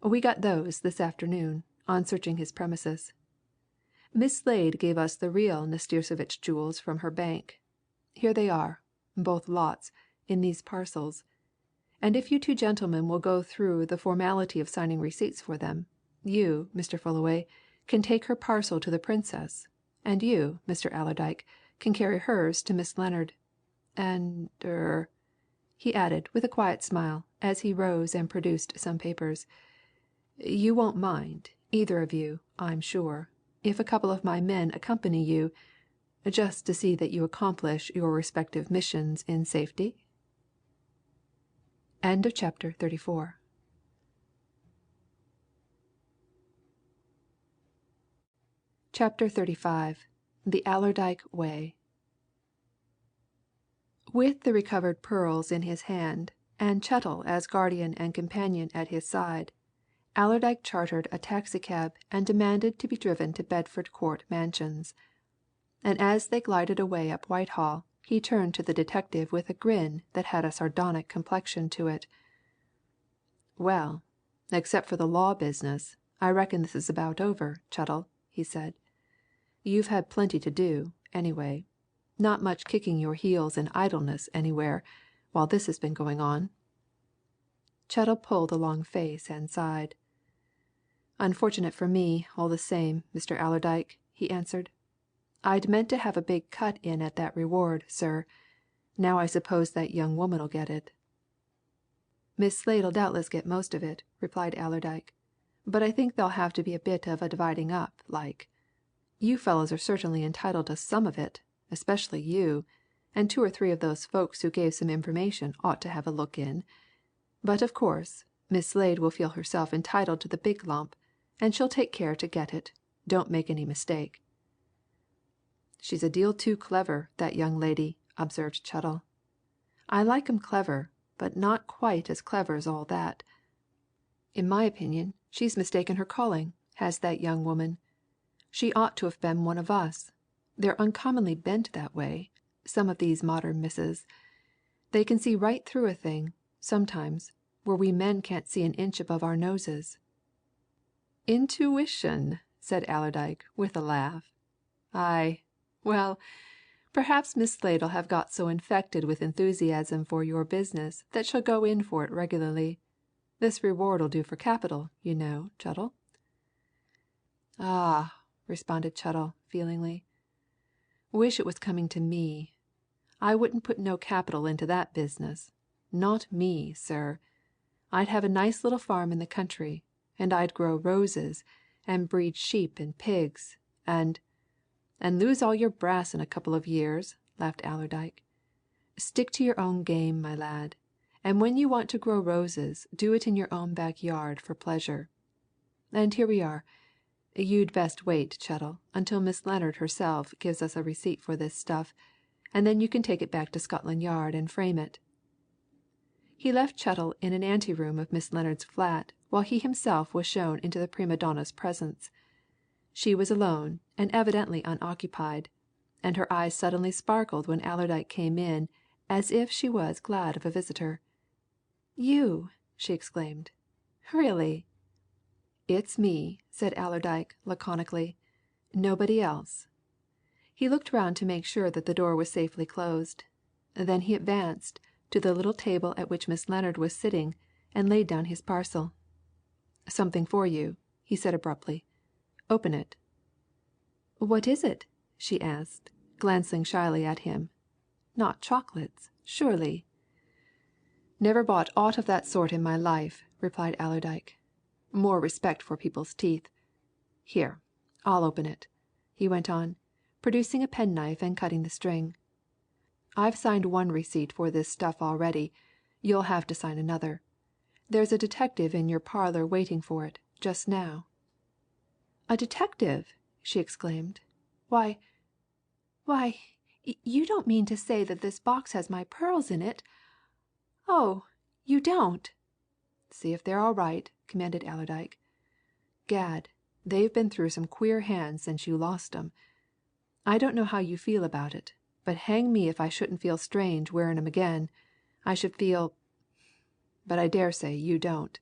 We got those this afternoon, on searching his premises. Miss Slade gave us the real Nastirsevitch jewels from her bank. Here they are, both lots, in these parcels. And if you two gentlemen will go through the formality of signing receipts for them, you, Mr. Fullaway, can take her parcel to the Princess, and you, Mr. Allerdyke, can carry hers to Miss Lennard. And he added, with a quiet smile, as he rose and produced some papers, "You won't mind, either of you, I'm sure, if a couple of my men accompany you, just to see that you accomplish your respective missions in safety?" End of chapter 34. Chapter 35. The Allerdyke Way. With the recovered pearls in his hand, and Chettle as guardian and companion at his side, Allerdyke chartered a taxicab and demanded to be driven to Bedford Court Mansions. And as they glided away up Whitehall, he turned to the detective with a grin that had a sardonic complexion to it. "Well, except for the law business, I reckon this is about over, Chettle," he said. "You've had plenty to do, anyway. Not much kicking your heels in idleness anywhere, while this has been going on." Chettle pulled a long face and sighed. "Unfortunate for me, all the same, Mr. Allerdyke," he answered. "I'd meant to have a big cut in at that reward, sir. Now I suppose that young woman'll get it." "Miss Slade'll doubtless get most of it," replied Allerdyke. "But I think there'll have to be a bit of a dividing up, like. You fellows are certainly entitled to some of it, especially you, and 2 or 3 of those folks who gave some information ought to have a look in. But of course, Miss Slade will feel herself entitled to the big lump, and she'll take care to get it, don't make any mistake." "She's a deal too clever, that young lady," observed Chettle. "I like 'em clever, but not quite as clever as all that. In my opinion, she's mistaken her calling, has that young woman. She ought to have been one of us. They're uncommonly bent that way, some of these modern misses. They can see right through a thing, sometimes, where we men can't see an inch above our noses." "Intuition," said Allerdyke, with a laugh. "Aye, well, perhaps Miss Slade'll have got so infected with enthusiasm for your business that she'll go in for it regularly. This reward'll do for capital, you know, Chettle." "Ah!" responded Chettle, feelingly. "Wish it was coming to me. I wouldn't put no capital into that business. Not me, sir. I'd have a nice little farm in the country, and I'd grow roses, and breed sheep and pigs, and lose all your brass in a couple of years," laughed Allerdyke. "Stick to your own game, my lad, and when you want to grow roses do it in your own backyard for pleasure. And here we are. You'd best wait, Chettle, until Miss Lennard herself gives us a receipt for this stuff, and then you can take it back to Scotland Yard and frame it." He left Chettle in an anteroom of Miss Lennard's flat while he himself was shown into the prima donna's presence. She was alone and evidently unoccupied, and her eyes suddenly sparkled when Allerdyke came in as if she was glad of a visitor. "You!" she exclaimed. "Really?" "It's me," said Allerdyke laconically. "Nobody else." He looked round to make sure that the door was safely closed. Then he advanced to the little table at which Miss Lennard was sitting and laid down his parcel. Something for you," he said abruptly. "Open it." "What is it?" she asked, glancing shyly at him. "Not chocolates, surely?" "Never bought aught of that sort in my life," replied Allerdyke. "More respect for people's teeth. Here, I'll open it," he went on, producing a penknife and cutting the string. "I've signed one receipt for this stuff already you'll have to sign another. There's a detective in your parlour waiting for it, just now." "A detective!" she exclaimed. "Why, you don't mean to say that this box has my pearls in it? Oh, you don't!" "See if they're all right," commanded Allerdyke. "Gad, they've been through some queer hands since you lost 'em. I don't know how you feel about it, but hang me if I shouldn't feel strange wearing 'em again. I should feel but I dare say you don't."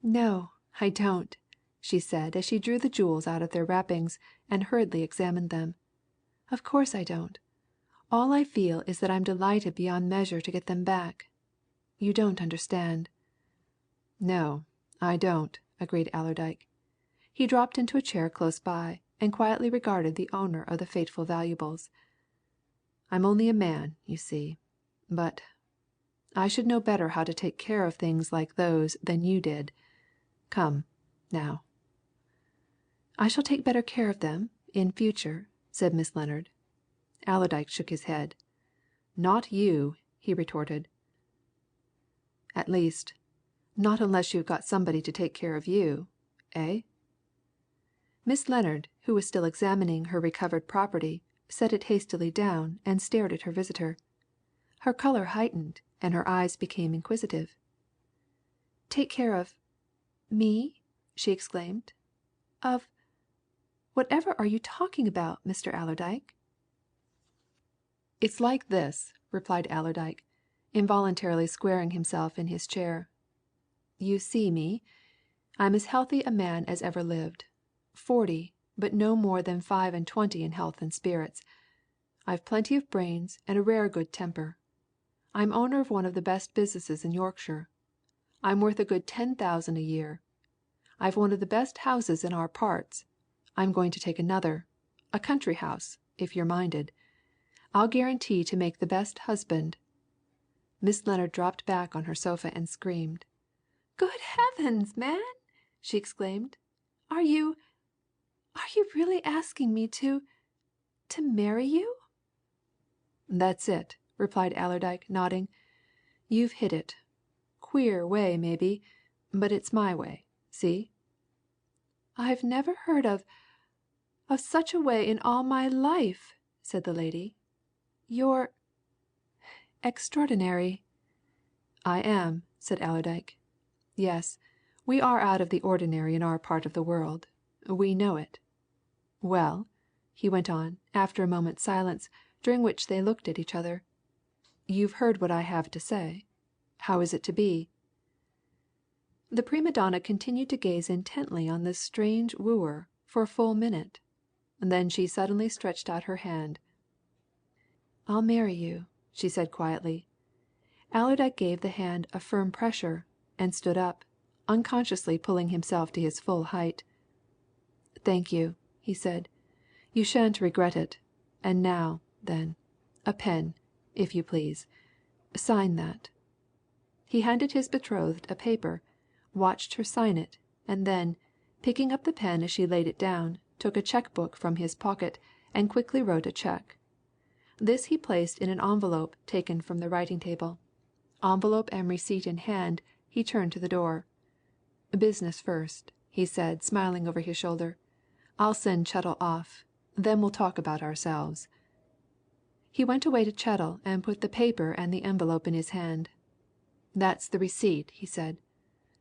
"No, I don't," she said as she drew the jewels out of their wrappings and hurriedly examined them. "Of course I don't. All I feel is that I'm delighted beyond measure to get them back. You don't understand." "No, I don't," agreed Allerdyke. He dropped into a chair close by and quietly regarded the owner of the fateful valuables. "I'm only a man, you see. But I should know better how to take care of things like those than you did. Come, now." "I shall take better care of them in future," said Miss Lennard. Allerdyke shook his head. "Not you!" he retorted. "At least, not unless you've got somebody to take care of you. Eh?" Miss Lennard, who was still examining her recovered property, set it hastily down and stared at her visitor. Her colour heightened and her eyes became inquisitive. "Take care of me?" she exclaimed. "Of whatever are you talking about, Mr. Allerdyke?" "It's like this," replied Allerdyke, involuntarily squaring himself in his chair. "You see me? I'm as healthy a man as ever lived 40, but no more than 25 in health and spirits. I've plenty of brains and a rare good temper. I'm owner of one of the best businesses in Yorkshire. I'm worth a good 10,000 a year. I've one of the best houses in our parts. I'm going to take another a country house, if you're minded. I'll guarantee to make the best husband." Miss Lennard dropped back on her sofa and screamed. "Good heavens, man!" she exclaimed. Are you really asking me to marry you?" "That's it," replied Allerdyke, nodding. "You've hit it. Queer way, maybe, but it's my way. See?" "I've never heard of such a way in all my life," said the lady. "You're extraordinary." "I am," said Allerdyke. "Yes, we are out of the ordinary in our part of the world. We know it. Well?" he went on, after a moment's silence, during which they looked at each other. "You've heard what I have to say. How is it to be?" The prima donna continued to gaze intently on this strange wooer for a full minute. Then she suddenly stretched out her hand. "I'll marry you," she said quietly. Allerdyke gave the hand a firm pressure, and stood up, unconsciously pulling himself to his full height. "Thank you," he said. "You shan't regret it. And now, then, a pen, if you please. Sign that." He handed his betrothed a paper, watched her sign it, and then, picking up the pen as she laid it down, took a cheque book from his pocket and quickly wrote a cheque. This he placed in an envelope taken from the writing table. Envelope and receipt in hand, he turned to the door. "Business first," he said, smiling over his shoulder. "I'll send Chettle off. Then we'll talk about ourselves." He went away to Chettle and put the paper and the envelope in his hand. "That's the receipt," he said.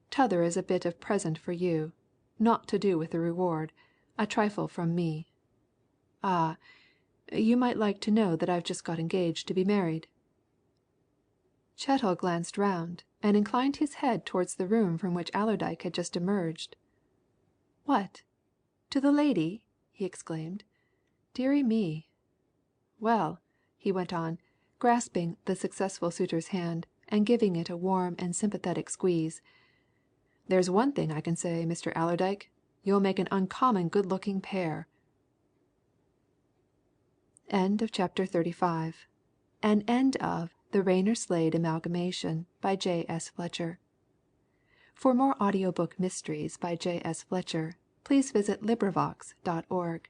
"T'other is a bit of present for you naught to do with the reward a trifle from me. Ah, you might like to know that I've just got engaged to be married." Chettle glanced round and inclined his head towards the room from which Allerdyke had just emerged. "What? To the lady?" he exclaimed. "Dearie me! Well," he went on, grasping the successful suitor's hand and giving it a warm and sympathetic squeeze, There's one thing I can say, Mr. Allerdyke, you'll make an uncommon good looking pair." End of Chapter 35. An end of The Rayner-Slade Amalgamation by J.S. Fletcher. For more audiobook mysteries by J.S. Fletcher, please visit LibriVox.org.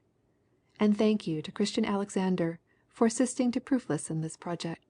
And thank you to Christian Alexander for assisting to prooflisten this project.